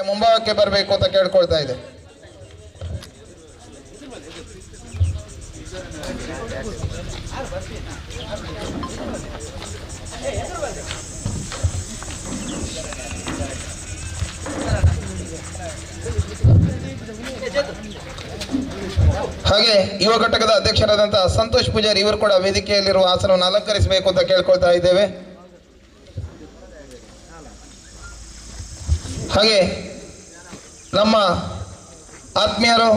ಮುಂಭಾಗಕ್ಕೆ ಬರಬೇಕು ಅಂತ ಕೇಳ್ಕೊಳ್ತಾ ಇದೆ. ಹಾಗೆ ಯುವ ಘಟಕದ ಅಧ್ಯಕ್ಷರಾದಂತಹ ಸಂತೋಷ್ ಪೂಜಾರಿ ಇವರು ಕೂಡ ವೇದಿಕೆಯಲ್ಲಿರುವ ಆಸನವನ್ನು ಅಲಂಕರಿಸಬೇಕು ಅಂತ ಕೇಳ್ಕೊಳ್ತಾ ಇದ್ದೇವೆ. ಹಾಗೆ ನಮ್ಮ ಆತ್ಮೀಯರು,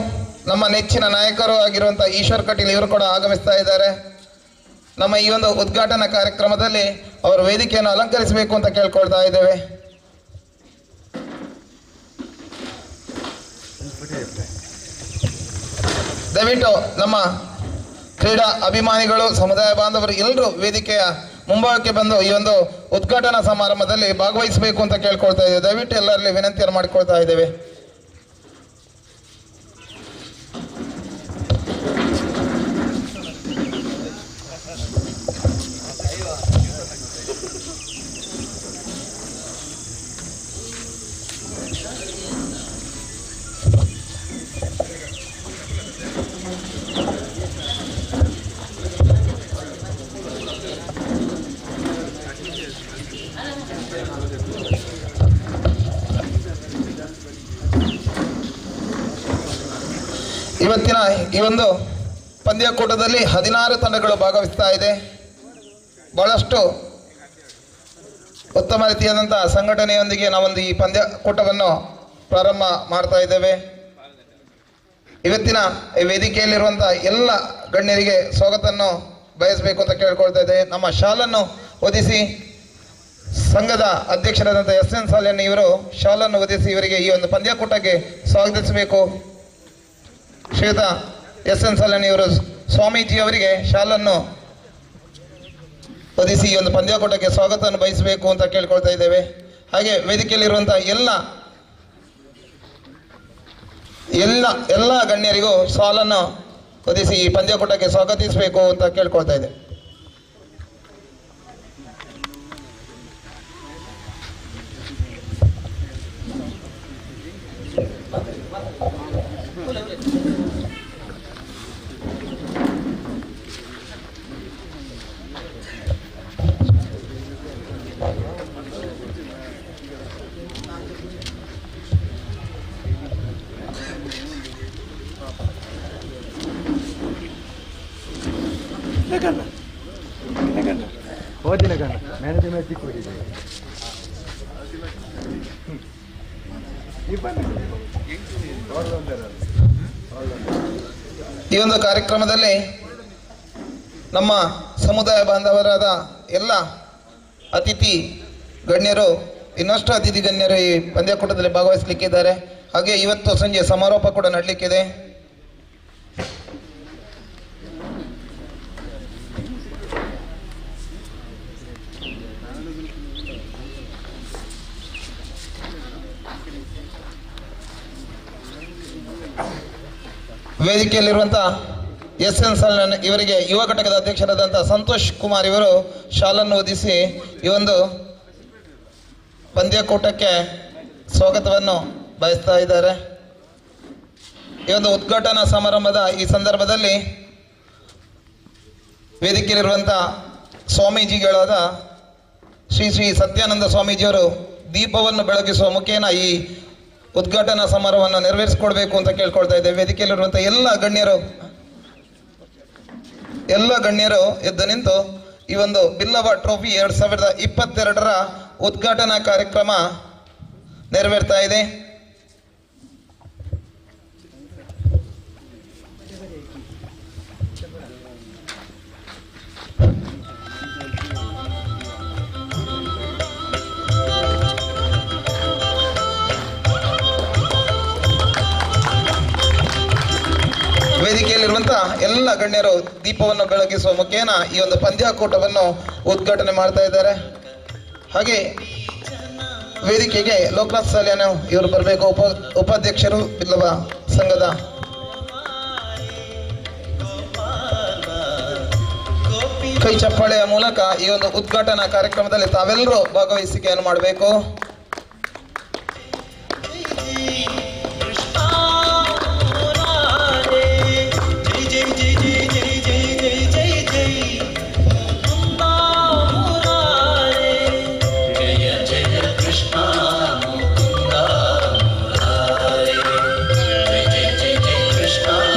ನಮ್ಮ ನೆಚ್ಚಿನ ನಾಯಕರು ಆಗಿರುವಂತಹ ಈಶ್ವರ್ ಕಟೀಲ್ ಇವರು ಕೂಡ ಆಗಮಿಸ್ತಾ ಇದ್ದಾರೆ. ನಮ್ಮ ಈ ಒಂದು ಉದ್ಘಾಟನಾ ಕಾರ್ಯಕ್ರಮದಲ್ಲಿ ಅವರು ವೇದಿಕೆಯನ್ನು ಅಲಂಕರಿಸಬೇಕು ಅಂತ ಕೇಳ್ಕೊಳ್ತಾ ಇದ್ದೇವೆ. ದಯವಿಟ್ಟು ನಮ್ಮ ಕ್ರೀಡಾ ಅಭಿಮಾನಿಗಳು, ಸಮುದಾಯ ಬಾಂಧವರು ಎಲ್ಲರೂ ವೇದಿಕೆಯ ಮುಂಭಾಗಕ್ಕೆ ಬಂದು ಈ ಒಂದು ಉದ್ಘಾಟನಾ ಸಮಾರಂಭದಲ್ಲಿ ಭಾಗವಹಿಸಬೇಕು ಅಂತ ಕೇಳ್ಕೊಳ್ತಾ ಇದ್ದೇವೆ. ದಯವಿಟ್ಟು ಎಲ್ಲರಲ್ಲಿ ವಿನಂತಿಯನ್ನು ಮಾಡಿಕೊಳ್ತಾ ಇದ್ದೇವೆ. ಇವತ್ತಿನ ಈ ಒಂದು ಪಂದ್ಯಕೂಟದಲ್ಲಿ 16 ತಂಡಗಳು ಭಾಗವಹಿಸ್ತಾ ಇದೆ. ಬಹಳಷ್ಟು ಉತ್ತಮ ರೀತಿಯಾದಂತಹ ಸಂಘಟನೆಯೊಂದಿಗೆ ನಾವೊಂದು ಈ ಪಂದ್ಯಕೂಟವನ್ನು ಪ್ರಾರಂಭ ಮಾಡ್ತಾ ಇದ್ದೇವೆ. ಇವತ್ತಿನ ಈ ವೇದಿಕೆಯಲ್ಲಿರುವಂತಹ ಎಲ್ಲ ಗಣ್ಯರಿಗೆ ಸ್ವಾಗತವನ್ನು ಬಯಸಬೇಕು ಅಂತ ಕೇಳ್ಕೊಳ್ತಾ ಇದ್ದೇವೆ. ನಮ್ಮ ಶಾಲನ್ನು ಹೊದಿಸಿ ಸಂಘದ ಅಧ್ಯಕ್ಷರಾದಂತಹ SN ಸಾಲ್ಯನ್ ಇವರು ಶಾಲನ್ನು ಹೊದಿಸಿ ಇವರಿಗೆ ಈ ಒಂದು ಪಂದ್ಯಕೂಟಕ್ಕೆ ಸ್ವಾಗತಿಸಬೇಕು. ಶ್ರೀಯುತ SN ಸಾಲ್ಯನ್ ಇವರು ಸ್ವಾಮೀಜಿ ಅವರಿಗೆ ಶಾಲನ್ನು ಹೊದಿಸಿ ಈ ಒಂದು ಪಂದ್ಯಕೂಟಕ್ಕೆ ಸ್ವಾಗತವನ್ನು ಬಯಸಬೇಕು ಅಂತ ಕೇಳ್ಕೊಳ್ತಾ ಇದ್ದೇವೆ. ಹಾಗೆ ವೇದಿಕೆಯಲ್ಲಿರುವಂತಹ ಎಲ್ಲ ಗಣ್ಯರಿಗೂ ಶಾಲನ್ನು ಹೊದಿಸಿ ಈ ಪಂದ್ಯಕೂಟಕ್ಕೆ ಸ್ವಾಗತಿಸಬೇಕು ಅಂತ ಕೇಳ್ಕೊಳ್ತಾ ಇದೆ. ಈ ಒಂದು ಕಾರ್ಯಕ್ರಮದಲ್ಲಿ ನಮ್ಮ ಸಮುದಾಯ ಬಾಂಧವರಾದ ಎಲ್ಲ ಅತಿಥಿ ಗಣ್ಯರು, ಇನ್ನಷ್ಟು ಅತಿಥಿ ಗಣ್ಯರು ಈ ಪಂದ್ಯಕೂಟದಲ್ಲಿ ಭಾಗವಹಿಸಲಿಕ್ಕಿದ್ದಾರೆ. ಹಾಗೆ ಇವತ್ತು ಸಂಜೆ ಸಮಾರೋಪ ಕೂಡ ನಡೆಯಲಿಕ್ಕಿದೆ. ವೇದಿಕೆಯಲ್ಲಿರುವಂತಹ SN ಸಾಲ್ಯನ್ ಇವರಿಗೆ ಯುವ ಘಟಕದ ಅಧ್ಯಕ್ಷರಾದಂತಹ ಸಂತೋಷ್ ಕುಮಾರ್ ಇವರು ಶಾಲನ್ನು ಹೊದಿಸಿ ಈ ಒಂದು ಪಂದ್ಯಕೂಟಕ್ಕೆ ಸ್ವಾಗತವನ್ನು ಬಯಸ್ತಾ ಇದ್ದಾರೆ. ಈ ಒಂದು ಉದ್ಘಾಟನಾ ಸಮಾರಂಭದ ಈ ಸಂದರ್ಭದಲ್ಲಿ ವೇದಿಕೆಯಲ್ಲಿರುವಂತಹ ಸ್ವಾಮೀಜಿಗಳಾದ ಶ್ರೀ ಸತ್ಯಾನಂದ ಸ್ವಾಮೀಜಿಯವರು ದೀಪವನ್ನು ಬೆಳಗಿಸುವ ಮುಖೇನ ಈ ಉದ್ಘಾಟನಾ ಸಮಾರಂಭವನ್ನು ನೆರವೇರಿಸಿಕೊಡ್ಬೇಕು ಅಂತ ಕೇಳ್ಕೊಳ್ತಾ ಇದ್ದೇವೆ. ವೇದಿಕೆಯಲ್ಲಿರುವಂತಹ ಎಲ್ಲ ಗಣ್ಯರು ಎದ್ದು ನಿಂತು ಈ ಒಂದು ಬಿಲ್ಲವ ಟ್ರೋಫಿ 2022ರ ಉದ್ಘಾಟನಾ ಕಾರ್ಯಕ್ರಮ ನೆರವೇರ್ತಾ ಇದೆ. ವೇದಿಕೆಯಲ್ಲಿರುವಂತಹ ಎಲ್ಲ ಗಣ್ಯರು ದೀಪವನ್ನು ಬೆಳಗಿಸುವ ಮುಖೇನ ಈ ಒಂದು ಪಂದ್ಯಕೂಟವನ್ನು ಉದ್ಘಾಟನೆ ಮಾಡ್ತಾ ಇದ್ದಾರೆ. ಹಾಗೆ ವೇದಿಕೆಗೆ ಲೋಕನಾಥ್ ಸಾಲ್ಯನ್ ಇವರು ಬರಬೇಕು, ಉಪಾಧ್ಯಕ್ಷರು ಬಿಲ್ಲವ ಸಂಘದ. ಕೈ ಚಪ್ಪಾಳೆಯ ಮೂಲಕ ಈ ಒಂದು ಉದ್ಘಾಟನಾ ಕಾರ್ಯಕ್ರಮದಲ್ಲಿ ತಾವೆಲ್ಲರೂ ಭಾಗವಹಿಸಿಕೆಯನ್ನು ಮಾಡಬೇಕು.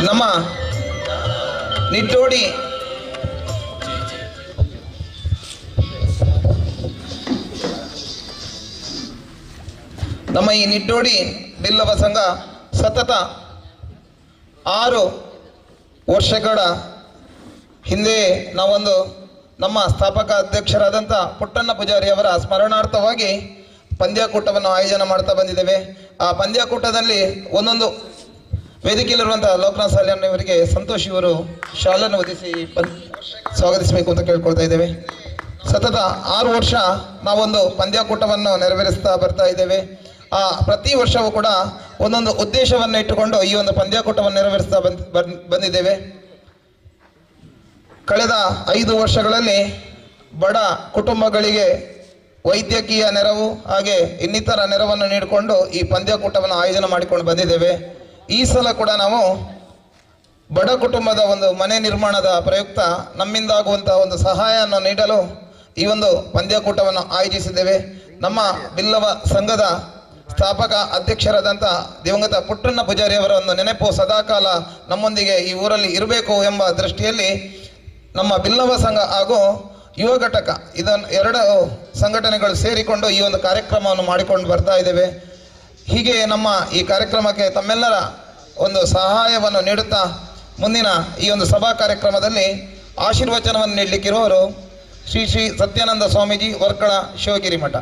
ನಮ್ಮ ನಿಡ್ಡೋಡಿ ಈ ನಿಡ್ಡೋಡಿ ಬಿಲ್ಲವ ಸಂಘ ಸತತ 6 ವರ್ಷಗಳ ಹಿಂದೆ ನಾವೊಂದು ನಮ್ಮ ಸ್ಥಾಪಕ ಅಧ್ಯಕ್ಷರಾದಂಥ ಪುಟ್ಟಣ್ಣ ಪೂಜಾರಿ ಅವರ ಸ್ಮರಣಾರ್ಥವಾಗಿ ಪಂದ್ಯಾಕೂಟವನ್ನು ಆಯೋಜನೆ ಮಾಡ್ತಾ ಬಂದಿದ್ದೇವೆ. ಆ ಪಂದ್ಯಾಕೂಟದಲ್ಲಿ ಒಂದೊಂದು ವೇದಿಕೆಯಲ್ಲಿರುವಂಥ ಲೋಕನಾಥ್ ಸಾಲ್ಯಾನ್ ಇವರಿಗೆ ಸಂತೋಷ್ ಇವರು ಶಾಲನ್ನು ಹೊದಿಸಿ ಸ್ವಾಗತಿಸಬೇಕು ಅಂತ ಕೇಳ್ಕೊಳ್ತಾ ಇದ್ದೇವೆ. ಸತತ 6 ವರ್ಷ ನಾವೊಂದು ಪಂದ್ಯಾಕೂಟವನ್ನು ನೆರವೇರಿಸ್ತಾ ಬರ್ತಾ ಇದ್ದೇವೆ. ಪ್ರತಿ ವರ್ಷವೂ ಕೂಡ ಒಂದೊಂದು ಉದ್ದೇಶವನ್ನು ಇಟ್ಟುಕೊಂಡು ಈ ಒಂದು ಪಂದ್ಯಾಕೂಟವನ್ನು ನೆರವೇರಿಸ್ತಾ ಬಂದಿದ್ದೇವೆ. ಕಳೆದ 5 ವರ್ಷಗಳಲ್ಲಿ ಬಡ ಕುಟುಂಬಗಳಿಗೆ ವೈದ್ಯಕೀಯ ನೆರವು ಹಾಗೆ ಇನ್ನಿತರ ನೆರವನ್ನು ನೀಡಿಕೊಂಡು ಈ ಪಂದ್ಯಾಕೂಟವನ್ನು ಆಯೋಜನೆ ಮಾಡಿಕೊಂಡು ಬಂದಿದ್ದೇವೆ. ಈ ಸಲ ಕೂಡ ನಾವು ಬಡ ಕುಟುಂಬದ ಒಂದು ಮನೆ ನಿರ್ಮಾಣದ ಪ್ರಯುಕ್ತ ನಮ್ಮಿಂದಾಗುವಂತಹ ಒಂದು ಸಹಾಯವನ್ನು ನೀಡಲು ಈ ಒಂದು ಪಂದ್ಯಾಕೂಟವನ್ನು ಆಯೋಜಿಸಿದ್ದೇವೆ. ನಮ್ಮ ಬಿಲ್ಲವ ಸಂಘದ ಸ್ಥಾಪಕ ಅಧ್ಯಕ್ಷರಾದಂಥ ದಿವಂಗತ ಪುಟ್ಟಣ್ಣ ಪೂಜಾರಿ ಅವರ ಒಂದು ನೆನಪು ಸದಾಕಾಲ ನಮ್ಮೊಂದಿಗೆ ಈ ಊರಲ್ಲಿ ಇರಬೇಕು ಎಂಬ ದೃಷ್ಟಿಯಲ್ಲಿ ನಮ್ಮ ಬಿಲ್ಲವ ಸಂಘ ಹಾಗೂ ಯುವ ಘಟಕ ಇದನ್ನು 2 ಸಂಘಟನೆಗಳು ಸೇರಿಕೊಂಡು ಈ ಒಂದು ಕಾರ್ಯಕ್ರಮವನ್ನು ಮಾಡಿಕೊಂಡು ಬರ್ತಾ ಇದ್ದೇವೆ. ಹೀಗೆ ನಮ್ಮ ಈ ಕಾರ್ಯಕ್ರಮಕ್ಕೆ ತಮ್ಮೆಲ್ಲರ ಒಂದು ಸಹಾಯವನ್ನು ನೀಡುತ್ತಾ ಮುಂದಿನ ಈ ಒಂದು ಸಭಾ ಕಾರ್ಯಕ್ರಮದಲ್ಲಿ ಆಶೀರ್ವಚನವನ್ನು ನೀಡಲಿಕ್ಕಿರುವವರು ಶ್ರೀ ಶ್ರೀ ಸತ್ಯಾನಂದ ಸ್ವಾಮೀಜಿ ವರ್ಕಳ ಶಿವಗಿರಿ ಮಠ.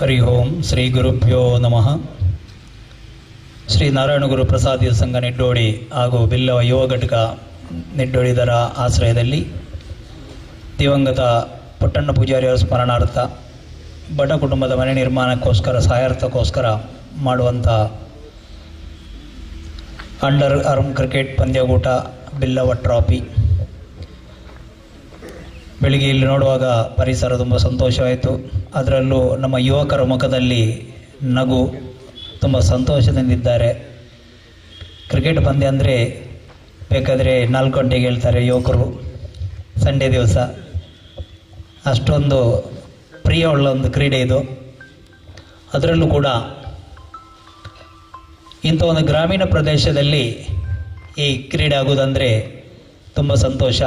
ಹರಿ ಓಂ ಶ್ರೀ ಗುರುಭ್ಯೋ ನಮಃ. ಶ್ರೀ ನಾರಾಯಣ ಗುರು ಪ್ರಸಾದಿ ಸಂಘ ನಿಡ್ಡೋಡಿ ಹಾಗೂ ಬಿಲ್ಲವ ಯುವ ಘಟಕ ನಿಡ್ಡೋಡಿದರ ಆಶ್ರಯದಲ್ಲಿ ದಿವಂಗತ ಪುಟ್ಟಣ್ಣ ಪೂಜಾರಿಯವರ ಸ್ಮರಣಾರ್ಥ ಬಡ ಕುಟುಂಬದ ಮನೆ ನಿರ್ಮಾಣಕ್ಕೋಸ್ಕರ ಸಹಾಯಾರ್ಥಕ್ಕೋಸ್ಕರ ಮಾಡುವಂಥ ಅಂಡರ್ ಆರ್ಮ್ ಕ್ರಿಕೆಟ್ ಪಂದ್ಯಕೂಟ ಬಿಲ್ಲವ ಟ್ರಾಫಿ. ಬೆಳಿಗ್ಗೆ ಇಲ್ಲಿ ನೋಡುವಾಗ ಪರಿಸರ ತುಂಬ ಸಂತೋಷವಾಯಿತು. ಅದರಲ್ಲೂ ನಮ್ಮ ಯುವಕರ ಮುಖದಲ್ಲಿ ನಗು, ತುಂಬ ಸಂತೋಷದಿಂದಿದ್ದಾರೆ. ಕ್ರಿಕೆಟ್ ಪಂದ್ಯ ಅಂದರೆ ಬೇಕಾದರೆ 4 ಗಂಟೆಗೆ ಹೇಳ್ತಾರೆ ಯುವಕರು, ಸಂಡೇ ದಿವಸ. ಅಷ್ಟೊಂದು ಪ್ರಿಯವುಳ್ಳ ಒಂದು ಕ್ರೀಡೆ ಇದು. ಅದರಲ್ಲೂ ಕೂಡ ಇಂಥ ಒಂದು ಗ್ರಾಮೀಣ ಪ್ರದೇಶದಲ್ಲಿ ಈ ಕ್ರೀಡೆ ಆಗುವುದಂದರೆ ತುಂಬ ಸಂತೋಷ.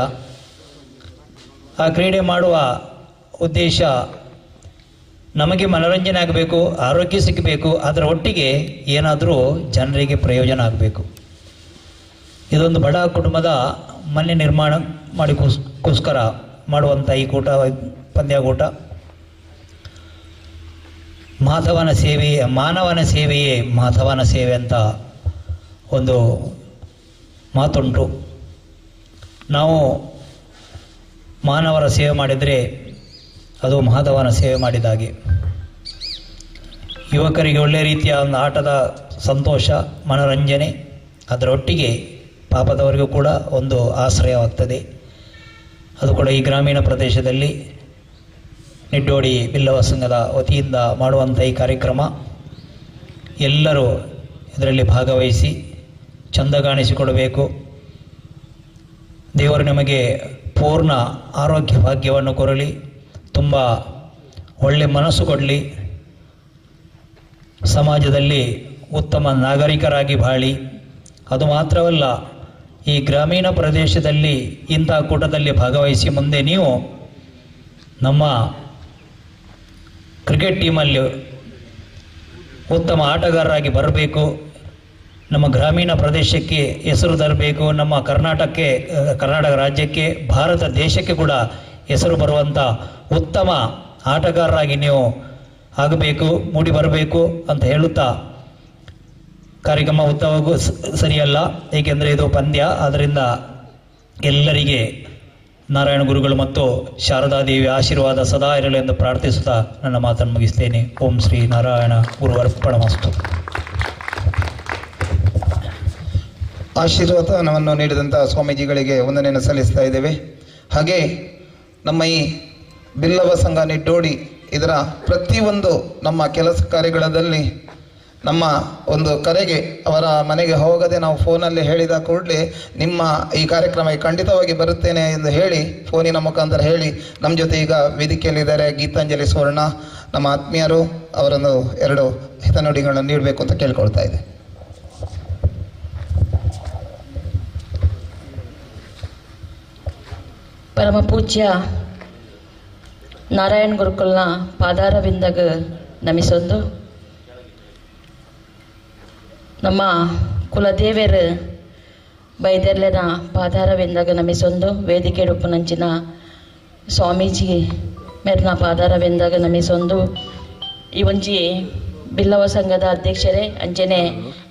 ಆ ಕ್ರೀಡೆ ಮಾಡುವ ಉದ್ದೇಶ ನಮಗೆ ಮನೋರಂಜನೆ ಆಗಬೇಕು, ಆರೋಗ್ಯ ಸಿಗಬೇಕು, ಅದರ ಒಟ್ಟಿಗೆ ಏನಾದರೂ ಜನರಿಗೆ ಪ್ರಯೋಜನ ಆಗಬೇಕು. ಇದೊಂದು ಬಡ ಕುಟುಂಬದ ಮನೆ ನಿರ್ಮಾಣ ಮಾಡಿಕೋಸ್ಕರ ಮಾಡುವಂಥ ಈ ಕೂಟ ಪಂದ್ಯಾಕೂಟ ಮಾಧವನ ಸೇವೆಯೇ ಮಾನವನ ಸೇವೆಯೇ ಮಾಧವನ ಸೇವೆ ಅಂತ ಒಂದು ಮಾತುಂಟು. ನಾವು ಮಾನವರ ಸೇವೆ ಮಾಡಿದರೆ ಅದು ಮಾಧವನ ಸೇವೆ ಮಾಡಿದ ಹಾಗೆ. ಯುವಕರಿಗೆ ಒಳ್ಳೆಯ ರೀತಿಯ ಒಂದು ಆಟದ ಸಂತೋಷ, ಮನೋರಂಜನೆ, ಅದರೊಟ್ಟಿಗೆ ಪಾಪದವರಿಗೂ ಕೂಡ ಒಂದು ಆಶ್ರಯವಾಗ್ತದೆ. ಅದು ಕೂಡ ಈ ಗ್ರಾಮೀಣ ಪ್ರದೇಶದಲ್ಲಿ ನಿಡ್ಡೋಡಿ ಬಿಲ್ಲವ ಸಂಘದ ವತಿಯಿಂದ ಮಾಡುವಂಥ ಈ ಕಾರ್ಯಕ್ರಮ ಎಲ್ಲರೂ ಇದರಲ್ಲಿ ಭಾಗವಹಿಸಿ ಚಂದ ಕಾಣಿಸಿಕೊಡಬೇಕು. ದೇವರು ನಮಗೆ ಪೂರ್ಣ ಆರೋಗ್ಯ ಭಾಗ್ಯವನ್ನು ಕೊರಲಿ, ತುಂಬ ಒಳ್ಳೆಯ ಮನಸ್ಸು ಕೊಡಲಿ, ಸಮಾಜದಲ್ಲಿ ಉತ್ತಮ ನಾಗರಿಕರಾಗಿ ಬಾಳಿ. ಅದು ಮಾತ್ರವಲ್ಲ, ಈ ಗ್ರಾಮೀಣ ಪ್ರದೇಶದಲ್ಲಿ ಇಂಥ ಕೂಟದಲ್ಲಿ ಭಾಗವಹಿಸಿ ಮುಂದೆ ನೀವು ನಮ್ಮ ಕ್ರಿಕೆಟ್ ಟೀಮಲ್ಲಿ ಉತ್ತಮ ಆಟಗಾರರಾಗಿ ಬರಬೇಕು. ನಮ್ಮ ಗ್ರಾಮೀಣ ಪ್ರದೇಶಕ್ಕೆ ಹೆಸರು ತರಬೇಕು. ನಮ್ಮ ಕರ್ನಾಟಕ ರಾಜ್ಯಕ್ಕೆ, ಭಾರತ ದೇಶಕ್ಕೆ ಕೂಡ ಹೆಸರು ಬರುವಂಥ ಉತ್ತಮ ಆಟಗಾರರಾಗಿ ನೀವು ಆಗಬೇಕು, ಮೂಡಿ ಬರಬೇಕು ಅಂತ ಹೇಳುತ್ತಾ ಕಾರ್ಯಕ್ರಮ ಉದ್ದವಾಗೂ ಸರಿಯಲ್ಲ, ಏಕೆಂದರೆ ಇದು ಪಂದ್ಯ. ಆದ್ದರಿಂದ ಎಲ್ಲರಿಗೆ ನಾರಾಯಣ ಗುರುಗಳು ಮತ್ತು ಶಾರದಾದೇವಿ ಆಶೀರ್ವಾದ ಸದಾ ಇರಲಿ ಎಂದು ಪ್ರಾರ್ಥಿಸುತ್ತಾ ನನ್ನ ಮಾತನ್ನು ಮುಗಿಸ್ತೇನೆ. ಓಂ ಶ್ರೀ ನಾರಾಯಣ ಗುರುವರ್ಪಣಮಸ್ತು. ಆಶೀರ್ವಾದವನ್ನು ನೀಡಿದಂಥ ಸ್ವಾಮೀಜಿಗಳಿಗೆ ವಂದನೆಯನ್ನು ಸಲ್ಲಿಸ್ತಾ ಇದ್ದೇವೆ. ಹಾಗೆ ನಮ್ಮ ಈ ಬಿಲ್ಲವ ಸಂಘ ನಿಡ್ಡೋಡಿ ಇದರ ಪ್ರತಿಯೊಂದು ನಮ್ಮ ಕೆಲಸ ಕಾರ್ಯಗಳಲ್ಲಿ ನಮ್ಮ ಒಂದು ಕರೆಗೆ ಅವರ ಮನೆಗೆ ಹೋಗದೆ ನಾವು ಫೋನಲ್ಲಿ ಹೇಳಿದ ಕೂಡಲೇ ನಿಮ್ಮ ಈ ಕಾರ್ಯಕ್ರಮಕ್ಕೆ ಖಂಡಿತವಾಗಿ ಬರುತ್ತೇನೆ ಎಂದು ಹೇಳಿ ಫೋನಿನ ಮುಖಾಂತರ ಹೇಳಿ ನಮ್ಮ ಜೊತೆ ಈಗ ವೇದಿಕೆಯಲ್ಲಿದ್ದಾರೆ ಗೀತಾಂಜಲಿ ಸುವರ್ಣ ನಮ್ಮ ಆತ್ಮೀಯರು. ಅವರೊಂದು 2 ಹಿತನುಡಿಗಳನ್ನು ನೀಡಬೇಕು ಅಂತ ಕೇಳ್ಕೊಳ್ತಾ ಇದೆ. ಪರಮ ಪೂಜ್ಯ ನಾರಾಯಣ ಗುರುಕುಲ್ನ ಪಾದಾರವಿಂದಾಗ ನಮಿಸೊಂದು ನಮ್ಮ ಕುಲದೇವಿಯರ ಬೈದೆರ್ಲೆನ ಪಾದಾರವಿಂದಾಗ ನಮಿಸೊಂದು ವೇದಿಕೆ ಉಪ್ಪುನಂಚಿನ ಸ್ವಾಮೀಜಿ ಮೇರ್ನ ಪಾದಾರವಿಂದಾಗ ನಮಿಸೊಂದು ಈ ಒಂಜಿ ಬಿಲ್ಲವ ಸಂಘದ ಅಧ್ಯಕ್ಷರೇ ಅಂಚನೆ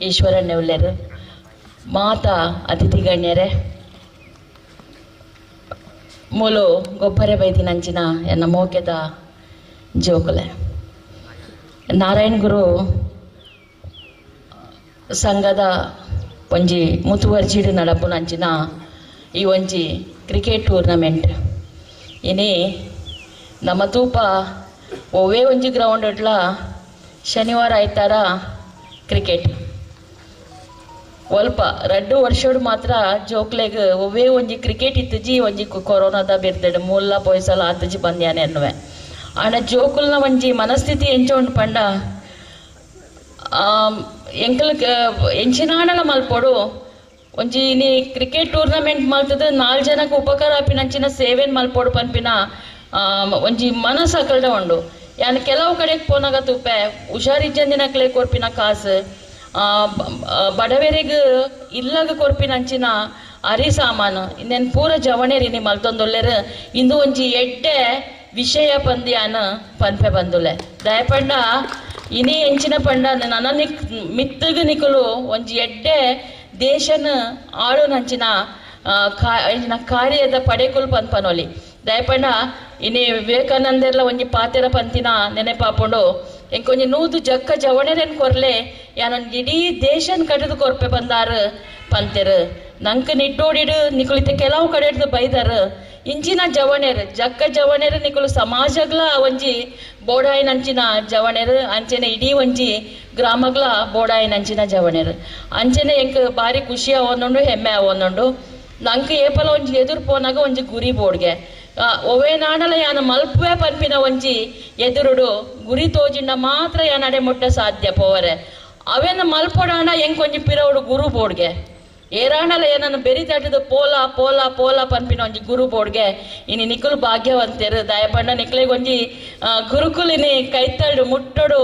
ಈಶ್ವರಣ್ಣೆವ್ಲೆರು ಮಾತಾ ಅತಿಥಿ ಗಣ್ಯರೇ ಮೂಲು ಗೊಬ್ಬರ ಬೈದಿನಂಚಿನ ಎನ್ನ ಮೋಕೆದ ಜೋಕುಲೆ ನಾರಾಯಣ ಗುರು ಸಂಘದ ಒಂಜಿ ಮುತುವರ್ಜಿಡು ನಡಪುನಂಚಿನ ಈ ಒಂಜಿ ಕ್ರಿಕೆಟ್ ಟೂರ್ನಮೆಂಟ್ ಇನಿ ನಮ್ಮ ತೂಪ ಒವ್ವೇ ಒಂಜಿ ಗ್ರೌಂಡ್ ಇಟ್ಲ ಶನಿವಾರ ಆಯ್ತಾರ ಕ್ರಿಕೆಟ್ ಒಲ್ಪ 2 ವರ್ಷೋಡು ಮಾತ್ರ ಜೋಕ್ಲೆಗ್ ಒವ್ವೇ ಒಂಜಿ ಕ್ರಿಕೆಟ್ ಇತ್ತಜಿ ಒಂಜಿ ಕೊರೋನಾದ ಬಿರ್ದೆಡ್ ಮೂಲ ಪೊಯ್ಸಲ ಆತಜಿ ಬಂದ್ಯಾನೆ ಅನ್ನುವೆ ಆಂಡ ಜೋಕುಲ್ನ ಒಂಜಿ ಮನಸ್ಥಿತಿ ಎಂಚೋಂಡು ಪಂಡ ಎಂಕಲ್ ಎಂಚಿನಾಡಲ ಮಲ್ಪೊಡು ಒಂಜಿ ನೀ ಕ್ರಿಕೆಟ್ ಟೂರ್ನಮೆಂಟ್ ಮಲ್ತದ 4 ಜನಕ್ಕೆ ಉಪಕಾರ ಆಪಿನಂಚಿನ ಸೇವೆನ್ ಮಲ್ಪೊಡು ಪನ್ಪಿನ ಒಂಜಿ ಮನಸ್ಸು ಅಕಲ್ಡ ಉಂಡು ಯಾನ್ ಕೆಲವು ಕಡೆಗೆ ಪೋನಾಗ ತುಪ್ಪೆ ಹುಷಾರಿಜ್ಜಂದಿನಕ್ಲೆ ಕೊರ್ಪಿನ ಕಾಸು ಬಡವರಿಗೆ ಇಲ್ಲಾಗ ಕೊರ್ಪಿನಂಚಿನ ಅರಿ ಸಾಮಾನು ಇನ್ನೇನು ಪೂರ ಜವಣೇರಿನಿ ಮಲ್ತೊಂದೊಲ್ಲೆರ್ ಇಂದು ಒಂಜಿ ಎಡ್ಡೆ ವಿಷಯ ಪಂದ್ಯಾನ ಪನ್ಪೆ ಬಂದುಲೆ ದಯಪಂಡ ಇನಿ ಎಂಚಿನ ಪಂಡ ನನ್ನ ಮಿತ್ತಗ ನಿಕುಲು ಒಂಜಿ ಎಡ್ಡೆ ದೇಶನ ಆಳು ನಂಚಿನ ಕಾರ್ಯದ ಪಡೆಕುಲ್ ಪನ್ಪನೊಲಿ ದಯಪಂಡ ಇನಿ ವಿವೇಕಾನಂದರ್ಲ ಒಂಜಿ ಪಾತೆರ ಪಂತಿನ ನೆನೆಪಾಪುಂಡು ಎಂಕೊಂಜಿ ನೂದು ಜಕ್ಕ ಜವಣೆರೆನ್ ಕೊರ್ಲೆ ಯಾನೊಂದು ಇಡೀ ದೇಶನ್ ಕಟ್ಟದು ಕೊರ್ಪೆ ಬಂದಾರು ಪಂತೆರು ನಂಕ ನಿಟ್ಟೋಡಿಡು ನಿಕುಲಿತ ಕೆಲವು ಕಡೆ ಹಿಡ್ದು ಬೈದಾರು ಇಂಚಿನ ಜವಣೆರು ಜಕ್ಕ ಜವಣೆರು ನಿಕುಲು ಸಮಾಜಗ್ಲ ಒಂಜಿ ಬೋಡಾಯಿನಂಚಿನ ಜವಣೆರು ಅಂಚೆನೆ ಇಡೀ ಒಂಜಿ ಗ್ರಾಮಗ್ಲ ಬೋಡಾಯಿನಂಚಿನ ಜವಣೆರು ಅಂಚೆನೆ ಎಂಕ್ ಬಾರಿ ಖುಷಿ ಅವೊಂದುಂಡು ಹೆಮ್ಮೆ ಅವೊಂದುಂಡು ನಂಕ ಏಪಲ ಒಂಜಿ ಎದುರು ಪೋನಾಗ ಒಂಜಿ ಗುರಿ ಬೋಡ್ಗೆ ಒವೇ ನಾಡಲ ಯಾನ ಮಲ್ಪುವೆ ಪನ್ಪಿನ ಒಂಜಿ ಎದುರುಡು ಗುರಿ ತೋಜಿಂಡ ಮಾತ್ರ ಯಾನ ಅಡೆ ಮುಟ್ಟ ಸಾಧ್ಯ ಪೋವರೆ ಅವೇನ ಮಲ್ಪೊಡಾಂಡ ಎಂಕೊಂಜಿ ಪಿರವುಡು ಗುರು ಬೋಡ್ಗೆ ಏರಾಣಲ ಏನನ್ನು ಬೆರಿದಾಟದ ಪೋಲ ಪೋಲ ಪೋಲ ಪನ್ಪಿನ ಒಂಜಿ ಗುರು ಬೋಡ್ಗೆ ಇನಿ ನಿಕುಲು ಭಾಗ್ಯವಂತರು ದಯಪಂಡ ನಿಕ್ಲೆಗೊಂಜಿ ಗುರುಕುಲಿನಿ ಕೈತಳ್ಡು ಮುಟ್ಟೋಡು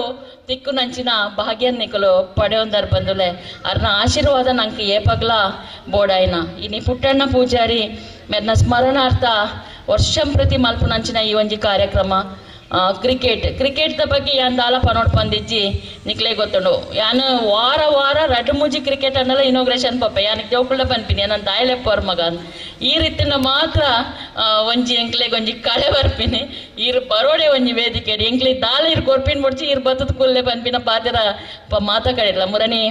ತಿಕ್ಕು ನಂಚಿನ ಭಾಗ್ಯನ್ ನಿಕುಲು ಪಡೆಯೊಂದರ್ ಬಂದುಲೆ ಅರ್ನ ಆಶೀರ್ವಾದ ನಂಗೆ ಏಪಗ್ಲ ಬೋಡಾಯ್ನ ಇನಿ ಪುಟ್ಟಣ್ಣ ಪೂಜಾರಿ ಮೆರ್ನ ಸ್ಮರಣಾರ್ಥ ವರ್ಷಂ ಪ್ರತಿ ಮಲ್ಪುನಂಚಿನ ಈ ಒಂಜಿ ಕಾರ್ಯಕ್ರಮ ಕ್ರಿಕೆಟ್ ಬಗ್ಗೆ ಯಾನ್ ದಾಲ ಪನೋಡ್ ಪಂದಿಜ್ಜಿ ನಿಕ್ಲೆ ಗೊತ್ತುಂಡು ಯಾನು ವಾರ 2-3 ಕ್ರಿಕೆಟ್ ಅನ್ನೆಲ್ಲ ಇನೋಗ್ರೇಷನ್ ಪಪ್ಪೆ ಯಾನಿಗೆ ಜೋಕುಳ್ಳ ಪನ್ಪಿನಿ ನಾನು ದಾಯಲೆಪ್ಪವ್ರ ಮಗ ಈ ರೀತಿನ ಮಾತ್ರ ಒಂಜಿ ಎಂಕ್ಲೆಗೆ ಒಂಜಿ ಕಳೆ ಬರ್ಪಿನಿ ಇರು ಬರೋಡೆ ಒಂಜಿ ವೇದಿಕೆ ಎಂಕ್ಲಿ ದಾಲ ಇರು ಕೊರ್ಪಿನ್ ಮುಡ್ಚಿ ಇರು ಬತ್ತದ ಕುಲ್ಲೆ ಪನ್ಪಿನ ಪಾತೆರ ಮಾತ ಕಡಿಲ್ಲ ಮುರನಿ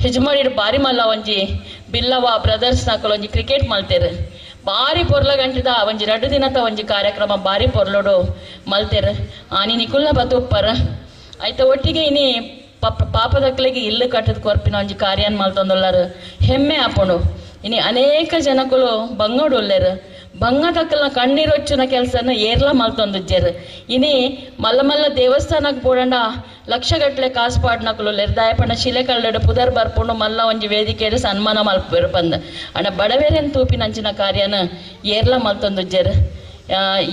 ಹಿಜ್ಮಡಿರು ಬಾರಿ ಮಲ್ಲ ಒಂಜಿ ಬಿಲ್ಲವ ಬ್ರದರ್ಸ್ ನಾಕಲು ಒಂಜಿ ಕ್ರಿಕೆಟ್ ಮಲ್ತೇರು ಬಾರಿ ಪೊರ್ಲ ಗಂಟದ ಒಂಜಿ 2 ದಿನದ ಒಂಜಿ ಕಾರ್ಯಕ್ರಮ ಬಾರಿ ಪೊರ್ಲೋಡು ಮಲ್ತೇರ್ ಆನಿ ನಿಕುಲ್ನ ಬತ್ತುಪ್ಪರ ಆಯ್ತ ಒಟ್ಟಿಗೆ ಇನಿ ಪಾಪದಕ್ಲೆಗೆ ಇಲ್ಲು ಕಟ್ಟದ ಕೊರ್ಪಿನ ಒಂಜಿ ಕಾರ್ಯನ್ ಮಲ್ತೊಂದುಲ್ಲಾರು ಹೆಮ್ಮೆ ಆಪುಂಡು ಇನಿ ಅನೇಕ ಜನಕುಲು ಬಂಗೋಡುಲ್ಲೇರು ಬಂಗದಕ್ಕಲ್ನ ಕಣ್ಣೀರೊಚ್ಚುನ ಕೆಲಸನ ಏರ್ಲ ಮಲ್ತೊಂದುಜ್ಜೇರು ಇನಿ ಮಲ್ಲ ಮಲ್ಲ ದೇವಸ್ಥಾನಕ್ಕೆ ಬೋಡಂಡ ಲಕ್ಷಗಟ್ಟಲೆ ಕಾಸು ಪಾಡ್ನಕಲು ದಾಯಪಣ್ಣ ಶಿಲೆ ಕಳ್ಳಡು ಪುದರ್ ಬರ್ಪುಂಡು ಮಲ್ಲ ಒಂಜಿ ವೇದಿಕೆಡು ಸನ್ಮಾನ ಮಲ್ಪರು ಬಂದು ಅಣ್ಣ ಬಡವೇರೇನು ತೂಪಿನಂಚಿನ ಕಾರ್ಯನ ಏರ್ಲ ಮಲ್ತೊಂದುಜ್ಜೇರು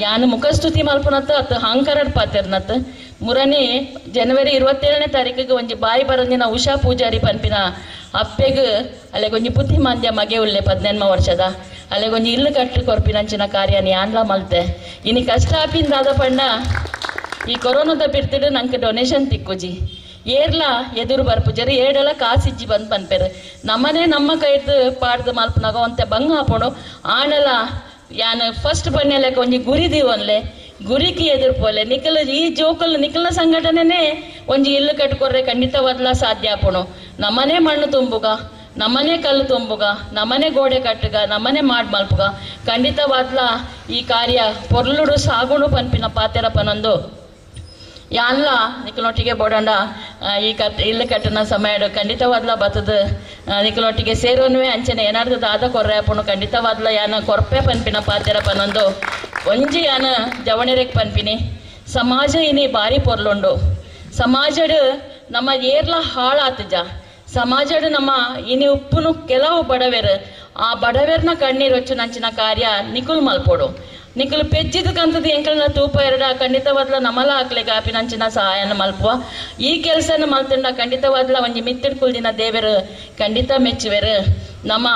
ಯಾನು ಮುಖಸ್ತುತಿ ಮಲ್ಪುನತ್ತ ಅತ್ತು ಹಾಂಕರಡ್ ಪಾತೆರ್ನತ್ ಮುರನಿ ಜನವರಿ 27ನೇ ತಾರೀಕಿಗೆ ಒಂಜಿ ಬಾಯಿ ಬರಂದಿನ ಉಷಾ ಪೂಜಾರಿ ಪನ್ಪಿನ ಅಪ್ಪೆಗ್ ಅಲ್ಲೆಗೊಂಜಿ ಪುತ್ತಿ ಮಾಂದ್ಯ ಮಗೆ ಉಳ್ಳೆ 18 ವರ್ಷದ ಅಲ್ಲೆಗೊಂಜಿ ಇಲ್ಲು ಕಟ್ಟು ಕೊರ್ಪಿನಂಚಿನ ಕಾರ್ಯನ ಯಾನ್ಲ ಮಲ್ತೆ ಇನಿ ಕಷ್ಟ ಆಪಿಂದಾದ ಪಂಡ ಈ ಕೊರೋನಾದ ಬಿರ್ತಿಡು ನಂಗೆ ಡೊನೇಷನ್ ತಿಕ್ಕುಜಿ ಏರ್ಲ ಎದುರು ಬರ್ಪುಜರಿ ಏಡೆಲ್ಲ ಕಾಸಿಜ್ಜಿ ಬಂದು ಪನ್ಪೇರು ನಮ್ಮನೆ ನಮ್ಮ ಕೈದು ಪಾಡ್ದು ಮಲ್ಪನಾಗ ಒಂತೆ ಬಂಗ ಹಾಪೋಡು ಆಣಲ ಯಾನು ಫಸ್ಟ್ ಬನ್ನೆಲೆಕ ಒಂಜಿ ಗುರಿ ದೀವನ್ಲೆ ಗುರಿಗೆ ಎದುರು ಪೋಲೆ ನಿಖಲ್ ಈ ಜೋಕಲ್ ನಿಖಲ್ನ ಸಂಘಟನೆನೇ ಒಂಜಿ ಇಲ್ಲು ಕಟ್ಕೊರ್ರೆ ಖಂಡಿತವಾದ್ಲ ಸಾಧ್ಯ ಆಪೋಣು ನಮ್ಮನೆ ಮಣ್ಣು ತುಂಬುಗ ನಮ್ಮನೆ ಕಲ್ಲು ತುಂಬುಗ ನಮ್ಮನೆ ಗೋಡೆ ಕಟ್ಟುಗ ನಮ್ಮನೆ ಮಾಡ್ ಮಲ್ಪುಗ ಖಂಡಿತವಾದ್ಲ ಈ ಕಾರ್ಯ ಪೊರ್ಲುಡು ಸಾಗುಣು ಪನ್ಪಿನ ಪಾತೆರ ಪನೊಂದು ಯಾನ್ಲ ನಿಖಲೊಟ್ಟಿಗೆ ಬೋಡಂಡ ಈ ಇಲ್ಲಿ ಕಟ್ಟನ ಸಮಯ ಖಂಡಿತವಾದ್ಲ ಬತ್ತದ ನಿಖಲೊಟ್ಟಿಗೆ ಸೇರೋನುವೆ ಅಂಚನೆ ಏನಾರ್ದು ದಾದ ಕೊರ್ರೆ ಅಪ್ಪನು ಖಂಡಿತವಾದ್ಲ ಯಾನ ಕೊರ್ಪೆ ಪನ್ಪಿನ ಪಾತೆರ ಪನ್ನೊಂದು ಒಂಜಿ ಯಾನ ಜವಣಿರೆಗೆ ಪನ್ಪಿನಿ ಸಮಾಜ ಇನಿ ಬಾರಿ ಪೊರ್ಲುಂಡು ಸಮಾಜಡ್ ನಮ್ಮ ಏರ್ಲ ಹಾಳಾತಜ ಸಮಾಜಡ್ ನಮ್ಮ ಇನಿ ಉಪ್ಪುನು ಕೆಲವು ಬಡವೆರ್ ಆ ಬಡವೆರ್ನ ಕಣ್ಣೀರು ಹೊಚ್ಚು ನಂಚಿನ ಕಾರ್ಯ ನಿಕುಲ್ ಮಲ್ಪೋಡು ನಿಕುಲ್ ಪೆಜ್ಜಿದಕ್ಕಂಥದ್ದು ಎಂಕಲ್ನ ತೂಪ ಎರಡ ಖಂಡಿತವಾದ್ಲ ನಮಲ ಹಾಕ್ಲಿಕ್ಕೆ ಆಪಿ ನಂಚಿನ ಸಹಾಯನ ಮಲ್ಪುವ ಈ ಕೆಲಸನ ಮಲ್ತಂಡ ಖಂಡಿತವಾದ್ಲ ಒಂಜಿ ಮಿತ್ತಿಡ್ ಕುಲ್ದಿನ ದೇವರು ಖಂಡಿತ ಮೆಚ್ಚುವೆರು ನಮ್ಮ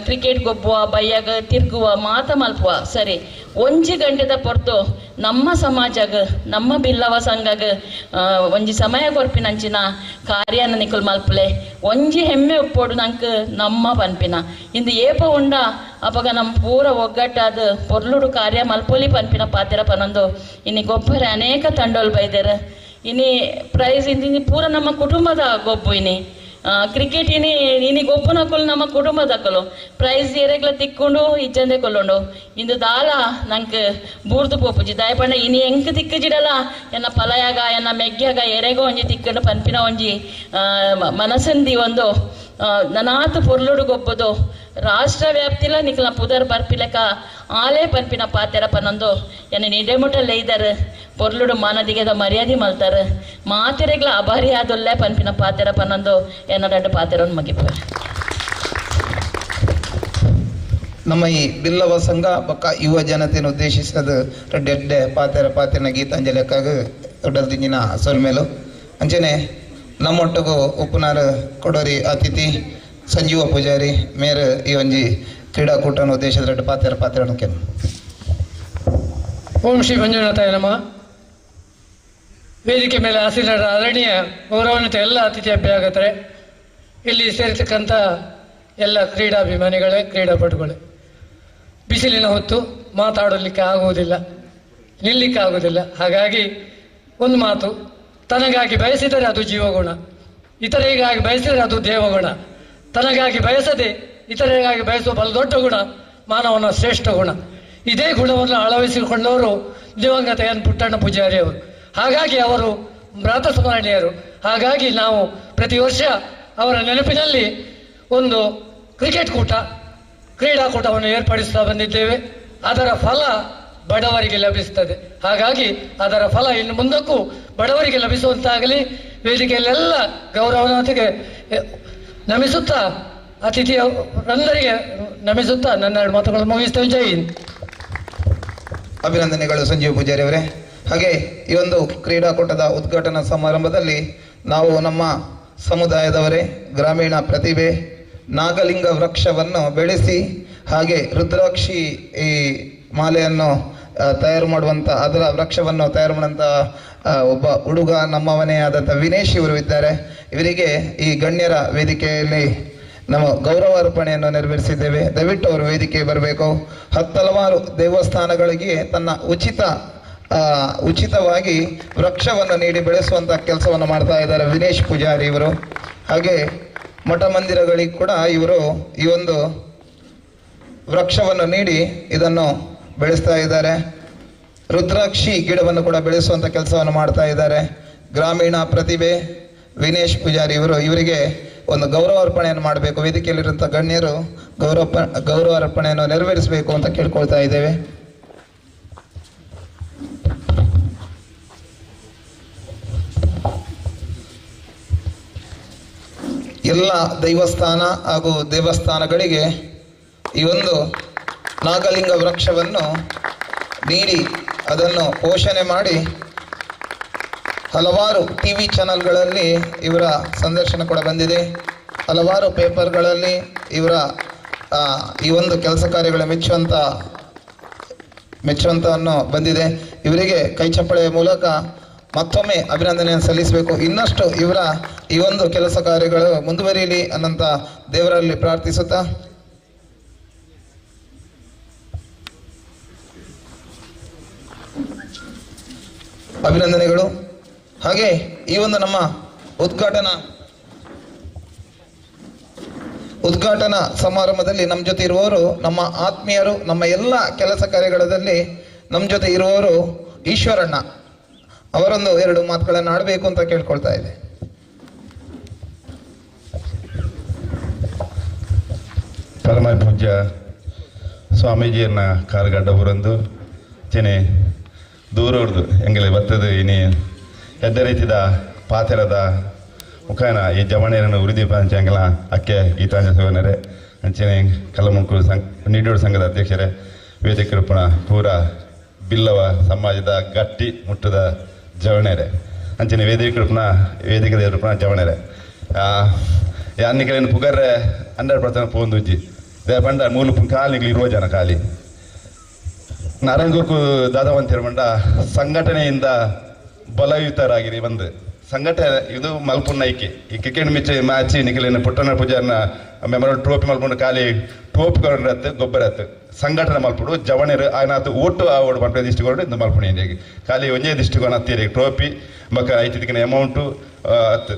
ಕ್ರಿಕೆಟ್ ಗೊಬ್ಬುವ ಬಯ್ಯಾಗ ತಿರ್ಗುವ ಮಾತ ಮಲ್ಪುವ ಸರಿ ಒಂಜಿ ಗಂಟೆದ ಪೊರ್ತು ನಮ್ಮ ಸಮಾಜಗ ನಮ್ಮ ಬಿಲ್ಲವ ಸಂಘಗ ಒಂಜಿ ಸಮಯ ಕೊರ್ಪಿನಂಚಿನ ಕಾರ್ಯನ ನಿಕುಲ್ ಮಲ್ಪಲೆ ಒಂಜಿ ಹೆಮ್ಮೆ ಉಪ್ಪೋಡು ನಂಗೆ ನಮ್ಮ ಪನ್ಪಿನ ಇಂದು ಏಪ ಉಂಡ ಅಪಗ ನಮ್ಮ ಪೂರ ಒಗ್ಗಟ್ಟಾದ ಪೊರ್ಲುಡು ಕಾರ್ಯ ಮಲ್ಪೊಲಿ ಪನ್ಪಿನ ಪಾತೆರ ಪನೊಂದು ಇನ್ನು ಗೊಬ್ಬರ ಅನೇಕ ತಂಡೋಲ್ ಬೈದೇರ ಇನಿ ಪ್ರೈಸ್ ಇಂದಿನಿ ಪೂರ ನಮ್ಮ ಕುಟುಂಬದ ಗೊಬ್ಬು ಇನಿ ಕ್ರಿಕೆಟ್ ಇನಿ ಗೊಬ್ಬನ ಹಾಕಲು ನಮ್ಮ ಕುಟುಂಬದ ಹಾಕಲು ಪ್ರೈಸ್ ಏರೆಗ್ಲ ತಿಕ್ಕೊಂಡು ಇಜ್ಜಂದೆ ಕೊಲ್ಲೊಂಡು ಇಂದು ದಾಲ ನಂಗೆ ಬೂರ್ದು ಪೋಪುಜಿ ದಾಯಪಂಡ ಇನಿ ಎಂಕ್ ತಿಕ್ಕಜಿಡಲ್ಲ ಎನ್ನ ಪಲಯಾಗ ಎನ್ನ ಮೆಗ್ಗ್ಯಾಗ ಎರೆಗೋ ಒಂಜಿ ತಿಕ್ಕಂಡು ಪನ್ಪಿನ ಒಂಜಿ ಮನಸ್ಸಂದಿ ಒಂದು ನನಾತು ಪೊರ್ಲುಡು ಗೊಬ್ಬದು ರಾಷ್ಟ್ರ ವ್ಯಾಪ್ತಿಲ ನಿಖಲ ಪುದರ್ ಬರ್ಪಿಲಕ ಆಲೇ ಪನ್ಪಿನ ಪಾತೆರ ಪನ್ನೊಂದು ಎನ್ನ ನಿಡೆಮುಟಲ್ಲೇ ಇದ್ದಾರೆ ಪೊರ್ಲುಡು ಮಾನದಿಗೆದ ಮರ್ಯಾದೆ ಮಲ್ತಾರೆ ಮಾತೆರೆಗ್ಲ ಅಭಾರಿ ಆದೊಲ್ಲೆ ಪನ್ಪಿನ ಪಾತೆರ ಪನ್ನೊಂದು ಎನ್ನ ಎರಡು ಪಾತೆರನ್ನು ಮಗಿಪುವೆ ನಮ್ಮ ಈ ಬಿಲ್ಲವ ಸಂಘ ಬೊಕ್ಕ ಯುವ ಜನತೆಯನ್ನು ಉದ್ದೇಶಿಸದು ರೆಡ್ಡೆ ಪಾತೆರನ ಗೀತಾಂಜಲಿಯಕ್ಕಾಗ ದೊಡ್ಡದಿನ ಸೊಲ್ಮೇಲು ಅಂಚನೆ ನಮ್ಮೊಟ್ಟಿಗೂ ಉಪುನಾರ ಕೊಡೋರಿ ಅತಿಥಿ ಸಂಜೀವ ಪೂಜಾರಿ ಮೇರ ಈ ಒಂಜಿ ಕ್ರೀಡಾಕೂಟನ ಉದ್ದೇಶದ ರೆಡ್ಡು ಪಾತೆರನು ಕೆಲ ಓಂ ಶ್ರೀ ಮಂಜುನಾಥಾಯ ನಮಃ. ವೇದಿಕೆ ಮೇಲೆ ಆಸೀನರ ಆದರಣೀಯ ಗೌರವಾನ್ವಿತ ಎಲ್ಲ ಅತಿಥಿ ಅಭ್ಯಾಗತರೆ, ಇಲ್ಲಿ ಸೇರಿರ್ತಕ್ಕಂಥ ಎಲ್ಲ ಕ್ರೀಡಾಭಿಮಾನಿಗಳೇ, ಕ್ರೀಡಾಪಟುಗಳೇ, ಬಿಸಿಲಿನ ಹೊತ್ತು ಮಾತಾಡಲಿಕ್ಕೆ ಆಗುವುದಿಲ್ಲ, ನಿಲ್ಲಿಕ್ಕೆ ಆಗುವುದಿಲ್ಲ. ಹಾಗಾಗಿ ಒಂದು ಮಾತು, ತನಗಾಗಿ ಬಯಸಿದರೆ ಅದು ಜೀವಗುಣ, ಇತರರಿಗಾಗಿ ಬಯಸಿದರೆ ಅದು ದೇವಗುಣ. ತನಗಾಗಿ ಬಯಸದೆ ಇತರರಿಗಾಗಿ ಬಯಸುವ ಬಲು ದೊಡ್ಡ ಗುಣ ಮಾನವನ ಶ್ರೇಷ್ಠ ಗುಣ. ಇದೇ ಗುಣವನ್ನು ಅಳವಡಿಸಿಕೊಂಡವರು ದಿವಂಗತ ಎನ್ ಪುಟ್ಟಣ್ಣ ಪೂಜಾರಿ ಅವರು. ಹಾಗಾಗಿ ಅವರು ಮೃತ ಸ್ಮರಣೀಯರು. ಹಾಗಾಗಿ ನಾವು ಪ್ರತಿ ವರ್ಷ ಅವರ ನೆನಪಿನಲ್ಲಿ ಒಂದು ಕ್ರೀಡಾಕೂಟವನ್ನು ಏರ್ಪಡಿಸ್ತಾ ಬಂದಿದ್ದೇವೆ. ಅದರ ಫಲ ಬಡವರಿಗೆ ಲಭಿಸ್ತದೆ. ಹಾಗಾಗಿ ಅದರ ಫಲ ಇನ್ನು ಮುಂದಕ್ಕೂ ಬಡವರಿಗೆ ಲಭಿಸುವಂತಾಗಲಿ. ವೇದಿಕೆಯಲ್ಲೆಲ್ಲ ಗೌರವನಾಥಿಗೆ ನಮಿಸುತ್ತಾ, ಅತಿಥಿಯರಂದರಿಗೆ ನಮಿಸುತ್ತಾ ನನ್ನ ಎರಡು ಮಾತುಗಳನ್ನು ಮುಗಿಸ್ತೇವೆ. ಜೈ ಹಿಂದ್. ಅಭಿನಂದನೆಗಳು ಸಂಜೀವ ಪೂಜಾರಿ ಅವರೇ. ಹಾಗೆ ಈ ಒಂದು ಕ್ರೀಡಾಕೂಟದ ಉದ್ಘಾಟನಾ ಸಮಾರಂಭದಲ್ಲಿ ನಾವು ನಮ್ಮ ಸಮುದಾಯದವರೇ ಗ್ರಾಮೀಣ ಪ್ರತಿಭೆ ನಾಗಲಿಂಗ ವೃಕ್ಷವನ್ನು ಬೆಳೆಸಿ ಹಾಗೆ ರುದ್ರಾಕ್ಷಿ ಈ ಮಾಲೆಯನ್ನು ತಯಾರು ಮಾಡುವಂಥ ಅದರ ವೃಕ್ಷವನ್ನು ತಯಾರು ಮಾಡುವಂಥ ಒಬ್ಬ ಹುಡುಗ ನಮ್ಮವನೇ ಆದಂಥ ವಿನೇಶ್ ಇವರು ಇದ್ದಾರೆ. ಇವರಿಗೆ ಈ ಗಣ್ಯರ ವೇದಿಕೆಯಲ್ಲಿ ನಾವು ಗೌರವ ಅರ್ಪಣೆಯನ್ನು ನೆರವೇರಿಸಿದ್ದೇವೆ. ದಯವಿಟ್ಟು ಅವರು ವೇದಿಕೆಗೆ ಬರಬೇಕು. ಹಲವಾರು ದೇವಸ್ಥಾನಗಳಿಗೆ ತನ್ನ ಉಚಿತವಾಗಿ ವೃಕ್ಷವನ್ನು ನೀಡಿ ಬೆಳೆಸುವಂಥ ಕೆಲಸವನ್ನು ಮಾಡ್ತಾ ಇದ್ದಾರೆ ವಿನೇಶ್ ಪೂಜಾರಿ ಇವರು. ಹಾಗೆ ಮಠ ಮಂದಿರಗಳಿಗೆ ಕೂಡ ಇವರು ಈ ಒಂದು ವೃಕ್ಷವನ್ನು ನೀಡಿ ಇದನ್ನು ಬೆಳೆಸ್ತಾ ಇದ್ದಾರೆ. ರುದ್ರಾಕ್ಷಿ ಗಿಡವನ್ನು ಕೂಡ ಬೆಳೆಸುವಂಥ ಕೆಲಸವನ್ನು ಮಾಡ್ತಾ ಇದ್ದಾರೆ. ಗ್ರಾಮೀಣ ಪ್ರತಿಭೆ ವಿನೇಶ್ ಪೂಜಾರಿ ಇವರಿಗೆ ಒಂದು ಗೌರವ ಅರ್ಪಣೆಯನ್ನು ಮಾಡಬೇಕು. ವೇದಿಕೆಯಲ್ಲಿರುವಂಥ ಗಣ್ಯರು ಗೌರವ ಅರ್ಪಣೆಯನ್ನು ನೆರವೇರಿಸಬೇಕು ಅಂತ ಕೇಳ್ಕೊಳ್ತಾ ಇದ್ದೇವೆ. ಎಲ್ಲ ದೈವಸ್ಥಾನ ಹಾಗೂ ದೇವಸ್ಥಾನಗಳಿಗೆ ಈ ಒಂದು ನಾಗಲಿಂಗ ವೃಕ್ಷವನ್ನು ನೀಡಿ ಅದನ್ನು ಪೋಷಣೆ ಮಾಡಿ ಹಲವಾರು ಟಿವಿ ಚಾನೆಲ್ಗಳಲ್ಲಿ ಇವರ ಸಂದರ್ಶನ ಕೂಡ ಬಂದಿದೆ. ಹಲವಾರು ಪೇಪರ್ಗಳಲ್ಲಿ ಇವರ ಈ ಒಂದು ಕೆಲಸ ಕಾರ್ಯಗಳ ಮೆಚ್ಚುವಂತವನ್ನು ಬಂದಿದೆ. ಇವರಿಗೆ ಕೈ ಚಪ್ಪಳೆಯ ಮೂಲಕ ಮತ್ತೊಮ್ಮೆ ಅಭಿನಂದನೆಯನ್ನು ಸಲ್ಲಿಸಬೇಕು. ಇನ್ನಷ್ಟು ಇವರ ಈ ಒಂದು ಕೆಲಸ ಕಾರ್ಯಗಳು ಮುಂದುವರಿಯಲಿ ಅನ್ನಂತ ದೇವರಲ್ಲಿ ಪ್ರಾರ್ಥಿಸುತ್ತಾ ಅಭಿನಂದನೆಗಳು. ಹಾಗೆ ಈ ಒಂದು ನಮ್ಮ ಉದ್ಘಾಟನಾ ಸಮಾರಂಭದಲ್ಲಿ ನಮ್ಮ ಜೊತೆ ಇರುವವರು ನಮ್ಮ ಆತ್ಮೀಯರು. ನಮ್ಮ ಎಲ್ಲ ಕೆಲಸ ಕಾರ್ಯಗಳಲ್ಲಿ ನಮ್ಮ ಜೊತೆ ಇರುವವರು ಈಶ್ವರಣ್ಣ. ಅವರೊಂದು 2 ಮಾತುಗಳನ್ನು ಆಡಬೇಕು ಅಂತ ಕೇಳ್ಕೊಳ್ತಾ ಇದೆ. ಪರಮ ಪೂಜ್ಯ ಸ್ವಾಮೀಜಿಯನ್ನ ಕಾಲ್ಗಡ್ಡ ಬುರಂದು ಚೆನೆ ದೂರವ್ರದು ಎಂಗಲೆ ಬತ್ತದು ಇನಿ ಎದ್ದ ರೀತಿದ ಪಾತೆರದ ಮುಖಾನ ಈ ಜವಣೇರನ್ನು ಉರಿದಿ ಪಂಚಾಂಗಲ ಅಕ್ಕೆ ಗೀತಾಂಜ ಸೋನರೆ ಅಂಚನೆ ಕಲ್ಲಮುಂಕು ನಿಡೋಡು ಸಂಘದ ಅಧ್ಯಕ್ಷರೇ ವೇದಿಕೆ ರೂಪಣ ಪೂರ ಬಿಲ್ಲವ ಸಮಾಜದ ಗಟ್ಟಿ ಮುಟ್ಟದ ಜವಣೆರೆ ಅಂಚನೆ ವೇದಿಕೆ ರೂಪಣ ಜವಣೆರೆ ಯಾನಿಕಲೇನು ಪುಗರ್ರೆ 100% ಪೋಂದುಜ್ಜಿ ದೇ ಬಂಡ 3 ಕಾಲಿಗೆ ಇರುವ ಜನ ಖಾಲಿ ನಾರಾಯಣಗುರ್ಕು ದಾದವಂತಿರ ಬಂಡ ಸಂಘಟನೆಯಿಂದ ಬಲಯುತರಾಗಿರಿ ಬಂದು ಸಂಘಟನೆ ಇದು ಮಲ್ಪುಣ್ಣ ಈ ಕ್ರಿಕೆಟ್ ಮ್ಯಾಚ್ ನಿಖಲೇನು ಪುಟ್ಟಣ ಪೂಜಾರನ ಮೆಮೊರಲ್ ಟ್ರೋಫಿ ಮಲ್ಪುಂಡು ಖಾಲಿ ಟೋಪಿ ಕೊಂಡ್ರತ್ತು ಗೊಬ್ಬರ ಹತ್ತು ಸಂಘಟನೆ ಮಲ್ಪುಡು ಜವಣರು ಆಯ್ನಾತು ಒಟ್ಟು ಆವಡು ಮಲ್ಪದ ಇಷ್ಟುಕೊಂಡು ಇಂದು ಮಲ್ಪುಣ ಖಾಲಿ ಒಂದೇ ದಿಷ್ಟುಕೊಂಡು ಹತ್ತೀರಿ ಟ್ರೋಫಿ ಮಕ್ಕ ಐತಿನ ಅಮೌಂಟು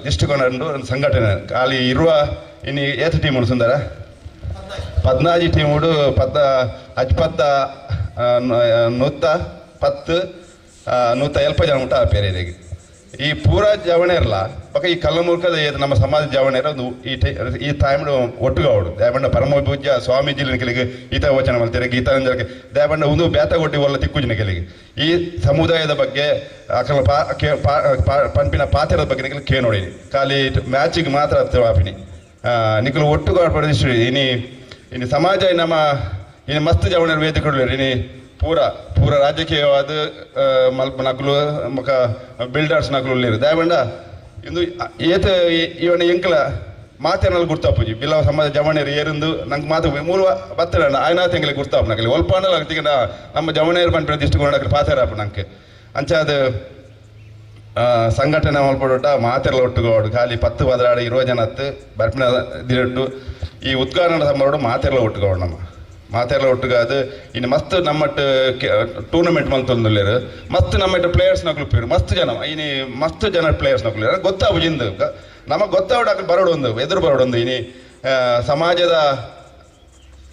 ದಿಷ್ಟುಕೊಂಡು ಸಂಘಟನೆ ಖಾಲಿ ಇರುವ ಇನ್ನು ಏತ್ ಟೀಮ್ ಉಂಡು ಸುಂದರ 14 ಟೀಮ್ ಉಡು 10 110 ಜನ ಉಂಟು ಆ ಪೇರೆಗೆ ಈ ಪೂರ ಜವಣೆ ಇರಲ್ಲ ಪಕ್ಕ ಈ ಕಲ್ಲಮುರ್ಕದ ನಮ್ಮ ಸಮಾಜ ಜವಣೆ ಇರೋದು ಈ ಟೈಮ್ ಒಟ್ಟಿಗೆ ಅವಡು ದಯಬಂಡ ಪರಮ ಪೂಜ್ಯ ಸ್ವಾಮೀಜಿನ ಕೆಲಿಗೆ ಈತ ವಚನ ಮಾಡ್ತಾರೆ ಗೀತಾಂಜಲಿಗೆ ದಯಬಂಡ ಒಂದು ಬೇತಗೊಡ್ಡಿ ಒಲ್ಲ ತಿಕ್ಕುಜಿನ ಕೆಲಿಗೆ ಈ ಸಮುದಾಯದ ಬಗ್ಗೆ ಪಂಪಿನ ಪಾತ್ರದ ಬಗ್ಗೆ ನಿಖಲು ಕೇ ನೋಡಿ ಖಾಲಿ ಮ್ಯಾಚಿಗೆ ಮಾತ್ರ ವಾಪಿನಿ ನಿಖಲು ಒಟ್ಟಿಗೆ ಆಡ್ಪಡಿಸಿ ಇನ್ನು ಸಮಾಜ ನಮ್ಮ ಇನ್ನು ಮಸ್ತ್ ಜವಣ ವೇದಿಕೆ ಇನಿ ಪೂರ ರಾಜಕೀಯವಾದ ಮಲ್ಪ ನಕಲು ಮಕ ಬಿಲ್ಡರ್ಸ್ ನಕಲು ಇರು ದಯಬಂಡ ಇಂದು ಏತ ಇವನ ಎಂಕಲ ಮಾತೇನಲ್ಲಿ ಗುರ್ತಾಪುಜಿ ಬಿಲ್ಲವ ಸಮಾಜ ಜವಣೇರು ಏರಿಂದು ನಂಗೆ ಮಾತು 3 ಬತ್ತಡ ಆಯ್ನಾಥ ಎಂಗಲಿ ಗುರ್ತಾಪು ನಕಲಿ ಒಲ್ಪಾಂಡಲ್ಲ ಆಗ್ತಿಗೆ ನಮ್ಮ ಜವಣೇರು ಬಂದು ಇಷ್ಟುಕೊಂಡು ಪಾತಾರಪ್ಪ ನಂಗೆ ಅಂಚಾದ ಸಂಘಟನೆ ಮಲ್ಪಡೋಟ ಮಾತೆಲ್ಲ ಒಟ್ಟುಗೋಡು ಖಾಲಿ 10 ಬದಲಾಡ 20 ಜನ ಹತ್ತು ಬರ್ಪಿನ ದಿರಟ್ಟು ಈ ಉದ್ಘಾಟನಾ ಸಮಾರೋಹ ಮಾತೆಲ್ಲ ಒಟ್ಟುಗೋಡು ನಮ್ಮ ಮಾತೆಲ್ಲ ಒಟ್ಟುಗಾದು ಇನ್ನು ಮಸ್ತ್ ನಮ್ಮಟ್ಟು ಟೂರ್ನಮೆಂಟ್ ಮಲ್ತೊಂದುಲ್ಲೇರು ಮಸ್ತ್ ನಮ್ಮಟ್ಟು ಪ್ಲೇಯರ್ಸ್ ನಕ್ಲುಪ್ಪಿರು ಮಸ್ತ್ ಜನ ಇನಿ ಮಸ್ತ್ ಜನ ಪ್ಲೇಯರ್ಸ್ ನಕ್ಲು ಗೊತ್ತಾವು ಜಿಂದು ನಮಗೆ ಗೊತ್ತಾವಡು ಅక్కడ ಬರೋಡೊಂದು ಎದುರು ಬರೋಡೊಂದು ಇನಿ ಸಮಾಜದ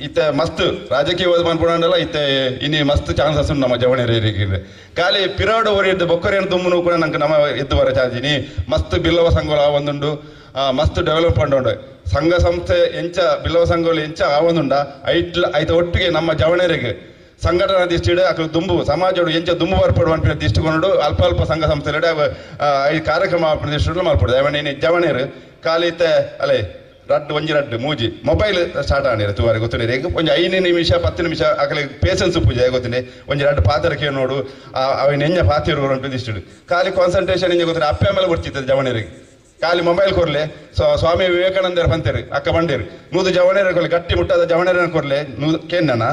ಇತ್ತ ಮಸ್ತ್ ರಾಜಕೀಯವಾದ ಮನ್ಪುಡಲ್ಲ ಇತ್ತ ಇನಿ ಮಸ್ತ್ ಚಾನ್ಸಸ್ ಉಂಟು ನಮ್ಮ ಜವಣೇರಿಗೆ ಖಾಲಿ ಪಿರಾಡು ಹೊರಿದ್ದು ಬೊಕ್ಕರೇನು ತುಂಬನು ಕೂಡ ನಂಗೆ ನಮ್ಮ ಎದ್ದು ಬರೋ ಚಾನ್ಸ್ ಇನಿ ಮಸ್ತ್ ಬಿಲ್ಲವ ಸಂಘ ಒಂದುಂಡು ಮಸ್ತ್ ಡೆವಲಪ್ಮೆಂಟ್ ಉಂಟು ಸಂಘ ಸಂಸ್ಥೆ ಎಂಚ ಬಿಲ್ಲವ ಸಂಘಗಳು ಎಂಚ ಆವೊಂದುಂಡ ಐತ ಒಟ್ಟಿಗೆ ನಮ್ಮ ಜವಣೇರಿಗೆ ಸಂಘಟನಾ ದಿಷ್ಟಿಡು ಅక్కడ ದುಂಬು ಸಮಾಜೋಡು ಎಂಚ ದುಂಬು ಬರ್ಪಡುವಂತ ದಿಷ್ಟುಕೊಂಡು ಅಲ್ಪ ಸಂಘ ಸಂಸ್ಥೆ ಈ ಕಾರ್ಯಕ್ರಮ ದಿಷ್ಟು ಮಾಡ್ಪಡುದು ಅವನೇನು ಜವಣೇರು ಖಾಲಿ ಇತ್ತೆ ಅಲ್ಲೇ ರಡ್ಡು ಮೂಜಿ ಮೊಬೈಲ್ ಸ್ಟಾರ್ಟ್ ಆಡಿರು ತುವಾರಿ ಗೊತ್ತಿದೆ ಈಗ ಒಂದು 5 ನಿಮಿಷ 10 ನಿಮಿಷ ಆಗಲೇ ಪೇಷನ್ಸ್ ಪೂಜೆ ಗೊತ್ತಿದೆ ಒಂದು 2 ಪಾತ್ರಕ್ಕೆ ನೋಡು ಅವನ ಎಂಜ ಪಾತಿರು ಅಂತ ಇಷ್ಟು ಖಾಲಿ ಕಾನ್ಸಂಟ್ರೇಷನ್ ಎಂಜ ಗೊತ್ತಿದೆ ಅಪ್ಪೆ ಮೇಲೆ ಬರ್ತಿತ್ತು ಜವಣೇರಿಗೆ ಖಾಲಿ ಮೊಬೈಲ್ ಕೊರ್ಲೆ ಸ್ವಾಮಿ ವಿವೇಕಾನಂದರ ಬಂತೇರಿ ಅಕ್ಕ ಬಂಡೇರಿ ನೂದು ಜವಣೇರ ಕೊರ್ಲೆ ಗಟ್ಟಿ ಮುಟ್ಟಾದ ಜವಣೇರ ಕೊರ್ಲೆ ನೂದು ಕೇನ್ನ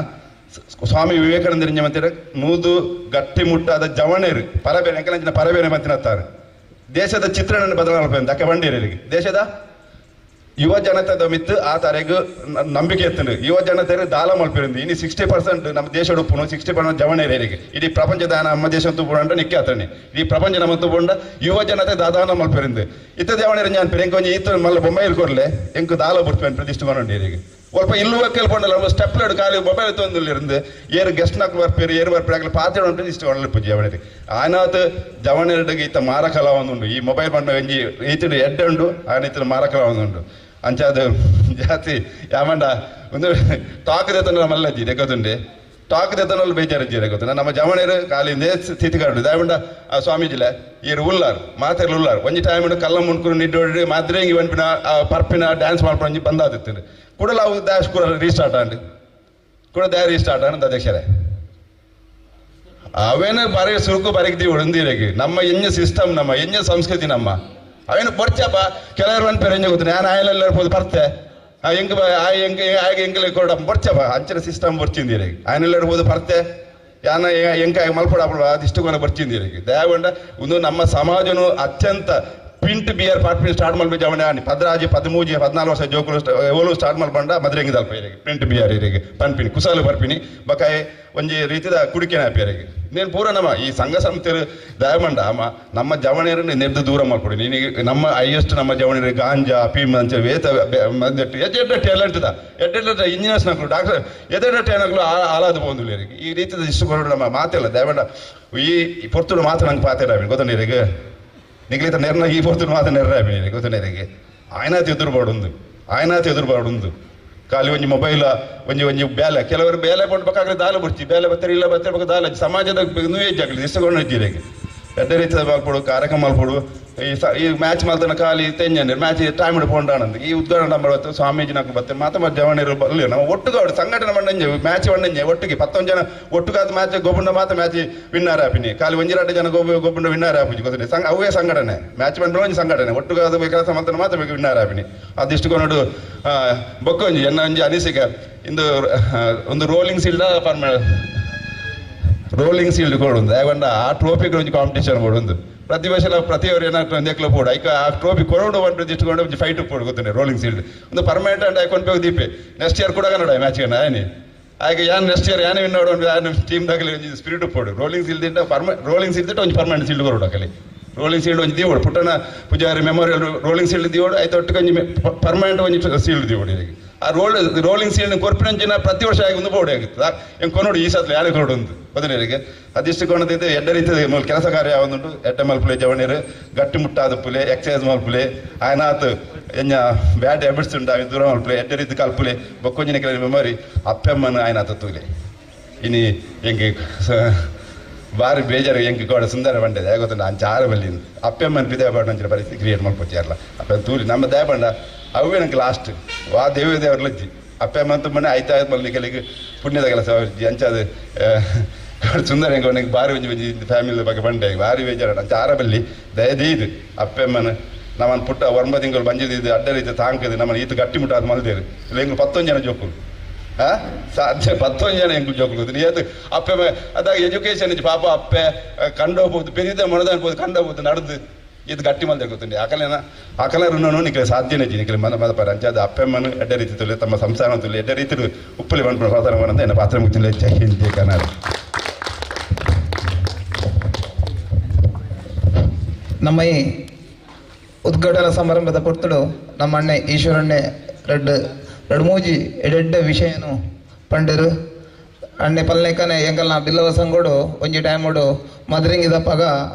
ಸ್ವಾಮಿ ವಿವೇಕಾನಂದರ ಎಂಜ ಬಂತೀರ ನೂದು ಗಟ್ಟಿ ಮುಟ್ಟಾದ ಜವಣೇರು ಪರಬೇರೆ ಎಂಕಲಂಚಿನ ಪರಬೇರೆ ಬಂತಿನತ್ತಾರೆ ದೇಶದ ಚಿತ್ರಣ ಬದಲಾವಣೆ ಅಕ್ಕ ಬಂಡೇರಿಗೆ ದೇಶದ ಯುವ ಜನತೆದ ಮಿತ್ತು ಆ ತರೆಗೂ ನಂಬಿಕೆ ಎತ್ತುಂಡು ಯುವ ಜನತೆಗೆ ದಾಲ ಮಲ್ಪಿರಿಂದು ಇನ್ನು 60% ನಮ್ಮ ದೇಶ ಉಪ್ಪುನು 60% ಜವಣೇರಿಗೆ ಇಡೀ ಪ್ರಪಂಚದ ನಮ್ಮ ದೇಶ ತೂಪುಂಡ ನಿಕ್ಕೆ ಆತನೆ ಇಡೀ ಪ್ರಪಂಚ ನಮ್ಮ ತೂಪುಂಡ ಯುವ ಜನತೆ ದಾದಾನ ಮಲ್ಪಿರಿಂದು ಇತ್ತ ಜವಣೇರು ನಾನು ಪೇರು ಎಂಕೊಂಚ ಈತ ಮಲ್ಲ ಬೊಂಬೈಲ್ ಕೊರ್ಲೆ ಎಂಕು ದಾಲ ಬಿಡ್ತೇನೆ ಪ್ರತಿಷ್ಠಿಕೊಂಡೀರಿಗೆ ಸ್ವಲ್ಪ ಇಲ್ಲೂ ಕೇಳ್ಕೊಂಡಲ್ಲ ಸ್ಟೆಪ್ಲಡ್ ಖಾಲಿ ಮೊಬೈಲ್ ತೊಂದಿಲ್ಲಿருந்து ಏರು ಗೆಸ್ಟ್ ನಾಕ್ ಬರ್ಪೇರು ಏರು ಬರ್ಪೇರು ಪಾತ್ರೆ ಉಂಟು ಇಷ್ಟು ಒಳ್ಳೆ ಜವಣೇರಿಗೆ ಆನಾತ್ ಜವಣೇರಿಗೆ ಈತ ಮಾರಕಲ ಒಂದುಂಡು ಈ ಮೊಬೈಲ್ ಬಂಡ ಎಂಜಿ ಈತಡು ಎಡ್ಡೆ ಉಂಡು ಆನ ಮಾರಕಲ ಒಂದುಂಡು ಅಂಚಾದು ಜಾಸ್ತಿ ಯಾಮಂಡ ಒಂದು ಟಾಕ್ ದೇತನ ಮಲ್ಲಜ್ಜಿ ಗೊತ್ತುಂಡೆ ಟಾಕ್ ದೇತನಲ್ಲಿ ಬೇಜಾರಜ್ಜಿ ಗೊತ್ತ ನಮ್ಮ ಜವಣೇರು ಖಾಲಿ ಸ್ಥಿತಿಗಾಡು ದಾಯಮಂಡ ಆ ಸ್ವಾಮೀಜಿಲ ಈರು ಉಲ್ಲಾರು ಮಾತೆಲ್ಲ ಉಲ್ಲಾರು ಒಂಜಿ ಟೈಮ್ ಕಲ್ಲ ಮುನ್ಕುರು ನಿಡ್ಡೋಡಿ ಮಾದ್ರೆಂಗಿ ಬಂಪಿನ ಪರ್ಪಿನ ಡ್ಯಾನ್ಸ್ ಮಾಡ್ಕೊಂಡು ಬಂದಾದಿತ್ತು ಕೂಡ ಅವು ಡ್ಯಾಶ್ ಕೂಡ ರೀಸ್ಟಾರ್ಟ್ ಆಂಡ್ ಕೂಡ ದ್ಯಾ ರೀಸ್ಟಾರ್ಟ್ ಆಂಡ್ ಅಧ್ಯಕ್ಷರೇ ಅವೇನು ಬರೀ ಸುರುಕು ಬರೀತೀವಿ ಉಳಿದಿರಿಗೆ ನಮ್ಮ ಎಂಜ ಸಿಸ್ಟಮ್ ನಮ್ಮ ಎಂಜ ಸಂಸ್ಕೃತಿ ನಮ್ಮ ಅವೇನು ಬರ್ಚಪ್ಪ ಕೆಲವರು ಅನ್ಪೇರು ಎಂಜ ಗೊತ್ತು ನಾನು ಆಯಲೆಲ್ಲ ಇರ್ಬೋದು ಬರ್ತೆ ಎಂಗೆ ಕೊಡ ಬರ್ಚಪ್ಪ ಅಂಚಿನ ಸಿಸ್ಟಮ್ ಬರ್ಚಿಂದಿರಿಗೆ ಆಯನೆಲ್ಲ ಇರ್ಬೋದು ಬರ್ತೆ ಯಾನ ಎಂಕ ಮಲ್ಪಡ ಅದಿಷ್ಟು ಬರ್ಚಿಂದಿರಿಗೆ ದಯಗೊಂಡ ಒಂದು ನಮ್ಮ ಸಮಾಜನು ಅತ್ಯಂತ ಪಿಂಟ್ ಬಿಯರ್ ಪಾರ್ಟಿ ಸ್ಟಾರ್ಟ್ ಮಾಡ್ಬೇಕು ಜವಣೆ ಆನಿ 13 13 14 ವರ್ಷ ಜೋಕುಲು ಓಲು ಸ್ಟಾರ್ಟ್ ಮಾಡ್ಬಂಡ ಮದ್ರೆಂಗಿ ದಲ್ಪ ಇರಿಗೆ ಪ್ರಿಂಟ್ ಬಿಯರ್ ಇರಿಗೆ ಪನ್ಪಿನಿ ಕುಸಾಲು ಬರ್ಪಿನಿ ಬಕಾಯಿ ಒಂಜಿ ರೀತಿದ ಕುಡಿಕೆನ ಹಾಪಿಯರಿಗೆ ನೀನು ಪೂರ ನಮ್ಮ ಈ ಸಂಘ ಸಂಸ್ಥೆರು ದಯಮಂಡ ಅಮ್ಮ ನಮ್ಮ ಜವಣಿಯರನ್ನು ನೆದ್ದು ದೂರ ಮಾಡ್ಕೊಡಿ ನೀನು ನಮ್ಮ ಹೈಯೆಸ್ಟ್ ನಮ್ಮ ಜವಣಿಯರಿಗೆ ಗಾಂಜಾ ಅಫೀಮ್ ಅಂತ ವೇತ ಎಡ್ಡೆಡ್ಡ ಟ್ಯಾಲೆಂಟ್ದ ಎಡ್ಡೆಡ್ಡ ಇಂಜಿನಿಯರ್ಸ್ ನಕಲು ಡಾಕ್ಟರ್ ಎದೆಡ್ಡ ಟ್ಯಾಲೆಂಟ್ಗಳು ಆಲಾದ ಬಂದು ಈ ರೀತಿದ ಇಷ್ಟು ಕೊಡು ನಮ್ಮ ಮಾತಿಲ್ಲ ದಯಮಂಡ ಈ ಪೊರ್ತುಡು ಮಾತು ನಂಗೆ ಪಾತಿಲ್ಲ ಗೊತ್ತ ನೀರಿಗೆ ನಿಗಲಿತ ನೆರ್ನ ಈ ಪೊರ್ತುಡು ಮಾತು ನೆರ್ರಾಬಿ ಗೊತ್ತ ನೀರಿಗೆ ಆಯ್ನಾತಿ ಎದುರುಬಾಡುಂದು ಖಾಲಿ ಒಂಜಿ ಮೊಬೈಲ್ ಒಂಜಿ ಬೇಲೆ ಕೆಲವರು ಬೇಲೆ ಕೊಡ್ಬೇಕಾಗ್ಲಿ ದಾಲ ಬರ್ತಿ ಬೇಲೆ ಬರ್ತಾರೆ ಇಲ್ಲ ಬರ್ತಿರ್ಬೇಕು ದಾಲ ಸಮಾಜದ ನ್ಯೂಯೇಜ್ ಆಗಲಿ ಇಷ್ಟಗೊಂಡು ಇದ್ದೀರಿಗೆ ಎಡ್ಡೆ ರೀತಿಯ ಮಲ್ಪಡು ಕಾರ್ಯಕ್ರಮ ಮಲ್ಪಡು ಈ ಮ್ಯಾಚ್ ಮಲ್ತನ ಖಾಲಿ ತೆಂಜನೆ ಮ್ಯಾಚ್ ಟೈಮ್ ಹಿಡ್ಕೊಂಡಾನಂದ ಈ ಉದ್ಘಾಟನೆ ನಂಬರ್ ಸ್ವಾಮೀಜಿ ನಾಲ್ಕು ಬರ್ತಾರೆ ಮಾತ ಜವಣಿರು ಬರಲಿ ನಾವು ಒಟ್ಟಿಗೆ ಸಂಘಟನೆ ಮಂಡಂಜೆ ಮ್ಯಾಚ್ ಮಂಡಂಜೆ ಒಟ್ಟಿಗೆ 11 ಜನ ಒಟ್ಟಿಗಾದ ಮ್ಯಾಚ್ ಗೋಬುಂಡ ಮಾತ ಮ್ಯಾಚ್ ವಿನ್ನರ್ ಆಪಿನಿ ಖಾಲಿ 1-2 ಜನ ಗೋಬುಂಡ ವಿನ್ನರ್ ಆಪಿನಿ ಗೊತ್ತಿದೆ ಅವೇ ಸಂಘಟನೆ ಮ್ಯಾಚ್ ಮಂಡಲ ಒಂದು ಸಂಘಟನೆ ಒಟ್ಟಿಗಾದ ಕೆಲಸ ಮಾಡ್ತಾನೆ ಮಾತ್ರ ಬೇಕು ವಿನ್ನರ್ ಆಪಿನಿ ಅದಿಷ್ಟುಕೊಂಡು ಬೊಕ್ಕೊಂಜಿ ಎನ್ನ ಒಂಜಿ ಅನಿಸಿಕೆ ಇಂದು ಒಂದು ರೋಲಿಂಗ್ ಸೀಲ್ಡ್ ಕೊಡುಂದು ಯಾಕಂದ್ರೆ ಆ ಟ್ರೋಫಿಗೆ ಒಂದು ಕಾಂಪಿಟೇಷನ್ ಕೊಡುಂದು ಪ್ರತಿ ವರ್ಷ ಪ್ರತಿಯವರು ಏನಾಗ್ತದೆ ಒಂದೇಕ್ಲ ಪೋಡು ಐಕ ಆ ಟ್ರೋಫಿ ಕೊರೋಡು ಒಂದು ಇಷ್ಟುಕೊಂಡು ಒಂದು ಫೈಟ್ ಪೋಡು ಗೊತ್ತೇ ರೋಲಿಂಗ್ ಸೀಲ್ಡ್ ಒಂದು ಪರ್ಮನೆಂಟ್ ಅಂಡ್ ಐಕೊಂಡು ಹೋಗಿ ದೀಪೆ ನೆಕ್ಸ್ಟ್ ಇಯರ್ ಕೂಡ ನೋಡ ಮ್ಯಾಚ್ಗೆ ಆಯ್ನಿ ಹಾಗೆ ಯಾನು ನೆಕ್ಸ್ಟ್ ಇಯರ್ ಯಾನು ವಿನ್ ನೋಡೋದು ಯಾನು ಟೀಮ್ದಾಗಲಿ ಒಂದು ಸ್ಪಿರಿಟ್ ಪೋಡು ರೋಲಿಂಗ್ ಸೀಲ್ಡ್ ಒಂದು ಪರ್ಮನೆಂಟ್ ಸೀಲ್ಡ್ ಕೊರೋಡು ಹಾಕಲಿ ರೋಲಿಂಗ್ ಸೀಲ್ಡ್ ಒಂದು ದೀವೋಡು ಪುಟ್ಟನ ಪೂಜಾರಿ ಮೆಮೋರಿಯಲ್ ರೋಲಿಂಗ್ ಸೀಲ್ಡ್ ದೀವೋಡು ಆಯ್ತು ಒಟ್ಟಿಗೆ ಪರ್ಮನೆಂಟ್ ಒಂದು ಸೀಲ್ಡ್ ದೀವೋಡು ಇದಕ್ಕೆ ಆ ರೋಲಿಂಗ್ ಸೀಲ್ಡ್ ಕೊರ್ಪಿನಂಚಿನ ಪ್ರತಿ ವರ್ಷ ಆಗಿ ಒಂದು ಬೋರ್ಡ್ ಆಗುತ್ತೆ ಹೆಂಗೆ ಕೊನೋಡು ಈ ಸತ್ಲ ಯಾರು ಕೊಡು ಒಂದು ಬದಲಿಗೆ ಅದಿಷ್ಟು ಕೊಣದಿದ್ದು ಎಡ್ಡ ರೀತಿಯ ಕೆಲಸ ಕಾರ್ಯ ಯಾವೊಂದುಂಟು ಎಡ್ಡೆ ಮಲ್ಪುಲೆ ಜವಣಿರು ಗಟ್ಟಿ ಮುಟ್ಟಾದ ಪುಲೆ ಎಕ್ಸೈಸ್ ಮಲ್ಪುಲೆ ಆಯ್ನಾತ್ ಎಂಜ ಬ್ಯಾಡ್ ಹ್ಯಾಬಿಟ್ಸ್ ಉಂಟು ಅవి ದೂರ ಮಲ್ಪುಲೆ ಎಡ್ಡೆ ರೀತಿ ಕಲ್ಪುಲೆ ಬೊಕ್ಕೊಂಜಿನ ಕೆಲ ಮೆಮೊರಿ ಅಪ್ಪೆಮ್ಮನ ಆಯ್ನಾತ ತೂಲೆ ಇನಿ ಹೆಂಗೆ ಬಾರಿ ಬೇಜಾರು ಹೆಂಗೆ ಗೋಡ ಸುಂದರ ಬಂಡಿದೆ ಗೊತ್ತ ಅಂಚ ಆರು ಬಲ್ಲಿ ಅಪ್ಪೆಮ್ಮನ ಪಿದೆ ಬಾಡ ಅಂಚಿನ ಪರಿಸ್ಥಿತಿ ಕ್ರಿಯೇಟ್ ಮಾಡ್ಕೊಚ್ಚಾರಲ್ಲ ಅಪ್ಪ ತೂಲಿ ನಮ್ಮ ದಯ ಬಂಡ ಅವೇ ನಂಗೆ ಲಾಸ್ಟ್ ವಾ ದೇವ್ರ ಲಜ್ಜಿ ಅಪ್ಪ ಮಂತು ಮನೆ ಆಯ್ತಾ ಮಲ್ಲಿ ಕೆಲಿಗೆ ಪುಣ್ಯದ ಕೆಲಸ ಅಂಚದು ಸುಂದರ ಹೆಂಗೆ ಅವನಿಗೆ ಬಾರಿ ಒಂಜಿ ಫ್ಯಾಮಿಲಿ ಬಗ್ಗೆ ಬಂಡೆ ಬಾರಿ ಬೇಜಾರ ಅಂಚ ಆರಬಲ್ಲಿ ದಯದಿ ಇದು ಅಪ್ಪೆಮ್ಮನ ನಮ್ಮನ್ನು ಪುಟ್ಟ 9 ತಿಂಗಳು ಬಂಜಿದ್ದು ಅಡ್ಡ ರೀತಿ ತಾಂಕದು ನಮ್ಮನ್ನು ಈತ ಗಟ್ಟಿ ಮುಟ್ಟ ಅದು ಮಲ್ದೇರು ಇಲ್ಲ ಹೆಂಗೆ 11 ಜನ ಜೋಕುಲು ಸಾಧ್ಯ 11 ಜನ ಹೆಂಗೆ ಜೋಕುಲು ನೀತು ಅಪ್ಪೆ ಅದಾಗ ಎಜುಕೇಶನ್ ಪಾಪ ಅಪ್ಪೆ ಕಂಡೋಗ್ಬೋದು ಪೆರಿದ ಮೊಣದ ಅನ್ಬೋದು ಕಂಡೋಗ್ಬೋದು ನಡೆದು ಇದು ಗಟ್ಟಿ ಮಲ್ದೆ ಗೊತ್ತುಂಡಿ ಅಕಲರನ್ನು ನಿಕ್ಕೆ ಸಾಧ್ಯನೇ ನಿಕ್ಕೆ ಮದ ಪರ ಅಂಚಾದ ಅಪ್ಪೆಮ್ಮನು ಎಡ್ಡೆ ರೀತಿ ತುಲೆ ತಮ್ಮ ಸಂಸಾರ ತುಲೆ ಎಡ್ಡೆ ರೀತಿ ಉಪ್ಪಲಿ ಬಂದ್ಬಿಟ್ಟು ಪ್ರಾರ್ಥನೆ ಮಾಡಂತ ಎನ್ನ ಪಾತ್ರ ಮುಚ್ಚಿಲ್ಲ ಜೈ ಹಿಂದ್ ಜೈ ಕನ್ನಡ. ನಮ್ಮ ಈ ಉದ್ಘಾಟನಾ ಸಮಾರಂಭದ ಪೊರ್ತುಡು ನಮ್ಮ ಅಣ್ಣೆ ಈಶ್ವರಣ್ಣೆ ಎರಡು ಮೂಜಿ ಎಡೆಡ್ಡೆ ವಿಷಯನು ಪಂಡರು ಅಣ್ಣೆ ಪಲ್ನೇಕನೆ ಎಂಗಲ್ನ ಬಿಲ್ಲವ ಸಂಗೋಡು ಒಂಜಿ ಟೈಮೋಡು ಮದ್ರಿಂಗಿದಪ್ಪಾಗ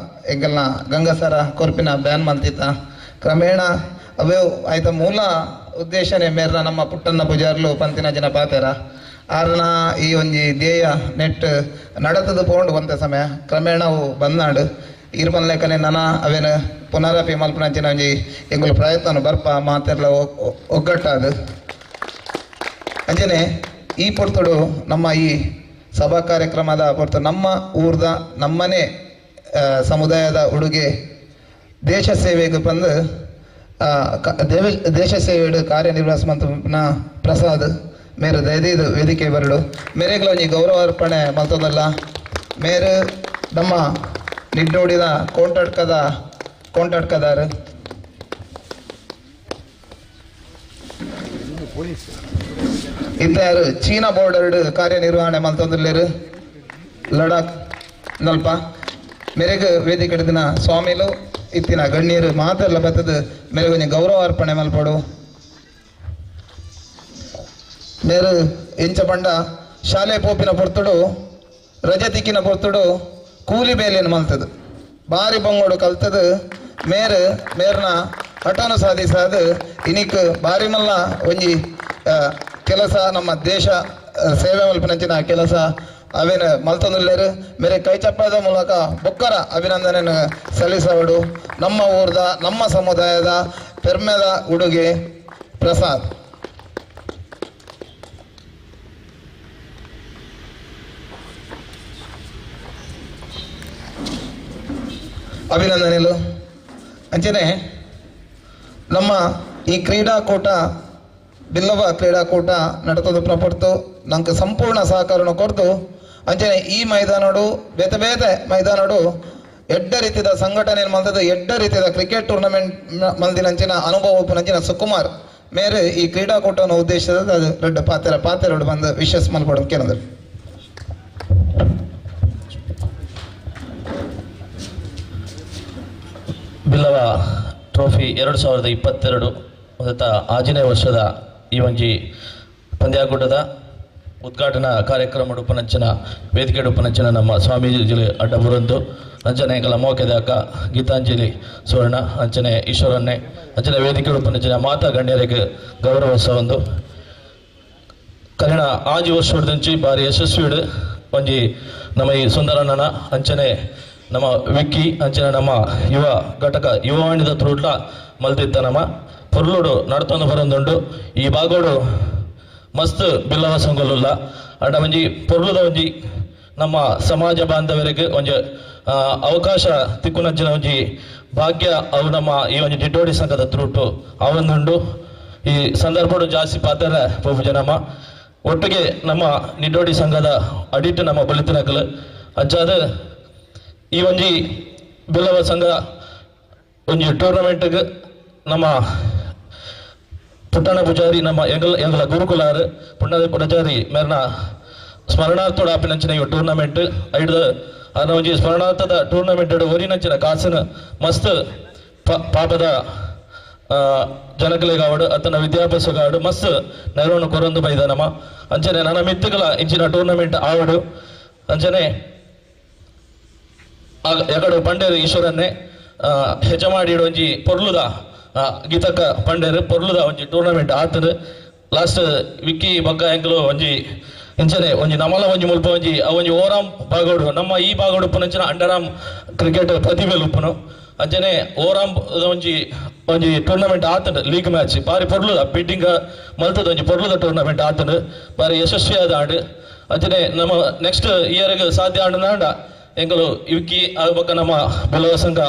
ಎಂಗಲ್ನ ಗಂಗಸರ ಕೊರ್ಪಿನ ಬ್ಯಾನ್ ಮಲ್ತಿತ್ತ ಕ್ರಮೇಣ ಅವೇ ಆಯ್ತ ಮೂಲ ಉದ್ದೇಶನೇ ಮೇರ್ನ ನಮ್ಮ ಪುಟ್ಟನ್ನ ಪೂಜಾರ್ಲು ಪಂತಿನ ಜನ ಪಾತೆರ ಆರ್ನ ಈ ಒಂಜಿ ಧ್ಯೇಯ ನೆಟ್ ನಡತದು ಪೋಂಡು ಒಂತೆ ಸಮಯ ಕ್ರಮೇಣ ಅವು ಬಂದಾಡು ಇರ್ಮಲ್ಲೇಕನೆ ನನ ಅವೇನು ಪುನರಪಿ ಮಲ್ಪನಂಚಿನ ಒಂಜಿ ಎಂಗುಲು ಪ್ರಯತ್ನ ಬರ್ಪ ಮಾತೆಲ್ಲ ಒಗ್ಗಟ್ಟಾದು ಅಂಜನೆ ಈ ಪೊರ್ತುಡು ನಮ್ಮ ಈ ಸಭಾ ಕಾರ್ಯಕ್ರಮದ ಹೊರತು ನಮ್ಮ ಊರ್ದ ನಮ್ಮನೆ ಸಮುದಾಯದ ಉಡುಗೆ ದೇಶ ಸೇವೆಗೆ ಬಂದು ದೇಶ ಸೇವೆ ಕಾರ್ಯನಿರ್ವಹಿಸುವಂತ ಪ್ರಸಾದ್ ಮೇರೆ ದಯದಿದು ವೇದಿಕೆ ಬರಡು ಮೇರೆಗಳ ಒಂಜಿ ಗೌರವ ಅರ್ಪಣೆ ಮಲ್ತದಲ್ಲ ಮೇರೆ ನಮ್ಮ ನಿಡ್ಡೋಡಿದ ಕೊಂಟಾಡ್ಕದಾರ ಇತ್ತಾರು ಚೀನಾ ಬಾರ್ಡರ್ ಕಾರ್ಯನಿರ್ವಹಣೆ ಮಲ್ತೊಂದಿಲ್ಲೇರು ಲಡಾಖ್ ನಲ್ಪ ಮೇರೆಗೆ ವೇದಿಕೆ ಹಿಡಿದಿನ ಸ್ವಾಮಿಲು ಇತ್ತಿನ ಗಣ್ಯರು ಮಾತೆಲ್ಲ ಬತ್ತದ ಮೇರೆ ಕೊಂಚ ಗೌರವ ಅರ್ಪಣೆ ಮಲ್ಪಡು ಮೇರು ಎಂಚ ಪಂಡ ಶಾಲೆ ಪೋಪಿನ ಪೊರ್ತುಡು ರಜೆ ತಿಕ್ಕಿನ ಪೊರ್ತುಡು ಕೂಲಿ ಬೇಲೆಯನ್ನು ಮಲ್ತದು ಬಾರಿ ಬಂಗೋಡು ಕಲ್ತದು ಮೇರ್ನ ಹಠನು ಸಾಧಿಸಾದು ಇನಿಕ್ ಬಾರಿ ಮಲ್ಲ ಒಂಜಿ ಕೆಲಸ ನಮ್ಮ ದೇಶ ಸೇವೆ ಮಲ್ಪನಂಚಿನ ಕೆಲಸ ಅವೇನು ಮಲ್ತೊಂದಿಲ್ಲೇರು ಮೇರೆ ಕೈ ಚಪ್ಪದ ಮೂಲಕ ಬೊಕ್ಕರ ಅಭಿನಂದನೆ ಸಲ್ಲಿಸವಡು ನಮ್ಮ ಊರ್ದ ನಮ್ಮ ಸಮುದಾಯದ ಪೆರ್ಮೆದ ಉಡುಗೆ ಪ್ರಸಾದ್ ಅಭಿನಂದನೆಗಳು ಅಂಚನೆ ನಮ್ಮ ಈ ಕ್ರೀಡಾಕೂಟ ಬಿಲ್ಲವ ಕ್ರೀಡಾಕೂಟ ನಡತದ ಪ್ರಪಡ್ತು ನಂಗೆ ಸಂಪೂರ್ಣ ಸಹಕಾರನ ಕೊಡ್ತು ಅಂಚನೆ ಈ ಮೈದಾನಡು ಬೇತೆ ಬೇತೆ ಮೈದಾನಡು ಎಡ್ಡ ರೀತಿಯ ಸಂಘಟನೆ ಮಲ್ತದ ಎಡ್ಡ ರೀತಿಯ ಕ್ರಿಕೆಟ್ ಟೂರ್ನಮೆಂಟ್ ಮಲ್ದಿನಂಚಿನ ಅನುಭವ ಉಪನಂಚಿನ ಸುಕುಮಾರ್ ಮೇರೆ ಈ ಕ್ರೀಡಾಕೂಟವನ್ನು ಉದ್ದೇಶಿಸಿದ ಅದು ರೆಡ್ ಪಾತೆರೋಡು ಬಂದು ವಿಶೇಷ ಮಲ್ಪಡೋದು ಕೇಳಿದ್ರು. ಬಿಲ್ಲವ ಟ್ರೋಫಿ 2022 ಆಜನೇ ವರ್ಷದ ಈ ಒಂಜಿ ಪಂದ್ಯಾಕೂಟದ ಉದ್ಘಾಟನಾ ಕಾರ್ಯಕ್ರಮ ಉಪನಂಚನ ವೇದಿಕೆ ಉಪನಂಚನ ನಮ್ಮ ಸ್ವಾಮೀಜಿ ಅಡ್ಡ ಬುರಂದು ಅಂಚನೆ ಎಂಕಲ ಮೋಕೆದಾಕ ಗೀತಾಂಜಲಿ ಸುವರ್ಣ ಅಂಚನೆ ಈಶ್ವರನ್ನೇ ಅಂಚನೆ ವೇದಿಕೆ ಉಪನಂಚನ ಮಾತಾ ಗಣ್ಯರಿಗೆ ಗೌರವೋತ್ಸವ ಒಂದು ಕಲಿನ ಆಜಿ ವರ್ಷದಂಚಿ ಬಾರಿ ಯಶಸ್ವಿಡು ಒಂಜಿ ನಮ್ಮ ಈ ಸುಂದರಣ್ಣನ ಅಂಚನೆ ನಮ್ಮ ವಿಕ್ಕಿ ಅಂಚನೆ ನಮ್ಮ ಯುವ ಘಟಕ ಯುವವಾಣಿದ ತ್ರುಡ್ಲ ಮಲ್ತಿದ್ದ ನಮ್ಮ ಪೊರ್ಲುಡು ನಡ್ತೊಂದು ಬರೊಂದುಂಡು ಈ ಬಾಗೋಡು ಮಸ್ತ್ ಬಿಲ್ಲವ ಸಂಗೊಲ್ಲ ಅಡ ಒಂಜಿ ಪೊರ್ಲುದ ಒಂಜಿ ನಮ್ಮ ಸಮಾಜ ಬಾಂಧವರಿಗೆ ಒಂಜಿ ಅವಕಾಶ ತಿಕ್ಕುನಂಚಿನ ಒಂಜಿ ಭಾಗ್ಯ ಅವು ನಮ್ಮ ಈ ಒಂಜಿ ನಿಡ್ಡೋಡಿ ಸಂಘದ ತ್ರುಟ್ಟು ಅವೊಂದುಂಡು ಈ ಸಂದರ್ಭಡು ಜಾಸ್ತಿ ಪಾತ್ರ ಪೋಪು ಜನಮ್ಮ ಒಟ್ಟಿಗೆ ನಮ್ಮ ನಿಡ್ಡೋಡಿ ಸಂಘದ ಅಡಿಟ್ ನಮ್ಮ ಬಲಿತನಕಲ್ ಅಂಚಾದ ಈ ಒಂಜಿ ಬಿಲ್ಲವ ಸಂಘ ಒಂಜಿ ಟೂರ್ನಮೆಂಟ್ಗೆ ನಮ್ಮ ಪುಟ್ಟಣ ಪೂಜಾರಿ ನಮ್ಮ ಎಂಗಲ ಗುರುಕುಲಾರ್ ಪುಟ್ಟಣ ಪೂಜಾರಿ ಮೇರ್ನ ಸ್ಮರಣಾರ್ಥೋಡು ಆಪಿನಂಚಿನ ಈ ಟೂರ್ನಮೆಂಟ್ ಐಡ್ದ ಅದನ್ನ ಒಂಜಿ ಸ್ಮರಣಾರ್ಥದ ಟೂರ್ನಮೆಂಟ್ ಒರಿನಂಚಿನ ಕಾಸಿನ ಮಸ್ತ್ ಪಾಪದ ಜನಕಲೆಗಾವಡು ಅತನ ವಿದ್ಯಾಭ್ಯಾಸಗಾಡು ಮಸ್ತ್ ನೆರವನ್ನು ಕೊರೊಂದು ಬೈದ ನಮ್ಮ ಅಂಚನೆ ನನ್ನ ಮಿತ್ತುಗಳ ಇಂಚಿನ ಟೂರ್ನಮೆಂಟ್ ಆವಡು ಅಂಚನೆ ಎಕಡು ಪಂಡೇರು ಈಶ್ವರನ್ನೇ ಹೆಜಮಾಡಿ ಒಂಜಿ ಪೊರ್ಲುದ ಗೀತಕ್ಕ ಪಂಡೇರು ಪೊರ್ಲುದ ಒಂಜಿ ಟೂರ್ನಮೆಂಟ್ ಆತದು ಲಾಸ್ಟ್ ವಿಕ್ಕಿ ಬಗ್ಗ ಎಂಕಲು ಒಂಜಿ ಇಂಚನೆ ಒಂಜಿ ನಮಲ ಒಂಜಿ ಮುಲ್ಪ ಒಂಜಿ ಒಂಜಿ ಓರಾಮ್ ಬಾಗೋಡು ನಮ್ಮ ಈ ಬಾಗೋಡು ಉಪ್ಪುನಂಚಿನ ಅಂಡರಾಮ್ ಕ್ರಿಕೆಟ್ ಪ್ರತಿಭೆಲ್ ಉಪ್ಪುನು ಅಂಚನೆ ಓರಾಮ್ ಒಂಜಿ ಒಂಜಿ ಟೂರ್ನಮೆಂಟ್ ಆತನು ಲೀಗ್ ಮ್ಯಾಚ್ ಬಾರಿ ಪೊರ್ಲುದ ಬಿಡ್ಡಿಂಗ್ ಮಲ್ತದ ಒಂಜಿ ಪೊರ್ಲುದ ಟೂರ್ನಮೆಂಟ್ ಆತನು ಬಾರಿ ಯಶಸ್ವಿಯಾದ ಆಡು ಅಂಚನೆ ನಮ್ಮ ನೆಕ್ಸ್ಟ್ ಇಯರ್ಗೆ ಸಾಧ್ಯ ಆಂಡ ಎಂಕಲು ಇವ್ಕಿ ಆ ಬಕ್ಕ ನಮ್ಮ ಬಿಲ್ಲವ ಸಂಘ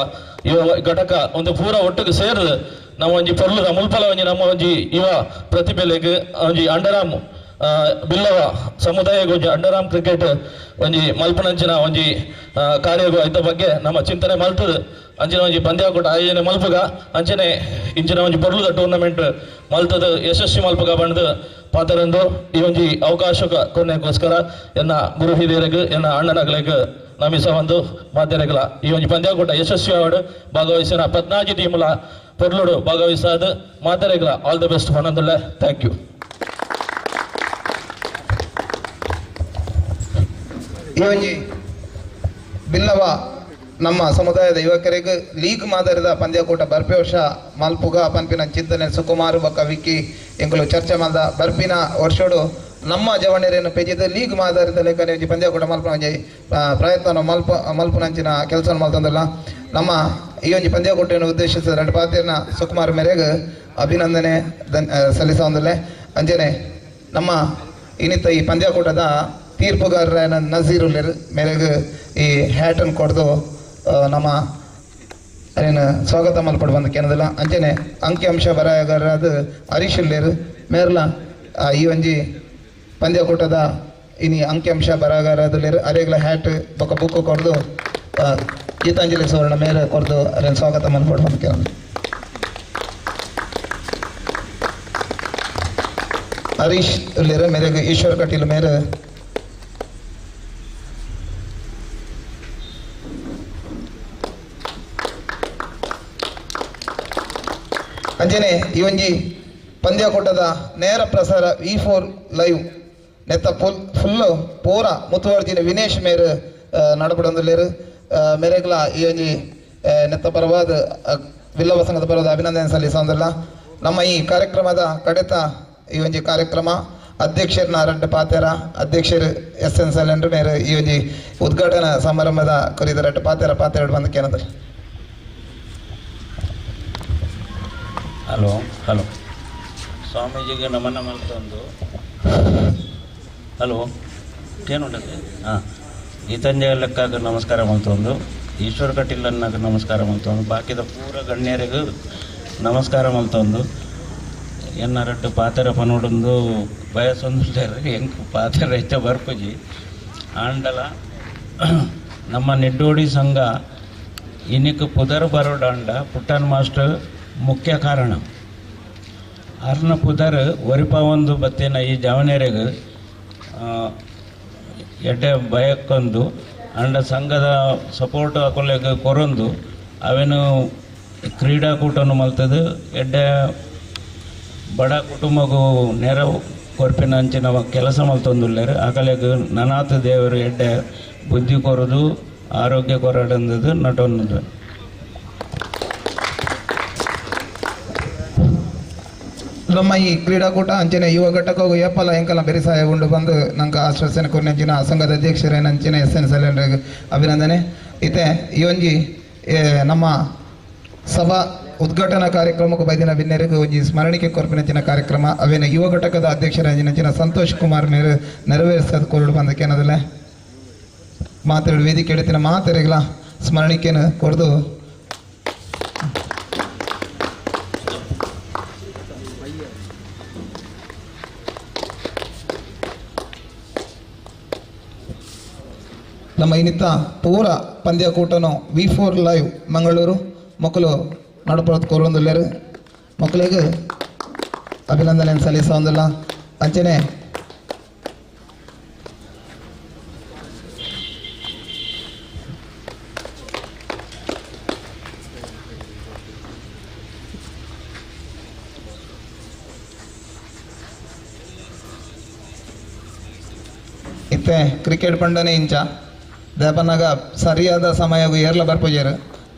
ಯುವ ಘಟಕ ಒಂದು ಪೂರ ಒಟ್ಟಿಗೆ ಸೇರಿದು ನಮ್ಮ ಒಂಜಿ ಪೊರ್ಲುದ ಮುಲ್ಪಲ ಒಂಜಿ ನಮ್ಮ ಒಂಜಿ ಯುವ ಪ್ರತಿಭೆಲೆಗ್ ಒಂಜಿ ಅಂಡರಾಮ್ ಬಿಲ್ಲವ ಸಮುದಾಯಗ ಒಂಜಿ ಅಂಡರಾಮ್ ಕ್ರಿಕೆಟ್ ಒಂಜಿ ಮಲ್ಪನಂಚಿನ ಒಂಜಿ ಕಾರ್ಯಗು ಐತ ಬಗ್ಗೆ ನಮ್ಮ ಚಿಂತನೆ ಮಲ್ತದ ಅಂಚಿನ ಒಂಜಿ ಪಂದ್ಯಾಕೂಟ ಆಯೋಜನೆ ಮಲ್ಪುಗ ಅಂಚನೆ ಇಂಚಿನ ಒಂಜಿ ಪೊರ್ಲುದ ಟೂರ್ನಮೆಂಟ್ ಮಲ್ತದ ಯಶಸ್ವಿ ಮಲ್ಪುಗ ಬಂದು ಪಾತರಂದು ಈ ಒಂಜಿ ಅವಕಾಶ ಕೊನೆಗೋಸ್ಕರ ಎನ್ನ ಗುರು ಹಿರಿಯರಿಗೆ ಎನ್ನ ಅಣ್ಣನಗಳಿಗೆ ನಮಿಸ ಒಂದು ಮಾಧ್ಯಮಗಳ ಈ ಒಂಜಿ ಪಂದ್ಯಾಕೂಟ ಯಶಸ್ವಿ ಆವಡು ಭಾಗವಹಿಸಿನ 14 ಟೀಮ್ಲ ಪೊರ್ಲುಡು ಭಾಗವಹಿಸಾದ ಮಾಧ್ಯಮಗಳ ಆಲ್ ದಿ ಬೆಸ್ಟ್ ಹೊನ್ನೊಂದುಲ್ಲೆ ಥ್ಯಾಂಕ್ ಯು. ಈ ಒಂಜಿ ಬಿಲ್ಲವ ನಮ್ಮ ಸಮುದಾಯದ ಯುವಕರಿಗೆ ಲೀಗ್ ಮಾದರಿದ ಪಂದ್ಯಾಕೂಟ ಬರ್ಪಿ ವರ್ಷ ಮಲ್ಪುಗ ಪಂಪಿನ ಚಿಂತನೆ ಸುಕುಮಾರ್ ಬಕ್ಕ ವಿಕ್ಕಿ ಎಂಕುಲು ಚರ್ಚೆ ಮಾಡಿದ ಬರ್ಪಿನ ವರ್ಷೋಡು ನಮ್ಮ ಜವಣರೇನು ಪೆಜಿದ ಲೀಗ್ ಮಾದರಿದ ಲೆಕ್ಕನೆ ಒಂಜಿ ಪಂದ್ಯಾಕೂಟ ಮಲ್ಪನ ಒಂಜಿ ಪ್ರಯತ್ನ ಮಲ್ಪನಂಚಿನ ಕೆಲಸ ಮಲ್ತಂದಿಲ್ಲ ನಮ್ಮ ಈ ಒಂಜಿ ಪಂದ್ಯಾಕೂಟವನ್ನು ಉದ್ದೇಶಿಸಿದ ರೆಡ್ ಪಾತಿರ್ನ ಸುಕುಮಾರ್ ಮೇರೆಗೆ ಅಭಿನಂದನೆ ಸಲ್ಲಿಸೊಂದಿಲ್ಲ ಅಂಜನೆ ನಮ್ಮ ಇನ್ನಿತ್ತ ಈ ಪಂದ್ಯಾಕೂಟದ ತೀರ್ಪುಗಾರರ ನಜೀರುಲ್ಲರ್ ಮೇರೆಗೆ ಈ ಹ್ಯಾಟನ್ನು ಕೊಡ್ದು ನಮ್ಮ ಏನು ಸ್ವಾಗತ ಮಲ್ಪಡು ಬಂದು ಕೇನದಿಲ್ಲ ಅಂಚನೆ ಅಂಕಿಅಂಶ ಬರಹಗಾರರಾದ ಹರೀಶ್ ಉಲ್ಲೇರು ಮೇರ್ಲ ಈ ಒಂಜಿ ಪಂದ್ಯಾಕೂಟದ ಇನಿ ಅಂಕಿಅಂಶ ಬರಹಗಾರದಲ್ಲೇರು ಅರೆಗ್ಲ ಹ್ಯಾಟ್ ಬೊಕ್ಕ ಬುಕ್ ಕೊಡ್ದು ಗೀತಾಂಜಲಿ ಸುವರ್ಣ ಮೇರೆ ಕೊಡ್ದು ಅರೇನು ಸ್ವಾಗತ ಮಲ್ಪಡು ಬಂದು ಕೇನ ಹರೀಶ್ ಉಲ್ಲೇರು ಮೇರೆಗೆ ಈಶ್ವರ್ ಕಟೀಲ್ ಮೇರೆ ಅಂಜನೆ ಈ ಒಂಜಿ ಪಂದ್ಯಾಕೂಟದ ನೇರ ಪ್ರಸಾರ V4 ಲೈವ್ ನೆತ್ತ ಫುಲ್ಲು ಪೂರ ಮುತುವರ್ಜಿನ ವಿನೇಶ್ ಮೇರು ನಡಪಡೊಂದುಲ್ಲೇರು ಮೇರೆಗ್ಲ ಈ ಒಂಜಿ ನೆತ್ತ ಪರವಾದ ಬಿಲ್ಲವ ಸಂಘದ ಪರವಾದ ಅಭಿನಂದನೆ ಸಲ್ಲಿಸೋದಿಲ್ಲ. ನಮ್ಮ ಈ ಕಾರ್ಯಕ್ರಮದ ಕಡೆತ ಈ ಒಂಜಿ ಕಾರ್ಯಕ್ರಮ ಅಧ್ಯಕ್ಷರನ್ನ ರೆಡ್ ಪಾತೆರ ಅಧ್ಯಕ್ಷರು SN ಸೈಲೆಂಡ್ರು ಮೇರೆ ಈ ಒಂಜಿ ಉದ್ಘಾಟನಾ ಸಮಾರಂಭದ ಕುರಿತ ರೆಡ್ ಪಾತೆರ ಬಂದು ಕೇನದ. ಹಲೋ ಸ್ವಾಮೀಜಿಗೆ ನಮನ ಮಲ್ತೊಂದು ಹಲೋ ಏನುಂಟದೆ ಹಾಂ ಗೀತಾಂಜಲಿ ಲೆಕ್ಕಾಗ ನಮಸ್ಕಾರ ಮಲ್ತೊಂದು ಈಶ್ವರ ಕಟೀಲನ್ನಾಗ ನಮಸ್ಕಾರ ಮಲ್ತೊಂದು ಬಾಕಿದ ಪೂರ ಗಣ್ಯರಿಗೂ ನಮಸ್ಕಾರ ಮಲ್ತೊಂದು ಎನ್ನ ರಡ್ಡು ಪಾತೆರ ಪನೋಡೊಂದು ಬಯಸೊಂದು ಹೆಂಗೆ ಪಾತೆರ ಹೆಚ್ಚ ಬರ್ಪುಜಿ ಆಂಡಲ ನಮ್ಮ ನಿಡ್ಡೋಡಿ ಸಂಘ ಇನ್ನಿಕ್ ಪುದರ್ ಬರೋಡಾಂಡ ಪುಟ್ಟನ್ ಮಾಸ್ಟರ್ ಮುಖ್ಯ ಕಾರಣ ಅರ್ನ ಪುದರ್ ಒರಿಪ ಒಂದು ಬತ್ತಿನ ಈ ಜವನೇರೆಗೆ ಎಡ್ಡೆ ಭಯಕ್ಕೊಂದು ಅಂಡ ಸಂಘದ ಸಪೋರ್ಟ್ ಹಾಕೊಲೆಗೆ ಕೊರೊಂದು ಅವೇನು ಕ್ರೀಡಾಕೂಟನು ಮಲ್ತದು ಎಡ್ಡೆ ಬಡ ಕುಟುಂಬಗೂ ನೆರವು ಕೊರ್ಪಿನ ಅಂಚಿನ ಕೆಲಸ ಮಲ್ತೊಂದುಲ್ಲೇರು ಆಕಲೆಗೆ ನನಾಥ ದೇವರು ಎಡ್ಡೆ ಬುದ್ಧಿ ಕೊರದು ಆರೋಗ್ಯ ಕೊರಡಂದದು ನಟೊಂದು ನಮ್ಮ ಈ ಕ್ರೀಡಾಕೂಟ ಅಂಚಿನ ಯುವ ಘಟಕವು ಏಪಲ ಎಂಕಲ ಬೆರಿಸಾಯ ಉಂಡು ಬಂದು ನಂಗೆ ಆಶ್ವಾಸನೆ ಕೊರ್ನಂಚಿನ ಸಂಘದ ಅಧ್ಯಕ್ಷರೇನ ಅಂಚಿನ SN ಸೈಲೆಂಡ್ರಿಗೆ ಅಭಿನಂದನೆ ಇತ್ತೆ ಈ ಒಂಜಿ ನಮ್ಮ ಸಭಾ ಉದ್ಘಾಟನಾ ಕಾರ್ಯಕ್ರಮಕ್ಕೆ ಬೈದಿನ ಬಿನ್ನೆರಿಗೂ ಒಂಜಿ ಸ್ಮರಣಿಕೆ ಕೊರ್ಪಿನಂಚಿನ ಕಾರ್ಯಕ್ರಮ ಅವೇನ ಯುವ ಘಟಕದ ಅಧ್ಯಕ್ಷರಂಚಿನ ಸಂತೋಷ್ ಕುಮಾರ್ ಮೇರು ನೆರವೇರಿಸೋದು ಕೊರಡು ಬಂದಕ್ಕೆ ಏನದಲ್ಲ ಮಾತಾಡಿ ವೇದಿಕೆ ಎಡುತ್ತಿನ ಮಾತೆರೆಗಳ ಸ್ಮರಣಿಕೆನ ಕೊರದು ನಮ್ಮ ಇನ್ನಿತ್ತ ಪೂರ ಪಂದ್ಯಕೂಟನು V4 ಲೈವ್ ಮಂಗಳೂರು ಮಕ್ಕಳು ನಡಪಡೋದು ಕೋರೊಂದುಲ್ಲೇರು ಮಕ್ಕಳಿಗೆ ಅಭಿನಂದನೆ ಸಲ್ಲಿಸೋದಿಲ್ಲ ಅಂಚನೆ ಇತ್ತೆ ಕ್ರಿಕೆಟ್ ಪಂಡನೆ ಇಂಚ ದೇಪನಾಗ ಸರಿಯಾದ ಸಮಯವು ಏರ್ಲ ಬರ್ಪೋಜೇರು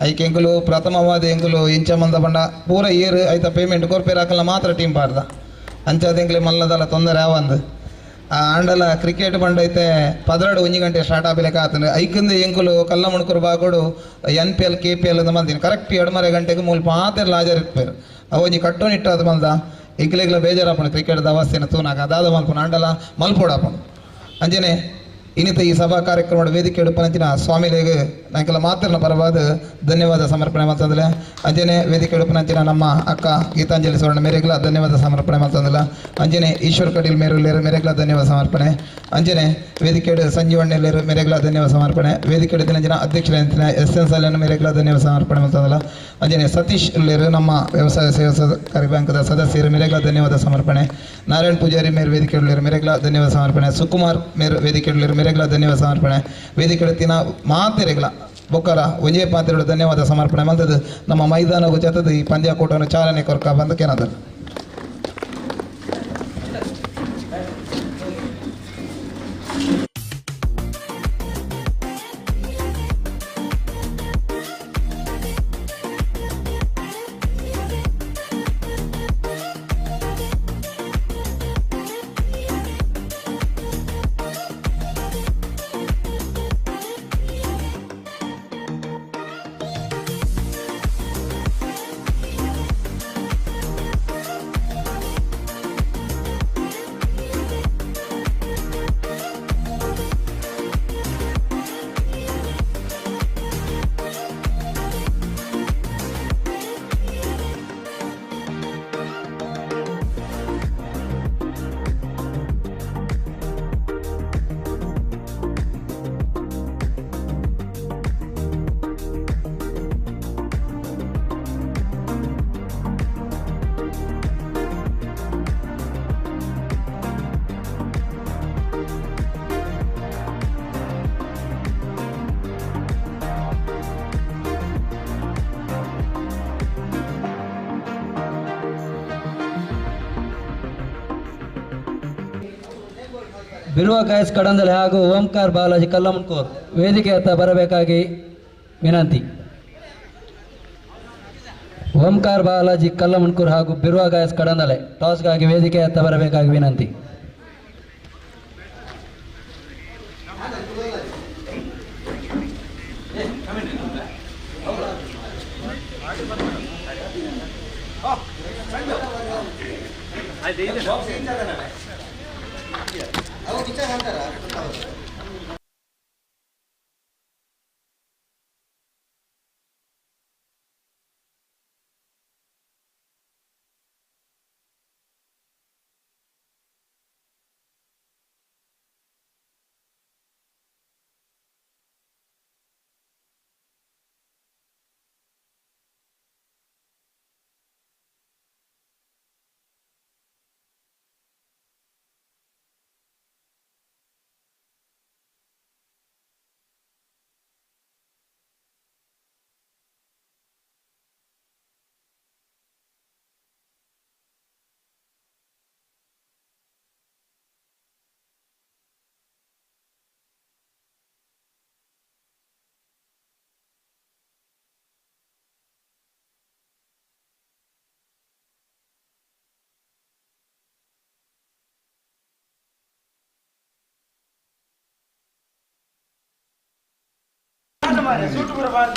ಐಕೆ ಎಂಕುಲು ಪ್ರಥಮವಾದ ಎಂಕುಲು ಇಂಚ ಮಂದ ಬಂಡ ಪೂರ ಏರು ಐತ ಪೇಮೆಂಟ್ ಕೊರ್ಪೇರ್ ಹಾಕಲ್ಲ ಮಾತ್ರ ಟೀಮ್ ಪಾರ್ದ ಅಂಚಾದ ಎಂಕ್ಲೆ ಮಲ್ಲದಲ್ಲ ತೊಂದರೆ ಆವಂದು ಆ ಆಂಡಲ ಕ್ರಿಕೆಟ್ ಬಂಡ ಐತೆ 12 1 ಗಂಟೆ ಸ್ಟಾರ್ಟ್ ಆಗಬೇಕು ಆತನ ಐಕಂದು ಎಂಕುಲು ಕಲ್ಲ ಮುಣ್ಕರು ಬಾಗೋಡು NPL KPL ಅಂತ ಬಂದಿನಿ ಕರೆಕ್ಟ್ 2:30 ಗಂಟೆಗೆ ಮೂಲ ಪಾತೆರ್ಲ ಹಾಜರಿರ್ಪೇರು ಅವೊಂಜಿ ಕಟ್ಟೋನಿಟ್ಟಾದ ಬಂದ ಇಗ್ಲೆಗ್ಲ ಬೇಜಾರಪ್ಪನ ಕ್ರಿಕೆಟ್ದ ಅವಸ್ಥೆನ ತೂನಾಗ ಅದಾದ ಮಲ್ಪನ ಆಂಡಲ ಮಲ್ಪೋಡಪ್ಪನ ಅಂಜನೆ ಇನ್ನಿತ ಈ ಸಭಾ ಕಾರ್ಯಕ್ರಮದ ವೇದಿಕೆ ಎಡುಪನಂಚಿನ ಸ್ವಾಮಿಗಳಿಗೆ ನಾಕೆಲ್ಲ ಮಾತಿನ ಪರವಾದ ಧನ್ಯವಾದ ಸಮರ್ಪಣೆ ಮಾಡ್ತಂದಿಲ್ಲ ಅಂಜನೆ ವೇದಿಕೆ ಎಡುಪನಂಚಿನ ನಮ್ಮ ಅಕ್ಕ ಗೀತಾಂಜಲಿ ಸ್ವರ್ಣ ಮೇರೆಗ್ಲ ಧನ್ಯವಾದ ಸಮರ್ಪಣೆ ಮಾಡ್ತಂದಿಲ್ಲ ಅಂಜನೆ ಈಶ್ವರ್ ಕಟೀಲ್ ಮೇರೆಗ್ಲೇರು ಮೇರೆಗ್ಲ ಧನ್ಯವಾದ ಸಮರ್ಪಣೆ ಅಂಜನೆ ವೇದಿಕೆ ಸಂಜೀವಣ್ಣಲೇರು ಮೇರೆಗ್ಲ ಧನ್ಯವಾದ ಸಮರ್ಪಣೆ ವೇದಿಕೆ ಎಡುತ್ತಿನ ಅಧ್ಯಕ್ಷರ SN ಸಾಲಿನ ಮೇರೆಗ್ಲ ಧನ್ಯವಾದ ಸಮರ್ಪಣೆ ಮಾಡ್ತಂದಿಲ್ಲ ಅಂಜನೆ ಸತೀಶ್ ಲೇರು ನಮ್ಮ ವ್ಯವಸಾಯ ಸೇವಾ ಸಹಕಾರಿ ಬ್ಯಾಂಕ್ದ ಸದಸ್ಯರು ಮೇರೆಗ್ಲ ಧನ್ಯವಾದ ಸಮರ್ಪಣೆ ನಾರಾಯಣ್ ಪೂಜಾರಿ ಮೇರು ವೇದಿಕೆ ಎಡಲೇರು ಮೇರೆಗ್ಲ ಧನ್ಯವಾದ ಸಮರ್ಪಣೆ ಸುಕುಮಾರ್ ಮೇರು ವೇದಿಕೆ ಎಡಲೇರು ಮೇರೆಗ್ಲ ಧನ್ಯವಾದ ಸಮರ್ಪಣೆ ವೇದಿಕೆ ಎಡುತ್ತಿನ ಮಾತೆರೆಗ್ಲ ಬೊಕ್ಕರ ಒಂಜೇ ಪಾತ್ರೆಗಳು ಧನ್ಯವಾದ ಸಮರ್ಪಣೆ ಮಂತದ್ದು ನಮ್ಮ ಮೈದಾನ ಜೊತೆದು ಈ ಪಂದ್ಯಕೂಟವನ್ನು ಚಾಲನೆ ಕೊರಕ ಬಂದಕ್ಕೇನಾದ್ರು ಬಿರುವ ಗಾಯಸ್ ಕಡಂದಲೆ ಹಾಗೂ ಓಂಕಾರ್ ಬಾಲಾಜಿ ಕಲ್ಲಮನ್ಕೂರ್ ವೇದಿಕೆ ಹತ್ತ ಬರಬೇಕಾಗಿ ವಿನಂತಿ. ಓಂಕಾರ್ ಬಾಲಾಜಿ ಕಲ್ಲಮನ್ಕೂರ್ ಹಾಗೂ ಬಿರುವ ಗಾಯಸ್ ಕಡಂದಲೆ ಟಾಸ್ಗಾಗಿ ವೇದಿಕೆ ಹತ್ತ ಬರಬೇಕಾಗಿ ವಿನಂತಿ.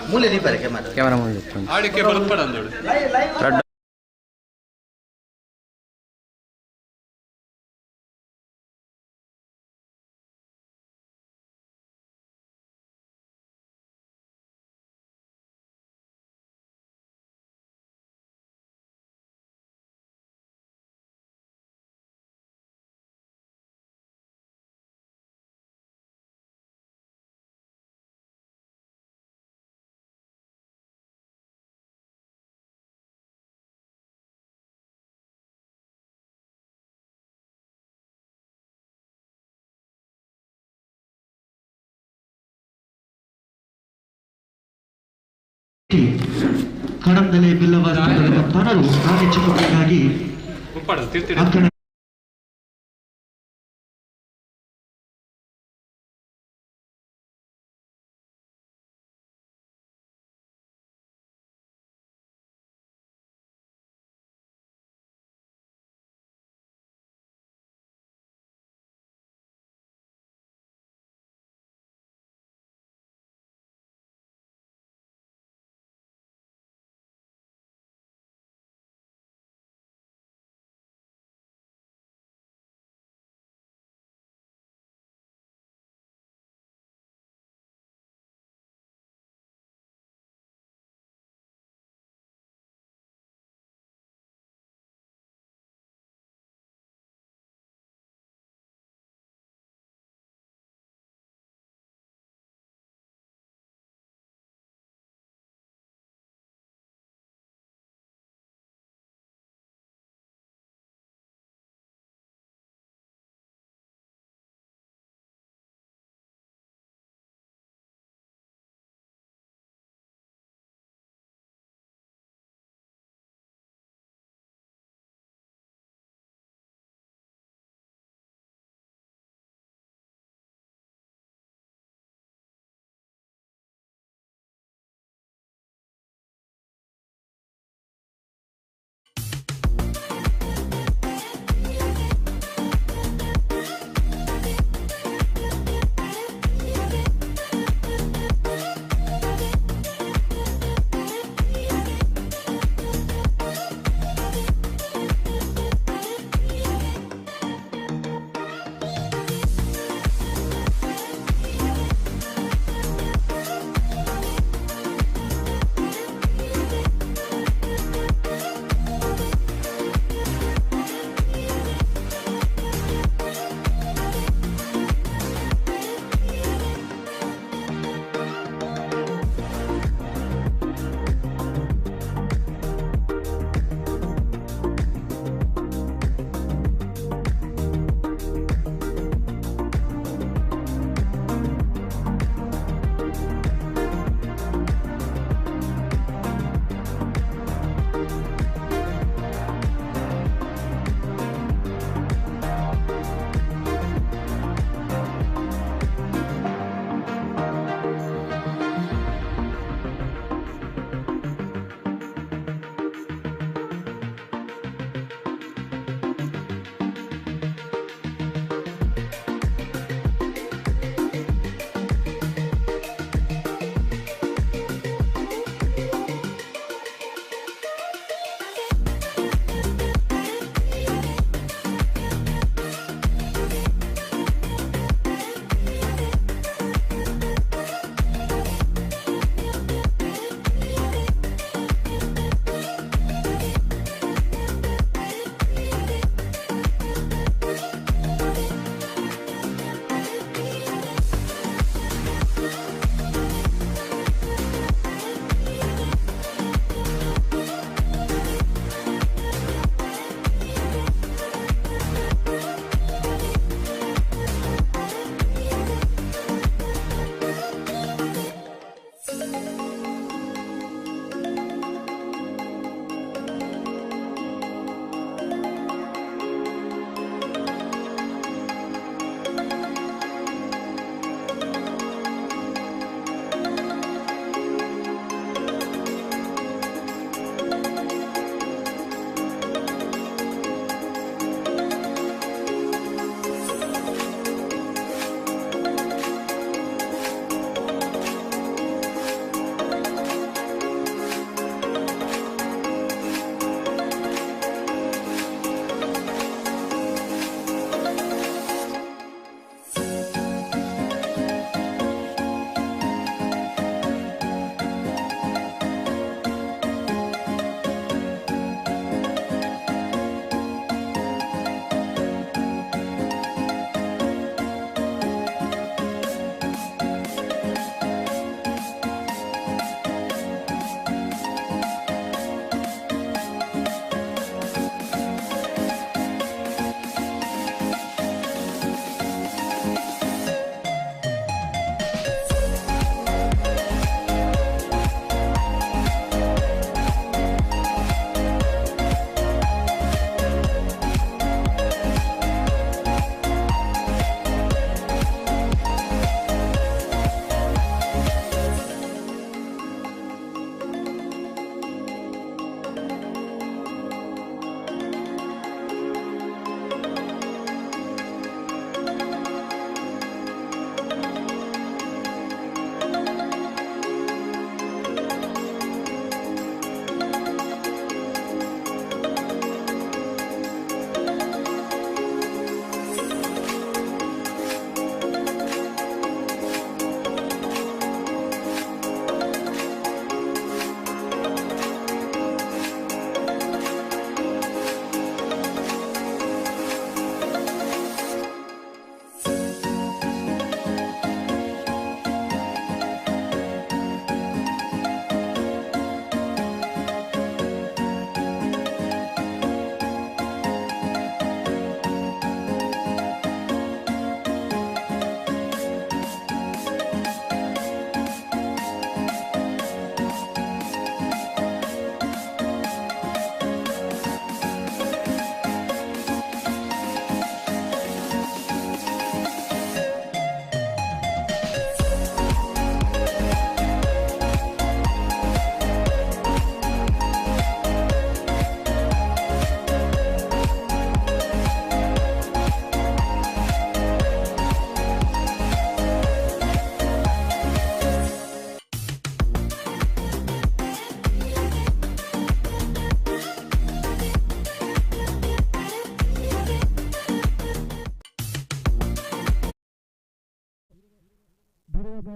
ಮೂಲೆ ದೀಪಾರೆ ಕ್ಯಾಮರಾ ಕಡಂದಲೆ ಬಿಲ್ಲವ ಜನರು ಕಾರ್ಯಚಟುವಟಿಕೆಗಾಗಿ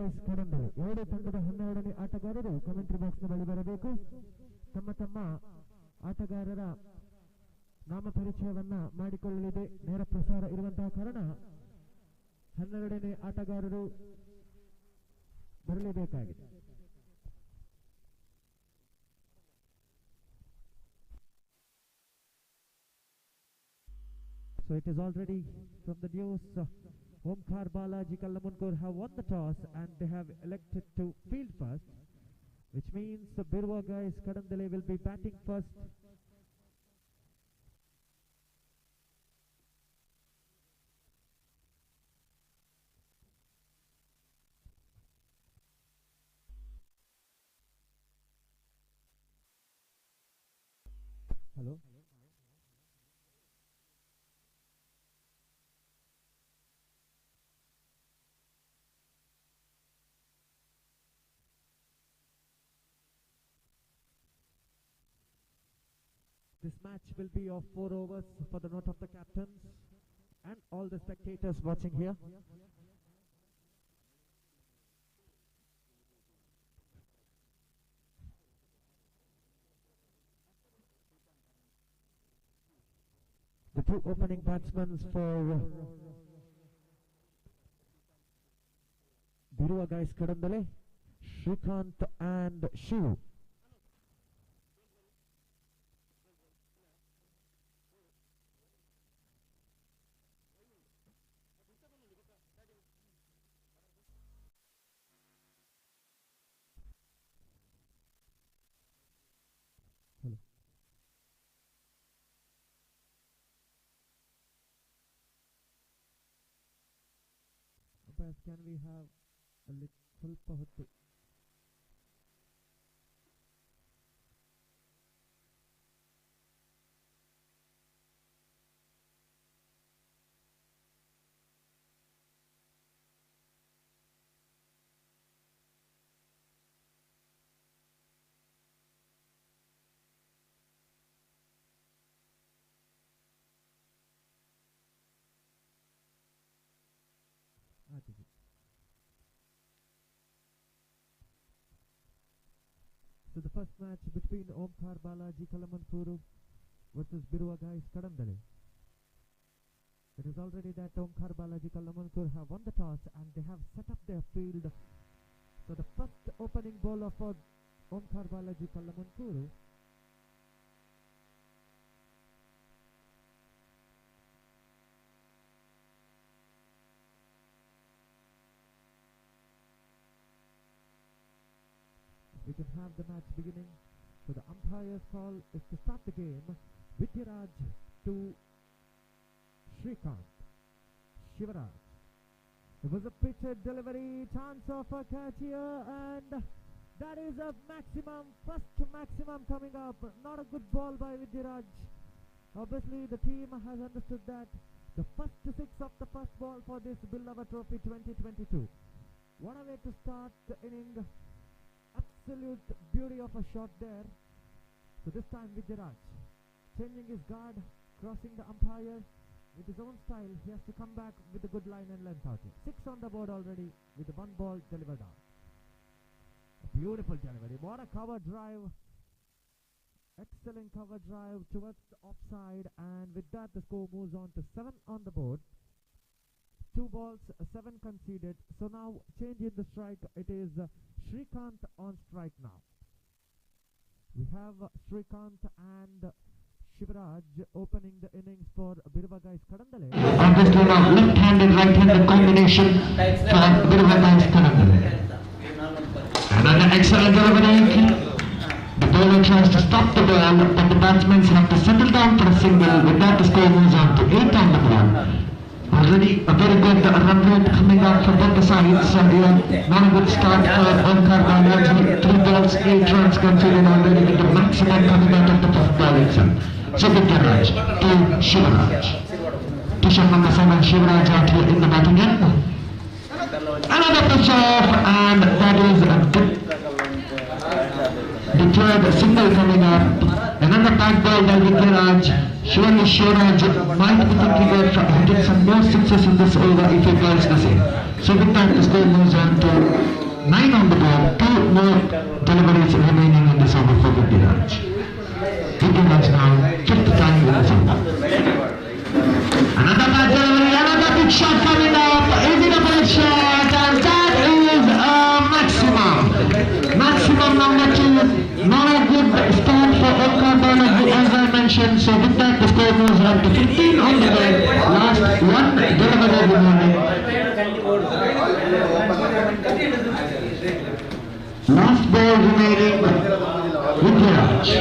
ಗೈಸ್ ಕಡಂಬಳಿ ಎರಡು ತಂಡದ 12ನೇ ಆಟಗಾರರು ಕಮೆಂಟ್ರಿ ಬಾಕ್ಸ್ನ ಬಳಿ ಬರಬೇಕು. ತಮ್ಮ ತಮ್ಮ ಆಟಗಾರರ ನಾಮ ಪರಿಚಯವನ್ನ ಮಾಡಿಕೊಳ್ಳಲಿದೆ. ನೇರ ಪ್ರಸಾರ ಇರುವಂತಹ ಕಾರಣ 12ನೇ ಆಟಗಾರರು ಬರಲೇಬೇಕಾಗಿದೆ. So it is already from the news. Omkar Balaji Kallamunkor have won the toss and they have elected to field first, which means the Birwa guys Kadandale will be batting first. Hello. This match will be of 4 overs for the note of the captains and all the spectators watching here. The two opening batsmen for Birwa guys Kadandale, Shrikant and Shivu. Can we have a little pahuttu? So the first match between Omkar Balaji Kallamunkuru versus Birwa guys Kadandale. It is already that Omkar Balaji Kallamunkuru have won the toss and they have set up their field. So the first opening bowler for Omkar Balaji Kallamunkuru we can have the match beginning. So the umpire's call is to start the game. Vidyaraj to Shrikant. Shivaraj. It was a pitched delivery, chance of a catch here, and that is a first maximum coming up. Not a good ball by Vidyaraj. Obviously the team has understood that. The first 6 of the first ball for this Billava Trophy 2022. What a way to start the inning. Absolute beauty of a shot there. So this time Vidyaraj changing his guard, crossing the umpire with his own style. He has to come back with a good line and length out here. 6 on the board already with the 1 ball delivered out. A beautiful delivery. What a cover drive. Excellent cover drive towards the offside, and with that the score moves on to 7 on the board. 2 balls, 7 conceded. So now change in the strike. It is Shrikant on strike now. We have Shrikant and Shivaraj opening the innings for Birwa guys Kadandale. Obviously now left-handed, right-handed combination for Birwa guys Kadandale. Another excellent delivery. The bowler tries to stop the ball, but the batsmen have to settle down for a single. With that the score moves on to 8 on the board. Already a very good run rate coming out from both the sides. Not a good start for Omkar Balaji. 3 balls, 8 runs conceded already, with the maximum coming out of the first ball itself. So Vidyaraj to Shivaraj. T-shirt number 7, Shivaraj out here in the batting end. Another pitch off, and that is the third single coming up Another tight ball by V4NEWS. Surely Shivraj might be thinking of getting some more success in this over if he calls the same. So with that, the score moves on to 9 on the board. 2 more deliveries remaining in this over for V4NEWS. V4NEWS now 5th time in this over. Another bad delivery, another big shot coming up. Is it a bad shot? And that is a maximum. Maximum number 2. Not a good start for Omkar Balaji as I mentioned. So with that, the score moves on to 15 on the board. Last 1 delivery remaining. Last ball remaining. V4NEWS.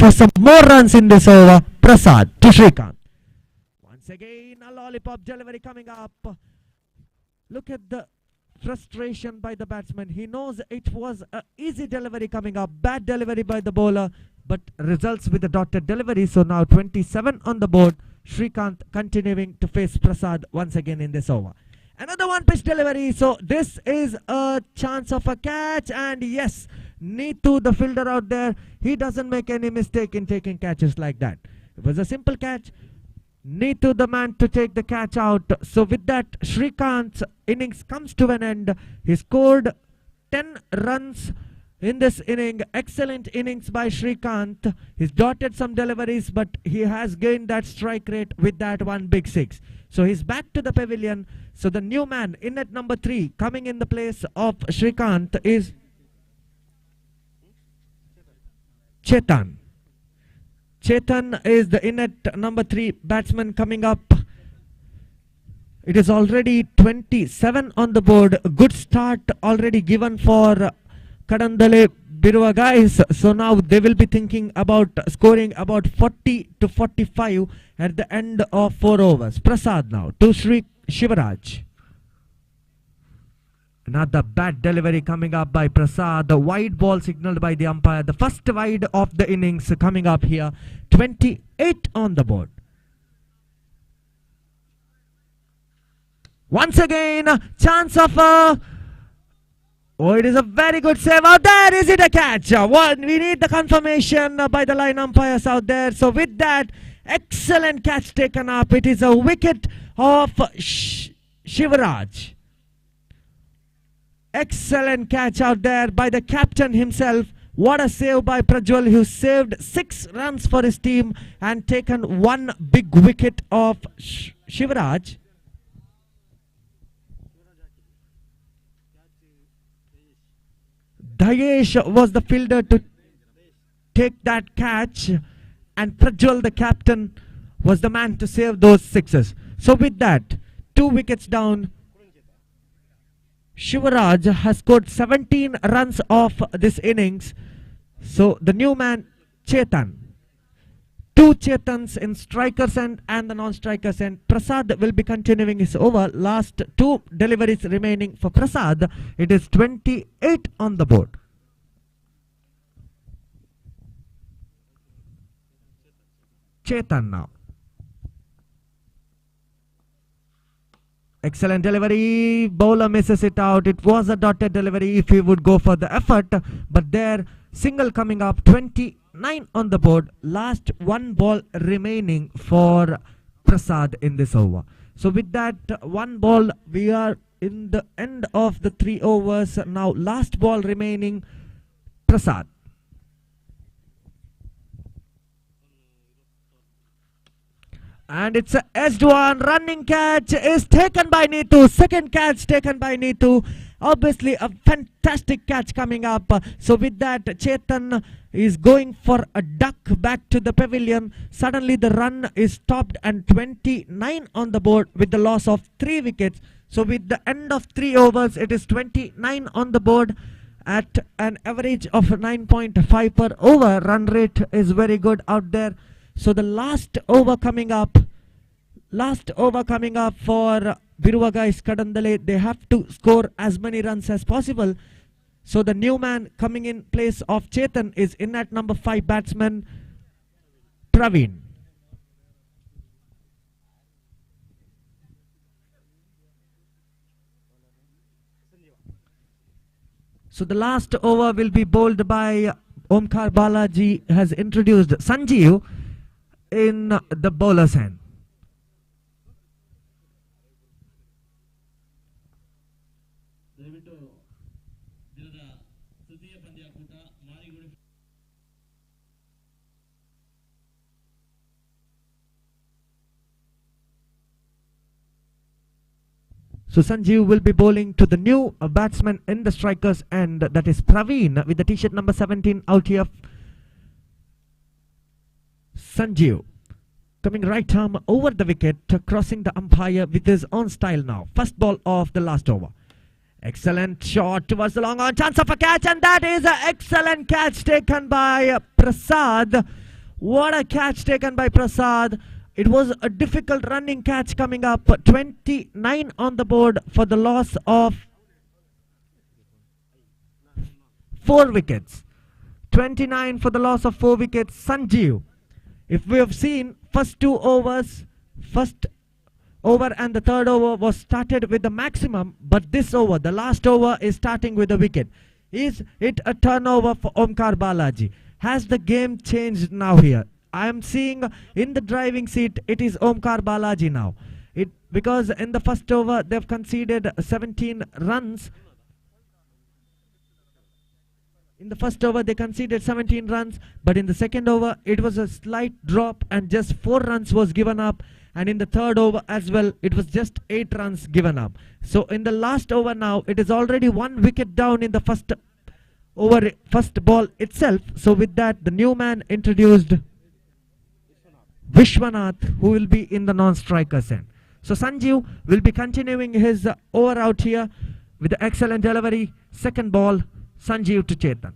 for some more runs in this over. Prasad to Shrikant. Once again, a lollipop delivery coming up. Look at the frustration by the batsman. He knows it was an easy delivery coming up. Bad delivery by the bowler, but results with the dotted delivery. So now 27 on the board. Shrikant continuing to face Prasad once again in this over. Another one pitch delivery. So this is a chance of a catch. And yes, Neetu, the fielder out there, he doesn't make any mistake in taking catches like that. It was a simple catch. Neetu, the man to take the catch out. So with that, Shrikant's innings comes to an end. He scored 10 runs in this inning. Excellent innings by Shrikant. He's dotted some deliveries, but he has gained that strike rate with that one big six. So he's back to the pavilion. So the new man in at number 3 coming in the place of Shrikant is Chetan. Chetan is the in at number 3 batsman coming up. It is already 27 on the board. A good start already given for Kadandale Biruva guys. So now they will be thinking about scoring about 40 to 45 at the end of 4 overs. Prasad now to Shivaraj. Another bad delivery coming up by Prasad. The wide ball signaled by the umpire. The first wide of the innings coming up here. 28 on the board. Once again, chance of a... Oh, it is a very good save out there. Is it a catch? We need the confirmation by the line umpires out there. So with that, excellent catch taken up. It is a wicket of Shivaraj. Excellent catch out there by the captain himself. What a save by Prajwal, who saved 6 runs for his team and taken 1 big wicket of Shivaraj. Dayesh was the fielder to take that catch, and Prajwal, the captain, was the man to save those 6s. So with that, 2 wickets down. Shivaraj has scored 17 runs off this innings. So the new man, Chetan. 2 Chetans in strikers and the non-strikers, and Prasad will be continuing his over. Last 2 deliveries remaining for Prasad. It is 28 on the board. Chetan now. Excellent delivery. Bowler misses it out. It was a dotted delivery if he would go for the effort, but there, single coming up. 29 on the board. Last 1 ball remaining for Prasad in this over. So with that 1 ball, we are in the end of the 3 overs. Now last ball remaining, Prasad. And it's a edged one. Running catch is taken by Neetu. Second catch taken by Neetu. Obviously a fantastic catch coming up. So with that, Chetan is going for a duck back to the pavilion. Suddenly the run is stopped, and 29 on the board with the loss of 3 wickets. So with the end of 3 overs, it is 29 on the board at an average of 9.5 per over. Run rate is very good out there. So the last over coming up for Biruva guys Kadandale. They have to score as many runs as possible. So the new man coming in place of Chetan is in at number 5 batsman Praveen. So the last over will be bowled by Omkar Balaji, has introduced Sanjeev in the bowler's hand. So Sanjeev will be bowling to the new batsman in the strikers end, that is Praveen with the t-shirt number 17 out here. Sanjeev coming right arm over the wicket, crossing the umpire with his own style now. First ball of the last over. Excellent shot towards the long on, chance of a catch, and that is an excellent catch taken by Prasad. What a catch taken by Prasad. It was a difficult running catch coming up. 29 on the board for the loss of 4 wickets. 29 for the loss of 4 wickets. Sanjeev. If we have seen first 2 overs, first over and the third over was started with the maximum, but this over, the last over, is starting with a wicket. Is it a turnover for Omkar Balaji? Has the game changed now here? I am seeing in the driving seat it is Omkar Balaji now. Because in the first over they've conceded 17 runs. In the first over they conceded 17 runs, but in the second over it was a slight drop and just 4 runs was given up. And in the third over as well, it was just 8 runs given up. So in the last over now, it is already 1 wicket down in the first over, first ball itself. So with that, the new man introduced Vishwanath, who will be in the non-strikers end. So Sanjeev will be continuing his over out here with the excellent delivery. Second ball, Sanjeev to Chetan.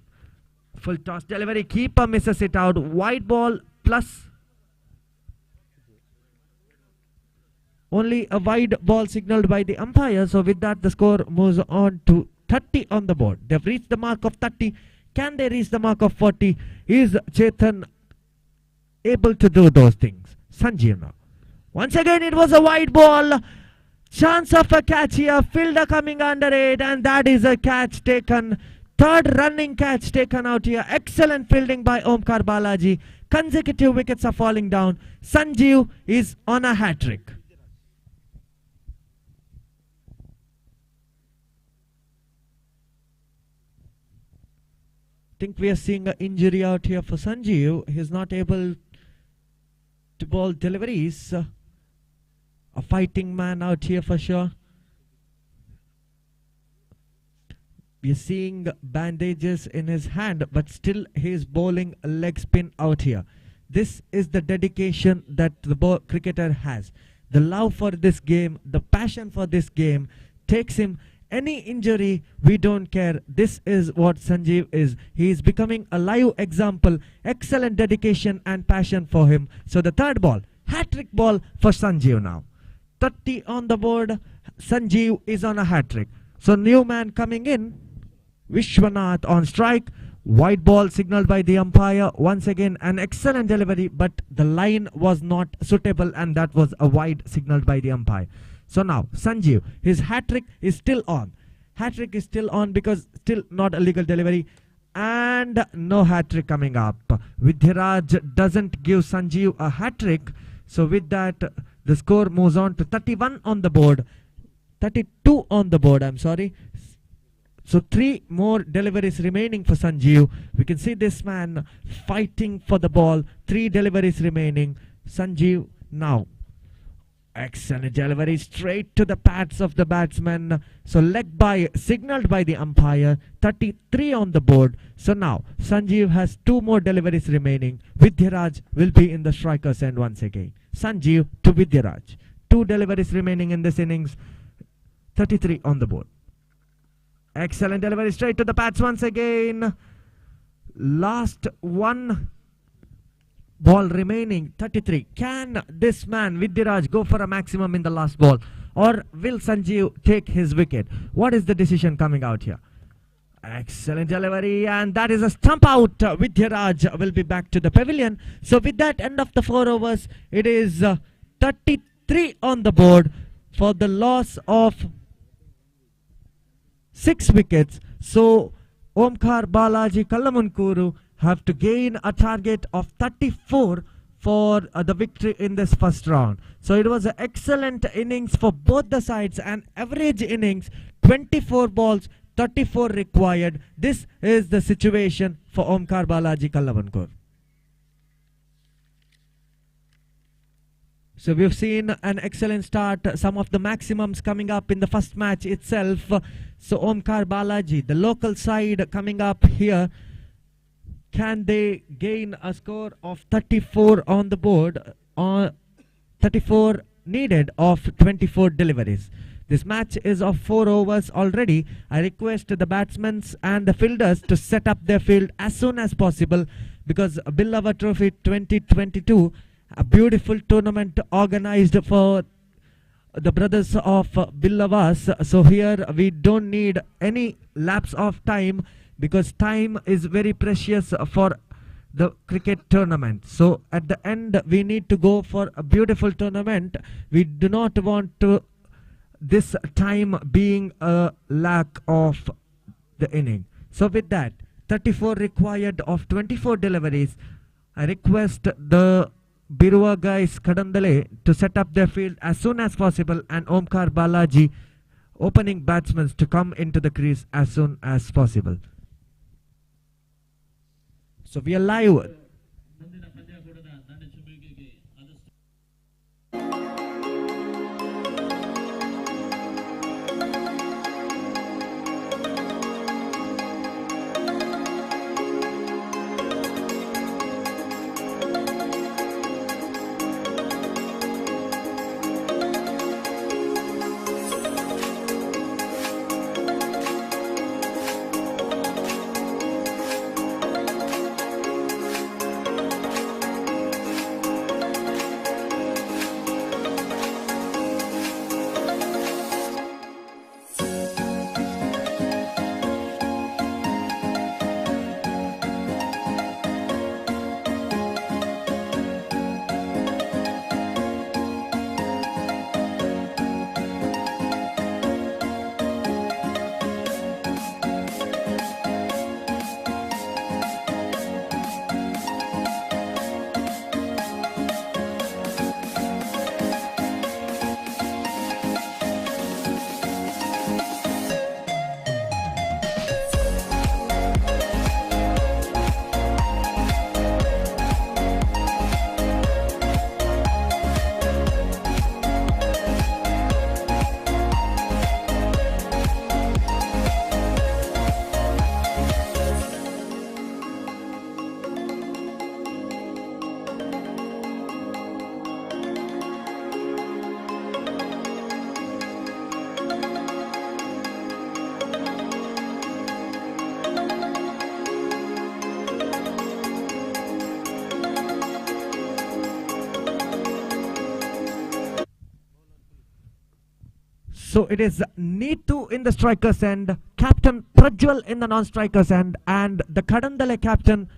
Full toss delivery, keeper misses it out. Wide ball plus only a wide ball signaled by the umpire. So with that, the score moves on to 30 on the board. They've reached the mark of 30. Can they reach the mark of 40? Is Chetan able to do those things? Sanjeev now. Once again, it was a wide ball. Chance of a catch here. Fielder coming under it, and that is a catch taken. Third running catch taken out here. Excellent fielding by Omkar Balaji. Consecutive wickets are falling down. Sanjeev is on a hat-trick. Think we are seeing an injury out here for Sanjeev. He's not able to bowl deliveries. A fighting man out here for sure. We are seeing bandages in his hand, but still he is bowling a leg spin out here. This is the dedication that the cricketer has. The love for this game, the passion for this game takes him. Any injury, we don't care. This is what Sanjeev is. He is becoming a live example. Excellent dedication and passion for him. So the third ball, hat-trick ball for Sanjeev now. 30 on the board. Sanjeev is on a hat-trick. So new man coming in. Vishwanath on strike. White ball signaled by the umpire. Once again, an excellent delivery, but the line was not suitable, and that was a wide signaled by the umpire. So now, Sanjeev, his hat-trick is still on. Hat-trick is still on because still not a legal delivery. And no hat-trick coming up. Vidyaraj doesn't give Sanjeev a hat-trick. So with that, the score moves on to 31 on the board. 32 on the board, I'm sorry. So 3 more deliveries remaining for Sanjeev. We can see this man fighting for the ball. 3 deliveries remaining. Sanjeev now. Excellent delivery straight to the pads of the batsman. So leg by signaled by the umpire. 33 on the board. So now Sanjeev has 2 more deliveries remaining. Vidyaraj will be in the striker's end once again. Sanjeev to Vidyaraj. 2 deliveries remaining in this innings. 33 on the board. Excellent delivery straight to the pads once again. Last 1 ball remaining, 33. Can this man Vidyaraj go for a maximum in the last ball, or will Sanjeev take his wicket? What is the decision coming out here? Excellent delivery, and that is a stump out. Vidyaraj will be back to the pavilion. So with that, end of the 4 overs, it is 33 on the board for the loss of 6 wickets. So Omkar Balaji Kallamankuru have to gain a target of 34 for the victory in this first round. So it was an excellent innings for both the sides, an average innings, 24 balls, 34 required. This is the situation for Omkar Balaji Kallamankuru. So we've seen an excellent start, some of the maximums coming up in the first match itself. So Omkar Balaji, the local side coming up here, can they gain a score of 34 on the board, 34 needed of 24 deliveries? This match is of 4 overs already. I request the batsmen and the fielders to set up their field as soon as possible, because Billava Trophy 2022, a beautiful tournament organized for the brothers of Billavas. So here we don't need any lapse of time, because time is very precious for the cricket tournament. So at the end we need to go for a beautiful tournament. We do not want to this time being a lack of the inning. So with that, 34 required of 24 deliveries. I request the Birua guys Kadandale to set up their field as soon as possible, and Omkar Balaji, opening batsmen, to come into the crease as soon as possible. So we are live. So it is Neetu in the strikers end, Captain Prajwal in the non-strikers end, and the Kadandale captain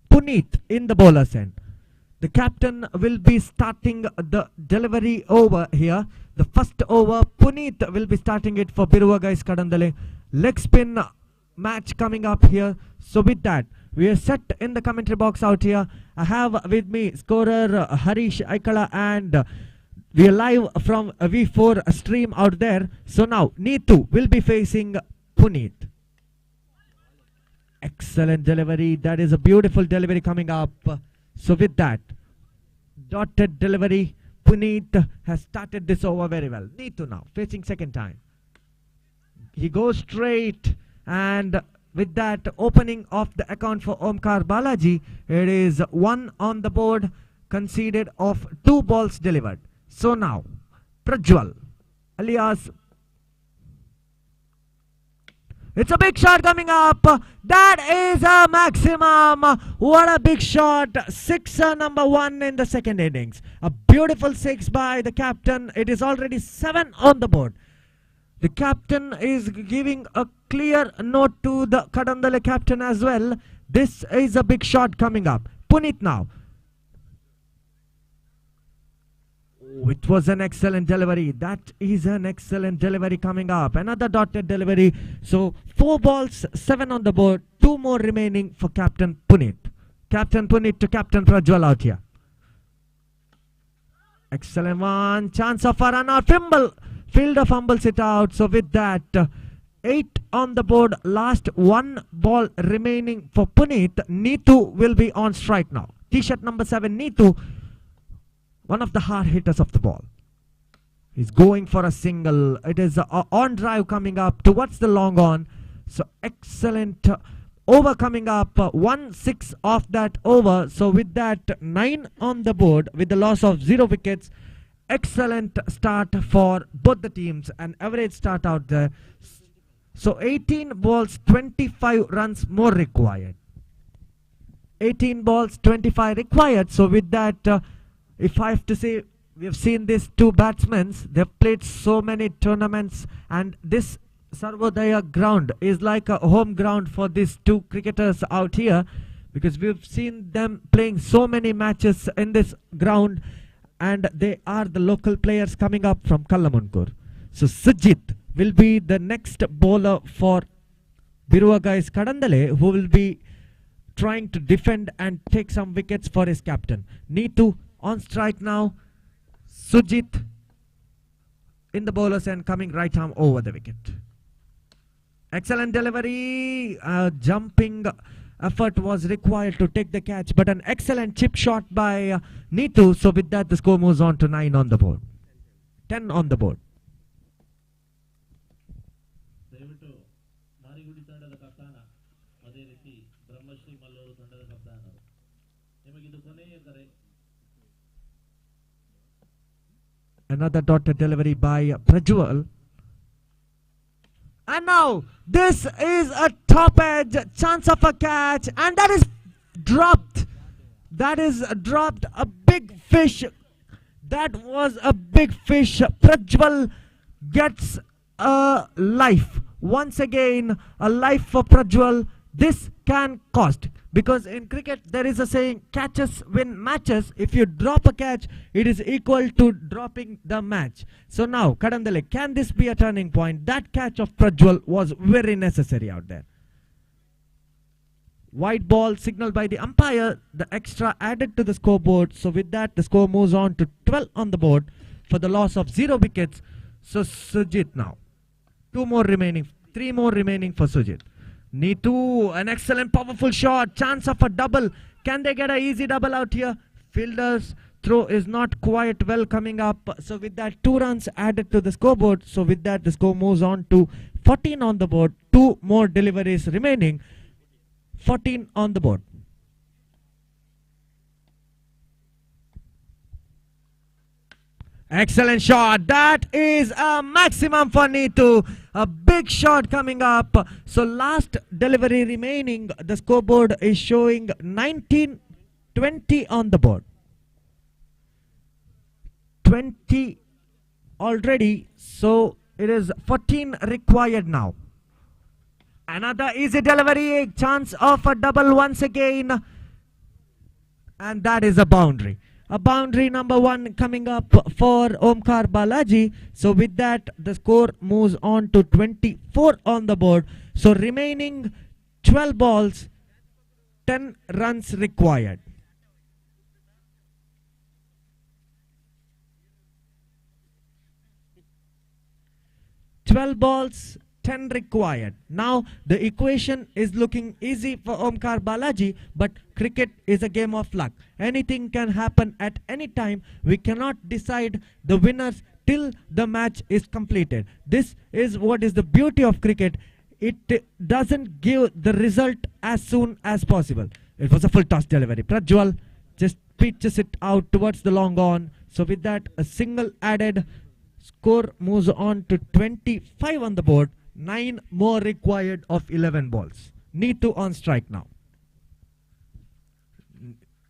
Puneet in the bowlers end. The captain will be starting the delivery over here. The first over, Puneet will be starting it for Birua guys Kadandale. Leg spin match coming up here. So with that, we are set in the commentary box out here. I have with me scorer Harish Aikala, and we are live from a V4 stream out there. So now Neetu will be facing Puneet. Excellent delivery. That is a beautiful delivery coming up. So with that, dotted delivery. Puneet has started this over very well. Neetu now facing second time. He goes straight, and with that, opening of the account for Omkar Balaji. It is 1 on the board, conceded of 2 balls delivered. So now, Prajwal, alias, it's a big shot coming up. That is a maximum. What a big shot. Sixer number 1 in the second innings. A beautiful 6 by the captain. It is already 7 on the board. The captain is giving a clear note to the Kadandale captain as well. This is a big shot coming up. Puneet now. Oh, it was an excellent delivery. That is an excellent delivery coming up. Another dotted delivery. So 4 balls, 7 on the board. 2 more remaining for Captain Puneet. Captain Puneet to Captain Prajwal out here. Excellent one. Chance of a run out. Fielder fumbles it out. So with that, 8 on the board. Last 1 ball remaining for Puneet. Neetu will be on strike now. T-shirt number 7, Neetu. One of the hard hitters of the ball. He's going for a single. It is a on drive coming up towards the long on. So excellent over coming up. 1-6 off that over. So with that, 9 on the board with the loss of 0 wickets. Excellent start for both the teams. An average start out there. So 18 balls, 25 runs more required. 18 balls, 25 required. So with that, if I have to say, we have seen these two batsmen, they've played so many tournaments, and this Sarvodaya ground is like a home ground for these two cricketers out here, because we've seen them playing so many matches in this ground, and they are the local players coming up from Kallamunkur. So Sujit will be the next bowler for Biruva Guys Kadandale, who will be trying to defend and take some wickets for his captain. Neetu on strike now. Sujit in the bowler's end, coming right arm over the wicket. Excellent delivery. Jumping effort was required to take the catch, but an excellent chip shot by Neetu. So with that, the score moves on to 9 on the board. 10 on the board. Another dotted delivery by Prajwal. And now this is a top edge chance of a catch, and that is dropped. That is dropped. A big fish. That was a big fish. Prajwal gets a life. Once again, a life for Prajwal. This can cost, because in cricket there is a saying, catches win matches. If you drop a catch, it is equal to dropping the match. So now Kadandale, can this be a turning point? That catch of Prajwal was very necessary out there. White ball signaled by the umpire, the extra added to the scoreboard. So with that, the score moves on to 12 on the board for the loss of 0 wickets. So Sujit now, 3 more remaining for Sujit. Neetu, an excellent powerful shot, chance of a double. Can they get an easy double out here? Fielder's throw is not quite well coming up. So with that, 2 runs added to the scoreboard. So with that, the score moves on to 14 on the board. 2 more deliveries remaining. 14 on the board. Excellent shot. That is a maximum for Neetu. A big shot coming up. So last delivery remaining. The scoreboard is showing 19-20 on the board. 20 already. So it is 14 required now. Another easy delivery. Chance of a double once again. And that is a boundary. A boundary number 1 coming up for Omkar Balaji. So with that, the score moves on to 24 on the board. So remaining 12 balls, 10 runs required. 12 balls, 10 required. Now the equation is looking easy for Omkar Balaji, but cricket is a game of luck. Anything can happen at any time. We cannot decide the winners till the match is completed. This is what is the beauty of cricket. It doesn't give the result as soon as possible. It was a full toss delivery. Prajwal just pitches it out towards the long on. So with that, a single added. Score moves on to 25 on the board. 9 more required of 11 balls. Neetu on strike now.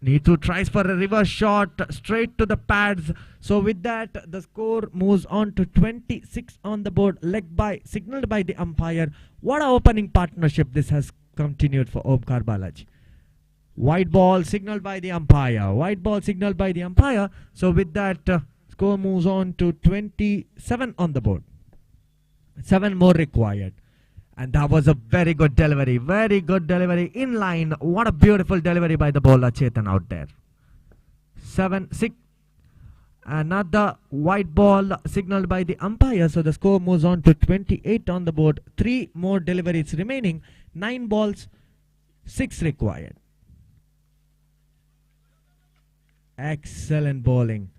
Neetu tries for a reverse shot straight to the pads. So with that, the score moves on to 26 on the board. Leg by, signaled by the umpire. What an opening partnership this has continued for Omkar Balaji. White ball signaled by the umpire. White ball signaled by the umpire. So with that, score moves on to 27 on the board. 7 more required. And that was a very good delivery. Very good delivery in line. What a beautiful delivery by the bowler Chetan out there. 7, 6. Another white ball signaled by the umpire. So the score moves on to 28 on the board. 3 more deliveries remaining. 9 balls, 6 required. Excellent bowling.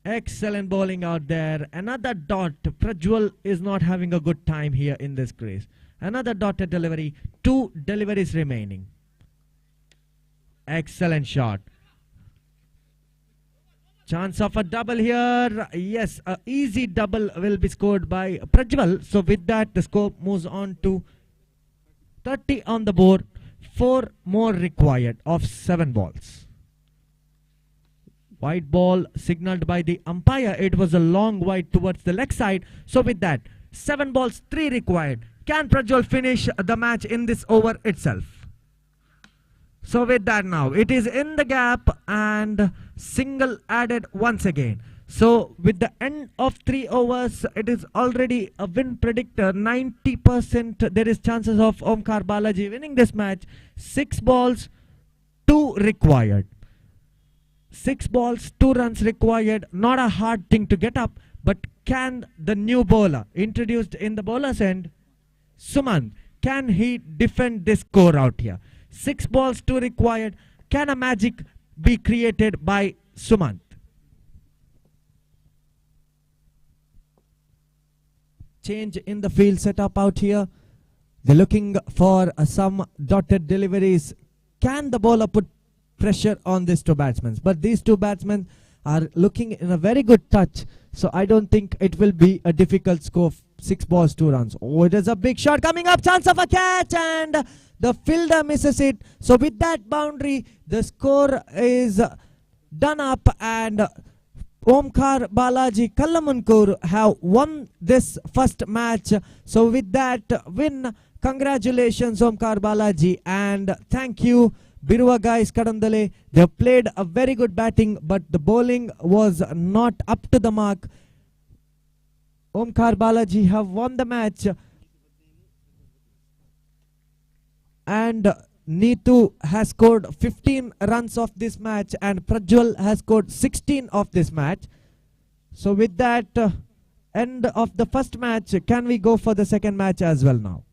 Excellent bowling out there. Another dot. Prajwal is not having a good time here in this crease. Another dotted delivery. 2 deliveries remaining. Excellent shot. Chance of a double here. Yes, a easy double will be scored by Prajwal. So with that, the score moves on to 30 on the board. 4 more required of 7 balls. White ball signaled by the umpire. It was a long wide towards the leg side. So with that, 7 balls, 3 required. Can Prajwal finish the match in this over itself? So with that now, it is in the gap and single added once again. So with the end of 3 overs, it is already a win predictor. 90% there is chances of Omkar Balaji winning this match. 6 balls, 2 required. 6 balls, 2 runs required. Not a hard thing to get up, but can the new bowler introduced in the bowler's end, Sumant, can he defend this score out here? 6 balls, 2 required. Can a magic be created by Sumant? Change in the field setup out here. They're looking for some dotted deliveries. Can the bowler put pressure on these 2 batsmen? But these 2 batsmen are looking in a very good touch. So I don't think it will be a difficult score. 6 balls, 2 runs. Oh, it is a big shot coming up. Chance of a catch, and the fielder misses it. So with that boundary, the score is done up, and Omkar Balaji Kallamankur have won this first match. So with that win, congratulations Omkar Balaji, and thank you Biruva guys Kadandale. They played a very good batting, but the bowling was not up to the mark. Omkar Balaji have won the match, and Neetu has scored 15 runs of this match, and Prajwal has scored 16 of this match. So with that end of the first match, can we go for the second match as well now?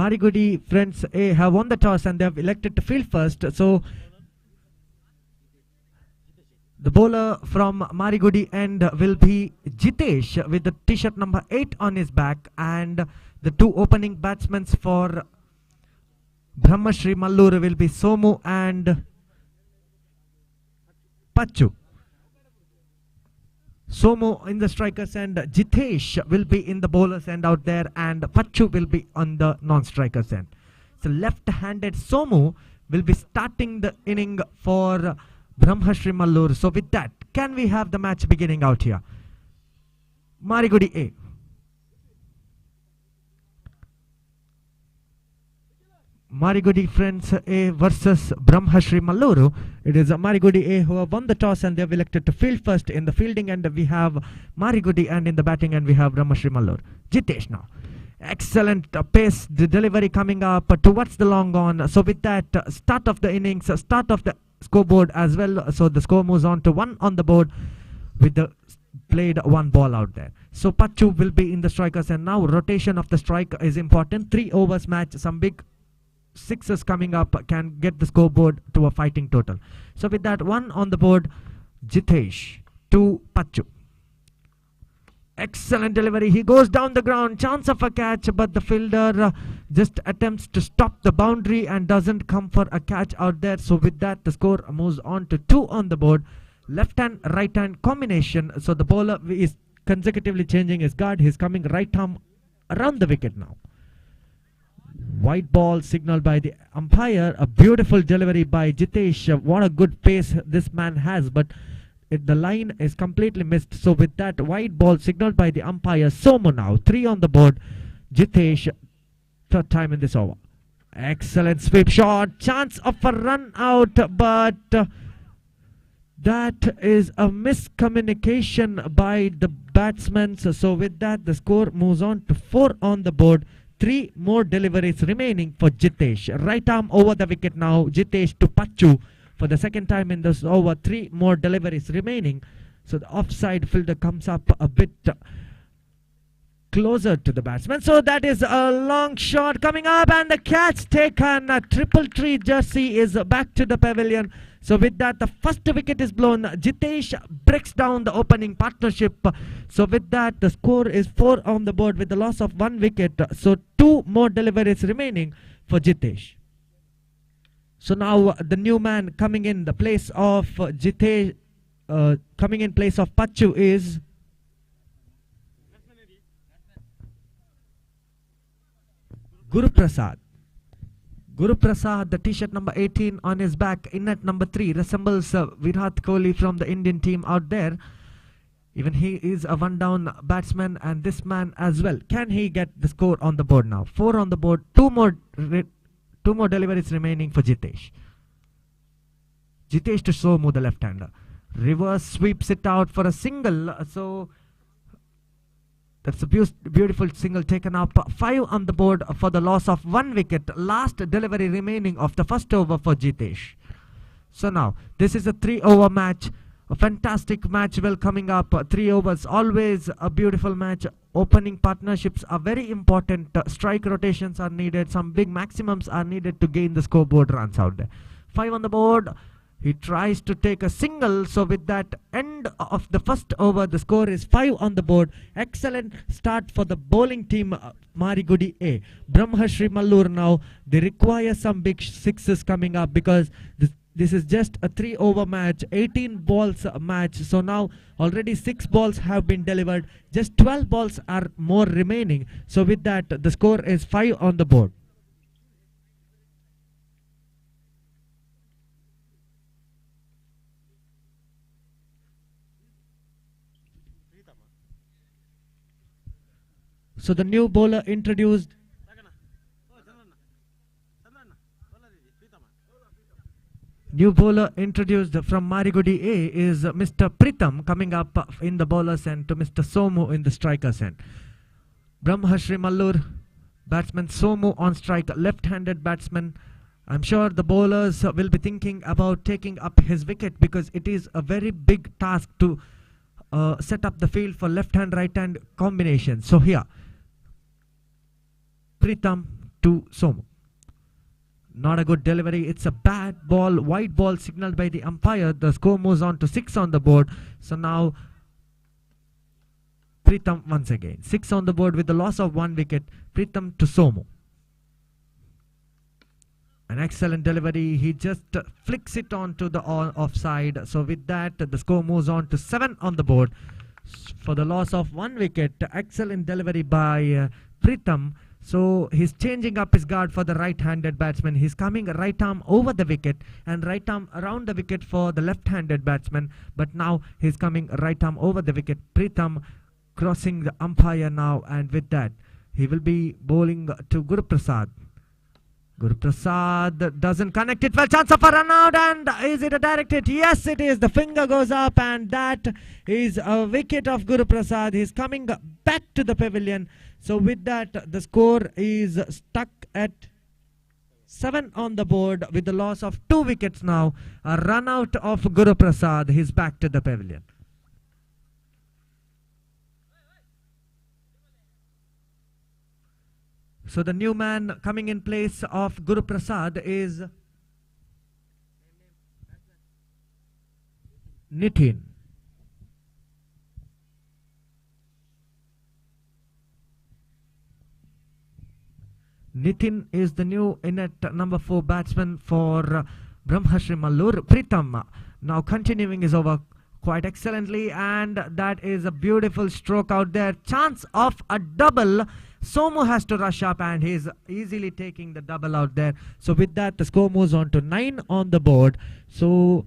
Marigudi friends A have won the toss and they have elected to field first. So the bowler from Marigudi end will be Jitesh with the t-shirt number 8 on his back, and the two opening batsmen for Brahmashri Mallur will be Somu and Pachu. Somu in the strikers end, Jitesh will be in the bowlers end out there, and Pachu will be on the non-strikers end. So left-handed Somu will be starting the inning for Brahmashri Mallur. So with that, can we have the match beginning out here? Marigudi A. Marigudi friends A versus Brahmashri Malluru. It is Marigudi A who have won the toss and they have elected to field first. In the fielding end we have Marigudi, and in the batting end we have Brahmashri Malluru. Jitesh now. Excellent pace, the delivery coming up towards the long on. So with that, start of the innings, start of the scoreboard as well. So the score moves on to 1 on the board with the played 1 ball out there. So Pachu will be in the strikers, and now rotation of the strike is important. 3 overs match, some big sixes coming up can get the scoreboard to a fighting total. So with that, 1 on the board, Jitesh to Pachu. Excellent delivery, he goes down the ground, chance of a catch, but the fielder just attempts to stop the boundary and doesn't come for a catch out there. So with that, the score moves on to 2 on the board. Left hand, right hand combination. So the bowler is consecutively changing his guard. He's coming right arm around the wicket now. White ball signaled by the umpire. A beautiful delivery by Jitesh. What a good pace this man has, but the line is completely missed. So with that, white ball signaled by the umpire. Somu now, 3 on the board. Jitesh, third time in this over. Excellent sweep shot, chance of a run out, but that is a miscommunication by the batsmen. So with that, the score moves on to 4 on the board. 3 more deliveries remaining for Jitesh. Right arm over the wicket now. Jitesh to Pachu for the second time in this over. 3 more deliveries remaining. So the offside fielder comes up a bit closer to the batsman. So that is a long shot coming up, and the catch taken. A triple tree jersey is back to the pavilion. So with that, the first wicket is blown. Jitesh breaks down the opening partnership. So with that, the score is 4 on the board with the loss of 1 wicket. So 2 more deliveries remaining for Jitesh. So now the new man coming in the place of Jitesh, coming in place of Pachu is Guru Prasad. Guru Prasad, the t-shirt number 18 on his back, in at number 3, resembles Virat Kohli from the Indian team out there. Even he is a one-down batsman, and this man as well. Can he get the score on the board now? 4 on the board, 2 more deliveries remaining for Jitesh. Jitesh to Somu, the left-hander. Reverse sweeps it out for a single. So that's a beautiful single taken up. 5 on the board for the loss of 1 wicket. Last delivery remaining of the first over for Jitesh. So now, this is a 3-over match. A fantastic match well coming up. 3 overs, always a beautiful match. Opening partnerships are very important. Strike rotations are needed. Some big maximums are needed to gain the scoreboard runs out there. 5 on the board. He tries to take a single. So with that, end of the first over, the score is 5 on the board. Excellent start for the bowling team, Marigudi A. Brahmashri Mallur now, they require some big sixes coming up, because this is just a 3-over match, 18 balls match. So now already 6 balls have been delivered. Just 12 balls are more remaining. So with that, the score is 5 on the board. So the new bowler introduced from Marigudi A is Mr. Pritham, coming up in the bowler's end to Mr. Somu in the striker's end. Brahmashri Mallur, batsman Somu on strike, left-handed batsman. I'm sure the bowlers will be thinking about taking up his wicket, because it is a very big task to set up the field for left-hand, right-hand combination. So here, Pritham to Somu. Not a good delivery. It's a bad ball, white ball signaled by the umpire. The score moves on to 6 on the board. So now Pritham once again. 6 on the board with the loss of 1 wicket. Pritham to Somu. An excellent delivery. He just flicks it onto the offside. So with that, the score moves on to 7 on the board. For the loss of 1 wicket. Excellent delivery by Pritham. So he's changing up his guard for the right-handed batsman. He's coming right arm over the wicket and right arm around the wicket for the left-handed batsman. But now he's coming right arm over the wicket. Pritham crossing the umpire now, and with that he will be bowling to Guru Prasad. Guru Prasad doesn't connect it well. Chance of a run out, and is it a direct hit? Yes, it is. The finger goes up, and that is a wicket of Guru Prasad. He's coming back to the pavilion. So with that, the score is stuck at 7 on the board with the loss of 2 wickets now. A run out of Guru Prasad. He's back to the pavilion. So the new man coming in place of Guru Prasad is Nitin. Nitin is the new in at number 4 batsman for Brahmashri Mallur. Pritham now continuing his over quite excellently, and that is a beautiful stroke out there. Chance of a double. Somu has to rush up, and he's easily taking the double out there. So with that, the score moves on to 9 on the board. So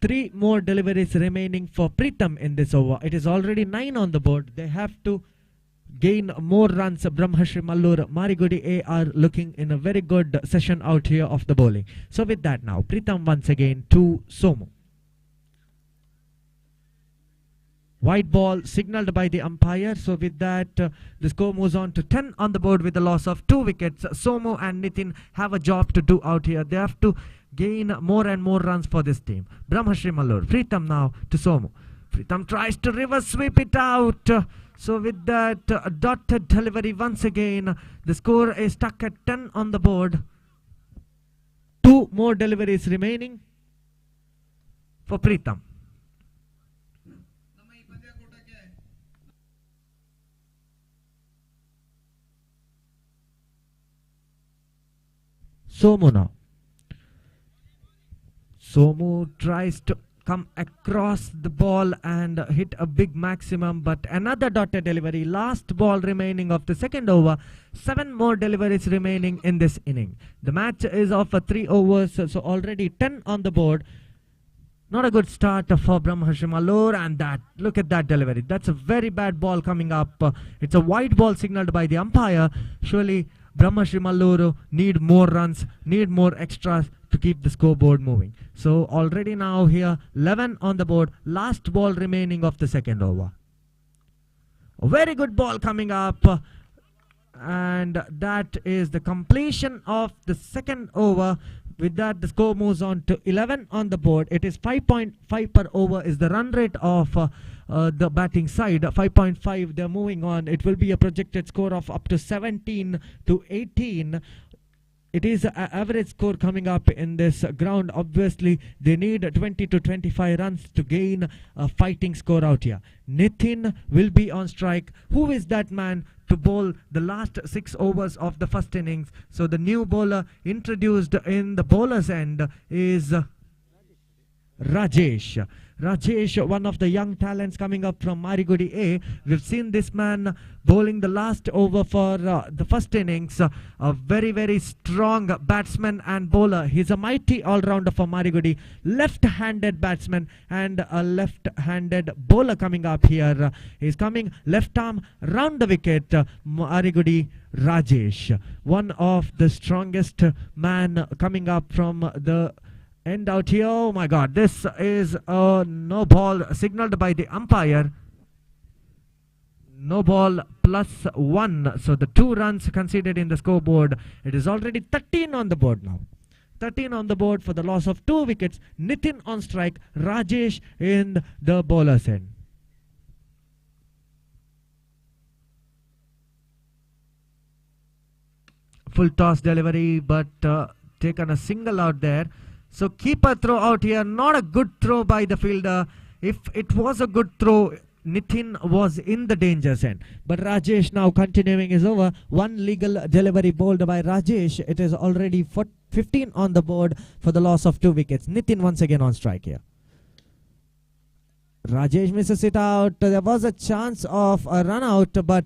3 more deliveries remaining for Pritham in this over. It is already 9 on the board. They have to gain more runs. Brahmashri Mallur, Marigudi A are looking in a very good session out here of the bowling. So with that now, Pritham once again to Somu. White ball signaled by the umpire. So with that, the score moves on to 10 on the board with the loss of 2 wickets. Somu and Nitin have a job to do out here. They have to gain more and more runs for this team. Brahmashri Mallur, Pritham now to Somu. Pritham tries to reverse sweep it out. So with that, dotted delivery once again. The score is stuck at 10 on the board. 2 more deliveries remaining for Pritham. Somu now. Somu tries to come across the ball and hit a big maximum, but another dotted delivery. Last ball remaining of the second over. 7 more deliveries remaining in this inning. The match is of 3 overs, so already 10 on the board. Not a good start for Brahmashri Mallur, and that, look at that delivery. That's a very bad ball coming up. It's a white ball signaled by the umpire. Surely Brahmashri Mallur need more runs, need more extras to keep the scoreboard moving. So already now here 11 on the board. Last ball remaining of the second over. A very good ball coming up, and that is the completion of the second over. With that, the score moves on to 11 on the board. It is 5.5 per over is the run rate of the batting side. 5.5, they're moving on. It will be a projected score of up to 17 to 18. It is an average score coming up in this ground. Obviously, they need 20 to 25 runs to gain a fighting score out here. Nitin will be on strike. Who is that man to bowl the last 6 overs of the first innings? So the new bowler introduced in the bowler's end is Rajesh. Rajesh, one of the young talents coming up from Marigudi A. We've seen this man bowling the last over for the first innings. A very, very strong batsman and bowler. He's a mighty all-rounder for Marigudi. Left-handed batsman and a left-handed bowler coming up here. He's coming left arm round the wicket. Marigudi Rajesh, one of the strongest man coming up from the end out here. Oh my God, this is a no ball signaled by the umpire. No ball +1. So the 2 runs conceded in the scoreboard. It is already 13 on the board now. 13 on the board for the loss of 2 wickets. Nitin on strike. Rajesh in the bowler's end. Full toss delivery, but taken a single out there. So keeper throw out here. Not a good throw by the fielder. If it was a good throw, Nitin was in the danger zone. But Rajesh now continuing his over. One legal delivery bowled by Rajesh. It is already 15 on the board for the loss of 2 wickets. Nitin once again on strike here. Rajesh misses it out. There was a chance of a run out, but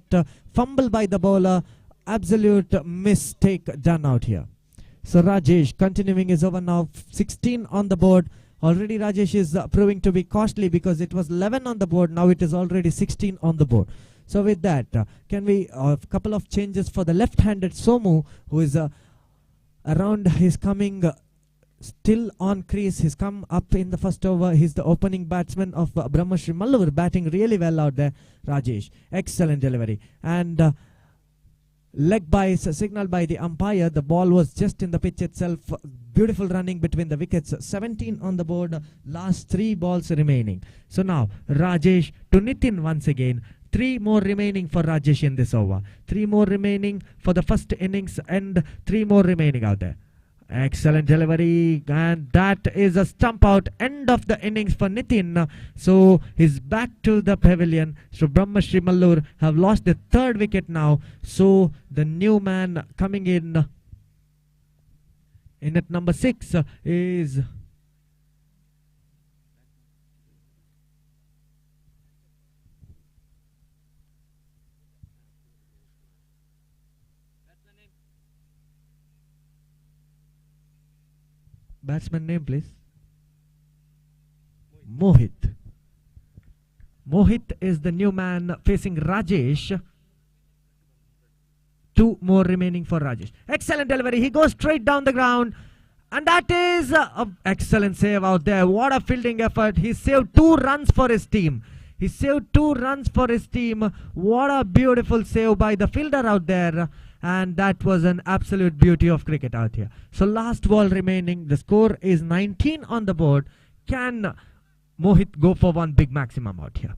fumble by the bowler. Absolute mistake done out here. So Rajesh continuing his over now. 16 on the board. Already Rajesh is proving to be costly because it was 11 on the board. Now it is already 16 on the board. So with that, can we a couple of changes for the left-handed Somu, who is around his coming still on crease. He's come up in the first over. He's the opening batsman of Brahmashri Mallur, batting really well out there. Rajesh, excellent delivery. And leg bias signaled by the umpire. The ball was just in the pitch itself. Beautiful running between the wickets. 17 on the board. Last 3 balls remaining. So now Rajesh to Nitin once again. 3 more remaining for Rajesh in this over. 3 more remaining for the first innings and 3 more remaining out there. Excellent delivery, and that is a stump out. End of the innings for Nitin. So he's back to the pavilion. So Brahmashri Mallur have lost the 3rd wicket now. So the new man coming in at number 6 is batsman name, please. Mohit. Mohit is the new man facing Rajesh. 2 more remaining for Rajesh. Excellent delivery. He goes straight down the ground. And that is an excellent save out there. What a fielding effort. He saved 2 runs for his team. He saved 2 runs for his team. What a beautiful save by the fielder out there. And that was an absolute beauty of cricket out here. So last ball remaining. The score is 19 on the board. Can Mohit go for one big maximum out here?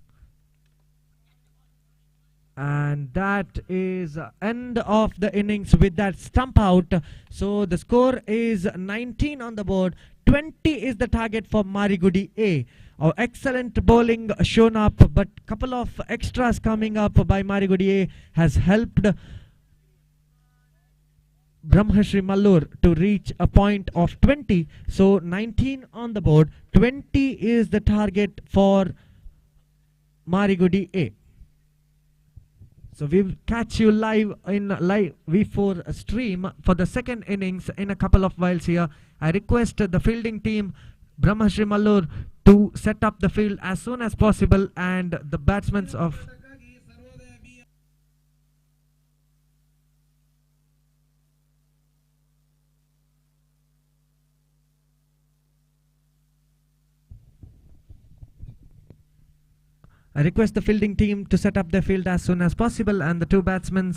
And that is end of the innings with that stump out. So the score is 19 on the board. 20 is the target for Marigudi A. Our excellent bowling shown up, but couple of extras coming up by Marigudi A has helped Brahmashri Mallur to reach a point of 20. So 19 on the board. 20 is the target for Marigudi A. So we will catch you live in live V4 stream for the second innings in a couple of whiles here. I request the fielding team, Brahmashri Mallur, to set up the field as soon as possible, and the batsmen of I request the fielding team to set up their field as soon as possible, and the 2 batsmen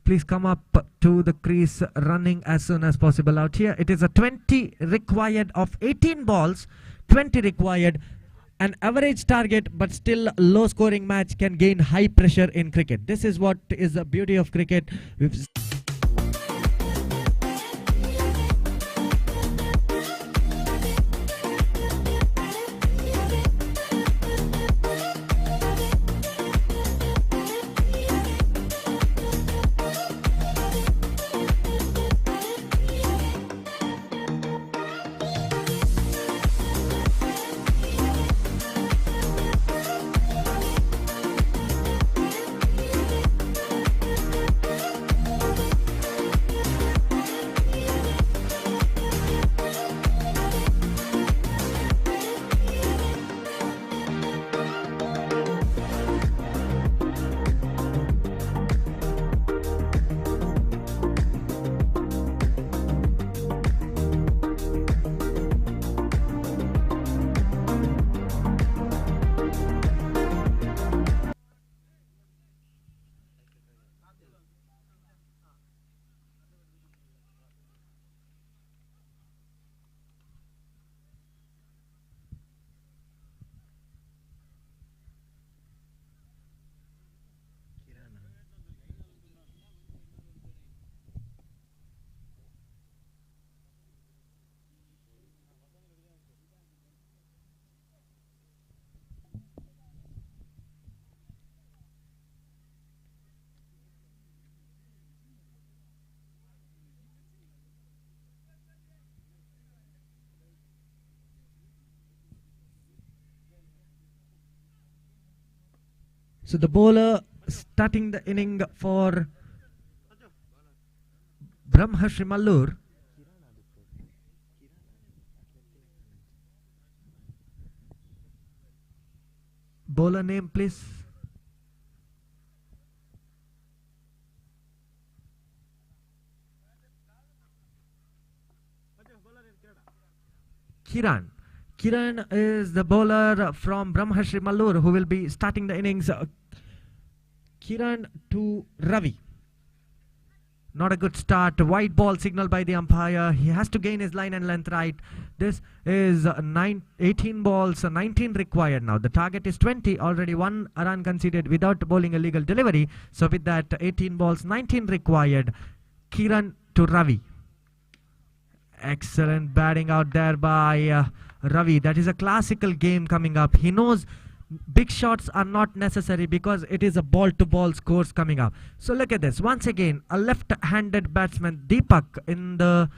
please come up to the crease running as soon as possible out here. It is a 20 required of 18 balls, 20 required. An average target, but still low scoring match can gain high pressure in cricket. This is what is the beauty of cricket. So the bowler starting the inning for Brahmashri Mallur. Bowler name, please. Kiran. Kiran is the bowler from Brahmashri Mallur who will be starting the innings. Kiran to Ravi. Not a good start. White ball signal by the umpire. He has to gain his line and length right. This is 18 balls, 19 required now. The target is 20. Already one run conceded without bowling a legal delivery. So with that, 18 balls, 19 required. Kiran to Ravi. Excellent batting out there by Ravi. That is a classical game coming up. He knows big shots are not necessary because it is a ball-to-ball scores coming up. So look at this. Once again, a left-handed batsman, Deepak, in the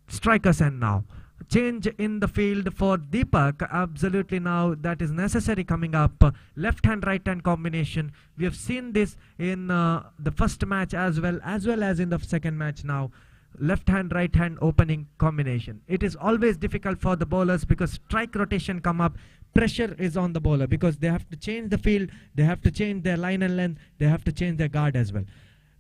striker's end now. Change in the field for Deepak. Absolutely now that is necessary coming up. Left-hand, right-hand combination. We have seen this in the first match as well as in the second match now. Left hand, right hand opening combination. It is always difficult for the bowlers because strike rotation come up. Pressure is on the bowler because they have to change the field, they have to change their line and length, they have to change their guard as well.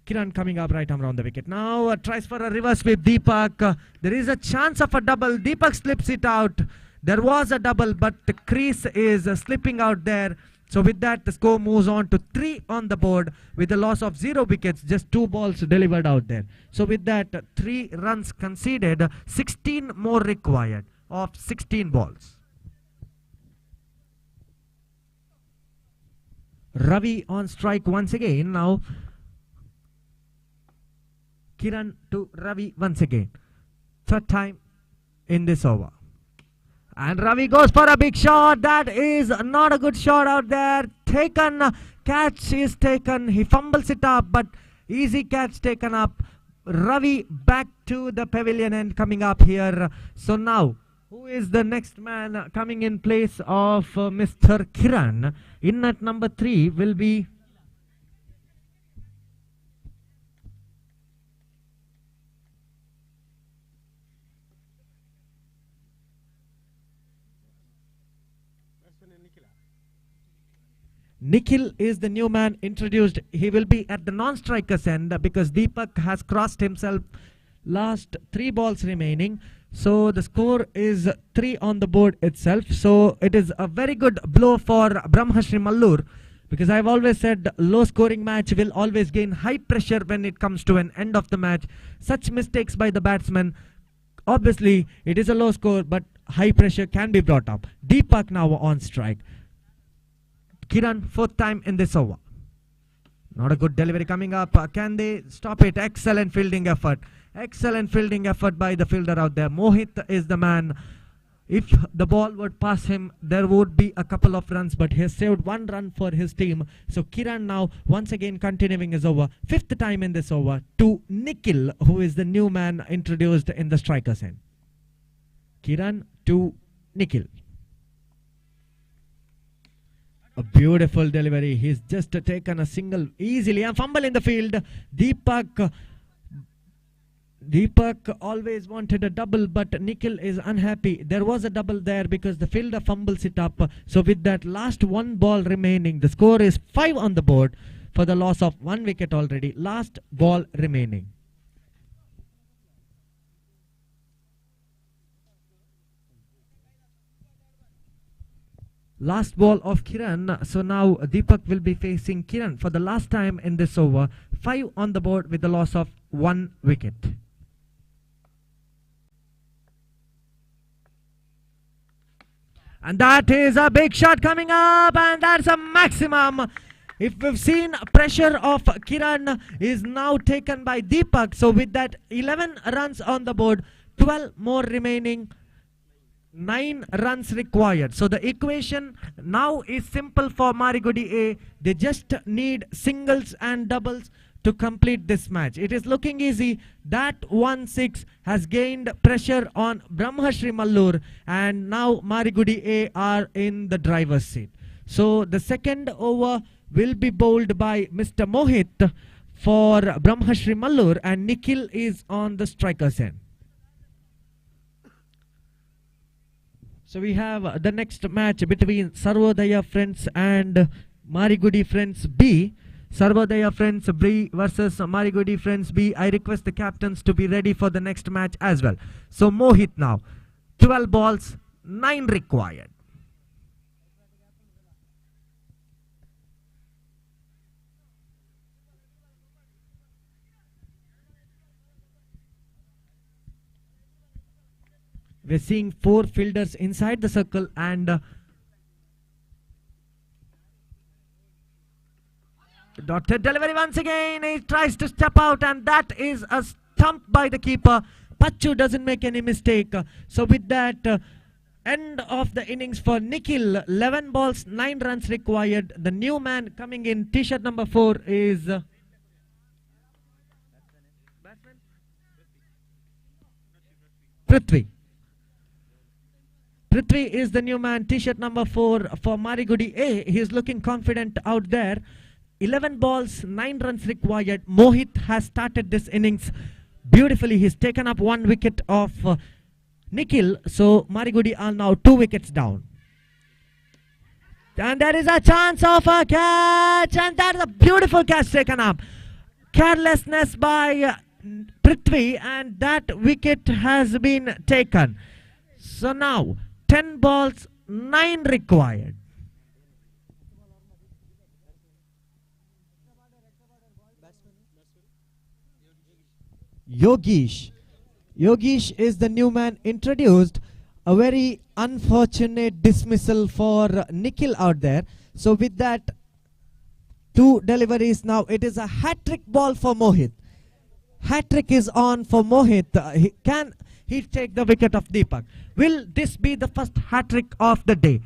Kiran coming up right arm around the wicket. Now tries for a reverse sweep. Deepak. There is a chance of a double. Deepak slips it out. There was a double, but the crease is slipping out there. So with that, the score moves on to 3 on the board with a loss of 0 wickets, just 2 balls delivered out there. So with that, 3 runs conceded, 16 more required of 16 balls. Ravi on strike once again. Now Kiran to Ravi once again. Third time in this over. And Ravi goes for a big shot. That is not a good shot out there. Taken. Catch is taken. He fumbles it up, but easy catch taken up. Ravi back to the pavilion and coming up here. So now, who is the next man coming in place of Mr. Kiran? In at number 3 will be Nikhil is the new man introduced. He will be at the non-striker's end because Deepak has crossed himself. Last 3 balls remaining. So the score is 3 on the board itself. So it is a very good blow for Brahmashri Mallur because I've always said low scoring match will always gain high pressure when it comes to an end of the match. Such mistakes by the batsman, obviously it is a low score, but high pressure can be brought up. Deepak now on strike. Kiran, 4th time in this over. Not a good delivery coming up. Can they stop it? Excellent fielding effort. Excellent fielding effort by the fielder out there. Mohit is the man. If the ball would pass him, there would be a couple of runs, but he has saved 1 run for his team. So Kiran now once again continuing his over. 5th time in this over to Nikhil, who is the new man introduced in the striker's end. Kiran to Nikhil. A beautiful delivery. He's just taken a single easily and fumble in the field. Deepak always wanted a double, but Nikhil is unhappy. There was a double there because the fielder fumbles it up. So with that last 1 ball remaining, the score is 5 on the board for the loss of 1 wicket already. Last ball remaining. Last ball of Kiran. So now Deepak will be facing Kiran for the last time in this over. 5 on the board with the loss of 1 wicket. And that is a big shot coming up, and that's a maximum. If we've seen pressure of Kiran is now taken by Deepak. So with that 11 runs on the board, 12 more remaining. 9 runs required. So the equation now is simple for Marigudi A. They just need singles and doubles to complete this match. It is looking easy. That 1-6 has gained pressure on Brahmashri Mallur, and now Marigudi A are in the driver's seat. So the second over will be bowled by Mr. Mohit for Brahmashri Mallur, and Nikhil is on the striker's end. So we have the next match between Sarvodaya Friends and Marigudi Friends B. Sarvodaya Friends B versus Marigudi Friends B. I request the captains to be ready for the next match as well. So Mohit now. 12 balls, 9 required. We're seeing 4 fielders inside the circle, and dotted delivery once again. He tries to step out, and that is a stump by the keeper. Pachu doesn't make any mistake. So with that, end of the innings for Nikhil. 11 balls, 9 runs required. The new man coming in, t-shirt number 4, is Prithvi. Prithvi is the new man, t-shirt number 4 for Marigudi A. He is looking confident out there. 11 balls, 9 runs required. Mohit has started this innings beautifully. He's taken up 1 wicket of Nikhil. So Marigudi are now 2 wickets down. And there is a chance of a catch, and that is a beautiful catch taken up. Carelessness by Prithvi, and that wicket has been taken. So now 10 balls, 9 required. Yogesh. Yogesh is the new man introduced. A very unfortunate dismissal for Nikhil out there. So with that, 2 deliveries now. It is a hat-trick ball for Mohit. Hat-trick is on for Mohit. Can he take the wicket of Deepak? Will this be the first hat-trick of the day?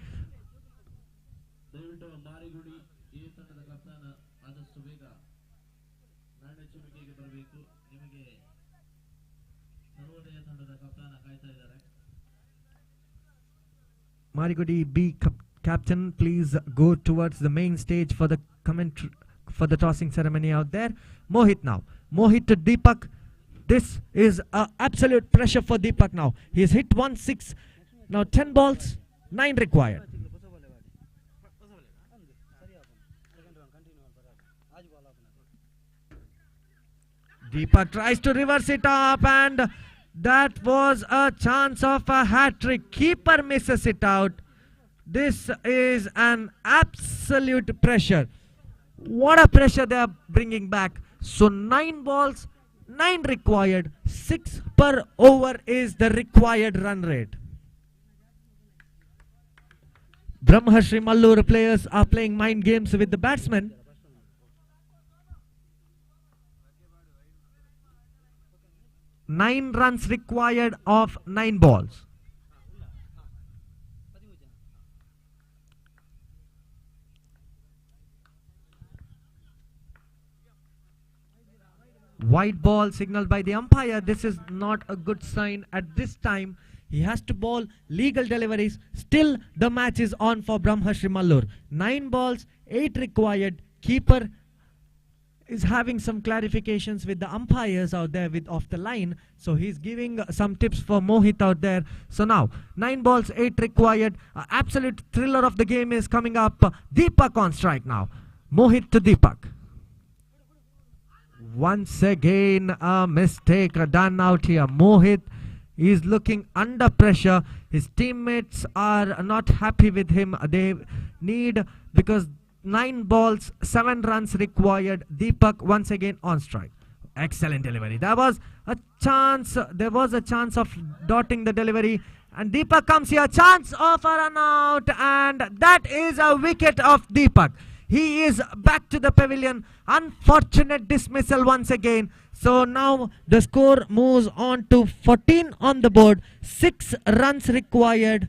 Marigudi B captain, please go towards the main stage for the for the tossing ceremony out there. Mohit now. Mohit to Deepak. This is absolute pressure for Deepak now. He's hit 1-6. Now 10 balls, 9 required. Deepak tries to reverse it up, and that was a chance of a hat-trick. Keeper misses it out. This is an absolute pressure. What a pressure they are bringing back. So 9 balls, 9 required. 6 per over is the required run rate. Brahmashri Mallur players are playing mind games with the batsmen. Nine runs required of 9 balls. White ball signaled by the umpire. This is not a good sign at this time. He has to bowl legal deliveries. Still the match is on for Brahmashri Mallur. 9 balls, 8 required. Keeper is having some clarifications with the umpires out there with off the line. So he's giving some tips for Mohit out there. So now 9 balls, 8 required. Absolute thriller of the game is coming up. Deepak on strike now. Mohit to Deepak. Once again a mistake done out here. Mohit is looking under pressure. His teammates are not happy with him. They need, because 9 balls, 7 runs required. Deepak once again on strike. Excellent delivery. There was a chance of dotting the delivery, and Deepak comes here. Chance of a run out, and that is a wicket of Deepak. He is back to the pavilion. Unfortunate dismissal once again. So now the score moves on to 14 on the board. 6 runs required.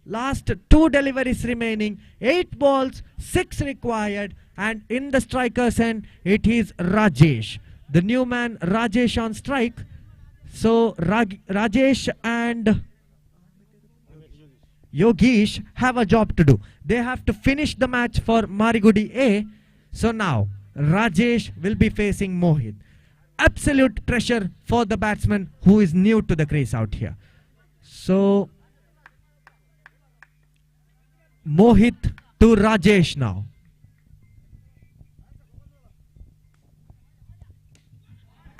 Last 2 deliveries remaining. 8 balls, 6 required. And in the striker's end, it is Rajesh. The new man, Rajesh on strike. So Rajesh and Yogesh have a job to do. They have to finish the match for Marigudi A. So now Rajesh will be facing Mohit. Absolute pressure for the batsman who is new to the crease out here. So Mohit to Rajesh now.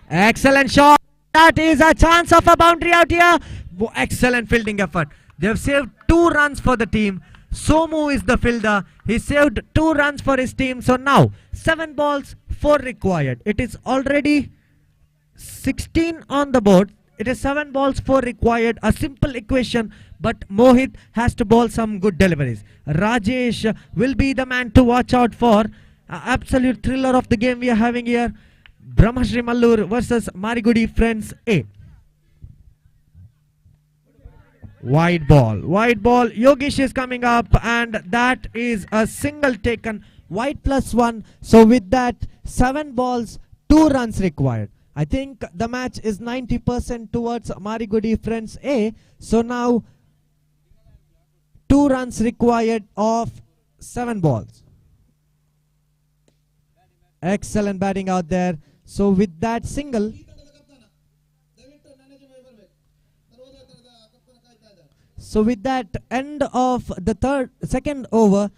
Excellent shot. That is a chance of a boundary out here. Excellent fielding effort. They have saved 2 runs for the team. Somu is the fielder. He saved 2 runs for his team. So now 7 balls, 4 required. It is already 16 on the board. It is 7 balls, 4 required. A simple equation, but Mohit has to bowl some good deliveries. Rajesh will be the man to watch out for. Absolute thriller of the game we are having here. Brahmashri Mallur versus Marigudi Friends A. Wide ball. Yogesh is coming up, and that is a single taken. Wide +1. So with that, 7 balls, 2 runs required. I think the match is 90% towards Marigudi Friends A. So now 2 runs required of 7 balls. Excellent batting out there. So with that single, so with that end of the second over,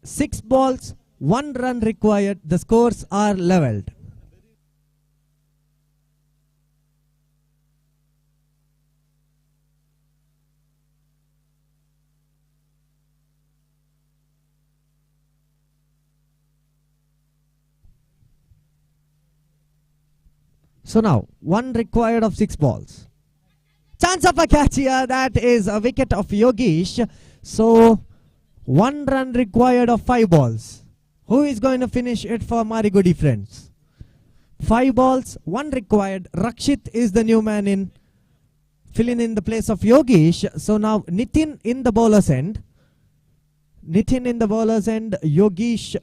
6 balls, 1 run required. The scores are leveled. So now 1 required of 6 balls. Chance of a catch here. That is a wicket of Yogesh. So 1 run required of 5 balls. Who is going to finish it for Marigudi Friends? 5 balls, 1 required. Rakshit is the new man in filling in the place of Yogesh. So now Nitin in the bowler's end. Yogesh,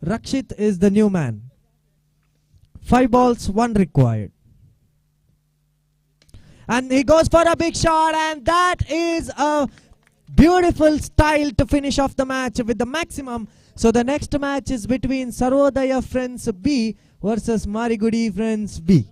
Rakshit is the new man. 5 balls, 1 required. And he goes for a big shot, and that is a beautiful style to finish off the match with the maximum. So the next match is between Sarvodaya Friends B versus Marigudi Friends B.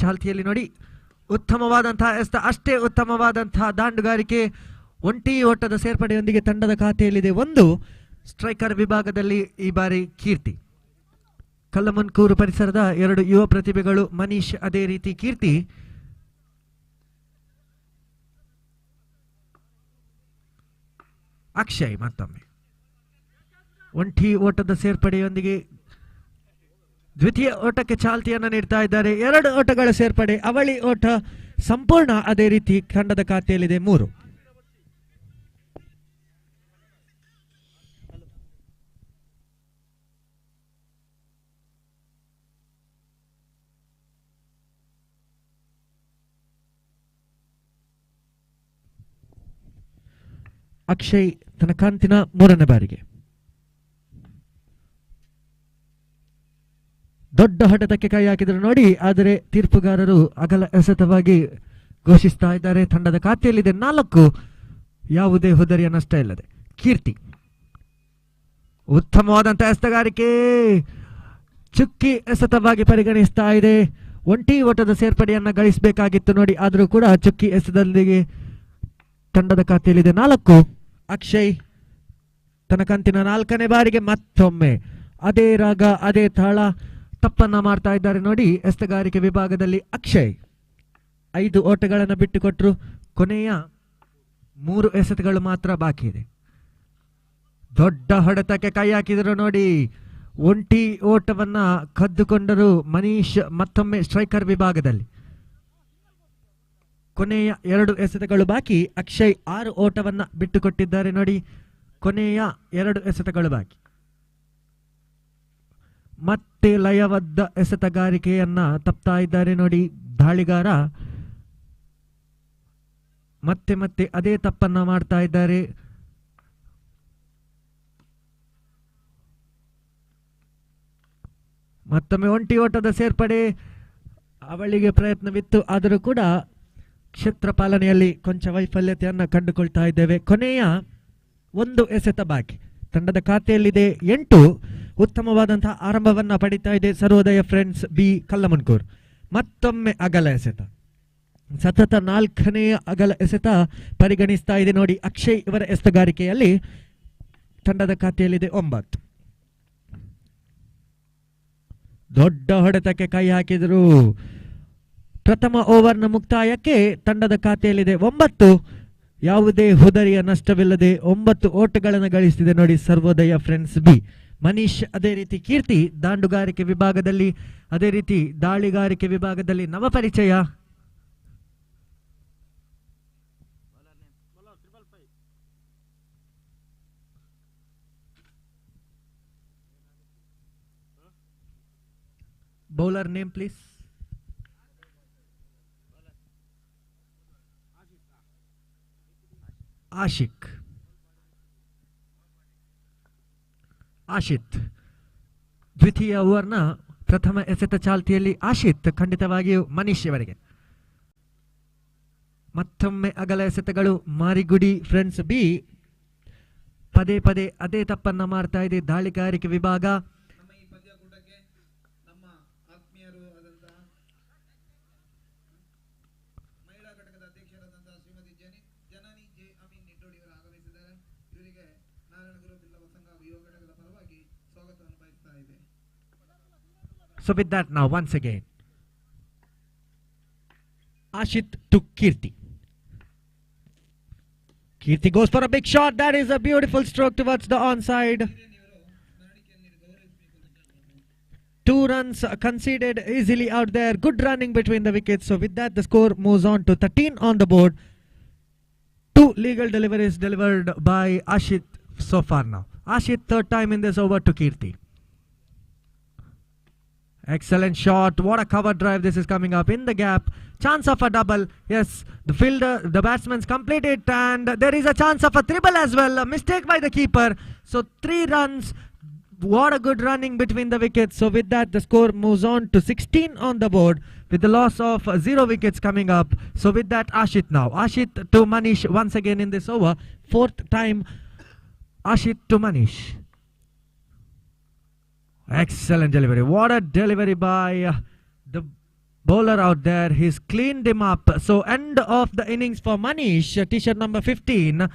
ಚಾಲ್ತಿಯಲ್ಲಿ ನೋಡಿ ಉತ್ತಮವಾದಂತಹ ಎಸೆತ, ಅಷ್ಟೇ ಉತ್ತಮವಾದಂತಹ ದಾಂಡುಗಾರಿಕೆ. ಒಂಟಿ ಓಟದ ಸೇರ್ಪಡೆಯೊಂದಿಗೆ ತಂಡದ ಖಾತೆಯಲ್ಲಿದೆ 1. Striker ವಿಭಾಗದಲ್ಲಿ ಈ ಬಾರಿ ಕೀರ್ತಿ. ಕಲ್ಲಮನ್ಕೂರು ಪರಿಸರದ 2 ಯುವ ಪ್ರತಿಭೆಗಳು ಮನೀಶ್ ಅದೇ ರೀತಿ ಕೀರ್ತಿ. ಅಕ್ಷಯ್ ಮತ್ತೊಮ್ಮೆ ಒಂಟಿ ಓಟದ ಸೇರ್ಪಡೆಯೊಂದಿಗೆ ದ್ವಿತೀಯ ಓಟಕ್ಕೆ ಚಾಲ್ತಿಯನ್ನು ನೀಡ್ತಾ ಇದ್ದಾರೆ. 2 ಓಟಗಳ ಸೇರ್ಪಡೆ, ಅವಳಿ ಓಟ ಸಂಪೂರ್ಣ ಅದೇ ರೀತಿ ತಂಡದ ಖಾತೆಯಲ್ಲಿದೆ 3. ಅಕ್ಷಯ್ ತನ್ನ ಕಂತಿನ 3ನೇ ಬಾರಿಗೆ ದೊಡ್ಡ ಹೊಡೆತಕ್ಕೆ ಕೈ ಹಾಕಿದ್ರು ನೋಡಿ. ಆದರೆ ತೀರ್ಪುಗಾರರು ಅಗಲ ಎಸೆತವಾಗಿ ಘೋಷಿಸ್ತಾ ಇದ್ದಾರೆ. ತಂಡದ ಖಾತೆಯಲ್ಲಿದೆ 4, ಯಾವುದೇ ಹುದರಿಯ ನಷ್ಟ ಇಲ್ಲದೆ. ಕೀರ್ತಿ ಉತ್ತಮವಾದಂತಹ ಎಸೆತಗಾರಿಕೆ, ಚುಕ್ಕಿ ಎಸೆತವಾಗಿ ಪರಿಗಣಿಸ್ತಾ ಇದೆ. ಒಂಟಿ ಓಟದ ಸೇರ್ಪಡೆಯನ್ನ ಗಳಿಸಬೇಕಾಗಿತ್ತು ನೋಡಿ, ಆದರೂ ಕೂಡ ಚುಕ್ಕಿ ಎಸೆತದೊಂದಿಗೆ ತಂಡದ ಖಾತೆಯಲ್ಲಿದೆ 4. ಅಕ್ಷಯ್ ತನ್ನ ಕಂತಿನ 4ನೇ ಬಾರಿಗೆ ಮತ್ತೊಮ್ಮೆ ಅದೇ ರಾಗ ಅದೇ ತಾಳ ತಪ್ಪನ್ನ ಮಾಡ್ತಾ ಇದ್ದಾರೆ ನೋಡಿ. ಎಸೆತಗಾರಿಕೆ ವಿಭಾಗದಲ್ಲಿ ಅಕ್ಷಯ್ 5 ಓಟಗಳನ್ನು ಬಿಟ್ಟುಕೊಟ್ರು. ಕೊನೆಯ 3 ಎಸೆತಗಳು ಮಾತ್ರ ಬಾಕಿ ಇದೆ. ದೊಡ್ಡ ಹೊಡೆತಕ್ಕೆ ಕೈ ಹಾಕಿದರು ನೋಡಿ. ಒಂಟಿ ಓಟವನ್ನ ಕದ್ದುಕೊಂಡರು ಮನೀಶ್. ಮತ್ತೊಮ್ಮೆ ಸ್ಟ್ರೈಕರ್ ವಿಭಾಗದಲ್ಲಿ ಕೊನೆಯ 2 ಎಸೆತಗಳು ಬಾಕಿ. ಅಕ್ಷಯ್ 6 ಓಟವನ್ನ ಬಿಟ್ಟುಕೊಟ್ಟಿದ್ದಾರೆ ನೋಡಿ. ಕೊನೆಯ 2 ಎಸೆತಗಳು ಬಾಕಿ. ಮತ್ತೆ ಲಯಬದ್ಧ ಎಸೆತಗಾರಿಕೆಯನ್ನ ತಪ್ತಾ ಇದ್ದಾರೆ ನೋಡಿ ದಾಳಿಗಾರ. ಮತ್ತೆ ಮತ್ತೆ ಅದೇ ತಪ್ಪನ್ನ ಮಾಡ್ತಾ ಇದ್ದಾರೆ. ಮತ್ತೊಮ್ಮೆ ಒಂಟಿ ಓಟದ ಸೇರ್ಪಡೆ, ಅವಳಿಗೆ ಪ್ರಯತ್ನವಿತ್ತು, ಆದರೂ ಕೂಡ ಕ್ಷೇತ್ರ ಪಾಲನೆಯಲ್ಲಿ ಕೊಂಚ ವೈಫಲ್ಯತೆಯನ್ನು ಕಂಡುಕೊಳ್ತಾ ಇದ್ದೇವೆ. ಕೊನೆಯ 1 ಎಸೆತ ಬಾಕಿ. ತಂಡದ ಖಾತೆಯಲ್ಲಿದೆ 8. ಉತ್ತಮವಾದಂತಹ ಆರಂಭವನ್ನ ಪಡಿತಾ ಇದೆ ಸರ್ವೋದಯ ಫ್ರೆಂಡ್ಸ್ ಬಿ ಕಲ್ಲಮನ್ಕೂರ್. ಮತ್ತೊಮ್ಮೆ ಅಗಲ ಎಸೆತ, ಸತತ 4ನೇ ಅಗಲ ಎಸೆತ ಪರಿಗಣಿಸ್ತಾ ಇದೆ ನೋಡಿ. ಅಕ್ಷಯ್ ಇವರ ಎಸೆತಗಾರಿಕೆಯಲ್ಲಿ ತಂಡದ ಖಾತೆಯಲ್ಲಿದೆ 9. ದೊಡ್ಡ ಹೊಡೆತಕ್ಕೆ ಕೈ ಹಾಕಿದರು. ಪ್ರಥಮ ಓವರ್ನ ಮುಕ್ತಾಯಕ್ಕೆ ತಂಡದ ಖಾತೆಯಲ್ಲಿದೆ 9. ಯಾವುದೇ ಹುದರಿಯ ನಷ್ಟವಿಲ್ಲದೆ 9 ಓಟಗಳನ್ನು ಗಳಿಸಿದೆ ನೋಡಿ ಸರ್ವೋದಯ ಫ್ರೆಂಡ್ಸ್ ಬಿ. ಮನೀಶ್ ಅದೇ ರೀತಿ ಕೀರ್ತಿ ದಾಂಡುಗಾರಿಕೆ ವಿಭಾಗದಲ್ಲಿ, ಅದೇ ರೀತಿ ದಾಳಿಗಾರಿಕೆ ವಿಭಾಗದಲ್ಲಿ ನವಪರಿಚಯ. Bowler name please. Ashik. Ashit ದ್ವಿತೀಯ ಓವರ್ನ ಪ್ರಥಮ ಎಸೆತ ಚಾಲ್ತಿಯಲ್ಲಿ ಆಶಿತ್ ಖಂಡಿತವಾಗಿಯೂ ಮನೀಶ್ ಅವರಿಗೆ. ಮತ್ತೊಮ್ಮೆ ಅಗಲ ಎಸೆತಗಳು ಮಾರಿಗುಡಿ ಫ್ರೆಂಡ್ಸ್ ಬಿ. ಪದೇ ಪದೇ ಅದೇ ತಪ್ಪನ್ನ ಮಾಡ್ತಾ ಇದೆ ದಾಳಿಗಾರಿಕೆ ವಿಭಾಗ. So with that now once again Ashit to Kirti. Kirti goes for a big shot. That is a beautiful stroke towards the onside. 2 runs conceded easily out there. Good running between the wickets. So with that the score moves on to 13 on the board. 2 legal deliveries delivered by Ashit so far now. Ashit third time in this over to Kirti. Excellent shot. What a cover drive this is coming up in the gap. Chance of a double. Yes, the batsman's complete it, and there is a chance of a triple as well. A mistake by the keeper. So 3 runs. What a good running between the wickets. So with that the score moves on to 16 on the board with the loss of 0 wickets coming up. So with that Ashit now. Ashit to Manish once again in this over. 4th time Ashit to Manish. Excellent delivery. What a delivery by the bowler out there. He's cleaned him up. So end of the innings for Manish, t-shirt number 15.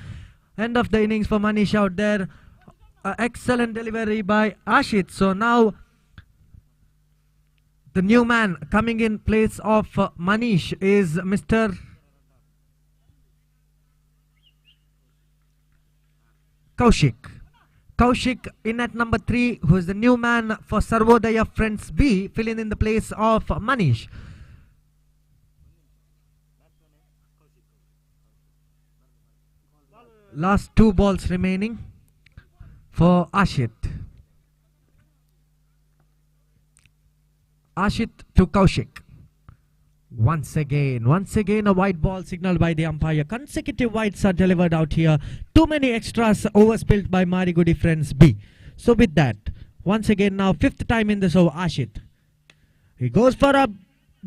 End of the innings for Manish out there. Excellent delivery by Ashit. So now the new man coming in place of Manish is Mr. Kaushik. Kaushik in at number 3, who is the new man for Sarvodaya Friends B, filling in the place of Manish. Last 2 balls remaining for Ashit. Ashit to Kaushik. Once again a white ball signaled by the umpire. Consecutive whites are delivered out here. Too many extras overspilled by Marigudi Friends B. So with that, once again now 5th time in this over, Ashit. He goes for a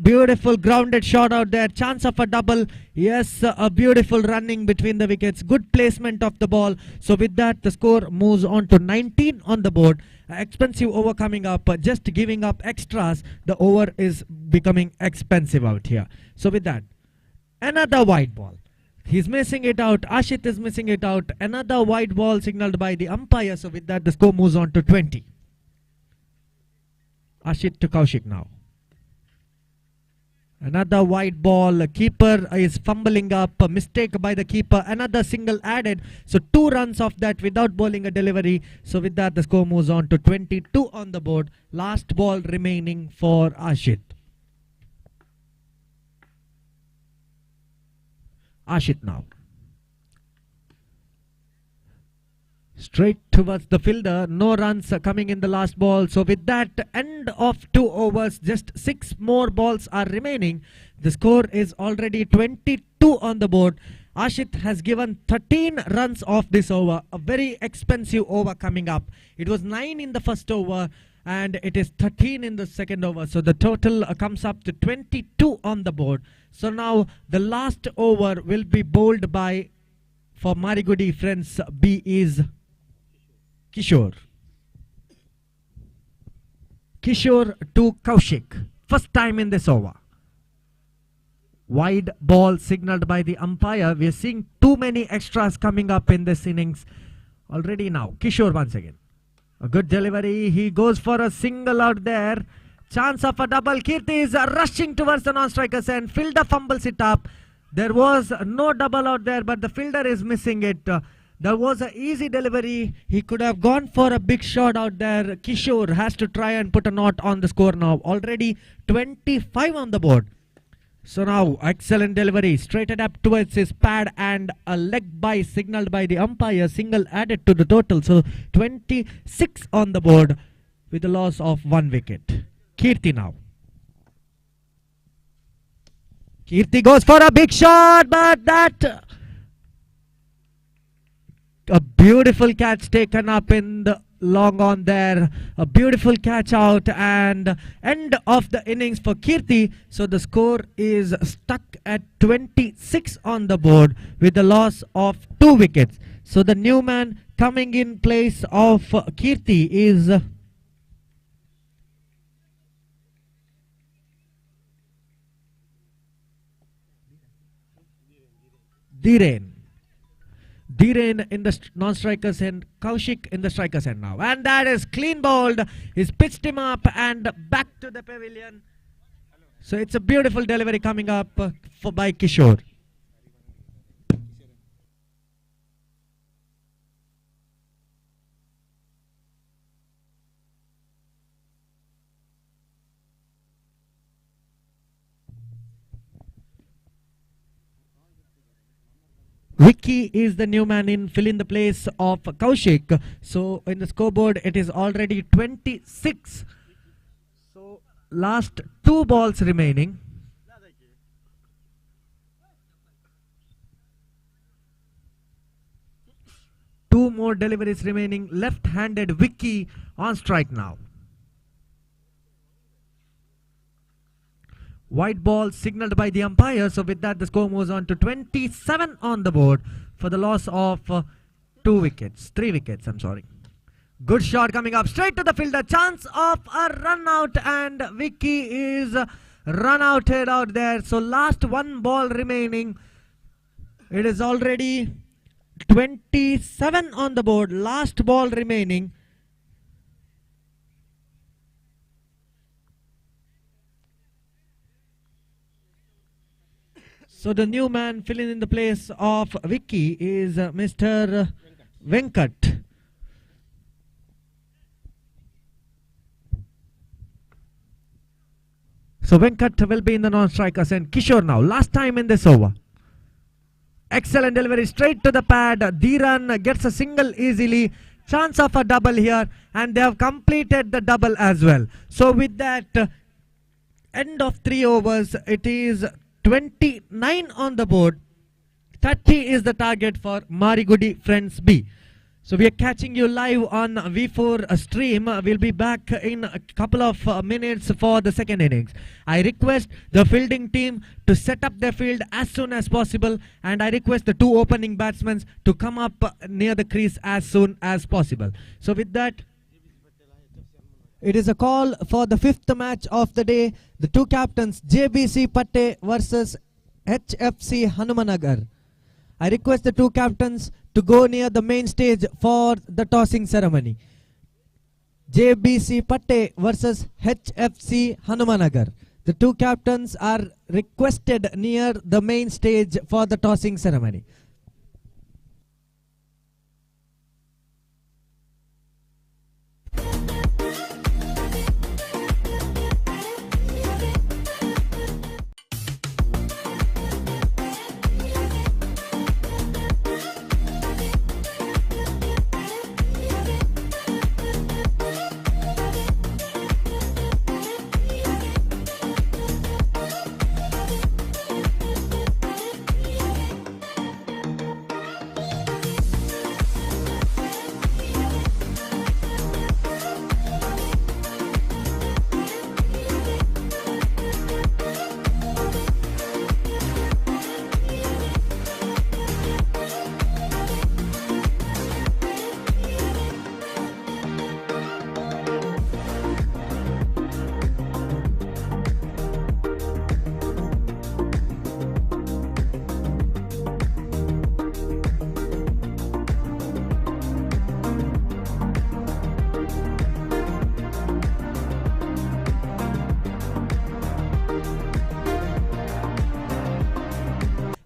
beautiful grounded shot out there. Chance of a double. Yes, a beautiful running between the wickets. Good placement of the ball. So with that, the score moves on to 19 on the board. Expensive over coming up. Just giving up extras, the over is becoming expensive out here. So with that, another white ball. He's missing it out. Ashit is missing it out. Another white ball signaled by the umpire. So with that, the score moves on to 20. Ashit to Kaushik now. Another white ball. Keeper is fumbling up. A mistake by the keeper. Another single added. So 2 runs off that without bowling a delivery. So with that, the score moves on to 22 on the board. Last ball remaining for Ashit. Ashit now. Straight towards the fielder. No runs coming in the last ball. So with that, end of 2 overs, just 6 more balls are remaining. The score is already 22 on the board. Ashit has given 13 runs off this over. A very expensive over coming up. It was 9 in the first over and it is 13 in the second over. So the total comes up to 22 on the board. So now the last over will be bowled by, for Marigudi Friends B, is Kishore. Kishore to Kaushik. First time in this over. Wide ball signaled by the umpire. We are seeing too many extras coming up in this innings already now. Kishore once again. A good delivery. He goes for a single out there. Chance of a double. Kirti is rushing towards the non-striker's end. Fielder fumbles it up. There was no double out there, but the fielder is missing it. There was an easy delivery. He could have gone for a big shot out there. Kishore has to try and put a knot on the score now. Already 25 on the board. So now, excellent delivery. Straightened up towards his pad and a leg by signaled by the umpire. Single added to the total. So 26 on the board with a loss of 1 wicket. Kirti now. Kirti goes for a big shot, but that... A beautiful catch taken up in the long on there. A beautiful catch out and end of the innings for Kirti. So the score is stuck at 26 on the board with the loss of 2 wickets. So the new man coming in place of Kirti is Dhiren. Dhiren in the non-strikers end, Kaushik in the strikers end now. And that is clean bowled. He's pitched him up and back to the pavilion. So it's a beautiful delivery coming up by Kishore. Vicky is the new man in, fill in the place of Kaushik. So in the scoreboard it is already 26. So last 2 balls remaining. Two more deliveries remaining. Left-handed Vicky on strike now. White ball signaled by the umpire. So with that, the score moves on to 27 on the board for the loss of 3 wickets, I'm sorry. Good shot coming up straight to the fielder. Chance of a run out and Vicky is run outed out there. So last one ball remaining. It is already 27 on the board. Last ball remaining. So the new man filling in the place of Vicky is Mr. Venkat. So Venkat will be in the non-strikers and Kishore now. Last time in this over. Excellent delivery straight to the pad. Dhiran gets a single easily. Chance of a double here, and they have completed the double as well. So with that, end of 3 overs, it is 29 on the board. 30 is the target for Marigudi Friends B. So we are catching you live on V4 stream. We'll be back in a couple of minutes for the second innings. I request the fielding team to set up their field as soon as possible, and I request the 2 opening batsmen to come up near the crease as soon as possible. So with that, it is a call for the 5th match of the day. The 2 captains, JBC Patte versus HFC Hanumanagar. I request the 2 captains to go near the main stage for the tossing ceremony. JBC Patte versus HFC Hanumanagar. The 2 captains are requested near the main stage for the tossing ceremony.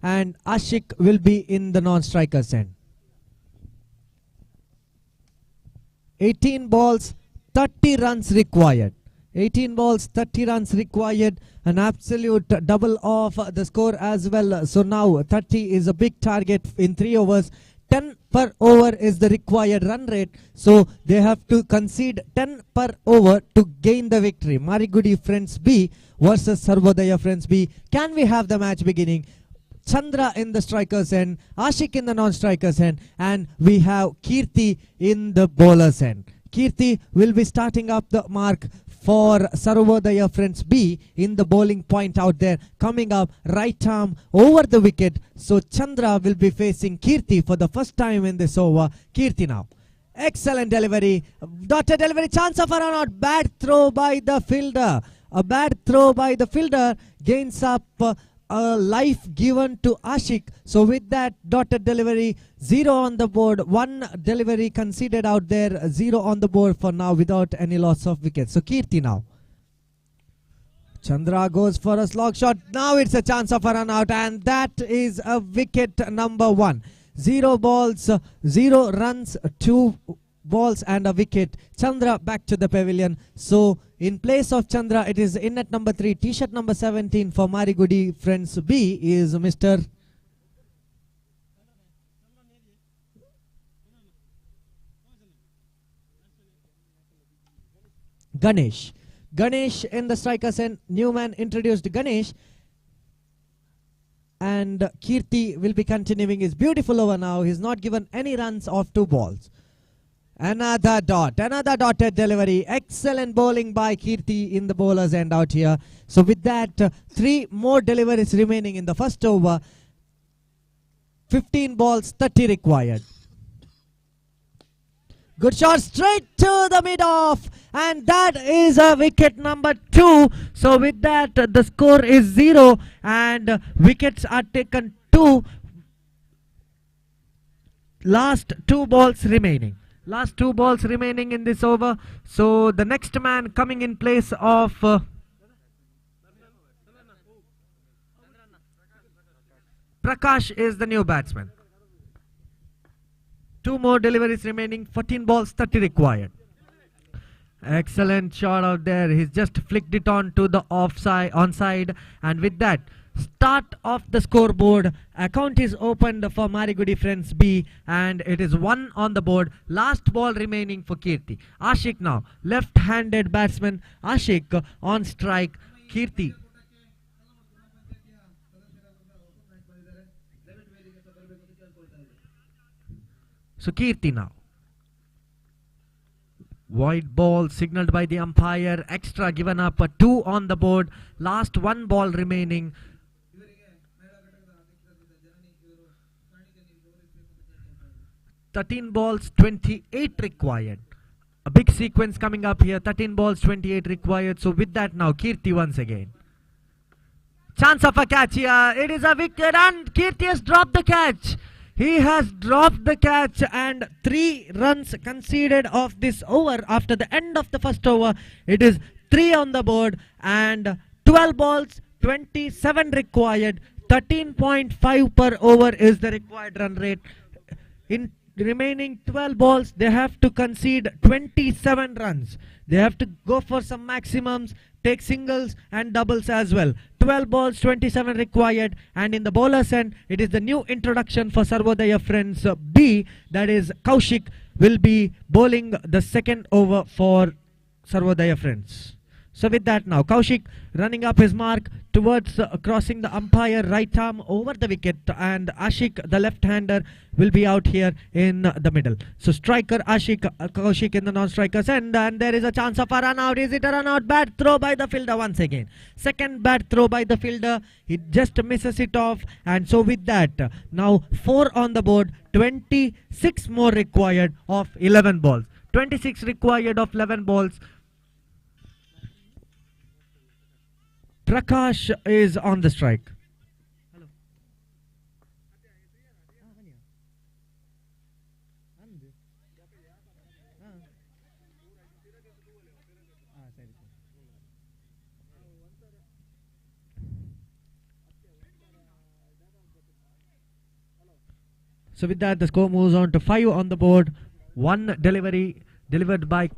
And Ashik will be in the non-strikers end. 18 balls, 30 runs required. 18 balls, 30 runs required. An absolute double of the score as well. So now 30 is a big target in 3 overs. 10 per over is the required run rate. So they have to concede 10 per over to gain the victory. Marigudi Friends B versus Sarvodaya Friends B. Can we have the match beginning? Chandra in the strikers end, Ashik in the non-strikers end, and we have Kirti in the bowlers end. Kirti will be starting up the mark for Sarvodaya Friends B in the bowling point out there, coming up right arm over the wicket. So Chandra will be facing Kirti for the first time in this over. Kirti now. Excellent delivery. Dotted delivery, chance of a run out. Bad throw by the fielder. A bad throw by the fielder gains up a life given to Ashik. So with that dotted delivery, 0 on the board, 1 delivery conceded out there, 0 on the board for now without any loss of wickets. So Kirti now. Chandra goes for a slog shot. Now it's a chance of a run out, and that is a wicket number 1. 0 balls, 0 runs, 2 balls and a wicket. Chandra back to the pavilion. So in place of Chandra, it is in at number 3, t-shirt number 17 for Marigudi Friends B is Mr. Ganesh. Ganesh in the strikers end. Newman introduced Ganesh. And Kirti will be continuing his beautiful over now. He's not given any runs off 2 balls. Another dotted delivery. Excellent bowling by Kirti in the bowlers end out here. So with that, 3 more deliveries remaining in the first over. 15 balls, 30 required. Good shot straight to the mid-off. And that is a wicket number 2. So with that, the score is 0. And wickets are taken 2. Last 2 balls remaining. Last 2 balls remaining in this over. So the next man coming in place of Prakash is the new batsman. 2 more deliveries remaining. 14 balls, 30 required. Excellent shot out there. He's just flicked it on to the onside, and with that, start of the scoreboard. Account is opened for Marigudi Friends B, and it is 1 on the board. Last ball remaining for Kirti. Ashik now, left-handed batsman. Ashik on strike. Kirti. So Kirti now. Wide ball signaled by the umpire. Extra given up. 2 on the board. Last 1 ball remaining. 13 balls, 28 required. A big sequence coming up here. 13 balls, 28 required. So with that now, Kirti once again. Chance of a catch here. It is a wicket and Kirti has dropped the catch. He has dropped the catch, and 3 runs conceded of this over after the end of the first over. It is 3 on the board and 12 balls, 27 required. 13.5 per over is the required run rate. In remaining 12 balls, they have to concede 27 runs. They have to go for some maximums, take singles and doubles as well. 12 balls, 27 required, and in the bowler's end, it is the new introduction for Sarvodaya Friends B, that is Kaushik, will be bowling the second over for Sarvodaya Friends. So with that now, Kaushik running up his mark towards crossing the umpire right arm over the wicket, and Ashik, the left-hander, will be out here in the middle. So striker Ashik, Kaushik in the non-striker's end, and there is a chance of a run out. Is it a run out? Bad throw by the fielder once again. Second bad throw by the fielder. He just misses it off, and so with that, now 4 on the board, 26 more required of 11 balls. 26 required of 11 balls. Prakash is on the strike. So with that, the score moves on to 5 on the board. 1 delivery delivered by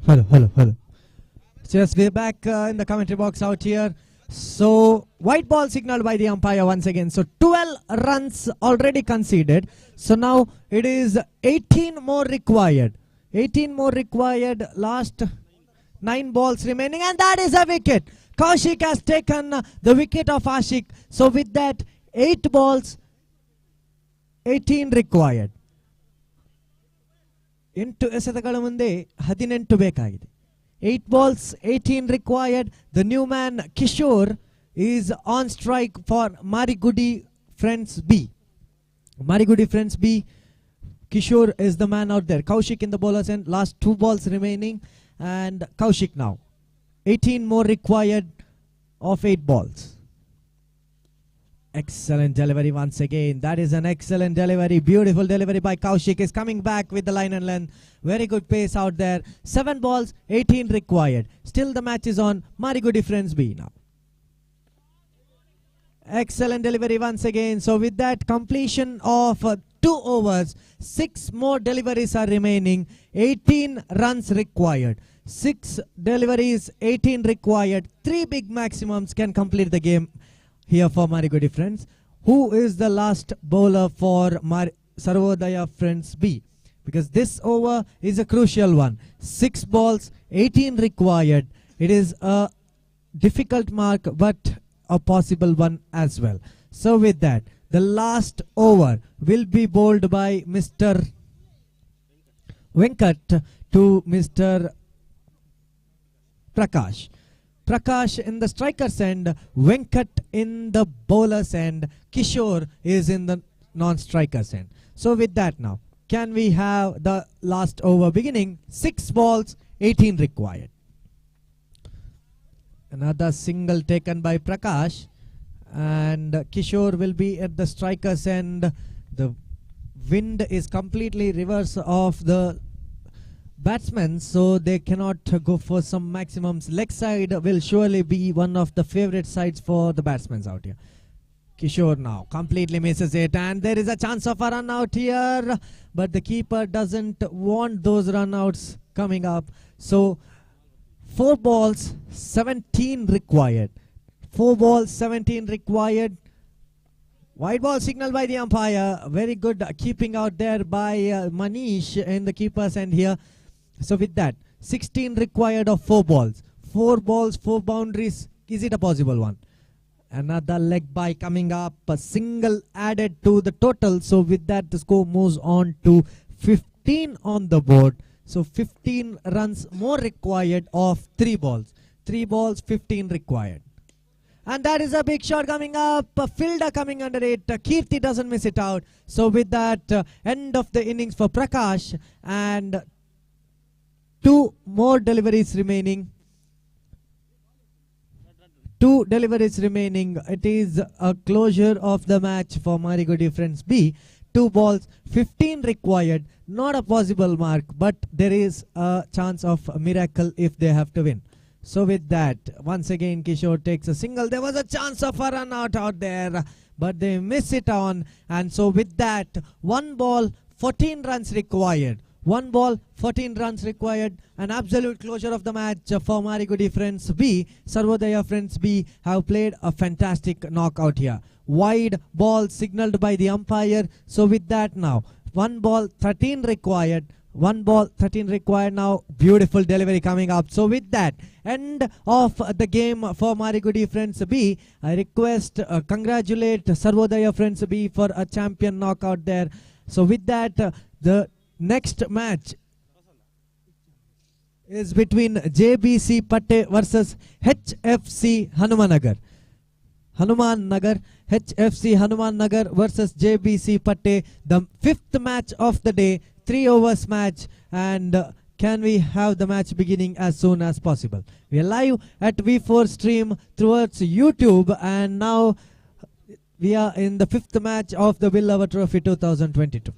Hello. Yes, we're back in the commentary box out here. So, white ball signaled by the umpire once again. So, 12 runs already conceded. So, now it is 18 more required. 18 more required. Last 9 balls remaining. And that is a wicket. Kaushik has taken the wicket of Ashik. So, with that, 8 balls, 18 required. Into ಎಸೆತಗಳ ಮುಂದೆ 18 ಬೇಕಾಗಿದೆ. 8 balls, 18 required. The new man Kishore is on strike for Marigudi Friends B. Marigudi Friends B. Kishore is the man out there. Kaushik in the bowler's end. Last 2 balls remaining, and Kaushik now. 18 more required of 8 balls. Excellent delivery once again. That is an excellent delivery. Beautiful delivery by Kaushik. Is coming back with the line and length. Very good pace out there. 7 balls, 18 required. Still the match is on. Marigo difference B now. Excellent delivery once again. So with that completion of 2 overs, 6 more deliveries are remaining. 18 runs required. 6 deliveries, 18 required. 3 big maximums can complete the game here for Marigo difference. Who is the last bowler for Sarvodaya Friends B? Because this over is a crucial one. 6 balls, 18 required. It is a difficult mark, but a possible one as well. So with that, the last over will be bowled by Mr. Venkat to Mr. Prakash. Prakash in the striker's end, Venkat in the bowler's end, Kishore is in the non-striker's end. So with that now, can we have the last over beginning? 6 balls, 18 required. Another single taken by Prakash, and Kishore will be at the striker's end. The wind is completely reverse of the batsmen, so they cannot go for some maximums. Leg side will surely be one of the favorite sides for the batsmen out here. Kishore now completely misses it, and there is a chance of a run out here, but the keeper doesn't want those run outs coming up. So 4 balls, 17 required. 4 balls, 17 required. White ball signal by the umpire. Very good keeping out there by Manish in the keeper's end here. So with that, 16 required of 4 balls. 4 balls, 4 boundaries. Is it a possible one? Another leg by coming up. A single added to the total. So with that, the score moves on to 15 on the board. So 15 runs more required of 3 balls. 3 balls, 15 required. And that is a big shot coming up. A fielder coming under it. Kirti doesn't miss it out. So with that, end of the innings for Prakash. And 2 more deliveries remaining. 2 deliveries remaining. It is a closure of the match for Marigo Difference B. 2 balls, 15 required. Not a possible mark, but there is a chance of a miracle if they have to win. So with that, once again Kishore takes a single. There was a chance of a run out there, but they miss it on. And so with that, 1 ball, 14 runs required. 1 ball, 14 runs required. An absolute closure of the match for Marigo Difference B. Sarvodaya Friends B have played a fantastic knockout here. Wide ball signaled by the umpire. So with that now, 1 ball, 13 required. 1 ball, 13 required now. Beautiful delivery coming up. So with that, end of the game for Marigo Difference B. I request, congratulate Sarvodaya Friends B for a champion knockout there. So with that, the next match is between JBC Patte versus HFC Hanumanagar. HFC Hanumanagar versus JBC Patte. The 5th match of the day. 3 overs match, and can we have the match beginning as soon as possible? We are live at V4 stream towards YouTube, and now we are in the 5th match of the Billava Trophy 2022.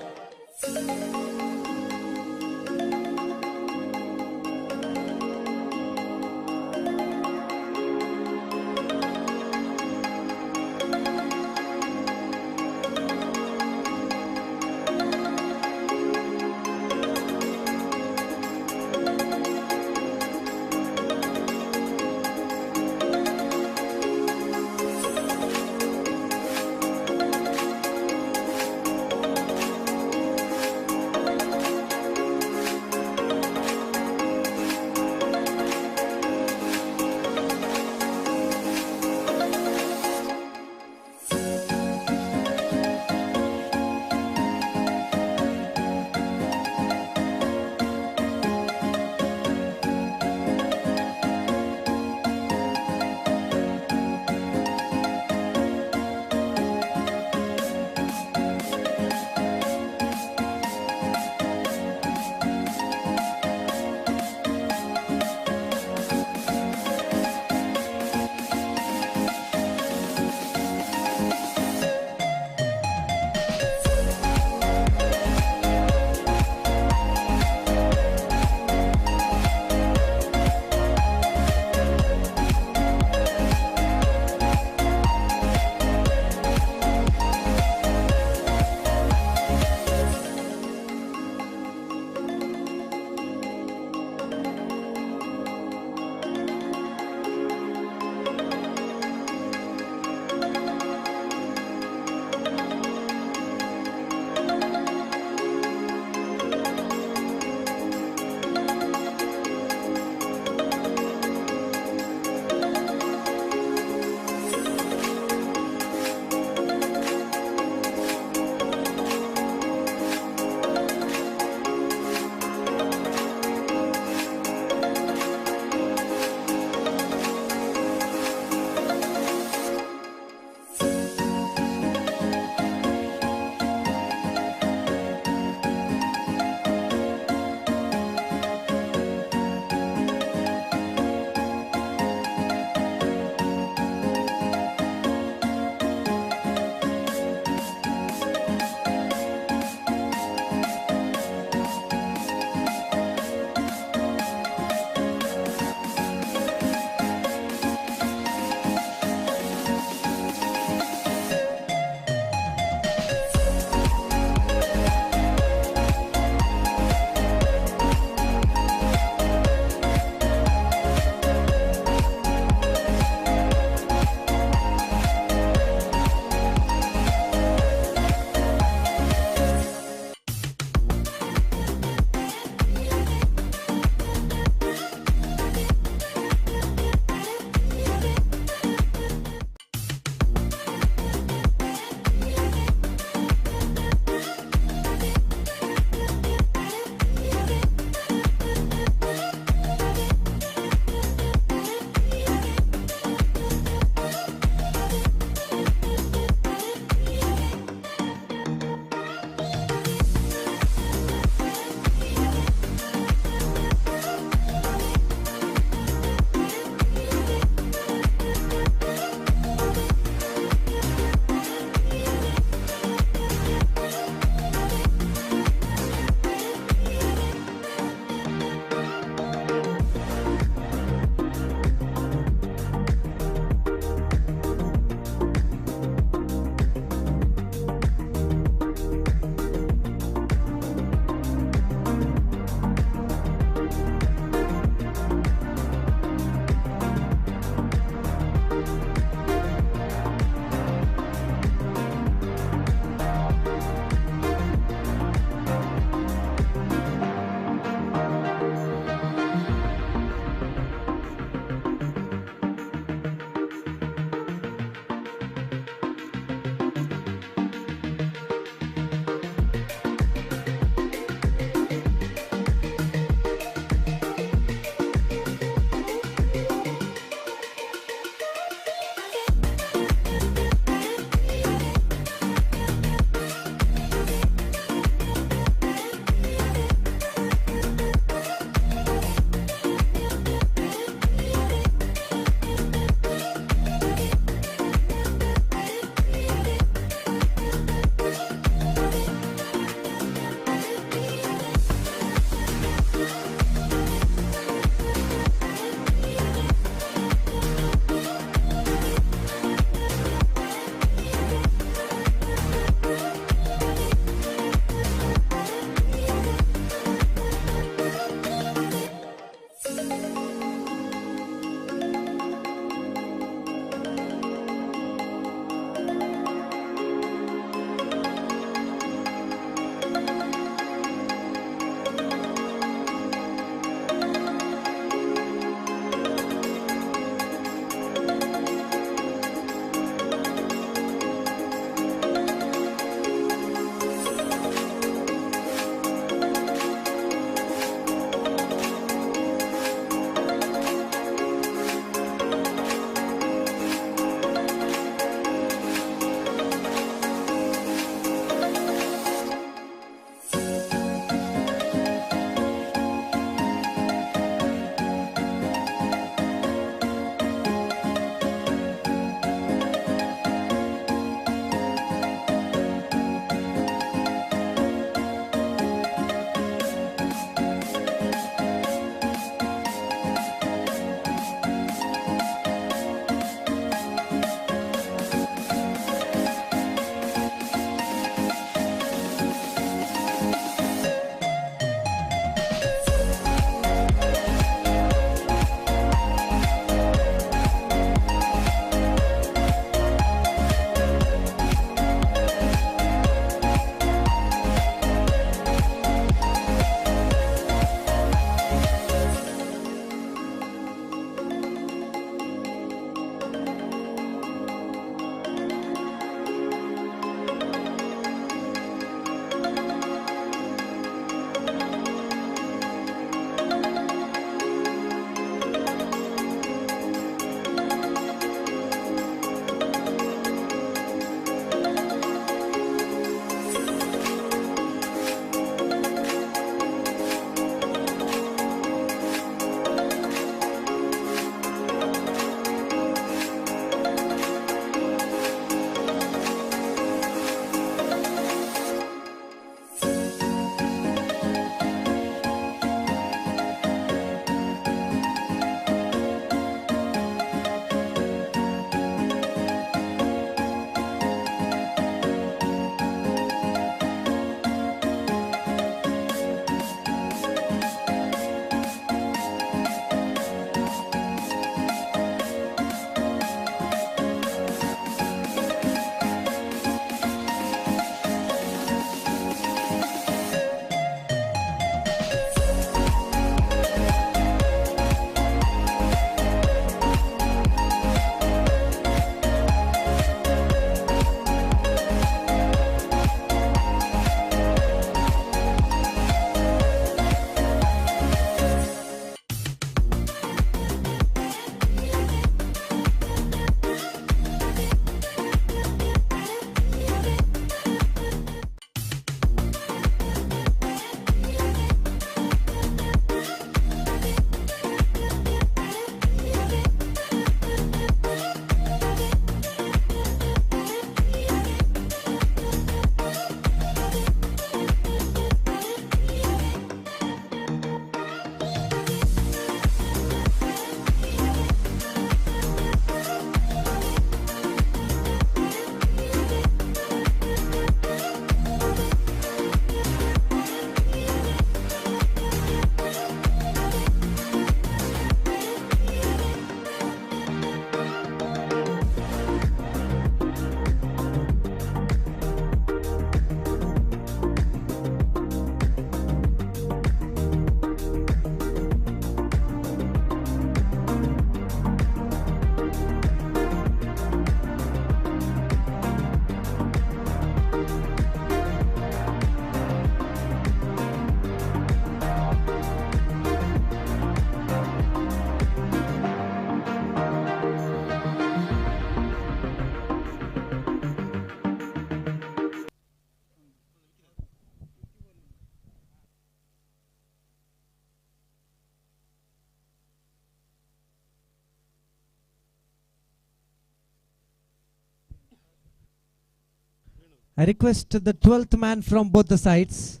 I request the 12th man from both the sides.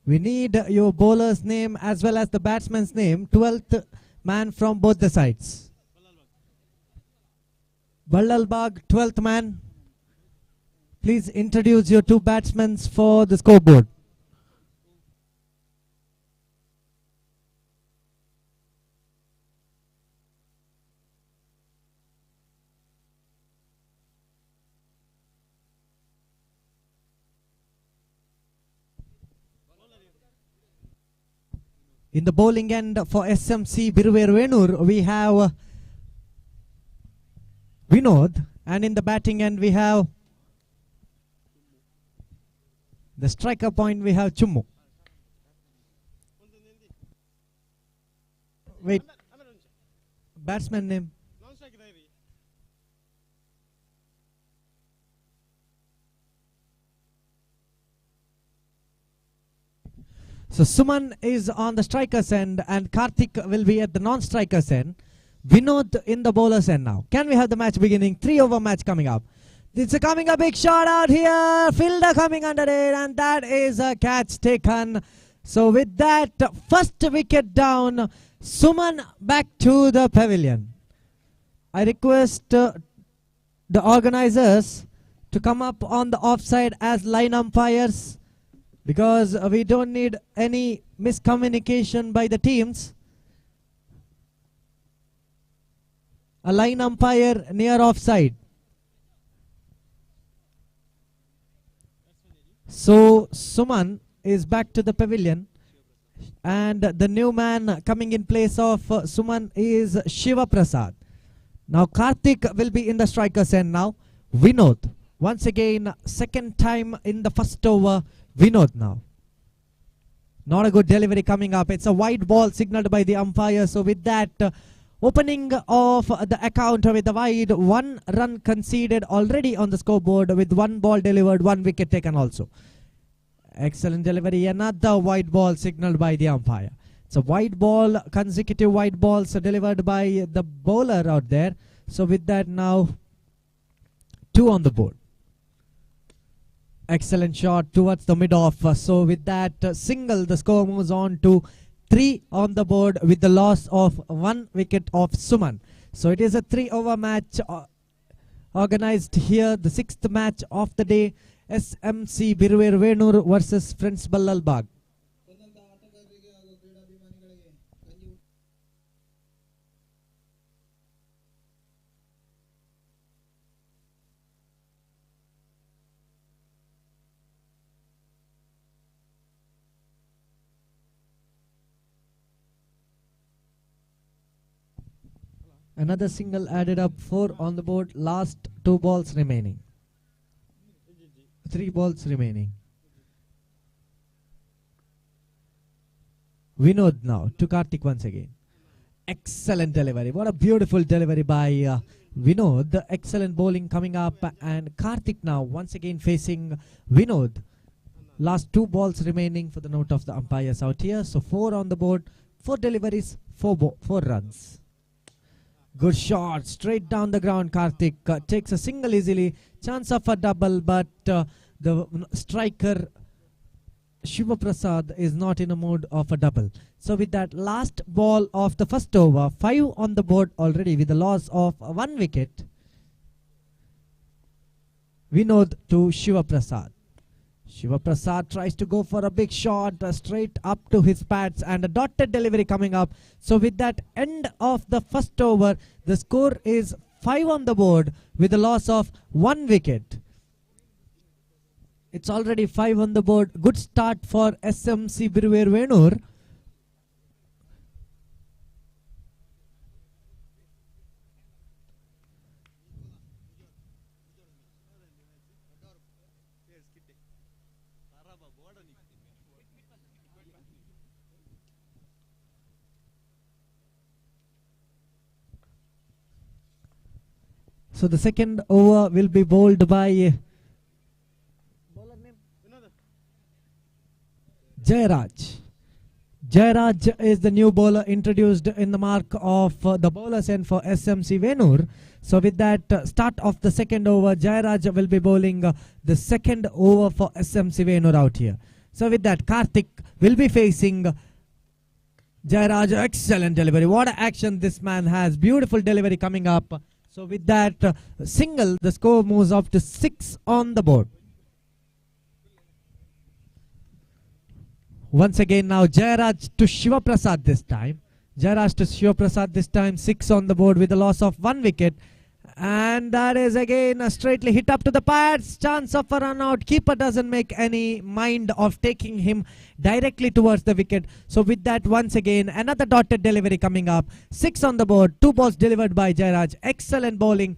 We need your bowler's name as well as the batsman's name. 12th man from both the sides. Ballalbag, 12th man. Please introduce your two batsmen for the scoreboard. In the bowling end for SMC V4NEWS, we have Vinod, and in the batting end we have the striker point, we have Chummu. Wait, batsman name. So Suman is on the striker's end and Karthik will be at the non-striker's end. Vinod in the bowler's end now. Can we have the match beginning? 3-over match coming up. It's coming a big shot out here. Fielder coming under it, and that is a catch taken. So with that, first wicket down. Suman back to the pavilion. I request the organizers to come up on the offside as line umpires, because we don't need any miscommunication by the teams. A line umpire near offside. So Suman is back to the pavilion, and the new man coming in place of Suman is Shiva Prasad. Now Karthik will be in the striker's end now. Vinod, once again, second time in the first over. Vinod now. Not a good delivery coming up. It's a wide ball signaled by the umpire. So with that, opening of the account with the wide, 1 run conceded already on the scoreboard, with 1 ball delivered, 1 wicket taken also. Excellent delivery. Another wide ball signaled by the umpire. It's a wide ball, consecutive wide balls delivered by the bowler out there. So with that, now 2 on the board. Excellent shot towards the mid-off. So with that single, the score moves on to 3 on the board with the loss of 1 wicket of Suman. So it is a 3-over match organized here, the 6th match of the day. SMC V4NEWS versus Friends Ballalbag. Another single added up, 4 on the board. Last 2 balls remaining. 3 balls remaining. Vinod now to Karthik once again. Excellent delivery. What a beautiful delivery by Vinod. Excellent bowling coming up, and Karthik now once again facing Vinod. Last 2 balls remaining for the note of the umpires out here. So 4 on the board, 4 deliveries, 4 runs. Good shot, straight down the ground. Karthik takes a single easily. Chance of a double, but the striker Shiva Prasad is not in a mood of a double. So with that last ball of the first over, 5 on the board already with the loss of 1 wicket. Vinod to Shiva Prasad. Shiva Prasad tries to go for a big shot straight up to his pads, and a dotted delivery coming up. So with that end of the first over, the score is 5 on the board with the loss of 1 wicket. It's already 5 on the board. Good start for SMC V4NEWS. So the second over will be bowled by Jairaj. Jairaj is the new bowler introduced in the mark of the bowler's end for SMC Venur. So with that start of the second over, Jairaj will be bowling the second over for SMC Venur out here. So with that, Karthik will be facing Jairaj. Excellent delivery. What an action this man has. Beautiful delivery coming up. So with that single, the score moves up to 6 on the board. Once again now Jairaj to Shiva Prasad this time. Jairaj to Shiva Prasad this time, 6 on the board with a loss of 1 wicket. And that is again a straightly hit up to the pads. Chance of a run out. Keeper doesn't make any mind of taking him directly towards the wicket. So with that, once again another dotted delivery coming up. 6 on the board. 2 balls delivered by Jairaj. Excellent bowling.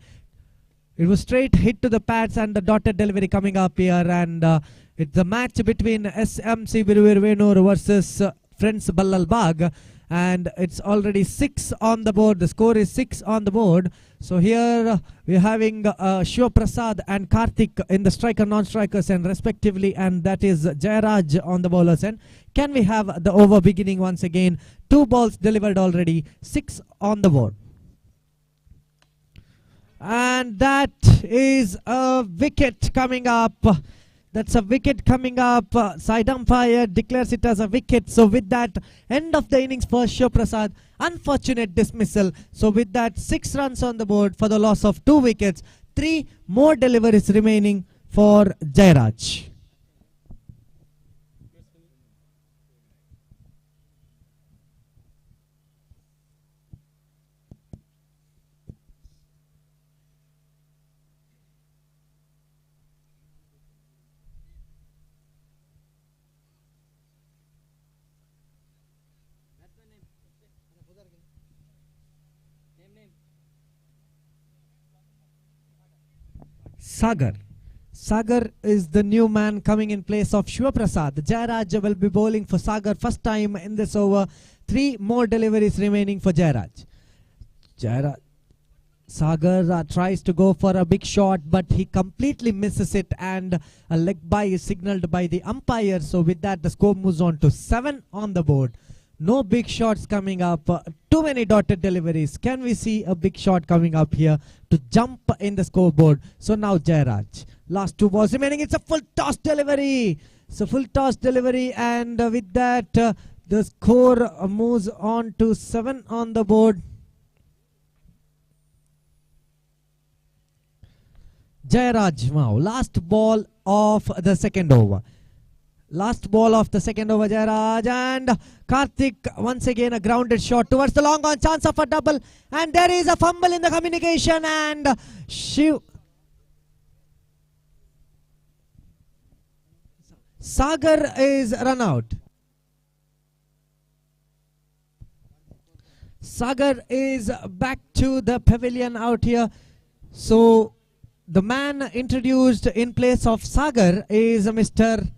It was straight hit to the pads and the dotted delivery coming up here. And it's a match between SMC Venur versus Friends Ballal Bagh. And it's already 6 on the board. The score is 6 on the board. So here we're having Shiva Prasad and Karthik in the striker non-strikers end respectively, and that is Jairaj on the bowlers end. Can we have the over beginning once again? 2 balls delivered already, 6 on the board. And that is a wicket coming up. That's a wicket coming up. Side umpire declares it as a wicket. So with that, end of the innings for Shiva Prasad. Unfortunate dismissal. So with that, 6 runs on the board for the loss of 2 wickets. 3 more deliveries remaining for Jairaj. Sagar is the new man coming in place of Shiva Prasad. Jairaj will be bowling for Sagar first time in this over. 3 more deliveries remaining for Jairaj. Sagar tries to go for a big shot, but he completely misses it, and a leg bye is signalled by the umpire. So with that, the score moves on to 7 on the board. No big shots coming up. Too many dotted deliveries. Can we see a big shot coming up here to jump in the scoreboard? So now Jairaj. Last 2 balls remaining. It's a full toss delivery. It's a full toss delivery, and with that, the score moves on to 7 on the board. Jairaj now. Last ball of the second over. Last ball of the second over, Jairaj, and Karthik once again a grounded shot towards the long on, chance of a double, and there is a fumble in the communication, and Sagar is run out. Sagar is back to the pavilion out here. So the man introduced in place of Sagar is Mr.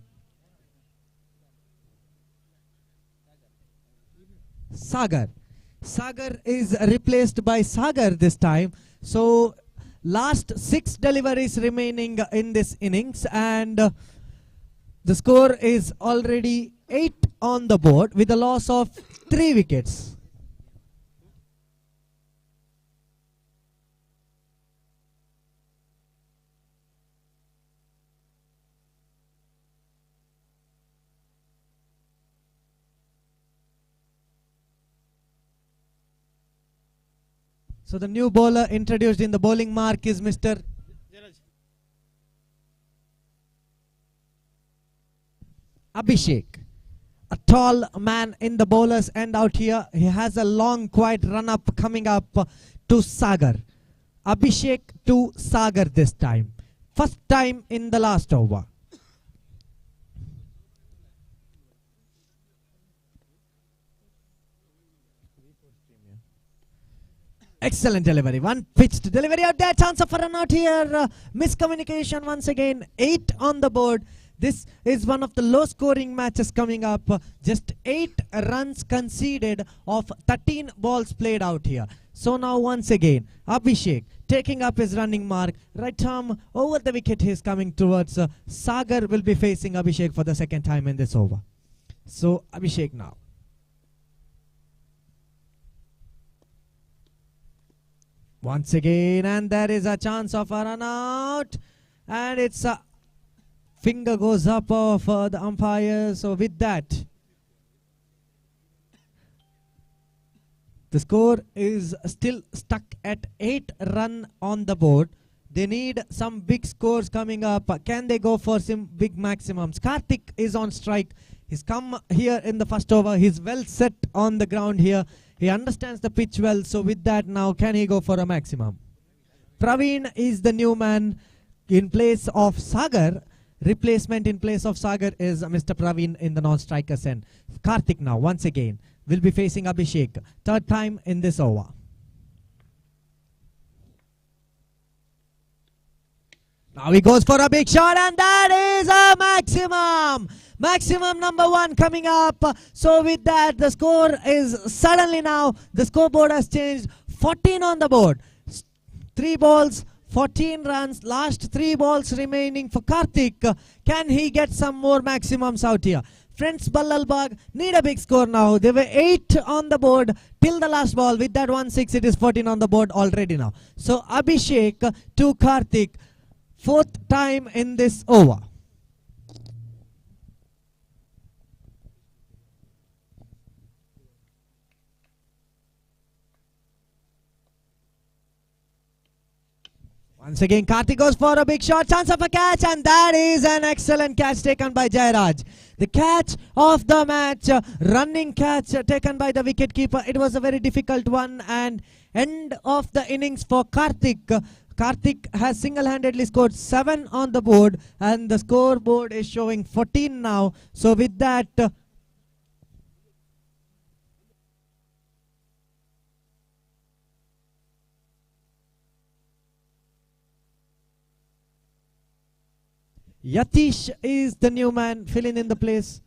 Sagar. Sagar is replaced by Sagar this time. So last 6 deliveries remaining in this innings, and the score is already 8 on the board with a loss of 3 wickets. So the new bowler introduced in the bowling mark is Mr. Abhishek. A tall man in the bowler's end out here. He has a long, quiet run-up coming up to Sagar. Abhishek to Sagar this time. First time in the last over. Excellent delivery. One pitched delivery out there. Chance of a run out here. Miscommunication once again. 8 on the board. This is one of the low scoring matches coming up. Just 8 runs conceded of 13 balls played out here. So now once again, Abhishek taking up his running mark. Right arm over the wicket he is coming towards. Sagar will be facing Abhishek for the second time in this over. So Abhishek now. Once again, and there is a chance of a run out, and it's a finger goes up of the umpire. So with that, the score is still stuck at 8 runs on the board. They need some big scores coming up. Can they go for some big maximums? Karthik is on strike. He's come here in the first over. He's well set on the ground here. He understands the pitch well. So with that now, can he go for a maximum? Praveen is the new man in place of Sagar. Replacement in place of Sagar is Mr. Praveen in the non-strikers end. Karthik now once again will be facing Abhishek. Third time in this over. Now he goes for a big shot, and that is a maximum. Maximum number 1 coming up. So with that, the score is suddenly now, the scoreboard has changed. 14 on the board. 3 balls, 14 runs. Last 3 balls remaining for Karthik. Can he get some more maximums out here? Friends Ballalbag need a big score now. They were 8 on the board till the last ball. With that 1-6, it is 14 on the board already now. So Abhishek to Karthik. 4th time in this over. Once again, Karthik goes for a big shot, chance of a catch, and that is an excellent catch taken by Jairaj. The catch of the match, running catch taken by the wicketkeeper. It was a very difficult one, and end of the innings for Karthik. Karthik has single-handedly scored 7 on the board, and the scoreboard is showing 14 now. So with that, Yatish is the new man filling in the place.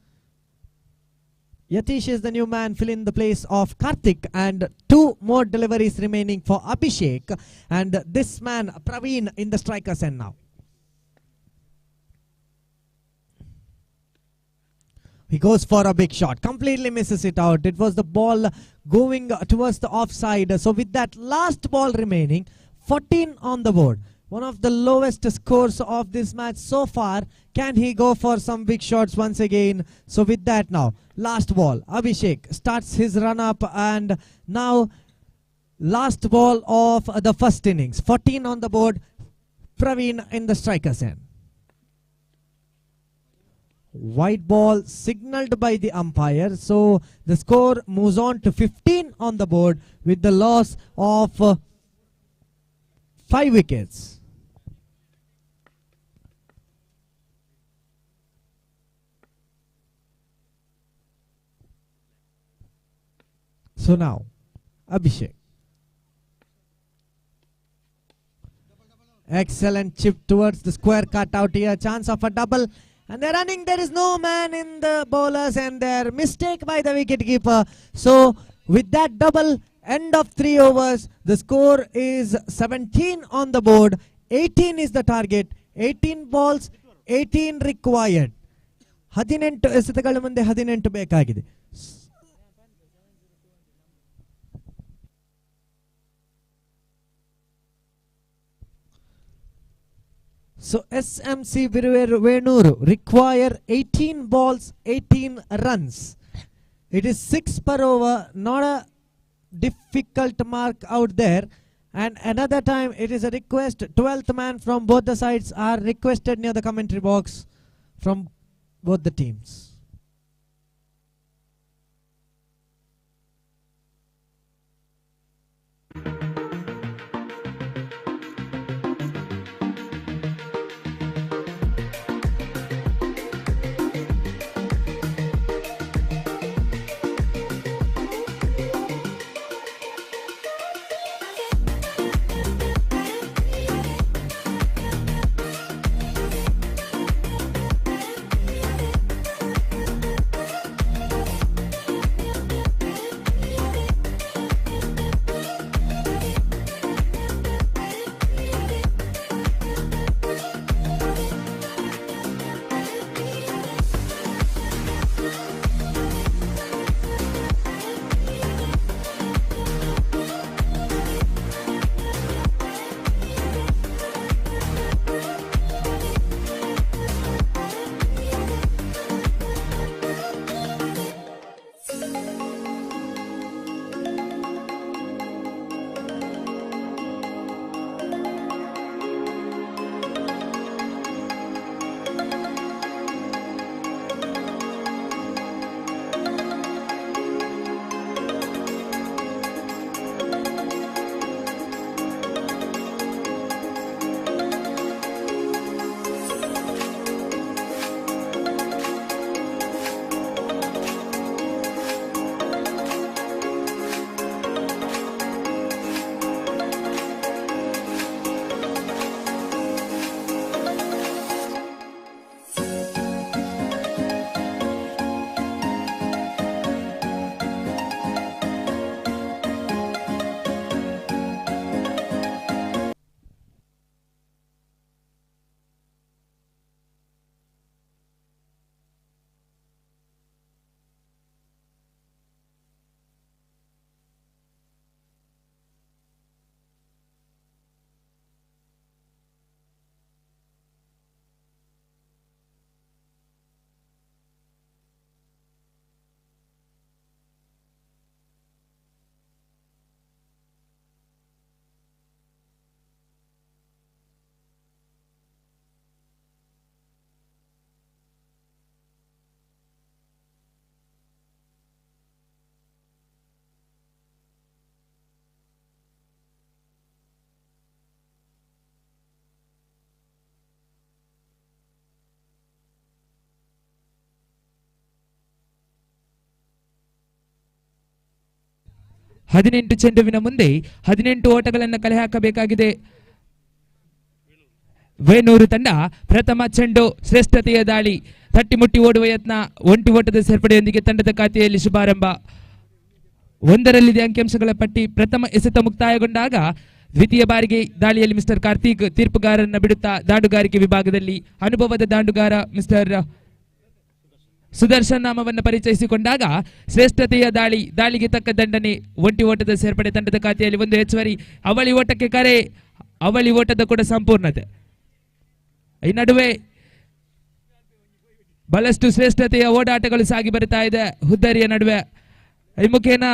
Yatish is the new man filling in the place of Karthik, and 2 more deliveries remaining for Abhishek, and this man Praveen in the strikers end now. He goes for a big shot, completely misses it out. It was the ball going towards the offside. So with that last ball remaining, 14 on the board. One of the lowest scores of this match so far. Can he go for some big shots once again? So with that now, last ball, Abhishek starts his run up, and now last ball of the first innings. 14 on the board, Praveen in the strikers end. White ball signaled by the umpire. So the score moves on to 15 on the board with the loss of 5 wickets. So now, Abhishek. Excellent chip towards the square cut out here. Chance of a double. And they're running. There is no man in the bowlers, and their mistake by the wicketkeeper. So with that double, end of 3 overs, the score is 17 on the board. 18 is the target. 18 balls, 18 required. 18 ಎಸೆತಗಳ ಮುಂದೆ 18 ಬೇಕಾಗಿದೆ. So SMC V4NEWS require 18 balls, 18 runs. It is 6 per over, not a difficult mark out there. And another time it is a request. 12th man from both the sides are requested near the commentary box from both the teams. 18 ಚೆಂಡುವಿನ ಮುಂದೆ 18 ಓಟಗಳನ್ನು ಕಲೆ ಹಾಕಬೇಕಾಗಿದೆ ವೇಣೂರು ತಂಡ. ಪ್ರಥಮ ಚೆಂಡು ಶ್ರೇಷ್ಠತೆಯ ದಾಳಿ, ತಟ್ಟಿಮುಟ್ಟಿ ಓಡುವ ಯತ್ನ, ಒಂಟಿ ಓಟದ ಸೇರ್ಪಡೆಯೊಂದಿಗೆ ತಂಡದ ಖಾತೆಯಲ್ಲಿ ಶುಭಾರಂಭ. 1ರಲ್ಲಿದೆ ಅಂಕಿಅಂಶಗಳ ಪಟ್ಟಿ. ಪ್ರಥಮ ಎಸೆತ ಮುಕ್ತಾಯಗೊಂಡಾಗ ದ್ವಿತೀಯ ಬಾರಿಗೆ ದಾಳಿಯಲ್ಲಿ ಮಿಸ್ಟರ್ ಕಾರ್ತಿಕ್ ತೀರ್ಪುಗಾರರನ್ನ ಬಿಡುತ್ತಾ ದಾಂಡುಗಾರಿಕೆ ವಿಭಾಗದಲ್ಲಿ ಅನುಭವದ ದಾಂಡುಗಾರ ಮಿಸ್ಟರ್ ಸುದರ್ಶನ್ ನಾಮವನ್ನು ಪರಿಚಯಿಸಿಕೊಂಡಾಗ ಶ್ರೇಷ್ಠತೆಯ ದಾಳಿ, ದಾಳಿಗೆ ತಕ್ಕ ದಂಡನೆ, ಒಂಟಿ ಓಟದ ಸೇರ್ಪಡೆ, ತಂಡದ ಖಾತೆಯಲ್ಲಿ 1 ಹೆಚ್ಚುವರಿ. ಅವಳಿ ಓಟಕ್ಕೆ ಕರೆ, ಅವಳಿ ಓಟದ ಕೂಡ ಸಂಪೂರ್ಣತೆ. ಈ ನಡುವೆ ಬಹಳಷ್ಟು ಶ್ರೇಷ್ಠತೆಯ ಓಡಾಟಗಳು ಸಾಗಿ ಬರ್ತಾ ಇದೆ ಹುದ್ದರಿಯ ನಡುವೆ. ಈ ಮುಖೇನ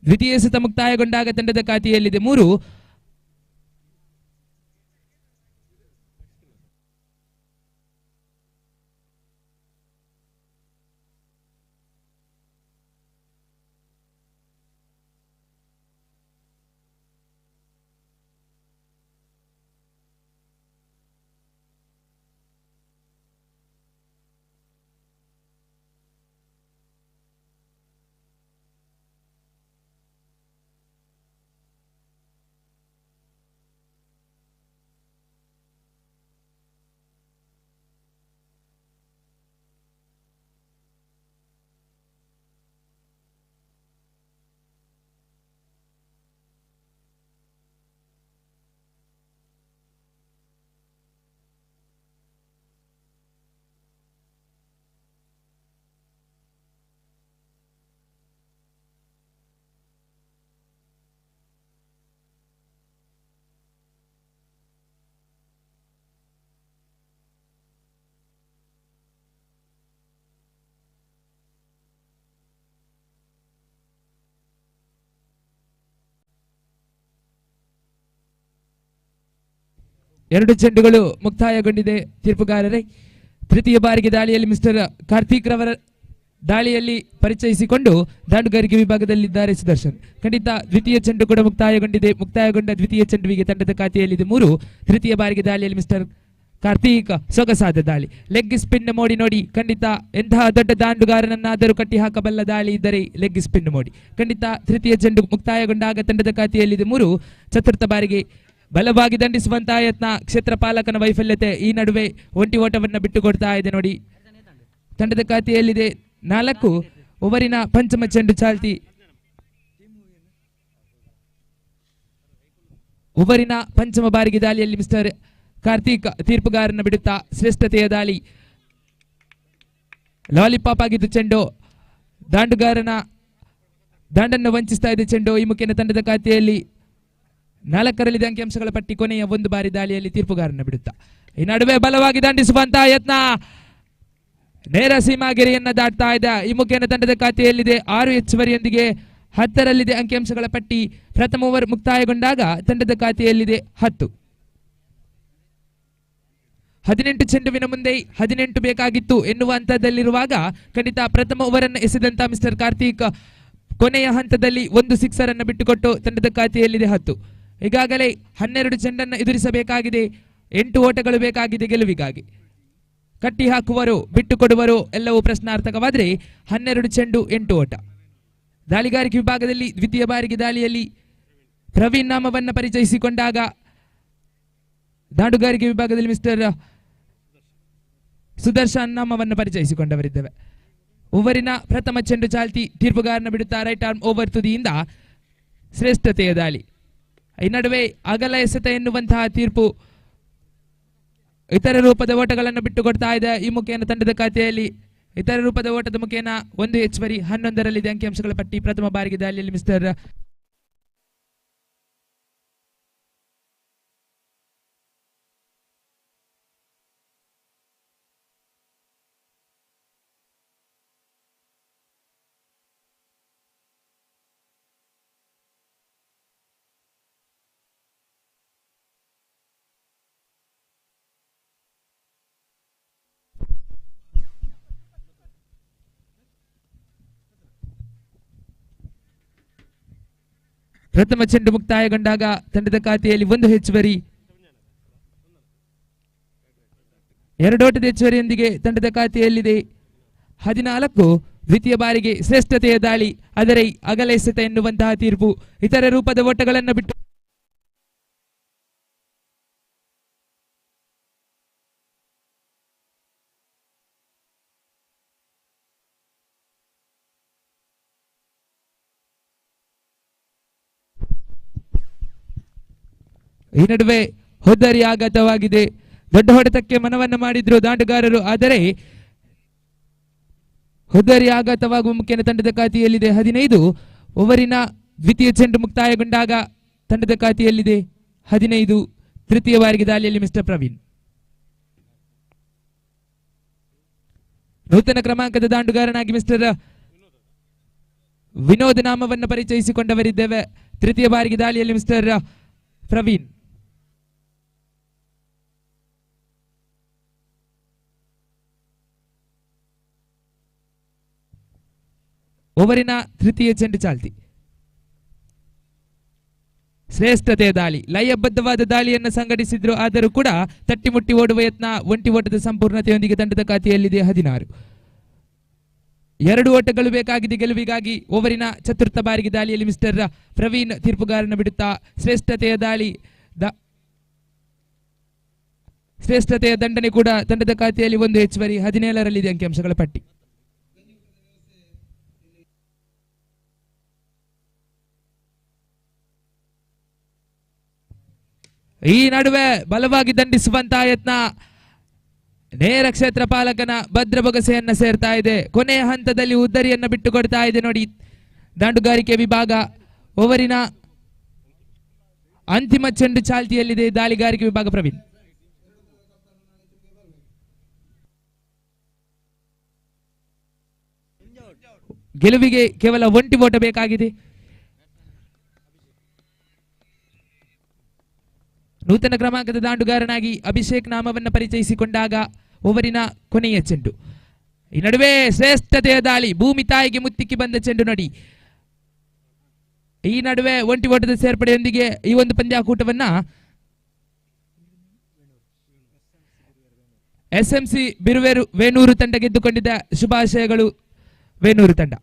ದ್ವಿತೀಯ ಎಸೆತ ಮುಕ್ತಾಯಗೊಂಡಾಗ ತಂಡದ ಖಾತೆಯಲ್ಲಿದೆ 3. ಎರಡು ಚೆಂಡುಗಳು ಮುಕ್ತಾಯಗೊಂಡಿದೆ ತೀರ್ಪುಗಾರರೇ. ತೃತೀಯ ಬಾರಿಗೆ ದಾಳಿಯಲ್ಲಿ ಮಿಸ್ಟರ್ ಕಾರ್ತಿಕ್ ರವರ ದಾಳಿಯಲ್ಲಿ ಪರಿಚಯಿಸಿಕೊಂಡು ದಾಂಡುಗಾರಿಕೆ ವಿಭಾಗದಲ್ಲಿದ್ದಾರೆ ಸುದರ್ಶನ್. ಖಂಡಿತ ದ್ವಿತೀಯ ಚೆಂಡು ಕೂಡ ಮುಕ್ತಾಯಗೊಂಡಿದೆ. ಮುಕ್ತಾಯಗೊಂಡ ದ್ವಿತೀಯ ಚೆಂಡುವಿಗೆ ತಂಡದ ಖಾತೆಯಲ್ಲಿದೆ 3. ತೃತೀಯ ಬಾರಿಗೆ ದಾಳಿಯಲ್ಲಿ ಮಿಸ್ಟರ್ ಕಾರ್ತಿಕ್ ಸೊಗಸಾದ ದಾಳಿ, ಲೆಗ್ ಸ್ಪಿನ್ ಮೋಡಿ ನೋಡಿ. ಖಂಡಿತ ಎಂತಹ ದೊಡ್ಡ ದಾಂಡುಗಾರನನ್ನಾದರೂ ಕಟ್ಟಿ ಹಾಕಬಲ್ಲ ದಾಳಿ ಇದ್ದರೆ ಲೆಗ್ ಸ್ಪಿನ್ ಮೋಡಿ. ಖಂಡಿತ ತೃತೀಯ ಚೆಂಡು ಮುಕ್ತಾಯಗೊಂಡಾಗ ತಂಡದ ಖಾತೆಯಲ್ಲಿದೆ 3. ಚತುರ್ಥ ಬಾರಿಗೆ ಬಲವಾಗಿ ದಂಡಿಸುವಂತಹ ಯತ್ನ, ಕ್ಷೇತ್ರ ಪಾಲಕನ ವೈಫಲ್ಯತೆ. ಈ ನಡುವೆ ಒಂಟಿ ಓಟವನ್ನು ಬಿಟ್ಟುಕೊಡ್ತಾ ಇದೆ ನೋಡಿ. ತಂಡದ ಖಾತೆಯಲ್ಲಿದೆ 4. ಓವರಿನ ಪಂಚಮ ಚೆಂಡು ಚಾಲ್ತಿ. ಓವರಿನ ಪಂಚಮ ಬಾರಿಗೆ ದಾಳಿಯಲ್ಲಿ ಮಿಸ್ಟರ್ ಕಾರ್ತಿಕ್ ತೀರ್ಪುಗಾರನ ಬಿಡುತ್ತಾ ಶ್ರೇಷ್ಠತೆಯ ದಾಳಿ, ಲಾಲಿಪಾಪ್ ಆಗಿದ್ದು ಚೆಂಡು, ದಾಂಡುಗಾರನ ದಾಂಡನ್ನು ವಂಚಿಸ್ತಾ ಇದೆ ಚೆಂಡು. ಈ ಮುಖೇನ ತಂಡದ ಖಾತೆಯಲ್ಲಿ 4ರಲ್ಲಿದೆ ಅಂಕಿಅಂಶಗಳ ಪಟ್ಟಿ. ಕೊನೆಯ 1 ಬಾರಿ ದಾಳಿಯಲ್ಲಿ ತೀರ್ಪುಗಾರನ ಬಿಡುತ್ತಾ ಈ ನಡುವೆ ಬಲವಾಗಿ ದಂಡಿಸುವಂತಹ ಯತ್ನ ನೇರ ಸೀಮಾಗೆರೆಯನ್ನ ದಾಟ್ತಾ ಇದೆ. ಈ ಮುಖೇನ ತಂಡದ ಖಾತೆಯಲ್ಲಿದೆ 6 ಹೆಚ್ಚುವರಿಯೊಂದಿಗೆ 10ರಲ್ಲಿದೆ ಅಂಕಿಅಂಶಗಳ ಪಟ್ಟಿ. ಪ್ರಥಮ ಓವರ್ ಮುಕ್ತಾಯಗೊಂಡಾಗ ತಂಡದ ಖಾತೆಯಲ್ಲಿದೆ 10. 18 ಚೆಂಡುವಿನ ಮುಂದೆ 18 ಬೇಕಾಗಿತ್ತು ಎನ್ನುವ ಹಂತದಲ್ಲಿರುವಾಗ ಖಂಡಿತ ಪ್ರಥಮ ಓವರನ್ನು ಎಸೆದಂತ ಮಿಸ್ಟರ್ ಕಾರ್ತಿಕ್ ಕೊನೆಯ ಹಂತದಲ್ಲಿ 1 ಸಿಕ್ಸರ್ ಅನ್ನು ಬಿಟ್ಟುಕೊಟ್ಟು ತಂಡದ ಖಾತೆಯಲ್ಲಿದೆ 10. ಈಗಾಗಲೇ 12 ಚೆಂಡನ್ನು ಎದುರಿಸಬೇಕಾಗಿದೆ. 8 ಓಟಗಳು ಬೇಕಾಗಿದೆ ಗೆಲುವಿಗಾಗಿ. ಕಟ್ಟಿ ಹಾಕುವರು ಬಿಟ್ಟುಕೊಡುವರು ಎಲ್ಲವೂ ಪ್ರಶ್ನಾರ್ಥಕವಾದರೆ 12 ಚೆಂಡು 8 ಓಟ. ದಾಳಿಗಾರಿಕೆ ವಿಭಾಗದಲ್ಲಿ ದ್ವಿತೀಯ ಬಾರಿಗೆ ದಾಳಿಯಲ್ಲಿ ಪ್ರವೀಣ್ ನಾಮವನ್ನು ಪರಿಚಯಿಸಿಕೊಂಡಾಗ ದಾಂಡುಗಾರಿಕೆ ವಿಭಾಗದಲ್ಲಿ ಮಿಸ್ಟರ್ ಸುದರ್ಶನ್ ನಾಮವನ್ನು ಪರಿಚಯಿಸಿಕೊಂಡವರಿದ್ದೇವೆ. ಓವರಿನ ಪ್ರಥಮ ಚೆಂಡು ಚಾಲ್ತಿ, ತೀರ್ಪುಗಾರನ ಬಿಡುತ್ತಾ ರೈಟ್ ಆರ್ಮ್ ಓವರ್ ತುದಿಯಿಂದ ಶ್ರೇಷ್ಠತೆಯ ದಾಳಿ. ಈ ನಡುವೆ ಅಗಲ ಎಸೆತ ಎನ್ನುವಂತಹ ತೀರ್ಪು ಇತರ ರೂಪದ ಓಟಗಳನ್ನು ಬಿಟ್ಟುಕೊಡ್ತಾ ಇದೆ. ಈ ಮುಖೇನ ತಂಡದ ಖಾತೆಯಲ್ಲಿ ಇತರ ರೂಪದ ಓಟದ ಮುಖೇನ 1 ಹೆಚ್ಚುವರಿ 11ರಲ್ಲಿದೆ ಅಂಕಿಅಂಶಗಳ ಪಟ್ಟಿ. ಪ್ರಥಮ ಬಾರಿಗೆ ದಾಳಿಯಲ್ಲಿ ಮಿಸ್ಟರ್ ಪ್ರಥಮ ಚೆಂಡು ಮುಕ್ತಾಯಗೊಂಡಾಗ ತಂಡದ ಖಾತೆಯಲ್ಲಿ 1 ಹೆಚ್ಚುವರಿ, 2 ಓಟದ ಹೆಚ್ಚುವರಿಯೊಂದಿಗೆ ತಂಡದ ಖಾತೆಯಲ್ಲಿದೆ 14 ದ್ವಿತೀಯ ಬಾರಿಗೆ ಶ್ರೇಷ್ಠತೆಯ ದಾಳಿ ಆದರೆ ಅಗಲ ಎಸೆತ ಎನ್ನುವಂತಹ ತೀರ್ಪು. ಇತರ ರೂಪದ ಓಟಗಳನ್ನು ಬಿಟ್ಟು ಈ ನಡುವೆ ಹೊದ್ದರಿ ಆಘಾತವಾಗಿದೆ. ದೊಡ್ಡ ಹೊಡೆತಕ್ಕೆ ಮನವನ್ನು ಮಾಡಿದ್ರು ದಾಂಡುಗಾರರು, ಆದರೆ ಹೊದ್ದರಿ ಆಘಾತವಾಗುವ ಮುಖ್ಯನ ತಂಡದ ಖಾತೆಯಲ್ಲಿದೆ 15. ಓವರಿನ ದ್ವಿತೀಯ ಚೆಂಡು ಮುಕ್ತಾಯಗೊಂಡಾಗ ತಂಡದ ಖಾತೆಯಲ್ಲಿದೆ 15. ತೃತೀಯ ಬಾರಿಗೆ ದಾಳಿಯಲ್ಲಿ ಮಿಸ್ಟರ್ ಪ್ರವೀಣ್. ನೂತನ ಕ್ರಮಾಂಕದ ದಾಂಡುಗಾರನಾಗಿ ಮಿಸ್ಟರ್ ವಿನೋದ್ ನಾಮವನ್ನು ಪರಿಚಯಿಸಿಕೊಂಡವರಿದ್ದೇವೆ. ತೃತೀಯ ಬಾರಿಗೆ ದಾಳಿಯಲ್ಲಿ ಮಿಸ್ಟರ್ ಪ್ರವೀಣ್. ಓವರಿನ ತೃತೀಯ ಚೆಂಡು ಚಾಲ್ತಿ. ಶ್ರೇಷ್ಠತೆಯ ದಾಳಿ, ಲಯಬದ್ಧವಾದ ದಾಳಿಯನ್ನು ಸಂಘಟಿಸಿದ್ರು, ಆದರೂ ಕೂಡ ತಟ್ಟಿಮುಟ್ಟಿ ಓಡುವ ಯತ್ನ, ಒಂಟಿ ಓಟದ ಸಂಪೂರ್ಣತೆಯೊಂದಿಗೆ ತಂಡದ ಖಾತೆಯಲ್ಲಿದೆ 16. 2 ಓಟಗಳು ಬೇಕಾಗಿದೆ ಗೆಲುವಿಗಾಗಿ. ಓವರಿನ ಚತುರ್ಥ ಬಾರಿಗೆ ದಾಳಿಯಲ್ಲಿ ಮಿಸ್ಟರ್ ಪ್ರವೀಣ್ ತೀರ್ಪುಗಾರನ ಬಿಡುತ್ತಾ ಶ್ರೇಷ್ಠತೆಯ ದಾಳಿ ಶ್ರೇಷ್ಠತೆಯ ದಂಡನೆ ಕೂಡ ತಂಡದ ಖಾತೆಯಲ್ಲಿ 1 ಹೆಚ್ಚುವರಿ. 17ರಲ್ಲಿದೆ ಅಂಕಿಅಂಶಗಳ ಪಟ್ಟಿ. ಈ ನಡುವೆ ಬಲವಾಗಿ ದಂಡಿಸುವಂತಹ ಯತ್ನ ನೇರ ಕ್ಷೇತ್ರ ಪಾಲಕನ ಭದ್ರ ಬೊಗಸೆಯನ್ನ ಸೇರ್ತಾ ಇದೆ. ಕೊನೆಯ ಹಂತದಲ್ಲಿ ಉದ್ದರಿಯನ್ನ ಬಿಟ್ಟುಕೊಡ್ತಾ ಇದೆ ನೋಡಿ ದಾಂಡುಗಾರಿಕೆ ವಿಭಾಗ. ಓವರಿನ ಅಂತಿಮ ಚೆಂಡು ಚಾಲ್ತಿಯಲ್ಲಿದೆ ದಾಳಿಗಾರಿಕೆ ವಿಭಾಗ. ಪ್ರವೀಣ್ ಗೆಲುವಿಗೆ ಕೇವಲ ಒಂಟಿ ಓಟ ಬೇಕಾಗಿದೆ. ನೂತನ ಕ್ರಮಾಂಕದ ದಾಂಡುಗಾರನಾಗಿ ಅಭಿಷೇಕ್ ನಾಮವನ್ನು ಪರಿಚಯಿಸಿಕೊಂಡಾಗ ಓವರಿನ ಕೊನೆಯ ಚೆಂಡು. ಈ ನಡುವೆ ಶ್ರೇಷ್ಠತೆಯ ದಾಳಿ, ಭೂಮಿ ತಾಯಿಗೆ ಮುತ್ತಿಕ್ಕಿ ಬಂದ ಚೆಂಡು ನೋಡಿ. ಈ ನಡುವೆ ಒಂಟಿ ಓಟದ ಸೇರ್ಪಡೆಯೊಂದಿಗೆ ಈ ಒಂದು ಪಂದ್ಯಾಕೂಟವನ್ನ SMC ವೇಣೂರು ತಂಡ ಗೆದ್ದುಕೊಂಡಿದ್ದ. ಶುಭಾಶಯಗಳು ವೇಣೂರು ತಂಡ.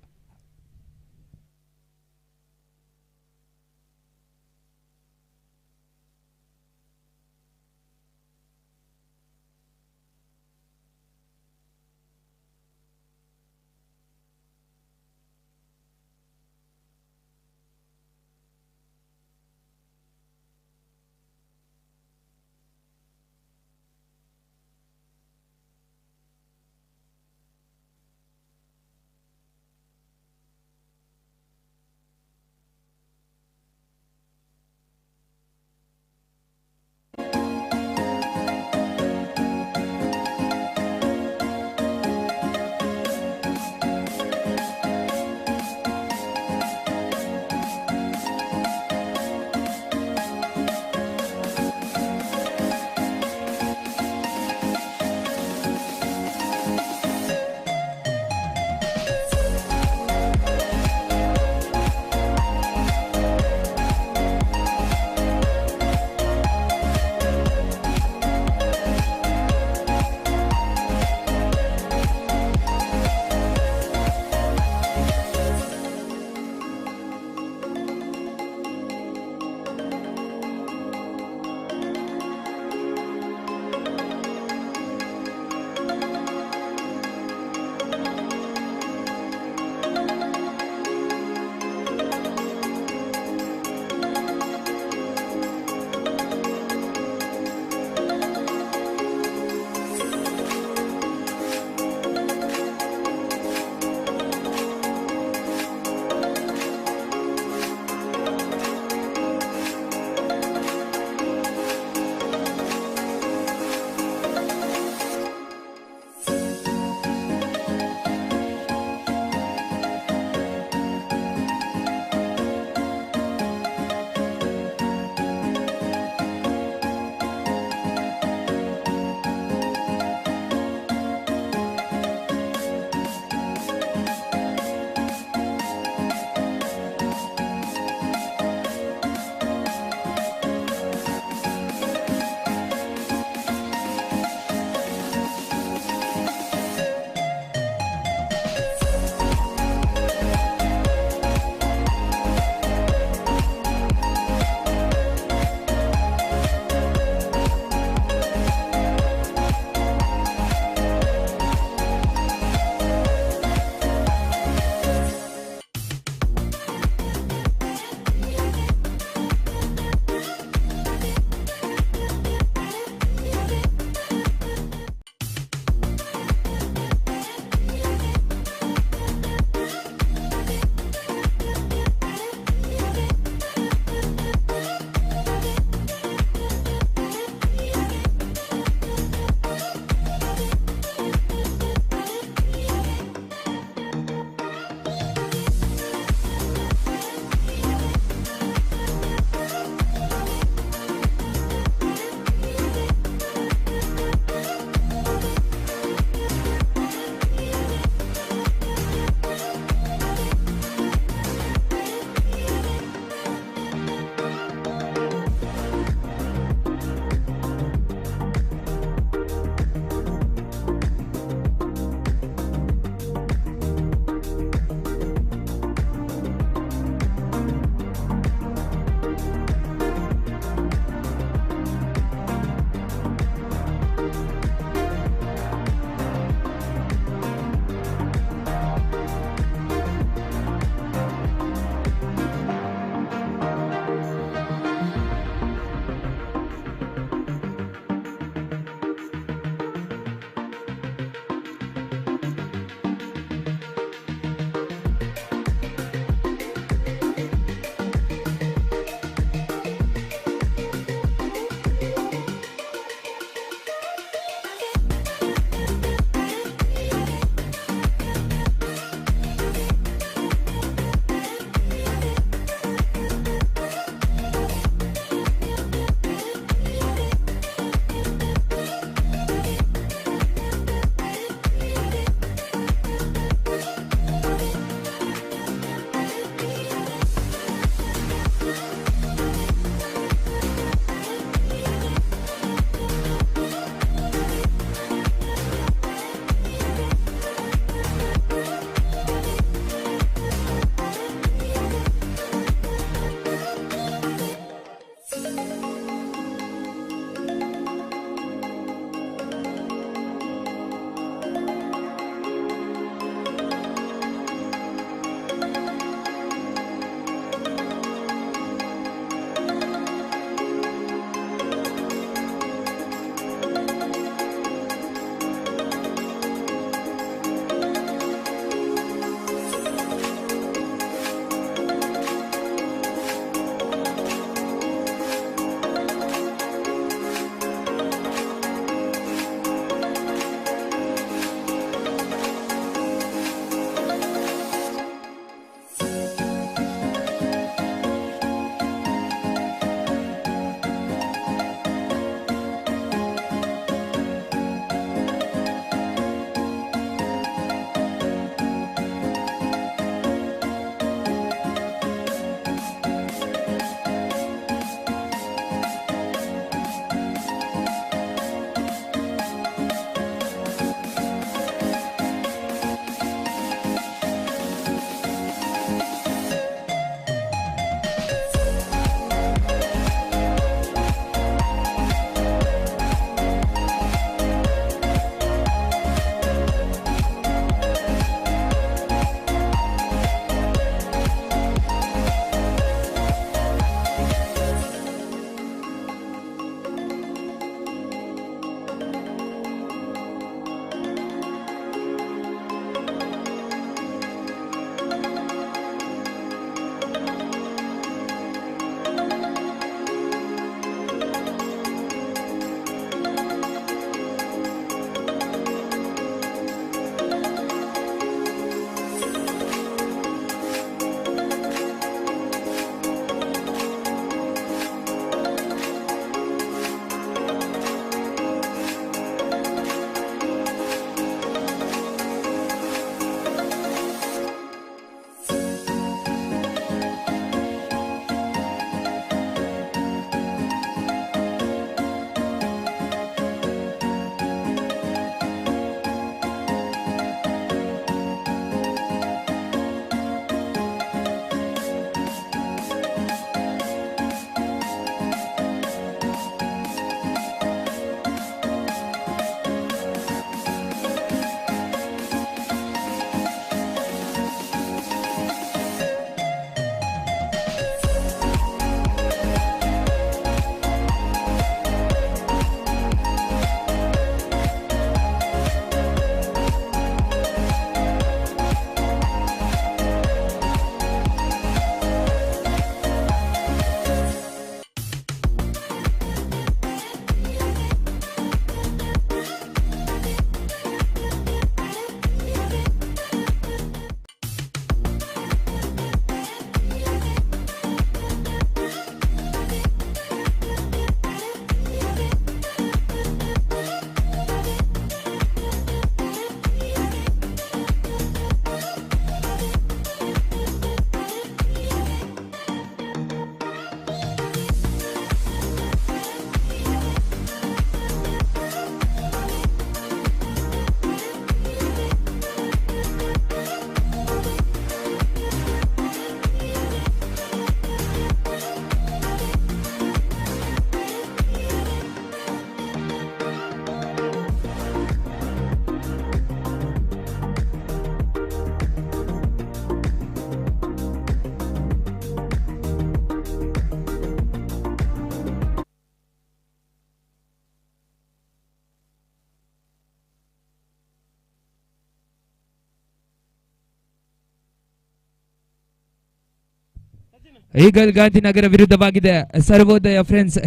ಈಗಲ್ ಗಾಂಧಿನಗರ ವಿರುದ್ಧವಾಗಿದೆ ಸರ್ವೋದಯ ಫ್ರೆಂಡ್ಸ್.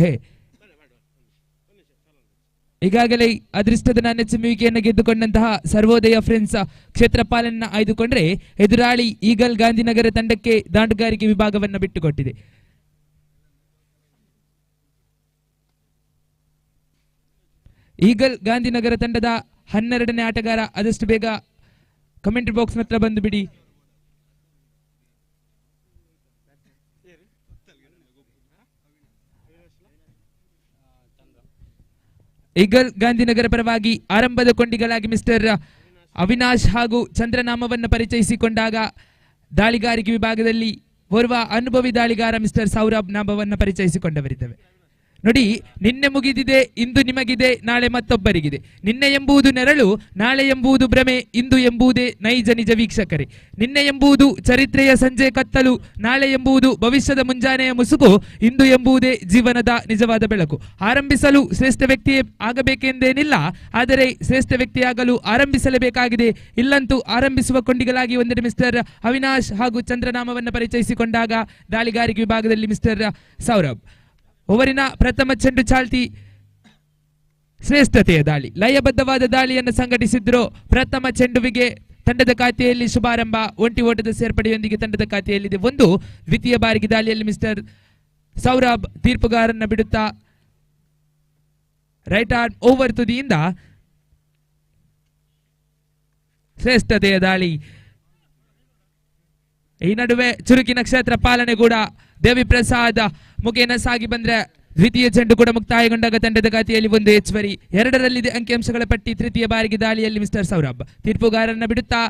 ಈಗಾಗಲೇ ಅದೃಷ್ಟದ ನಾಣ್ಯ ಚಿಮ್ಮುವಿಕೆಯನ್ನು ಗೆದ್ದುಕೊಂಡಂತಹ ಸರ್ವೋದಯ ಫ್ರೆಂಡ್ಸ್ ಕ್ಷೇತ್ರಪಾಲನ್ನ ಆಯ್ದುಕೊಂಡ್ರೆ ಎದುರಾಳಿ ಈಗಲ್ ಗಾಂಧಿನಗರ ತಂಡಕ್ಕೆ ದಾಂಡುಗಾರಿಕೆ ವಿಭಾಗವನ್ನು ಬಿಟ್ಟುಕೊಟ್ಟಿದೆ. ಈಗಲ್ ಗಾಂಧಿನಗರ ತಂಡದ 12ನೇ ಆಟಗಾರ ಆದಷ್ಟು ಬೇಗ ಕಮೆಂಟ್ ಬಾಕ್ಸ್ ಹತ್ರ ಬಂದು ಬಿಡಿ. ಈಗಲ್ ಗಾಂಧಿನಗರ ಪರವಾಗಿ ಆರಂಭದ ಕೊಂಡಿಗಳಾಗಿ ಮಿಸ್ಟರ್ ಅವಿನಾಶ್ ಹಾಗೂ ಚಂದ್ರನಾಮವನ್ನು ಪರಿಚಯಿಸಿಕೊಂಡಾಗ ದಾಳಿಗಾರಿಕೆ ವಿಭಾಗದಲ್ಲಿ ಓರ್ವ ಅನುಭವಿ ದಾಳಿಗಾರ ಮಿಸ್ಟರ್ ಸೌರಭ್ ನಾಮವನ್ನು ಪರಿಚಯಿಸಿಕೊಂಡವರಿದ್ದೇವೆ. ನೋಡಿ, ನಿನ್ನೆ ಮುಗಿದಿದೆ, ಇಂದು ನಿಮಗಿದೆ, ನಾಳೆ ಮತ್ತೊಬ್ಬರಿಗಿದೆ. ನಿನ್ನೆ ಎಂಬುದು ನೆರಳು, ನಾಳೆ ಎಂಬುದು ಭ್ರಮೆ, ಇಂದು ಎಂಬುದೇ ನೈಜ ನಿಜ ವೀಕ್ಷಕರೇ. ನಿನ್ನೆ ಎಂಬುದು ಚರಿತ್ರೆಯ ಸಂಜೆ ಕತ್ತಲು, ನಾಳೆ ಎಂಬುದು ಭವಿಷ್ಯದ ಮುಂಜಾನೆಯ ಮುಸುಕು, ಇಂದು ಎಂಬುದೇ ಜೀವನದ ನಿಜವಾದ ಬೆಳಕು. ಆರಂಭಿಸಲು ಶ್ರೇಷ್ಠ ವ್ಯಕ್ತಿಯೇ ಆಗಬೇಕೆಂದೇನಿಲ್ಲ, ಆದರೆ ಶ್ರೇಷ್ಠ ವ್ಯಕ್ತಿಯಾಗಲು ಆರಂಭಿಸಲೇಬೇಕಾಗಿದೆ. ಇಲ್ಲಂತೂ ಆರಂಭಿಸುವ ಕೊಂಡಿಗಳಾಗಿ ಒಂದೆಡೆ ಮಿಸ್ಟರ್ ಅವಿನಾಶ್ ಹಾಗೂ ಚಂದ್ರನಾಮವನ್ನು ಪರಿಚಯಿಸಿಕೊಂಡಾಗ ದಾಳಿಗಾರಿಕೆ ವಿಭಾಗದಲ್ಲಿ ಮಿಸ್ಟರ್ ಸೌರಭ್. ಓವರಿನ ಪ್ರಥಮ ಚೆಂಡು ಚಾಲ್ತಿ ಶ್ರೇಷ್ಠತೆಯ ದಾಳಿ, ಲಯಬದ್ಧವಾದ ದಾಳಿಯನ್ನು ಸಂಘಟಿಸಿದ್ರು. ಪ್ರಥಮ ಚೆಂಡುವಿಗೆ ತಂಡದ ಖಾತೆಯಲ್ಲಿ ಶುಭಾರಂಭ, ಒಂಟಿ ಓಟದ ಸೇರ್ಪಡೆಯೊಂದಿಗೆ ತಂಡದ ಖಾತೆಯಲ್ಲಿದೆ 1. ದ್ವಿತೀಯ ಬಾರಿಗೆ ದಾಳಿಯಲ್ಲಿ ಮಿಸ್ಟರ್ ಸೌರಭ್ ತೀರ್ಪುಗಾರನ್ನ ಬಿಡುತ್ತಾ ರೈಟ್ ಆರ್ಮ್ ಓವರ್ ತುದಿಯಿಂದ ಶ್ರೇಷ್ಠತೆಯ ದಾಳಿ. ಈ ನಡುವೆ ಚುರುಕಿನ ಕ್ಷೇತ್ರ ಪಾಲನೆ ಕೂಡ ದೇವಿ ಪ್ರಸಾದ್ ಮುಖೇನ ಸಾಗಿ ಬಂದ್ರೆ ದ್ವಿತೀಯ ಚೆಂಡು ಕೂಡ ಮುಕ್ತಾಯಗೊಂಡಾಗ ತಂಡದ ಖಾತೆಯಲ್ಲಿ 1 ಹೆಚ್ಚುವರಿ. 2ರಲ್ಲಿದೆ ಅಂಕಿಅಂಶಗಳ ಪಟ್ಟಿ. ತೃತೀಯ ಬಾರಿಗೆ ದಾಳಿಯಲ್ಲಿ ಮಿಸ್ಟರ್ ಸೌರಭ್ ತೀರ್ಪುಗಾರನ್ನ ಬಿಡುತ್ತಾ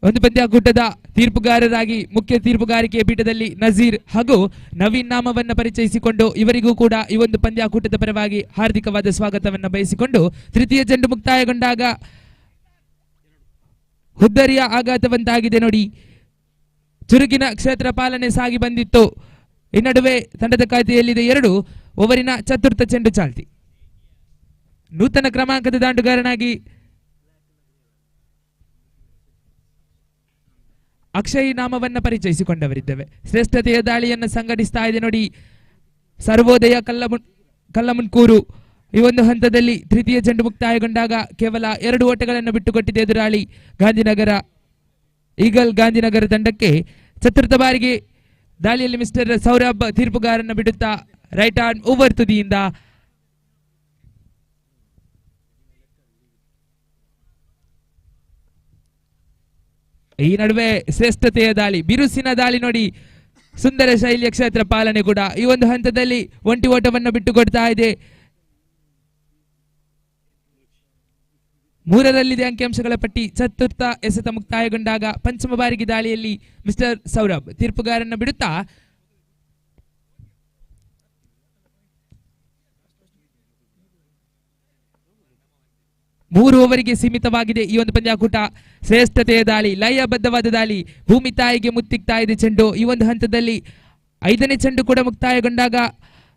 ಒಂದು ಪಂದ್ಯಾಕೂಟದ ತೀರ್ಪುಗಾರರಾಗಿ ಮುಖ್ಯ ತೀರ್ಪುಗಾರಿಕೆಯ ಪೀಠದಲ್ಲಿ ನಜೀರ್ ಹಾಗೂ ನವೀನ್ ನಾಮವನ್ನ ಪರಿಚಯಿಸಿಕೊಂಡು ಇವರಿಗೂ ಕೂಡ ಈ ಒಂದು ಪಂದ್ಯಾಕೂಟದ ಪರವಾಗಿ ಹಾರ್ದಿಕವಾದ ಸ್ವಾಗತವನ್ನ ಬಯಸಿಕೊಂಡು ತೃತೀಯ ಚೆಂಡು ಮುಕ್ತಾಯಗೊಂಡಾಗ ಹುದ್ದರಿಯ ಆಘಾತವಂತಾಗಿದೆ. ನೋಡಿ, ಚುರುಕಿನ ಕ್ಷೇತ್ರ ಪಾಲನೆ ಸಾಗಿ ಬಂದಿತ್ತು. ಈ ನಡುವೆ ತಂಡದ ಖಾತೆಯಲ್ಲಿದೆ 2. ಓವರಿನ ಚತುರ್ಥ ಚೆಂಡು ಚಾಲ್ತಿ. ನೂತನ ಕ್ರಮಾಂಕದ ದಾಂಡುಗಾರನಾಗಿ ಅಕ್ಷಯ್ ನಾಮವನ್ನ ಪರಿಚಯಿಸಿಕೊಂಡವರಿದ್ದೇವೆ. ಶ್ರೇಷ್ಠತೆಯ ದಾಳಿಯನ್ನು ಸಂಘಟಿಸ್ತಾ ಇದೆ. ನೋಡಿ, ಸರ್ವೋದಯ ಕಲ್ಲಮುನ್ಕೂರು ಈ ಒಂದು ಹಂತದಲ್ಲಿ ತೃತೀಯ ಚೆಂಡು ಮುಕ್ತಾಯಗೊಂಡಾಗ ಕೇವಲ 2 ಓಟಗಳನ್ನು ಬಿಟ್ಟುಕೊಟ್ಟಿದೆ ಎದುರಾಳಿ ಗಾಂಧಿನಗರ. ಈಗಲ್ ಗಾಂಧಿನಗರ ತಂಡಕ್ಕೆ ಚತುರ್ಥ ಬಾರಿಗೆ ದಾಳಿಯಲ್ಲಿ ಮಿಸ್ಟರ್ ಸೌರಭ್ ತೀರ್ಪುಗಾರನ್ನ ಬಿಡುತ್ತಾ ರೈಟ್ ಆರ್ಮ್ ಓವರ್ ತುದಿಯಿಂದ ಈ ನಡುವೆ ಶ್ರೇಷ್ಠತೆಯ ದಾಳಿ, ಬಿರುಸಿನ ದಾಳಿ. ನೋಡಿ, ಸುಂದರ ಶೈಲಿಯ ಕ್ಷೇತ್ರ ಪಾಲನೆ ಕೂಡ ಈ ಒಂದು ಹಂತದಲ್ಲಿ ಒಂಟಿ ಓಟವನ್ನು ಬಿಟ್ಟುಕೊಡ್ತಾ ಇದೆ. 3ರಲ್ಲಿದೆ ಅಂಕಿಅಂಶಗಳ ಪಟ್ಟಿ. ಚತುರ್ಥ ಎಸೆತ ಮುಕ್ತಾಯಗೊಂಡಾಗ ಪಂಚಮ ಬಾರಿಗೆ ದಾಳಿಯಲ್ಲಿ ಮಿಸ್ಟರ್ ಸೌರಭ್ ತೀರ್ಪುಗಾರನ್ನ ಬಿಡುತ್ತಾ ಮೂರು ಓವರಿಗೆ ಸೀಮಿತವಾಗಿದೆ ಈ ಒಂದು ಪಂದ್ಯಾಕೂಟ. ಶ್ರೇಷ್ಠತೆಯ ದಾಳಿ, ಲಯಬದ್ಧವಾದ ದಾಳಿ, ಭೂಮಿ ತಾಯಿಗೆ ಮುತ್ತಿಕ್ತಾ ಇದೆ ಚೆಂಡು. ಈ ಒಂದು ಹಂತದಲ್ಲಿ 5ನೇ ಚೆಂಡು ಕೂಡ ಮುಕ್ತಾಯಗೊಂಡಾಗ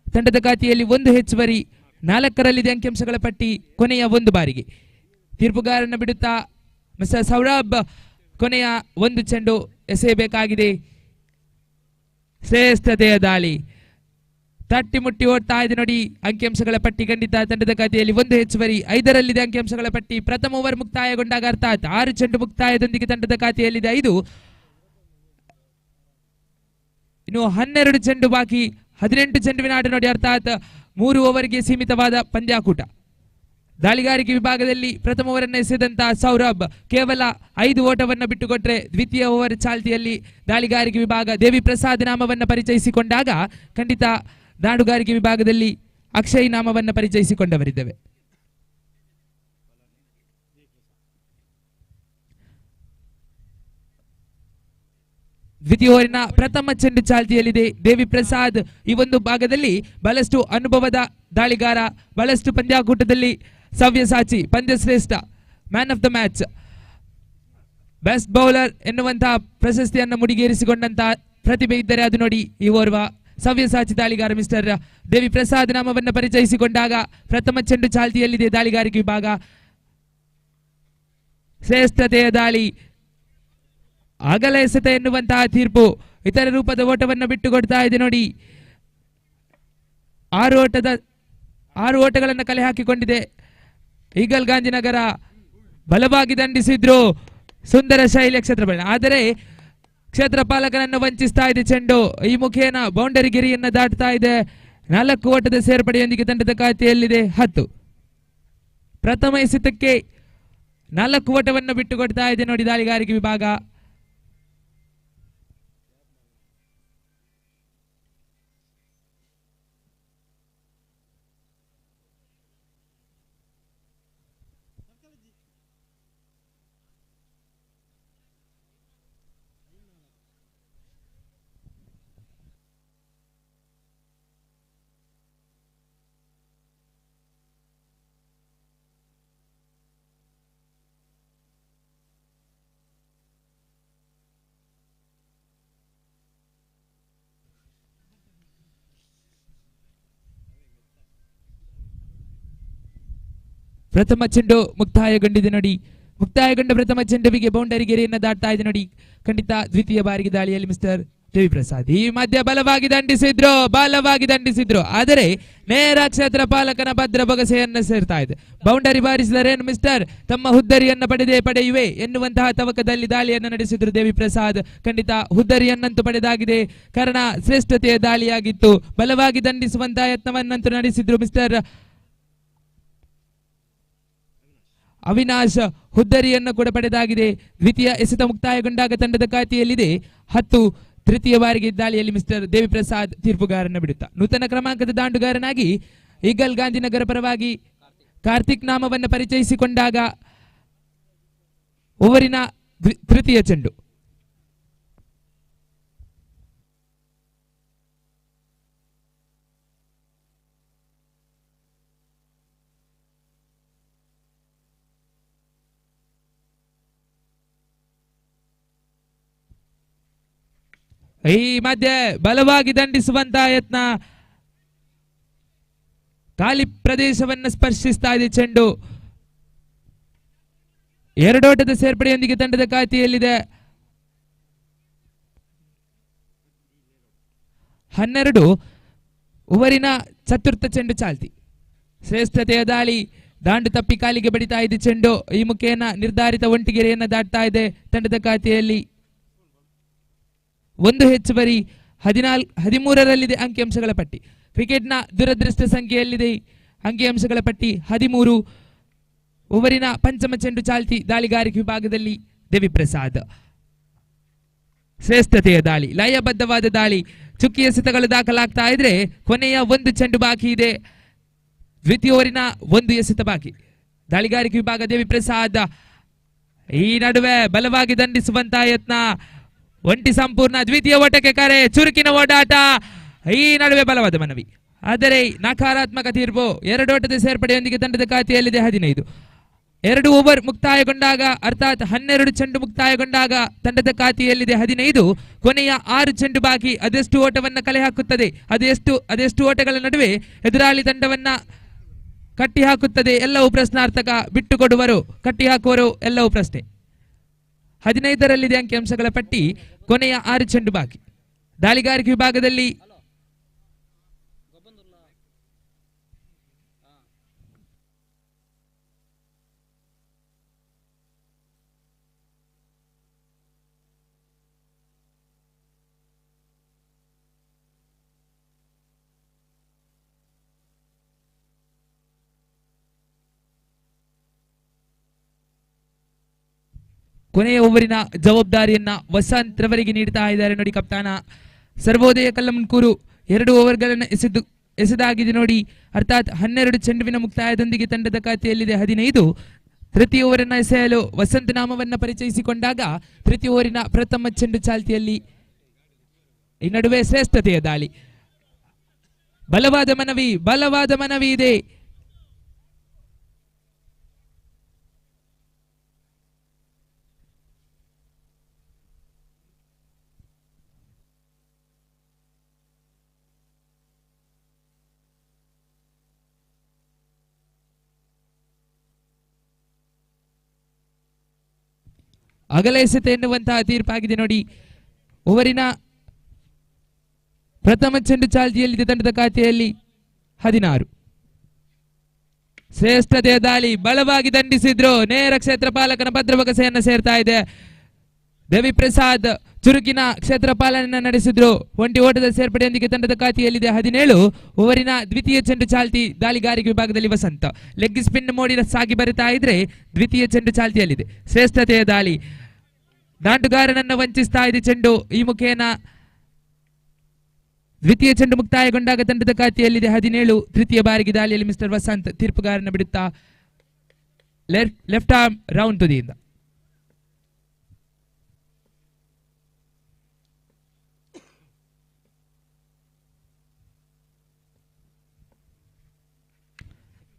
ತಂಡದ ಖಾತೆಯಲ್ಲಿ 1 ಹೆಚ್ಚುವರಿ. 4ರಲ್ಲಿದೆ ಅಂಕಿಅಂಶಗಳ ಪಟ್ಟಿ. ಕೊನೆಯ 1 ಬಾರಿಗೆ ತೀರ್ಪುಗಾರನ್ನ ಬಿಡುತ್ತಾ ಮಿಸ್ಟರ್ ಸೌರಭ್ ಕೊನೆಯ 1 ಚೆಂಡು ಎಸೆಯಬೇಕಾಗಿದೆ. ಶ್ರೇಷ್ಠತೆಯ ದಾಳಿ ತಟ್ಟಿ ಮುಟ್ಟಿ ಓಡ್ತಾ ಇದೆ. ನೋಡಿ, ಅಂಕಿಅಂಶಗಳ ಪಟ್ಟಿ ಖಂಡಿತ ತಂಡದ ಖಾತೆಯಲ್ಲಿ 1 ಹೆಚ್ಚುವರಿ. 5ರಲ್ಲಿದೆ ಅಂಕಿಅಂಶಗಳ ಪಟ್ಟಿ. ಪ್ರಥಮ ಓವರ್ ಮುಕ್ತಾಯಗೊಂಡಾಗ ಅರ್ಥಾತ್ 6 ಚೆಂಡು ಮುಕ್ತಾಯದೊಂದಿಗೆ ತಂಡದ ಖಾತೆಯಲ್ಲಿದೆ 5. ಇನ್ನು 12 ಚೆಂಡು ಬಾಕಿ. 18 ಚೆಂಡುವಿನ ಆಟ. ನೋಡಿ, ಅರ್ಥಾತ್ 3 ಓವರ್ಗೆ ಸೀಮಿತವಾದ ಪಂದ್ಯಾಕೂಟ. ದಾಳಿಗಾರಿಕೆ ವಿಭಾಗದಲ್ಲಿ ಪ್ರಥಮ ಓವರನ್ನು ಎಸೆದಂತ ಸೌರಭ್ ಕೇವಲ 5 ಓಟವನ್ನು ಬಿಟ್ಟುಕೊಟ್ರೆ ದ್ವಿತೀಯ ಓವರ್ ಚಾಲ್ತಿಯಲ್ಲಿ ದಾಳಿಗಾರಿಕೆ ವಿಭಾಗ ದೇವಿ ಪ್ರಸಾದ್ ನಾಮವನ್ನು ಪರಿಚಯಿಸಿಕೊಂಡಾಗ ಖಂಡಿತ ದಾಂಡುಗಾರಿಕೆ ವಿಭಾಗದಲ್ಲಿ ಅಕ್ಷಯ್ ನಾಮವನ್ನು ಪರಿಚಯಿಸಿಕೊಂಡವರಿದ್ದೇವೆ. ದ್ವಿತೀಯ ಓವರಿನ ಪ್ರಥಮ ಚೆಂಡು ಚಾಲ್ತಿಯಲ್ಲಿದೆ ದೇವಿ ಪ್ರಸಾದ್. ಈ ಒಂದು ಭಾಗದಲ್ಲಿ ಬಹಳಷ್ಟು ಅನುಭವದ ದಾಳಿಗಾರ, ಬಹಳಷ್ಟು ಪಂದ್ಯಾಕೂಟದಲ್ಲಿ ಸವ್ಯಸಾಚಿ, ಪಂದ್ಯಶ್ರೇಷ್ಠ, man of the match, best bowler ಎನ್ನುವಂತಹ ಪ್ರಶಸ್ತಿಯನ್ನು ಮುಡಿಗೇರಿಸಿಕೊಂಡಂತಹ ಪ್ರತಿಭೆ ಇದ್ದರೆ ಅದು ನೋಡಿ ಈ ಓರ್ವ ಸವ್ಯಸಾಚಿ ದಾಳಿಗಾರ ಮಿಸ್ಟರ್ ದೇವಿ ಪ್ರಸಾದ್ ನಾಮವನ್ನು ಪರಿಚಯಿಸಿಕೊಂಡಾಗ ಪ್ರಥಮ ಚೆಂಡು ಚಾಲ್ತಿಯಲ್ಲಿದೆ ದಾಳಿಗಾರಿಕೆ ವಿಭಾಗ. ಶ್ರೇಷ್ಠತೆಯ ದಾಳಿ, ಅಗಲ ಎಸೆತ ಎನ್ನುವಂತಹ ತೀರ್ಪು ಇತರ ರೂಪದ ಓಟವನ್ನು ಬಿಟ್ಟುಕೊಡ್ತಾ ಇದೆ ನೋಡಿ. 6 ಓಟಗಳನ್ನು ಕಲೆ ಹಾಕಿಕೊಂಡಿದೆ ಈಗಲ್ ಗಾಂಧಿನಗರ. ಬಲವಾಗಿ ದಂಡಿಸಿದ್ರು ಸುಂದರ ಶೈಲಿಯ ಕ್ಷೇತ್ರಪಾಲಕ, ಆದರೆ ಕ್ಷೇತ್ರಪಾಲಕನನ್ನು ವಂಚಿಸ್ತಾ ಇದೆ ಚೆಂಡು. ಈ ಮುಖೇನ ಬೌಂಡರಿ ಗಿರಿಯನ್ನು ದಾಟ್ತಾ ಇದೆ. 4 ಓಟದ ಸೇರ್ಪಡೆಯೊಂದಿಗೆ ತಂಡದ ಖಾತೆಯಲ್ಲಿದೆ 10. ಪ್ರಥಮ ಎಸೆತಕ್ಕೆ 4 ಓಟವನ್ನು ಬಿಟ್ಟುಕೊಡ್ತಾ ಇದೆ ನೋಡಿ ದಾಳಿಗಾರಿಕೆ ವಿಭಾಗ. ಪ್ರಥಮ ಚೆಂಡು ಮುಕ್ತಾಯಗೊಂಡಿದೆ ನೋಡಿ. ಮುಕ್ತಾಯಗೊಂಡ ಪ್ರಥಮ ಚೆಂಡುವಿಗೆ ಬೌಂಡರಿ ಗೆರೆಯನ್ನು ದಾಟ್ತಾ ಇದೆ ನೋಡಿ. ಖಂಡಿತ ದ್ವಿತೀಯ ಬಾರಿಗೆ ದಾಳಿಯಲ್ಲಿ ಮಿಸ್ಟರ್ ದೇವಿ ಪ್ರಸಾದ್ ಈ ಮಧ್ಯ ಬಲವಾಗಿ ದಂಡಿಸಿದ್ರು, ಆದರೆ ನೇರ ಕ್ಷೇತ್ರ ಪಾಲಕನ ಭದ್ರ ಬೊಗಸೆಯನ್ನು ಸೇರ್ತಾ ಇದೆ. ಬೌಂಡರಿ ಬಾರಿಸಿದರೇನು ಮಿಸ್ಟರ್, ತಮ್ಮ ಹುದ್ದರಿಯನ್ನು ಪಡೆಯುವೆ ಎನ್ನುವಂತಹ ತವಕದಲ್ಲಿ ದಾಳಿಯನ್ನು ನಡೆಸಿದ್ರು ದೇವಿ ಪ್ರಸಾದ್. ಖಂಡಿತ ಹುದ್ದರಿಯನ್ನಂತೂ ಪಡೆದಾಗಿದೆ, ಕಾರಣ ಶ್ರೇಷ್ಠತೆಯ ದಾಳಿಯಾಗಿತ್ತು. ಬಲವಾಗಿ ದಂಡಿಸುವಂತಹ ಯತ್ನವನ್ನಂತೂ ನಡೆಸಿದ್ರು ಮಿಸ್ಟರ್ ಅವಿನಾಶ್. ಹುದ್ದರಿಯನ್ನು ಕೂಡ ಪಡೆದಾಗಿದೆ. ದ್ವಿತೀಯ ಎಸೆತ ಮುಕ್ತಾಯಗೊಂಡಾಗ ತಂಡದ ಖಾತೆಯಲ್ಲಿದೆ 10. ತೃತೀಯ ಬಾರಿಗೆ ದಾಳಿಯಲ್ಲಿ ಮಿಸ್ಟರ್ ದೇವಿ ಪ್ರಸಾದ್ ತೀರ್ಪುಗಾರನ ಬಿಡುತ್ತಾ ನೂತನ ಕ್ರಮಾಂಕದ ದಾಂಡುಗಾರನಾಗಿ ಈಗಲ್ ಗಾಂಧಿನಗರ ಪರವಾಗಿ ಕಾರ್ತಿಕ್ ನಾಮವನ್ನು ಪರಿಚಯಿಸಿಕೊಂಡಾಗ ಓವರಿನ ತೃತೀಯ ಚೆಂಡು. ಈ ಮಧ್ಯೆ ಬಲವಾಗಿ ದಂಡಿಸುವಂತಹ ಯತ್ನ, ಖಾಲಿ ಪ್ರದೇಶವನ್ನು ಸ್ಪರ್ಶಿಸ್ತಾ ಇದೆ ಚೆಂಡು. 2 ಓಟದ ಸೇರ್ಪಡೆಯೊಂದಿಗೆ ತಂಡದ ಖಾತೆಯಲ್ಲಿದೆ 12. ಓವರಿನ ಚತುರ್ಥ ಚೆಂಡು ಚಾಲ್ತಿ. ಶ್ರೇಷ್ಠತೆಯ ದಾಳಿ, ದಾಂಡು ತಪ್ಪಿ ಕಾಲಿಗೆ ಬಡಿತಾ ಇದೆ ಚೆಂಡು. ಈ ಮುಖೇನ ನಿರ್ಧಾರಿತ ಒಂಟಿಗೆರೆಯನ್ನು ದಾಟ್ತಾ ಇದೆ ತಂಡದ ಖಾತೆಯಲ್ಲಿ. 1 ಹೆಚ್ಚುವರಿ 13ರಲ್ಲಿದೆ ಅಂಕಿಅಂಶಗಳ ಪಟ್ಟಿ. ಕ್ರಿಕೆಟ್ನ ದುರದೃಷ್ಟ ಸಂಖ್ಯೆಯಲ್ಲಿದೆ ಅಂಕಿಅಂಶಗಳ ಪಟ್ಟಿ 13. ಓವರಿನ ಪಂಚಮ ಚೆಂಡು ಚಾಲ್ತಿ ದಾಳಿಗಾರಿಕೆ ವಿಭಾಗದಲ್ಲಿ ದೇವಿ ಪ್ರಸಾದ್. ಶ್ರೇಷ್ಠತೆಯ ದಾಳಿ, ಲಯಬದ್ಧವಾದ ದಾಳಿ, ಚುಕ್ಕಿ ಎಸೆತಗಳು ದಾಖಲಾಗ್ತಾ ಇದ್ರೆ ಕೊನೆಯ 1 ಚೆಂಡು ಬಾಕಿ ಇದೆ. ದ್ವಿತೀಯ ಓವರಿನ 1 ಎಸೆತ ಬಾಕಿ. ದಾಳಿಗಾರಿಕೆ ವಿಭಾಗ ದೇವಿ ಪ್ರಸಾದ್. ಈ ನಡುವೆ ಬಲವಾಗಿ ದಂಡಿಸುವಂತಹ ಯತ್ನ, ಒಂಟಿ ಸಂಪೂರ್ಣ ದ್ವಿತೀಯ ಓಟಕ್ಕೆ ಕರೆ, ಚುರುಕಿನ ಓಡಾಟ. ಈ ನಡುವೆ ಬಲವಾದ ಮನವಿ, ಆದರೆ ನಕಾರಾತ್ಮಕ ತೀರ್ಪು. 2 ಓಟದ ಸೇರ್ಪಡೆಯೊಂದಿಗೆ ತಂಡದ ಖಾತೆಯಲ್ಲಿದೆ 15. 2 ಓವರ್ ಮುಕ್ತಾಯಗೊಂಡಾಗ ಅರ್ಥಾತ್ 12 ಚೆಂಡು ಮುಕ್ತಾಯಗೊಂಡಾಗ ತಂಡದ ಖಾತೆಯಲ್ಲಿದೆ 15. ಕೊನೆಯ 6 ಚೆಂಡು ಬಾಕಿ. ಅದೆಷ್ಟು ಓಟವನ್ನು ಕಲೆ ಹಾಕುತ್ತದೆ, ಅದೆಷ್ಟು ಓಟಗಳ ನಡುವೆ ಎದುರಾಳಿ ತಂಡವನ್ನ ಕಟ್ಟಿ ಹಾಕುತ್ತದೆ ಎಲ್ಲವೂ ಪ್ರಶ್ನಾರ್ಥಕ. ಬಿಟ್ಟುಕೊಡುವರು, ಕಟ್ಟಿ ಹಾಕುವರು ಎಲ್ಲವೂ ಪ್ರಶ್ನೆ. 15ರಲ್ಲಿದೆ ಅಂಕಿಅಂಶಗಳ ಪಟ್ಟಿ. ಕೊನೆಯ 6 ಚೆಂಡು ಬಾಕಿ. ದಾಳಿಗಾರಿಕೆ ವಿಭಾಗದಲ್ಲಿ ಕೊನೆಯ ಓವರಿನ ಜವಾಬ್ದಾರಿಯನ್ನ ವಸಂತ್ ರವರಿಗೆ ನೀಡ್ತಾ ಇದ್ದಾರೆ ನೋಡಿ ಕಪ್ತಾನ. ಸರ್ವೋದಯ ಕಲ್ಲಮನ್ಕೂರು 2 ಓವರ್ಗಳನ್ನು ಎಸೆದಾಗಿದೆ ನೋಡಿ. ಅರ್ಥಾತ್ 12 ಚೆಂಡುವಿನ ಮುಕ್ತಾಯದೊಂದಿಗೆ ತಂಡದ ಖಾತೆಯಲ್ಲಿದೆ 15. ತೃತೀಯ ಓವರನ್ನ ಎಸೆಯಲು ವಸಂತ್ ನಾಮವನ್ನ ಪರಿಚಯಿಸಿಕೊಂಡಾಗ ತೃತೀಯ ಓವರಿನ ಪ್ರಥಮ ಚೆಂಡು ಚಾಲ್ತಿಯಲ್ಲಿ ಈ ನಡುವೆ ಶ್ರೇಷ್ಠತೆಯ ದಾಳಿ. ಬಲವಾದ ಮನವಿ ಇದೆ. ಅಗಲ ಎಸೆತ ಎನ್ನುವಂತಹ ತೀರ್ಪಾಗಿದೆ ನೋಡಿ. ಓವರಿನ ಪ್ರಥಮ ಚೆಂಡು ಚಾಲ್ತಿಯಲ್ಲಿದೆ ತಂಡದ ಖಾತೆಯಲ್ಲಿ 16. ಶ್ರೇಷ್ಠತೆಯ ದಾಳಿ, ಬಲವಾಗಿ ದಂಡಿಸಿದ್ರು, ನೇರ ಕ್ಷೇತ್ರ ಪಾಲಕನ ಭದ್ರಬಗಸೆಯನ್ನ ಸೇರ್ತಾ ಇದೆ. ದೇವಿ ಪ್ರಸಾದ್ ಚುರುಕಿನ ಕ್ಷೇತ್ರ ಪಾಲನೆಯನ್ನ ನಡೆಸಿದ್ರು. ಒಂಟಿ ಓಟದ ಸೇರ್ಪಡೆಯೊಂದಿಗೆ ತಂಡದ ಖಾತೆಯಲ್ಲಿದೆ 17. ಓವರಿನ ದ್ವಿತೀಯ ಚೆಂಡು ಚಾಲ್ತಿ ದಾಳಿಗಾರಿಕೆ ವಿಭಾಗದಲ್ಲಿ ವಸಂತ ಲೆಗ್ ಸ್ಪಿನ್ ಮೋಡಿ ಸಾಗಿ ಬರುತ್ತಾ ಇದ್ರೆ ದ್ವಿತೀಯ ಚೆಂಡು ಚಾಲ್ತಿಯಲ್ಲಿದೆ. ಶ್ರೇಷ್ಠತೆಯ ದಾಳಿ, ದಾಂಡುಗಾರನನ್ನು ವಂಚಿಸ್ತಾ ಇದೆ ಚೆಂಡು. ಈ ಮುಖೇನ ದ್ವಿತೀಯ ಚೆಂಡು ಮುಕ್ತಾಯಗೊಂಡಾಗ ತಂಡದ ಖಾತೆಯಲ್ಲಿದೆ 17. ತೃತೀಯ ಬಾರಿಗೆ ದಾಳಿಯಲ್ಲಿ ಮಿಸ್ಟರ್ ವಸಂತ್ ತೀರ್ಪುಗಾರನ ಬಿಡುತ್ತಾ ಲೆಫ್ಟ್ ಆರ್ಮ್ ರೌಂಡ್ ತುದಿಯಿಂದ.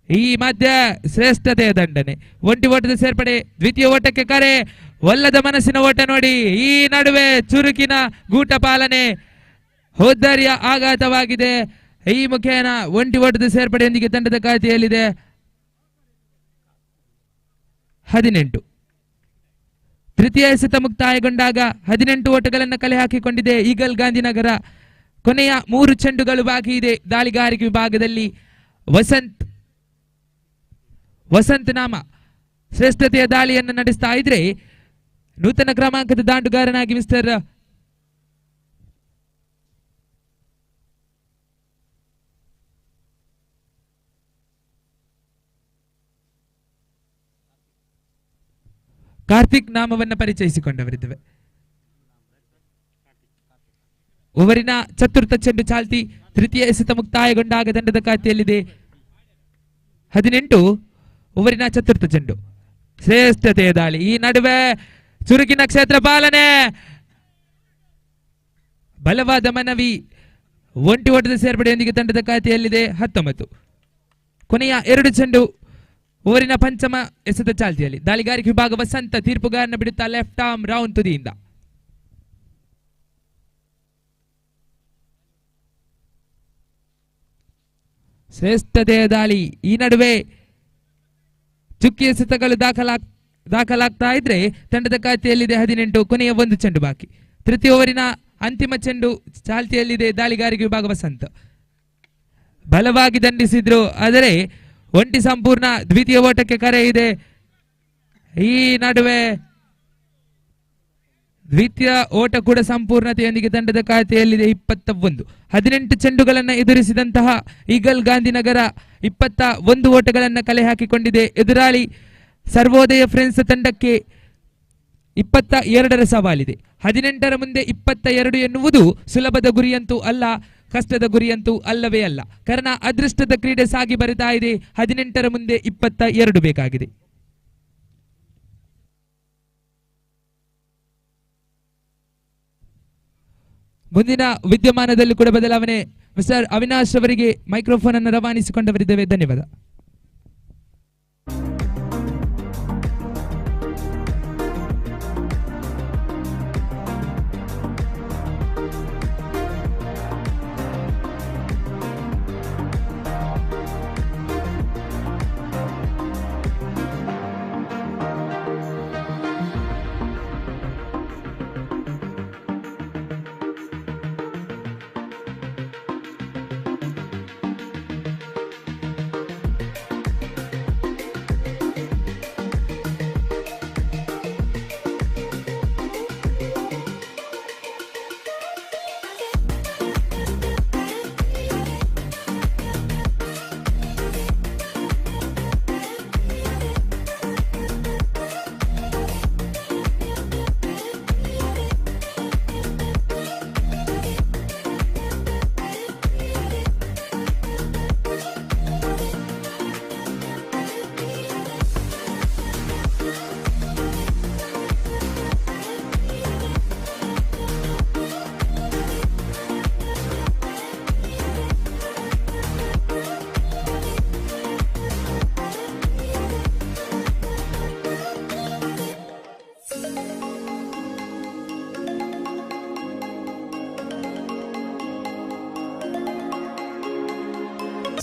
ಈ ಮಧ್ಯೆ ಶ್ರೇಷ್ಠತೆಯ ದಂಡನೆ, ಒಂಟಿ ಓಟದ ಸೇರ್ಪಡೆ, ದ್ವಿತೀಯ ಓಟಕ್ಕೆ ಕರೆ, ಒಲ್ಲದ ಮನಸ್ಸಿನ ಓಟ ನೋಡಿ. ಈ ನಡುವೆ ಚುರುಕಿನ ಗೂಟ ಪಾಲನೆ, ಹೋದ್ದರಿಯ ಆಘಾತವಾಗಿದೆ. ಈ ಮುಖೇನ ಒಂಟಿ ಓಟದ ಸೇರ್ಪಡೆಯೊಂದಿಗೆ ತಂಡದ ಖಾತೆಯಲ್ಲಿದೆ 18. ತೃತೀಯ ಎಸೆತ ಮುಕ್ತಾಯಗೊಂಡಾಗ 18 ಓಟಗಳನ್ನು ಕಲೆ ಹಾಕಿಕೊಂಡಿದೆ ಈಗಲ್ ಗಾಂಧಿನಗರ. ಕೊನೆಯ 3 ಚೆಂಡುಗಳು ಬಾಕಿ ಇದೆ ದಾಳಿಗಾರಿಕೆ ವಿಭಾಗದಲ್ಲಿ. ವಸಂತ್ ನಾಮ ಶ್ರೇಷ್ಠತೆಯ ದಾಳಿಯನ್ನು ನಡೆಸ್ತಾ ಇದ್ರೆ ನೂತನ ಕ್ರಮಾಂಕದ ದಾಂಡುಗಾರನಾಗಿ ಮಿಸ್ಟರ್ ಕಾರ್ತಿಕ್ ನಾಮವನ್ನು ಪರಿಚಯಿಸಿಕೊಂಡವರಿದ್ದೇವೆ. ಓವರಿನ ಚತುರ್ಥ ಚೆಂಡು ಚಾಲ್ತಿ ತೃತೀಯ ಎಸೆತ ಮುಕ್ತಾಯಗೊಂಡಾಗ ತಂಡದ ಖಾತೆಯಲ್ಲಿದೆ 18. ಓವರಿನ ಚತುರ್ಥ ಚೆಂಡು ಶ್ರೇಷ್ಠತೆಯ ದಾಳಿ, ಈ ನಡುವೆ ಚುರುಕಿನ ಕ್ಷೇತ್ರ ಪಾಲನೆ, ಬಲವಾದ ಮನವಿ, ಒಂಟಿ ಓಟದ ಸೇರ್ಪಡೆಯೊಂದಿಗೆ ತಂಡದ ಖಾತೆಯಲ್ಲಿದೆ 19. ಕೊನೆಯ 2 ಚೆಂಡು ಓವರಿನ ಪಂಚಮ ಎಸೆತ ಚಾಲ್ತಿಯಲ್ಲಿ ದಾಳಿಗಾರಿಕೆ ವಿಭಾಗ ವಸಂತ ತೀರ್ಪುಗಾರನ ಬಿಡುತ್ತಾ ಲೆಫ್ಟ್ ಆರ್ಮ್ ರೌಂಡ್ ತುದಿಯಿಂದ. ಶ್ರೇಷ್ಠತೆಯ ದಾಳಿ, ಈ ನಡುವೆ ಚುಕ್ಕಿ ಎಸೆತಗಳು ದಾಖಲಾಗ್ತಾ ಇದ್ರೆ ತಂಡದ ಖಾತೆಯಲ್ಲಿದೆ 18. ಕೊನೆಯ 1 ಚೆಂಡು ಬಾಕಿ. ತೃತೀಯ ಓವರಿನ ಅಂತಿಮ ಚೆಂಡು ಚಾಲ್ತಿಯಲ್ಲಿದೆ ದಾಳಿಗಾರಿಕೆ ವಿಭಾಗ ವಸಂತ. ಬಲವಾಗಿ ದಂಡಿಸಿದ್ರು, ಆದರೆ ಒಂಟಿ ಸಂಪೂರ್ಣ ದ್ವಿತೀಯ ಓಟಕ್ಕೆ ಕರೆ ಇದೆ. ಈ ನಡುವೆ ದ್ವಿತೀಯ ಓಟ ಕೂಡ ಸಂಪೂರ್ಣತೆಯೊಂದಿಗೆ ತಂಡದ ಖಾತೆಯಲ್ಲಿದೆ 21. 18 ಚೆಂಡುಗಳನ್ನು ಎದುರಿಸಿದಂತಹ ಈಗಲ್ ಗಾಂಧಿನಗರ 21 ಓಟಗಳನ್ನು ಕಲೆ ಹಾಕಿಕೊಂಡಿದೆ. ಎದುರಾಳಿ ಸರ್ವೋದಯ ಫ್ರೆಂಡ್ಸ್ ತಂಡಕ್ಕೆ 22ರ ಸವಾಲಿದೆ. 18ರ ಮುಂದೆ 22 ಎನ್ನುವುದು ಸುಲಭದ ಗುರಿಯಂತೂ ಅಲ್ಲ, ಕಷ್ಟದ ಗುರಿಯಂತೂ ಅಲ್ಲವೇ ಅಲ್ಲ. ಕಾರಣ ಅದೃಷ್ಟದ ಕ್ರೀಡೆ ಸಾಗಿ ಬರುತ್ತಾ ಇದೆ. 18ರ ಮುಂದೆ 22 ಬೇಕಾಗಿದೆ. ಮುಂದಿನ ವಿದ್ಯಮಾನದಲ್ಲಿ ಕೂಡ ಬದಲಾವಣೆ. ಮಿಸ್ಟರ್ ಅವಿನಾಶ್ ಅವರಿಗೆ ಮೈಕ್ರೋಫೋನ್ ಅನ್ನು ರವಾನಿಸಿಕೊಂಡವರಿದ್ದೇವೆ. ಧನ್ಯವಾದ.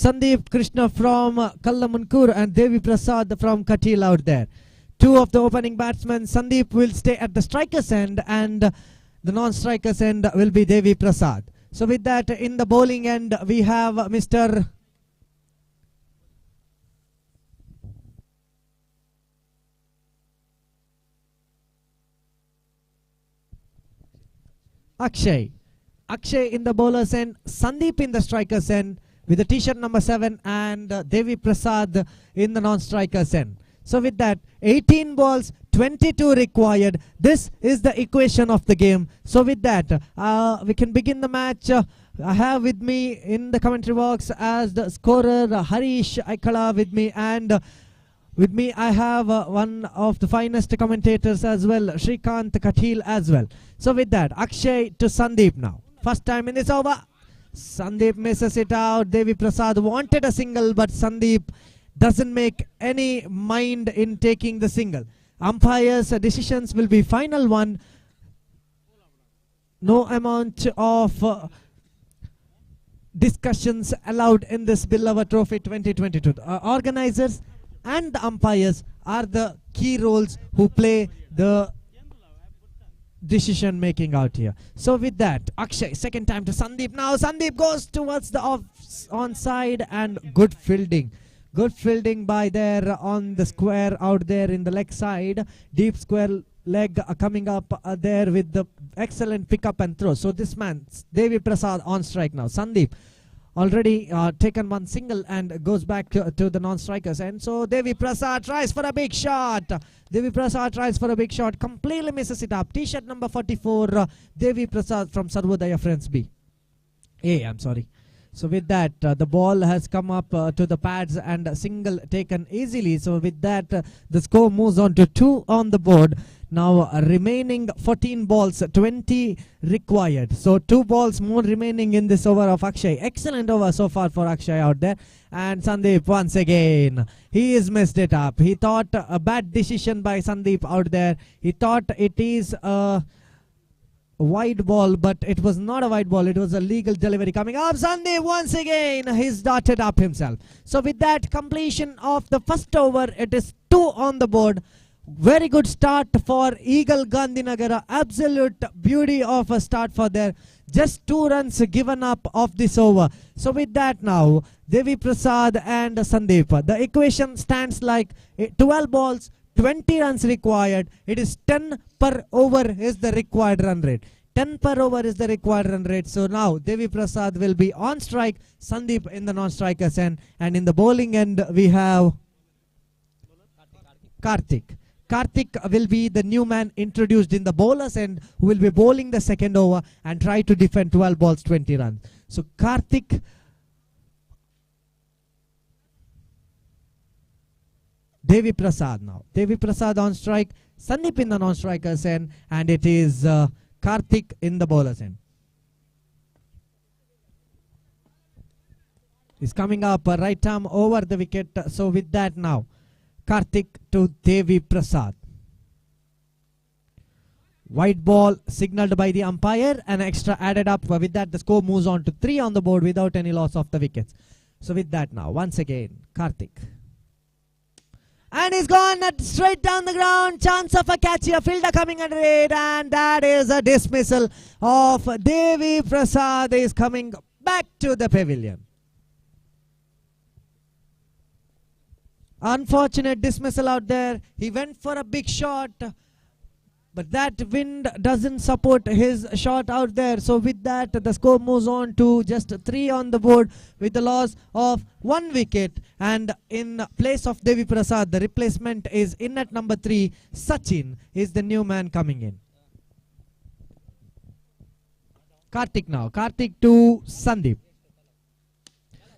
Sandeep Krishna from Kallamankur and Devi Prasad from Katil out there. two of the opening batsmen. Sandeep will stay at the striker's end, and the non-striker's end will be Devi Prasad. So with that, in the bowling end, we have Mr. Akshay. Akshay in the bowler's end, Sandeep in the striker's end, with the t-shirt number 7, and Devi Prasad in the non-striker's end. So with that, 18 balls, 22 required. This is the equation of the game. So with that, we can begin the match. I have with me in the commentary box as the scorer Harish Aikala with me, and with me I have one of the finest commentators as well, Shrikant Kathil as well. So with that, Akshay to Sandeep now. First time in this over. Sandeep misses it out. Devi Prasad wanted a single, but Sandeep doesn't make any mind in taking the single. Umpires' decisions will be final one. No amount of discussions allowed in this Billava Trophy 2022. Organizers and the umpires are the key roles who play the decision making out here. So with that, Akshay, second time to Sandeep. Now Sandeep goes towards the onside, and good fielding. Good fielding by there on the square out there in the leg side. Deep square leg coming up there with the excellent pick up and throw. So this man, Devi Prasad, on strike now. Sandeep already taken one single and goes back to the non-strikers. And so Devi Prasad tries for a big shot. Devi Prasad tries for a big shot. Completely misses it up. T-shirt number 44, Devi Prasad from Sarvodaya Friends B. I'm sorry. So with that, the ball has come up to the pads and a single taken easily. So with that, the score moves on to 2 on the board. Now remaining 14 balls, 20 required. So 2 balls more remaining in this over of Akshay. Excellent over so far for Akshay out there. And Sandeep once again, he has messed it up. He thought a bad decision by Sandeep out there. He thought it is a wide ball, but it was not a wide ball. It was a legal delivery coming up. Sandeep once again, he's dotted up himself. So with that, completion of the first over, it is 2 on the board. Very good start for Eagle Gandhinagara. Absolute beauty of a start for there. Just 2 runs given up of this over. So with that now, Devi Prasad and Sandeep. The equation stands like 12 balls, 20 runs required. It is 10 per over is the required run rate. 10 per over is the required run rate. So now Devi Prasad will be on strike. Sandeep in the non-strikers end. And in the bowling end, we have Karthik. Karthik will be the new man introduced in the bowlers end, who will be bowling the second over and try to defend 12 balls, 20 runs. So Karthik, Devi Prasad now. Devi Prasad on strike, Sandeep in the non-strikers end, and it is Karthik in the bowlers end. He's coming up right arm over the wicket. So with that now, Karthik to Devi Prasad. White ball signaled by the umpire, and extra added up. With that, the score moves on to 3 on the board without any loss of the wickets. So with that now, once again, Karthik. And he's gone straight down the ground. Chance of a catch here. Fielder coming under it, and that is a dismissal of Devi Prasad. Is coming back to the pavilion. Unfortunate dismissal out there. He went for a big shot, but that wind doesn't support his shot out there. So with that, the score moves on to just 3 on the board with the loss of 1 wicket. And in place of Devi Prasad, the replacement is in at number 3. Sachin is the new man coming in. Karthik now. Karthik to Sandeep.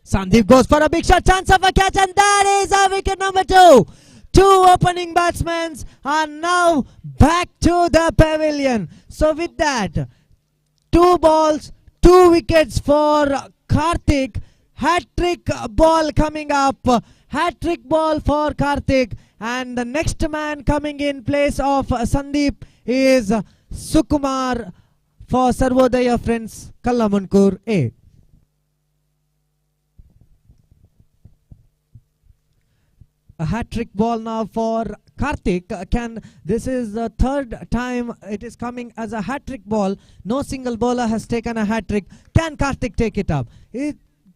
Sandeep goes for a big shot, chance of a catch, and that is a wicket number 2. 2 opening batsmen are now back to the pavilion. So with that, 2 balls, 2 wickets for Karthik. Hat-trick ball coming up. Hat-trick ball for Karthik. And the next man coming in place of Sandeep is Sukumar for Sarvodaya Friends, Kallamunkur A. A hat-trick ball now for Karthik, this is the third time it is coming as a hat-trick ball. No single bowler has taken a hat-trick. Can Karthik take it up?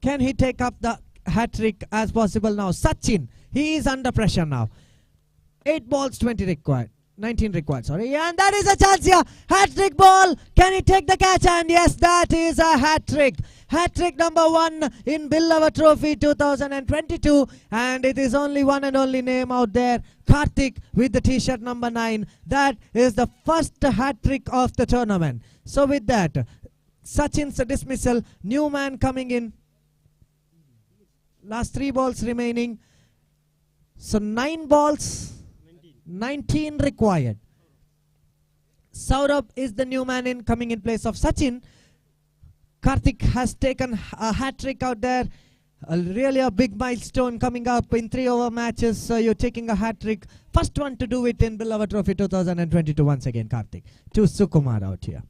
Can he take up the hat-trick as possible now? Sachin, he is under pressure now. 8 balls, 19 required, sorry. And that is a chance here. Hat-trick ball. Can he take the catch? And yes, that is a hat-trick. Hat-trick number 1 in Billava Trophy 2022. And it is only one and only name out there. Karthik with the t-shirt number 9. That is the first hat-trick of the tournament. So with that, Sachin's dismissal. New man coming in. Last 3 balls remaining. So 9 balls. 19 required. Saurabh is the new man coming in place of Sachin. Karthik has taken a hat-trick out there. Really a big milestone coming up in 3-over matches. So you're taking a hat-trick. First one to do it in Billava Trophy 2022 once again, Karthik. To Sukumar out here.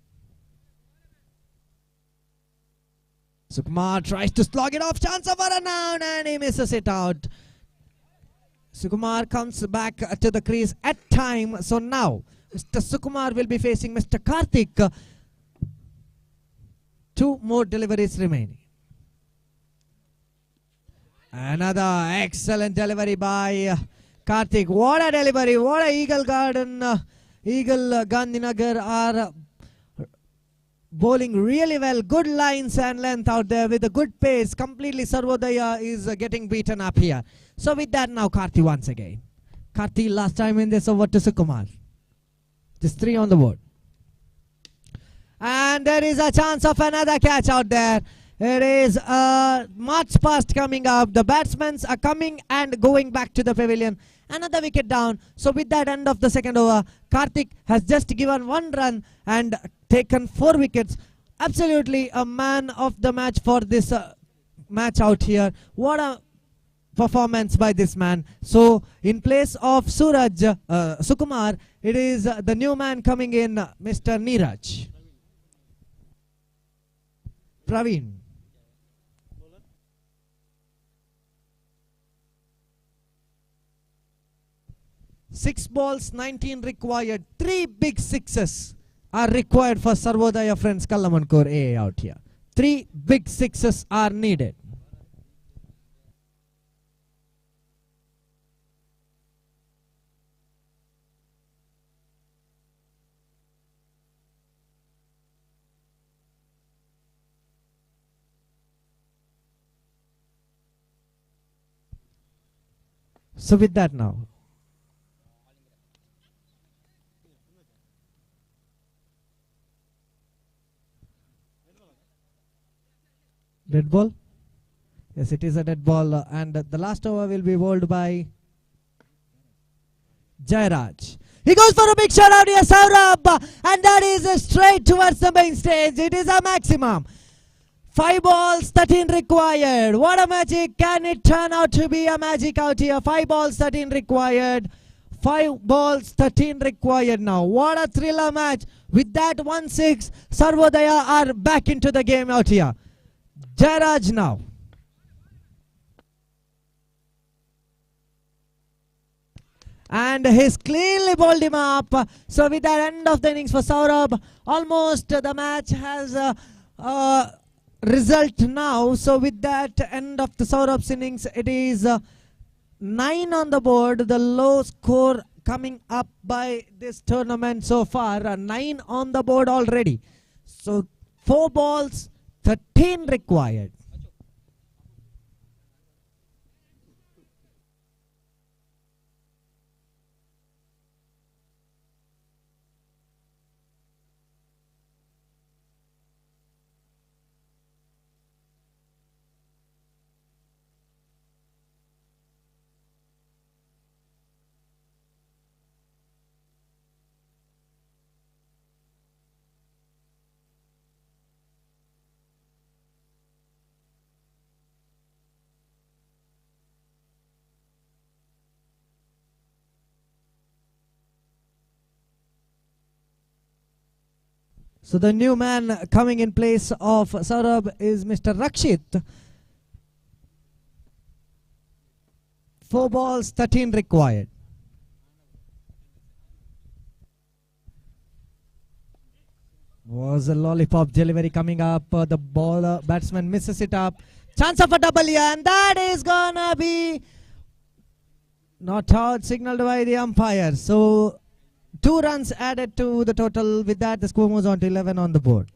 Sukumar tries to slog it off. Chance of a run out and he misses it out. Sukumar comes back to the crease at time. So now Mr. Sukumar will be facing Mr. Karthik. 2 more deliveries remaining. Another excellent delivery by Karthik. What a delivery. What a Eagle Gandhinagar are bowling really well. Good lines and length out there with a good pace. Completely Sarvodaya is getting beaten up here. So with that now Karthi once again. Karthi last time in this over to Sukumar. Just 3 on the board. And there is a chance of another catch out there. It is a march past coming up. The batsmen are coming and going back to the pavilion. Another wicket down. So with that end of the second over, Karthik has just given 1 run and taken 4 wickets. Absolutely a man of the match for this match out here. What a performance by this man. So in place of Sukumar, it is the new man coming in, Mr. Neeraj. Praveen. Six balls, 19 required. 3 big sixes are required for Sarvodaya friends Kallamankor A out here. 3 big sixes are needed. So with that now, dead ball? Yes, it is a dead ball, and the last over will be bowled by Jairaj. He goes for a big shot out here, Saurabh, and that is straight towards the main stage. It is a maximum. 5 balls, 13 required. What a magic. Can it turn out to be a magic out here? 5 balls, 13 required. 5 balls, 13 required now. What a thriller match. With that 1-6, Sarvodaya are back into the game out here. Jairaj now. And he's cleanly bowled him up. So with that end of the innings for Saurabh, almost the match has result now. So with that end of the Saurabh's innings, it is 9 on the board. The low score coming up by this tournament so far. 9 on the board already. So 4 balls, 13 required. So the new man coming in place of Saurabh is Mr. Rakshit. 4 balls, 13 required. Was a lollipop delivery coming up. The ball batsman misses it up. Chance of a double here, and that is gonna be not out, signaled by the umpire. So 2 runs added to the total. With that, the score moves on to 11 on the board.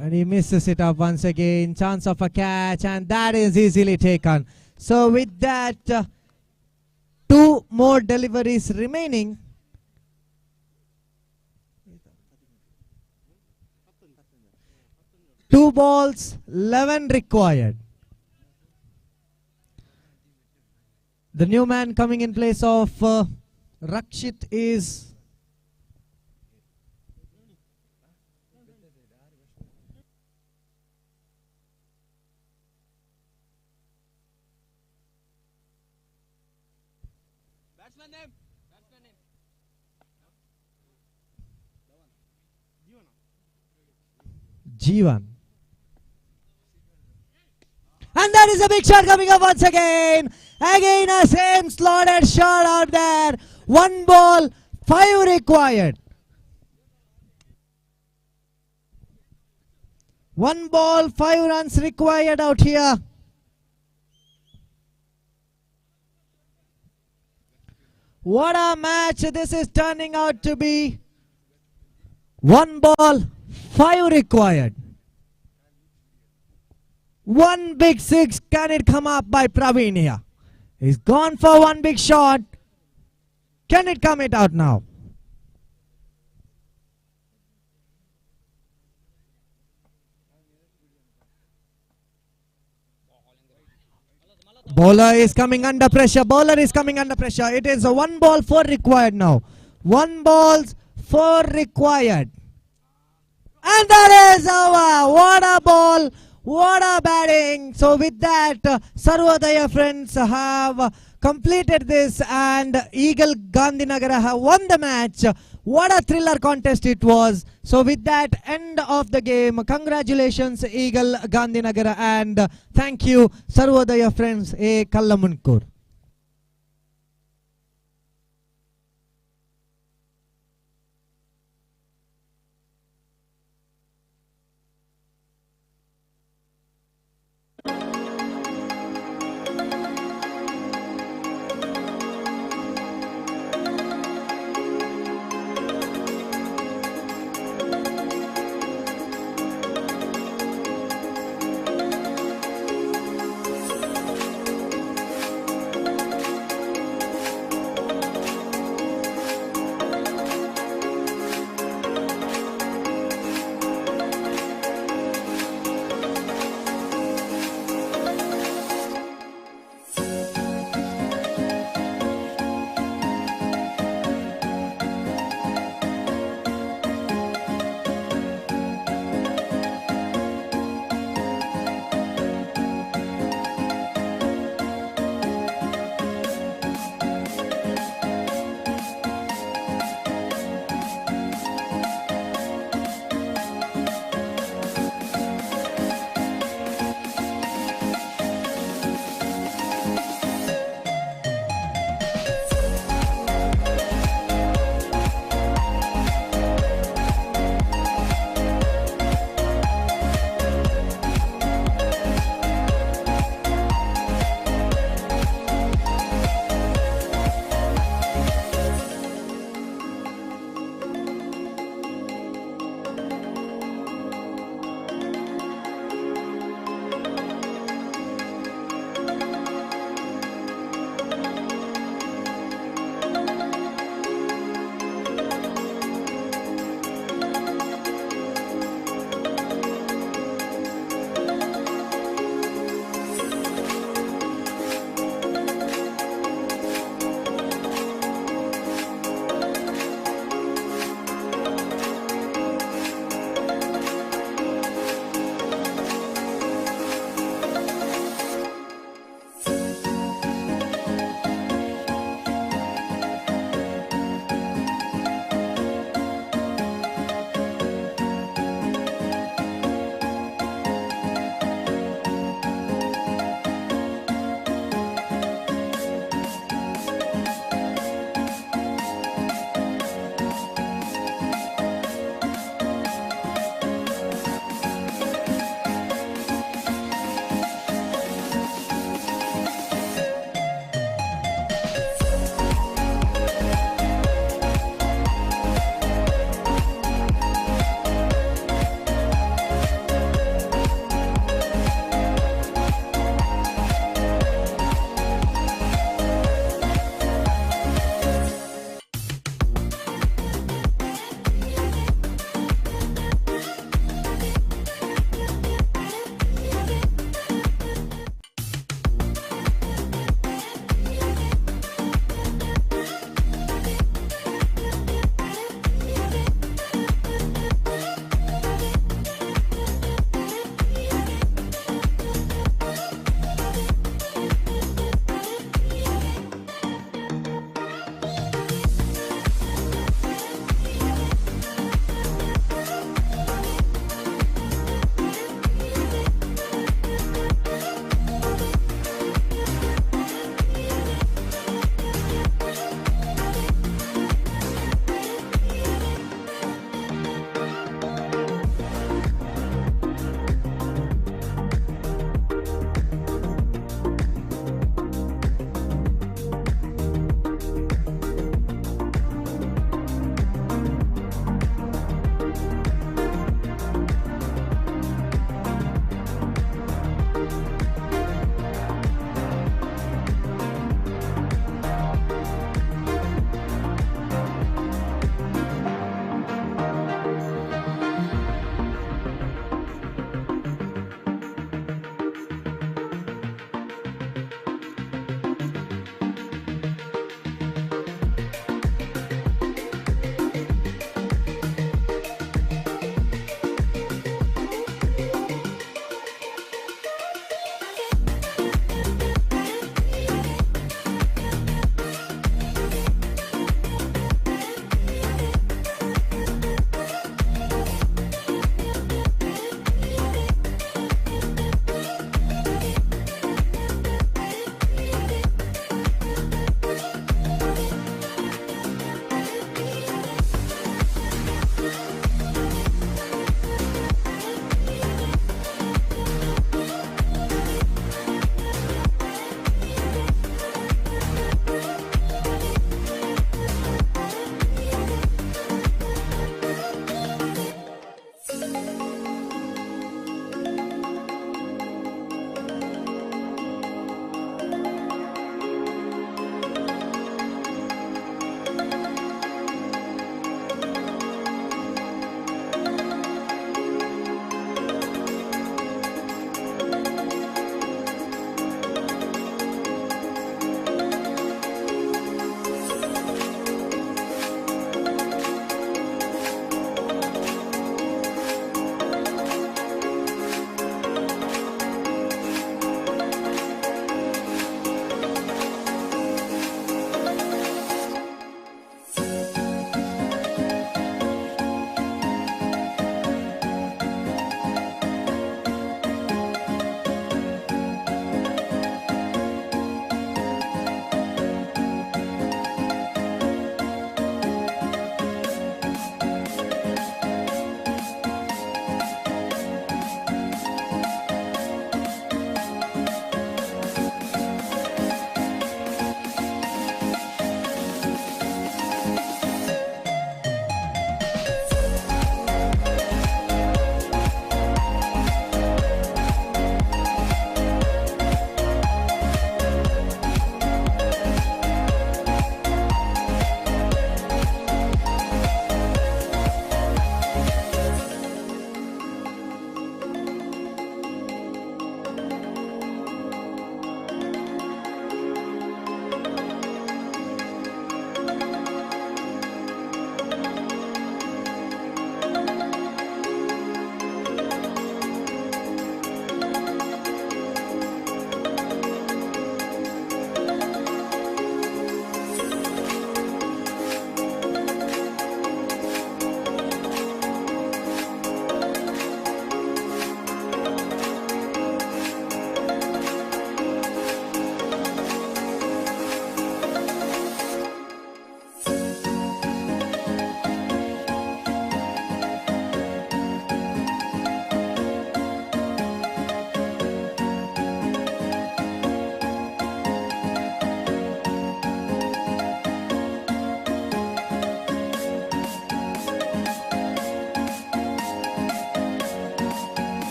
And he misses it up once again. Chance of a catch, and that is easily taken. So with that, 2 more deliveries remaining. Two balls, 11 required. The new man coming in place of Rakshit is Jeevan. And that is a big shot coming up once again. Again a same slotted shot out there. 1 ball, 5 required. 1 ball, 5 runs required out here. What a match this is turning out to be. 1 ball, 5 required. 1 big 6. Can it come up by Praveen here? He's gone for 1 big shot. Can it come it out now? Bowler is coming under pressure. Bowler is coming under pressure. It is a 1 ball, 4 required now. 1 ball, 4 required. And that is over. What a ball. What a batting. So with that, Sarvodaya friends have completed this, and Eagle Gandhinagara have won the match. What a thriller contest it was. So with that, end of the game. Congratulations Eagle Gandhinagara, and thank you Sarvodaya friends A Kallamunkur.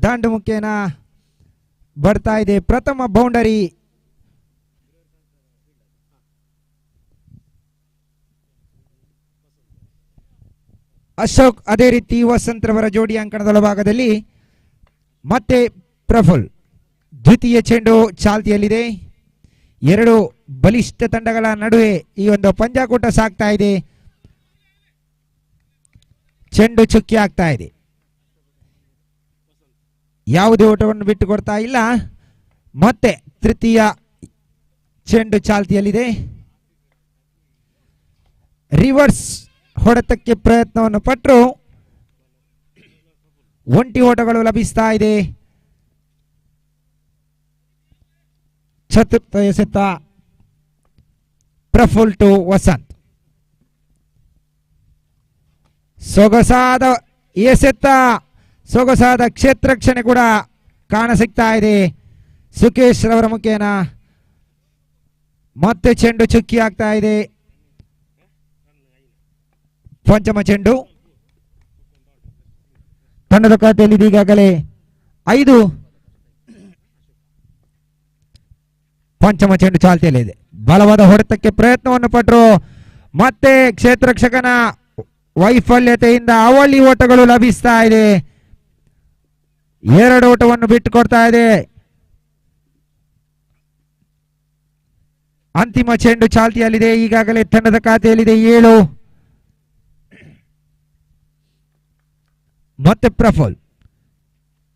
ದಂಡು ಮುಖೇನ ಬರ್ತಾ ಇದೆ. ಪ್ರಥಮ boundary Ashok, ಅದೇ ರೀತಿ ವಸಂತ್ರವರ ಜೋಡಿ ಅಂಕಣದ ಭಾಗದಲ್ಲಿ ಮತ್ತೆ ಪ್ರಫುಲ್. ದ್ವಿತೀಯ ಚೆಂಡು ಚಾಲ್ತಿಯಲ್ಲಿದೆ. ಎರಡು ಬಲಿಷ್ಠ ತಂಡಗಳ ನಡುವೆ ಈ ಒಂದು ಪಂದ್ಯಾಕೂಟ ಸಾಗ್ತಾ ಇದೆ. ಚೆಂಡು ಚುಕ್ಕಿ ಆಗ್ತಾ ಇದೆ. ಯಾವುದೇ ಓಟವನ್ನು ಬಿಟ್ಟು ಕೊಡ್ತಾ ಇಲ್ಲ. ಮತ್ತೆ ತೃತೀಯ ಚೆಂಡು ಚಾಲ್ತಿಯಲ್ಲಿದೆ. ರಿವರ್ಸ್ ಹೊಡೆತಕ್ಕೆ ಪ್ರಯತ್ನವನ್ನು ಪಟ್ಟರು ಒಂಟಿ ಓಟಗಳು ಲಭಿಸ್ತಾ ಇದೆ. ಚತುರ್ಥ ಎಸೆತ ಪ್ರಫುಲ್ ಟು ವಸಂತ್. ಸೊಗಸಾದ ಎಸೆತ, ಸೊಗಸಾದ ಕ್ಷೇತ್ರಕ್ಷಣೆ ಕೂಡ ಕಾಣ ಸಿಗ್ತಾ ಇದೆ ಸುಕೇಶ್ ರವರ ಮುಖೇನ. ಮತ್ತೆ ಚೆಂಡು ಚುಕ್ಕಿ ಆಗ್ತಾ ಇದೆ. ಪಂಚಮ ಚೆಂಡು ತಂಡದ ಖಾತೆಯಲ್ಲಿ ಈಗಾಗಲೇ 5. ಪಂಚಮ ಚೆಂಡು ಚಾಲ್ತಿಯಲ್ಲಿದೆ. ಬಲವಾದ ಹೊಡೆತಕ್ಕೆ ಪ್ರಯತ್ನವನ್ನು ಪಟ್ಟರು. ಮತ್ತೆ ಕ್ಷೇತ್ರರಕ್ಷಕನ ವೈಫಲ್ಯತೆಯಿಂದ ಅವಳಿ ಓಟಗಳು ಲಭಿಸ್ತಾ ಇದೆ. 2 ಓಟವನ್ನು ಬಿಟ್ಟು ಕೊಡ್ತಾ ಇದೆ. ಅಂತಿಮ ಚೆಂಡು ಚಾಲ್ತಿಯಲ್ಲಿದೆ. ಈಗಾಗಲೇ ತಂಡದ ಖಾತೆಯಲ್ಲಿದೆ 7. ಮತ್ತೆ ಪ್ರಫುಲ್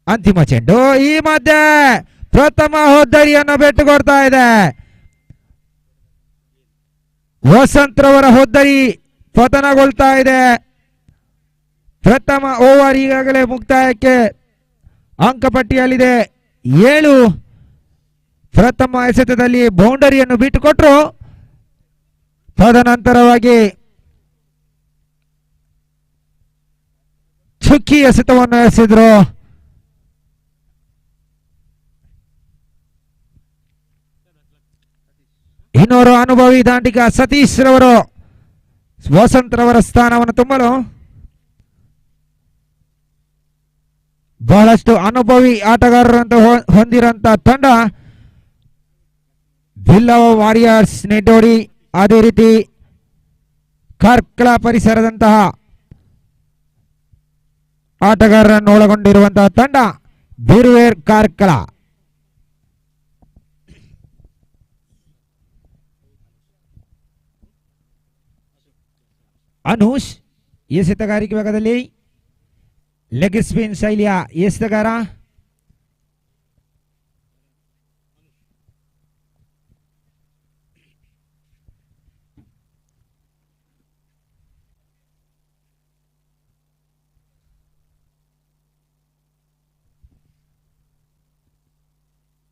ಅಂತಿಮ ಚೆಂಡು. ಈ ಮಧ್ಯೆ ಪ್ರಥಮ ಹೊದ್ದರಿಯನ್ನು ಬಿಟ್ಟು ಕೊಡ್ತಾ ಇದೆ. ವಸಂತ್ರವರ ಹೊದ್ದರಿ ಪತನಗೊಳ್ತಾ ಇದೆ. ಪ್ರಥಮ ಓವರ್ ಈಗಾಗಲೇ ಮುಕ್ತಾಯಕ್ಕೆ ಅಂಕಪಟ್ಟಿಯಲ್ಲಿದೆ 7. ಪ್ರಥಮ ಎಸೆತದಲ್ಲಿ ಬೌಂಡರಿಯನ್ನು ಬಿಟ್ಟುಕೊಟ್ರು. ತದನಂತರವಾಗಿ ಚುಕ್ಕಿ ಎಸೆತವನ್ನು ಎಸೆದ್ರು. ಇನ್ನೋರು ಅನುಭವಿ ದಾಂಡಿಗ ಸತೀಶ್ ರವರು ವಸಂತ್ರವರ ಸ್ಥಾನವನ್ನು ತುಂಬಲು ಬಹಳಷ್ಟು ಅನುಭವಿ ಆಟಗಾರರಂತ ಹೊಂದಿರಂತ ತಂಡ ಬಿಲ್ಲವ ವಾರಿಯರ್ಸ್ ನಿಡ್ಡೋಡಿ, ಅದೇ ರೀತಿ ಕಾರ್ಕಳ ಪರಿಸರದಂತಹ ಆಟಗಾರರನ್ನು ಒಳಗೊಂಡಿರುವಂತಹ ತಂಡ ಬಿರುವೇರ್ ಕಾರ್ಕಳ. ಅನೂಶ್ ಎಸೆತಗಾರಿಕೆ ಭಾಗದಲ್ಲಿ ಲೆಗ್ ಸ್ಪಿನ್ ಶೈಲಿಯ ಎಸೆತಗಾರ.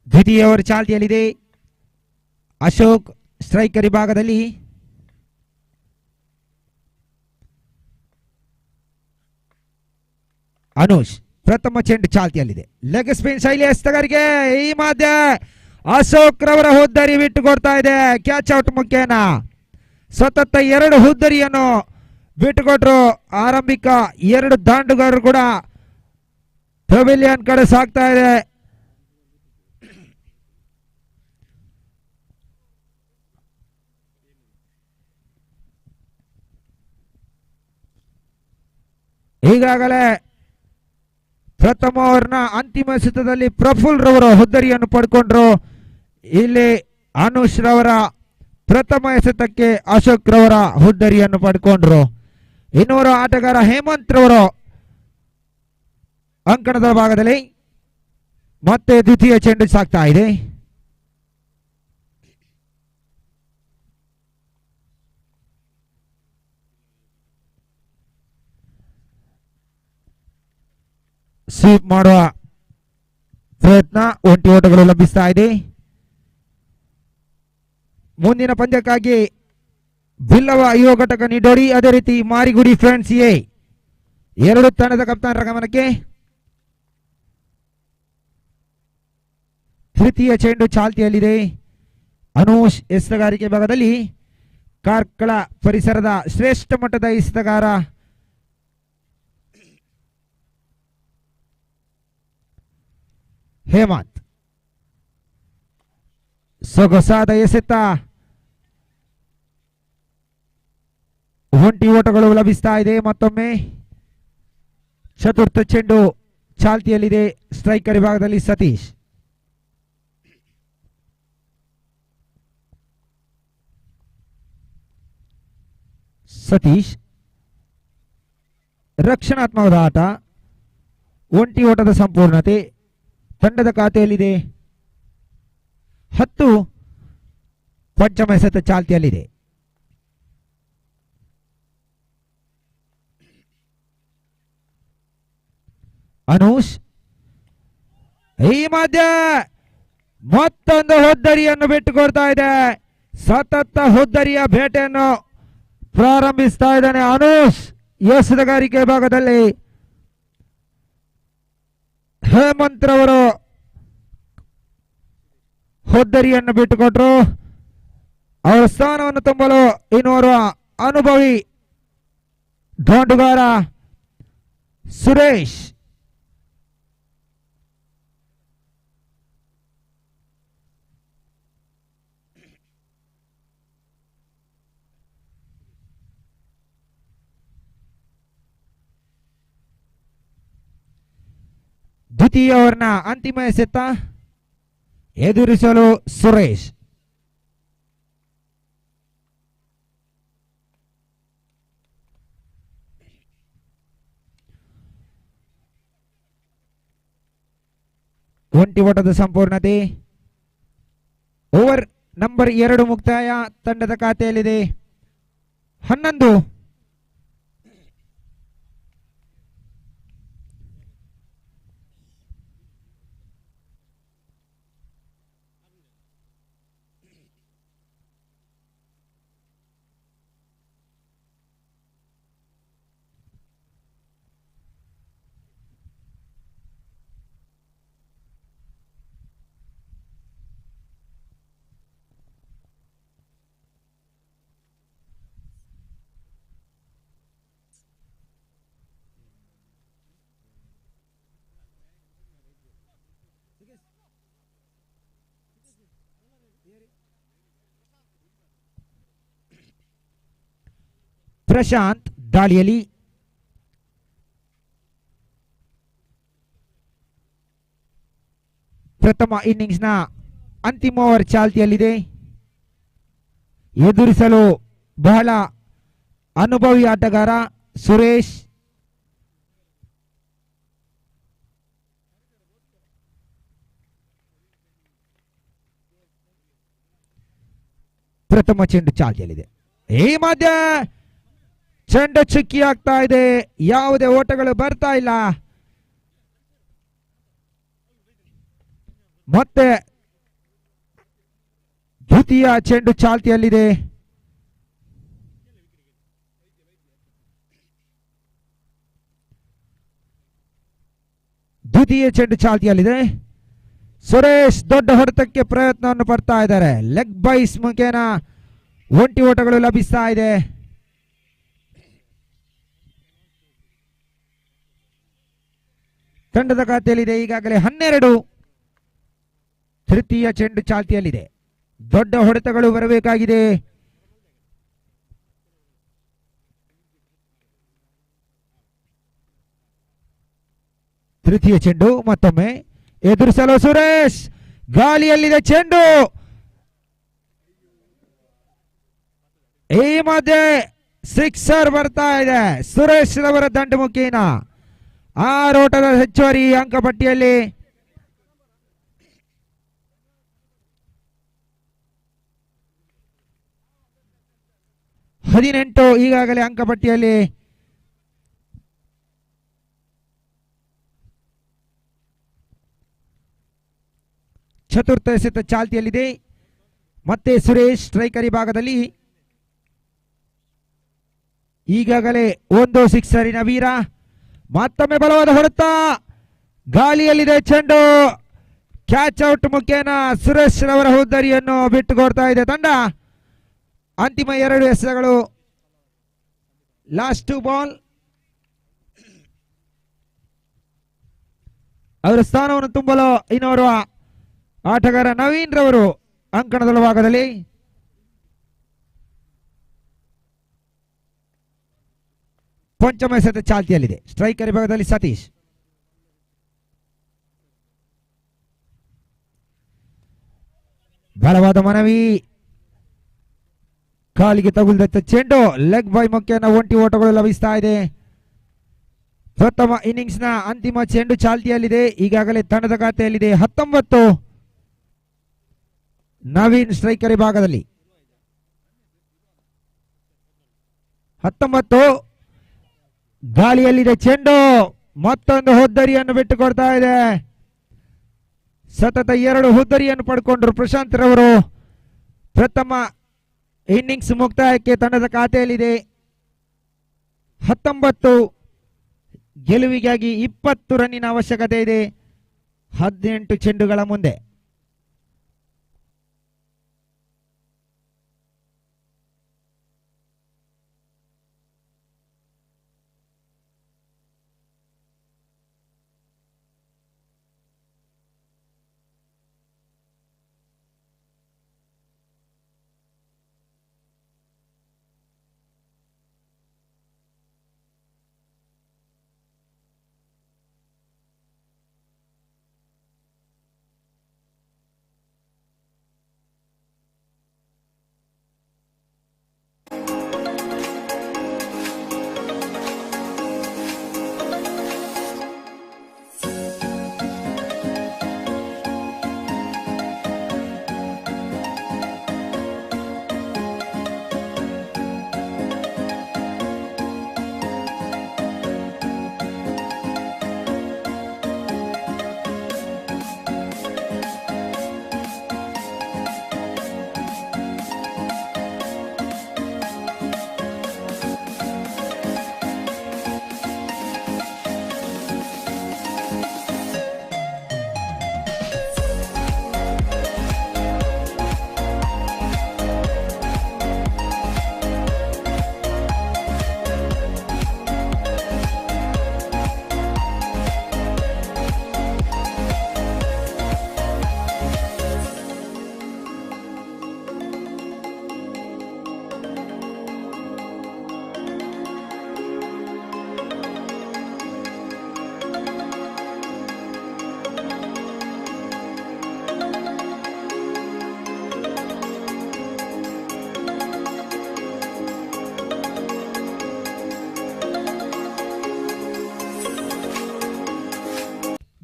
ದ್ವಿತೀಯ ಓವರ್ ಚಾಲ್ತಿಯಲ್ಲಿದೆ. ಅಶೋಕ್ ಸ್ಟ್ರೈಕರ್ ವಿಭಾಗದಲ್ಲಿ. ಅನೂಶ್ ಪ್ರಥಮ ಚೆಂಡು ಚಾಲ್ತಿಯಲ್ಲಿದೆ. ಲೆಗ್ ಸ್ಪಿನ್ ಶೈಲಿ ಎಸೆತಗಾರಿಕೆ. ಈ ಮಧ್ಯೆ ಅಶೋಕ್ ರವರ ಹುದ್ದರಿ ಬಿಟ್ಟು ಕೊಡ್ತಾ ಇದೆ ಕ್ಯಾಚ್ ಔಟ್ ಮುಖೇನ. ಸತತ 2 ಹುದ್ದರಿಯನ್ನು ಬಿಟ್ಟುಕೊಟ್ರು. ಆರಂಭಿಕ 2 ದಾಂಡುಗಾರರು ಕೂಡ ಪೆವಿಲಿಯನ್ ಕಡೆ ಸಾಗ್ತಾ ಇದೆ. ಈಗಾಗಲೇ ಪ್ರಥಮ ಓವರ್ನ ಅಂತಿಮ ಎಸೆತದಲ್ಲಿ ಪ್ರಫುಲ್ ರವರು ಹುದ್ದರಿಯನ್ನು ಪಡ್ಕೊಂಡ್ರು. ಇಲ್ಲಿ ಅನುಷ್ ರವರ ಪ್ರಥಮ ಎಸೆತಕ್ಕೆ ಅಶೋಕ್ ರವರ ಹುದ್ದರಿಯನ್ನು ಪಡ್ಕೊಂಡ್ರು. ಇನ್ನೂರು ಆಟಗಾರ ಹೇಮಂತ್ ರವರು ಅಂಕಣದ ಭಾಗದಲ್ಲಿ ಮತ್ತೆ ದ್ವಿತೀಯ ಚೆಂಡು ಸಾಗ್ತಾ ಇದೆ. ಸ್ವೀಪ್ ಮಾಡುವ ಪ್ರಯತ್ನ, ಒಂಟಿ ಓಟಗಳು ಲಭಿಸ್ತಾ ಇದೆ. ಮುಂದಿನ ಪಂದ್ಯಕ್ಕಾಗಿ ಬಿಲ್ಲವ ಯುವ ಘಟಕ ನಿಡೋಡಿ, ಅದೇ ರೀತಿ ಮಾರಿಗುಡಿ ಫ್ರೆಂಡ್ಸ್ ಎ 2 ತಂಡದ ಕಪ್ತಾನರ ಗಮನಕ್ಕೆ. ತೃತೀಯ ಚೆಂಡು ಚಾಲ್ತಿಯಲ್ಲಿದೆ. ಅನೂಶ್ ಎಸೆತಗಾರಿಕೆ ಭಾಗದಲ್ಲಿ ಕಾರ್ಕಳ ಪರಿಸರದ ಶ್ರೇಷ್ಠ ಮಟ್ಟದ ಎಸೆತಗಾರ ಹೇಮಂತ್ ಸೊಗಸಾದ ಎಸೆತ, ಒಂಟಿ ಓಟಗಳು ಲಭಿಸ್ತಾ ಇದೆ. ಮತ್ತೊಮ್ಮೆ ಚತುರ್ಥ ಚೆಂಡು ಚಾಲ್ತಿಯಲ್ಲಿದೆ. ಸ್ಟ್ರೈಕರ್ ವಿಭಾಗದಲ್ಲಿ ಸತೀಶ್. ಸತೀಶ್ ರಕ್ಷಣಾತ್ಮಕದ ಆಟ, ಒಂಟಿ ಓಟದ ಸಂಪೂರ್ಣತೆ ತಂಡದ ಖಾತೆಯಲ್ಲಿದೆ. 10 ಪಂಚಮ ಎಸೆತ ಚಾಲ್ತಿಯಲ್ಲಿದೆ. ಅನೂಶ್ ಈ ಮಧ್ಯೆ ಮತ್ತೊಂದು ಹುದ್ದರಿಯನ್ನು ಬಿಟ್ಟುಕೊಡ್ತಾ ಇದೆ. ಸತತ ಹುದ್ದರಿಯ ಬೇಟೆಯನ್ನು ಪ್ರಾರಂಭಿಸ್ತಾ ಇದ್ದಾನೆ ಅನೂಶ್. ಎಸೆತಗಾರಿಕೆ ಭಾಗದಲ್ಲಿ ಹೇಮಂತ್ ರವರು ಹುದ್ದರಿಯನ್ನು ಬಿಟ್ಟುಕೊಟ್ರು. ಅವರ ಸ್ಥಾನವನ್ನು ತುಂಬಲು ಇನ್ನೋರ್ವ ಅನುಭವಿ ದಾಂಡುಗಾರ ಸುರೇಶ್ ದ್ವಿತೀಯ ಓವರ್ನ ಅಂತಿಮ ಎಸೆತ ಎದುರಿಸಲು ಸುರೇಶ್. ಒಂಟಿ ಓಟದ ಸಂಪೂರ್ಣತೆ. ಓವರ್ ನಂಬರ್ 2 ಮುಕ್ತಾಯ. ತಂಡದ ಖಾತೆಯಲ್ಲಿದೆ 11. ಪ್ರಶಾಂತ್ ದಾಳಿಯಲ್ಲಿ ಪ್ರಥಮ ಇನ್ನಿಂಗ್ಸ್ನ ಅಂತಿಮ ಓವರ್ ಚಾಲ್ತಿಯಲ್ಲಿದೆ. ಎದುರಿಸಲು ಬಹಳ ಅನುಭವಿ ಆಟಗಾರ ಸುರೇಶ್. ಪ್ರಥಮ ಚೆಂಡು ಚಾಲ್ತಿಯಲ್ಲಿದೆ. ಈ ಮಧ್ಯೆ ಚೆಂಡು ಚುಕ್ಕಿ ಆಗ್ತಾ ಇದೆ. ಯಾವುದೇ ಓಟಗಳು ಬರ್ತಾ ಇಲ್ಲ. ಮತ್ತೆ ದ್ವಿತೀಯ ಚೆಂಡು ಚಾಲ್ತಿಯಲ್ಲಿದೆ. ದ್ವಿತೀಯ ಚೆಂಡು ಚಾಲ್ತಿಯಲ್ಲಿದೆ. ಸುರೇಶ್ ದೊಡ್ಡ ಹೊಡೆತಕ್ಕೆ ಪ್ರಯತ್ನವನ್ನು ಪಡ್ತಾ ಇದ್ದಾರೆ. ಲೆಗ್ ಬೈಸ್ ಮುಖೇನ ಒಂಟಿ ಓಟಗಳು ಲಭಿಸ್ತಾ ಇದೆ. ತಂಡದ ಖಾತೆಯಲ್ಲಿದೆ ಈಗಾಗಲೇ 12. ತೃತೀಯ ಚೆಂಡು ಚಾಲ್ತಿಯಲ್ಲಿದೆ. ದೊಡ್ಡ ಹೊಡೆತಗಳು ಬರಬೇಕಾಗಿದೆ. ತೃತೀಯ ಚೆಂಡು ಮತ್ತೊಮ್ಮೆ ಎದುರಿಸಲು ಸುರೇಶ್. ಗಾಳಿಯಲ್ಲಿದೆ ಚೆಂಡು. ಈ ಮಧ್ಯೆ ಸಿಕ್ಸರ್ ಬರ್ತಾ ಇದೆ ಸುರೇಶ್ ರವರ ದಂಡು ಮುಖೇನ. 6 ಓಟದ ಹೆಚ್ಚುವರಿ ಅಂಕಪಟ್ಟಿಯಲ್ಲಿ ಹದಿನೆಂಟು ಈಗಾಗಲೇ ಅಂಕಪಟ್ಟಿಯಲ್ಲಿ ಚತುರ್ಥ ಎಸೆತ ಚಾಲ್ತಿಯಲ್ಲಿದೆ. ಮತ್ತೆ ಸುರೇಶ್ ಸ್ಟ್ರೈಕರ್ ಭಾಗದಲ್ಲಿ ಈಗಾಗಲೇ 1 ಸಿಕ್ಸರಿನ ವೀರ. ಮತ್ತೊಮ್ಮೆ ಬಲವಾದ ಹೊಡೆತ. ಗಾಳಿಯಲ್ಲಿದೆ ಚೆಂಡು. ಕ್ಯಾಚ್ ಔಟ್ ಮುಖೇನ ಸುರೇಶ್ ರವರ ಹುದ್ದರಿಯನ್ನು ಬಿಟ್ಟುಕೊಡ್ತಾ ಇದೆ ತಂಡ. ಅಂತಿಮ 2 ಎಸೆತಗಳು. Last 2 ball. ಅವರ ಸ್ಥಾನವನ್ನು ತುಂಬಲು ಇನ್ನೋರ್ವ ಆಟಗಾರ ನವೀನ್ ರವರು ಅಂಕಣದ ಭಾಗದಲ್ಲಿ ಪಂಚಮ ಎಸೆತ ಚಾಲ್ತಿಯಲ್ಲಿದೆ. ಸ್ಟ್ರೈಕರ್ ವಿಭಾಗದಲ್ಲಿ ಸತೀಶ್. ಬಲವಾದ ಮನವಿ, ಕಾಲಿಗೆ ತಗುಲಿದ ಚೆಂಡು ಲೆಗ್ ಬೈ ಮುಖ್ಯನ ಒಂಟಿ ಓಟಗಳು ಲಭಿಸ್ತಾ ಇದೆ. ಪ್ರಥಮ ಇನ್ನಿಂಗ್ಸ್ ನ ಅಂತಿಮ ಚೆಂಡು ಚಾಲ್ತಿಯಲ್ಲಿದೆ. ಈಗಾಗಲೇ ತಂಡದ ಖಾತೆಯಲ್ಲಿದೆ 19. ನವೀನ್ ಸ್ಟ್ರೈಕರ್ ವಿಭಾಗದಲ್ಲಿ 19. ಗಾಳಿಯಲ್ಲಿದೆ ಚೆಂಡು, ಮತ್ತೊಂದು ಹುದ್ದರಿಯನ್ನು ಬಿಟ್ಟುಕೊಡ್ತಾ ಇದೆ. ಸತತ 2 ಹುದ್ದರಿಯನ್ನು ಪಡ್ಕೊಂಡ್ರು ಪ್ರಶಾಂತ್ ರವರು. ಪ್ರಥಮ ಇನ್ನಿಂಗ್ಸ್ ಮುಕ್ತಾಯಕ್ಕೆ ತಂಡದ ಖಾತೆಯಲ್ಲಿದೆ 19. ಗೆಲುವಿಗಾಗಿ 20 ರನ್ನಿನ ಅವಶ್ಯಕತೆ ಇದೆ 18 ಚೆಂಡುಗಳ ಮುಂದೆ.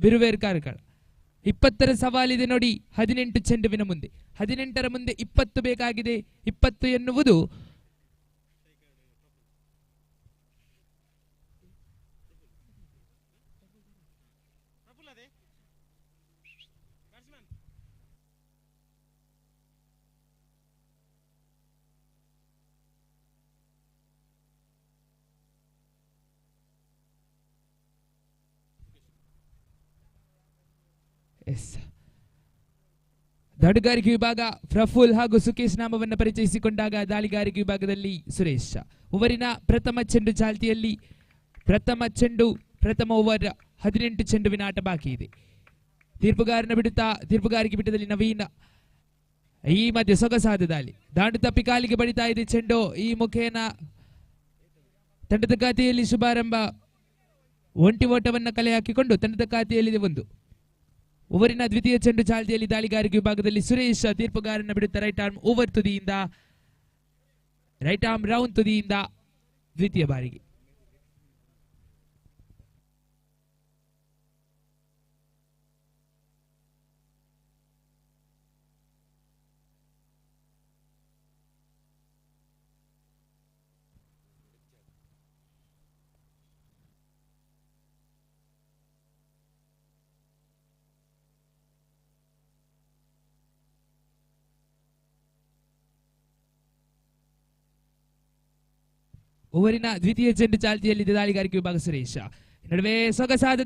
ಬಿರುವೇರ್ ಕಾರ್ಕಳ 20ರ ಸವಾಲಿದೆ ನೋಡಿ. 18 ಚೆಂಡುವಿನ ಮುಂದೆ 18ರ ಮುಂದೆ 20 ಬೇಕಾಗಿದೆ. 20 ಎನ್ನುವುದು ದಾಳಿಗಾರಿಕೆ ವಿಭಾಗ ಪ್ರಫುಲ್ ಹಾಗೂ ಸುಕೇಶ್ ನಾಮವನ್ನು ಪರಿಚಯಿಸಿಕೊಂಡಾಗ ದಾಳಿಗಾರಿಕೆ ವಿಭಾಗದಲ್ಲಿ ಸುರೇಶ್. ಓವರಿನ ಪ್ರಥಮ ಚೆಂಡು ಚಾಲ್ತಿಯಲ್ಲಿ ಪ್ರಥಮ ಓವರ್ 18 ಚೆಂಡುವಿನ ಆಟ ಬಾಕಿ ಇದೆ. ತೀರ್ಪುಗಾರಿಕೆ ಬಿಟ್ಟದಲ್ಲಿ ನವೀನ್. ಈ ಮಧ್ಯೆ ಸೊಗಸಾದ ದಾಳಿ, ದಾಂಡು ತಪ್ಪಿ ಕಾಲಿಗೆ ಬಡಿತಾ ಇದೆ ಚೆಂಡು. ಈ ಮುಖೇನ ತಂಡದ ಖಾತೆಯಲ್ಲಿ ಶುಭಾರಂಭ. ಒಂಟಿ ಓಟವನ್ನು ಕಲೆ ಹಾಕಿಕೊಂಡು ತಂಡದ ಖಾತೆಯಲ್ಲಿದೆ 1. ಓವರಿನ ದ್ವಿತೀಯ ಚೆಂಡು ಚಾಲ್ತಿಯಲ್ಲಿ ದಾಳಿಗಾರಿಕೆ ವಿಭಾಗದಲ್ಲಿ ಸುರೇಶ್ ತೀರ್ಪುಗಾರನ ಬಿಡುತ್ತಾ ರೈಟ್ ಆರ್ಮ್ ಓವರ್ ತುದಿಯಿಂದ, ರೈಟ್ ಆರ್ಮ್ ರೌಂಡ್ ತುದಿಯಿಂದ ದ್ವಿತೀಯ ಬಾರಿಗೆ. ಓವರಿನ ದ್ವಿತೀಯ ಚೆಂಡು ಚಾಲ್ತಿಯಲ್ಲಿದೆ ದಾಳಿಗಾರಿಕೆ ವಿಭಾಗ ಸುರೇಶ್. ನಡುವೆ ಸೊಗಸಾದ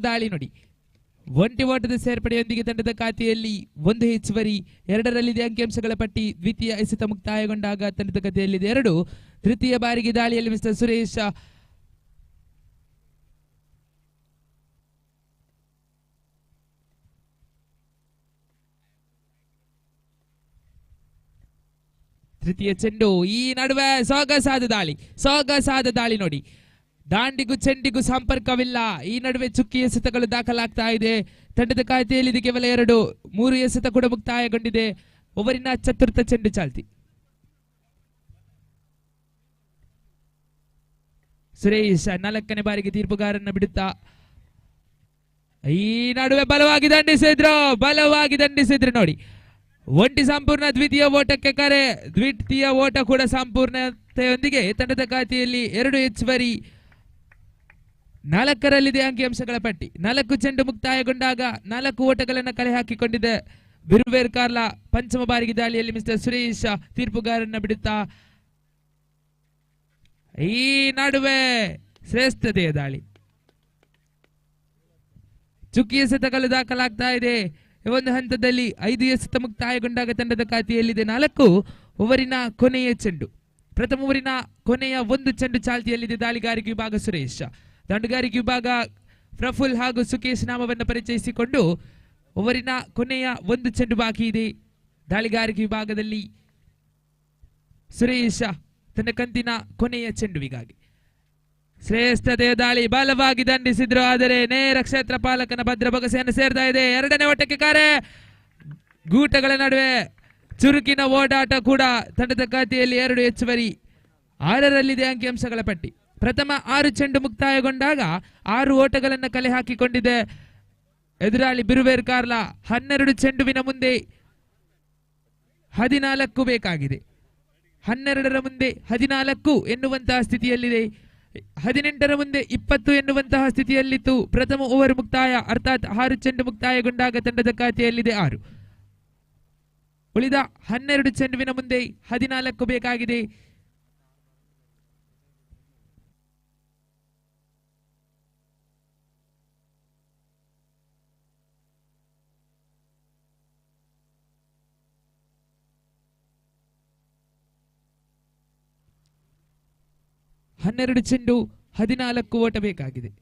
ದಾಳಿ ನೋಡಿ. ಒಂಟಿ ಓಟದ ಸೇರ್ಪಡೆಯೊಂದಿಗೆ ತಂಡದ ಖಾತೆಯಲ್ಲಿ 1 ಹೆಚ್ಚುವರಿ. 2ರಲ್ಲಿದೆ ಅಂಕಿಅಂಶಗಳ ಪಟ್ಟಿ. ದ್ವಿತೀಯ ಎಸೆತ ಮುಕ್ತಾಯಗೊಂಡಾಗ ತಂಡದ ಖಾತೆಯಲ್ಲಿದೆ 2. ತೃತೀಯ ಬಾರಿಗೆ ದಾಳಿಯಲ್ಲಿ ಮಿಸ್ಟರ್ ಸುರೇಶ್ ತೃತೀಯ ಚೆಂಡು, ಈ ನಡುವೆ ಸೊಗಸಾದ ದಾಳಿ ನೋಡಿ, ದಾಂಡಿಗೂ ಚೆಂಡಿಗೂ ಸಂಪರ್ಕವಿಲ್ಲ. ಈ ನಡುವೆ ಚುಕ್ಕಿ ಎಸೆತಗಳು ದಾಖಲಾಗ್ತಾ ಇದೆ. ತಂಡದ ಖಾತೆಯಲ್ಲಿ ಕೇವಲ 2-3 ಎಸೆತ ಕೂಡ ಮುಕ್ತಾಯಗೊಂಡಿದೆ. ಓವರಿನ ಚತುರ್ಥ ಚೆಂಡು ಚಾಲ್ತಿ. ಸುರೇಶ್ 4ನೇ ಬಾರಿಗೆ ತೀರ್ಪುಗಾರನ್ನ ಬಿಡುತ್ತಾ ಈ ನಡುವೆ ಬಲವಾಗಿ ದಂಡಿಸಿದ್ರು ನೋಡಿ. ಒಂಟಿ ಸಂಪೂರ್ಣ ದ್ವಿತೀಯ ಓಟಕ್ಕೆ ಕರೆ. ದ್ವಿತೀಯ ಓಟ ಕೂಡ ಸಂಪೂರ್ಣತೆಯೊಂದಿಗೆ ತಂಡದ ಖಾತೆಯಲ್ಲಿ 2 ಹೆಚ್ಚುವರಿ. 4ರಲ್ಲಿದೆ ಅಂಕಿಅಂಶಗಳ ಪಟ್ಟಿ. 4 ಚೆಂಡು ಮುಕ್ತಾಯಗೊಂಡಾಗ 4 ಓಟಗಳನ್ನು ಕಲೆ ಹಾಕಿಕೊಂಡಿದೆ ಬಿರುವೇರ್ ಕಾರ್ಲಾ. ಪಂಚಮ ಬಾರಿಗೆ ದಾಳಿಯಲ್ಲಿ ಮಿಸ್ಟರ್ ಸುರೇಶ್ ತೀರ್ಪುಗಾರನ್ನ ಬಿಡುತ್ತಾ ಈ ನಡುವೆ ಶ್ರೇಷ್ಠತೆಯ ದಾಳಿ. ಚುಕ್ಕಿ ಎಸೆತಗಳು ದಾಖಲಾಗ್ತಾ ಇದೆ. ಒಂದು ಹಂತದಲ್ಲಿ 5 ಎಸೆತ ಮುಕ್ತಾಯಗೊಂಡಾಗ ತಂಡದ ಖಾತೆಯಲ್ಲಿದೆ 4. ಓವರಿನ ಕೊನೆಯ ಚೆಂಡು. ಪ್ರಥಮ ಓವರಿನ ಕೊನೆಯ 1 ಚೆಂಡು ಚಾಲ್ತಿಯಲ್ಲಿದೆ ದಾಳಿಗಾರಿಕೆ ವಿಭಾಗ ಸುರೇಶ್. ದಂಡುಗಾರಿಕೆ ವಿಭಾಗ ಪ್ರಫುಲ್ ಹಾಗೂ ಸುಕೇಶ್ ನಾಮವನ್ನು ಪರಿಚಯಿಸಿಕೊಂಡು ಓವರಿನ ಕೊನೆಯ 1 ಚೆಂಡು ಬಾಕಿ ಇದೆ. ದಾಳಿಗಾರಿಕೆ ವಿಭಾಗದಲ್ಲಿ ಸುರೇಶ್ ತನ್ನ ಕಂತಿನ ಕೊನೆಯ ಚೆಂಡುವಿಗಾಗಿ ಶ್ರೇಷ್ಠತೆಯ ದಾಳಿ. ಬಲವಾಗಿ ದಂಡಿಸಿದ್ರು, ಆದರೆ ನೇರ ಕ್ಷೇತ್ರ ಪಾಲಕನ ಭದ್ರ ಬೊಗಸೆಯನ್ನು ಸೇರ್ತಾ ಇದೆ. 2ನೇ ಓಟಕ್ಕೆ ಕರೆ. ಗೂಟಗಳ ನಡುವೆ ಚುರುಕಿನ ಓಡಾಟ ಕೂಡ ತಂಡದ ಖಾತೆಯಲ್ಲಿ 2 ಹೆಚ್ಚುವರಿ. 6ರಲ್ಲಿದೆ ಅಂಕಿಅಂಶಗಳ ಪಟ್ಟಿ. ಪ್ರಥಮ 6 ಚೆಂಡು ಮುಕ್ತಾಯಗೊಂಡಾಗ 6 ಓಟಗಳನ್ನು ಕಲೆ ಹಾಕಿಕೊಂಡಿದೆ ಎದುರಾಳಿ ಬಿರುವೇರ್ ಕಾರ್ಲಾ. 12 ಚೆಂಡುವಿನ ಮುಂದೆ 14 ಬೇಕಾಗಿದೆ. 12ರ ಮುಂದೆ 14 ಎನ್ನುವಂತಹ ಸ್ಥಿತಿಯಲ್ಲಿದೆ. 18ರ ಮುಂದೆ 20 ಎನ್ನುವಂತಹ ಸ್ಥಿತಿಯಲ್ಲಿತ್ತು. ಪ್ರಥಮ ಓವರ್ ಮುಕ್ತಾಯ, ಅರ್ಥಾತ್ 6 ಚೆಂಡು ಮುಕ್ತಾಯಗೊಂಡಾಗ ತಂಡದ ಖಾತೆಯಲ್ಲಿದೆ 6. ಉಳಿದ 12 ಚೆಂಡುವಿನ ಮುಂದೆ 14 ಬೇಕಾಗಿದೆ. ಹನ್ನೆರಡು ಚೆಂಡು 14 ಓಟ ಬೇಕಾಗಿದೆ.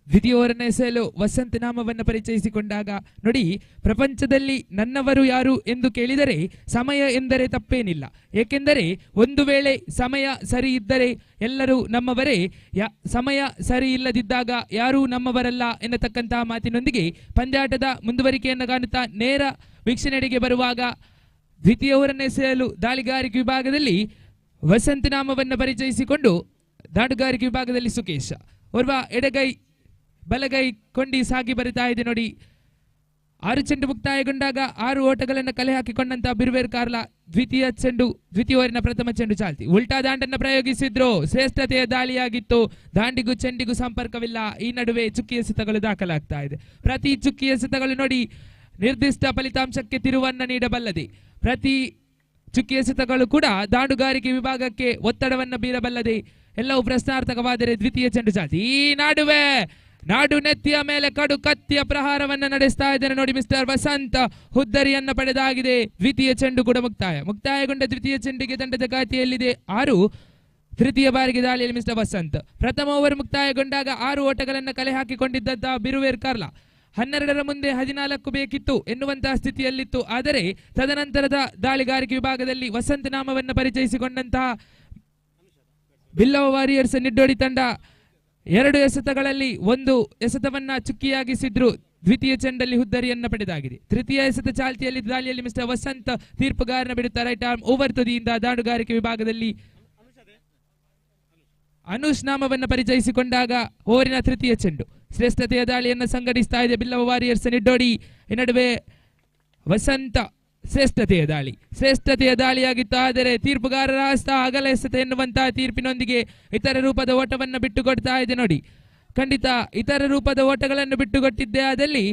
ದ್ವಿತೀಯ ಓವರನ್ನು ಎಸೆಯಲು ವಸಂತ್ ನಾಮವನ್ನು ಪರಿಚಯಿಸಿಕೊಂಡಾಗ ನೋಡಿ, ಪ್ರಪಂಚದಲ್ಲಿ ನನ್ನವರು ಯಾರು ಎಂದು ಕೇಳಿದರೆ ಸಮಯ ಎಂದರೆ ತಪ್ಪೇನಿಲ್ಲ. ಏಕೆಂದರೆ ಒಂದು ವೇಳೆ ಸಮಯ ಸರಿ ಇದ್ದರೆ ಎಲ್ಲರೂ ನಮ್ಮವರೇ, ಸಮಯ ಸರಿ ಇಲ್ಲದಿದ್ದಾಗ ಯಾರೂ ನಮ್ಮವರಲ್ಲ ಎನ್ನತಕ್ಕಂತಹ ಮಾತಿನೊಂದಿಗೆ ಪಂದ್ಯಾಟದ ಮುಂದುವರಿಕೆಯನ್ನು ಕಾಣುತ್ತಾ ನೇರ ವೀಕ್ಷಣೆಗೆ ಬರುವಾಗ ದ್ವಿತೀಯ ಓವರನ್ನು ಎಸೆಯಲು ದಾಳಿಗಾರಿಕೆ ವಿಭಾಗದಲ್ಲಿ ವಸಂತ್ ನಾಮವನ್ನು ಪರಿಚಯಿಸಿಕೊಂಡು ದಾಡುಗಾರಿಕೆ ವಿಭಾಗದಲ್ಲಿ ಸುಕೇಶ್ ಓರ್ವ ಎಡಗೈ ಬಲಗೈ ಕೊಂಡಿ ಸಾಗಿ ಬರಿತಾ ಇದೆ ನೋಡಿ. 6 ಚೆಂಡು ಮುಕ್ತಾಯಗೊಂಡಾಗ 6 ಓಟಗಳನ್ನು ಕಲೆ ಹಾಕಿಕೊಂಡಂತಹ ಬಿರುವೇರ್ ಕಾರ್ಲಾ ದ್ವಿತೀಯ ಓವರಿನ ಪ್ರಥಮ ಚೆಂಡು ಚಾಲ್ತಿ. ಉಲ್ಟಾ ದಾಂಡನ್ನು ಪ್ರಯೋಗಿಸಿದ್ರು. ಶ್ರೇಷ್ಠತೆಯ ದಾಳಿಯಾಗಿತ್ತು. ದಾಂಡಿಗೂ ಚೆಂಡಿಗೂ ಸಂಪರ್ಕವಿಲ್ಲ. ಈ ನಡುವೆ ಚುಕ್ಕಿ ಎಸೆತಗಳು ದಾಖಲಾಗ್ತಾ ಇದೆ. ಪ್ರತಿ ಚುಕ್ಕಿ ಎಸೆತಗಳು ನೋಡಿ ನಿರ್ದಿಷ್ಟ ಫಲಿತಾಂಶಕ್ಕೆ ತಿರುವನ್ನ ನೀಡಬಲ್ಲದೆ. ಪ್ರತಿ ಚುಕ್ಕಿ ಎಸೆತಗಳು ಕೂಡ ದಾಂಡುಗಾರಿಕೆ ವಿಭಾಗಕ್ಕೆ ಒತ್ತಡವನ್ನು ಬೀರಬಲ್ಲದೆ. ಎಲ್ಲವೂ ಪ್ರಶ್ನಾರ್ಥಕವಾದರೆ ದ್ವಿತೀಯ ಚೆಂಡು ಚಾಲ್ತಿ. ಈ ನಡುವೆ ನಾಡು ನೆತ್ತಿಯ ಮೇಲೆ ಕಡು ಕತ್ತಿಯ ಪ್ರಹಾರವನ್ನು ನಡೆಸ್ತಾ ಇದ್ದಾರೆ ನೋಡಿ. ಮಿಸ್ಟರ್ ವಸಂತ್ ಹುದ್ದರಿಯನ್ನು ಪಡೆದಾಗಿದೆ. ದ್ವಿತೀಯ ಚೆಂಡು ಕೂಡ ಮುಕ್ತಾಯಗೊಂಡ ದ್ವಿತೀಯ ಚೆಂಡಿಗೆ ತಂಡದ ಖಾತೆಯಲ್ಲಿದೆ 6. ತೃತೀಯ ಬಾರಿಗೆ ದಾಳಿಯಲ್ಲಿ ಮಿಸ್ಟರ್ ವಸಂತ್. ಪ್ರಥಮ ಓವರ್ ಮುಕ್ತಾಯಗೊಂಡಾಗ 6 ಓಟಗಳನ್ನು ಕಲೆ ಹಾಕಿಕೊಂಡಿದ್ದಂತಹ ಬಿರುವೇರ್ ಕಾರ್ಲಾ 12ರ ಮುಂದೆ 14 ಬೇಕಿತ್ತು ಎನ್ನುವಂತಹ ಸ್ಥಿತಿಯಲ್ಲಿತ್ತು. ಆದರೆ ತದನಂತರದ ದಾಳಿಗಾರಿಕೆ ವಿಭಾಗದಲ್ಲಿ ವಸಂತ್ ನಾಮವನ್ನು ಪರಿಚಯಿಸಿಕೊಂಡಂತಹ ಬಿಲ್ಲವ ವಾರಿಯರ್ಸ್ ನಿಡ್ಡೋಡಿ ತಂಡ 2 ಎಸೆತಗಳಲ್ಲಿ 1 ಎಸೆತವನ್ನ ಚುಕ್ಕಿಯಾಗಿಸಿದ್ರು. ದ್ವಿತೀಯ ಚೆಂಡಲ್ಲಿ ಹುದ್ದರಿಯನ್ನು ಪಡೆದಾಗಿದೆ. ತೃತೀಯ ಎಸೆತ ಚಾಲ್ತಿಯಲ್ಲಿ ದಾಳಿಯಲ್ಲಿ ಮಿಸ್ಟರ್ ವಸಂತ್ ತೀರ್ಪುಗಾರನ ಬಿಡುತ್ತಾ ರೈಟ್ ಆರ್ಮ್ ಓವರ್ ತುದಿಯಿಂದ ದಾಡುಗಾರಿಕೆ ವಿಭಾಗದಲ್ಲಿ ಅನುಷ್ ನಾಮವನ್ನು ಪರಿಚಯಿಸಿಕೊಂಡಾಗ ಓವರಿನ ತೃತೀಯ ಚೆಂಡು. ಶ್ರೇಷ್ಠತೆಯ ದಾಳಿಯನ್ನು ಸಂಘಟಿಸ್ತಾ ಇದೆ ಬಿಲ್ಲವ ವಾರಿಯರ್ಸ್ ನಿಡ್ಡೋಡಿ. ಈ ನಡುವೆ ವಸಂತ ಶ್ರೇಷ್ಠತೆಯ ದಾಳಿಯಾಗಿತ್ತು. ಆದರೆ ತೀರ್ಪುಗಾರರ ಹಸ್ತ ಅಗಲ ಎಸೆತ ಎನ್ನುವಂತಹ ತೀರ್ಪಿನೊಂದಿಗೆ ಇತರ ರೂಪದ ಓಟವನ್ನು ಬಿಟ್ಟುಕೊಡ್ತಾ ಇದೆ ನೋಡಿ. ಖಂಡಿತ ಇತರ ರೂಪದ ಓಟಗಳನ್ನು ಬಿಟ್ಟುಕೊಟ್ಟಿದ್ದೇ ಆದಲ್ಲಿ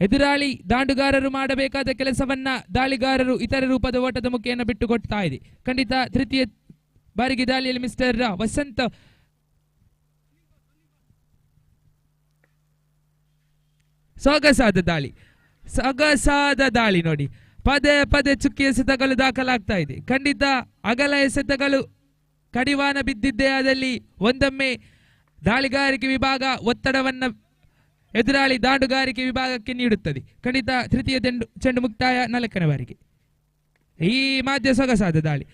ಎದುರಾಳಿ ದಾಂಡುಗಾರರು ಮಾಡಬೇಕಾದ ಕೆಲಸವನ್ನ ದಾಳಿಗಾರರು ಇತರ ರೂಪದ ಓಟದ ಮುಖೇನ ಬಿಟ್ಟುಕೊಡ್ತಾ ಇದೆ. ಖಂಡಿತ ತೃತೀಯ ಬಾರಿಗೆ ದಾಳಿಯಲ್ಲಿ ಮಿಸ್ಟರ್ ವಸಂತ್ ಸೊಗಸಾದ ದಾಳಿ ನೋಡಿ, ಪದೇ ಪದೇ ಚುಕ್ಕಿ ಎಸೆತಗಳು ದಾಖಲಾಗ್ತಾ ಇದೆ. ಖಂಡಿತ ಅಗಲ ಎಸೆತಗಳು ಕಡಿವಾಣ ಬಿದ್ದಿದ್ದೇ ಆದಲ್ಲಿ ಒಂದೊಮ್ಮೆ ದಾಳಿಗಾರಿಕೆ ವಿಭಾಗ ಒತ್ತಡವನ್ನ ಎದುರಾಳಿ ದಾಂಡುಗಾರಿಕೆ ವಿಭಾಗಕ್ಕೆ ನೀಡುತ್ತದೆ. ಖಂಡಿತ ತೃತೀಯ ಚೆಂಡು ಮುಕ್ತಾಯ 4ನೇ ಬಾರಿಗೆ. ಈ ಮಧ್ಯ ಸೊಗಸಾದ ದಾಳಿ,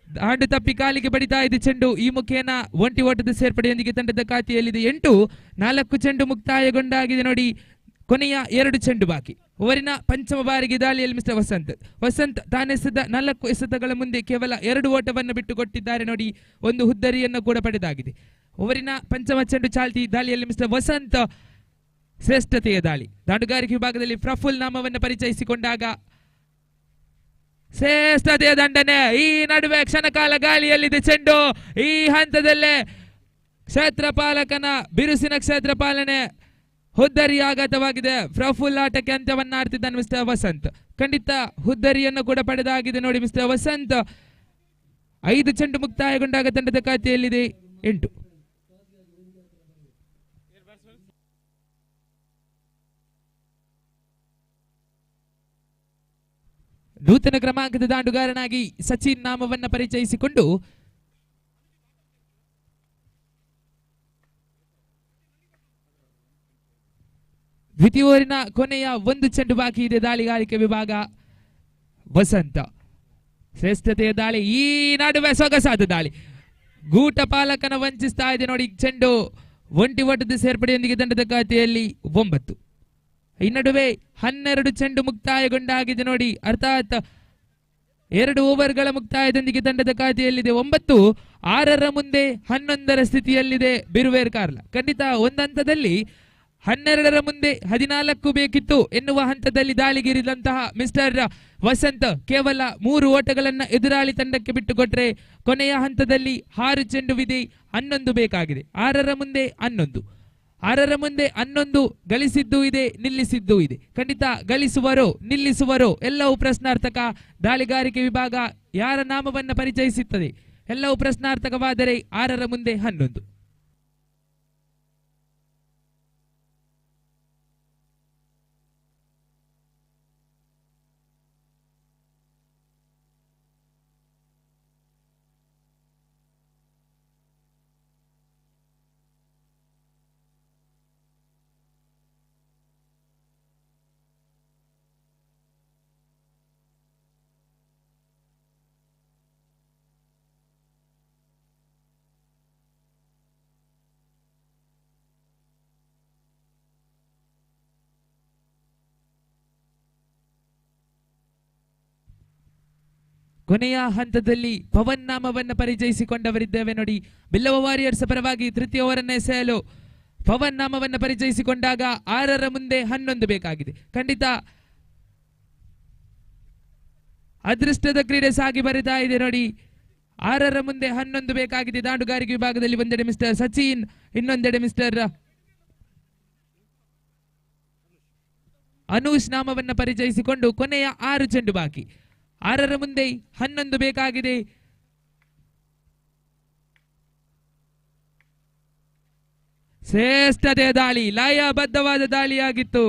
ದಾಂಡು ತಪ್ಪಿ ಕಾಲಿಗೆ ಬಡಿತಾ ಇದೆ ಚೆಂಡು. ಈ ಮುಖೇನ ಒಂಟಿ ಓಟದ ಸೇರ್ಪಡೆಯೊಂದಿಗೆ ತಂಡದ ಖಾತೆಯಲ್ಲಿದೆ 8. 4 ಚೆಂಡು ಮುಕ್ತಾಯಗೊಂಡಾಗಿದೆ ನೋಡಿ. ಕೊನೆಯ 2 ಚೆಂಡು ಬಾಕಿ. ಓವರಿನ ಪಂಚಮ ಬಾರಿಗೆ ದಾಳಿಯಲ್ಲಿ ಮಿಸ್ಟರ್ ವಸಂತ್ ತಾನೆಸೆದ 4 ಎಸೆತಗಳ ಮುಂದೆ ಕೇವಲ 2 ಓಟವನ್ನು ಬಿಟ್ಟುಕೊಟ್ಟಿದ್ದಾರೆ ನೋಡಿ. ಒಂದು ಹುದ್ದರಿಯನ್ನು ಕೂಡ ಪಡೆದಾಗಿದೆ. ಓವರಿನ ಪಂಚಮ ಚೆಂಡು ಚಾಲ್ತಿ ದಾಳಿಯಲ್ಲಿ ಮಿಸ್ಟರ್ ವಸಂತ್ ಶ್ರೇಷ್ಠತೆಯ ದಾಳಿ. ದಾಂಡುಗಾರಿಕೆ ವಿಭಾಗದಲ್ಲಿ ಪ್ರಫುಲ್ ನಾಮವನ್ನು ಪರಿಚಯಿಸಿಕೊಂಡಾಗ ಶ್ರೇಷ್ಠತೆಯ ದಂಡನೆ. ಈ ನಡುವೆ ಕ್ಷಣಕಾಲ ಗಾಳಿಯಲ್ಲಿದೆ ಚೆಂಡು. ಈ ಹಂತದಲ್ಲೇ ಕ್ಷೇತ್ರಪಾಲಕನ ಬಿರುಸಿನ ಕ್ಷೇತ್ರ ಪಾಲನೆ ಹುದ್ದರಿ ಆಘಾತವಾಗಿದೆ. ಪ್ರಫುಲ್ ಆಟಕ್ಕೆ ಅಂತ್ಯವನ್ನಾಡ್ತಿದ್ದಾನೆ ಮಿಸ್ಟರ್ ವಸಂತ್. ಖಂಡಿತ ಹುದ್ದರಿಯನ್ನು ಕೂಡ ಪಡೆದಾಗಿದೆ ನೋಡಿ ಮಿಸ್ಟರ್ ವಸಂತ್. 5 ಚೆಂಡು ಮುಕ್ತಾಯಗೊಂಡಾಗ ತಂಡದ ಖಾತೆಯಲ್ಲಿದೆ 8. ನೂತನ ಕ್ರಮಾಂಕದ ದಾಂಡುಗಾರನಾಗಿ ಸಚಿನ್ ನಾಮವನ್ನ ಪರಿಚಯಿಸಿಕೊಂಡು ದ್ವಿತೀಯ ಓವರಿನ ಕೊನೆಯ 1 ಚೆಂಡು ಬಾಕಿ ಇದೆ. ದಾಳಿಗಾರಿಕೆ ವಿಭಾಗ ವಸಂತ ಶ್ರೇಷ್ಠತೆಯ ದಾಳಿ. ಈ ನಡುವೆ ಸೊಗಸಾದ ದಾಳಿ, ಗೂಟ ಪಾಲಕನ ವಂಚಿಸ್ತಾ ಇದೆ ನೋಡಿ. ಚೆಂಡು ಒಂಟಿ ಓಟದ ಸೇರ್ಪಡೆಯೊಂದಿಗೆ ತಂಡದ ಖಾತೆಯಲ್ಲಿ 9. ಈ ನಡುವೆ 12 ಚೆಂಡು ಮುಕ್ತಾಯಗೊಂಡಾಗಿದೆ ನೋಡಿ. ಅರ್ಥಾತ್ 2 ಓವರ್ಗಳ ಮುಕ್ತಾಯದೊಂದಿಗೆ ತಂಡದ ಖಾತೆಯಲ್ಲಿದೆ 9. 6ರ ಮುಂದೆ 11ರ ಸ್ಥಿತಿಯಲ್ಲಿದೆ ಬಿರುವೇರ್ ಕಾರ್ಲ. ಖಂಡಿತ ಒಂದು ಹಂತದಲ್ಲಿ 12ರ ಮುಂದೆ 14 ಬೇಕಿತ್ತು ಎನ್ನುವ ಹಂತದಲ್ಲಿ ದಾಳಿಗಿರಿದಂತಹ ಮಿಸ್ಟರ್ ವಸಂತ್ ಕೇವಲ 3 ಓಟಗಳನ್ನ ಎದುರಾಳಿ ತಂಡಕ್ಕೆ ಬಿಟ್ಟುಕೊಟ್ರೆ ಕೊನೆಯ ಹಂತದಲ್ಲಿ 6 ಚೆಂಡುವಿದೆ, 11 ಬೇಕಾಗಿದೆ. 6ರ ಮುಂದೆ 11, 6ರ ಮುಂದೆ 11 ಗಳಿಸಿದ್ದೂ ಇದೆ, ನಿಲ್ಲಿಸಿದ್ದೂ ಇದೆ. ಖಂಡಿತ ಗಳಿಸುವರೋ ನಿಲ್ಲಿಸುವರೋ ಎಲ್ಲವೂ ಪ್ರಶ್ನಾರ್ಥಕ. ದಾಳಿಗಾರಿಕೆ ವಿಭಾಗ ಯಾರ ನಾಮವನ್ನು ಪರಿಚಯಿಸುತ್ತದೆ ಎಲ್ಲವೂ ಪ್ರಶ್ನಾರ್ಥಕವಾದರೆ 6ರ ಮುಂದೆ 11. ಕೊನೆಯ ಹಂತದಲ್ಲಿ ಪವನ್ ನಾಮವನ್ನು ಪರಿಚಯಿಸಿಕೊಂಡವರಿದ್ದೇವೆ ನೋಡಿ. ಬಿಲ್ಲವ ವಾರಿಯರ್ಸ್ ಪರವಾಗಿ ತೃತೀಯ ಓವರನ್ನು ಎಸೆಯಲು ಪವನ್ ನಾಮವನ್ನು ಪರಿಚಯಿಸಿಕೊಂಡಾಗ 6ರ ಮುಂದೆ 11 ಬೇಕಾಗಿದೆ. ಖಂಡಿತ ಅದೃಷ್ಟದ ಕ್ರೀಡೆ ಸಾಗಿ ಬರಿತಾ ಇದೆ ನೋಡಿ. 6ರ ಮುಂದೆ 11 ಬೇಕಾಗಿದೆ. ದಾಂಡುಗಾರಿಕೆ ವಿಭಾಗದಲ್ಲಿ ಒಂದೆಡೆ ಮಿಸ್ಟರ್ ಸಚಿನ್, ಇನ್ನೊಂದೆಡೆ ಮಿಸ್ಟರ್ ಅನೂಶ್ ನಾಮವನ್ನು ಪರಿಚಯಿಸಿಕೊಂಡು ಕೊನೆಯ 6 ಚೆಂಡು ಬಾಕಿ. 6ರ ಮುಂದೆ 11 ಬೇಕಾಗಿದೆ. ಶ್ರೇಷ್ಠತೆಯ ದಾಳಿ, ಲಯಬದ್ಧವಾದ ದಾಳಿಯಾಗಿತ್ತು.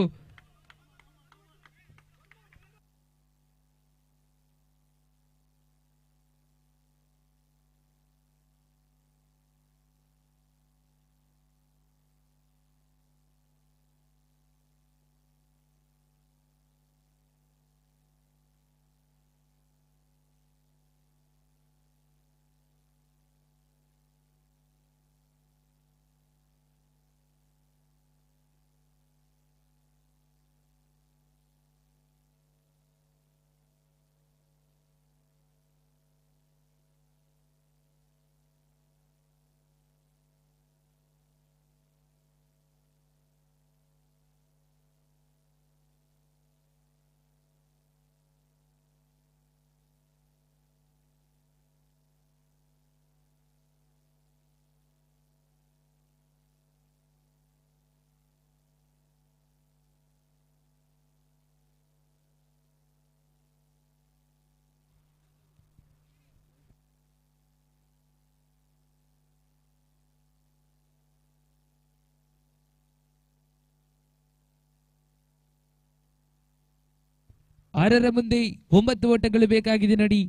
6ರ ಮುಂದೆ 9 ಓಟಗಳು ಬೇಕಾಗಿದೆ ನೋಡಿ.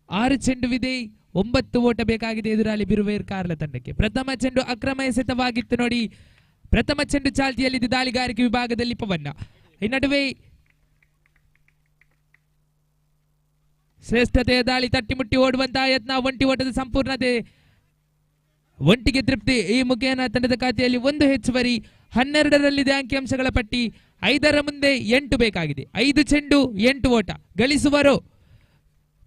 ಆರು ಚೆಂಡುವಿದೆ, 9 ಓಟ ಬೇಕಾಗಿದೆ ಎದುರಾಳಿ ಬಿರುವೇರ್ ಕಾರ್ಲ ತಂಡಕ್ಕೆ. ಪ್ರಥಮ ಚೆಂಡು ಅಕ್ರಮ ಎಸೆತವಾಗಿತ್ತು ನೋಡಿ. ಪ್ರಥಮ ಚೆಂಡು ಚಾಲ್ತಿಯಲ್ಲಿದ್ದು ದಾಳಿಗಾರಿಕೆ ವಿಭಾಗದಲ್ಲಿ ಪವನ್. ಈ ನಡುವೆ ಶ್ರೇಷ್ಠತೆಯ ದಾಳಿ, ತಟ್ಟಿ ಮುಟ್ಟಿ ಓಡುವಂತಹ ಯತ್ನ, ಒಂಟಿ ಓಟದ ಸಂಪೂರ್ಣತೆ, ಒಂಟಿಗೆ ತೃಪ್ತಿ. ಈ ಮುಖೇನ ತಂಡದ ಖಾತೆಯಲ್ಲಿ 1 ಹೆಚ್ಚುವರಿ. 12ರಲ್ಲಿದೆ ಅಂಕಿಅಂಶಗಳ ಪಟ್ಟಿ. 5ರ ಮುಂದೆ 8 ಬೇಕಾಗಿದೆ. 5 ಚೆಂಡು 8 ಓಟ. ಗಳಿಸುವರೋ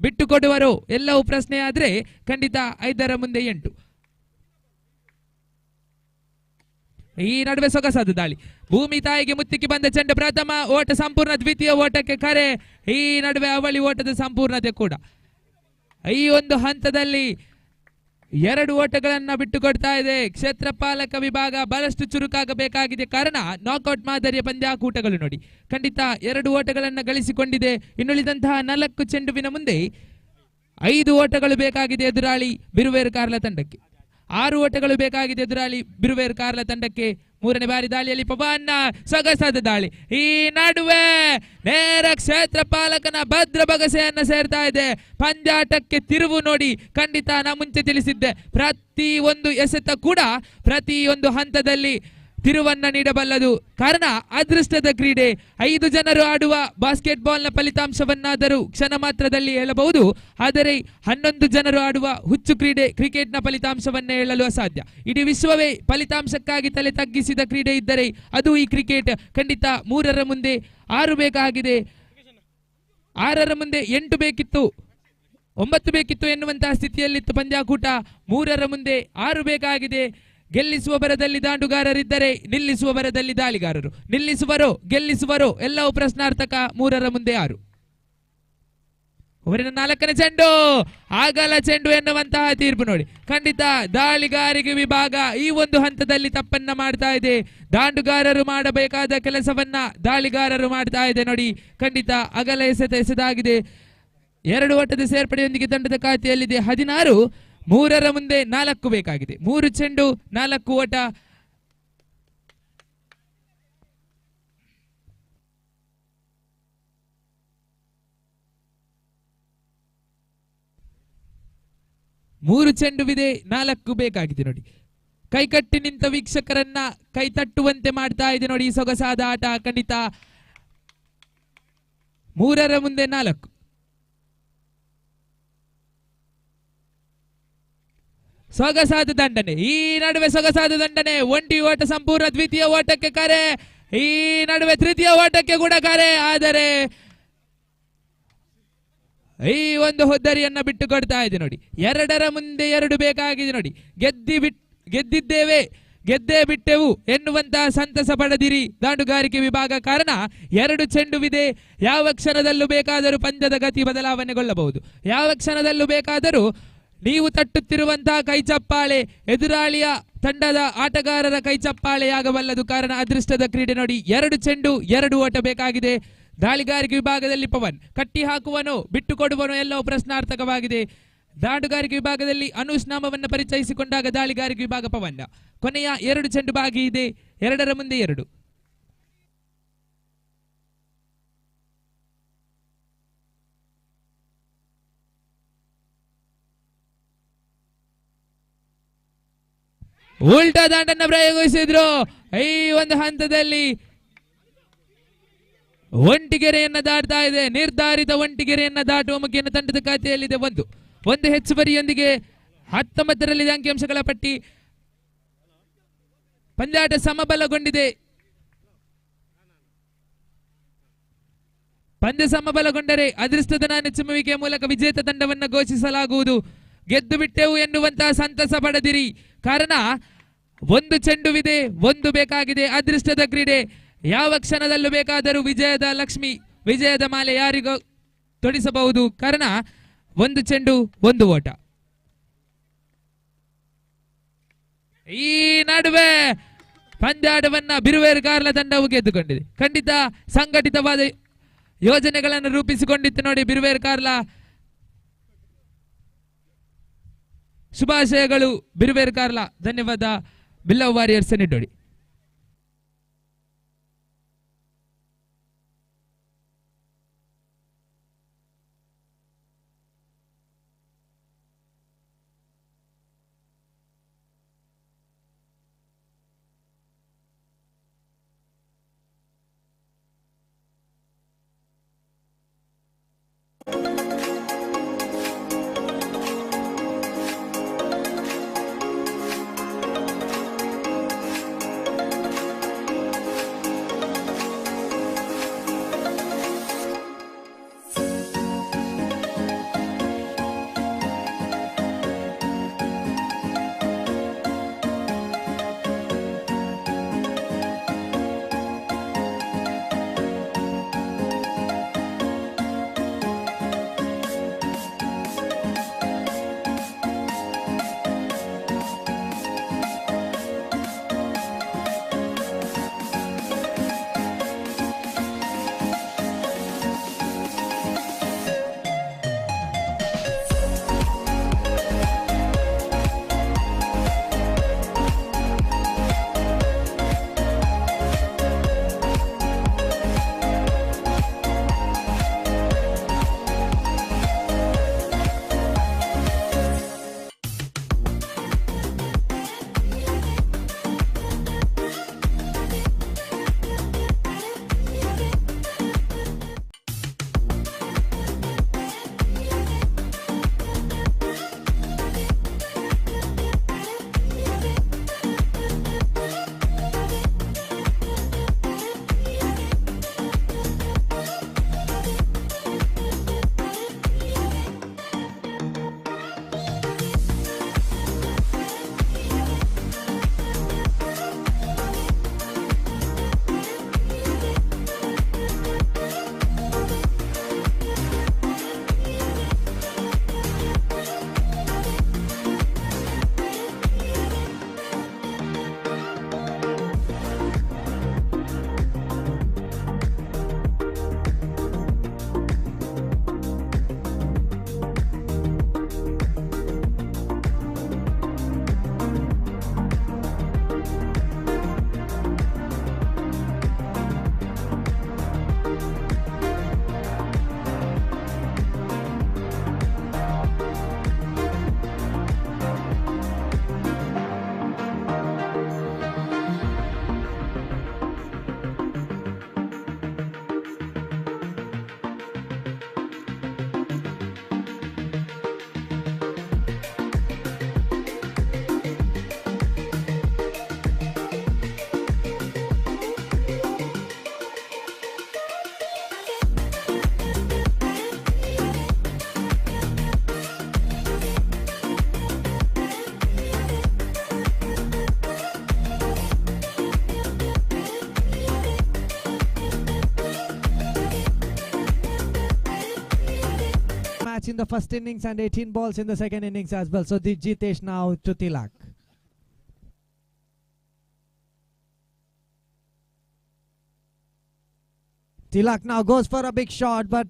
ಬಿಟ್ಟು ಕೊಡುವರೋ ಎಲ್ಲವೂ ಪ್ರಶ್ನೆ ಆದ್ರೆ ಖಂಡಿತ 5ರ ಮುಂದೆ 8. ಈ ನಡುವೆ ಸೊಗಸಾದ ದಾಳಿ, ಭೂಮಿ ತಾಯಿಗೆ ಮುತ್ತಿಗೆ ಬಂದ ಚೆಂಡು. ಪ್ರಥಮ ಓಟ ಸಂಪೂರ್ಣ, ದ್ವಿತೀಯ ಓಟಕ್ಕೆ ಕರೆ. ಈ ನಡುವೆ ಅವಳಿ ಓಟದ ಸಂಪೂರ್ಣತೆ ಕೂಡ. ಈ ಒಂದು ಹಂತದಲ್ಲಿ 2 ಓಟಗಳನ್ನ ಬಿಟ್ಟು ಕೊಡ್ತಾ ಇದೆ. ಕ್ಷೇತ್ರಪಾಲಕ ವಿಭಾಗ ಬಹಳಷ್ಟು ಚುರುಕಾಗಬೇಕಾಗಿದೆ, ಕಾರಣ ನಾಕ್ಔಟ್ ಮಾದರಿಯ ಪಂದ್ಯಾಕೂಟಗಳು ನೋಡಿ. ಖಂಡಿತ 2 ಓಟಗಳನ್ನ ಗಳಿಸಿಕೊಂಡಿದೆ. ಇನ್ನುಳಿದಂತಹ 4 ಚೆಂಡುವಿನ ಮುಂದೆ 5 ಓಟಗಳು ಬೇಕಾಗಿದೆ ಎದುರಾಳಿ ಬಿರುವೇರ್ ಕಾರ್ಲ ತಂಡಕ್ಕೆ. 6 ಓಟಗಳು ಬೇಕಾಗಿದೆ ಎದುರಾಳಿ ಬಿರುವೇರ್ ಕಾರ್ಲ ತಂಡಕ್ಕೆ. 3ನೇ ಬಾರಿ ದಾಳಿಯಲ್ಲಿ ಪವನ್, ಸೊಗಸಾದ ದಾಳಿ. ಈ ನಡುವೆ ನೇರ ಕ್ಷೇತ್ರಪಾಲಕನ ಭದ್ರ ಬಗಸೆಯನ್ನ ಸೇರ್ತಾ ಇದೆ. ಪಂದ್ಯಾಟಕ್ಕೆ ತಿರುವು ನೋಡಿ. ಖಂಡಿತ ನಾ ಮುಂಚೆ ತಿಳಿಸಿದ್ದೆ, ಪ್ರತಿಯೊಂದು ಎಸೆತ ಕೂಡ ಪ್ರತಿಯೊಂದು ಹಂತದಲ್ಲಿ ತಿರುವನ್ನ ನೀಡಬಲ್ಲದು, ಕಾರಣ ಅದೃಷ್ಟದ ಕ್ರೀಡೆ. 5 ಜನರು ಆಡುವ ಬಾಸ್ಕೆಟ್ ಬಾಲ್ನ ಫಲಿತಾಂಶವನ್ನಾದರೂ ಕ್ಷಣ ಮಾತ್ರದಲ್ಲಿ ಹೇಳಬಹುದು, ಆದರೆ 11 ಜನರು ಆಡುವ ಹುಚ್ಚು ಕ್ರೀಡೆ ಕ್ರಿಕೆಟ್ನ ಫಲಿತಾಂಶವನ್ನೇ ಹೇಳಲು ಅಸಾಧ್ಯ. ಇಡೀ ವಿಶ್ವವೇ ಫಲಿತಾಂಶಕ್ಕಾಗಿ ತಲೆ ತಗ್ಗಿಸಿದ ಕ್ರೀಡೆ ಇದ್ದರೆ ಅದು ಈ ಕ್ರಿಕೆಟ್. ಖಂಡಿತ 3ರ ಮುಂದೆ 6 ಬೇಕಾಗಿದೆ, 6ರ ಮುಂದೆ 8 ಬೇಕಿತ್ತು, 9 ಬೇಕಿತ್ತು ಎನ್ನುವಂತಹ ಸ್ಥಿತಿಯಲ್ಲಿತ್ತು ಪಂದ್ಯಾಕೂಟ. 3ರ ಮುಂದೆ 6 ಬೇಕಾಗಿದೆ. ಗೆಲ್ಲಿಸುವ ಬರದಲ್ಲಿ ದಾಂಡುಗಾರರಿದ್ದರೆ ನಿಲ್ಲಿಸುವ ಬರದಲ್ಲಿ ದಾಳಿಗಾರರು. ನಿಲ್ಲಿಸುವರೋ ಗೆಲ್ಲಿಸುವರೋ ಎಲ್ಲವೂ ಪ್ರಶ್ನಾರ್ಥಕ. 3ರ ಮುಂದೆ 6. ಅವರಿನ 4ನೇ ಚೆಂಡು ಆಗಲ ಚೆಂಡು ಎನ್ನುವಂತಹ ತೀರ್ಪು ನೋಡಿ. ಖಂಡಿತ ದಾಳಿಗಾರಿಕೆ ವಿಭಾಗ ಈ ಒಂದು ಹಂತದಲ್ಲಿ ತಪ್ಪನ್ನ ಮಾಡ್ತಾ ಇದೆ. ದಾಂಡುಗಾರರು ಮಾಡಬೇಕಾದ ಕೆಲಸವನ್ನ ದಾಳಿಗಾರರು ಮಾಡ್ತಾ ಇದೆ ನೋಡಿ. ಖಂಡಿತ ಅಗಲ ಎಸೆದಾಗಿದೆ. 2 ಓಟದ ಸೇರ್ಪಡೆಯೊಂದಿಗೆ ತಂಡದ ಖಾತೆಯಲ್ಲಿದೆ 16. 3ರ ಮುಂದೆ 4 ಬೇಕಾಗಿದೆ. 3 ಚೆಂಡು 4 ಓಟ. ಮೂರು ಚೆಂಡುವಿದೆ, 4 ಬೇಕಾಗಿದೆ ನೋಡಿ. ಕೈಕಟ್ಟಿ ನಿಂತ ವೀಕ್ಷಕರನ್ನ ಕೈ ತಟ್ಟುವಂತೆ ಮಾಡ್ತಾ ಇದೆ ನೋಡಿ ಸೊಗಸಾದ ಆಟ. ಖಂಡಿತ 3ರ ಮುಂದೆ 4. ಸೊಗಸಾದ ದಂಡನೆ. ಈ ನಡುವೆ ಸೊಗಸಾದ ದಂಡನೆ. ಒಂಟಿ ಓಟ ಸಂಪೂರ್ಣ, ದ್ವಿತೀಯ ಓಟಕ್ಕೆ ಕರೆ. ಈ ನಡುವೆ ತೃತೀಯ ಓಟಕ್ಕೆ ಕೂಡ ಕರೆ, ಆದರೆ ಈ ಒಂದು ಹೊದ್ದರಿಯನ್ನ ಬಿಟ್ಟು ಕೊಡ್ತಾ ಇದೆ ನೋಡಿ. 2ರ ಮುಂದೆ 2 ಬೇಕಾಗಿದೆ ನೋಡಿ. ಗೆದ್ದಿದ್ದೇವೆ, ಗೆದ್ದೇ ಬಿಟ್ಟೆವು ಎನ್ನುವಂತಹ ಸಂತಸ ಪಡೆದಿರಿ ದಾಂಡುಗಾರಿಕೆ ವಿಭಾಗ, ಕಾರಣ 2 ಚೆಂಡುವಿದೆ. ಯಾವ ಕ್ಷಣದಲ್ಲೂ ಬೇಕಾದರೂ ಪಂದ್ಯದ ಗತಿ ಬದಲಾವಣೆಗೊಳ್ಳಬಹುದು. ಯಾವ ಕ್ಷಣದಲ್ಲೂ ಬೇಕಾದರೂ ನೀವು ತಟ್ಟುತ್ತಿರುವಂತಹ ಕೈಚಪ್ಪಾಳೆ ಎದುರಾಳಿಯ ತಂಡದ ಆಟಗಾರರ ಕೈಚಪ್ಪಾಳೆಯಾಗಬಲ್ಲದು, ಕಾರಣ ಅದೃಷ್ಟದ ಕ್ರೀಡೆ ನೋಡಿ. 2 ಚೆಂಡು 2 ಓಟ ಬೇಕಾಗಿದೆ. ದಾಳಿಗಾರಿಕೆ ವಿಭಾಗದಲ್ಲಿ ಪವನ್ ಕಟ್ಟಿ ಹಾಕುವನೋ ಬಿಟ್ಟು ಕೊಡುವನೋ ಎಲ್ಲವೂ ಪ್ರಶ್ನಾರ್ಥಕವಾಗಿದೆ. ದಾಂಡುಗಾರಿಕೆ ವಿಭಾಗದಲ್ಲಿ ಅನೂಶ್ ನಾಮವನ್ನು ಪರಿಚಯಿಸಿಕೊಂಡಾಗ ದಾಳಿಗಾರಿಕೆ ವಿಭಾಗ ಪವನ್. ಕೊನೆಯ 2 ಚೆಂಡು ಬಾಗಿ ಇದೆ. 2ರ ಮುಂದೆ 2. ಉಲ್ಟಾ ದಾಂಡನ್ನ ಪ್ರಯೋಗಿಸಿದ್ರು. ಈ ಒಂದು ಹಂತದಲ್ಲಿ ಒಂಟಿಗೆರೆಯನ್ನ ದಾಟ್ತಾ ಇದೆ. ನಿರ್ಧಾರಿತ ಒಂಟಿಗೆರೆಯನ್ನ ದಾಟುವ ಮುಖೇನ ತಂಡದ ಖಾತೆಯಲ್ಲಿದೆ 1 ಹೆಚ್ಚುವರಿಯೊಂದಿಗೆ 19ರಲ್ಲಿದೆ ಅಂಕಿಅಂಶಗಳ ಪಟ್ಟಿ. ಪಂದ್ಯಾಟ ಸಮಬಲಗೊಂಡಿದೆ. ಪಂದ್ಯ ಸಮಬಲಗೊಂಡರೆ ಅದೃಷ್ಟದ ನಾಣ್ಯ ಚಿಮ್ಮುವಿಕೆಯ ಮೂಲಕ ವಿಜೇತ ತಂಡವನ್ನು ಘೋಷಿಸಲಾಗುವುದು. ಗೆದ್ದು ಬಿಟ್ಟೆವು ಎನ್ನುವಂತಹ ಸಂತಸ ಪಡೆದಿರಿ, ಕಾರಣ 1 ಚೆಂಡುವಿದೆ, 1 ಬೇಕಾಗಿದೆ. ಅದೃಷ್ಟದ ಕ್ರೀಡೆ. ಯಾವ ಕ್ಷಣದಲ್ಲೂ ಬೇಕಾದರೂ ವಿಜಯದ ಲಕ್ಷ್ಮಿ, ವಿಜಯದ ಮಾಲೆ ಯಾರಿಗೂ ತೊಡಿಸಬಹುದು, ಕಾರಣ 1 ಚೆಂಡು 1 ಓಟ. ಈ ನಡುವೆ ಪಂದ್ಯಾಟವನ್ನ ಬಿರುವೇರ್ ಕಾರ್ಲ ತಂಡವು ಗೆದ್ದುಕೊಂಡಿದೆ. ಖಂಡಿತ ಸಂಘಟಿತವಾದ ಯೋಜನೆಗಳನ್ನು ರೂಪಿಸಿಕೊಂಡಿತ್ತು ನೋಡಿ ಬಿರುವೇರ್ ಕಾರ್ಲ. ಶುಭಾಶಯಗಳು ಬಿರುವೇರ್ ಕಾರ್ಲ. ಧನ್ಯವಾದ. Billava warriors Niddodi. balls in the first innings and 18 balls in the second innings as well. So the Jitesh now to Tilak. Tilak now goes for a big shot, but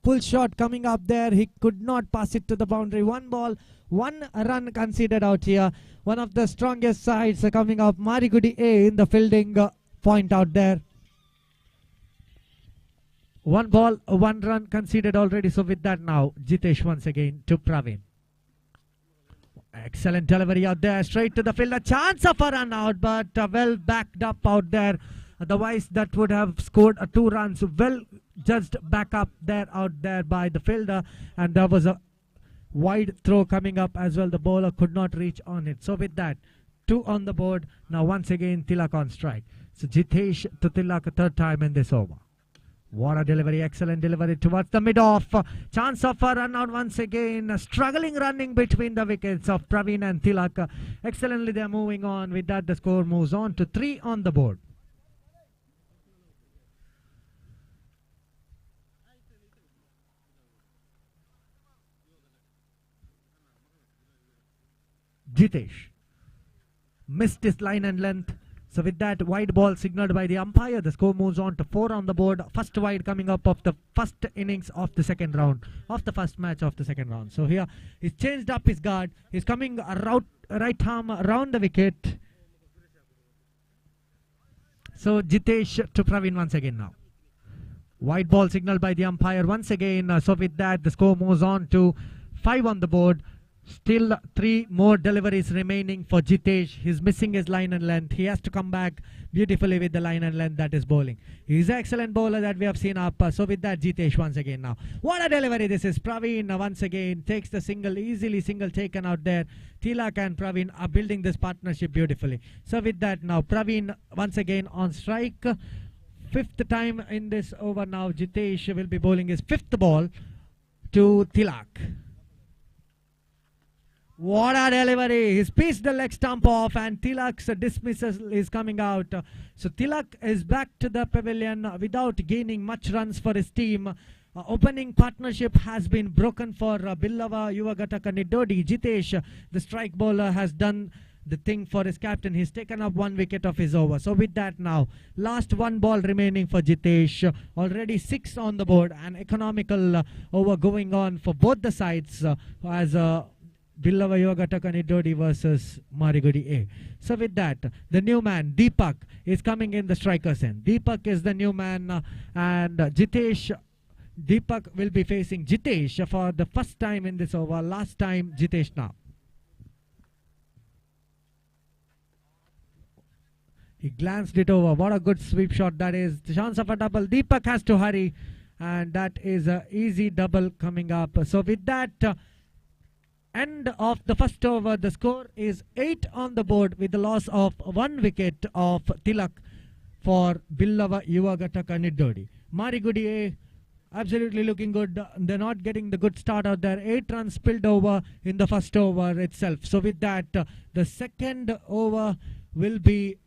full shot coming up there. He could not pass it to the boundary. 1 ball, 1 run conceded out here. One of the strongest sides coming up. Marigudi A in the fielding point out there. 1 ball, 1 run conceded already. So with that now, Jitesh once again to Praveen. Excellent delivery out there. Straight to the field. A chance of a run out, but well backed up out there. Otherwise, that would have scored 2 runs. Well judged back up there out there by the fielder. And there was a wide throw coming up as well. The bowler could not reach on it. So with that, 2 on the board. Now once again, Tilak on strike. So Jitesh to Tilak a 3rd time in this over. What a delivery, excellent delivery towards the mid-off. Chance of a run out once again. Struggling running between the wickets of Praveen and Tilak. Excellently they are moving on. With that, the score moves on to 3 on the board. Jitesh missed his line and length. So with that, wide ball signaled by the umpire. The score moves on to 4 on the board. First wide coming up of the first innings of the second round, of the first match of the second round. So here, he's changed up his guard. He's coming right arm around the wicket. So Jitesh to Praveen once again now. Wide ball signaled by the umpire once again. So with that, the score moves on to 5 on the board. Still 3 more deliveries remaining for Jitesh. He's missing his line and length. He has to come back beautifully with the line and length that is bowling. He's an excellent bowler that we have seen up. So with that, Jitesh once again now. What a delivery this is. Praveen once again takes the single, easily single taken out there. Tilak and Praveen are building this partnership beautifully. So with that now, Praveen once again on strike. 5th time in this over now. Jitesh will be bowling his 5th ball to Tilak. What a delivery. He's pieced the leg stump off and Tilak's dismissal is coming out. So Tilak is back to the pavilion without gaining much runs for his team. Opening partnership has been broken for Billava, Yuvagataka, Niddodi. Jitesh, the strike bowler, has done the thing for his captain. He's taken up 1 wicket of his over. So with that now, last 1 ball remaining for Jitesh. Already 6 on the board. An economical over going on for both the sides as Billava Yuvagataka Niddodi versus Marigudi A. So with that, the new man Deepak is coming in the striker's end. Deepak is the new man and Deepak will be facing Jitesh for the first time in this over. Last time Jitesh now. He glanced it over. What a good sweep shot that is. The chance of a double. Deepak has to hurry and that is an easy double coming up. So with that, end of the first over, the score is 8 on the board with the loss of 1 wicket of Tilak for Billava Yuvagataka Niddodi. Marigudi A absolutely looking good. They're not getting the good start out there. 8 runs spilled over in the first over itself. So with that, the second over will be,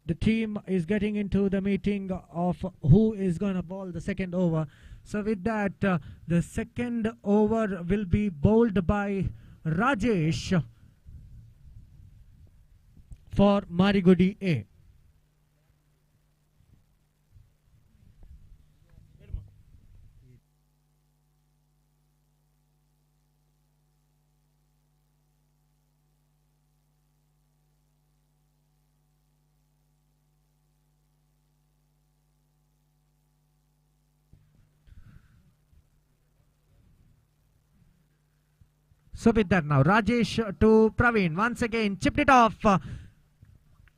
the team is getting into the meeting of who is going to bowl the second over. So with that, the second over will be bowled by Rajesh for Marigudi A. So with that now, Rajesh to Praveen. Once again, chipped it off.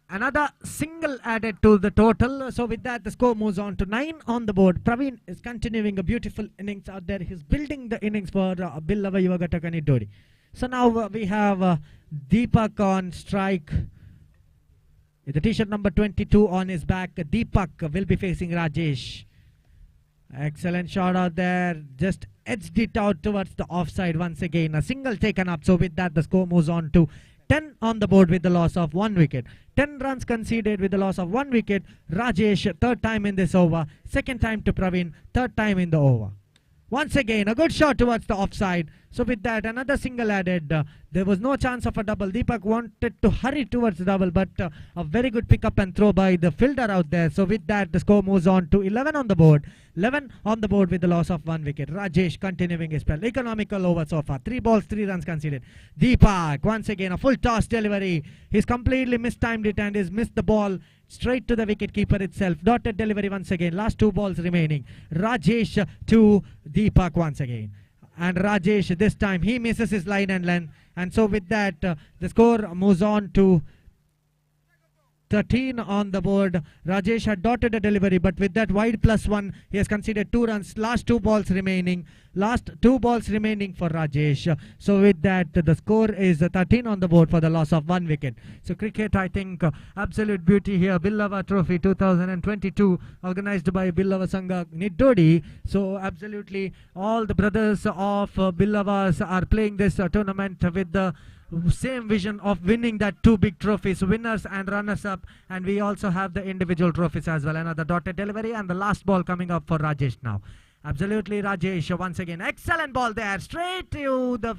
Another single added to the total. So with that, the score moves on to 9 on the board. Praveen is continuing a beautiful innings out there. He's building the innings for Billava Yuvagataka Niddodi. So now we have Deepak on strike. With the t-shirt number 22 on his back, Deepak will be facing Rajesh. Excellent shot out there. Just edged it out towards the offside once again. A single taken up. So with that, the score moves on to 10 on the board with the loss of 1 wicket. 10 runs conceded with the loss of 1 wicket. Rajesh, third time in this over. Second time to Praveen, third time in the over. Once again, a good shot towards the offside. So with that, another single added. There was no chance of a double. Deepak wanted to hurry towards the double, but a very good pick up and throw by the fielder out there. So with that, the score moves on to 11 on the board. 11 on the board with the loss of 1 wicket. Rajesh continuing his spell. Economical over so far. 3 balls, 3 runs conceded. Deepak, once again, a full toss delivery. He's completely mistimed it and he's missed the ball straight to the wicket keeper itself. Dotted delivery once again. Last 2 balls remaining. Rajesh to Deepak once again. And Rajesh, this time, he misses his line and length. And so with that, the score moves on to 13 on the board. Rajesh had dotted a delivery, but with that wide +1, he has conceded 2 runs. Last 2 balls remaining. Last 2 balls remaining for Rajesh. So with that, the score is 13 on the board for the loss of 1 wicket. So cricket, I think, absolute beauty here. Billava Trophy 2022, organized by Billava Sangha Niddodi. So absolutely, all the brothers of Billavas are playing this tournament with the same vision of winning that 2 big trophies, winners and runners up, and we also have the individual trophies as well. Another dotted delivery and the last ball coming up for Rajesh now. Absolutely, Rajesh once again, excellent ball there, straight to the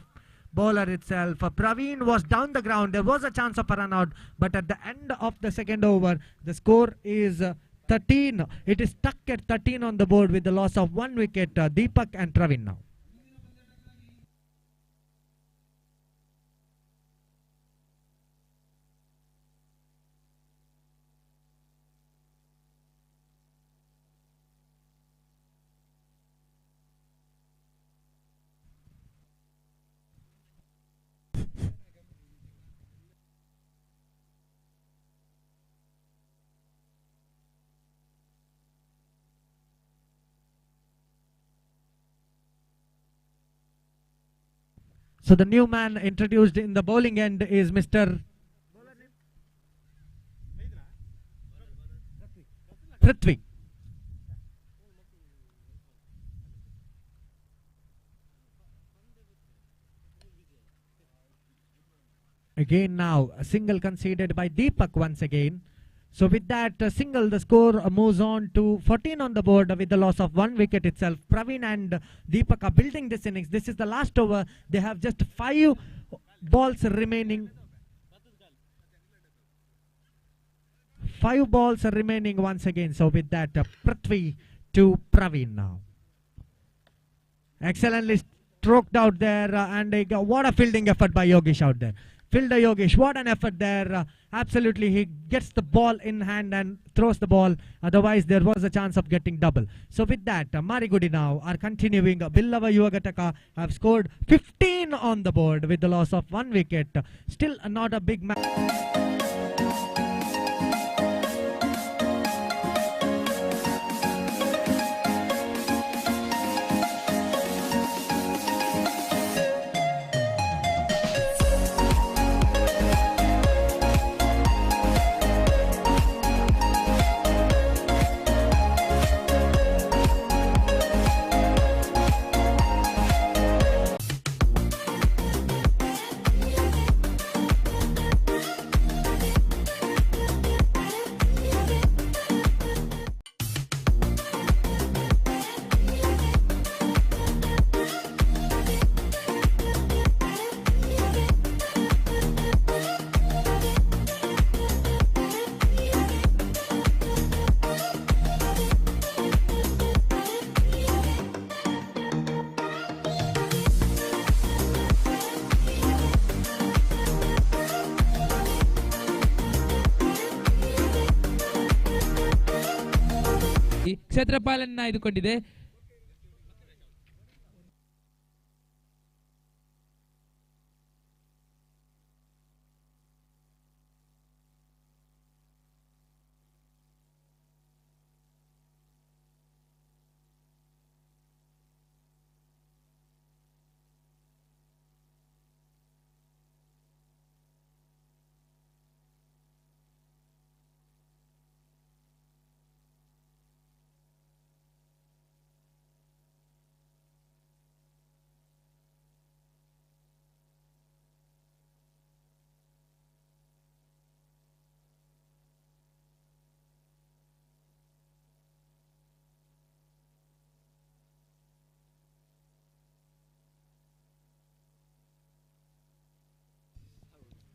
bowler itself. Praveen was down the ground. There was a chance of a run out, but at the end of the second over, the score is 13. It is stuck at 13 on the board with the loss of 1 wicket. Deepak and Praveen now. So the new man introduced in the bowling end is Mr. Prithvi. Again now, a single conceded by Deepak once again. So with that single, the score moves on to 14 on the board with the loss of 1 wicket itself. Praveen and Deepak are building this innings. This is the last over. They have just 5 balls remaining. 5 balls are remaining once again. So with that, Prithvi to Praveen now. Excellently stroked out there, and what a fielding effort by Yogesh out there. Fielder Yogesh, what an effort there. Absolutely, he gets the ball in hand and throws the ball. Otherwise, there was a chance of getting double. So with that, Marigudi now are continuing. Billava Yuvagataka have scored 15 on the board with the loss of 1 wicket. Still not a big match. ಕ್ಷೇತ್ರಪಾಲನ್ನ ಆಯ್ದುಕೊಂಡಿದೆ.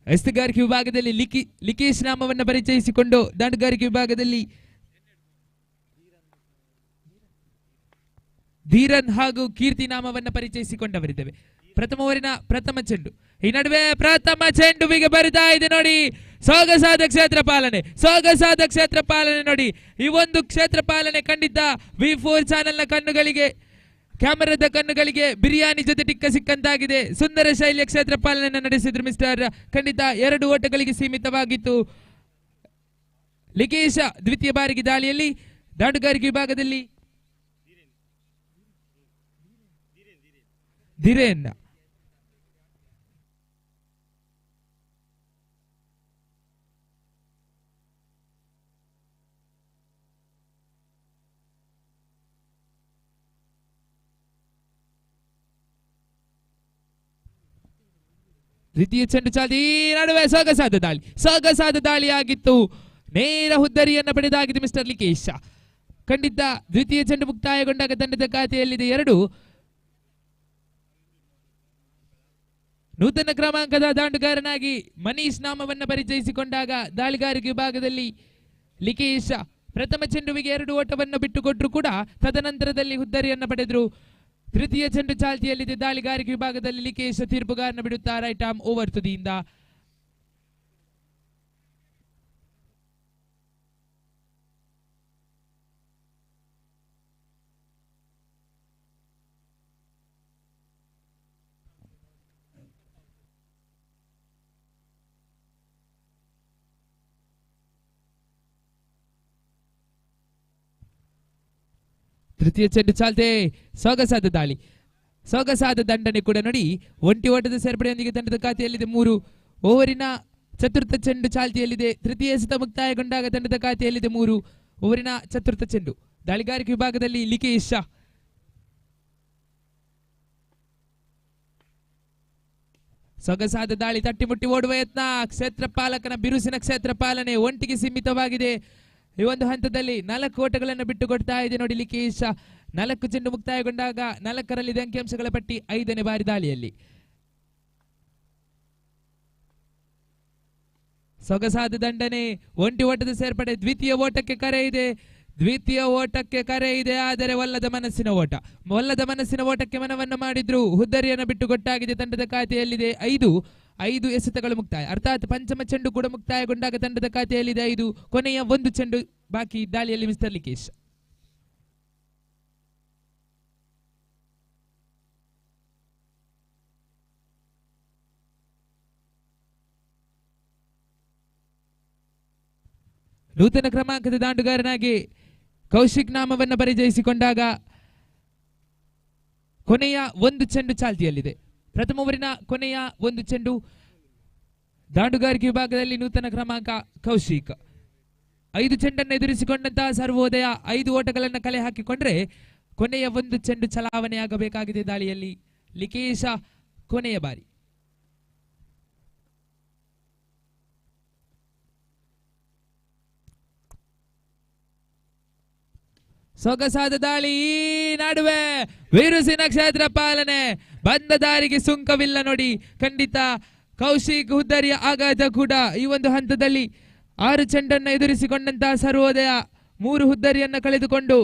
ಎಸ್ತುಗಾರಿಕೆ ವಿಭಾಗದಲ್ಲಿ ಲಿಕೇಶ್ ನಾಮವನ್ನು ಪರಿಚಯಿಸಿಕೊಂಡು ದಾಂಡುಗಾರಿಕೆ ವಿಭಾಗದಲ್ಲಿ ಧೀರನ್ ಹಾಗೂ ಕೀರ್ತಿ ನಾಮವನ್ನು ಪರಿಚಯಿಸಿಕೊಂಡವರಿದ್ದೇವೆ. ಪ್ರಥಮ ಓವರಿನ ಪ್ರಥಮ ಚೆಂಡು, ಈ ನಡುವೆ ಪ್ರಥಮ ಚೆಂಡುವಿಗೆ ಬರಿತಾ ಇದೆ ನೋಡಿ. ಸೊಗಸಾದ ಕ್ಷೇತ್ರ ಪಾಲನೆ ನೋಡಿ. ಈ ಒಂದು ಕ್ಷೇತ್ರ ಪಾಲನೆ ಖಂಡಿತ V4 ಚಾನೆಲ್ನ ಕಣ್ಣುಗಳಿಗೆ, ಕ್ಯಾಮರಾದ ಕಣ್ಣುಗಳಿಗೆ ಬಿರಿಯಾನಿ ಜೊತೆ ಟಿಕ್ಕ ಸಿಕ್ಕಂತಾಗಿದೆ. ಸುಂದರ ಶೈಲಿಯ ಕ್ಷೇತ್ರ ಪಾಲನೆಯನ್ನು ನಡೆಸಿದ್ರು ಮಿಸ್ಟರ್. ಖಂಡಿತ 2 ಓಟಗಳಿಗೆ ಸೀಮಿತವಾಗಿತ್ತು. ಲಿಕೇಶ ದ್ವಿತೀಯ ಬಾರಿಗೆ ದಾಳಿಯಲ್ಲಿ ದಾಂಡುಗಾರಿಕೆ ವಿಭಾಗದಲ್ಲಿ ಧೀರೇನ್ ದ್ವಿತೀಯ ಚೆಂಡು ಚಾಲಿ, ನಡುವೆ ಸೊಗಸಾದ ದಾಳಿಯಾಗಿತ್ತು. ನೇರ ಹುದ್ದರಿಯನ್ನು ಪಡೆದಾಗಿದೆ ಮಿಸ್ಟರ್ ಲಿಕೇಶ. ಖಂಡಿತ ದ್ವಿತೀಯ ಚೆಂಡು ಮುಕ್ತಾಯಗೊಂಡಾಗ ತಂಡದ ಖಾತೆಯಲ್ಲಿದೆ 2. ನೂತನ ಕ್ರಮಾಂಕದ ದಾಂಡುಗಾರನಾಗಿ ಮನೀಶ್ ನಾಮವನ್ನು ಪರಿಚಯಿಸಿಕೊಂಡಾಗ ದಾಳಿಗಾರಿಕೆ ವಿಭಾಗದಲ್ಲಿ ಲಿಕೇಶ ಪ್ರಥಮ ಚೆಂಡುವಿಗೆ 2 ಓಟವನ್ನು ಬಿಟ್ಟುಕೊಟ್ಟರು ಕೂಡ ತದನಂತರದಲ್ಲಿ ಹುದ್ದರಿಯನ್ನು ಪಡೆದರು. ತೃತೀಯ ಚೆಂಡು ಚಾಲ್ತಿಯಲ್ಲಿದೆ ದಾಳಿಗಾರಿಕೆ ವಿಭಾಗದಲ್ಲಿ ಲಿಕೇಶ ತೀರ್ಪುಗಾರನ ಬಿಡುತ್ತಾ ರೈಟ್ ಆರ್ಮ್ ಓವರ್ ತುದಿಯಿಂದ. ತೃತೀಯ ಚೆಂಡು ಚಾಲ್ತೆ, ಸೊಗಸಾದ ದಂಡನೆ ಕೂಡ ನೋಡಿ. ಒಂಟಿ ಓಟದ ಸೇರ್ಪಡೆಯೊಂದಿಗೆ ತಂಡದ ಖಾತೆಯಲ್ಲಿದೆ 3. ಓವರಿನ ಚತುರ್ಥ ಚೆಂಡು ಚಾಲ್ತಿಯಲ್ಲಿದೆ. ತೃತೀಯ ಎಸೆತ ಮುಕ್ತಾಯಗೊಂಡಾಗ ತಂಡದ ಖಾತೆಯಲ್ಲಿದೆ 3. ಓವರಿನ ಚತುರ್ಥ ಚೆಂಡು ದಾಳಿಗಾರಿಕೆ ವಿಭಾಗದಲ್ಲಿ ಲಿಕೇಶ ಸೊಗಸಾದ ದಾಳಿ, ತಟ್ಟಿಮುಟ್ಟಿ ಓಡುವ ಯತ್ನ. ಕ್ಷೇತ್ರ ಪಾಲಕನ ಬಿರುಸಿನ ಕ್ಷೇತ್ರ ಪಾಲನೆ ಒಂಟಿಗೆ ಸೀಮಿತವಾಗಿದೆ. ಈ ಒಂದು ಹಂತದಲ್ಲಿ 4 ಓಟಗಳನ್ನು ಬಿಟ್ಟು ಕೊಡ್ತಾ ಇದೆ ನೋಡಿ ಲಿಕೇಶ. 4 ಚೆಂಡು ಮುಕ್ತಾಯಗೊಂಡಾಗ 4ರಲ್ಲಿದೆ ಅಂಕಿಅಂಶಗಳ ಪಟ್ಟಿ 5ನೇ ಬಾರಿ ದಾಳಿಯಲ್ಲಿ. ಸೊಗಸಾದ ದಂಡನೆ, ಒಂಟಿ ಓಟದ ಸೇರ್ಪಡೆ. ದ್ವಿತೀಯ ಓಟಕ್ಕೆ ಕರೆ ಇದೆ, ಆದರೆ ಒಲ್ಲದ ಮನಸ್ಸಿನ ಓಟಕ್ಕೆ ಮನವನ್ನು ಮಾಡಿದ್ರು. ಹುದ್ದರಿಯನ್ನು ಬಿಟ್ಟು ಕೊಟ್ಟಾಗಿದೆ. ತಂಡದ ಖಾತೆಯಲ್ಲಿದೆ 5 ಎಸೆತಗಳು ಮುಕ್ತಾಯ, ಅರ್ಥಾತ್ ಪಂಚಮ ಚೆಂಡು ಕೂಡ ಮುಕ್ತಾಯಗೊಂಡಾಗ ತಂಡದ ಖಾತೆಯಲ್ಲಿದೆ 5. ಕೊನೆಯ 1 ಚೆಂಡು ಬಾಕಿ ದಾಳಿಯಲ್ಲಿ ಮಿಸ್ಟರ್ ಲಿಕೇಶ್. ನೂತನ ಕ್ರಮಾಂಕದ ದಾಂಡುಗಾರನಾಗಿ ಕೌಶಿಕ್ ನಾಮವನ್ನು ಪರಿಚಯಿಸಿಕೊಂಡಾಗ ಕೊನೆಯ 1 ಚೆಂಡು ಚಾಲ್ತಿಯಲ್ಲಿದೆ. ಪ್ರಥಮ ಓವರಿನ ಕೊನೆಯ 1 ಚೆಂಡು ದಾಂಡುಗಾರಿಕೆ ವಿಭಾಗದಲ್ಲಿ ನೂತನ ಕ್ರಮಾಂಕ ಕೌಶಿಕ್. 5 ಚೆಂಡನ್ನು ಎದುರಿಸಿಕೊಂಡಂತಹ ಸರ್ವೋದಯ 5 ಓಟಗಳನ್ನು ಕಲೆ ಹಾಕಿಕೊಂಡ್ರೆ ಕೊನೆಯ 1 ಚೆಂಡು ಚಲಾವಣೆಯಾಗಬೇಕಾಗಿದೆ ದಾಳಿಯಲ್ಲಿ. ಲಿಕೇಶ ಕೊನೆಯ ಬಾರಿ. ಸೊಗಸಾದ ದಾಳಿ, ಈ ನಡುವೆ ಬಿರುಸಿನ ಕ್ಷೇತ್ರ ಪಾಲನೆ. ಬಂದ ದಾರಿಗೆ ಸುಂಕವಿಲ್ಲ ನೋಡಿ. ಖಂಡಿತ ಕೌಶಿಕ್ ಹುದ್ದರಿಯ ಆಘಾತ ಕೂಡ ಈ ಒಂದು ಹಂತದಲ್ಲಿ 6 ಚೆಂಡನ್ನು ಎದುರಿಸಿಕೊಂಡಂತಹ ಸರ್ವೋದಯ 3 ಹುದ್ದರಿಯನ್ನು ಕಳೆದುಕೊಂಡು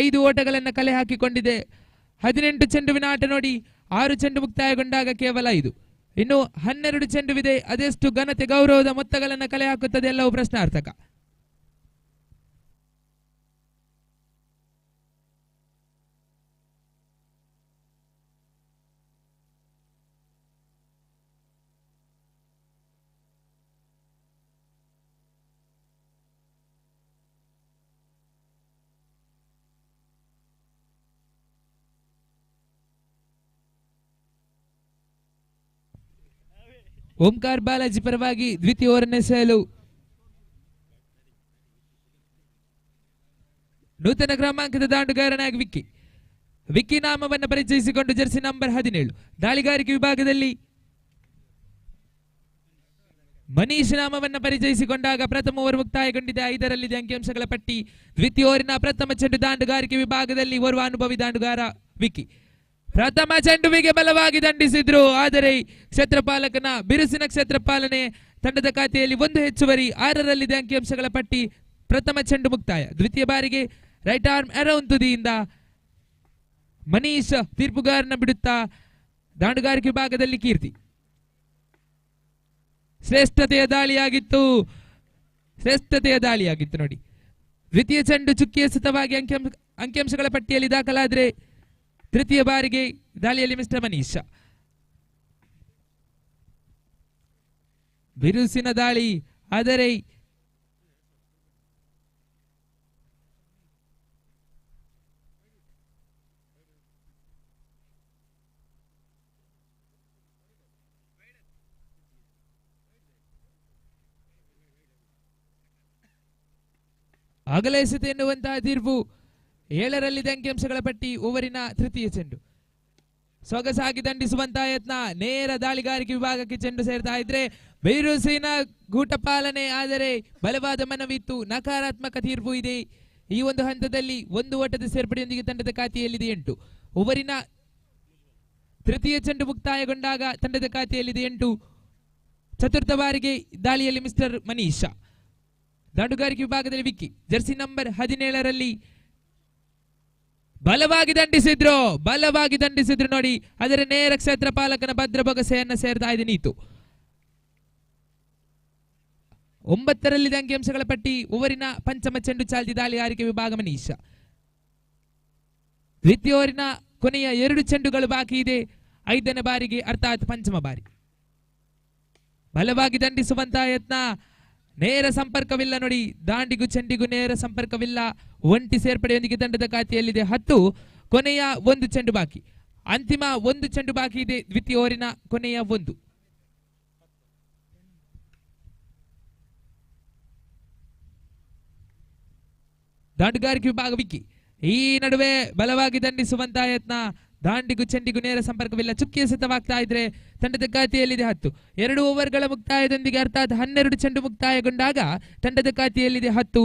5 ಓಟಗಳನ್ನು ಕಲೆ ಹಾಕಿಕೊಂಡಿದೆ. 18 ಚೆಂಡುವಿನ ಆಟ ನೋಡಿ. 6 ಚೆಂಡು ಮುಕ್ತಾಯಗೊಂಡಾಗ ಕೇವಲ 5. ಇನ್ನು 12 ಚೆಂಡುವಿದೆ. ಅದೆಷ್ಟು ಘನತೆ ಗೌರವದ ಮೊತ್ತಗಳನ್ನು ಕಲೆ ಹಾಕುತ್ತದೆ ಎಲ್ಲವೂ ಪ್ರಶ್ನಾರ್ಥಕ. ಓಂಕಾರ್ ಬಾಲಾಜಿ ಪರವಾಗಿ ದ್ವಿತೀಯ ಓವರನ್ನು ಎಸೆಯಲು ನೂತನ ಕ್ರಮಾಂಕದ ದಾಂಡುಗಾರನಾಗಿ ವಿಕ್ಕಿ ನಾಮವನ್ನು ಪರಿಚಯಿಸಿಕೊಂಡು ಜರ್ಸಿ ನಂಬರ್ 17. ದಾಳಿಗಾರಿಕೆ ವಿಭಾಗದಲ್ಲಿ ಮನೀಶ್ ನಾಮವನ್ನು ಪರಿಚಯಿಸಿಕೊಂಡಾಗ ಪ್ರಥಮ ಓವರ್ ಮುಕ್ತಾಯಗೊಂಡಿದೆ. 5ರಲ್ಲಿದೆ ಅಂಕಿಅಂಶಗಳ ಪಟ್ಟಿ. ದ್ವಿತೀಯ ಓವರಿನ ಪ್ರಥಮ ಚೆಂಡು ದಾಂಡುಗಾರಿಕೆ ವಿಭಾಗದಲ್ಲಿ ಓರ್ವ ಅನುಭವಿ ದಾಂಡುಗಾರ ವಿಕ್ಕಿ ಪ್ರಥಮ ಚೆಂಡುವಿಗೆ ಬಲವಾಗಿ ದಂಡಿಸಿದ್ರು. ಆದರೆ ಕ್ಷೇತ್ರಪಾಲಕನ ಬಿರುಸಿನ ಕ್ಷೇತ್ರ ಪಾಲನೆ ತಂಡದ ಖಾತೆಯಲ್ಲಿ 1 ಹೆಚ್ಚುವರಿ 6ರಲ್ಲಿದೆ ಅಂಕಿಅಂಶಗಳ ಪಟ್ಟಿ. ಪ್ರಥಮ ಚೆಂಡು ಮುಕ್ತಾಯ. ದ್ವಿತೀಯ ಬಾರಿಗೆ ರೈಟ್ ಆರ್ಮ್ ಅರೌಂಡ್ ತುದಿಯಿಂದ ಮನೀಶ್ ತೀರ್ಪುಗಾರನ ಬಿಡುತ್ತಾ ದಾಂಡುಗಾರಿಕೆ ವಿಭಾಗದಲ್ಲಿ ಕೀರ್ತಿ. ಶ್ರೇಷ್ಠತೆಯ ದಾಳಿಯಾಗಿತ್ತು ನೋಡಿ. ದ್ವಿತೀಯ ಚೆಂಡು ಚುಕ್ಕಿಯ ಸತವಾಗಿ ಅಂಕಿಅಂಶಗಳ ಪಟ್ಟಿಯಲ್ಲಿ ದಾಖಲಾದರೆ ತೃತೀಯ ಬಾರಿಗೆ ದಾಳಿಯಲ್ಲಿ ಮಿಸ್ಟರ್ ಮನೀಶ್. ಬಿರುಸಿನ ದಾಳಿ, ಆದರೆ ಅಗಲೈಸಿತು ಎನ್ನುವಂತಹ ತೀರ್ಪು. 7ರಲ್ಲಿದೆ ಅಂಕಿಅಂಶಗಳ ಪಟ್ಟಿ. ಓವರಿನ ತೃತೀಯ ಚೆಂಡು ಸೊಗಸಾಗಿ ದಂಡಿಸುವಂತಹ ಯತ್ನ. ನೇರ ದಾಳಿಗಾರಿಕೆ ವಿಭಾಗಕ್ಕೆ ಚೆಂಡು ಸೇರ್ತಾ ಇದ್ರೆ ಬಿರುಸಿನ ಗೂಟ ಪಾಲನೆ, ಆದರೆ ಬಲವಾದ ಮನವಿತ್ತು. ನಕಾರಾತ್ಮಕ ತೀರ್ಪು ಇದೆ. ಈ ಒಂದು ಹಂತದಲ್ಲಿ 1 ಓಟದ ಸೇರ್ಪಡೆಯೊಂದಿಗೆ ತಂಡದ ಖಾತೆಯಲ್ಲಿದೆ 8. ಓವರಿನ ತೃತೀಯ ಚೆಂಡು ಮುಕ್ತಾಯಗೊಂಡಾಗ ತಂಡದ ಖಾತೆಯಲ್ಲಿದೆ 8. ಚತುರ್ಥ ಬಾರಿಗೆ ದಾಳಿಯಲ್ಲಿ ಮಿಸ್ಟರ್ ಮನೀಶ್. ದಾಂಡುಗಾರಿಕೆ ವಿಭಾಗದಲ್ಲಿ ವಿಕ್ಕಿ ಜರ್ಸಿ ನಂಬರ್ 17ರಲ್ಲಿ ಬಲವಾಗಿ ದಂಡಿಸಿದ್ರು ನೋಡಿ. ಅದರ ನೇರ ಕ್ಷೇತ್ರ ಪಾಲಕನ ಭದ್ರ ಬೊಗಸೆಯನ್ನ ಸೇರ್ತಾ ಇದೆ ನೀತು. 9ರಲ್ಲಿದೆ ಅಂಕಿಅಂಶಗಳ ಪಟ್ಟಿ. ಓವರಿನ ಪಂಚಮ ಚೆಂಡು ಚಾಲ್ತಿ ದಾಳಿಗಾರಿಕೆ ವಿಭಾಗ ಮನೀಶ್. ದ್ವಿತೀಯ ಓವರಿನ ಕೊನೆಯ 2 ಚೆಂಡುಗಳು ಬಾಕಿ ಇದೆ. 5ನೇ ಬಾರಿಗೆ ಅರ್ಥಾತ್ ಪಂಚಮ ಬಾರಿ ಬಲವಾಗಿ ದಂಡಿಸುವಂತಹ ಯತ್ನ. ನೇರ ಸಂಪರ್ಕವಿಲ್ಲ ನೋಡಿ. ದಾಂಡಿಗೂ ಚೆಂಡಿಗೂ ನೇರ ಸಂಪರ್ಕವಿಲ್ಲ. ಒಂಟಿ ಸೇರ್ಪಡೆಯೊಂದಿಗೆ ತಂಡದ ಖಾತೆಯಲ್ಲಿದೆ 10. ಕೊನೆಯ 1 ಚೆಂಡು ಬಾಕಿ. ಅಂತಿಮ 1 ಚೆಂಡು ಬಾಕಿ ಇದೆ. ದ್ವಿತೀಯ ಓವರಿನ ಕೊನೆಯ 1. ದಾಂಡುಗಾರಿಕೆ ವಿಭಾಗ ವಿಕ್ಕಿ. ಈ ನಡುವೆ ಬಲವಾಗಿ ದಂಡಿಸುವಂತಹ ಯತ್ನ. ದಾಂಡಿಗೂ ಚೆಂಡಿಗೂ ನೇರ ಸಂಪರ್ಕವಿಲ್ಲ. ಚುಕ್ಕಿಯ ಸತವಾಗ್ತಾ ಇದ್ರೆ ತಂಡದ ಖಾತೆಯಲ್ಲಿದೆ 10. 2 ಓವರ್ಗಳ ಮುಕ್ತಾಯದೊಂದಿಗೆ ಅರ್ಥಾತ್ 12 ಚೆಂಡು ಮುಕ್ತಾಯಗೊಂಡಾಗ ತಂಡದ ಖಾತೆಯಲ್ಲಿದೆ 10.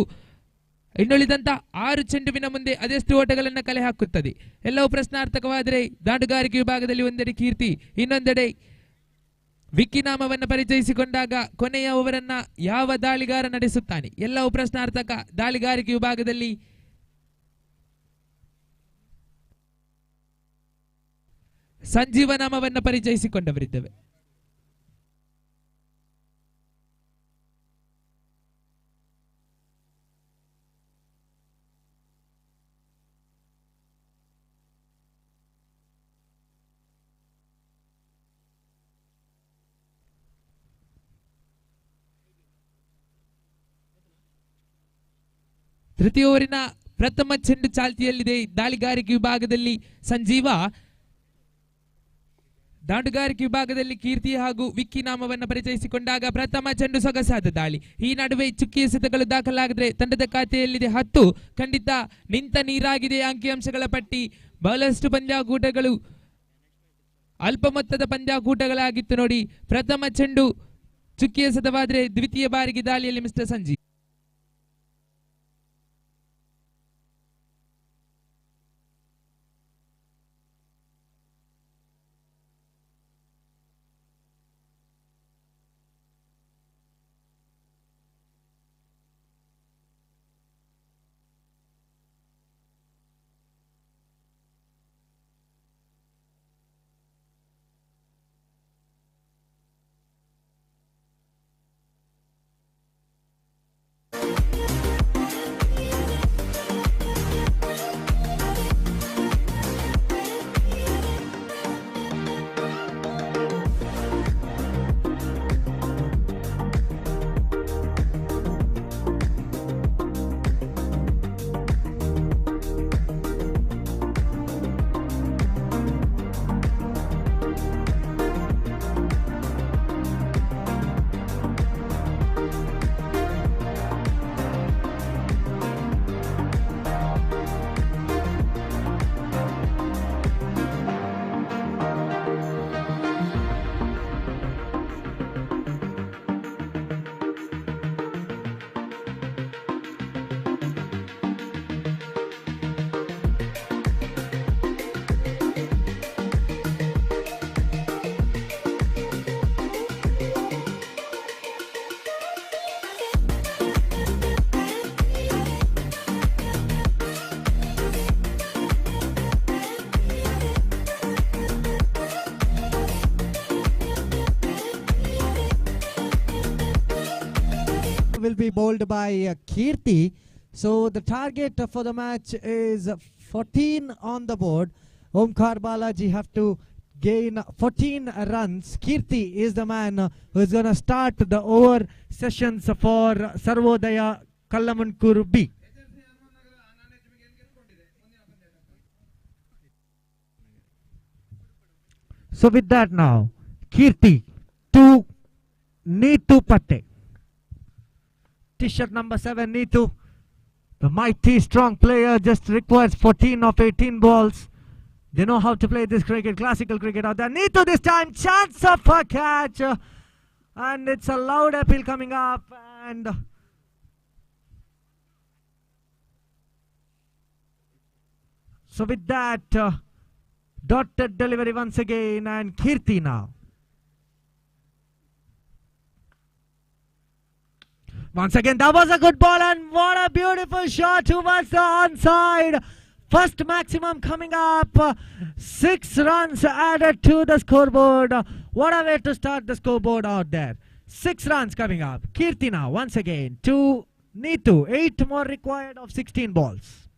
ಇನ್ನುಳಿದಂತ 6 ಚೆಂಡುವಿನ ಮುಂದೆ ಅದೆಷ್ಟು ಓಟಗಳನ್ನು ಕಲೆ ಹಾಕುತ್ತದೆ. ಎಲ್ಲವೂ ಪ್ರಶ್ನಾರ್ಥಕವಾದರೆ ದಾಂಡುಗಾರಿಕೆ ವಿಭಾಗದಲ್ಲಿ ಒಂದೆಡೆ ಕೀರ್ತಿ, ಇನ್ನೊಂದೆಡೆ ವಿಕ್ಕಿ ನಾಮವನ್ನು ಪರಿಚಯಿಸಿಕೊಂಡಾಗ ಕೊನೆಯ ಓವರನ್ನ ಯಾವ ದಾಳಿಗಾರ ನಡೆಸುತ್ತಾನೆ. ಎಲ್ಲವೂ ಪ್ರಶ್ನಾರ್ಥಕ. ದಾಳಿಗಾರಿಕೆ ವಿಭಾಗದಲ್ಲಿ ಸಂಜೀವ ನಾಮವನ್ನು ಪರಿಚಯಿಸಿಕೊಂಡವರಿದ್ದೇವೆ. ತೃತೀಯ ಓವರಿನ ಪ್ರಥಮ ಚೆಂಡು ಚಾಲ್ತಿಯಲ್ಲಿದೆ ದಾಳಿಗಾರಿಕೆ ವಿಭಾಗದಲ್ಲಿ ಸಂಜೀವ. ದಾಂಡುಗಾರಿಕೆ ವಿಭಾಗದಲ್ಲಿ ಕೀರ್ತಿ ಹಾಗೂ ವಿಕ್ಕಿ ನಾಮವನ್ನು ಪರಿಚಯಿಸಿಕೊಂಡಾಗ ಪ್ರಥಮ ಚೆಂಡು ಸೊಗಸಾದ ದಾಳಿ. ಈ ನಡುವೆ ಚುಕ್ಕಿ ಎಸೆತಗಳು ದಾಖಲಾಗಿದ್ರೆ ತಂಡದ ಖಾತೆಯಲ್ಲಿದೆ 10. ಖಂಡಿತ ನಿಂತ ನೀರಾಗಿದೆ ಅಂಕಿಅಂಶಗಳ ಪಟ್ಟಿ. ಬಹಳಷ್ಟು ಪಂದ್ಯಾಕೂಟಗಳು ಅಲ್ಪ ಮೊತ್ತದ ಪಂದ್ಯಾಕೂಟಗಳಾಗಿತ್ತು ನೋಡಿ. ಪ್ರಥಮ ಚೆಂಡು ಚುಕ್ಕಿ ಎಸೆತವಾದ್ರೆ ದ್ವಿತೀಯ ಬಾರಿಗೆ ದಾಳಿಯಲ್ಲಿ mister Sanjeev. will be bowled by Kirti. So the target for the match is 14 on the board. Omkar Balaji have to gain 14 runs. Kirti is the man who is going to start the over sessions for Sarvodaya Kallamankur B. So with that now, Kirti to Neetu Patte. T-shirt number 7, Neetu. The mighty strong player just requires 14 of 18 balls. They know how to play this cricket, classical cricket out there. Neetu this time, chance of a catch. And it's a loud appeal coming up. And so with that, dotted delivery once again, and Kirti now. Once again, that was a good ball, and what a beautiful shot towards the onside. First maximum coming up. 6 runs added to the scoreboard. What a way to start the scoreboard out there. 6 runs coming up. Kirti now, once again, to Neetu. 8 more required of 16 balls.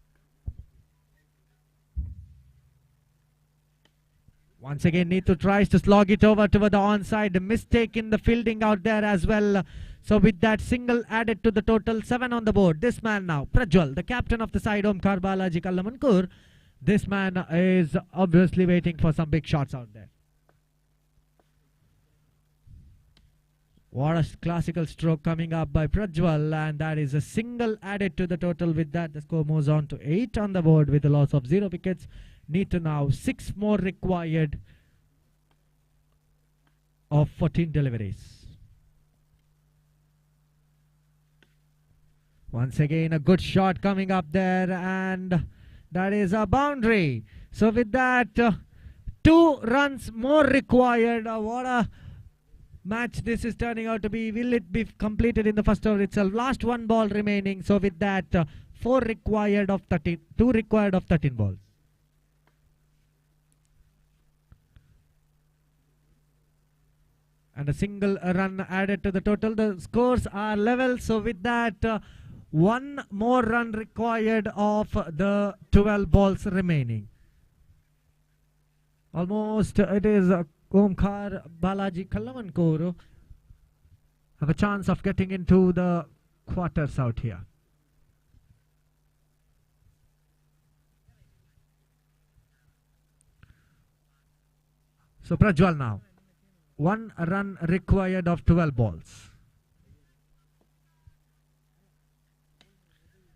Once again, Neetu tries to slog it over toward the onside. A mistake in the fielding out there as well. So with that single added to the total, 7 on the board. This man now, Prajwal, the captain of the side, Omkar Balaji Kallamankur. This man is obviously waiting for some big shots out there. What a classical stroke coming up by Prajwal, and that is a single added to the total. With that, the score moves on to 8 on the board with a loss of 0 wickets. Need to now 6 more required of 14 deliveries. Once again, a good shot coming up there, and that is a boundary. So with that, 2 runs more required. What a match this is turning out to be. Will it be completed in the first over itself? Last 1 ball remaining. So with that, 4 required of 13, 2 required of 13 balls. And a single run added to the total. The scores are level. So with that, 1 more run required of the 12 balls remaining. Almost it is Omkar Balaji Kallamankur have a chance of getting into the quarters out here. So Prajwal now. 1 run required of 12 balls.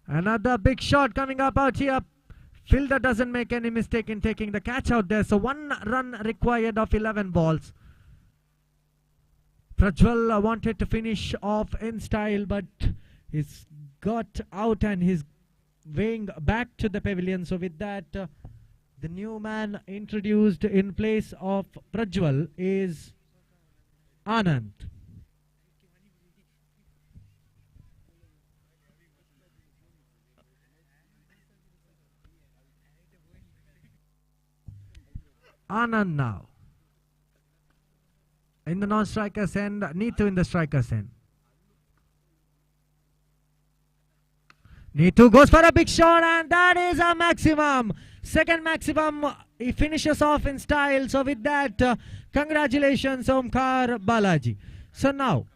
Another big shot coming up out here. Fielder doesn't make any mistake in taking the catch out there. So 1 run required of 11 balls. Prajwal wanted to finish off in style, but he's got out and he's weighing back to the pavilion. So with that, the new man introduced in place of Prajwal is Anand. Anand now in the non-strikers end, Neetu in the strikers end. Neetu goes for a big shot, and that is a maximum. Second maximum. He finishes off in style. So with that, congratulations Omkar Balaji. So now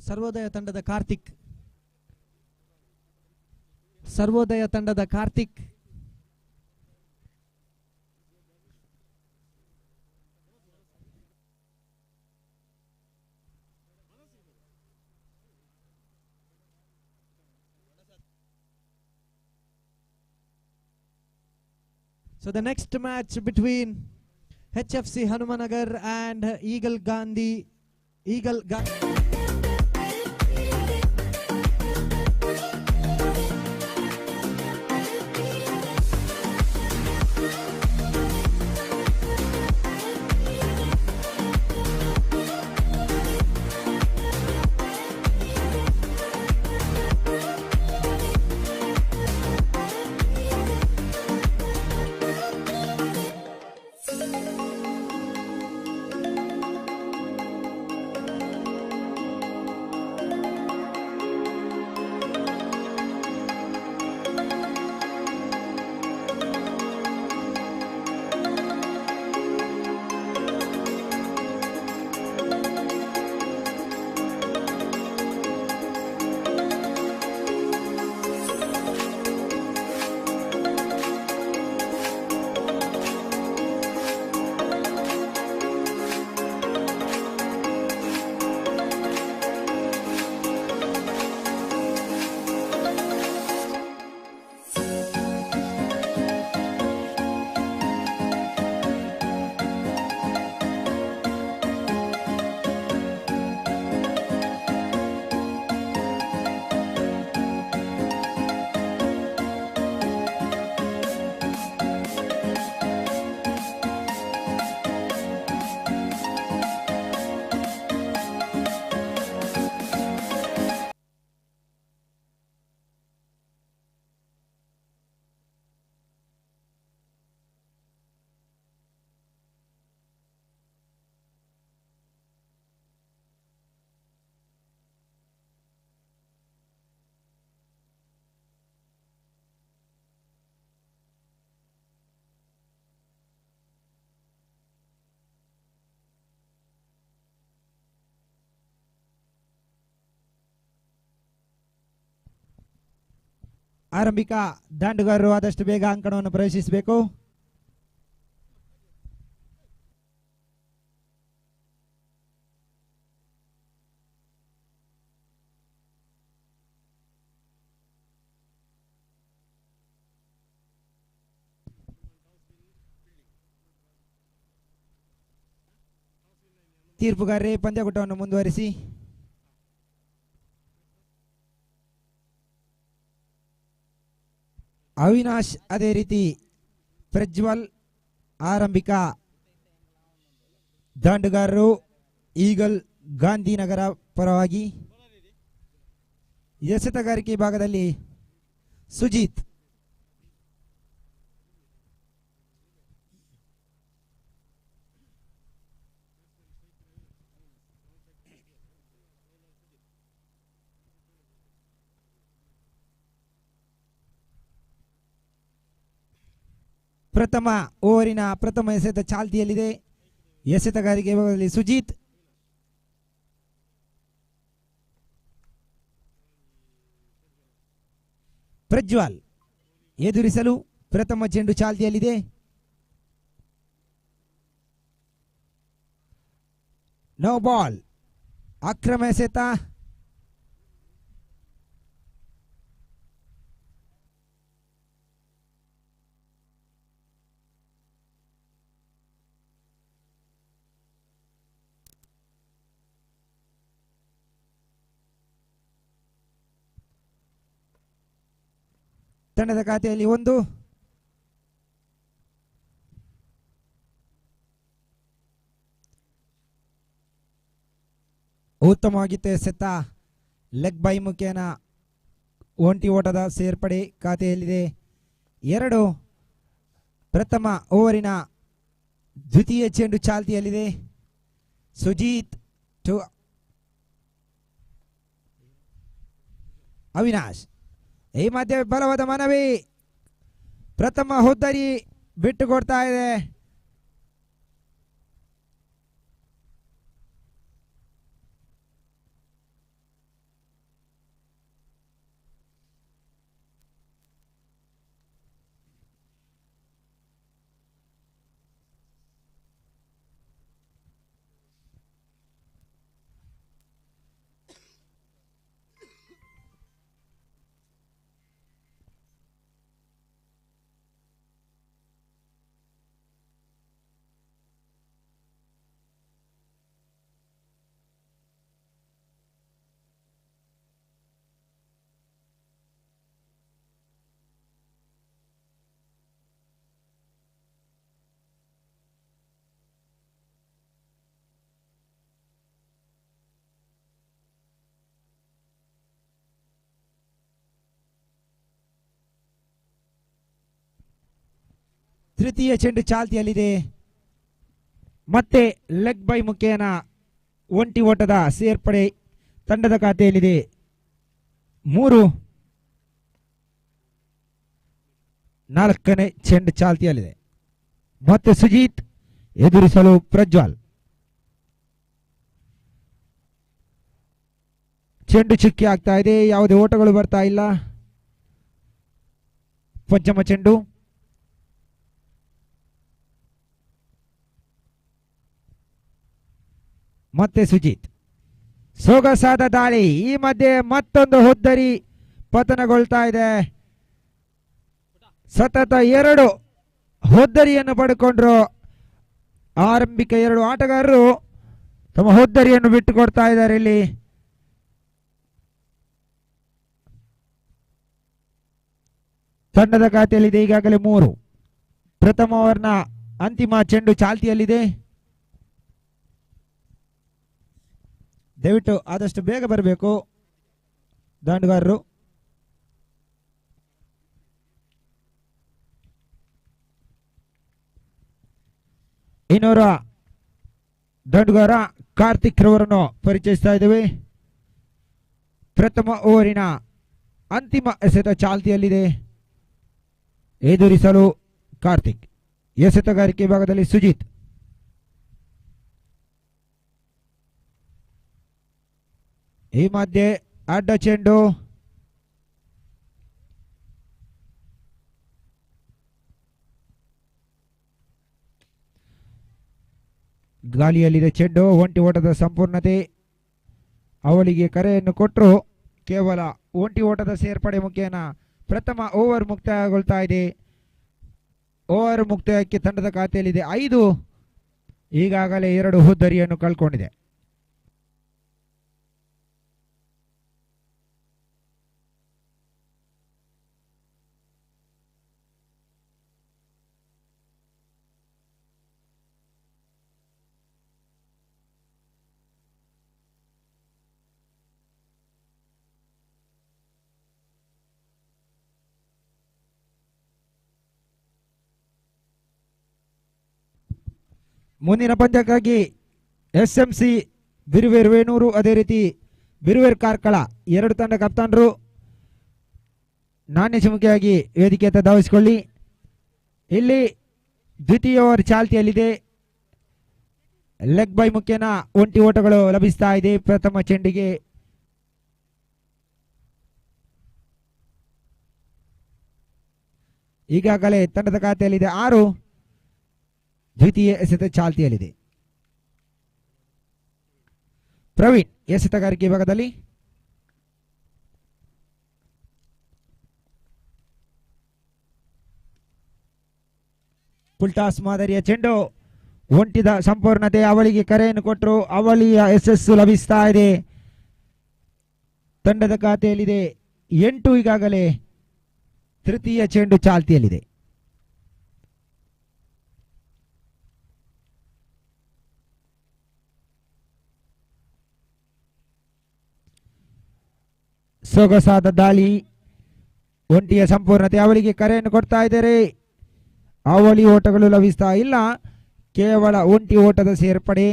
ಸರ್ವೋದಯ ತಂಡದ Karthik So the next match between HFC Hanumanagar and Eagle Gandhi. ಆರಂಭಿಕ ದಾಂಡುಗಾರರು ಆದಷ್ಟು ಬೇಗ ಅಂಕಣವನ್ನು ಪ್ರವೇಶಿಸಬೇಕು. ತೀರ್ಪುಗಾರರೇ ಪಂದ್ಯಕೂಟವನ್ನು ಮುಂದುವರಿಸಿ. ಅವಿನಾಶ್ ಅದೇ ರೀತಿ ಪ್ರಜ್ವಲ್ ಆರಂಭಿಕ ದಾಂಡುಗಾರರು eagle Gandhinagar ಪರವಾಗಿ. ಎಸೆತಗಾರಿಕೆ ಭಾಗದಲ್ಲಿ ಸುಜಿತ್ ಪ್ರಥಮ ಓವರಿನ ಪ್ರಥಮ ಎಸೆತ ಚಾಲ್ತಿಯಲ್ಲಿದೆ. ಎಸೆತಗಾರಿಕೆ ಭಾಗದಲ್ಲಿ ಸುಜಿತ್ ಪ್ರಜ್ವಲ್ ಎದುರಿಸಲು ಪ್ರಥಮ ಚೆಂಡು ಚಾಲ್ತಿಯಲ್ಲಿದೆ. ನೋ ಬಾಲ್ ಅಕ್ರಮ ಎಸೆತ. ತಂಡದ ಖಾತೆಯಲ್ಲಿ 1. ಉತ್ತಮವಾಗಿತ್ತು ಎಸೆತ. ಲೆಗ್ ಬೈ ಮುಖೇನ ಒಂಟಿ ಓಟದ ಸೇರ್ಪಡೆ ಖಾತೆಯಲ್ಲಿದೆ. 2. ಪ್ರಥಮ ಓವರಿನ ದ್ವಿತೀಯ ಚೆಂಡು ಚಾಲ್ತಿಯಲ್ಲಿದೆ. ಸುಜಿತ್ ಟು ಅವಿನಾಶ್. ಈ ಮಧ್ಯೆ ಬಲವಾದ ಮನವಿ. ಪ್ರಥಮ ಹುದ್ದರಿ ಬಿಟ್ಟು ಕೊಡ್ತಾ ಇದೆ. ತೃತೀಯ ಚೆಂಡು ಚಾಲ್ತಿಯಲ್ಲಿದೆ. ಮತ್ತೆ ಲೆಗ್ ಬೈ ಮುಖೇನ ಒಂಟಿ ಓಟದ ಸೇರ್ಪಡೆ ತಂಡದ ಖಾತೆಯಲ್ಲಿದೆ. 3. 4ನೇ ಚೆಂಡು ಚಾಲ್ತಿಯಲ್ಲಿದೆ. ಮತ್ತೆ ಸುಜಿತ್ ಎದುರಿಸಲು ಪ್ರಜ್ವಲ್. ಚೆಂಡು ಚುಕ್ಕಿ ಆಗ್ತಾ ಇದೆ. ಯಾವುದೇ ಓಟಗಳು ಬರ್ತಾ ಇಲ್ಲ. ಪಂಚಮ ಚೆಂಡು. ಮತ್ತೆ ಸುಜಿತ್. ಸೊಗಸಾದ ದಾಳಿ. ಈ ಮಧ್ಯೆ ಮತ್ತೊಂದು ಹುದ್ದರಿ ಪತನಗೊಳ್ತಾ ಇದೆ. ಸತತ 2 ಹುದ್ದರಿಯನ್ನು ಪಡ್ಕೊಂಡ್ರು. ಆರಂಭಿಕ 2 ಆಟಗಾರರು ತಮ್ಮ ಹುದ್ದರಿಯನ್ನು ಬಿಟ್ಟುಕೊಡ್ತಾ ಇದ್ದಾರೆ. ಇಲ್ಲಿ ತಂಡದ ಖಾತೆಯಲ್ಲಿದೆ ಈಗಾಗಲೇ 3. ಪ್ರಥಮ ಓವರ್ನ ಅಂತಿಮ ಚೆಂಡು ಚಾಲ್ತಿಯಲ್ಲಿದೆ. ದಯವಿಟ್ಟು ಆದಷ್ಟು ಬೇಗ ಬರಬೇಕು ದಾಂಡುಗಾರರು. ಇನ್ನೋರ ದಾಂಡುಗಾರ ಕಾರ್ತಿಕ್ ರವರನ್ನು ಪರಿಚಯಿಸ್ತಾ ಇದ್ದೇವೆ. ಪ್ರಥಮ ಓವರಿನ ಅಂತಿಮ ಎಸೆತ ಚಾಲ್ತಿಯಲ್ಲಿದೆ. ಎದುರಿಸಲು ಕಾರ್ತಿಕ್. ಎಸೆತಗಾರಿಕೆ ಭಾಗದಲ್ಲಿ ಸುಜಿತ್. ಈ ಮಧ್ಯೆ ಅಡ್ಡ ಚೆಂಡು. ಗಾಳಿಯಲ್ಲಿದೆ ಚೆಂಡು. ಒಂಟಿ ಓಟದ ಸಂಪೂರ್ಣತೆ. ಅವಳಿಗೆ ಕರೆಯನ್ನು ಕೊಟ್ಟರು. ಕೇವಲ ಒಂಟಿ ಓಟದ ಸೇರ್ಪಡೆ ಮುಖೇನ ಪ್ರಥಮ ಓವರ್ ಮುಕ್ತಾಯಗೊಳ್ತಾ ಇದೆ. ಓವರ್ ಮುಕ್ತಾಯಕ್ಕೆ ತಂಡದ ಖಾತೆಯಲ್ಲಿದೆ 5. ಈಗಾಗಲೇ 2 ಹುದ್ದರಿಯನ್ನು ಕಳ್ಕೊಂಡಿದೆ. ಮುಂದಿನ ಪಂದ್ಯಕ್ಕಾಗಿ SMC ಬಿರುವೇರ್ ವೇಣೂರು ಅದೇ ರೀತಿ ಬಿರುವೇರ್ ಕಾರ್ಕಳ 2 ತಂಡ ಕಪ್ತಾನರು ನಾಣ್ಯ ಚಿಮುಕಿಯಾಗಿ ವೇದಿಕೆಯತ್ತ ಧಾವಿಸಿಕೊಳ್ಳಿ. ಇಲ್ಲಿ ದ್ವಿತೀಯ ಓವರ್ ಚಾಲ್ತಿಯಲ್ಲಿದೆ. ಲೆಗ್ ಬೈ ಮುಖೇನ ಒಂಟಿ ಓಟಗಳು ಲಭಿಸ್ತಾ ಇದೆ. ಪ್ರಥಮ ಚೆಂಡಿಗೆ ಈಗಾಗಲೇ ತಂಡದ ಖಾತೆಯಲ್ಲಿದೆ 6. ದ್ವಿತೀಯ ಎಸೆತ ಚಾಲ್ತಿಯಲ್ಲಿದೆ. ಪ್ರವೀಣ್ ಎಸೆತಗಾರಿಕೆ ವಿಭಾಗದಲ್ಲಿ ಫುಲ್ಟಾಸ್ ಮಾದರಿಯ ಚೆಂಡು. ಒಂಟಿದ ಸಂಪೂರ್ಣತೆ. ಅವಳಿಗೆ ಕರೆಯನ್ನು ಕೊಟ್ಟರು. ಅವಳಿಯ ಯಶಸ್ಸು ಲಭಿಸ್ತಾ ಇದೆ. ತಂಡದ ಖಾತೆಯಲ್ಲಿದೆ 8. ಈಗಾಗಲೇ ತೃತೀಯ ಚೆಂಡು ಚಾಲ್ತಿಯಲ್ಲಿದೆ. ಸೊಗಸಾದ ದಾಳಿ. ಒಂಟಿಯ ಸಂಪೂರ್ಣತೆ. ಅವಳಿಗೆ ಕರೆಯನ್ನು ಕೊಡ್ತಾ ಇದ್ದಾರೆ. ಅವಳಿ ಓಟಗಳು ಲಭಿಸ್ತಾ ಇಲ್ಲ. ಕೇವಲ ಒಂಟಿ ಓಟದ ಸೇರ್ಪಡೆ.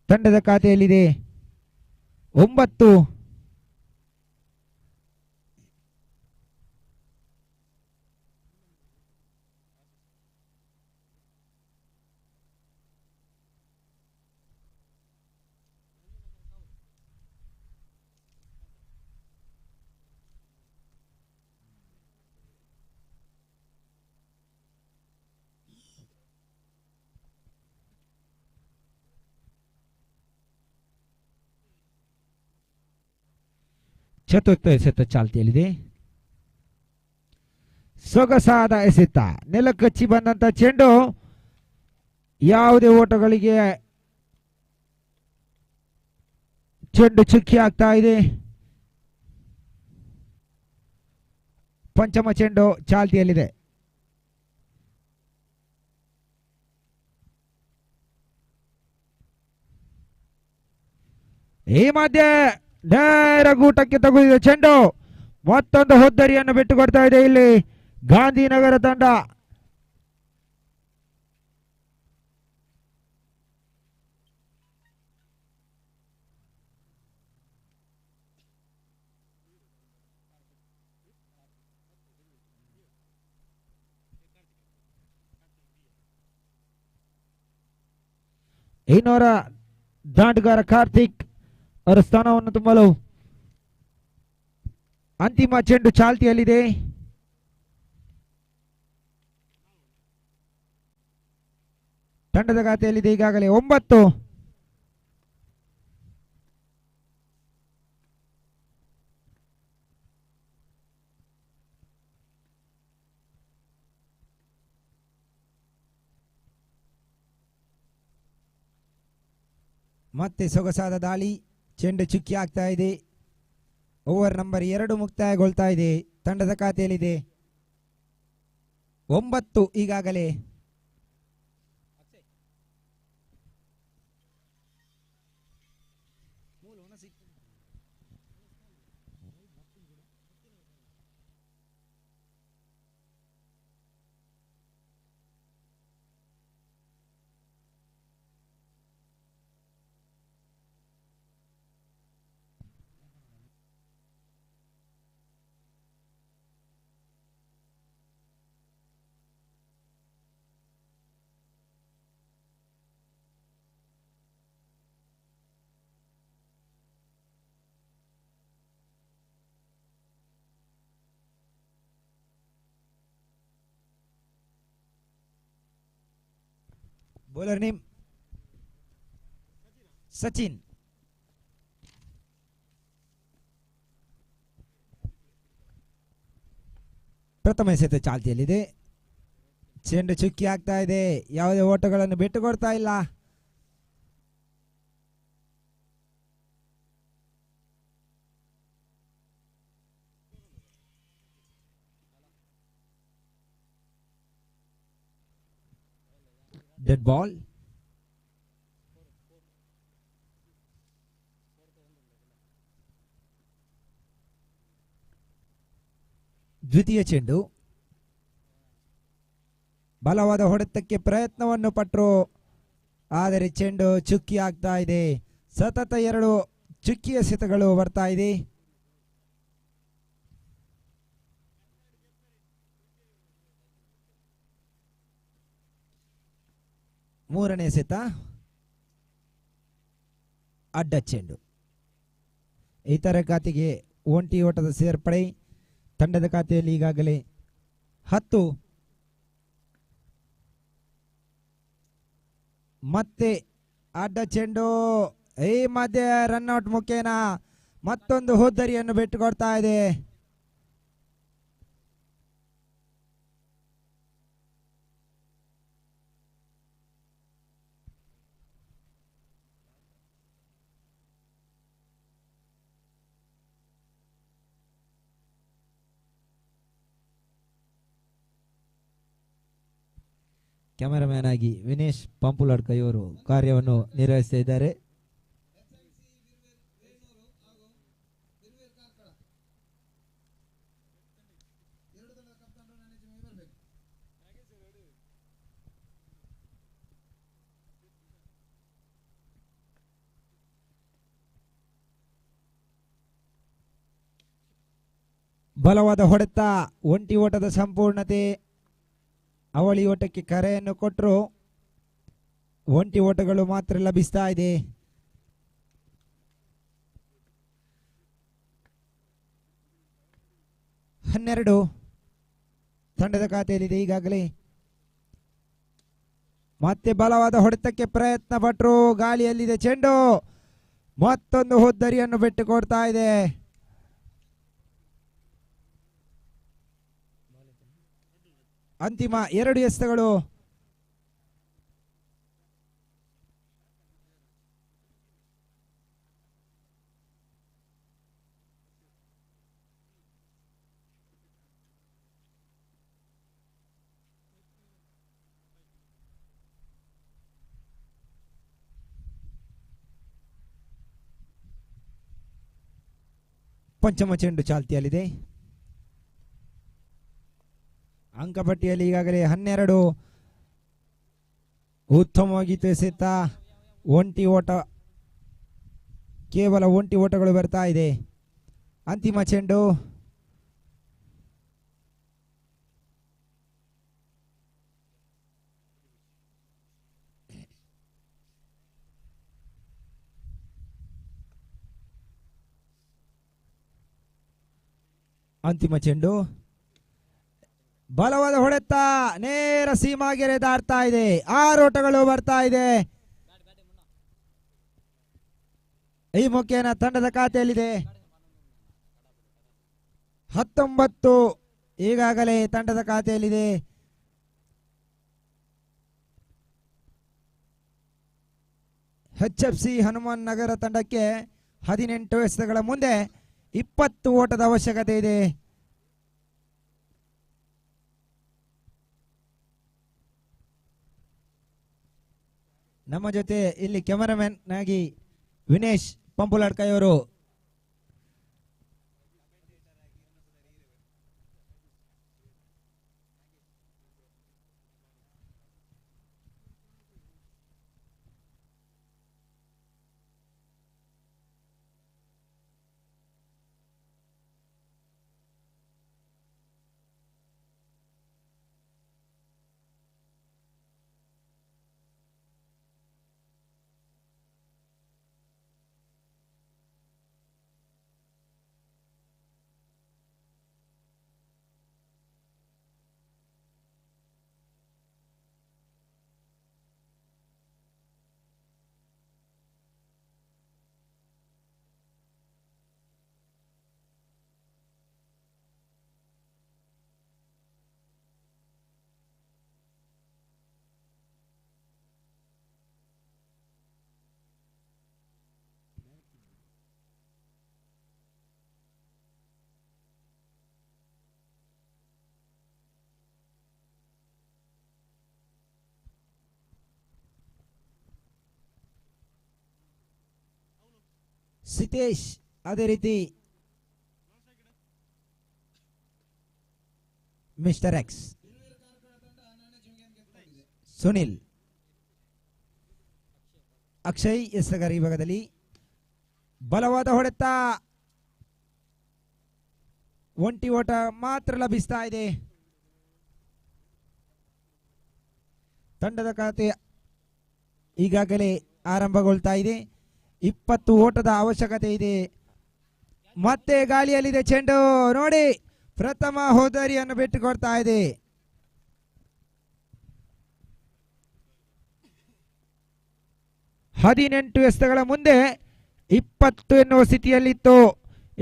ತಂಡದ ಖಾತೆಯಲ್ಲಿದೆ 9. ಚತುರ್ಥ ಎಸೆತ ಚಾಲ್ತಿಯಲ್ಲಿದೆ. ಸೊಗಸಾದ ಎಸೆತ. ನೆಲಕಚ್ಚಿ ಬಂದಂತ ಚೆಂಡು. ಯಾವುದೇ ಓಟಗಳಿಗೆ ಚೆಂಡು ಚುಕ್ಕಿ ಆಗ್ತಾ ಇದೆ. ಪಂಚಮ ಚೆಂಡು ಚಾಲ್ತಿಯಲ್ಲಿದೆ. ಈ ಮಧ್ಯೆ ನೇರ ಗೂಟಕ್ಕೆ ತಗುಲಿದ ಚೆಂಡು. ಮತ್ತೊಂದು ಹೊದ್ದರಿಯನ್ನು ಬಿಟ್ಟುಕೊಡ್ತಾ ಇದೆ ಇಲ್ಲಿ ಗಾಂಧಿನಗರ ತಂಡ. ಇನ್ನೋರ ದಾಂಡುಗಾರ ಕಾರ್ತಿಕ್ ಅವರ ಸ್ಥಾನವನ್ನು ತುಂಬಲು ಅಂತಿಮ ಚೆಂಡು ಚಾಲ್ತಿಯಲ್ಲಿದೆ. ತಂಡದ ಖಾತೆಯಲ್ಲಿದೆ ಈಗಾಗಲೇ 9. ಮತ್ತೆ ಸೊಗಸಾದ ದಾಳಿ. ಚೆಂಡು ಚುಕ್ಕಿ ಆಗ್ತಾ ಇದೆ. ಓವರ್ ನಂಬರ್ 2 ಮುಕ್ತಾಯಗೊಳ್ತಾ ಇದೆ. ತಂಡದ ಖಾತೆಯಲ್ಲಿದೆ 9 ಈಗಾಗಲೇ. Bowler name Sachin. ಪ್ರಥಮ ಎಸೆತ ಚಾಲ್ತಿಯಲ್ಲಿದೆ. ಚೆಂಡು ಚುಕ್ಕಿ ಆಗ್ತಾ ಇದೆ. ಯಾವುದೇ ಓಟಗಳನ್ನು ಬಿಟ್ಟು ಕೊಡ್ತಾ ಇಲ್ಲ. Dead ball. ದ್ವಿತೀಯ ಚೆಂಡು. ಬಲವಾದ ಹೊಡೆತಕ್ಕೆ ಪ್ರಯತ್ನವನ್ನು ಪಟ್ಟರು, ಆದರೆ ಚೆಂಡು ಚುಕ್ಕಿ ಆಗ್ತಾ ಇದೆ. ಸತತ 2 ಚುಕ್ಕಿ ಎಸೆತಗಳು ಬರ್ತಾ ಇದೆ. ಮೂರನೇ ಎಸೆತ ಅಡ್ಡ ಚೆಂಡು. ಇತರ ಖಾತೆಗೆ ಒಂಟಿ ಓಟದ ಸೇರ್ಪಡೆ. ತಂಡದ ಖಾತೆಯಲ್ಲಿ ಈಗಾಗಲೇ 10. ಮತ್ತೆ ಅಡ್ಡ ಚೆಂಡು. ಈ ಮಧ್ಯೆ ರನ್ಔಟ್ ಮುಖೇನ ಮತ್ತೊಂದು ಹೋದ್ದರಿಯನ್ನು ಬಿಟ್ಟುಕೊಡ್ತಾ ಇದೆ. ಕ್ಯಾಮರಾಮ್ಯಾನ್ ಆಗಿ ವಿನೇಶ್ ಪಂಪುಲಡ್ಕ ಇವರು ಕಾರ್ಯವನ್ನು ನಿರ್ವಹಿಸ್ತಾ ಇದ್ದಾರೆ. ಬಲವಾದ ಹೊಡೆತ, ಒಂಟಿ ಓಟದ ಸಂಪೂರ್ಣತೆ. ಅವಳಿ ಓಟಕ್ಕೆ ಕರೆಯನ್ನು ಕೊಟ್ಟರು, ಒಂಟಿ ಓಟಗಳು ಮಾತ್ರ ಲಭಿಸ್ತಾ ಇದೆ. ಹನ್ನೆರಡು ತಂಡದ ಖಾತೆಯಲ್ಲಿದೆ ಈಗಾಗಲೇ. ಮತ್ತೆ ಬಲವಾದ ಹೊಡೆತಕ್ಕೆ ಪ್ರಯತ್ನ ಪಟ್ಟರು, ಗಾಳಿಯಲ್ಲಿದೆ ಚೆಂಡು. ಮತ್ತೊಂದು ಹೋದ್ದರಿಯನ್ನು ಬಿಟ್ಟುಕೊಡ್ತಾ ಇದೆ. ಅಂತಿಮ 2 ಎಸೆತಗಳು. ಪಂಚಮ ಚೆಂಡು ಚಾಲ್ತಿಯಲ್ಲಿದೆ. ಅಂಕಪಟ್ಟಿಯಲ್ಲಿ ಈಗಾಗಲೇ 12. ಉತ್ತಮವಾಗಿತ್ತು ಎಸೆತ. ಒಂಟಿ ಓಟ, ಕೇವಲ ಒಂಟಿ ಓಟಗಳು ಬರ್ತಾ ಇದೆ. ಅಂತಿಮ ಚೆಂಡು. ಅಂತಿಮ ಚೆಂಡು. ಬಲವಾದ ಹೊಡೆತ, ನೇರ ಸೀಮಾಗೆರೆ ದಾಟ್ತಾ ಇದೆ. 6 ಓಟಗಳು ಬರ್ತಾ ಇದೆ. ಈ ಮುಖೇನ ತಂಡದ ಖಾತೆಯಲ್ಲಿದೆ 19 ಈಗಾಗಲೇ ತಂಡದ ಖಾತೆಯಲ್ಲಿದೆ. HFC ಹನುಮಾನ್ ನಗರ ತಂಡಕ್ಕೆ 18 ಎಸೆತಗಳ ಮುಂದೆ 20 ಓಟದ ಅವಶ್ಯಕತೆ ಇದೆ. ನಮ್ಮ ಜೊತೆ ಇಲ್ಲಿ ಕ್ಯಾಮರಾಮನ್ ಆಗಿ ವಿನೇಶ್ ಪಂಪುಲಡ್ಕ ಇವರು, ಸಿತೇಶ್, ಅದೇ ರೀತಿ ಮಿಸ್ಟರ್ ಎಕ್ಸ್, ಸುನಿಲ್, ಅಕ್ಷಯ್ ಎಸಗರ್ ಈ ಭಾಗದಲ್ಲಿ ಬಲವಾದ ಹೊಡೆತ, ಒಂಟಿ ಓಟ ಮಾತ್ರ ಲಭಿಸ್ತಾ ಇದೆ. ತಂಡದ ಖಾತೆ ಈಗಾಗಲೇ ಆರಂಭಗೊಳ್ತಾ ಇದೆ. 20 ಓಟದ ಅವಶ್ಯಕತೆ ಇದೆ. ಮತ್ತೆ ಗಾಳಿಯಲ್ಲಿದೆ ಚೆಂಡು, ನೋಡಿ ಪ್ರಥಮ ಹೋದರಿಯನ್ನು ಬಿಟ್ಟುಕೊಡ್ತಾ ಇದೆ. ಹದಿನೆಂಟು ಎಸೆತಗಳ ಮುಂದೆ 20 ಎನ್ನುವ ಸ್ಥಿತಿಯಲ್ಲಿತ್ತು.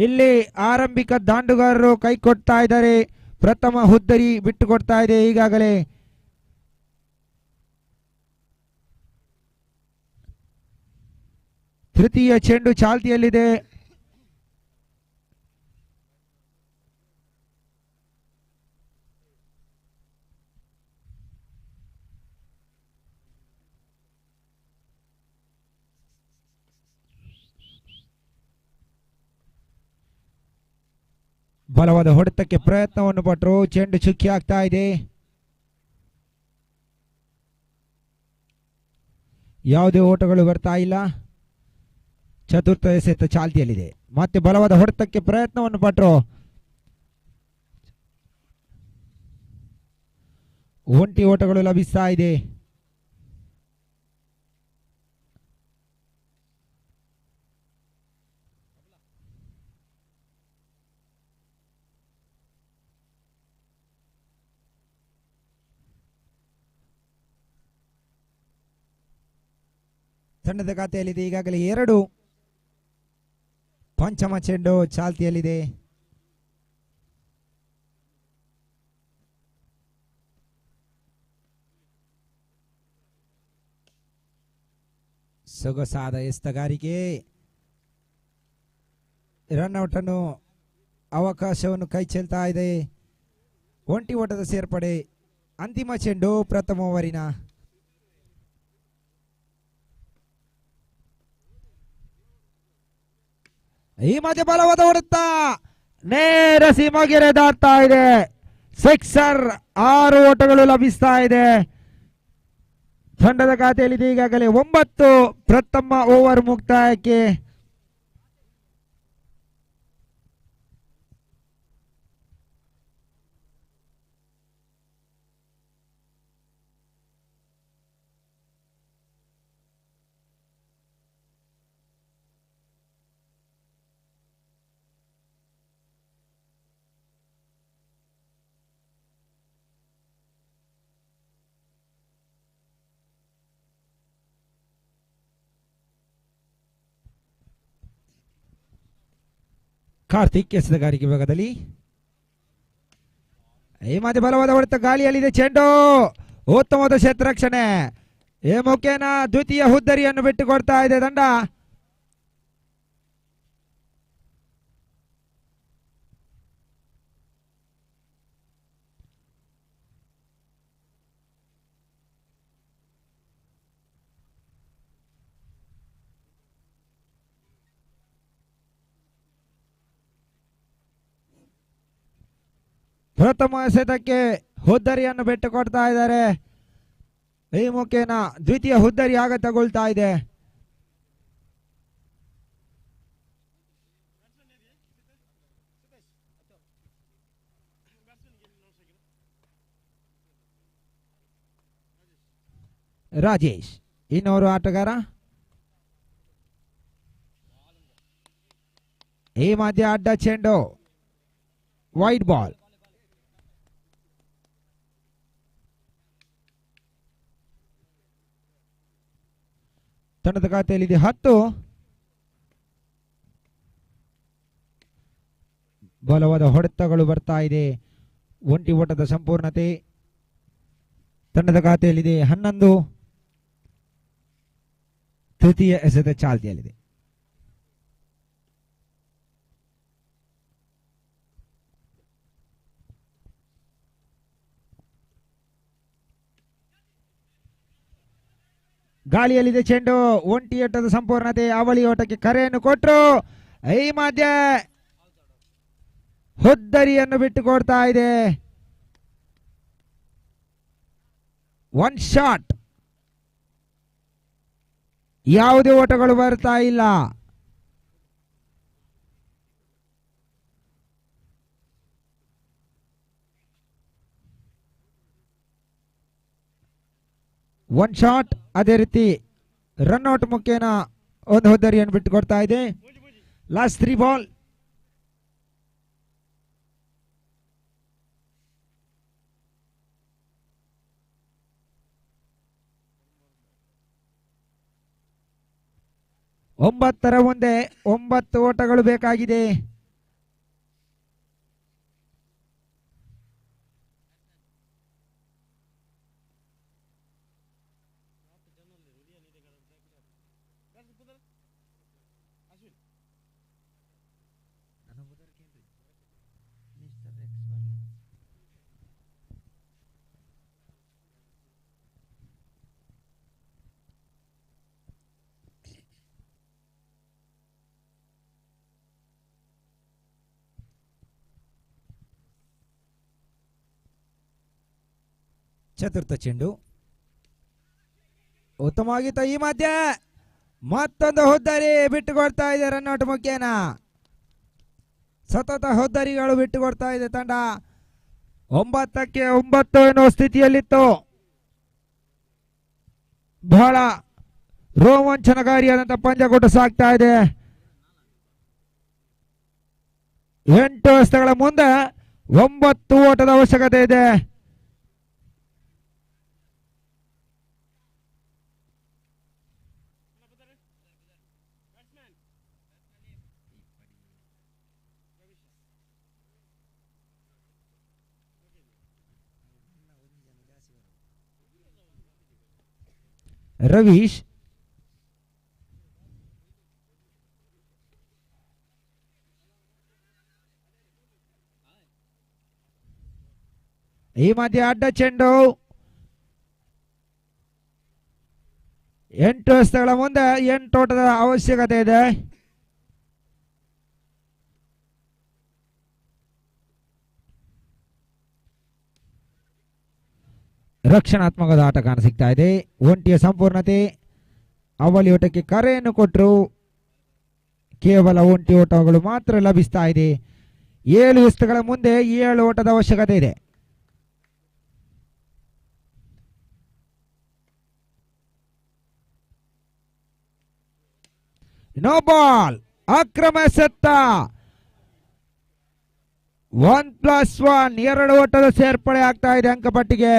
ಇಲ್ಲಿ ಆರಂಭಿಕ ದಾಂಡುಗಾರರು ಕೈ ಕೊಡ್ತಾ ಇದ್ದಾರೆ. ಪ್ರಥಮ ಹುದ್ದರಿ ಬಿಟ್ಟುಕೊಡ್ತಾ ಇದೆ. ಈಗಾಗಲೇ ತೃತೀಯ ಚೆಂಡು ಚಾಲ್ತಿಯಲ್ಲಿದೆ. ಬಲವಾದ ಹೊಡೆತಕ್ಕೆ ಪ್ರಯತ್ನವನ್ನು ಪಟ್ಟರು, ಚೆಂಡು ಚುಕ್ಕಿ ಆಗ್ತಾ ಇದೆ. ಯಾವುದೇ ಓಟಗಳು ಬರ್ತಾ ಇಲ್ಲ. ಚತುರ್ಥ ಎಸೆತ ಚಾಲ್ತಿಯಲ್ಲಿದೆ. ಮತ್ತೆ ಬಲವಾದ ಹೊಡೆತಕ್ಕೆ ಪ್ರಯತ್ನವನ್ನು ಪಟ್ಟರು, ಒಂಟಿ ಓಟಗಳು ಲಭಿಸ್ತಾ ಇದೆ. ತಂಡದ ಖಾತೆಯಲ್ಲಿದೆ ಈಗಾಗಲೇ 2. ಪಂಚಮ ಚೆಂಡು ಚಾಲ್ತಿಯಲ್ಲಿದೆ. ಸೊಗಸಾದ ಎಸ್ತಗಾರಿಕೆ, ರನ್ಔಟ್ ಅನ್ನು ಅವಕಾಶವನ್ನು ಕೈ ಚೆಲ್ತಾ ಇದೆ. ಒಂಟಿ ಓಟದ ಸೇರ್ಪಡೆ. ಅಂತಿಮ ಚೆಂಡು ಪ್ರಥಮ ಓವರಿನ. ಈ ಮಧ್ಯೆ ಬಲವಾದ ಹೊಡೆತ ನೇರ ಸೀಮಾಗೆರೆ ದಾಟ್ತಾ ಇದೆ. ಸಿಕ್ಸರ್. 6 ಓಟಗಳು ಲಭಿಸ್ತಾ ಇದೆ. ತಂಡದ ಖಾತೆಯಲ್ಲಿದೆ ಈಗಾಗಲೇ 9. ಪ್ರಥಮ ಓವರ್ ಮುಕ್ತಾಯಕ್ಕೆ. ಕಾರ್ತಿಕ್ ಎಸೆತಗಾರಿಕೆ ವಿಭಾಗದಲ್ಲಿ ಈ ಮಧ್ಯೆ ಬಲವಾದ ಹೊಡೆತ, ಗಾಳಿಯಲ್ಲಿದೆ ಚೆಂಡು, ಉತ್ತಮವಾದ ಕ್ಷೇತ್ರರಕ್ಷಣೆ. ಈ ಮುಖೇನ ದ್ವಿತೀಯ ಹುದ್ದರಿಯನ್ನು ಬಿಟ್ಟುಕೊಡ್ತಾ ಇದೆ ತಂಡ. ಪ್ರಥಮ ಎಸೆತಕ್ಕೆ ಹುದ್ದರಿಯನ್ನು ಬಿಟ್ಟುಕೊಡ್ತಾ ಇದ್ದಾರೆ. ಈ ಮುಖೇನ ದ್ವಿತೀಯ ಹುದ್ದರಿ ಆಗತಗೊಳ್ತಾ ಇದೆ. ರಾಜೇಶ್ ಇನ್ನೋರು ಆಟಗಾರ. ಈ ಮಧ್ಯೆ ಅಡ್ಡ ಚೆಂಡು, ವೈಡ್ ಬಾಲ್. ತಂಡದ ಖಾತೆಯಲ್ಲಿದೆ 10. ಬಲವಾದ ಹೊಡೆತಗಳು ಬರ್ತಾ ಇದೆ. ಒಂಟಿ ಓಟದ ಸಂಪೂರ್ಣತೆ. ತಂಡದ ಖಾತೆಯಲ್ಲಿದೆ 11. ತೃತೀಯ ಎಸೆತ ಚಾಲ್ತಿಯಲ್ಲಿದೆ. ಗಾಳಿಯಲ್ಲಿದೆ ಚೆಂಡು. ಒಂಟಿ ಓಟದ ಸಂಪೂರ್ಣತೆ. ಅವಳಿ ಓಟಕ್ಕೆ ಕರೆಯನ್ನು ಕೊಟ್ಟರು. ಈ ಮಧ್ಯೆ ಹುದ್ದರಿಯನ್ನು ಬಿಟ್ಟು ಕೊಡ್ತಾ ಇದೆ. 1 ಶಾಟ್. ಯಾವುದೇ ಓಟಗಳು ಬರ್ತಾ ಇಲ್ಲ. One shot. ಅದೇ ರೀತಿ ರನ್ಔಟ್ ಮುಖೇನ ಒಂದು ಹುದ್ದರಿಯನ್ನು ಬಿಟ್ಟು ಕೊಡ್ತಾ ಇದೆ. Last 3 ball. ಒಂಬತ್ತರ ಮುಂದೆ 9 ಓಟಗಳು ಬೇಕಾಗಿದೆ. ಚತುರ್ಥ ಚೆಂಡು ಉತ್ತಮವಾಗಿತ್ತು. ಈ ಮಧ್ಯೆ ಮತ್ತೊಂದು ಹುದ್ದರಿ ಬಿಟ್ಟುಕೊಡ್ತಾ ಇದೆ ರನ್ಔಟ್ ಮುಖೇನ. ಸತತ ಹುದ್ದರಿಗಳು ಬಿಟ್ಟುಕೊಡ್ತಾ ಇದೆ ತಂಡ. 9ಕ್ಕೆ 9 ಎನ್ನುವ ಸ್ಥಿತಿಯಲ್ಲಿತ್ತು. ಬಹಳ ರೋಮಾಂಚನಕಾರಿಯಾದಂತಹ ಪಂದ್ಯಕೂಟ ಸಾಗ್ತಾ ಇದೆ. 8 ಎಸೆತಗಳ ಮುಂದೆ 9 ಓಟದ ಅವಶ್ಯಕತೆ ಇದೆ. ರವೀಶ್ ಈ ಮಧ್ಯೆ ಅಡ್ಡ ಚೆಂಡು. 8 ಎಸೆತಗಳ ಮುಂದೆ 8 ಓಟದ ಅವಶ್ಯಕತೆ ಇದೆ. ರಕ್ಷಣಾತ್ಮಕದ ಆಟ ಕಾಣಸಿಗ್ತಾ ಇದೆ. ಒಂಟಿಯ ಸಂಪೂರ್ಣತೆ. ಅವಳಿ ಓಟಕ್ಕೆ ಕರೆಯನ್ನು ಕೊಟ್ಟರು. ಕೇವಲ ಒಂಟಿ ಓಟಗಳು ಮಾತ್ರ ಲಭಿಸ್ತಾ ಇದೆ. 7 ಎಸೆತಗಳ ಮುಂದೆ 7 ಓಟದ ಅವಶ್ಯಕತೆ ಇದೆ. No ball. ಅಕ್ರಮ ಎಸೆತ. 1+1 2 ಓಟದ ಸೇರ್ಪಡೆ ಆಗ್ತಾ ಇದೆ ಅಂಕಪಟ್ಟಿಗೆ.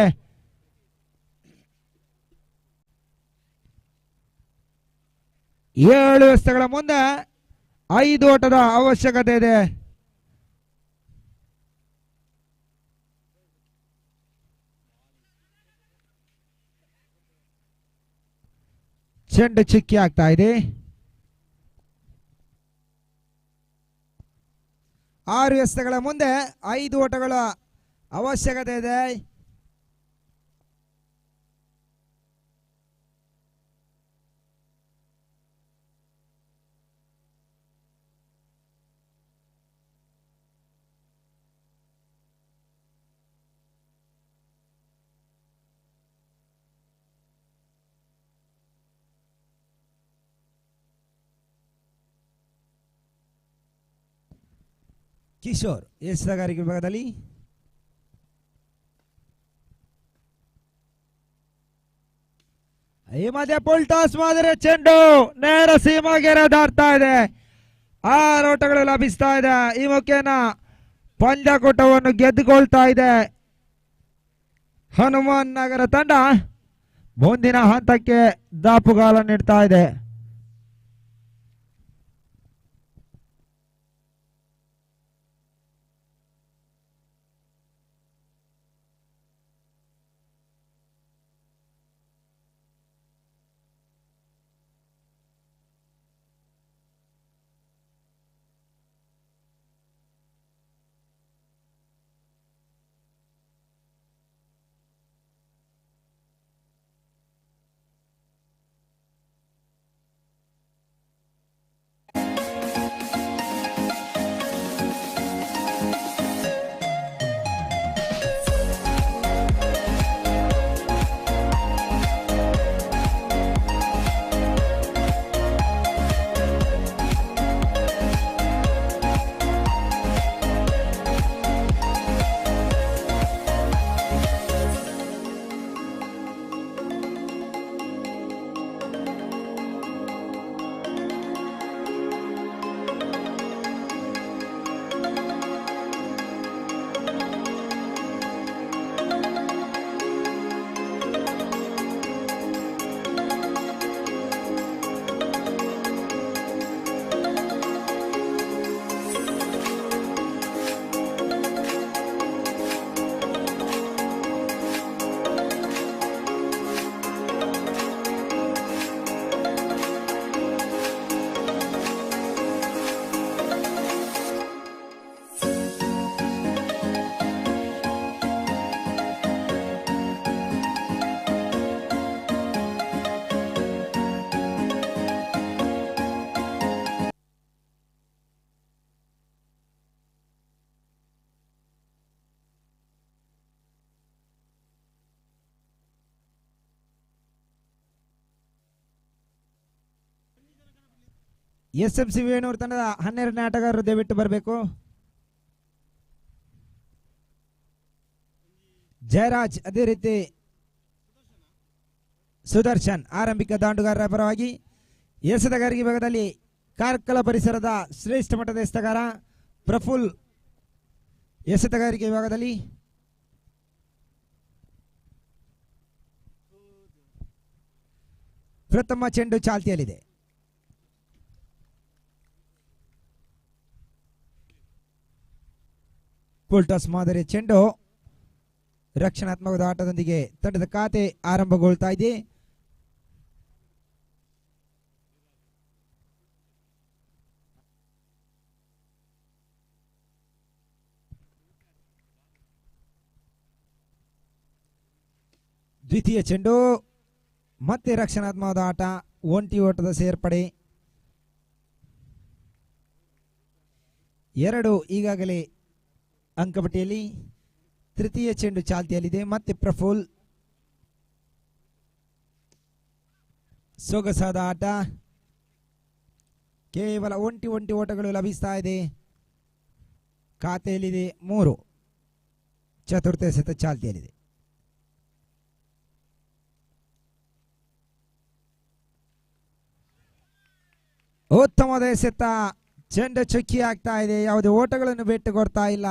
7 ಎಸೆತಗಳ ಮುಂದೆ 5 ಓಟದ ಅವಶ್ಯಕತೆ ಇದೆ. ಚೆಂಡು ಚಿಕ್ಕಿ ಆಗ್ತಾ ಇದೆ. 6 ಎಸೆತಗಳ ಮುಂದೆ 5 ಓಟಗಳ ಅವಶ್ಯಕತೆ ಇದೆ. ಕಿಶೋರ್ ಎಸೆತಗಾರಿಕೆ ವಿಭಾಗದಲ್ಲಿ ಈ ಮಧ್ಯೆ ಫುಲ್ ಟಾಸ್ ಮಾದರಿ ಚೆಂಡು ನೇರ ಸೀಮಾಗೆರೆ ದಾಟ್ತಾ ಇದೆ. 6 ಓಟಗಳು ಲಭಿಸ್ತಾ ಇದೆ. ಈ ಮುಖೇನ ಪಂದ್ಯಕೂಟವನ್ನು ಗೆದ್ದುಕೊಳ್ತಾ ಇದೆ ಹನುಮಾನ್ ನಗರ ತಂಡ. ಮುಂದಿನ ಹಂತಕ್ಕೆ ದಾಪುಗಾಲ ನೀಡ್ತಾ ಇದೆ. SMC ವೇಣೂರು ತಂಡದ 12ನೇ ಆಟಗಾರರು ದಯವಿಟ್ಟು ಬರಬೇಕು. ಜಯರಾಜ್ ಅದೇ ರೀತಿ ಸುದರ್ಶನ್ ಆರಂಭಿಕ ದಾಂಡುಗಾರರ ಪರವಾಗಿ. ಎಸೆತಗಾರಿಕೆ ಭಾಗದಲ್ಲಿ ಕಾರ್ಕಳ ಪರಿಸರದ ಶ್ರೇಷ್ಠ ಮಟ್ಟದ ಎಸೆತಗಾರ ಪ್ರಫುಲ್ ಎಸೆತಗಾರಿಕೆ ವಿಭಾಗದಲ್ಲಿ. ಪ್ರಥಮ ಚೆಂಡು ಚಾಲ್ತಿಯಲ್ಲಿದೆ. ಫುಲ್ಟಾಸ್ ಮಾದರಿ ಚೆಂಡು ರಕ್ಷಣಾತ್ಮಕದ ಆಟದೊಂದಿಗೆ ತಂಡದ ಖಾತೆ ಆರಂಭಗೊಳ್ತಾ ಇದೆ. ದ್ವಿತೀಯ ಚೆಂಡು ಮತ್ತೆ ರಕ್ಷಣಾತ್ಮಕದ ಆಟ, ಒಂಟಿ ಓಟದ ಸೇರ್ಪಡೆ. 2 ಈಗಾಗಲೇ ಅಂಕಪಟ್ಟಿಯಲ್ಲಿ. ತೃತೀಯ ಚೆಂಡು ಚಾಲ್ತಿಯಲ್ಲಿದೆ. ಮತ್ತೆ ಪ್ರಫುಲ್ ಸೊಗಸಾದ ಆಟ, ಕೇವಲ ಒಂಟಿ ಓಟಗಳು ಲಭಿಸ್ತಾ ಇದೆ. ಖಾತೆಯಲ್ಲಿದೆ 3. ಚತುರ್ಥ ಎಸೆತ ಚಾಲ್ತಿಯಲ್ಲಿದೆ. ಉತ್ತಮವಾದ ಎಸೆತ, ಚೆಂಡು ಚುಕ್ಕಿ ಆಗ್ತಾ ಇದೆ. ಯಾವುದೇ ಓಟಗಳನ್ನು ಬಿಟ್ಟು ಕೊಡ್ತಾ ಇಲ್ಲ.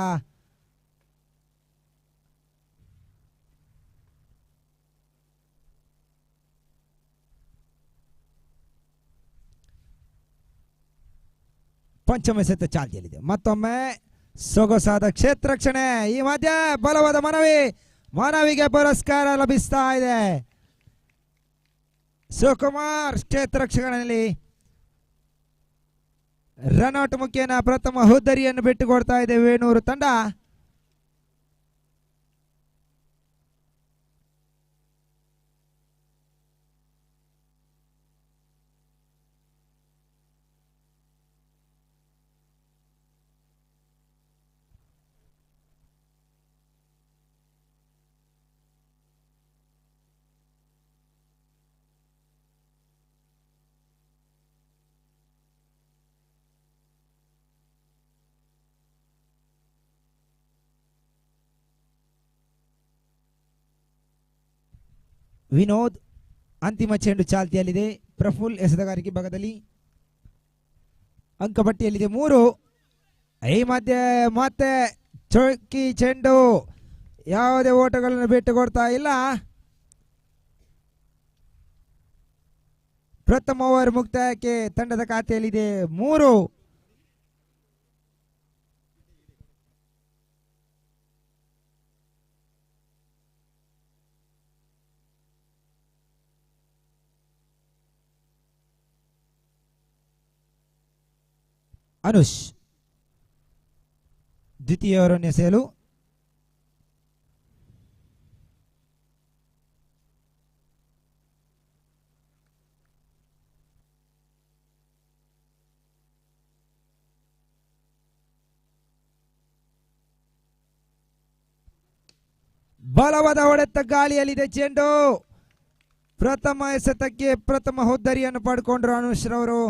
ಪಂಚಮ ಎಸೆತ ಚಾಲ್ತಿಯಲ್ಲಿದೆ. ಮತ್ತೊಮ್ಮೆ ಸೊಗಸಾದ ಕ್ಷೇತ್ರ ರಕ್ಷಣೆ. ಈ ಮಧ್ಯೆ ಬಲವಾದ ಮನವಿಗೆ ಪುರಸ್ಕಾರ ಲಭಿಸ್ತಾ ಇದೆ. ಸುಕುಮಾರ್ ಕ್ಷೇತ್ರ ರಕ್ಷಣೆಯಲ್ಲಿ ರನ್ಔಟ್ ಮುಖೇನ ಪ್ರಥಮ ಹುದ್ದರಿಯನ್ನು ಬಿಟ್ಟುಕೊಡ್ತಾ ಇದೆ ವೇಣೂರು ತಂಡ. ವಿನೋದ್ ಅಂತಿಮ ಚೆಂಡು ಚಾಲ್ತಿಯಲ್ಲಿದೆ. ಪ್ರಫುಲ್ ಎಸೆತಗಾರಿಕೆ ಭಾಗದಲ್ಲಿ ಅಂಕಪಟ್ಟಿಯಲ್ಲಿದೆ 3. ಈ ಮಧ್ಯೆ ಮತ್ತೆ ಚೌಕಿ ಚೆಂಡು, ಯಾವುದೇ ಓಟಗಳನ್ನು ಬಿಟ್ಟು ಕೊಡ್ತಾ ಇಲ್ಲ. ಪ್ರಥಮ ಓವರ್ ಮುಕ್ತಾಯಕ್ಕೆ ತಂಡದ ಖಾತೆಯಲ್ಲಿದೆ 3. ಅನುಷ್ ದ್ವಿತೀಯ ಓವರನ್ನು ಎಸೆಯಲು. ಬಲವಾದ ಹೊಡೆತ, ಗಾಳಿಯಲ್ಲಿದೆ ಚೆಂಡು. ಪ್ರಥಮ ಎಸೆತಕ್ಕೆ ಪ್ರಥಮ ಹುದ್ದರಿಯನ್ನು ಪಡ್ಕೊಂಡ್ರು ಅನುಷ್ ರವರು.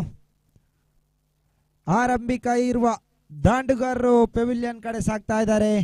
ಆರಂಭಿಕ ಇರುವ ದಾಂಡುಗಾರರು ಪೆವಿಲಿಯನ್ ಕಡೆ ಸಾಗ್ತಾ ಇದ್ದಾರೆ.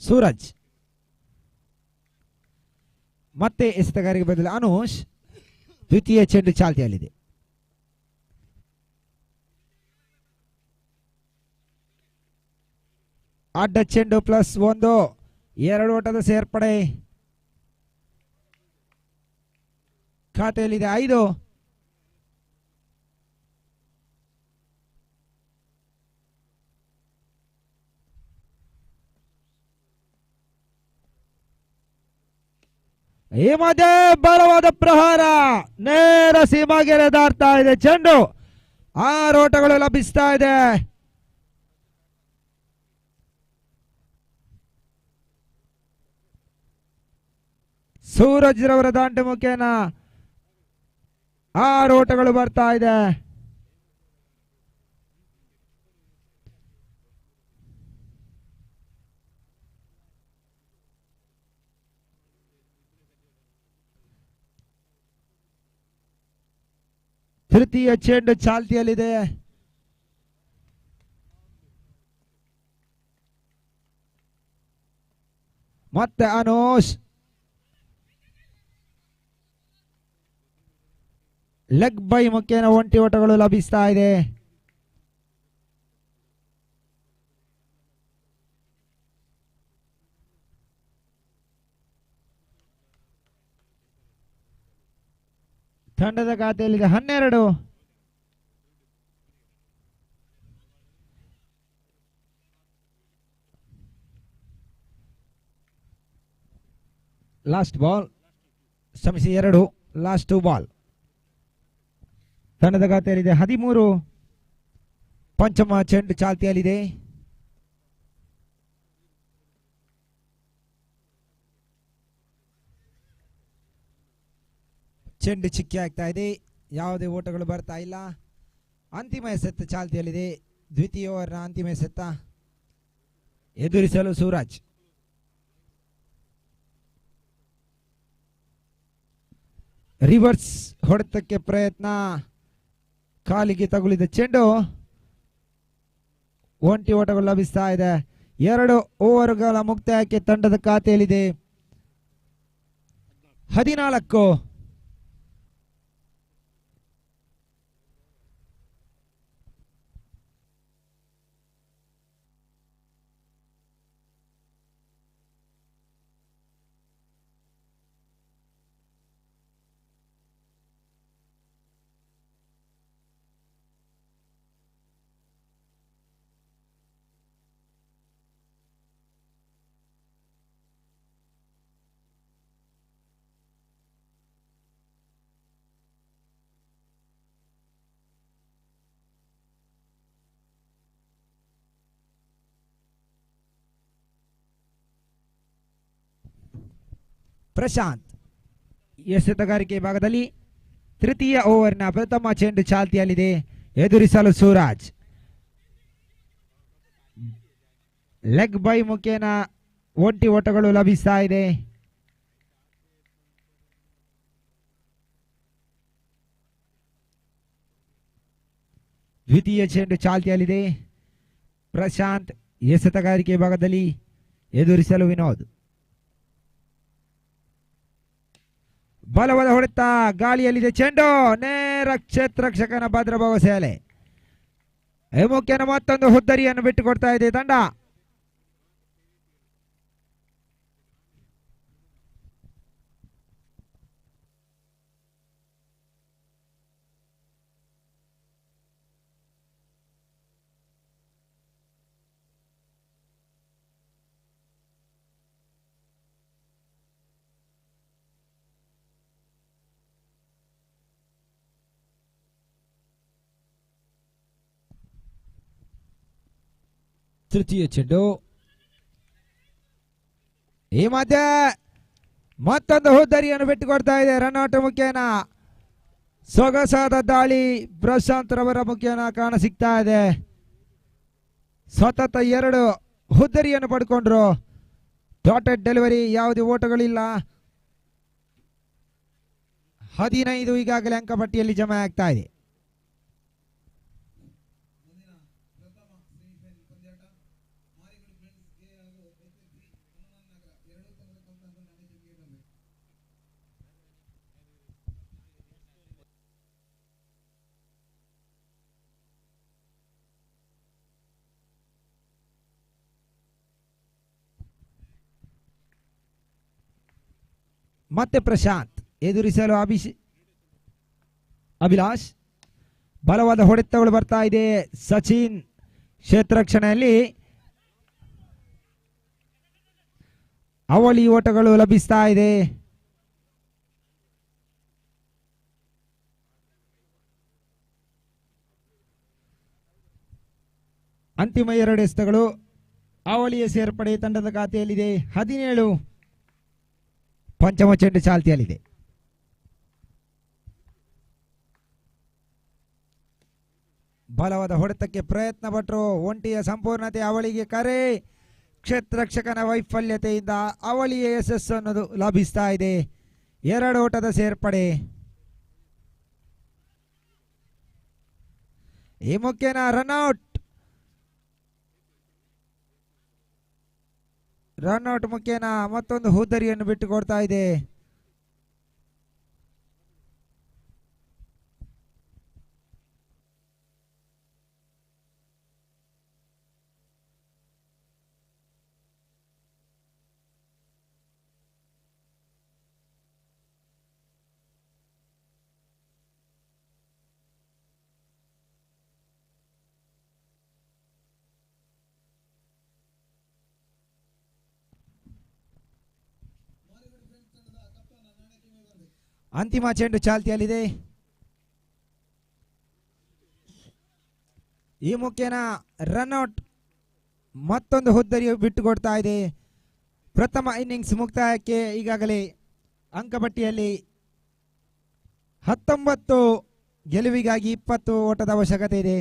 ಸೂರಜ್ ಮತ್ತೆ ಎಸೆತಗಾರಿಗೆ ಬದಲು ಅನುಷ್. ದ್ವಿತೀಯ ಚೆಂಡು ಚಾಲ್ತಿಯಲ್ಲಿದೆ. ಅಡ್ಡ ಚೆಂಡು +1, 2 ಓಟದ ಸೇರ್ಪಡೆ. ಖಾತೆಯಲ್ಲಿದೆ 5. ಈ ಮಧ್ಯೆ ಬಲವಾದ ಪ್ರಹಾರ ನೇರ ಸೀಮಾಗೆರೆ ದಾಟ್ತಾ ಇದೆ ಚೆಂಡು. 6 ಓಟಗಳು ಲಭಿಸ್ತಾ ಇದೆ. ಸೂರಜ್ ರವರ ದಾಂಡು ಮುಖೇನ 6 ಓಟಗಳು ಬರ್ತಾ ಇದೆ. ತೃತೀಯ ಚೆಂಡು ಚಾಲ್ತಿಯಲ್ಲಿದೆ. ಮತ್ತೆ ಅನೋಷ್ ಲೆಗ್ ಬೈ ಮುಖೇನ 1 ಓಟಗಳು ಲಭಿಸ್ತಾ ಇದೆ. ತಂಡದ ಖಾತೆಯಲ್ಲಿದೆ 12. ಲಾಸ್ಟ್ ಬಾಲ್ ಶ್ರಮಿಸಿ 2 ಲಾಸ್ಟ್ 2 ಬಾಲ್. ತಂಡದ ಖಾತೆಯಲ್ಲಿದೆ 13. ಪಂಚಮ ಚೆಂಡು ಚಾಲ್ತಿಯಲ್ಲಿದೆ. ಚೆಂಡು ಚಿಕ್ಕಿ ಆಗ್ತಾ ಇದೆ. ಯಾವುದೇ ಓಟಗಳು ಬರ್ತಾ ಇಲ್ಲ. ಅಂತಿಮ ಎಸೆತ ಚಾಲ್ತಿಯಲ್ಲಿದೆ. ದ್ವಿತೀಯ ಓವರ್ನ ಅಂತಿಮ ಎಸೆತ ಎದುರಿಸಲು ಸೂರಜ್. ರಿವರ್ಸ್ ಹೊಡೆತಕ್ಕೆ ಪ್ರಯತ್ನ. ಕಾಲಿಗೆ ತಗುಲಿದ ಚೆಂಡು. 1 ಓಟಗಳು ಲಭಿಸ್ತಾ ಇದೆ. 2 ಓವರ್ಗಳ ಮುಕ್ತಾಯಕ್ಕೆ ತಂಡದ ಖಾತೆಯಲ್ಲಿದೆ 14. ಪ್ರಶಾಂತ್ ಎಸೆತಗಾರಿಕೆ ಭಾಗದಲ್ಲಿ ತೃತೀಯ ಓವರ್ನ ಪ್ರಥಮ ಚೆಂಡು ಚಾಲ್ತಿಯಲ್ಲಿದೆ. ಎದುರಿಸಲು ಸೂರಜ್. ಲೆಗ್ ಬೈ ಮುಖೇನ 1 ಓಟಗಳು ಲಭಿಸ್ತಾ ಇದೆ. ದ್ವಿತೀಯ ಚೆಂಡು ಚಾಲ್ತಿಯಲ್ಲಿದೆ. ಪ್ರಶಾಂತ್ ಎಸೆತಗಾರಿಕೆ ಭಾಗದಲ್ಲಿ ಎದುರಿಸಲು ವಿನೋದ್. ಬಲವಾದ ಹೊಡೆತ ಗಾಳಿಯಲ್ಲಿದೆ ಚೆಂಡು. ನೇರ ಕ್ಷೇತ್ರ ರಕ್ಷಕನ ಭದ್ರಭಾವ ಸೇಲೆ. ಮುಖ್ಯನ ಮತ್ತೊಂದು ಹುದ್ದರಿಯನ್ನು ಬಿಟ್ಟುಕೊಡ್ತಾ ಇದೆ ತಂಡ. ತೃತೀಯ ಚೆಂಡು. ಈ ಮಧ್ಯೆ ಮತ್ತೊಂದು ಹುದ್ದರಿಯನ್ನು ಬಿಟ್ಟುಕೊಡ್ತಾ ಇದೆ ರನ್ಔಟ್ ಮುಖೇನ. ಸೊಗಸಾದ ದಾಳಿ ಪ್ರಶಾಂತ್ ರವರ ಮುಖೇನ ಕಾಣ ಸಿಗ್ತಾ ಇದೆ. ಸತತ 2 ಹುದ್ದರಿಯನ್ನು ಪಡ್ಕೊಂಡ್ರು. ಡಾಟೆಡ್ ಡೆಲಿವರಿ, ಯಾವುದೇ ಓಟಗಳಿಲ್ಲ. 15 ಈಗಾಗಲೇ ಅಂಕಪಟ್ಟಿಯಲ್ಲಿ ಜಮಾ ಆಗ್ತಾ ಇದೆ. ಮತ್ತೆ ಪ್ರಶಾಂತ್ ಎದುರಿಸಲು ಅಭಿಲಾಷ್. ಬಲವಾದ ಹೊಡೆತಗಳು ಬರ್ತಾ ಇದೆ. ಸಚಿನ್ ಕ್ಷೇತ್ರರಕ್ಷಣೆಯಲ್ಲಿ ಅವಳಿ ಓಟಗಳು ಲಭಿಸ್ತಾ ಇದೆ. ಅಂತಿಮ 2 ಎಸೆತಗಳು ಅವಳಿಯ ಸೇರ್ಪಡೆ ತಂಡದ ಖಾತೆಯಲ್ಲಿದೆ. 17. ಪಂಚಮ ಚೆಂಡು ಚಾಲ್ತಿಯಲ್ಲಿದೆ. ಬಲವಾದ ಹೊಡೆತಕ್ಕೆ ಪ್ರಯತ್ನ ಪಟ್ಟರು. ಒಂಟಿಯ ಸಂಪೂರ್ಣತೆ ಅವಳಿಗೆ ಕರೆ. ಕ್ಷೇತ್ರರಕ್ಷಕನ ವೈಫಲ್ಯತೆಯಿಂದ ಅವಳಿಯ ಯಶಸ್ಸು ಅನ್ನೋದು ಲಭಿಸ್ತಾ ಇದೆ. 2 ಓಟದ ಸೇರ್ಪಡೆ. ಈ ಮುಖ್ಯನ ರನ್ಔಟ್ ಮುಖ್ಯನ ಮತ್ತೊಂದು ಹುದ್ದರಿಯನ್ನು ಬಿಟ್ಟುಕೊಡ್ತಾ ಇದೆ. ಅಂತಿಮ ಚೆಂಡು ಚಾಲ್ತಿಯಲ್ಲಿದೆ. ಈ ಮುಖ್ಯನ ರನ್ಔಟ್ ಮತ್ತೊಂದು ಹುದ್ದರಿಯು ಬಿಟ್ಟುಕೊಡ್ತಾ ಇದೆ. ಪ್ರಥಮ ಇನ್ನಿಂಗ್ಸ್ ಮುಕ್ತಾಯಕ್ಕೆ ಈಗಾಗಲೇ ಅಂಕಪಟ್ಟಿಯಲ್ಲಿ 19 ಗೆಲುವಿಗಾಗಿ 20 ಓಟದ ಅವಶ್ಯಕತೆ ಇದೆ.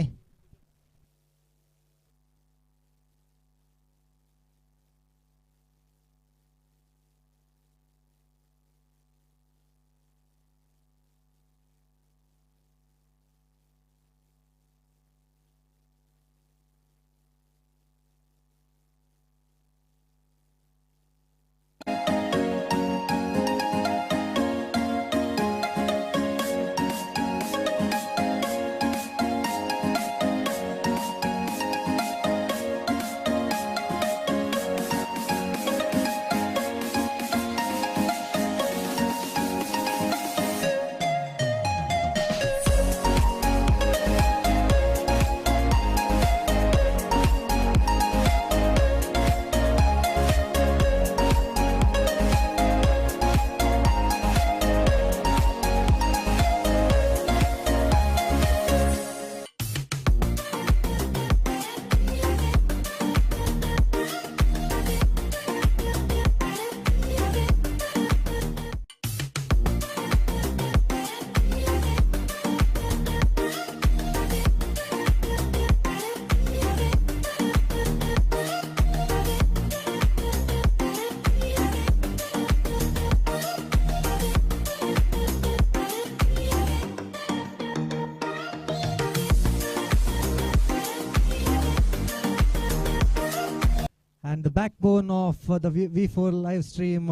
And the backbone of the V4 live stream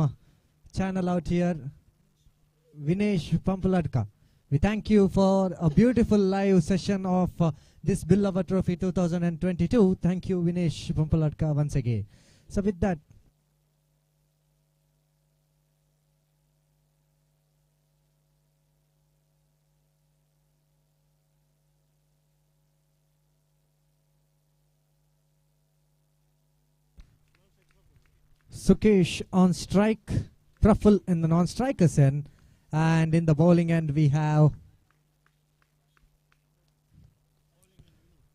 channel out here, Vinesh Pampaladka. We thank you for a beautiful live session of this Billava Trophy 2022. Thank you, Vinesh Pampaladka, once again. So with that, Sukesh on strike, Praful in the non-strikers end, and in the bowling end we have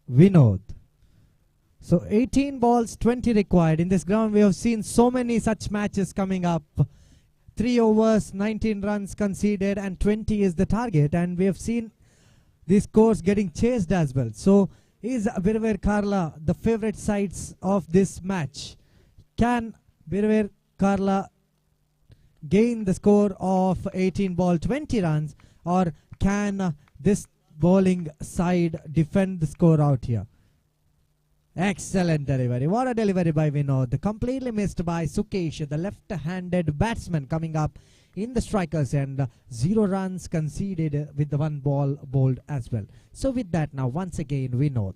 Vinod. So 18 balls, 20 required. In this ground we have seen so many such matches coming up. 3 overs, 19 runs conceded, and 20 is the target, and we have seen these scores getting chased as well. So is Birver Karla the favorite sides of this match? Can Birver Karla gain the score of 18 ball 20 runs, or can this bowling side defend the score out here? Excellent delivery. What a delivery by Vinod. Completely missed by Sukesh, the left-handed batsman coming up in the strikers end. 0 runs conceded with the 1 ball bowled as well. So with that now once again Vinod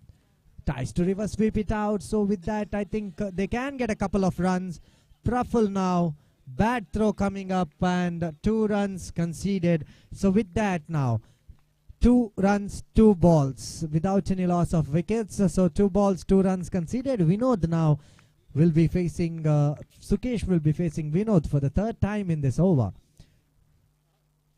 tries to reverse sweep it out. So with that I think they can get a couple of runs. Praful now, bad throw coming up, and 2 runs conceded. So with that now 2 runs, 2 balls without any loss of wickets. So 2 balls, 2 runs conceded. Vinod now will be facing, Sukesh will be facing Vinod for the 3rd time in this over.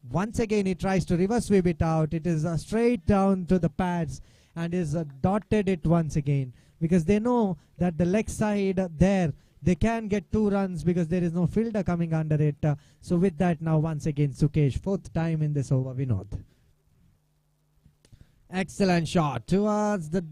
Once again he tries to reverse sweep it out. It is straight down to the pads and is dotted it once again. because they know that the leg side there, they can get 2 runs because there is no fielder coming under it. So with that, now once again Sukesh, 4th time in this over, Vinod. Excellent shot towards the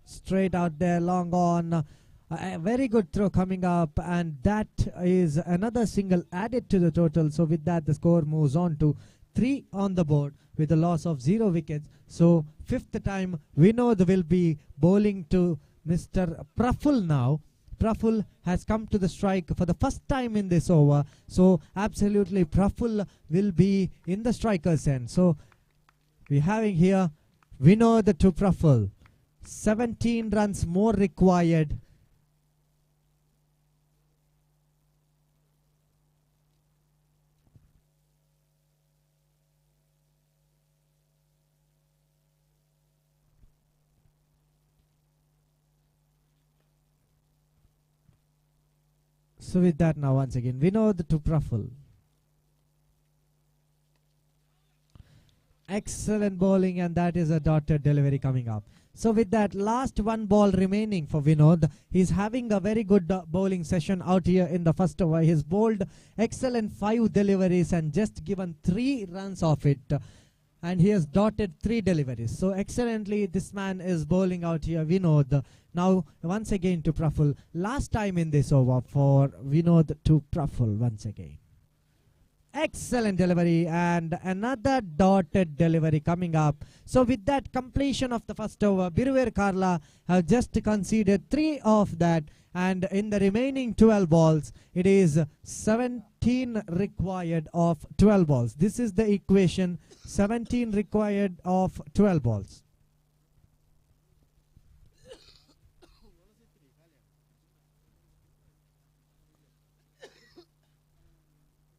straight out there, long on. A very good throw coming up, and that is another single added to the total. So with that, the score moves on to 3 on the board with a loss of 0 wickets. So 5th time Vinod will be bowling to Mr. Praful now. Praful has come to the strike for the first time in this over. So absolutely Praful will be in the striker's end. So we're having here Vinod to Praful. 17 runs more required. So with that, now once again Vinod to Praful. Excellent bowling, and that is a dotted delivery coming up. So with that, last 1 ball remaining for Vinod. He's having a very good bowling session out here in the first over. He's bowled excellent 5 deliveries and just given 3 runs off it. And he has dotted 3 deliveries. So excellently this man is bowling out here, Vinod. Now once again to Praful. Last time in this over for Vinod to Praful once again. Excellent delivery, and another dotted delivery coming up. So with that completion of the first over, Biruver Karla have just conceded 3 of that, and in the remaining 12 balls, it is 17 required of 12 balls. This is the equation, 17 required of 12 balls.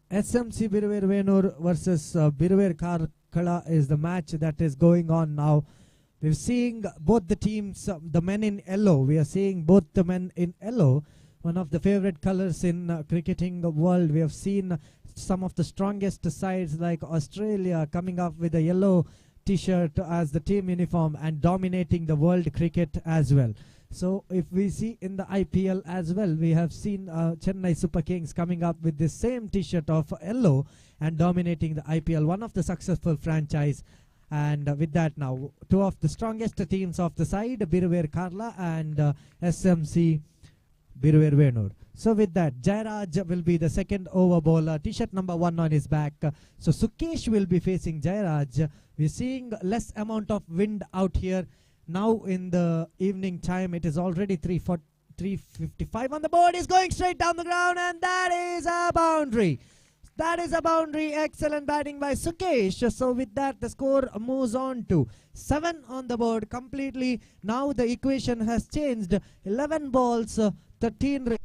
SMC Biruver Venur versus Biruver Karkala is the match that is going on now. We're seeing both the teams, the men in yellow. We are seeing both the men in yellow, one of the favorite colors in cricketing world. We have seen some of the strongest sides like Australia coming up with a yellow t-shirt as the team uniform and dominating the world cricket as well. So if we see in the IPL as well, we have seen Chennai Super Kings coming up with the same t-shirt of yellow and dominating the IPL, one of the successful franchise. And with that now, 2 of the strongest teams of the side, Biruver Karla and SMC Biruver Venur. So with that, Jairaj will be the second over bowler, t-shirt number 1 on his back. So Sukesh will be facing Jairaj. We're seeing less amount of wind out here. Now in the evening time, it is already 3:55 on the board. Is going straight down the ground, and that is a boundary. That is a boundary. Excellent batting by Sukesh. So with that, the score moves on to 7 on the board completely. Now the equation has changed. 11 balls, 13.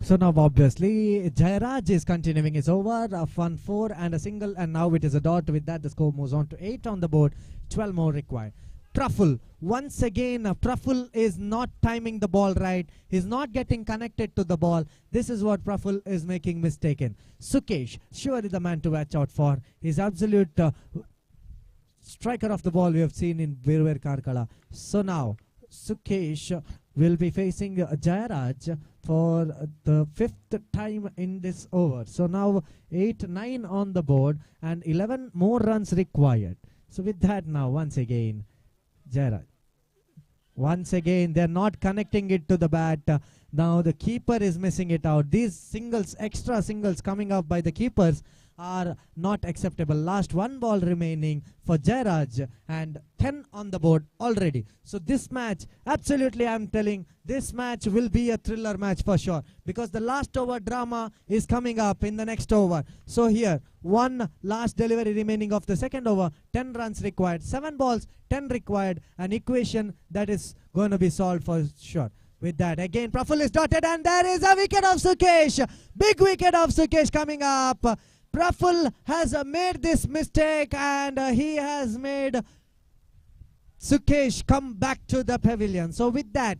So now obviously Jairaj is continuing his over, a fun 4 and a single, and now it is a dot. With that the score moves on to 8 on the board, 12 more required. Praful, once again Praful is not timing the ball right. He's not getting connected to the ball. This is what Praful is making mistaken. Sukesh, surely the man to watch out for. His absolute striker of the ball we have seen in Birwer Karkala. So now Sukesh will be facing Jayaraj for the 5th time in this over. So now 8-9 on the board and 11 more runs required. So with that now once again Jayaraj. Once again they're not connecting it to the bat. Now the keeper is missing it out. These singles, extra singles coming up by the keepers are not acceptable. Last one ball remaining for Jayaraj and 10 on the board already. So this match, absolutely I'm telling, this match will be a thriller match for sure, because the last over drama is coming up in the next over. So here, one last delivery remaining of the second over, 10 runs required, 7 balls, 10 required, an equation that is going to be solved for sure. With that, again, Praful is dotted and there is a wicket of Sukesh. Big wicket of Sukesh coming up. Praful has made this mistake and he has made Sukesh come back to the pavilion. So with that,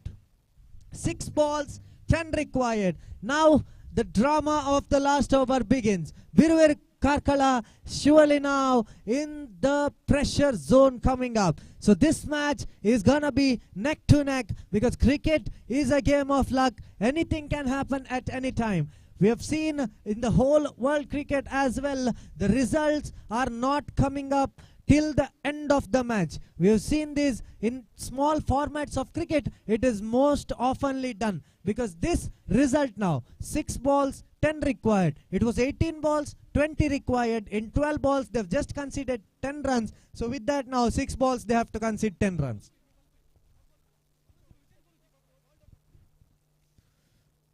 6 balls, 10 required. Now the drama of the last over begins. Birwer Karkala surely now in the pressure zone coming up. So this match is gonna be neck to neck, because cricket is a game of luck. Anything can happen at any time. We have seen in the whole world cricket as well, the results are not coming up till the end of the match. We have seen this in small formats of cricket. It is most oftenly done, because this result now, 6 balls, 10 required. It was 18 balls, 20 required. In 12 balls, they've just conceded 10 runs. So with that now, 6 balls, they have to concede 10 runs.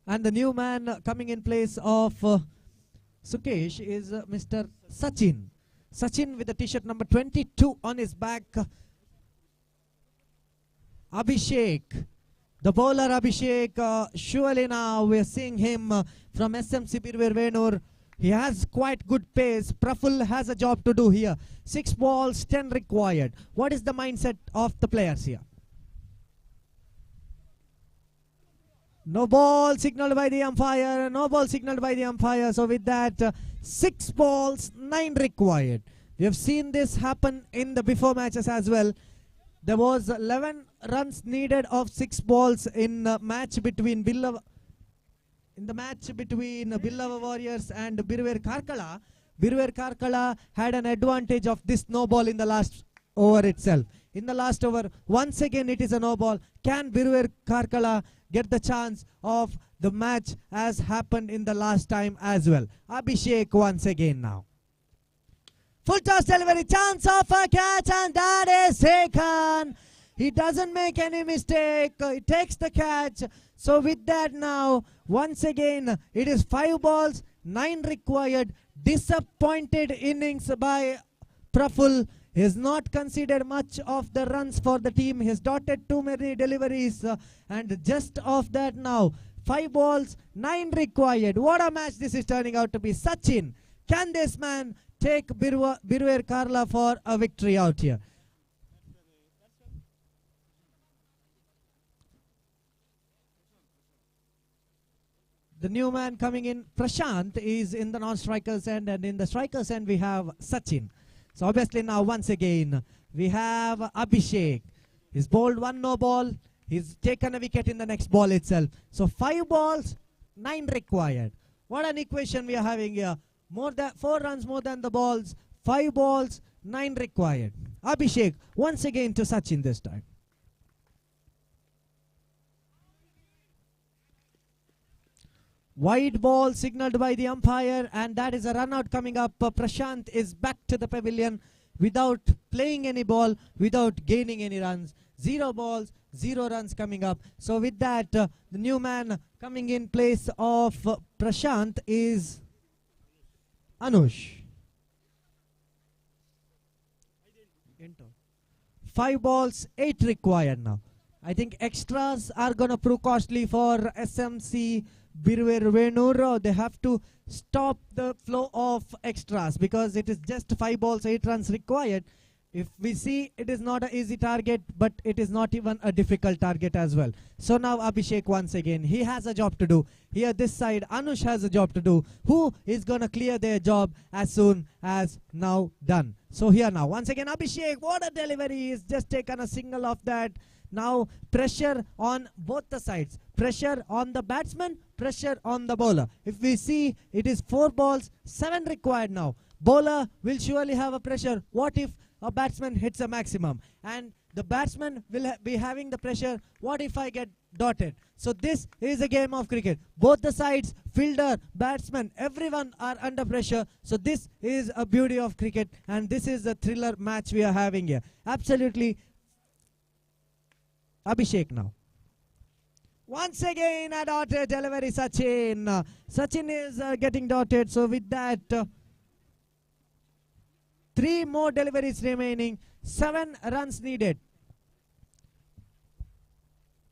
And the new man coming in place of Sukesh is Mr. Sachin. Sachin with the t-shirt number 22 on his back. Abhishek, the bowler Abhishek, surely now we are seeing him from SMC Birwer Venur. He has quite good pace. Praful has a job to do here. 6 balls, 10 required. What is the mindset of the players here? No ball signaled by the umpire. No ball signaled by the umpire. So with that, 6 balls, 9 required. We have seen this happen in the before matches as well. There was 11 runs needed of 6 balls in the match between Billava. In the match between Billava Warriors and Birwer Karkala, Birwer Karkala had an advantage of this no ball in the last over itself. In the last over, once again it is a no ball. Can Birwer Karkala get the chance of the match as happened in the last time as well? Abhishek once again now. Full toss delivery, chance of a catch, and that is taken. He doesn't make any mistake. He takes the catch. So with that now, once again, it is 5 balls, 9 required. Disappointed innings by Praful. He has not conceded much of the runs for the team. He has dotted too many deliveries. And just of that now, 5 balls, 9 required. What a match this is turning out to be. Sachin, can this man take Birwer Karkala for a victory out here? The new man coming in, Prashant, is in the non-strikers end, and in the strikers end we have Sachin. So obviously now once again we have Abhishek. He's bowled 1 no ball. He's taken a wicket in the next ball itself. So 5 balls, 9 required. What an equation we are having here. 4 runs more than the balls. 5 balls, 9 required. Abhishek once again to Sachin this time. Wide ball signaled by the umpire, and that is a run out coming up. Prashant is back to the pavilion without playing any ball, without gaining any runs. 0 balls, 0 runs coming up. So with that, the new man coming in place of Prashant is Anush. 5 balls, 8 required now. I think extras are going to prove costly for SMC Birwer Venur. They have to stop the flow of extras, because it is just 5 balls, 8 runs required. If we see, it is not an easy target, but it is not even a difficult target as well. So now Abhishek once again, he has a job to do. Here this side, Anush has a job to do. Who is going to clear their job as soon as now done? So here now, once again, Abhishek, what a delivery. He's just taken a single of that. Now pressure on both the sides. Pressure on the batsman, pressure on the bowler. If we see, it is 4 balls, 7 required now. Bowler will surely have a pressure. What if a batsman hits a maximum? And the batsman will be having the pressure. What if I get dotted? So this is a game of cricket. Both the sides, fielder, batsman, everyone are under pressure. So this is a beauty of cricket, and this is the thriller match we are having here. Absolutely. Abhishek now. Once again a dotted delivery, Sachin. Sachin is getting dotted. So with that, 3 more deliveries remaining, 7 runs needed.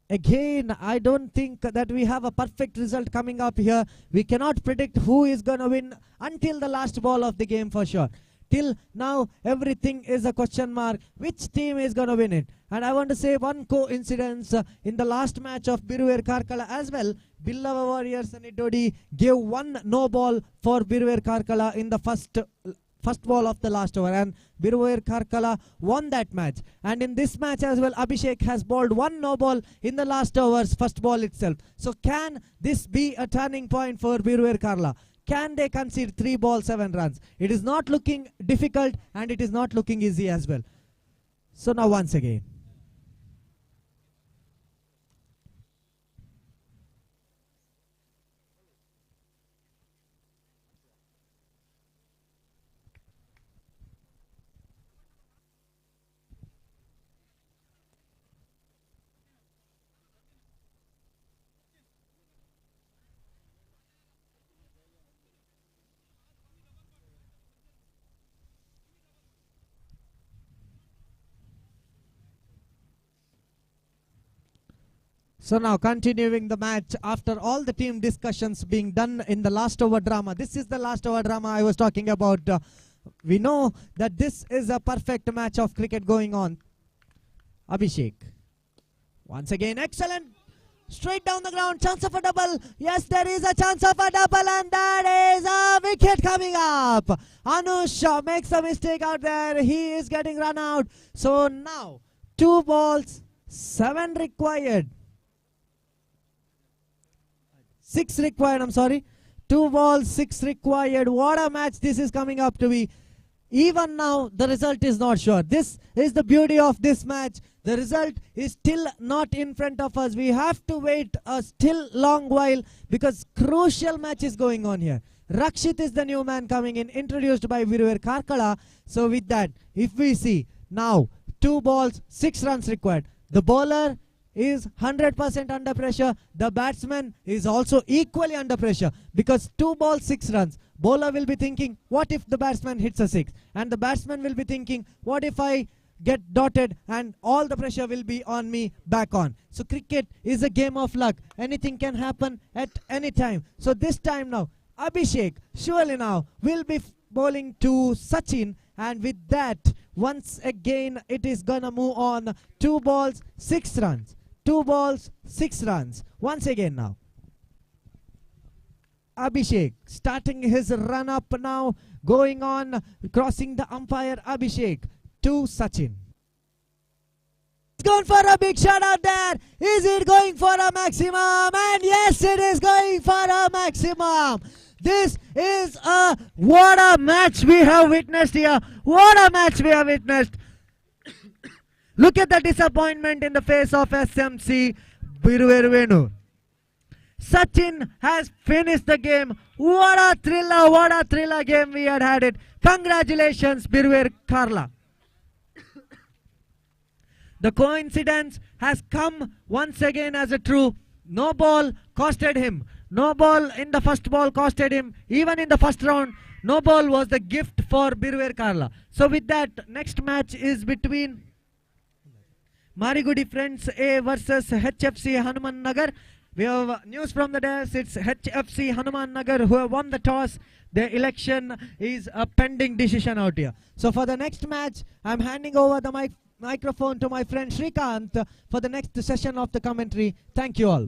Again, I don't think that we have a perfect result coming up here. We cannot predict who is going to win until the last ball of the game for sure. Till now, everything is a question mark. Which team is going to win it? And I want to say one coincidence. In the last match of Biruver Karkala as well, Billava Warriors and Niddodi gave 1 no ball for Biruver Karkala in the first ball of the last over, and Biruver Karkala won that match. And in this match as well, Abhishek has bowled 1 no ball in the last over's first ball itself. So can this be a turning point for Biruver Karkala? Can they concede 3 balls, 7 runs? It is not looking difficult, and it is not looking easy as well. So now once again, so now continuing the match after all the team discussions being done in the last over drama. This is the last over drama I was talking about. We know that this is a perfect match of cricket going on. Abhishek. Once again, excellent. Straight down the ground, chance of a double. Yes, there is a chance of a double, and that is a wicket coming up. Anush makes a mistake out there. He is getting run out. So now 2 balls, 7 required. 6 required, I'm sorry. 2 balls, 6 required. What a match this is coming up to be. Even now, the result is not sure. This is the beauty of this match. The result is still not in front of us. We have to wait a still long while because crucial match is going on here. Rakshit is the new man coming in, introduced by Biruver Karkala. So with that, if we see now 2 balls, 6 runs required. The bowler is 100% under pressure. The batsman is also equally under pressure because 2 balls, 6 runs. Bowler will be thinking, what if the batsman hits a 6? And the batsman will be thinking, what if I get dotted? And all the pressure will be on me back on. So cricket is a game of luck. Anything can happen at any time. So this time now, Abhishek surely now will be bowling to Sachin, and with that, once again it is gonna move on. 2 balls, 6 runs. 2 balls, 6 runs. Once again now. Abhishek starting his run up now, going on, crossing the umpire. Abhishek to Sachin. It's going for a big shot out there. Is it going for a maximum? And yes, it is going for a maximum. This is what a match we have witnessed here. What a match we have witnessed. Look at the disappointment in the face of SMC V4NEWS. Sachin has finished the game. What a thriller game we had it. Congratulations, V4NEWS Karla. The coincidence has come once again as a true. No ball costed him. No ball in the first ball costed him. Even in the first round, no ball was the gift for V4NEWS Karla. So with that, next match is between Marigudi Friends A versus HFC Hanuman Nagar. We have news from the desk. It's HFC Hanuman Nagar who have won the toss. Their election is a pending decision out here. So for the next match, I'm handing over the microphone to my friend Shrikant for the next session of the commentary. Thank you all.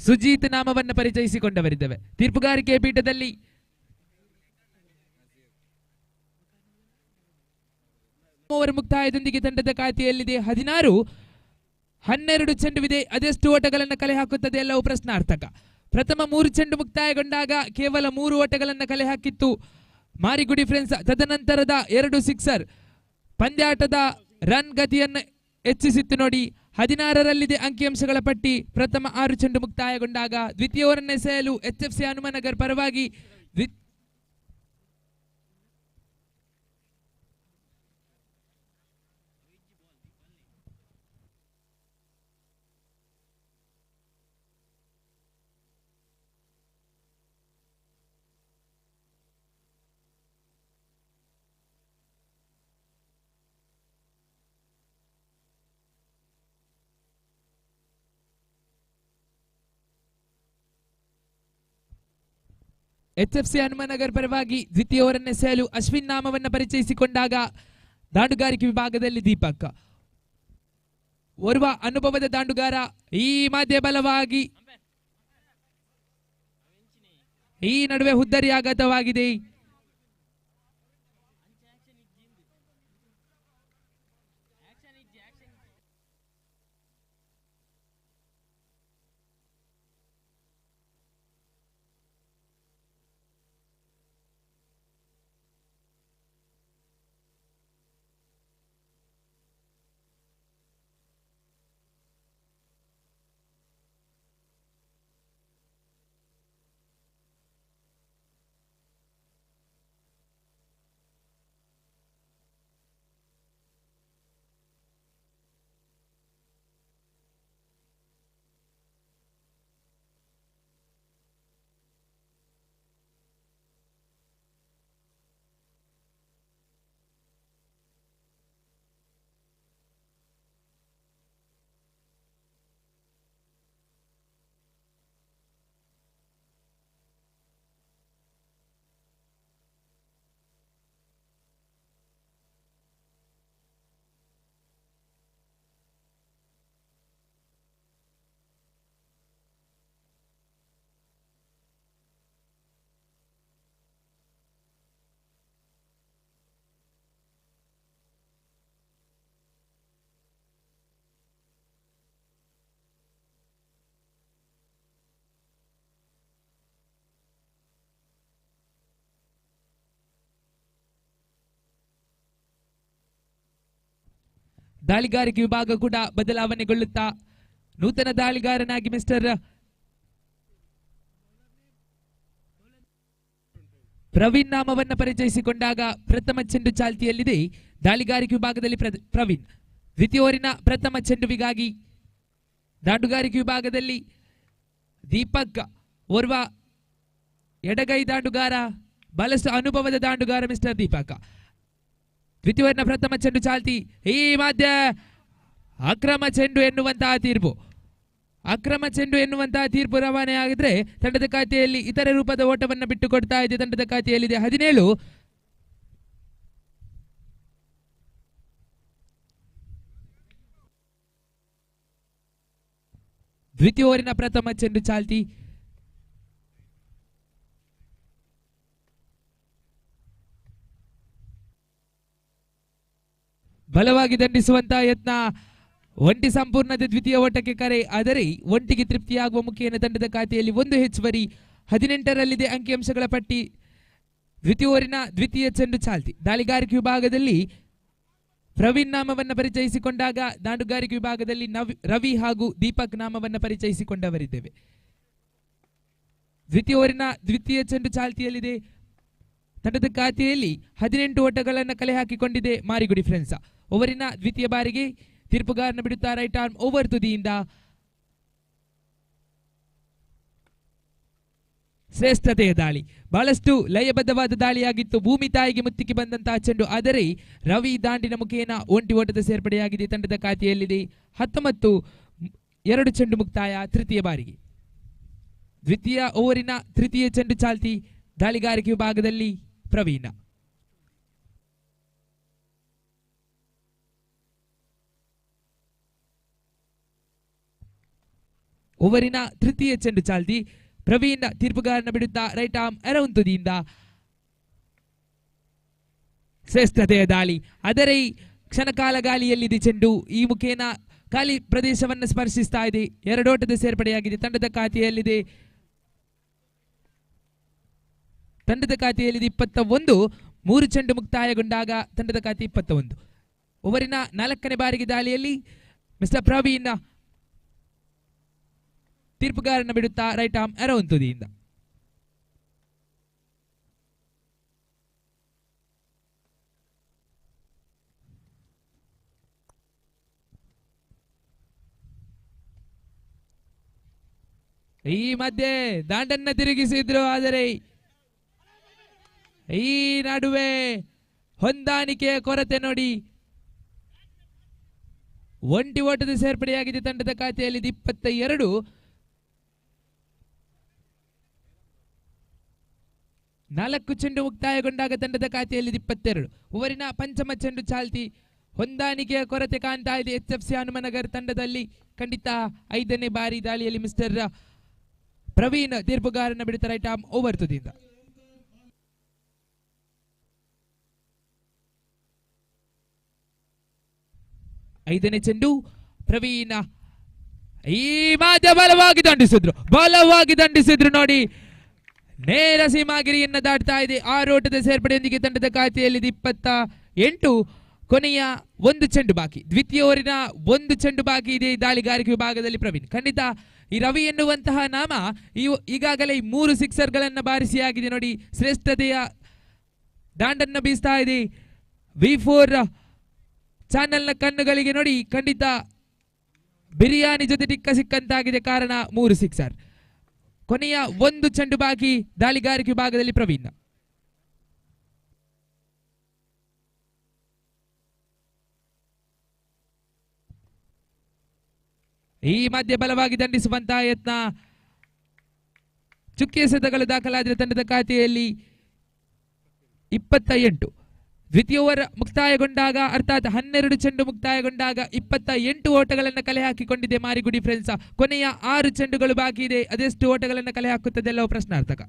Sujith ನಾಮವನ್ನು ಪರಿಚಯಿಸಿಕೊಂಡವರಿದ್ದೇವೆ. ತೀರ್ಪುಗಾರಿಕೆ ಪೀಠದಲ್ಲಿ over ಮುಕ್ತಾಯದೊಂದಿಗೆ ತಂಡದ ಖಾತೆಯಲ್ಲಿದೆ 16. 12 ಚೆಂಡುವಿದೆ. ಅದೆಷ್ಟು ಓಟಗಳನ್ನು ಕಲೆ ಹಾಕುತ್ತದೆ ಎಲ್ಲವೂ ಪ್ರಶ್ನಾರ್ಥಕ. ಪ್ರಥಮ 3 ಚೆಂಡು ಮುಕ್ತಾಯಗೊಂಡಾಗ ಕೇವಲ 3 ಓಟಗಳನ್ನು ಕಲೆ ಹಾಕಿತ್ತು ಮಾರಿಗುಡಿ ಫ್ರೆಂಡ್ಸ್. ತದನಂತರದ 2 ಸಿಕ್ಸರ್ ಪಂದ್ಯಾಟದ ರನ್ ಗತಿಯನ್ನು ಹೆಚ್ಚಿಸಿತ್ತು ನೋಡಿ. 16ರಲ್ಲಿದೆ ಅಂಕಿಅಂಶಗಳ ಪಟ್ಟಿ. ಪ್ರಥಮ 6 ಚೆಂಡು ಮುಕ್ತಾಯಗೊಂಡಾಗ ದ್ವಿತೀಯ ಓವರನ್ನು ಎಸೆಯಲು HFC ಹನುಮನಗರ್ ಪರವಾಗಿ HFC ಹನುಮನಗರ್ ಪರವಾಗಿ ದ್ವಿತೀಯ ಓವರನ್ನು ಎಸೆಯಲು ಅಶ್ವಿನ್ ನಾಮವನ್ನು ಪರಿಚಯಿಸಿಕೊಂಡಾಗ ದಾಂಡುಗಾರಿಕೆ ವಿಭಾಗದಲ್ಲಿ ದೀಪಕ್ ಓರ್ವ ಅನುಭವದ ದಾಂಡುಗಾರ. ಈ ಮಧ್ಯೆ ಬಲವಾಗಿ ಈ ನಡುವೆ ಹುದ್ದರಿ ಆಘಾತವಾಗಿದೆ. ದಾಳಿಗಾರಿಕೆ ವಿಭಾಗ ಕೂಡ ಬದಲಾವಣೆಗೊಳ್ಳುತ್ತಾ ನೂತನ ದಾಳಿಗಾರನಾಗಿ ಮಿಸ್ಟರ್ ಪ್ರವೀಣ್ ನಾಮವನ್ನು ಪರಿಚಯಿಸಿಕೊಂಡಾಗ ಪ್ರಥಮ ಚೆಂಡು ಚಾಲ್ತಿಯಲ್ಲಿದೆ. ದಾಳಿಗಾರಿಕೆ ವಿಭಾಗದಲ್ಲಿ ಪ್ರವೀಣ್. ದ್ವಿತೀಯ ಓವರಿನ ಪ್ರಥಮ ಚೆಂಡುವಿಗಾಗಿ ದಾಂಡುಗಾರಿಕೆ ವಿಭಾಗದಲ್ಲಿ ದೀಪಕ್ ಓರ್ವ ಎಡಗೈ ದಾಂಡುಗಾರ, ಬಹಳಷ್ಟು ಅನುಭವದ ದಾಂಡುಗಾರ ಮಿಸ್ಟರ್ ದೀಪಕ್. ದ್ವಿತೀಯ ಓವರಿನ ಪ್ರಥಮ ಚೆಂಡು ಚಾಲ್ತಿ. ಈ ಮಧ್ಯ ಅಕ್ರಮ ಚೆಂಡು ಎನ್ನುವಂತಹ ತೀರ್ಪು ರವಾನೆ ಆಗಿದ್ರೆ ತಂಡದ ಖಾತೆಯಲ್ಲಿ ಇತರ ರೂಪದ ಓಟವನ್ನು ಬಿಟ್ಟು ಕೊಡ್ತಾ ಇದೆ. ತಂಡದ ಖಾತೆಯಲ್ಲಿದೆ 17. ದ್ವಿತೀಯ ಓವರಿನ ಪ್ರಥಮ ಚೆಂಡು ಚಾಲ್ತಿ. ಬಲವಾಗಿ ದಂಡಿಸುವಂತಹ ಯತ್ನ. ಒಂಟಿ ಸಂಪೂರ್ಣದ ದ್ವಿತೀಯ ಓಟಕ್ಕೆ ಕರೆ, ಆದರೆ ಒಂಟಿಗೆ ತೃಪ್ತಿಯಾಗುವ ಮುಖೇನ ತಂಡದ ಖಾತೆಯಲ್ಲಿ ಒಂದು ಹೆಚ್ಚುವರಿ. 18ರಲ್ಲಿದೆ ಅಂಕಿಅಂಶಗಳ ಪಟ್ಟಿ. ದ್ವಿತೀಯ ಓವರಿನ ದ್ವಿತೀಯ ಚೆಂಡು ಚಾಲ್ತಿ. ದಾಳಿಗಾರಿಕೆ ವಿಭಾಗದಲ್ಲಿ ಪ್ರವೀಣ್ ನಾಮವನ್ನು ಪರಿಚಯಿಸಿಕೊಂಡಾಗ ದಾಂಡುಗಾರಿಕೆ ವಿಭಾಗದಲ್ಲಿ ರವಿ ಹಾಗೂ ದೀಪಕ್ ನಾಮವನ್ನು ಪರಿಚಯಿಸಿಕೊಂಡವರಿದ್ದೇವೆ. ದ್ವಿತೀಯ ಓವರಿನ ದ್ವಿತೀಯ ಚೆಂಡು ಚಾಲ್ತಿಯಲ್ಲಿದೆ. ತಂಡದ ಖಾತೆಯಲ್ಲಿ 18 ಓಟಗಳನ್ನು ಕಲೆ ಹಾಕಿಕೊಂಡಿದೆ ಮಾರಿಗುಡಿ ಫ್ರೆಂಡ್ಸ್. ಓವರಿನ ದ್ವಿತೀಯ ಬಾರಿಗೆ ತೀರ್ಪುಗಾರನ ಬಿಡುತ್ತಾ ರೈಟ್ ಆರ್ಮ್ ಓವರ್ ತುದಿಯಿಂದ. ಶ್ರೇಷ್ಠತೆಯ ದಾಳಿ, ಬಹಳಷ್ಟು ಲಯಬದ್ಧವಾದ ದಾಳಿಯಾಗಿತ್ತು. ಭೂಮಿ ತಾಯಿಗೆ ಮುತ್ತಿಗೆ ಬಂದಂತಹ ಚೆಂಡು, ಆದರೆ ರವಿ ದಾಂಡಿನ ಮುಖೇನ ಒಂಟಿ ಓಟದ ಸೇರ್ಪಡೆಯಾಗಿದೆ. ತಂಡದ ಖಾತೆಯಲ್ಲಿದೆ 19. 2 ಚೆಂಡು ಮುಕ್ತಾಯ ತೃತೀಯ ಬಾರಿಗೆ. ದ್ವಿತೀಯ ಓವರಿನ ತೃತೀಯ ಚೆಂಡು ಚಾಲ್ತಿ. ದಾಳಿಗಾರಿಕೆ ವಿಭಾಗದಲ್ಲಿ ಪ್ರವೀಣ. ಓವರಿನ ತೃತೀಯ ಚೆಂಡು ಚಾಲ್ತಿ. ಪ್ರವೀಣ್ ತೀರ್ಪುಗಾರನ ಬಿಡುತ್ತಾ ರೈಟ್ ಆರ್ಮ್ ಅರೌಂಡ್ ತುದಿಯಿಂದ. ಶ್ರೇಷ್ಠತೆಯ ದಾಳಿ, ಆದರೆ ಕ್ಷಣಕಾಲ ಗಾಳಿಯಲ್ಲಿದೆ ಚೆಂಡು. ಈ ಮುಖೇನ ಖಾಲಿ ಪ್ರದೇಶವನ್ನು ಸ್ಪರ್ಶಿಸ್ತಾ ಇದೆ. 2 ಓಟದ ಸೇರ್ಪಡೆಯಾಗಿದೆ. ತಂಡದ ಖಾತೆಯಲ್ಲಿದೆ 21. 3 ಚೆಂಡು ಮುಕ್ತಾಯಗೊಂಡಾಗ ತಂಡದ ಖಾತೆ 21. ಓವರಿನ 4ನೇ ಬಾರಿಗೆ ದಾಳಿಯಲ್ಲಿ ಮಿಸ್ಟರ್ ಪ್ರವೀಣ್ ತೀರ್ಪುಗಾರನ ಬಿಡುತ್ತಾ ರೈಟ್ ಆರ್ಮ್ ಅರೌಂಡ್ ತುದಿಯಿಂದ. ಈ ಮಧ್ಯೆ ದಾಂಡನ್ನ ತಿರುಗಿಸಿದ್ರು, ಆದರೆ ಈ ನಡುವೆ ಹೊಂದಾಣಿಕೆಯ ಕೊರತೆ ನೋಡಿ. ಒಂಟಿ ಓಟದ ಸೇರ್ಪಡೆಯಾಗಿದೆ ತಂಡದ ಖಾತೆಯಲ್ಲಿ 22. 4 ಚೆಂಡು ಮುಕ್ತಾಯಗೊಂಡಾಗ ತಂಡದ ಖಾತೆಯಲ್ಲಿ 22. ಓವರಿನ ಪಂಚಮ ಚೆಂಡು ಚಾಲ್ತಿ. ಹೊಂದಾಣಿಕೆಯ ಕೊರತೆ ಕಾಣ್ತಾ ಇದೆ HFC ಹನುಮನಗರ್ ತಂಡದಲ್ಲಿ. ಖಂಡಿತ 5ನೇ ಬಾರಿ ದಾಳಿಯಲ್ಲಿ ಮಿಸ್ಟರ್ ಪ್ರವೀಣ್ ತೀರ್ಪುಗಾರನ ಬಿಡುತ್ತಾ ರೈಟ್ ಆರ್ಮ್ ಓವರ್ ತುದಿಯಿಂದ. ಐದನೇ ಚೆಂಡು ಪ್ರವೀಣ. ಈ ಮಾಧ್ಯ ಬಲವಾಗಿ ದಂಡಿಸಿದ್ರು ನೋಡಿ. ನೇರ ಸೀಮಾಗಿರಿಯನ್ನು ದಾಟ್ತಾ ಇದೆ. 6 ಓಟದ ಸೇರ್ಪಡೆಯೊಂದಿಗೆ ತಂಡದ ಖಾತೆಯಲ್ಲಿ 28. ಕೊನೆಯ 1 ಚೆಂಡು ಬಾಕಿ. ದ್ವಿತೀಯ ಓವರಿನ 1 ಚೆಂಡು ಬಾಕಿ ಇದೆ ದಾಳಿಗಾರಿಕೆ ವಿಭಾಗದಲ್ಲಿ ಪ್ರವೀಣ್. ಖಂಡಿತ ಈ ರವಿ ಎನ್ನುವಂತಹ ನಾಮ ಈಗಾಗಲೇ 3 ಸಿಕ್ಸರ್ಗಳನ್ನು ಬಾರಿಸಿಯಾಗಿದೆ ನೋಡಿ. ಶ್ರೇಷ್ಠತೆಯ ದಾಂಡನ್ನು ಬೀಸ್ತಾ ಇದೆ. V4 ಚಾನೆಲ್ನ ಕಣ್ಣುಗಳಿಗೆ ನೋಡಿ ಖಂಡಿತ ಬಿರಿಯಾನಿ ಜೊತೆ ಟಿಕ್ಕ ಸಿಕ್ಕಂತಾಗಿದೆ. ಕಾರಣ 3 ಸಿಕ್ಸರ್. ಕೊನೆಯ 1 ಚೆಂಡು ಬಾಕಿ ದಾಳಿಗಾರಿಕೆ ವಿಭಾಗದಲ್ಲಿ ಪ್ರವೀಣ್. ಈ ಮಧ್ಯೆ ಬಲವಾಗಿ ದಂಡಿಸುವಂತಹ ಯತ್ನ. ಚುಕ್ಕೆ ಎಸೆತಗಳು ದಾಖಲಾದರೆ ತಂಡದ ಖಾತೆಯಲ್ಲಿ 28. ದ್ವಿತೀಯ ಓವರ್ ಮುಕ್ತಾಯಗೊಂಡಾಗ ಅರ್ಥಾತ್ 12 ಚೆಂಡು ಮುಕ್ತಾಯಗೊಂಡಾಗ 28 ಓಟಗಳನ್ನು ಕಲೆ ಹಾಕಿಕೊಂಡಿದೆ ಮಾರಿಗುಡಿ ಫ್ರೆಂಡ್ಸ್. ಕೊನೆಯ 6 ಚೆಂಡುಗಳು ಬಾಕಿ ಇದೆ. ಅದೆಷ್ಟು ಓಟಗಳನ್ನು ಕಲೆ ಹಾಕುತ್ತದೆ ಎಲ್ಲವೂ ಪ್ರಶ್ನಾರ್ಥಕ.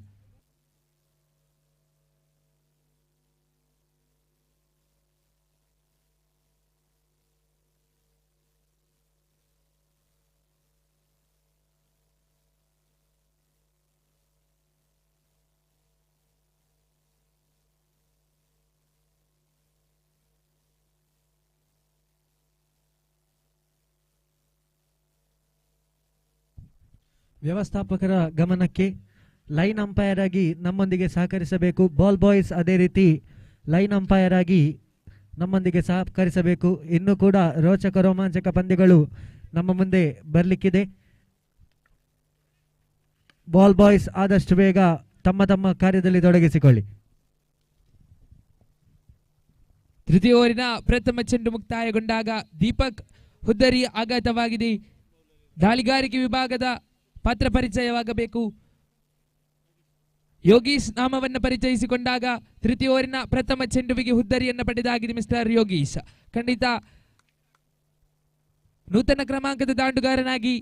ವ್ಯವಸ್ಥಾಪಕರ ಗಮನಕ್ಕೆ, ಲೈನ್ ಅಂಪೈರ್ ಆಗಿ ನಮ್ಮೊಂದಿಗೆ ಸಹಕರಿಸಬೇಕು. ಬಾಲ್ ಬಾಯ್ಸ್ ಅದೇ ರೀತಿ ಲೈನ್ ಅಂಪೈರ್ ಆಗಿ ನಮ್ಮೊಂದಿಗೆ ಸಹಕರಿಸಬೇಕು. ಇನ್ನೂ ಕೂಡ ರೋಚಕ ರೋಮಾಂಚಕ ಪಂದ್ಯಗಳು ನಮ್ಮ ಮುಂದೆ ಬರಲಿಕ್ಕಿದೆ. ಬಾಲ್ ಬಾಯ್ಸ್ ಆದಷ್ಟು ಬೇಗ ತಮ್ಮ ತಮ್ಮ ಕಾರ್ಯದಲ್ಲಿ ತೊಡಗಿಸಿಕೊಳ್ಳಿ. ತೃತೀಯ ಓವರಿನ ಪ್ರಥಮ ಚೆಂಡು ಮುಕ್ತಾಯಗೊಂಡಾಗ ದೀಪಕ್ ಹುದ್ದರಿ ಆಘಾತವಾಗಿದೆ. ದಾಳಿಗಾರಿಕೆ ವಿಭಾಗದ ಪಾತ್ರ ಪರಿಚಯವಾಗಬೇಕು. ಯೋಗೀಶ್ ನಾಮವನ್ನು ಪರಿಚಯಿಸಿಕೊಂಡಾಗ ತೃತೀಯ ಓವರಿನ ಪ್ರಥಮ ಚೆಂಡುವಿಗೆ ಹುದ್ದರಿಯನ್ನು ಪಡೆದಾಗಿದೆ ಮಿಸ್ಟರ್ ಯೋಗೀಶ್. ಖಂಡಿತ ನೂತನ ಕ್ರಮಾಂಕದ ದಾಂಡುಗಾರನಾಗಿ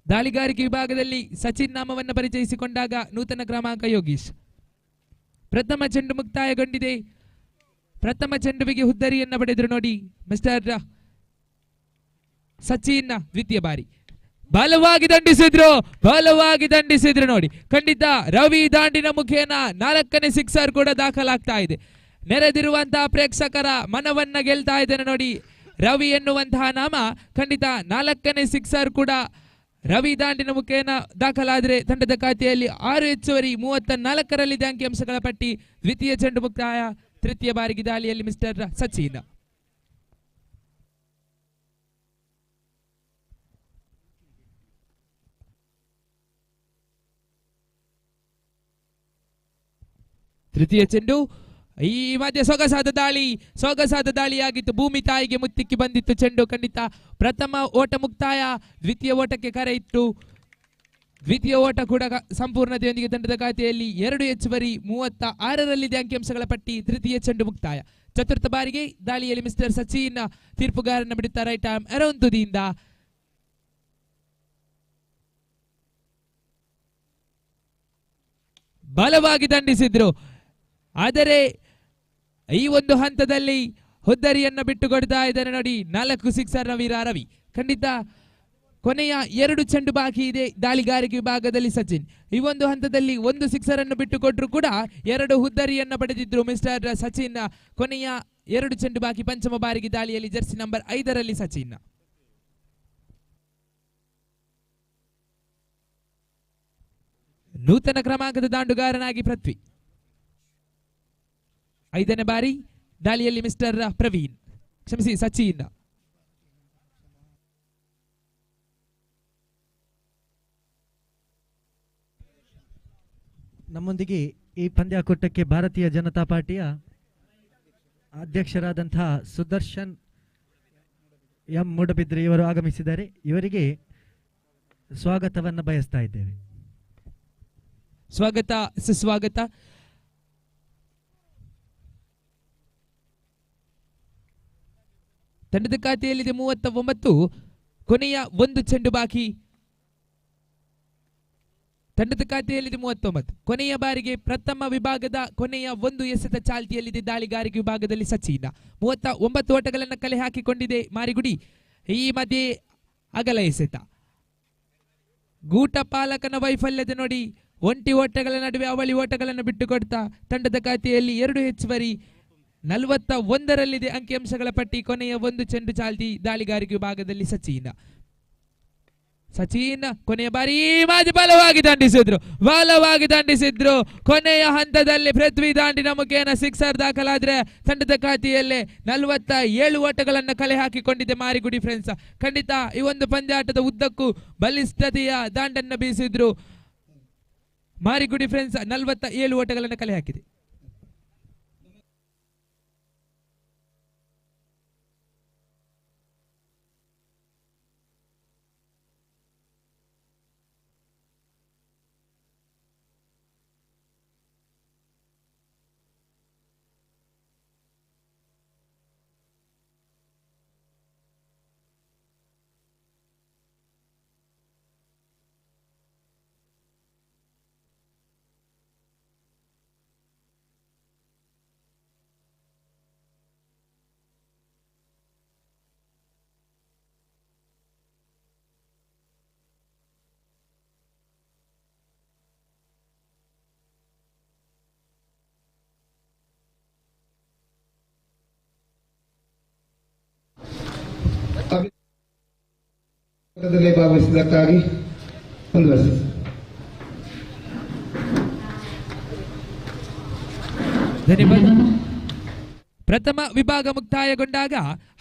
ದಾಳಿಗಾರಿಕೆ ವಿಭಾಗದಲ್ಲಿ ಸಚಿನ್ ನಾಮವನ್ನು ಪರಿಚಯಿಸಿಕೊಂಡಾಗ ನೂತನ ಕ್ರಮಾಂಕ ಯೋಗೀಶ್. ಪ್ರಥಮ ಚೆಂಡು ಮುಕ್ತಾಯಗೊಂಡಿದೆ. ಪ್ರಥಮ ಚೆಂಡುವಿಗೆ ಹುದ್ದರಿಯನ್ನ ಪಡೆದರು ನೋಡಿ ಮಿಸ್ಟರ್ ಸಚಿನ್. ದ್ವಿತೀಯ ಬಾರಿ ಬಲವಾಗಿ ದಂಡಿಸಿದ್ರು ನೋಡಿ. ಖಂಡಿತ ರವಿ ದಾಂಡಿನ ಮುಖೇನ 4ನೇ ಸಿಕ್ಸರ್ ಕೂಡ ದಾಖಲಾಗ್ತಾ ಇದೆ. ನೆರೆದಿರುವಂತಹ ಪ್ರೇಕ್ಷಕರ ಮನವನ್ನ ಗೆಲ್ತಾ ಇದ್ದೇನೆ ನೋಡಿ. ರವಿ ಎನ್ನುವಂತಹ ನಾಮ ಖಂಡಿತ 4ನೇ ಸಿಕ್ಸರ್ ಕೂಡ ರವಿ ದಾಂಡಿನ ಮುಖೇನ ದಾಖಲಾದರೆ ತಂಡದ ಖಾತೆಯಲ್ಲಿ 6 ಹೆಚ್ಚುವರಿ 34ರಲ್ಲಿದೆ ಅಂಕಿಅಂಶಗಳ ಪಟ್ಟಿ. ದ್ವಿತೀಯ ಚೆಂಡು ಮುಕ್ತಾಯ. ತೃತೀಯ ಬಾರಿಗೆ ದಾಳಿಯಲ್ಲಿ ಮಿಸ್ಟರ್ ಸಚಿನ್. ತೃತೀಯ ಚೆಂಡು ಈ ಮಧ್ಯೆ ಸೊಗಸಾದ ದಾಳಿಯಾಗಿತ್ತು. ಭೂಮಿ ತಾಯಿಗೆ ಮುತ್ತಿಕ್ಕಿ ಬಂದಿತ್ತು ಚೆಂಡು. ಖಂಡಿತ ಪ್ರಥಮ ಓಟ ಮುಕ್ತಾಯ. ದ್ವಿತೀಯ ಓಟಕ್ಕೆ ಕರೆ ಇತ್ತು. ದ್ವಿತೀಯ ಓಟ ಕೂಡ ಸಂಪೂರ್ಣತೆಯೊಂದಿಗೆ ತಂಡದ ಖಾತೆಯಲ್ಲಿ 2 ಹೆಚ್ಚುವರಿ 36ರಲ್ಲಿದೆ ಅಂಕಿಅಂಶಗಳ ಪಟ್ಟಿ. ತೃತೀಯ ಚೆಂಡು ಮುಕ್ತಾಯ. ಚತುರ್ಥ ಬಾರಿಗೆ ದಾಳಿಯಲ್ಲಿ ಮಿಸ್ಟರ್ ಸಚಿನ್ ತೀರ್ಪುಗಾರನ ಬಿಡುತ್ತಾ ರೈಟ್ ಆರ್ಮ್ ಅರೌಂಡ್ ತುದಿಯಿಂದ. ಬಲವಾಗಿ ದಂಡಿಸಿದ್ರು. ಆದರೆ ಈ ಒಂದು ಹಂತದಲ್ಲಿ ಹುದ್ದರಿಯನ್ನು ಬಿಟ್ಟುಕೊಡ್ತಾ ಇದ್ದಾರೆ ನೋಡಿ 4 ಸಿಕ್ಸರ್ ವೀರ ರವಿ. ಖಂಡಿತ ಕೊನೆಯ 2 ಚೆಂಡು ಬಾಕಿ ಇದೆ ದಾಳಿಗಾರಿಕೆ ವಿಭಾಗದಲ್ಲಿ ಸಚಿನ್. ಈ ಒಂದು ಹಂತದಲ್ಲಿ 1 ಸಿಕ್ಸರ್ ಅನ್ನು ಬಿಟ್ಟುಕೊಟ್ರು ಕೂಡ 2 ಹುದ್ದರಿಯನ್ನು ಪಡೆದಿದ್ರು ಮಿಸ್ಟರ್ ಸಚಿನ್. ಕೊನೆಯ 2 ಚೆಂಡು ಬಾಕಿ. ಪಂಚಮ ಬಾರಿಗೆ ದಾಳಿಯಲ್ಲಿ ಜರ್ಸಿ ನಂಬರ್ 5ರಲ್ಲಿ ಸಚಿನ್. ನೂತನ ಕ್ರಮಾಂಕದ ದಾಂಡುಗಾರನಾಗಿ ಪೃಥ್ವಿ. 5ನೇ ಬಾರಿ ದಾಳಿಯಲ್ಲಿ ಮಿಸ್ಟರ್ ಪ್ರವೀಣ್, ಕ್ಷಮಿಸಿ ಸಚಿನ್. ನಮ್ಮೊಂದಿಗೆ ಈ ಪಂದ್ಯಾಕೂಟಕ್ಕೆ ಭಾರತೀಯ ಜನತಾ ಪಾರ್ಟಿಯ ಅಧ್ಯಕ್ಷರಾದಂತಹ ಸುದರ್ಶನ್ ಎಂ ಮೂಡಬಿದ್ರಿ ಇವರು ಆಗಮಿಸಿದ್ದಾರೆ. ಇವರಿಗೆ ಸ್ವಾಗತವನ್ನು ಬಯಸ್ತಾ ಇದ್ದೇವೆ. ಸ್ವಾಗತ ಸುಸ್ವಾಗತ. ತಂಡದ ಖಾತೆಯಲ್ಲಿದೆ 39. ಕೊನೆಯ 1 ಚೆಂಡು ಬಾಕಿ. ತಂಡದ ಖಾತೆಯಲ್ಲಿದೆ 39. ಕೊನೆಯ ಬಾರಿಗೆ ಪ್ರಥಮ ವಿಭಾಗದ ಕೊನೆಯ 1 ಎಸೆತ ಚಾಲ್ತಿಯಲ್ಲಿದೆ ದಾಳಿಗಾರಿಕೆ ವಿಭಾಗದಲ್ಲಿ ಸಚಿನ್. 39 ಓಟಗಳನ್ನು ಕಲೆ ಹಾಕಿಕೊಂಡಿದೆ ಮಾರಿಗುಡಿ. ಈ ಮಧ್ಯೆ ಅಗಲ ಎಸೆತ. ಗೂಟ ಪಾಲಕನ ವೈಫಲ್ಯದ ನೋಡಿ. ಒಂಟಿ ಓಟಗಳ ನಡುವೆ ಅವಳಿ ಓಟಗಳನ್ನು ಬಿಟ್ಟುಕೊಡ್ತಾ ತಂಡದ ಖಾತೆಯಲ್ಲಿ 2 ಹೆಚ್ಚುವರಿ 41ರಲ್ಲಿದೆ ಅಂಕಿಅಂಶಗಳ ಪಟ್ಟಿ. ಕೊನೆಯ 1 ಚೆಂಡು ಚಾಲ್ತಿ ದಾಳಿಗಾರಿಕೆ ವಿಭಾಗದಲ್ಲಿ ಸಚಿನ್. ಕೊನೆಯ ಬಾರಿ ಬಲವಾಗಿ ದಂಡಿಸಿದ್ರು. ಕೊನೆಯ ಹಂತದಲ್ಲಿ ಪೃಥ್ವಿ ದಾಂಡಿನ ಮುಖೇನ ಸಿಕ್ಸರ್ ದಾಖಲಾದ್ರೆ ತಂಡದ ಖಾತೆಯಲ್ಲೇ 47 ಓಟಗಳನ್ನು ಕಲೆ ಹಾಕಿಕೊಂಡಿದೆ ಮಾರಿಗುಡಿ ಫ್ರೆಂಡ್ಸ್. ಖಂಡಿತ ಈ ಒಂದು ಪಂದ್ಯಾಟದ ಉದ್ದಕ್ಕೂ ಬಲಿಷ್ಠತೆಯ ದಾಂಡನ್ನು ಬೀಸಿದ್ರು ಮಾರಿಗುಡಿ ಫ್ರೆಂಡ್ಸ್. 47 ಓಟಗಳನ್ನು ಕಲೆ ಹಾಕಿದೆ. ಭಾಗವಹಿಸಿದ್ದಕ್ಕಾಗಿ ಮುಂದುವರಿಸಿ. ಧನ್ಯವಾದ. ಪ್ರಥಮ ವಿಭಾಗ ಮುಕ್ತಾಯಗೊಂಡಾಗ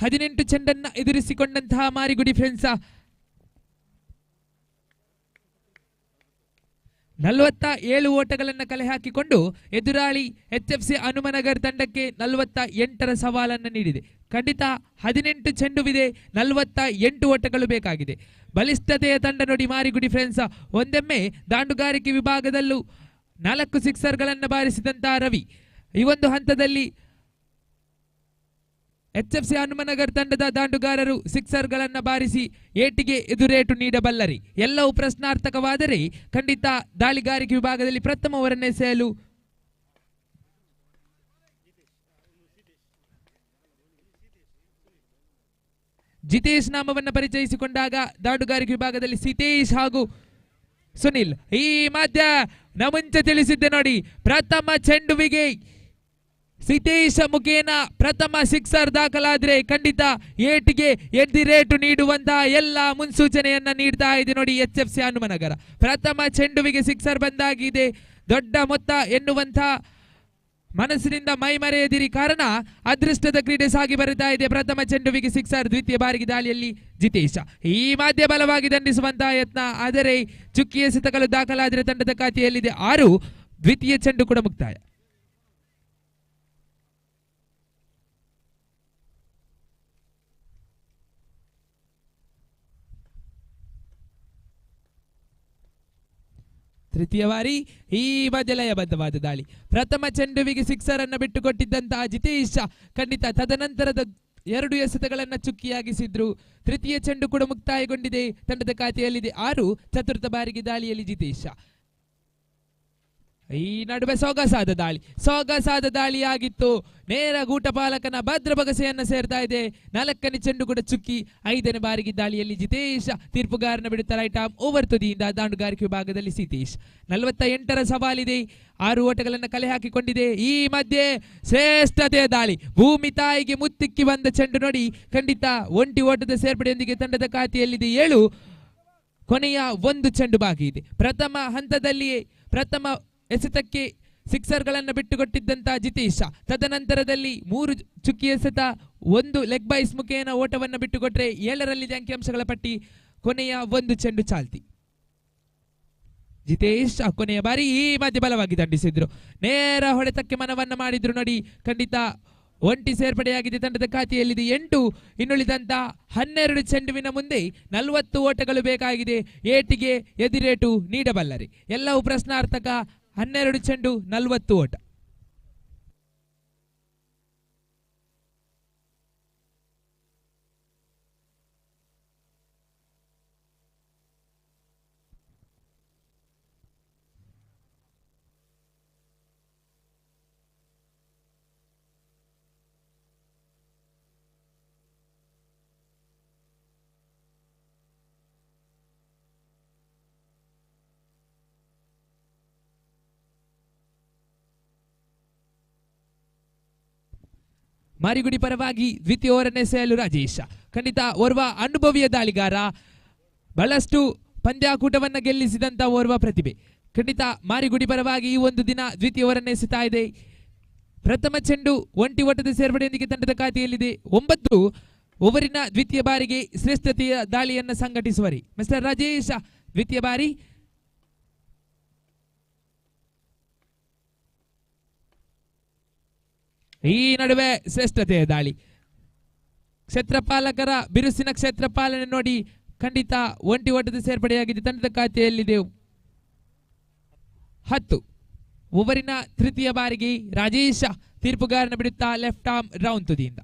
18 ಚೆಂಡನ್ನ ಎದುರಿಸಿಕೊಂಡಂತಹ ಮಾರಿಗುಡಿ ಫ್ರೆಂಡ್ಸ್ 47 ಓಟಗಳನ್ನು ಕಲೆ ಹಾಕಿಕೊಂಡು ಎದುರಾಳಿ HFC ಹನುಮನಗರ್ ತಂಡಕ್ಕೆ 48ರ ಸವಾಲನ್ನು ನೀಡಿದೆ. ಖಂಡಿತ 18 ಚೆಂಡುವಿದೆ, 48 ಓಟಗಳು ಬೇಕಾಗಿದೆ. ಬಲಿಷ್ಠತೆಯ ತಂಡ ನೋಡಿ ಮಾರಿಗುಡಿ ಫ್ರೆಂಡ್ಸ್. ಒಂದೊಮ್ಮೆ ದಾಂಡುಗಾರಿಕೆ ವಿಭಾಗದಲ್ಲೂ 4 ಸಿಕ್ಸರ್ಗಳನ್ನು ಬಾರಿಸಿದಂತಹ ರವಿ ಈ ಒಂದು ಹಂತದಲ್ಲಿ HFC ಹನುಮನಗರ್ ತಂಡದ ದಾಂಡುಗಾರರು ಸಿಕ್ಸರ್ಗಳನ್ನು ಬಾರಿಸಿ ಏಟಿಗೆ ಎದುರೇಟು ನೀಡಬಲ್ಲರಿ. ಎಲ್ಲವೂ ಪ್ರಶ್ನಾರ್ಥಕವಾದರೆ ಖಂಡಿತ ದಾಳಿಗಾರಿಕೆ ವಿಭಾಗದಲ್ಲಿ ಪ್ರಥಮ ಓವರನ್ನು ಎಸೆಯಲು ಜಿತೇಶ್ ನಾಮವನ್ನು ಪರಿಚಯಿಸಿಕೊಂಡಾಗ ದಾಂಡುಗಾರಿಕೆ ವಿಭಾಗದಲ್ಲಿ ಸಿತೇಶ್ ಹಾಗೂ ಸುನಿಲ್. ಈ ಮಧ್ಯ ಮುಂಚೆ ತಿಳಿಸಿದ್ದೆ ನೋಡಿ, ಪ್ರಥಮ ಚೆಂಡುವಿಗೆ ಸಿತೇಶ್ ಮುಖೇನ ಪ್ರಥಮ ಸಿಕ್ಸರ್ ದಾಖಲಾದ್ರೆ ಖಂಡಿತ ಏಟಿಗೆ ಎದ್ದಿರೇಟು ನೀಡುವಂತಹ ಎಲ್ಲ ಮುನ್ಸೂಚನೆಯನ್ನ ನೀಡ್ತಾ ಇದೆ ನೋಡಿ HFC ಹನುಮನಗರ. ಪ್ರಥಮ ಚೆಂಡುವಿಗೆ ಸಿಕ್ಸರ್ ಬಂದಾಗಿದೆ, ದೊಡ್ಡ ಮೊತ್ತ ಎನ್ನುವಂತ ಮನಸ್ಸಿನಿಂದ ಮೈ ಮರೆಯದಿರಿ, ಕಾರಣ ಅದೃಷ್ಟದ ಕ್ರೀಡೆ ಸಾಗಿ ಬರುತ್ತಾ ಇದೆ. ಪ್ರಥಮ ಚೆಂಡುವಿಗೆ ಸಿಕ್ಸರ್, ದ್ವಿತೀಯ ಬಾರಿಗೆ ದಾಳಿಯಲ್ಲಿ ಜಿತೇಶ. ಈ ಮಧ್ಯ ಬಲವಾಗಿ ದಂಡಿಸುವಂತಹ ಯತ್ನ, ಆದರೆ ಚುಕ್ಕಿ ಎಸೆತಗಳು ದಾಖಲಾದರೆ ತಂಡದ ಖಾತೆಯಲ್ಲಿದೆ 6. ದ್ವಿತೀಯ ಚೆಂಡು ಕೂಡ ಮುಕ್ತಾಯ. ತೃತೀಯ ಬಾರಿ ಈ ಮಧ್ಯ ಲಯಬದ್ಧವಾದ ದಾಳಿ. ಪ್ರಥಮ ಚೆಂಡುವಿಗೆ ಸಿಕ್ಸರ್ ಅನ್ನು ಬಿಟ್ಟುಕೊಟ್ಟಿದ್ದಂತಹ ಜಿತೇಶ ಖಂಡಿತ ತದನಂತರದ 2 ಎಸೆತಗಳನ್ನು ಚುಕ್ಕಿಯಾಗಿಸಿದ್ರು. ತೃತೀಯ ಚೆಂಡು ಕೂಡ ಮುಕ್ತಾಯಗೊಂಡಿದೆ, ತಂಡದ ಖಾತೆಯಲ್ಲಿದೆ 6. ಚತುರ್ಥ ಬಾರಿಗೆ ದಾಳಿಯಲ್ಲಿ ಜಿತೇಶ. ಈ ನಡುವೆ ಸೊಗಸಾದ ದಾಳಿಯಾಗಿತ್ತು. ನೇರ ಗೂಟಪಾಲಕನ ಭದ್ರ ಬಗಸೆಯನ್ನ ಸೇರ್ತಾ ಇದೆ. 4ನೇ ಚೆಂಡು ಕೂಡ ಚುಕ್ಕಿ. 5ನೇ ಬಾರಿಗೆ ದಾಳಿಯಲ್ಲಿ ಜಿತೇಶ್. ತೀರ್ಪುಗಾರನ ಬಿಡುತ್ತಾ ರೈಟ್ ಆರ್ಮ್ ಓವರ್ ತುದಿಯಿಂದ ದಾಂಡುಗಾರಿಕೆ ವಿಭಾಗದಲ್ಲಿ ಸಿತೇಶ್. 48ರ ಸವಾಲಿದೆ, 6 ಓಟಗಳನ್ನು ಕಲೆ ಹಾಕಿಕೊಂಡಿದೆ. ಈ ಮಧ್ಯೆ ಶ್ರೇಷ್ಠತೆಯ ದಾಳಿ, ಭೂಮಿ ತಾಯಿಗೆ ಮುತ್ತಿಕ್ಕಿ ಬಂದ ಚೆಂಡು ನೋಡಿ, ಖಂಡಿತ ಒಂಟಿ ಓಟದ ಸೇರ್ಪಡೆಯೊಂದಿಗೆ ತಂಡದ ಖಾತೆಯಲ್ಲಿದೆ 7. ಕೊನೆಯ 1 ಚೆಂಡು ಬಾಕಿ ಇದೆ. ಪ್ರಥಮ ಹಂತದಲ್ಲಿ ಪ್ರಥಮ ಎಸೆತಕ್ಕೆ ಸಿಕ್ಸರ್ಗಳನ್ನು ಬಿಟ್ಟುಕೊಟ್ಟಿದ್ದಂತಹ ಜಿತೇಶ ತದನಂತರದಲ್ಲಿ 3 ಚುಕ್ಕಿ ಎಸೆತ, 1 ಲೆಗ್ ಬೈಸ್ ಮುಖೇನ ಓಟವನ್ನು ಬಿಟ್ಟುಕೊಟ್ರೆ 7ರಲ್ಲಿದೆ ಅಂಕಿಅಂಶಗಳ ಪಟ್ಟಿ. ಕೊನೆಯ 1 ಚೆಂಡು ಚಾಲ್ತಿ. ಜಿತೇಶ್ ಕೊನೆಯ ಬಾರಿ ಈ ಮಧ್ಯೆ ಬಲವಾಗಿ ದಂಡಿಸಿದ್ರು, ನೇರ ಹೊಡೆತಕ್ಕೆ ಮನವನ್ನ ಮಾಡಿದ್ರು ನೋಡಿ, ಖಂಡಿತ ಒಂಟಿ ಸೇರ್ಪಡೆಯಾಗಿದೆ. ತಂಡದ ಖಾತೆಯಲ್ಲಿದೆ 8. ಇನ್ನುಳಿದಂತ 12 ಚೆಂಡುವಿನ ಮುಂದೆ 40 ಓಟಗಳು ಬೇಕಾಗಿದೆ. ಏಟಿಗೆ ಎದಿರೇಟು ನೀಡಬಲ್ಲರೆ. ಎಲ್ಲವೂ ಪ್ರಶ್ನಾರ್ಥಕ. 12 ಚೆಂಡು 40 ಓಟ. ಮಾರಿಗುಡಿ ಪರವಾಗಿ ದ್ವಿತೀಯ ಓವರನ್ನು ಎಸೆಯಲು ರಾಜೇಶ್. ಖಂಡಿತ ಓರ್ವ ಅನುಭವಿಯ ದಾಳಿಗಾರ, ಬಹಳಷ್ಟು ಪಂದ್ಯಾಕೂಟವನ್ನು ಗೆಲ್ಲಿಸಿದಂತ ಓರ್ವ ಪ್ರತಿಭೆ. ಖಂಡಿತ ಮಾರಿಗುಡಿ ಪರವಾಗಿ ಈ ಒಂದು ದಿನ ದ್ವಿತೀಯ ಓವರನ್ನು ಎಸೆತಾ ಇದೆ. ಪ್ರಥಮ ಚೆಂಡು ಒಂಟಿ ಓಟದ ಸೇರ್ಪಡೆಯೊಂದಿಗೆ ತಂಡದ ಖಾತೆಯಲ್ಲಿದೆ 9. ಓವರಿನ ದ್ವಿತೀಯ ಬಾರಿಗೆ ಶ್ರೇಷ್ಠತೆಯ ದಾಳಿಯನ್ನು ಸಂಘಟಿಸುವರಿ ಮಿಸ್ಟರ್ ರಾಜೇಶ್. ದ್ವಿತೀಯ ಬಾರಿ ಈ ನಡುವೆ ಶ್ರೇಷ್ಠತೆಯ ದಾಳಿ, ಕ್ಷೇತ್ರಪಾಲಕರ ಬಿರುಸಿನ ಕ್ಷೇತ್ರಪಾಲನೆ ನೋಡಿ, ಖಂಡಿತ ಒಂಟಿ ಓಟದ ಸೇರ್ಪಡೆಯಾಗಿದೆ. ತಂಡದ ಖಾತೆಯಲ್ಲಿದೆ 10. ಓವರಿನ ತೃತೀಯ ಬಾರಿಗೆ ರಾಜೇಶ್ ತೀರ್ಪುಗಾರನ ಬಿಡುತ್ತಾ ಲೆಫ್ಟ್ ಆರ್ಮ್ ರೌಂಡ್ ತುದಿಯಿಂದ.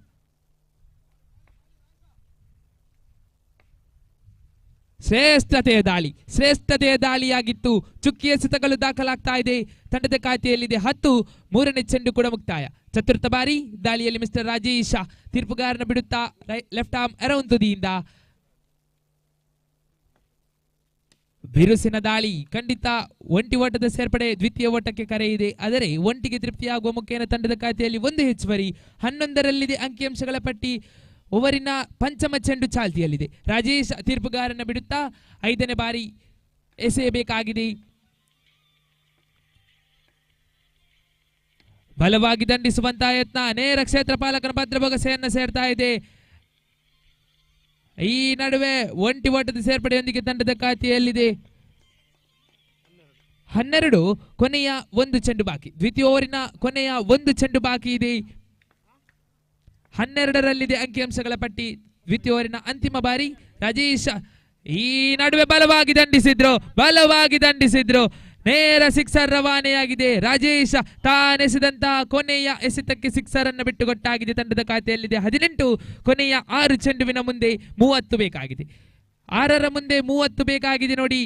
ಶ್ರೇಷ್ಠತೆಯ ದಾಳಿಯಾಗಿತ್ತು. ಚುಕ್ಕಿ ಎಸೆತಗಳು ದಾಖಲಾಗ್ತಾ ಇದೆ. ತಂಡದ ಖಾತೆಯಲ್ಲಿದೆ 10. 3ನೇ ಚೆಂಡು ಕೂಡ ಮುಕ್ತಾಯ. ಚತುರ್ಥ ಬಾರಿ ದಾಳಿಯಲ್ಲಿ ಮಿಸ್ಟರ್ ರಾಜೇಶ್ ತೀರ್ಪುಗಾರನ ಬಿಡುತ್ತಾ ಲೆಫ್ಟ್ ಆರ್ಮ್ ಅರೌಂಡ್ ತುದಿಯಿಂದ. ಬಿರುಸಿನ ದಾಳಿ, ಖಂಡಿತ ಒಂಟಿ ಓಟದ ಸೇರ್ಪಡೆ ದ್ವಿತೀಯ ಓಟಕ್ಕೆ ಕರೆ ಇದೆ. ಆದರೆ ಒಂಟಿಗೆ ತೃಪ್ತಿಯಾಗುವ ಮುಖೇನ ತಂಡದ ಖಾತೆಯಲ್ಲಿ 1 ಹೆಚ್ಚುವರಿ. 11ರಲ್ಲಿದೆ ಅಂಕಿಅಂಶಗಳ ಪಟ್ಟಿ. ಓವರಿನ ಪಂಚಮ ಚೆಂಡು ಚಾಲ್ತಿಯಲ್ಲಿದೆ. ರಾಜೇಶ್ ತೀರ್ಪುಗಾರನ ಬಿಡುತ್ತಾ 5ನೇ ಬಾರಿ ಎಸೆಯಬೇಕಾಗಿದೆ. ಬಲವಾಗಿ ದಂಡಿಸುವಂತಹ ಯತ್ನ, ನೇರ ಕ್ಷೇತ್ರಪಾಲಕನ ಭದ್ರಭಗಸೆಯನ್ನು ಸೇರ್ತಾ ಇದೆ. ಈ ನಡುವೆ ಒಂಟಿ ಓಟದ ಸೇರ್ಪಡೆಯೊಂದಿಗೆ ತಂಡದ ಖಾತೆಯಲ್ಲಿದೆ 12. ಕೊನೆಯ 1 ಚೆಂಡು ಬಾಕಿ. ದ್ವಿತೀಯ ಓವರಿನ ಕೊನೆಯ 1 ಚೆಂಡು ಬಾಕಿ ಇದೆ. 12ರಲ್ಲಿದೆ ಅಂಕಿಅಂಶಗಳ ಪಟ್ಟಿ. ದ್ವಿತೀಯ ಓವರಿನ ಅಂತಿಮ ಬಾರಿ ರಾಜೇಶ್ ಈ ನಡುವೆ ಬಲವಾಗಿ ದಂಡಿಸಿದ್ರು. ನೇರ ಸಿಕ್ಸರ್ ರವಾನೆಯಾಗಿದೆ. ರಾಜೇಶ್ ತಾನೆಸೆದಂತಹ ಕೊನೆಯ ಎಸೆತಕ್ಕೆ ಸಿಕ್ಸರ್ ಅನ್ನು ಬಿಟ್ಟುಕೊಟ್ಟಾಗಿದೆ. ತಂಡದ ಖಾತೆಯಲ್ಲಿದೆ 18. ಕೊನೆಯ 6 ಚೆಂಡುವಿನ ಮುಂದೆ 30 ಬೇಕಾಗಿದೆ. 6ರ ಮುಂದೆ 30 ಬೇಕಾಗಿದೆ ನೋಡಿ.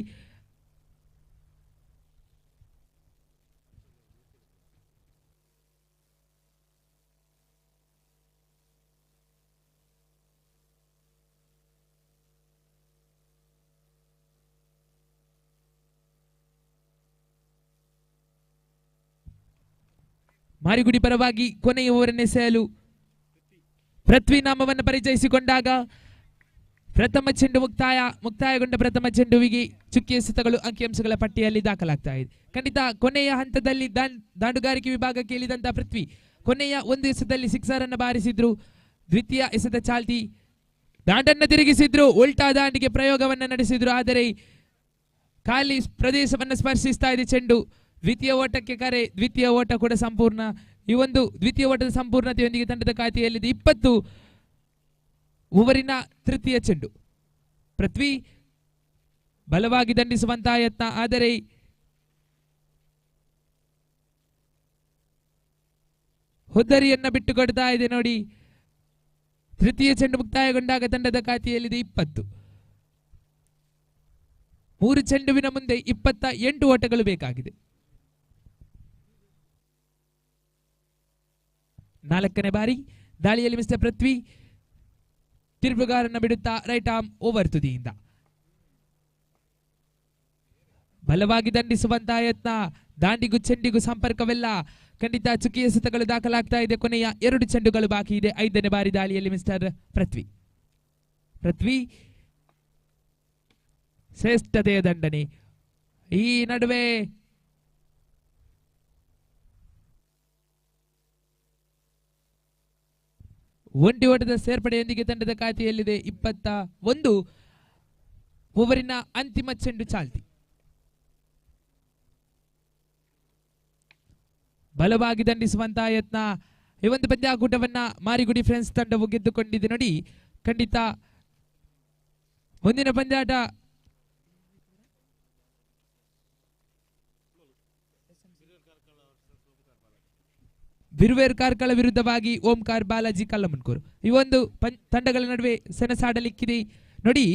ಮಾರಿಗುಡಿ ಪರವಾಗಿ ಕೊನೆಯ ಓವರನ್ನು ಎಸೆಯಲು ಪೃಥ್ವಿ ನಾಮವನ್ನು ಪರಿಚಯಿಸಿಕೊಂಡಾಗ ಪ್ರಥಮ ಚೆಂಡು ಮುಕ್ತಾಯಗೊಂಡ ಪ್ರಥಮ ಚೆಂಡುವಿಗೆ ಚುಕ್ಕಿ ಎಸೆತಗಳು ಅಂಕಿಅಂಶಗಳ ಪಟ್ಟಿಯಲ್ಲಿ ದಾಖಲಾಗ್ತಾ ಇದೆ. ಖಂಡಿತ ಕೊನೆಯ ಹಂತದಲ್ಲಿ ದಾಂಡುಗಾರಿಕೆ ವಿಭಾಗಕ್ಕೆ ಇಳಿದಂತಹ ಪೃಥ್ವಿ ಕೊನೆಯ ಒಂದು ಎಸೆತದಲ್ಲಿ ಸಿಕ್ಸರ್ ಅನ್ನು ಬಾರಿಸಿದ್ರು. ದ್ವಿತೀಯ ಎಸೆತ ಚಾಲ್ತಿ ದಾಂಡನ್ನು ತಿರುಗಿಸಿದ್ರು, ಉಲ್ಟಾ ದಾಂಡಿಗೆ ಪ್ರಯೋಗವನ್ನು ನಡೆಸಿದ್ರು. ಆದರೆ ಖಾಲಿ ಪ್ರದೇಶವನ್ನು ಸ್ಪರ್ಶಿಸ್ತಾ ಇದೆ ಚೆಂಡು. ದ್ವಿತೀಯ ಓಟಕ್ಕೆ ಕರೆ, ದ್ವಿತೀಯ ಓಟ ಕೂಡ ಸಂಪೂರ್ಣ. ಈ ಒಂದು ದ್ವಿತೀಯ ಓಟದ ಸಂಪೂರ್ಣತೆಯೊಂದಿಗೆ ತಂಡದ ಖಾತೆಯಲ್ಲಿದೆ 20 ಓವರಿನ ತೃತೀಯ ಚೆಂಡು. ಪೃಥ್ವಿ ಬಲವಾಗಿ ದಂಡಿಸುವಂತಹ ಯತ್ನ, ಆದರೆ ಹುದ್ದರಿಯನ್ನ ಬಿಟ್ಟುಕೊಡ್ತಾ ಇದೆ ನೋಡಿ. ತೃತೀಯ ಚೆಂಡು ಮುಕ್ತಾಯಗೊಂಡಾಗ ತಂಡದ ಖಾತೆಯಲ್ಲಿದೆ 20. 3 ಚೆಂಡುವಿನ ಮುಂದೆ 28 ಓಟಗಳು ಬೇಕಾಗಿದೆ. 4ನೇ ಬಾರಿ ದಾಳಿಯಲ್ಲಿ ಮಿಸ್ಟರ್ ಪೃಥ್ವಿ ತಿರುಗುಗಾರನ್ನು ಬಿಡುತ್ತಾ ರೈಟ್ ಆರ್ಮ್ ಓವರ್ ತುದಿಯಿಂದ ಬಲವಾಗಿ ದಂಡಿಸುವಂತಹ ಯತ್ನ. ದಾಂಡಿಗೂ ಚೆಂಡಿಗೂ ಸಂಪರ್ಕವೆಲ್ಲ. ಖಂಡಿತ ಚುಕ್ಕಿ ಎಸೆತಗಳು ದಾಖಲಾಗ್ತಾ ಇದೆ. ಕೊನೆಯ 2 ಚೆಂಡುಗಳು ಬಾಕಿ ಇದೆ. 5ನೇ ಬಾರಿ ದಾಳಿಯಲ್ಲಿ ಮಿಸ್ಟರ್ ಪೃಥ್ವಿ ಶ್ರೇಷ್ಠತೆಯ ದಂಡನೆ. ಈ ನಡುವೆ ಒಂಟಿ ಓಟದ ಸೇರ್ಪಡೆಯೊಂದಿಗೆ ತಂಡದ ಖಾತೆಯಲ್ಲಿದೆ 21 ಓವರಿನ ಅಂತಿಮ ಚೆಂಡು ಚಾಲ್ತಿ. ಬಲವಾಗಿ ದಂಡಿಸುವಂತಹ ಯತ್ನ. ಈ ಒಂದು ಪಂದ್ಯಾಕೂಟವನ್ನ ಮಾರಿಗುಡಿ ಫ್ರೆಂಡ್ಸ್ ತಂಡವು ಗೆದ್ದುಕೊಂಡಿದೆ ನೋಡಿ. ಖಂಡಿತ ಮುಂದಿನ ಪಂದ್ಯಾಟ ಬಿರುವೇರ್ ಕಾರ್ಕಳ ವಿರುದ್ಧವಾಗಿ ಓಂಕಾರ್ ಬಾಲಾಜಿ ಕಲ್ಲಮನ್ಕೂರು. ಈ ಒಂದು ತಂಡಗಳ ನಡುವೆ ಸೆಣಸಾಡಲಿಕ್ಕಿದೆ ನೋಡಿ.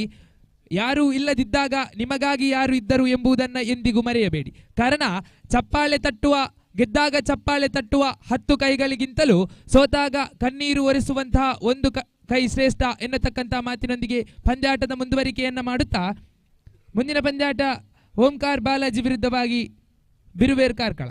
ಯಾರು ಇಲ್ಲದಿದ್ದಾಗ ನಿಮಗಾಗಿ ಯಾರು ಇದ್ದರು ಎಂಬುದನ್ನು ಎಂದಿಗೂ ಮರೆಯಬೇಡಿ. ಕಾರಣ ಗೆದ್ದಾಗ ಚಪ್ಪಾಳೆ ತಟ್ಟುವ 10 ಕೈಗಳಿಗಿಂತಲೂ ಸೋತಾಗ ಕಣ್ಣೀರು ಒರೆಸುವಂತಹ ಒಂದು ಕೈ ಶ್ರೇಷ್ಠ ಎನ್ನತಕ್ಕಂತಹ ಮಾತಿನೊಂದಿಗೆ ಪಂದ್ಯಾಟದ ಮುಂದುವರಿಕೆಯನ್ನ ಮಾಡುತ್ತಾ ಮುಂದಿನ ಪಂದ್ಯಾಟ ಓಂಕಾರ್ ಬಾಲಾಜಿ ವಿರುದ್ಧವಾಗಿ ಬಿರುವೇರ್ ಕಾರ್ಕಳ.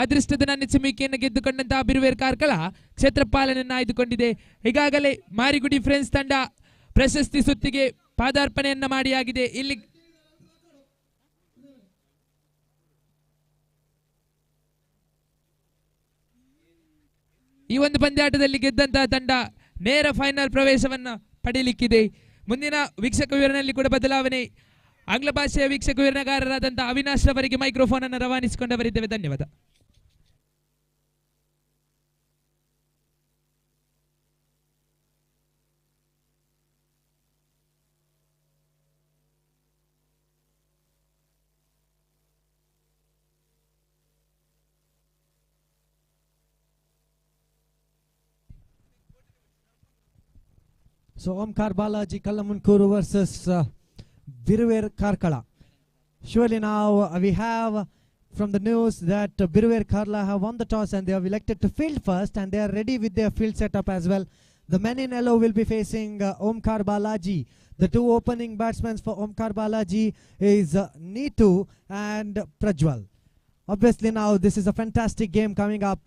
ಅದೃಷ್ಟದ ನೆಚ್ಚುವಿಕೆಯನ್ನು ಗೆದ್ದುಕೊಂಡಂತಹ ಬಿರುವೇರ್ ಕಾರ್ಕಳ ಕ್ಷೇತ್ರಪಾಲನನ್ನು ಆಯ್ದುಕೊಂಡಿದೆ. ಈಗಾಗಲೇ ಮಾರಿಗುಡಿ ಫ್ರೆಂಡ್ಸ್ ತಂಡ ಪ್ರಶಸ್ತಿ ಸುತ್ತಿಗೆ ಪಾದಾರ್ಪಣೆಯನ್ನ ಮಾಡಿಯಾಗಿದೆ. ಇಲ್ಲಿ ಈ ಒಂದು ಪಂದ್ಯಾಟದಲ್ಲಿ ಗೆದ್ದಂತಹ ತಂಡ ನೇರ ಫೈನಲ್ ಪ್ರವೇಶವನ್ನು ಪಡೆಯಲಿಕ್ಕಿದೆ. ಮುಂದಿನ ವೀಕ್ಷಕ ವಿವರಣೆಯಲ್ಲಿ ಕೂಡ ಬದಲಾವಣೆ ಆಂಗ್ಲ ಭಾಷೆಯ ವೀಕ್ಷಕ ವಿವರಣೆಗಾರರಾದಂತಹ ಅವಿನಾಶ್ ರವರಿಗೆ ಮೈಕ್ರೋಫೋನ್ ಅನ್ನು ರವಾನಿಸಿಕೊಂಡವರಿದ್ದೇವೆ. ಧನ್ಯವಾದ. So Omkar Balaji Kallamunkuru versus Biruver Karkala. Surely now we have from the news that Biruver Karla have won the toss and they have elected to field first, and they are ready with their field setup as well. The men in yellow will be facing Omkar Balaji. The two opening batsmen for Omkar Balaji is Neetu and Prajwal. Obviously now this is a fantastic game coming up.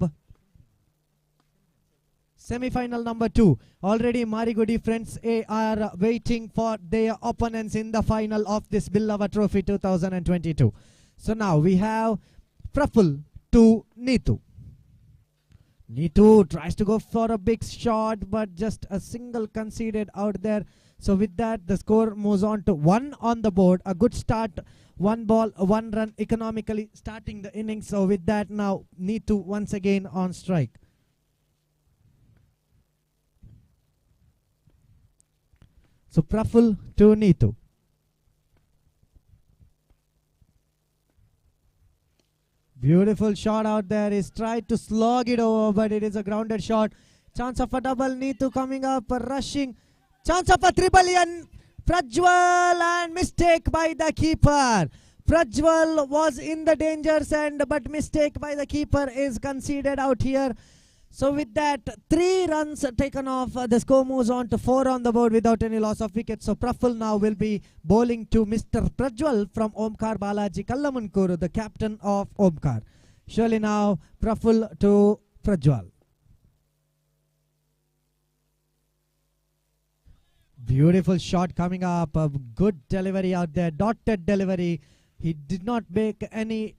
Semi-final number 2. Already Marigudi Friends A are waiting for their opponents in the final of this Billava Trophy 2022. So now we have Praful to Neetu. Neetu tries to go for a big shot, but just a single conceded out there. So with that, the score moves on to 1 on the board. A good start. 1 ball, 1 run economically starting the innings. So with that, now Neetu once again on strike. So Praful to Neetu. Beautiful shot out there. He's tried to slog it over, but it is a grounded shot. Chance of a double. Neetu coming up, rushing. Chance of a triple and Prajwal, and mistake by the keeper. Prajwal was in the dangers, but mistake by the keeper is conceded out here. So with that, 3 runs taken off. The score moves on to 4 on the board without any loss of wicket. So Praful now will be bowling to Mr. Prajwal from Omkar Balaji Kallamunkuru, the captain of Omkar. Surely now Praful to Prajwal. Beautiful shot coming up. A good delivery out there. Dotted delivery. He did not make any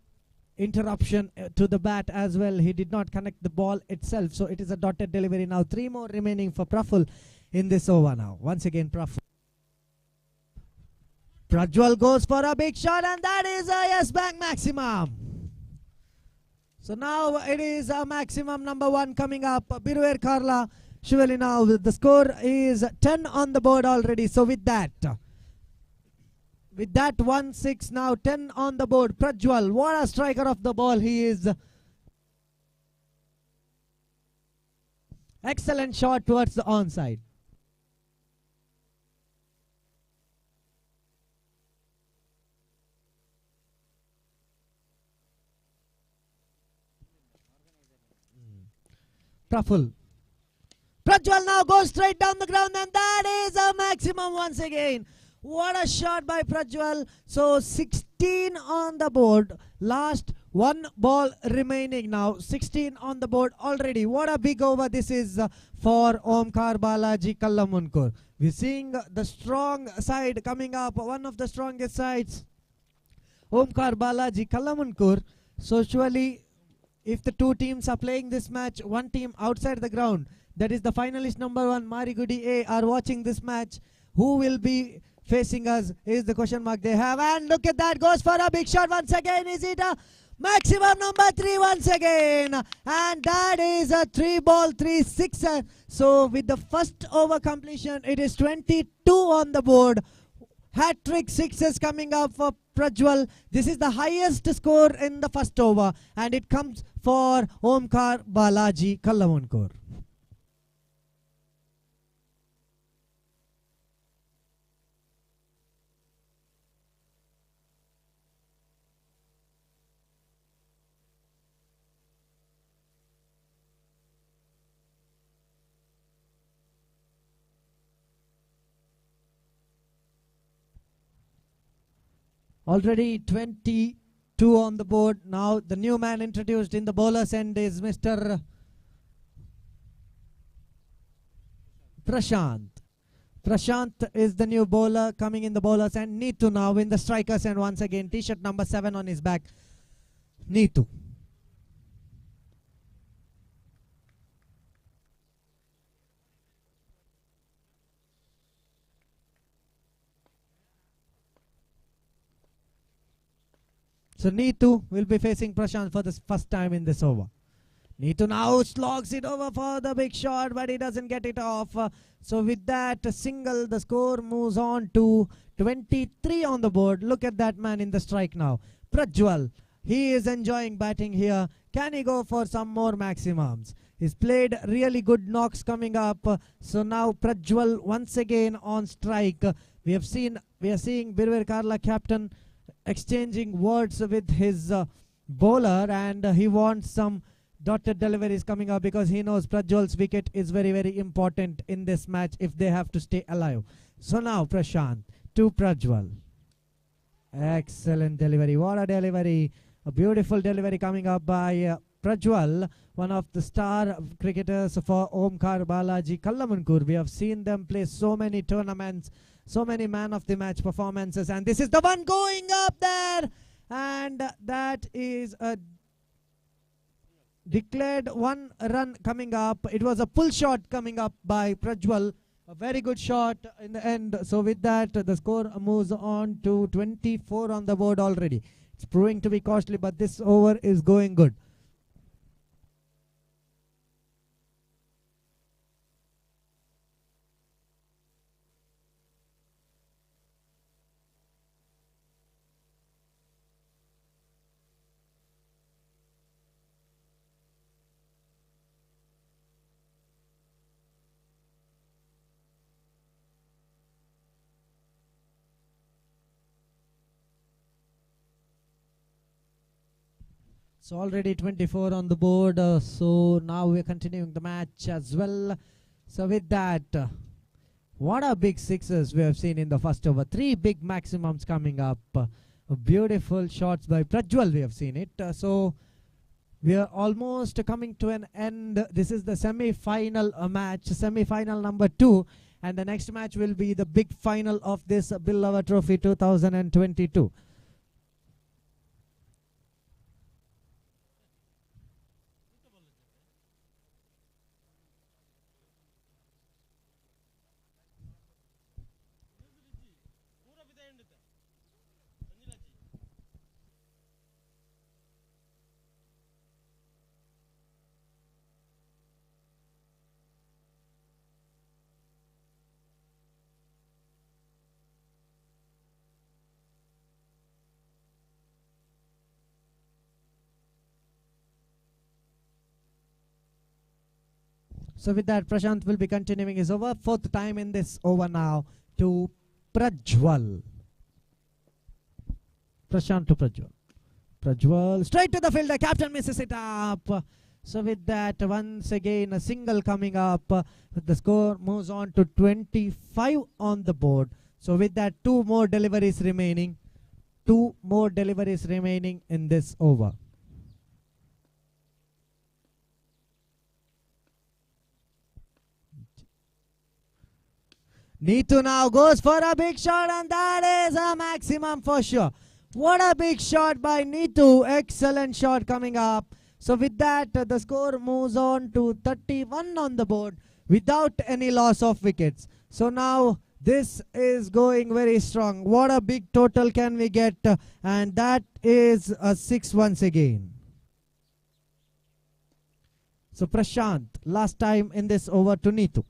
interruption to the bat as well. He did not connect the ball itself, so it is a dotted delivery. Now 3 more remaining for Praful in this over. Now once again Praful. Prajwal goes for a big shot, and that is a yes bang maximum. So now it is a maximum number 1 coming up. Biruver Karla. Surely now the score is 10 on the board already. So with that 1-6, now 10 on the board. Prajwal, what a striker of the ball he is. Excellent shot towards the onside. Praful. Prajwal now goes straight down the ground, and that is a maximum once again. What a shot by Prajwal. So 16 on the board. Last 1 ball remaining now. 16 on the board already. What a big over this is for Omkar Balaji Kallamunkuru. We're seeing the strong side coming up. One of the strongest sides, Omkar Balaji Kallamunkuru. So surely if the 2 teams are playing this match, 1 team outside the ground, that is the finalist number 1 Marigudi A, are watching this match, who will be facing us is the question mark they have. And look at that, goes for a big shot once again. Is it a maximum number 3 once again? And that is a 3 ball 3 6. So with the first over completion, it is 22 on the board. Hat-trick 6s coming up for Prajwal. This is the highest score in the first over, and it comes for Omkar Balaji Kallamunkuru. Already 22 on the board. Now the new man introduced in the bowler's end is Mr. Prashant. Prashant is the new bowler coming in the bowler's end. Neetu now in the strikers end once again. T-shirt number 7 on his back. Neetu. So Neetu will be facing Prashant for the first time in this over. Neetu now slogs it over for the big shot, but he doesn't get it off. So with that single, the score moves on to 23 on the board. Look at that man in the strike now. Prajwal, he is enjoying batting here. Can he go for some more maximums? He's played really good knocks coming up. So now Prajwal once again on strike. We are seeing Birver Karla captain exchanging words with his bowler, and he wants some dotted deliveries coming up because he knows Prajwal's wicket is very, very important in this match if they have to stay alive. So now Prashant to Prajwal. Excellent delivery. What a delivery. A beautiful delivery coming up by Prajwal, one of the star cricketers for Omkar Balaji Kallamankur. We have seen them play so many tournaments, so many man of the match performances, and this is the one going up there, and that is a declared 1 run coming up. It was a pull shot coming up by Prajwal. A very good shot in the end. So with that, the score moves on to 24 on the board already. It's proving to be costly, but this over is going good. So already 24 on the board. So now we're continuing the match as well. So with that, what a big sixes we have seen in the first over. 3 big maximums coming up. Beautiful shots by Prajwal, we have seen it. So we are almost coming to an end. This is the semi-final match, semi-final number 2. And the next match will be the big final of this Billava Trophy 2022. So with that, Prashant will be continuing his over. 4th time in this over now to Prajwal. Prashant to Prajwal. Prajwal straight to the fielder. Captain misses it up. So with that, once again a single coming up. The score moves on to 25 on the board. So with that, 2 more deliveries remaining. 2 more deliveries remaining in this over. Neetu now goes for a big shot, and that is a maximum for sure. What a big shot by Neetu. Excellent shot coming up. So with that, the score moves on to 31 on the board without any loss of wickets. So now this is going very strong. What a big total can we get? And that is a 6 once again. So Prashant, last time in this over to Neetu.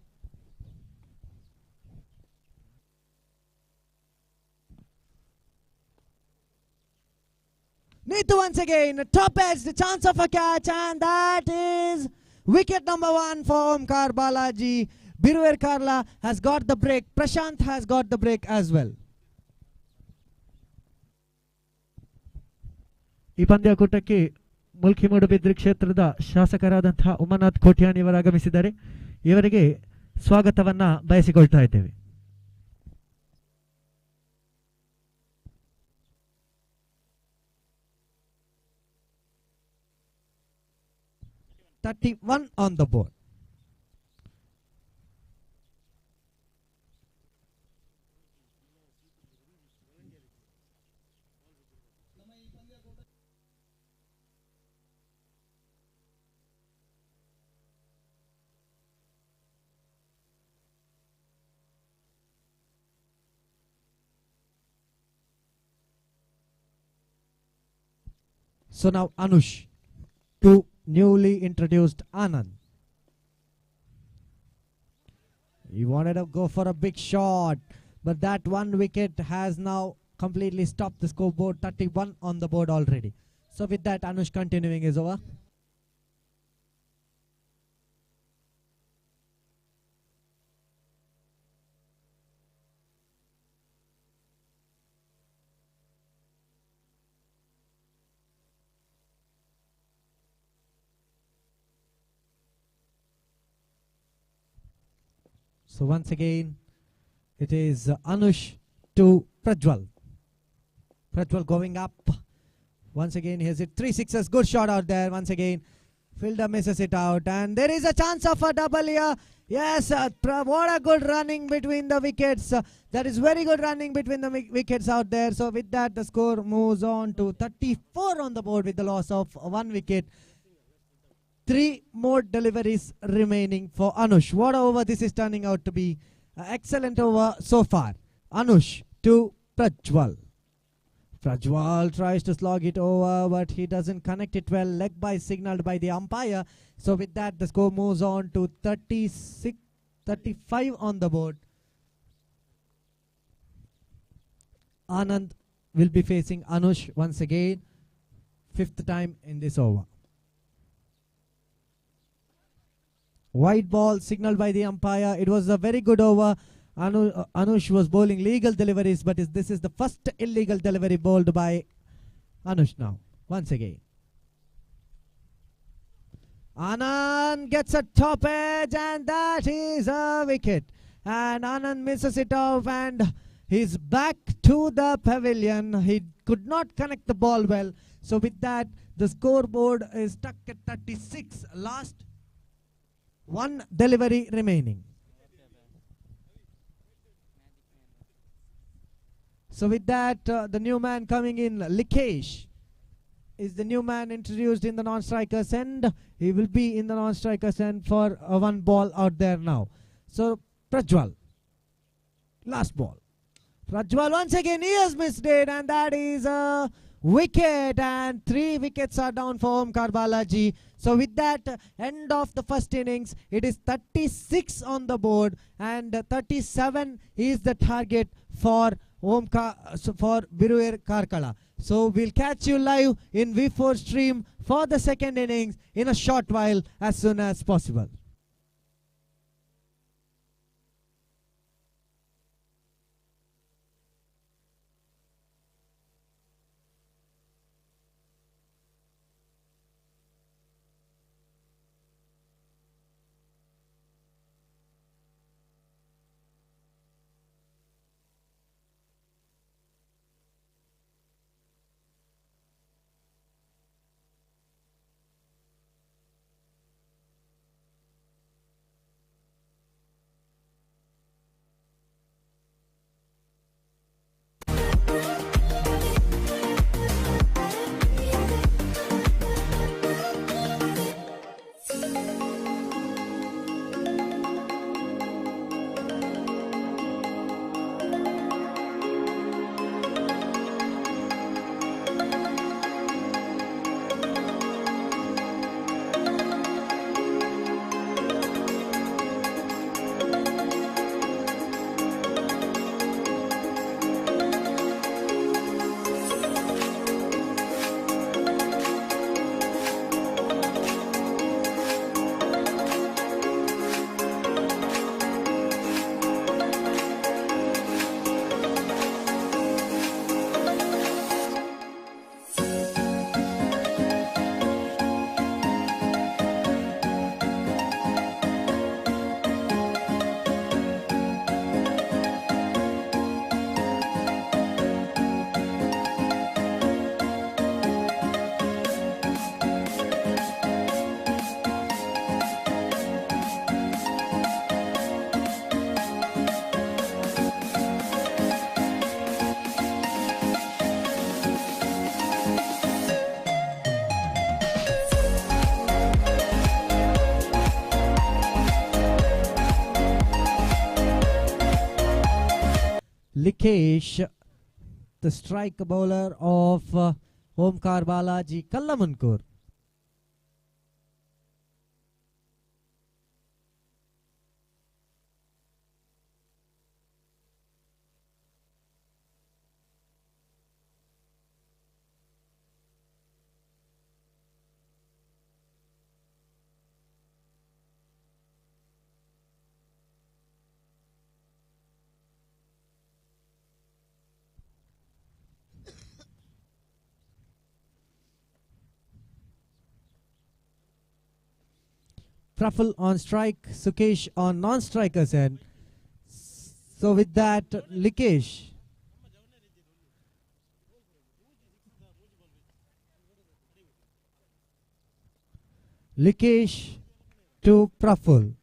Neetu once again, top edge, the chance of a catch, and that is wicket number 1 for Omkar Balaji. Birver Karla has got the break. Prashant has got the break as well. ಈ ಪಂದ್ಯಾಕೂಟಕ್ಕೆ ಮುಲ್ಕಿ ಮೂಡುಬಿದ್ರೆ ಕ್ಷೇತ್ರದ ಶಾಸಕರಾದಂತಹ ಉಮಾನಾಥ್ ಕೋಟ್ಯಾನ್ ಇವರು ಆಗಮಿಸಿದ್ದಾರೆ. ಇವರಿಗೆ ಸ್ವಾಗತವನ್ನ ಬಯಸಿಕೊಳ್ತಾ ಇದ್ದೇವೆ. (31 on the board). So now Anush to newly introduced Anand. He wanted to go for a big shot, but that one wicket has now completely stopped the scoreboard. 31 on the board already. So with that, Anush continuing his over. So once again, it is Anush to Prajwal. Prajwal going up. Once again, he has hit 3 sixes. Good shot out there. Once again, fielder misses it out. And there is a chance of a double here. Yes, what a good running between the wickets. That is very good running between the wickets out there. So with that, the score moves on to 34 on the board with the loss of 1 wicket. 3 more deliveries remaining for Anush. What over this is turning out to be. Excellent over so far. Anush to Prajwal. Prajwal tries to slog it over, but he doesn't connect it well. Leg by signaled by the umpire. So with that, the score moves on to 35 on the board. Anand will be facing Anush once again. 5th time in this over. White ball signaled by the umpire. It was a very good over. Anush was bowling legal deliveries, but this is the first illegal delivery bowled by Anush now. Once again. Anand gets a top edge, and that is a wicket. And Anand misses it off, and he's back to the pavilion. He could not connect the ball well. So with that, the scoreboard is stuck at 36. Last 1 delivery remaining. So with that, the new man coming in, Likesh, is the new man introduced in the non-strikers end. He will be in the non-strikers end for 1 ball out there now. So Prajwal, last ball. Prajwal once again, he has missed it, and that is a wicket, and 3 wickets are down for Omkar Balaji. So with that, end of the first innings, it is 36 on the board, and 37 is the target for for Biruer Karkala. So we'll catch you live in V4 stream for the second innings in a short while, as soon as possible. Likesh, the strike bowler of Omkar Balaji Kallamankur. Praful on strike, Sukesh on non-strikers end. So with that, Likesh. Likesh to Praful.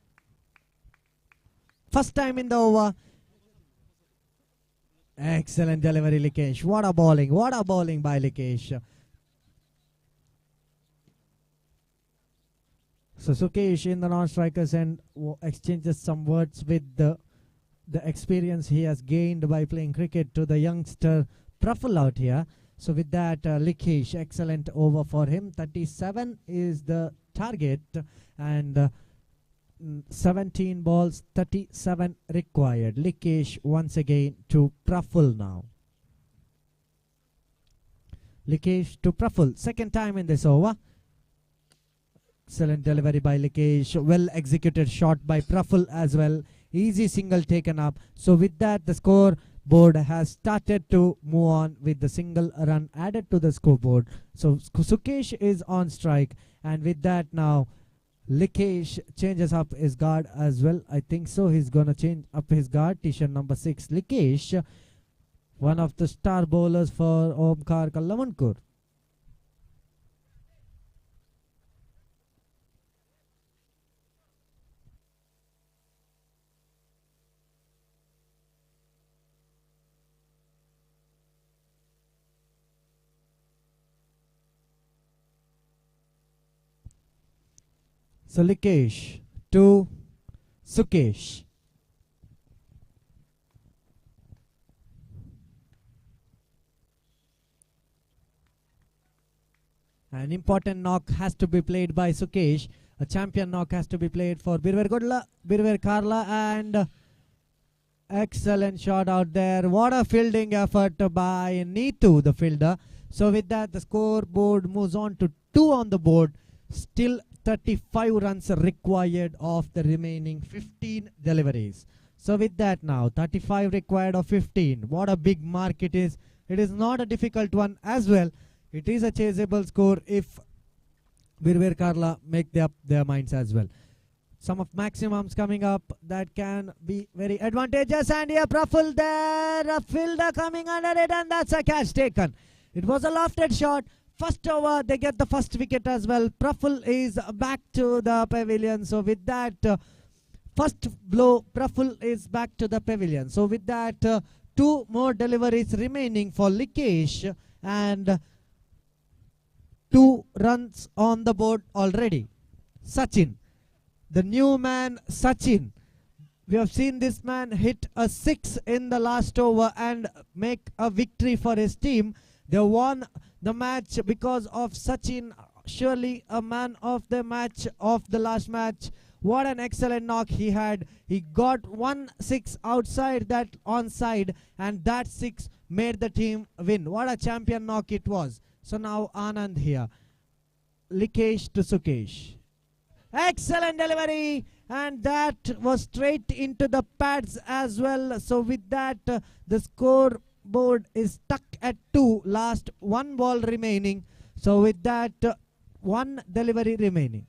First time in the over. Excellent delivery, Likesh. What a bowling by Likesh. So Sukesh in the non-strikers end exchanges some words with the experience he has gained by playing cricket to the youngster Praful out here. So with that, Likesh, excellent over for him. 37 is the target, and 17 balls, 37 required. Likesh once again to Praful now. Likesh to Praful, second time in this over. Excellent delivery by Likesh. Well executed shot by Praful as well. Easy single taken up. So with that, the scoreboard has started to move on with the single run added to the scoreboard. So Sukesh is on strike, and with that now Likesh changes up his guard as well. I think so. He's gonna change up his guard. T-shirt number 6. Likesh, one of the star bowlers for Omkar Kallamankur. So Likesh to Sukesh. An important knock has to be played by Sukesh. A champion knock has to be played for Birver Karla, and excellent shot out there. What a fielding effort by Neetu, the fielder. So with that, the scoreboard moves on to 2 on the board. Still 35 runs required of the remaining 15 deliveries. So with that now, 35 required of 15. What a big mark it is. It is not a difficult one as well. It is a chaseable score if Birver Karla make up their minds as well. Some of maximums coming up that can be very advantageous. And here Praful there, a fielder coming under it, and that's a catch taken. It was a lofted shot. First over, they get the first wicket as well. Praful is back to the pavilion. So with that, first blow, Praful is back to the pavilion. So with that, 2 more deliveries remaining for Likesh, and 2 runs on the board already. Sachin, the new man Sachin. We have seen this man hit a 6 in the last over and make a victory for his team. They won the match because of Sachin, surely a man of the match of the last match. What an excellent knock he had. He got 1 6 outside that onside, and that 6 made the team win. What a champion knock it was. So now Anand here. Likesh to Sukesh. Excellent delivery, and that was straight into the pads as well. So with that, the scoreboard is stuck at 2. Last 1 ball remaining. So with that, 1 delivery remaining.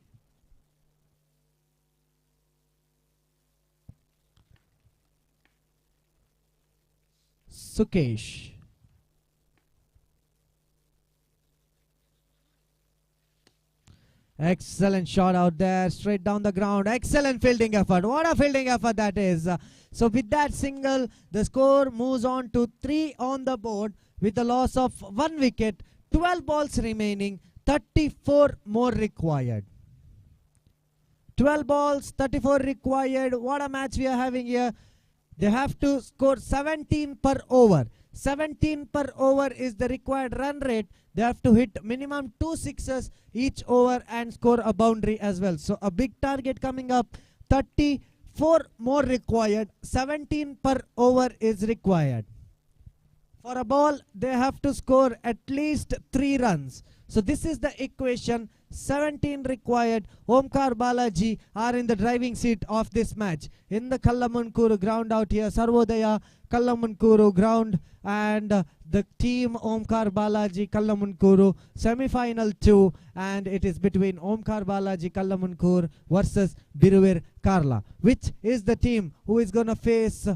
Sukesh. Excellent shot out there, straight down the ground. Excellent fielding effort. What a fielding effort that is. So with that single, the score moves on to 3 on the board with the loss of 1 wicket. 12 balls remaining, 34 more required. 12 balls, 34 required. What a match we are having here. They have to score 17 per over. 17 per over is the required run rate. They have to hit minimum 2 sixes each over and score a boundary as well. So a big target coming up. 34 more required. 17 per over is required. For a ball, they have to score at least 3 runs. So this is the equation. 17 required. Omkar Balaji are in the driving seat of this match. In the Kallamankuru ground out here, Sarvodaya Kallamankuru ground, and the team Omkar Balaji Kallamankuru semi-final 2, and it is between Omkar Balaji Kallamankuru versus Biruvir Karla. Which is the team who is gonna face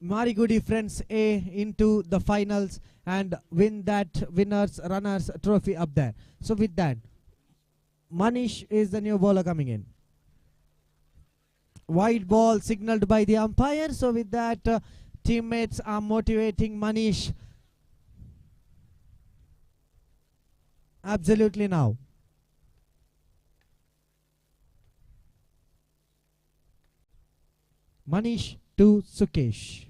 Marigudi Friends A into the finals and win that winners runners trophy up there. So with that, Manish is the new bowler coming in. Wide ball signaled by the umpire. So with that, teammates are motivating Manish absolutely now. Manish to Sukesh.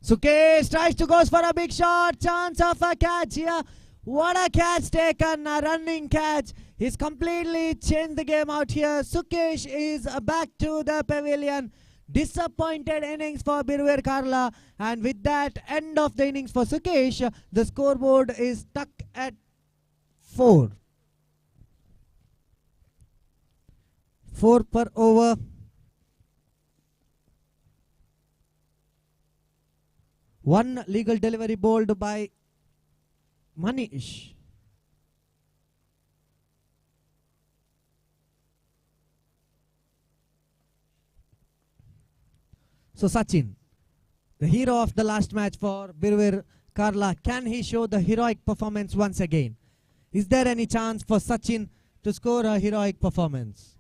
Sukesh tries to go for a big shot. Chance of a catch here. What a catch taken. A running catch. He's completely changed the game out here. Sukesh is back to the pavilion. Disappointed innings for Biruvir Karla. And with that, end of the innings for Sukesh. The scoreboard is stuck at 4. 4 per over. One legal delivery bowled by Manish. So Sachin, the hero of the last match for Biruvir Karla, can he show the heroic performance once again? Is there any chance for Sachin to score a heroic performance?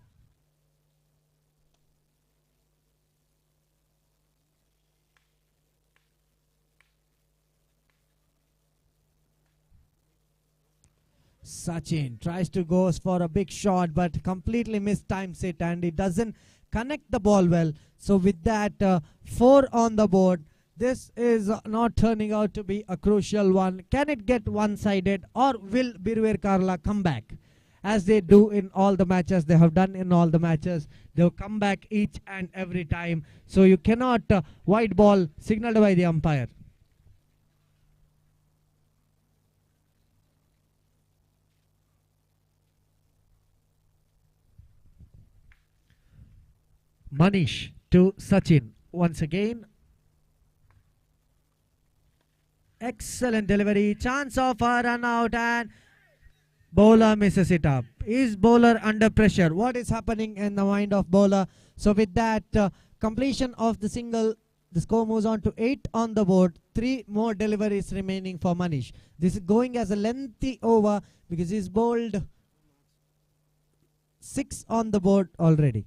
Sachin tries to go for a big shot but completely mistimes it, and it doesn't connect the ball well. So with that, 4 on the board. This is not turning out to be a crucial one. Can it get one-sided, or will Biruvir Karla come back? As they do in all the matches, they have done in all the matches. They'll come back each and every time. So you cannot wide ball signaled by the umpire. Manish to Sachin once again. Excellent delivery. Chance of a run out, and bowler misses it up. Is bowler under pressure? What is happening in the mind of bowler? So with that, completion of the single, the score moves on to 8 on the board. 3 more deliveries remaining for Manish. This is going as a lengthy over because he's bowled 6 on the board already.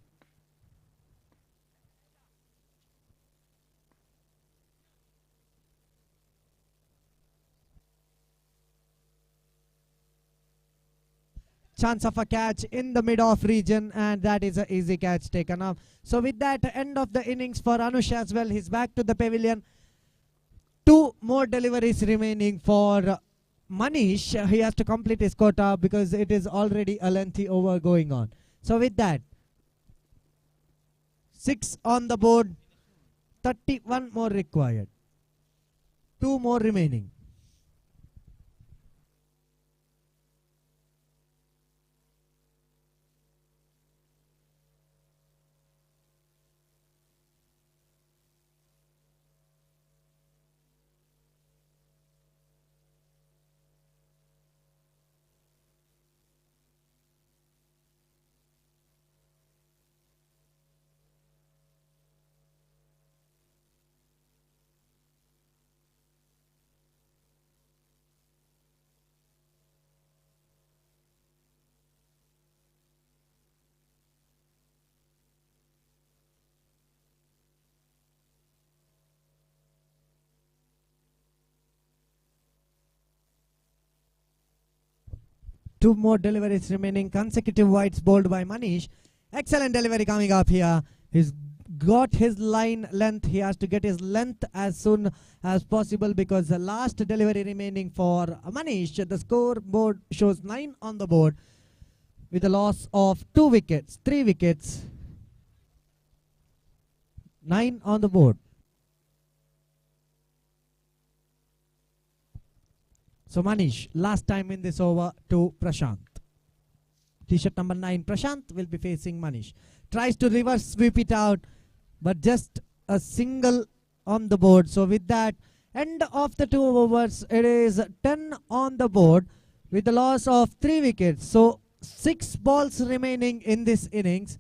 Chance of a catch in the mid-off region, and that is an easy catch taken off. So with that, end of the innings for Anush as well. He's back to the pavilion. 2 more deliveries remaining for Manish. He has to complete his quota because it is already a lengthy over going on. So with that, 6 on the board, 31 more required. 2 more remaining. Two more deliveries remaining. Consecutive wides bowled by Manish. Excellent delivery coming up here. He's got his line length. He has to get his length as soon as possible because the last delivery remaining for Manish. The scoreboard shows 9 on the board with a loss of 2 wickets, 3 wickets. 9 on the board. So Manish, last time in this over to Prashant. T-shirt number 9, Prashant will be facing Manish. Tries to reverse sweep it out, but just a single on the board. So with that, end of the 2 overs, it is 10 on the board with the loss of 3 wickets. So 6 balls remaining in this innings.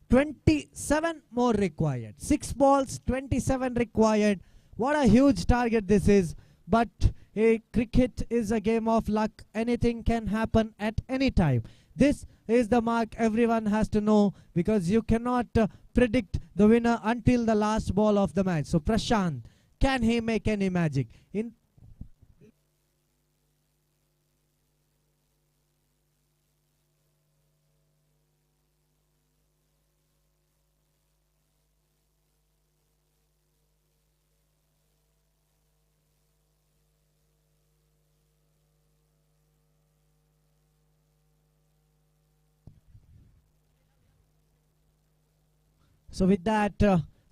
27 more required. 6 balls, 27 required. What a huge target this is. But cricket is a game of luck. Anything can happen at any time. This is the mark everyone has to know because you cannot predict the winner until the last ball of the match. So Prashant, can he make any magic? So with that,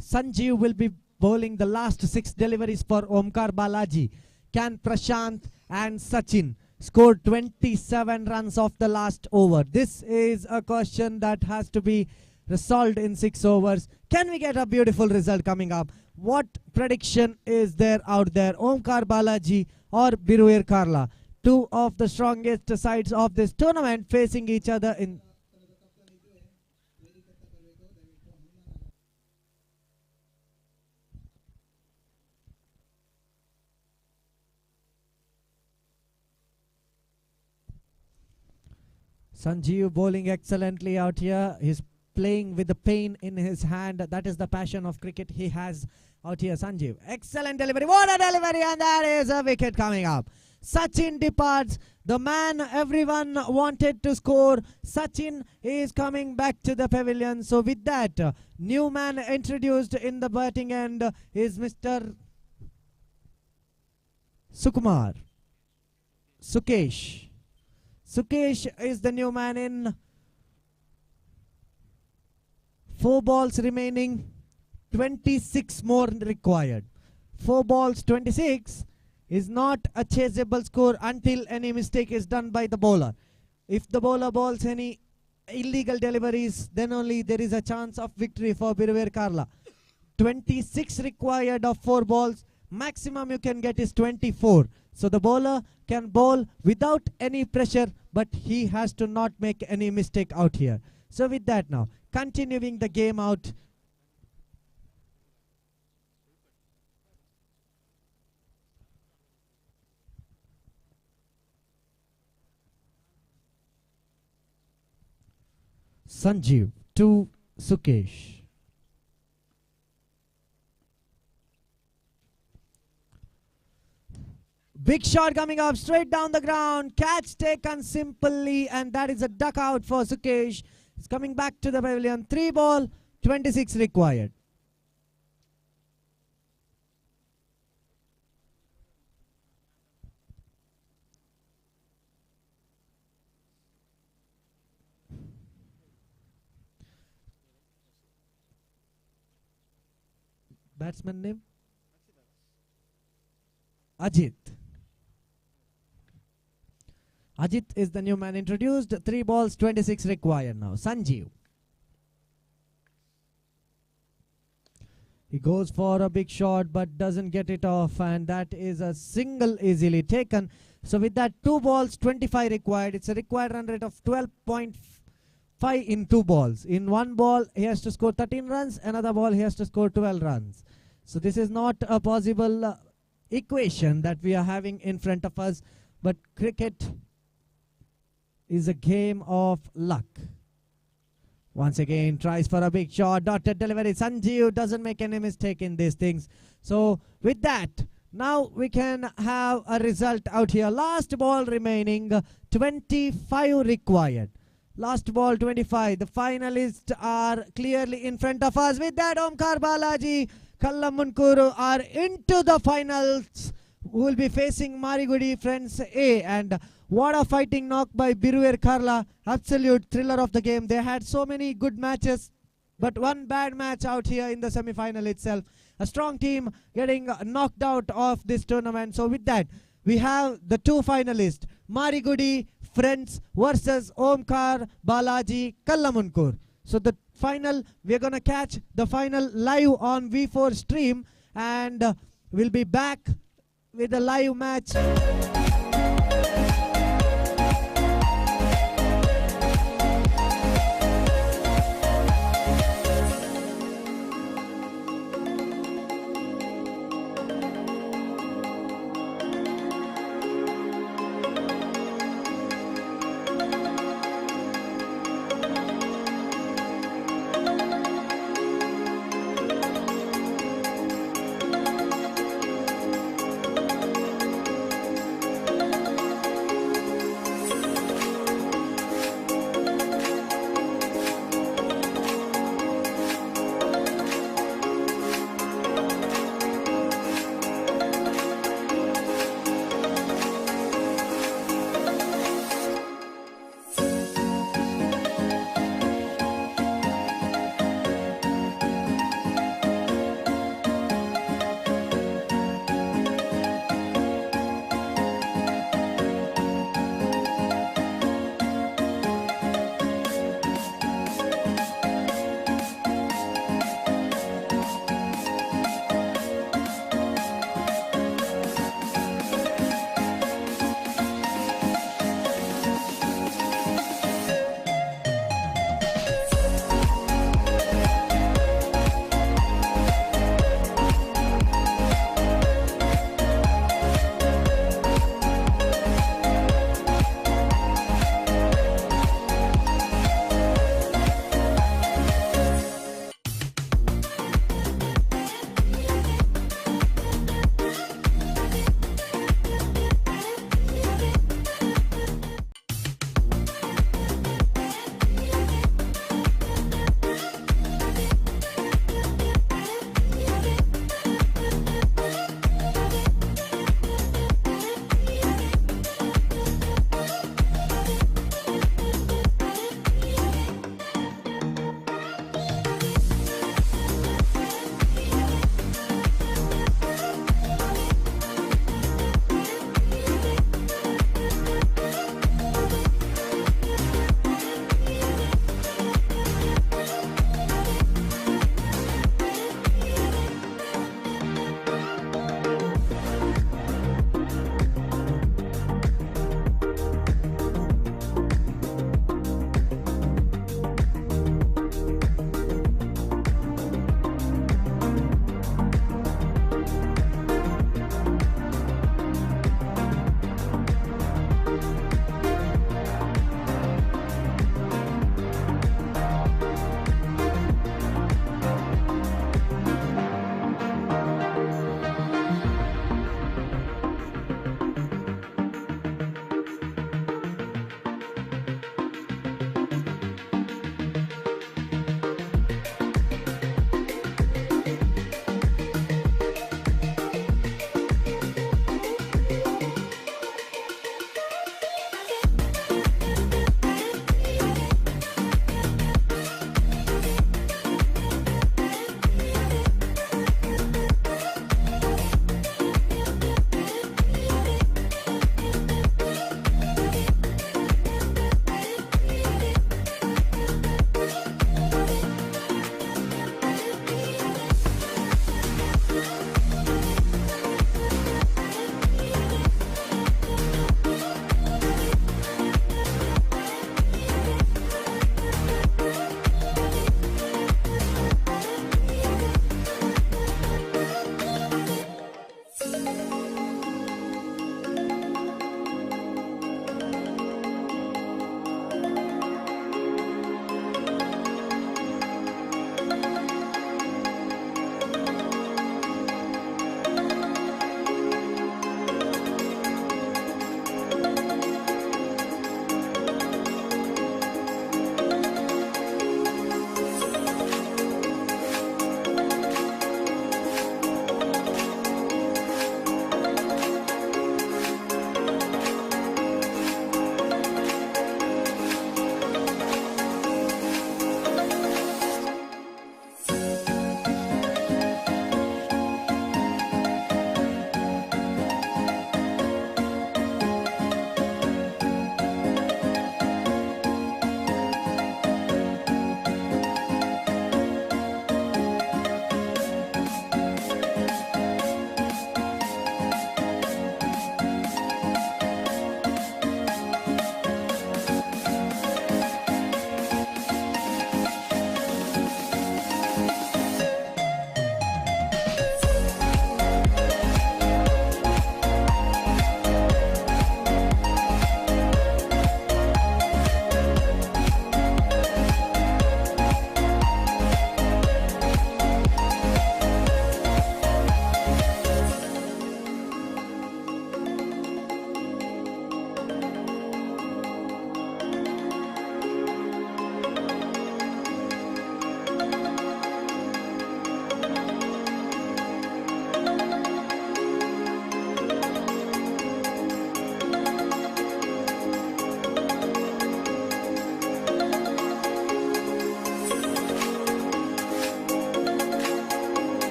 Sanjeev will be bowling the last 6 deliveries for Omkar Balaji. Can Prashant and Sachin score 27 runs off the last over? This is a question that has to be resolved in 6 overs. Can we get a beautiful result coming up? What prediction is there out there? Omkar Balaji or Biruir Karla? 2 of the strongest sides of this tournament facing each other in... Sanjeev bowling excellently out here. He's playing with the pain in his hand. That is the passion of cricket he has out here. Sanjeev, excellent delivery. What a delivery, and that is a wicket coming up. Sachin departs. The man everyone wanted to score. Sachin is coming back to the pavilion. So with that, new man introduced in the batting end is Mr. Sukesh. Sukesh is the new man in. 4 balls remaining, 26 more required. 4 balls, 26 is not a chaseable score until any mistake is done by the bowler. If the bowler bowls any illegal deliveries, then only there is a chance of victory for Biruir Karla. 26 required of 4 balls. Maximum you can get is 24. So the bowler can bowl without any pressure, but he has to not make any mistake out here. So with that now, continuing the game out. Sanjeev to Sukesh. Big shot coming up straight down the ground. Catch taken simply, and that is a duck out for Sukesh. It's coming back to the pavilion. 3 ball, 26 required. Batsman name? Ajit. Ajit is the new man introduced. 3 balls, 26 required now. Sanjeev. He goes for a big shot but doesn't get it off, and that is a single easily taken. So with that, 2 balls, 25 required. It's a required run rate of 12.5 in 2 balls. In 1 ball, he has to score 13 runs. Another ball, he has to score 12 runs. So this is not a possible equation that we are having in front of us, but cricket is a game of luck. Once again, tries for a big shot, dotted delivery. Sanjeev doesn't make any mistake in these things. So with that, now we can have a result out here. Last ball remaining, 25 required. Last ball 25. The finalists are clearly in front of us. With that, Omkar Balaji, Kallamunkuru are into the finals. Who will be facing Marigudi Friends A. And what a fighting knock by Biruver Karla. Absolute thriller of the game. They had so many good matches, but one bad match out here in the semi-final itself. A strong team getting knocked out of this tournament. So with that, we have the two finalists, Marigudi Friends versus Omkar Balaji Kallamunkur. So the final, we're going to catch the final live on V4 stream, and we'll be back with a live match.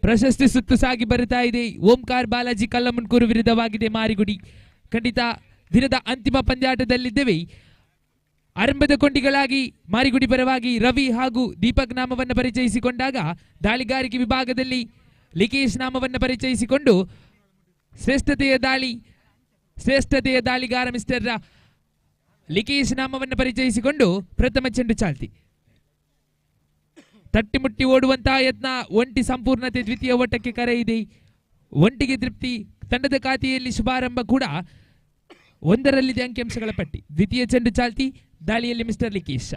ಪ್ರಶಸ್ತಿ ಸುತ್ತು ಸಾಗಿ ಬರುತ್ತಾ ಇದೆ. ಓಂಕಾರ್ ಬಾಲಾಜಿ ಕಲ್ಲಮುನ್ಕೂರು ವಿರುದ್ಧವಾಗಿದೆ ಮಾರಿಗುಡಿ. ಖಂಡಿತ ದಿನದ ಅಂತಿಮ ಪಂದ್ಯಾಟದಲ್ಲಿದ್ದೇವೆ. ಆರಂಭದ ಕೊಂಡಿಗಳಾಗಿ ಮಾರಿಗುಡಿ ಪರವಾಗಿ ರವಿ ಹಾಗೂ ದೀಪಕ್ ನಾಮವನ್ನು ಪರಿಚಯಿಸಿಕೊಂಡಾಗ ದಾಳಿಗಾರಿಕೆ ವಿಭಾಗದಲ್ಲಿ ಲಿಕೇಶ್ ನಾಮವನ್ನು ಪರಿಚಯಿಸಿಕೊಂಡು ಶ್ರೇಷ್ಠತೆಯ ದಾಳಿಗಾರ ಮಿಸ್ಟರ್ ಲಿಕೇಶ್ ನಾಮವನ್ನು ಪರಿಚಯಿಸಿಕೊಂಡು ಪ್ರಥಮ ಚೆಂಡು ಚಾಲ್ತಿ. ತಟ್ಟಿಮುಟ್ಟಿ ಓಡುವಂತಹ ಯತ್ನ, ಒಂಟಿ ಸಂಪೂರ್ಣತೆ ದ್ವಿತೀಯ ಓಟಕ್ಕೆ ಕರೆ ಇದೆ. ಒಂಟಿಗೆ ತೃಪ್ತಿ, ತಂಡದ ಖಾತೆಯಲ್ಲಿ ಶುಭಾರಂಭ ಕೂಡ. ಒಂದರಲ್ಲಿದೆ ಅಂಕಿಅಂಶಗಳ ಪಟ್ಟಿ. ದ್ವಿತೀಯ ಚೆಂಡು ಚಾಲ್ತಿ, ದಾಳಿಯಲ್ಲಿ ಮಿಸ್ಟರ್ ಲಿಕೇಶ್.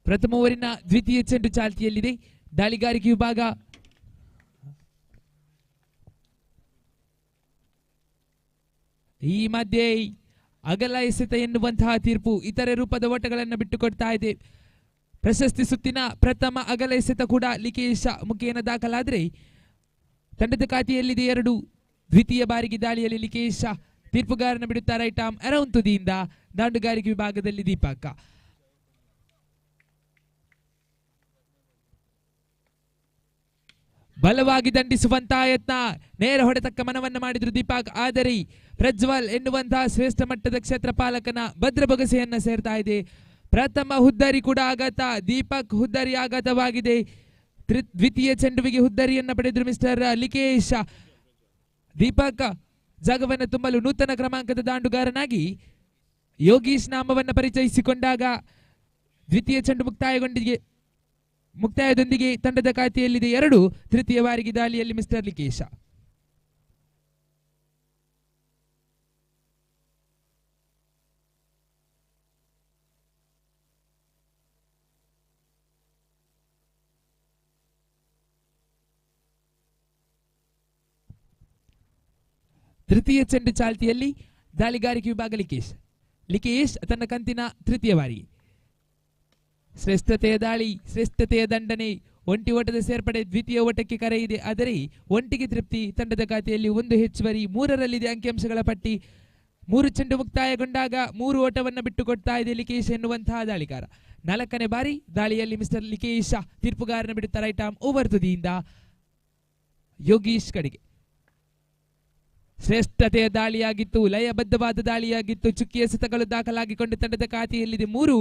ಪ್ರಥಮ ಓವರಿನ ದ್ವಿತೀಯ ಚೆಂಡು ಚಾಲ್ತಿಯಲ್ಲಿದೆ. ದಾಳಿಗಾರಿಕೆ ವಿಭಾಗ ಈ ಮಧ್ಯೆ ಅಗಲ ಎಸೆತ ಎನ್ನುವಂತಹ ತೀರ್ಪು ಇತರೆ ರೂಪದ ಓಟಗಳನ್ನು ಬಿಟ್ಟುಕೊಡ್ತಾ ಇದೆ. ಪ್ರಶಸ್ತಿ ಸುತ್ತಿನ ಪ್ರಥಮ ಅಗಲ ಎಸೆತ ಕೂಡ ಲಿಕೇಶ್ ಮುಖೇನ ದಾಖಲಾದರೆ ತಂಡದ ಖಾತೆಯಲ್ಲಿದೆ 2. ದ್ವಿತೀಯ ಬಾರಿಗೆ ದಾಳಿಯಲ್ಲಿ ಲಿಕೇಶ್ ತೀರ್ಪುಗಾರನ ಬಿಡುತ್ತಾ ರೈಟ್ ಆರ್ಮ್ ಅರೌಂಡ್ ತುದಿಯಿಂದ. ದಾಂಡುಗಾರಿಕೆ ವಿಭಾಗದಲ್ಲಿ ದೀಪಕ್. ಬಲವಾಗಿ ದಂಡಿಸುವಂತಹ ಯತ್ನ, ನೇರ ಹೊಡೆತಕ್ಕ ಮನವನ್ನು ಮಾಡಿದ್ರು ದೀಪಕ್. ಆದರೆ ಪ್ರಜ್ವಲ್ ಎನ್ನುವಂತಹ ಶ್ರೇಷ್ಠ ಮಟ್ಟದ ಕ್ಷೇತ್ರಪಾಲಕನ ಭದ್ರ ಬೊಗಸೆಯನ್ನ ಸೇರ್ತಾ ಇದೆ. ಪ್ರಥಮ ಹುದ್ದರಿ ಕೂಡ ಆಘಾತ, ದೀಪಕ್ ಹುದ್ದರಿ ಆಘಾತವಾಗಿದೆ. ದ್ವಿತೀಯ ಚೆಂಡುವಿಗೆ ಹುದ್ದರಿಯನ್ನ ಪಡೆದ್ರು ಮಿಸ್ಟರ್ ಲಿಕೇಶ್. ದೀಪಕ್ ಜಾಗವನ್ನು ತುಂಬಲು ನೂತನ ಕ್ರಮಾಂಕದ ದಾಂಡುಗಾರನಾಗಿ ಯೋಗೀಶ್ ನಾಮವನ್ನು ಪರಿಚಯಿಸಿಕೊಂಡಾಗ ದ್ವಿತೀಯ ಚೆಂಡು ಮುಕ್ತಾಯದೊಂದಿಗೆ ತಂಡದ ಖಾತೆಯಲ್ಲಿದೆ 2. ತೃತೀಯ ಬಾರಿಗೆ ದಾಳಿಯಲ್ಲಿ ಮಿಸ್ಟರ್ ಲಿಕೇಶ್. ತೃತೀಯ ಚೆಂಡು ಚಾಲ್ತಿಯಲ್ಲಿ ದಾಳಿಗಾರಿಕೆ ವಿಭಾಗ ಲಿಕೇಶ್ ತನ್ನ ಕಂತಿನ ತೃತೀಯ ಬಾರಿಗೆ. ಶ್ರೇಷ್ಠತೆಯ ದಾಳಿ, ಶ್ರೇಷ್ಠತೆಯ ದಂಡನೆ, ಒಂಟಿ ಓಟದ ಸೇರ್ಪಡೆ ದ್ವಿತೀಯ ಓಟಕ್ಕೆ ಕರೆ ಇದೆ. ಆದರೆ ಒಂಟಿಗೆ ತೃಪ್ತಿ, ತಂಡದ ಖಾತೆಯಲ್ಲಿ 1 ಹೆಚ್ಚುವರಿ. 3ರಲ್ಲಿದೆ ಅಂಕಿಅಂಶಗಳ ಪಟ್ಟಿ. 3 ಚೆಂಡು ಮುಕ್ತಾಯಗೊಂಡಾಗ 3 ಓಟವನ್ನು ಬಿಟ್ಟುಕೊಡ್ತಾ ಇದೆ ಲಿಕೇಶ್ ಎನ್ನುವಂತಹ ದಾಳಿಗಾರ. 4ನೇ ಬಾರಿ ದಾಳಿಯಲ್ಲಿ ಮಿಸ್ಟರ್ ಲಿಕೇಶ್ ತೀರ್ಪುಗಾರನ ಬಿಡುತ್ತಾ ರೈಟ್ ಆರ್ಮ್ ಓವರ್ ತುದಿಯಿಂದ ಯೋಗೀಶ್ ಕಡೆಗೆ. ಶ್ರೇಷ್ಠತೆಯ ದಾಳಿಯಾಗಿತ್ತು, ಲಯಬದ್ಧವಾದ ದಾಳಿಯಾಗಿತ್ತು. ಚುಕ್ಕಿ ಎಸೆತಗಳು ದಾಖಲಾಗಿಕೊಂಡು ತಂಡದ ಖಾತೆಯಲ್ಲಿದೆ 3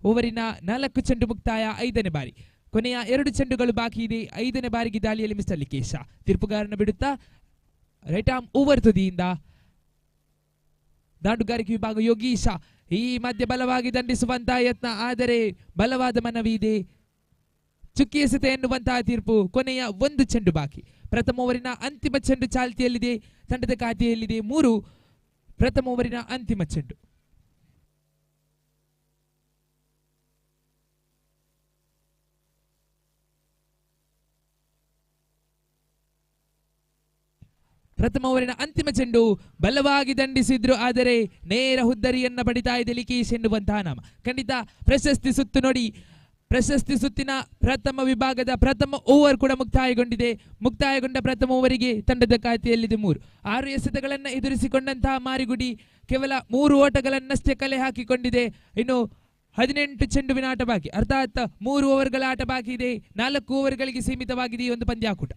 ಓವರಿನ 4 ಚೆಂಡು ಮುಕ್ತಾಯ. 5ನೇ ಬಾರಿ, ಕೊನೆಯ 2 ಚೆಂಡುಗಳು ಬಾಕಿ ಇದೆ. 5ನೇ ಬಾರಿಗೆ ದಾಳಿಯಲ್ಲಿ ಮಿಸ್ಟರ್ ಲಿಕೇಶ್ ತೀರ್ಪುಗಾರನ ಬಿಡುತ್ತಾ ರೈಟ್ ಆರ್ಮ್ ಓವರ್ ತುದಿಯಿಂದ. ದಾಂಡುಗಾರಿಕೆ ವಿಭಾಗ ಯೋಗೀಶ ಈ ಮಧ್ಯೆ ಬಲವಾಗಿ ದಂಡಿಸುವಂತಹ ಯತ್ನ, ಆದರೆ ಬಲವಾದ ಮನವಿ ಇದೆ. ಚುಕ್ಕಿ ಎಸೆತ ಎನ್ನುವಂತಹ ತೀರ್ಪು. ಕೊನೆಯ 1 ಚೆಂಡು ಬಾಕಿ. ಪ್ರಥಮ ಓವರಿನ ಅಂತಿಮ ಚೆಂಡು ಚಾಲ್ತಿಯಲ್ಲಿದೆ. ತಂಡದ ಖಾತೆಯಲ್ಲಿದೆ 3. ಪ್ರಥಮ ಓವರಿನ ಅಂತಿಮ ಚೆಂಡು. ಪ್ರಥಮ ಓವರಿನ ಅಂತಿಮ ಚೆಂಡು ಬಲವಾಗಿ ದಂಡಿಸಿದ್ರು, ಆದರೆ ನೇರ ಹುದ್ದರಿಯನ್ನ ಪಡಿತಾ ಇದೆ ಲಿಕೇಶ್ ಎನ್ನುವಂತಹ ನಾಮ. ಖಂಡಿತ ಪ್ರಶಸ್ತಿ ಸುತ್ತು ನೋಡಿ. ಪ್ರಶಸ್ತಿ ಸುತ್ತಿನ ಪ್ರಥಮ ವಿಭಾಗದ ಪ್ರಥಮ ಓವರ್ ಕೂಡ ಮುಕ್ತಾಯಗೊಂಡ ಪ್ರಥಮ ಓವರಿಗೆ ತಂಡದ ಖಾತೆಯಲ್ಲಿದೆ 3. 6 ಎಸೆತಗಳನ್ನು ಎದುರಿಸಿಕೊಂಡಂತಹ ಮಾರಿಗುಡಿ ಕೇವಲ 3 ಓಟಗಳನ್ನಷ್ಟೇ ಕಲೆ ಹಾಕಿಕೊಂಡಿದೆ. ಇನ್ನು 18 ಚೆಂಡುವಿನ ಆಟ ಬಾಕಿ, ಅರ್ಥಾತ್ 3 ಓವರ್ಗಳ ಆಟ ಬಾಕಿ ಇದೆ. 4 ಓವರ್ಗಳಿಗೆ ಸೀಮಿತವಾಗಿದೆ ಈ ಒಂದು ಪಂದ್ಯಾಕೂಟ.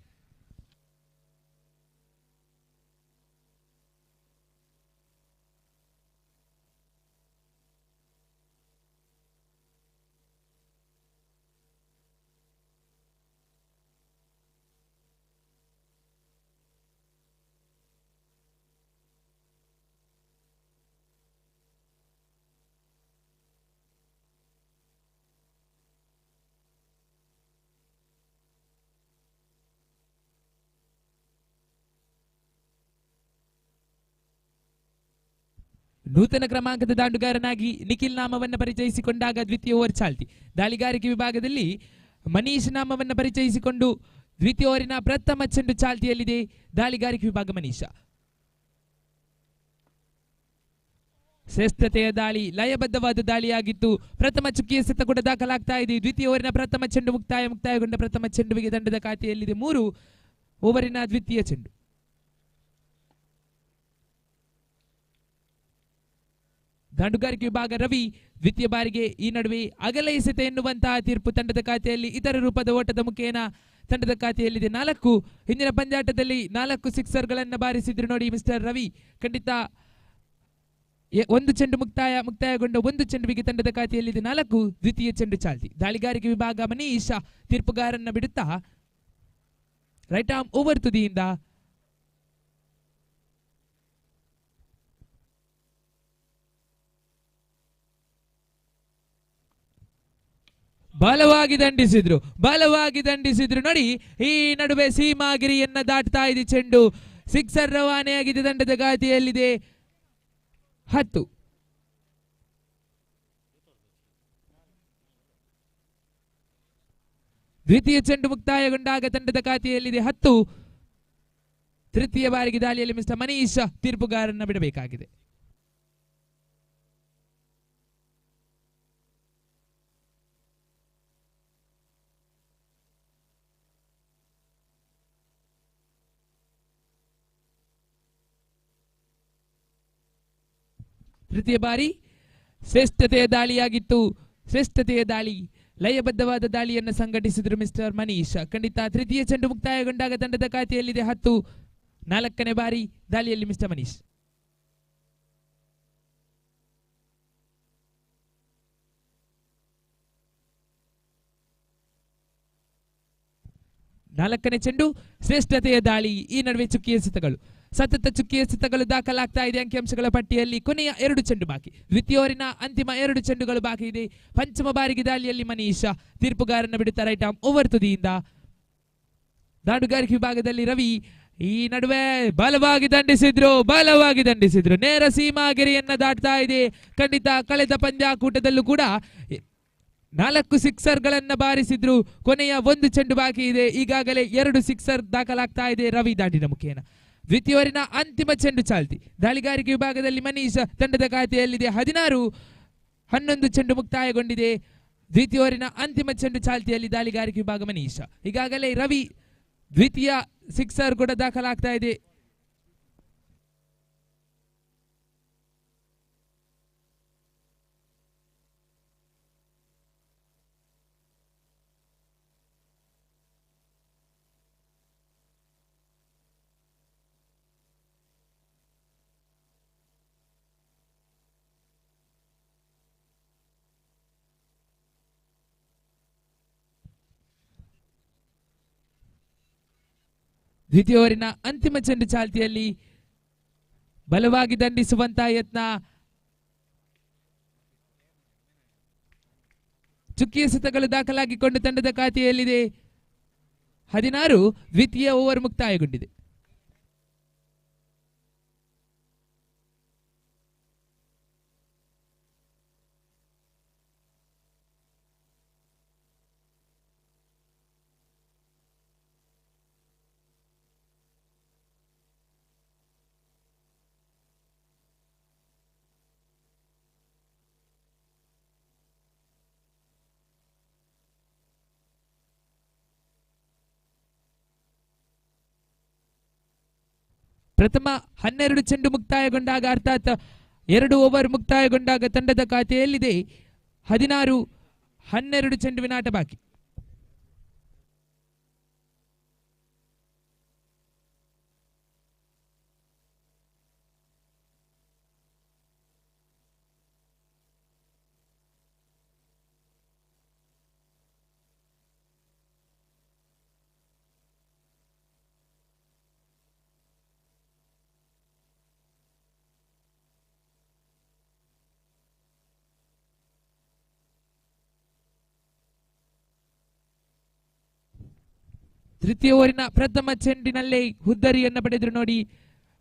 ನೂತನ ಕ್ರಮಾಂಕದ ದಾಂಡುಗಾರನಾಗಿ ನಿಖಿಲ್ ನಾಮವನ್ನು ಪರಿಚಯಿಸಿಕೊಂಡಾಗ ದ್ವಿತೀಯ ಓವರ್ ಚಾಲ್ತಿ. ದಾಳಿಗಾರಿಕೆ ವಿಭಾಗದಲ್ಲಿ ಮನೀಶ್ ನಾಮವನ್ನು ಪರಿಚಯಿಸಿಕೊಂಡು ದ್ವಿತೀಯ ಓವರಿನ ಪ್ರಥಮ ಚೆಂಡು ಚಾಲ್ತಿಯಲ್ಲಿದೆ. ದಾಳಿಗಾರಿಕೆ ವಿಭಾಗ ಮನೀಶ. ಶ್ರೇಷ್ಠತೆಯ ದಾಳಿ, ಲಯಬದ್ಧವಾದ ದಾಳಿಯಾಗಿತ್ತು. ಪ್ರಥಮ ಚುಕ್ಕಿಯ ಸೆತ ಕೂಡ ದಾಖಲಾಗ್ತಾ ಇದೆ. ದ್ವಿತೀಯ ಓವರಿನ ಪ್ರಥಮ ಚೆಂಡು ಮುಕ್ತಾಯಗೊಂಡ ಪ್ರಥಮ ಚೆಂಡುವಿಗೆ ದಂಡದ ಖಾತೆಯಲ್ಲಿದೆ 3 ಓವರಿನ ದ್ವಿತೀಯ ಚೆಂಡು. ದಾಂಡುಗಾರಿಕೆ ವಿಭಾಗ ರವಿ ದ್ವಿತೀಯ ಬಾರಿಗೆ ಈ ನಡುವೆ ಅಗಲ ಎಸೆತ ಎನ್ನುವಂತಹ ತೀರ್ಪು ತಂಡದ ಖಾತೆಯಲ್ಲಿ ಇತರ ರೂಪದ ಓಟದ ಮುಖೇನ ತಂಡದ ಖಾತೆಯಲ್ಲಿದೆ 4. ಹಿಂದಿನ ಪಂದ್ಯಾಟದಲ್ಲಿ 4 ಸಿಕ್ಸರ್ಗಳನ್ನು ಬಾರಿಸಿದ್ರು ನೋಡಿ ಮಿಸ್ಟರ್ ರವಿ. ಖಂಡಿತ ಒಂದು ಚೆಂಡು ಮುಕ್ತಾಯಗೊಂಡ ಒಂದು ಚೆಂಡುವಿಗೆ ತಂಡದ ಖಾತೆಯಲ್ಲಿದೆ 4. ದ್ವಿತೀಯ ಚೆಂಡು ಚಾಲ್ತಿ. ದಾಳಿಗಾರಿಕೆ ವಿಭಾಗ ಮನೀಶ್ ತೀರ್ಪುಗಾರನ್ನ ಬಿಡುತ್ತಾ ರೈಟ್ ಆರ್ಮ್ ಓವರ್ ತುದಿಯಿಂದ ಬಲವಾಗಿ ದಂಡಿಸಿದ್ರು ನೋಡಿ. ಈ ನಡುವೆ ಸೀಮಾಗಿರಿಯನ್ನ ದಾಟ್ತಾ ಇದೆ ಚೆಂಡು. ಸಿಕ್ಸರ್ ರವಾನೆಯಾಗಿದೆ, ದಂಡದ ಖಾತೆಯಲ್ಲಿದೆ 10. ದ್ವಿತೀಯ ಚೆಂಡು ಮುಕ್ತಾಯಗೊಂಡಾಗ ತಂಡದ ಖಾತೆಯಲ್ಲಿದೆ 10. ತೃತೀಯ ಬಾರಿಗೆ ದಾಳಿಯಲ್ಲಿ ಮಿಸ್ಟರ್ ಮನೀಶ್ ತೀರ್ಪುಗಾರನ್ನ ಬಿಡಬೇಕಾಗಿದೆ. ತೃತೀಯ ಬಾರಿ ಶ್ರೇಷ್ಠತೆಯ ದಾಳಿಯಾಗಿತ್ತು. ಶ್ರೇಷ್ಠತೆಯ ದಾಳಿ, ಲಯಬದ್ಧವಾದ ದಾಳಿಯನ್ನು ಸಂಘಟಿಸಿದ್ರು ಮಿಸ್ಟರ್ ಮನೀಶ್. ಖಂಡಿತ ತೃತೀಯ ಚೆಂಡು ಮುಕ್ತಾಯಗೊಂಡಾಗ ತಂಡದ ಖಾತೆಯಲ್ಲಿದೆ 10. 4ನೇ ಬಾರಿ ದಾಳಿಯಲ್ಲಿ ಮಿಸ್ಟರ್ ಮನೀಶ್. ನಾಲ್ಕನೇ ಚೆಂಡು ಶ್ರೇಷ್ಠತೆಯ ದಾಳಿ. ಈ ನಡುವೆ ಚುಕ್ಕಿಯ ಎಸೆತಗಳು, ಸತತ ಚುಕ್ಕಿಯ ಎಸೆತಗಳು ದಾಖಲಾಗ್ತಾ ಇದೆ ಅಂಕಿಅಂಶಗಳ ಪಟ್ಟಿಯಲ್ಲಿ. ಕೊನೆಯ 2 ಚೆಂಡು ಬಾಕಿ. ದ್ವಿತೀಯ ಓವರಿನ ಅಂತಿಮ 2 ಚೆಂಡುಗಳು ಬಾಕಿ ಇದೆ. ಪಂಚಮ ಬಾರಿಗೆ ದಾಳಿಯಲ್ಲಿ ಮನೀಶ್ ತೀರ್ಪುಗಾರನ ಬಿಡುತ್ತಾ ರೈಟ್ ಆರ್ಮ್ ಓವರ್ ತುದಿಯಿಂದ. ದಾಂಡುಗಾರಿಕೆ ವಿಭಾಗದಲ್ಲಿ ರವಿ ಈ ನಡುವೆ ಬಲವಾಗಿ ದಂಡಿಸಿದ್ರು. ನೇರ ಸೀಮಾಗೆರೆಯನ್ನ ದಾಟ್ತಾ ಇದೆ. ಖಂಡಿತ ಕಳೆದ ಪಂದ್ಯಾಕೂಟದಲ್ಲೂ ಕೂಡ 4 ಸಿಕ್ಸರ್ಗಳನ್ನ ಬಾರಿಸಿದ್ರು. ಕೊನೆಯ 1 ಚೆಂಡು ಬಾಕಿ ಇದೆ. ಈಗಾಗಲೇ 2 ಸಿಕ್ಸರ್ ದಾಖಲಾಗ್ತಾ ಇದೆ ರವಿ ದಾಟಿನ ಮುಖೇನ. ದ್ವಿತೀಯ ಓವರಿನ ಅಂತಿಮ ಚೆಂಡು ಚಾಲ್ತಿ. ದಾಳಿಗಾರಿಕೆ ವಿಭಾಗದಲ್ಲಿ ಮನೀಶ್ ತಂಡದ ಖಾತೆಯಲ್ಲಿದೆ 16. 11 ಚೆಂಡು ಮುಕ್ತಾಯಗೊಂಡಿದೆ. ದ್ವಿತೀಯ ಓವರಿನ ಅಂತಿಮ ಚೆಂಡು ಚಾಲ್ತಿಯಲ್ಲಿ ದಾಳಿಗಾರಿಕೆ ವಿಭಾಗ ಮನೀಶ್. ಈಗಾಗಲೇ ರವಿ ದ್ವಿತೀಯ ಸಿಕ್ಸರ್ ಕೂಡ ದಾಖಲಾಗ್ತಾ ಇದೆ. ದ್ವಿತೀಯ ಓವರಿನ ಅಂತಿಮ ಚೆಂಡು ಚಾಲ್ತಿಯಲ್ಲಿ ಬಲವಾಗಿ ದಂಡಿಸುವಂತಹ ಯತ್ನ. ಚುಕ್ಕಿ ಎಸೆತಗಳು ದಾಖಲಾಗಿಕೊಂಡು ತಂಡದ ಖಾತೆಯಲ್ಲಿದೆ 16. ದ್ವಿತೀಯ ಓವರ್ ಮುಕ್ತಾಯಗೊಂಡಿದೆ. ಪ್ರಥಮ 12 ಚೆಂಡು ಮುಕ್ತಾಯಗೊಂಡಾಗ, ಅರ್ಥಾತ್ 2 ಓವರ್ ಮುಕ್ತಾಯಗೊಂಡಾಗ ತಂಡದ ಖಾತೆಯಲ್ಲಿದೆ 16. 12 ಚೆಂಡುವಿನ ಆಟ ಬಾಕಿ. ತೃತೀಯ ಓವರಿನ ಪ್ರಥಮ ಚೆಂಡಿನಲ್ಲೇ ಹುದ್ದರಿಯನ್ನು ಪಡೆದ್ರು ನೋಡಿ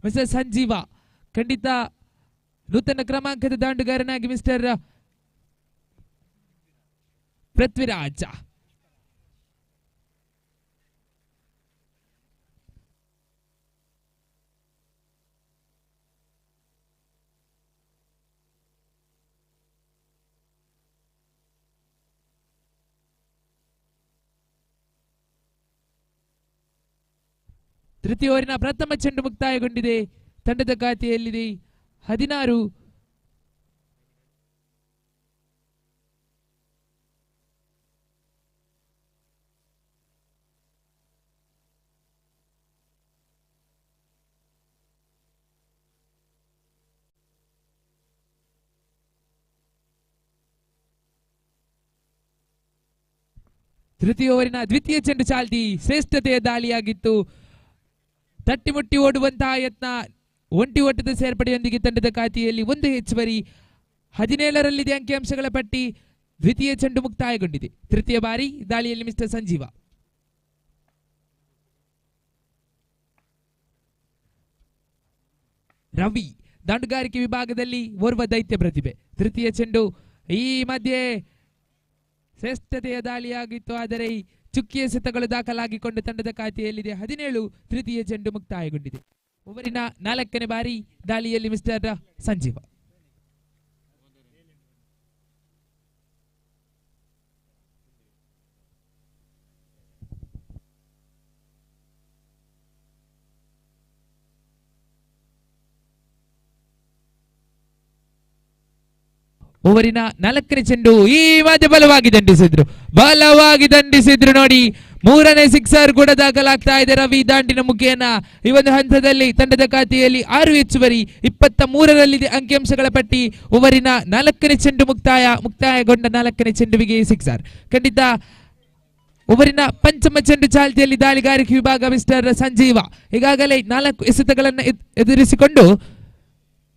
ಮಿಸ್ಟರ್ ಸಂಜೀವ. ಖಂಡಿತ ನೂತನ ಕ್ರಮಾಂಕದ ದಾಂಡುಗಾರನಾಗಿ ಮಿಸ್ಟರ್ ಪೃಥ್ವಿರಾಜ್. ತೃತೀಯ ಓವರಿನ ಪ್ರಥಮ ಚೆಂಡು ಮುಕ್ತಾಯಗೊಂಡಿದೆ. ತಂಡದ ಖಾತೆಯಲ್ಲಿದೆ 16. ತೃತೀಯ ಓವರಿನ ದ್ವಿತೀಯ ಚೆಂಡು ಚಾಲ್ತಿ ಶ್ರೇಷ್ಠತೆಯ ದಾಳಿಯಾಗಿತ್ತು. ತಟ್ಟಿಮುಟ್ಟಿ ಓಡುವಂತಹ ಯತ್ನ, ಒಂಟಿ ಓಟದ ಸೇರ್ಪಡೆಯೊಂದಿಗೆ ತಂಡದ ಖಾತೆಯಲ್ಲಿ 1 ಹೆಚ್ಚುವರಿ. 17ರಲ್ಲಿದೆ ಅಂಕಿಅಂಶಗಳ ಪಟ್ಟಿ. ದ್ವಿತೀಯ ಚೆಂಡು ಮುಕ್ತಾಯಗೊಂಡಿದೆ. ತೃತೀಯ ಬಾರಿ ದಾಳಿಯಲ್ಲಿ ಮಿಸ್ಟರ್ ಸಂಜೀವ. ರವಿ ದಾಂಡುಗಾರಿಕೆ ವಿಭಾಗದಲ್ಲಿ ಓರ್ವ ದೈತ್ಯ ಪ್ರತಿಭೆ. ತೃತೀಯ ಚೆಂಡು ಈ ಮಧ್ಯೆ ಶ್ರೇಷ್ಠತೆಯ ದಾಳಿಯಾಗಿತ್ತು, ಆದರೆ ಚುಕ್ಕಿಯ ಸೆತಗಳು ದಾಖಲಾಗಿಕೊಂಡು ತಂಡದ ಖಾತೆಯಲ್ಲಿದೆ 17. ತೃತೀಯ ಚೆಂಡು ಮುಕ್ತಾಯಗೊಂಡಿದೆ. ಓವರಿನ 4ನೇ ಬಾರಿ ದಾಳಿಯಲ್ಲಿ ಮಿಸ್ಟರ್ ಸಂಜೀವ. ಓವರಿನ 4ನೇ ಚೆಂಡು ಈ ಮಧ್ಯೆ ಬಲವಾಗಿ ದಂಡಿಸಿದ್ರು ನೋಡಿ. 3ನೇ ಸಿಕ್ಸರ್ ಕೂಡ ದಾಖಲಾಗ್ತಾ ಇದೆ ರವಿ ದಾಂಡಿನ ಮುಖೇನ. ಈ ಒಂದು ಹಂತದಲ್ಲಿ ತಂಡದ ಖಾತೆಯಲ್ಲಿ 6 ಹೆಚ್ಚುವರಿ. 23ರಲ್ಲಿದೆ ಅಂಕಿಅಂಶಗಳ ಪಟ್ಟಿ. ಓವರಿನ 4ನೇ ಚೆಂಡು ಮುಕ್ತಾಯಗೊಂಡ 4ನೇ ಚೆಂಡುವಿಗೆ ಸಿಕ್ಸರ್. ಖಂಡಿತ ಓವರಿನ ಪಂಚಮ ಚೆಂಡು ಚಾಲ್ತಿಯಲ್ಲಿ ದಾಳಿಗಾರಿಕೆ ವಿಭಾಗ ಮಿಸ್ಟರ್ ಸಂಜೀವ ಈಗಾಗಲೇ 4 ಎಸೆತಗಳನ್ನು ಎದುರಿಸಿಕೊಂಡು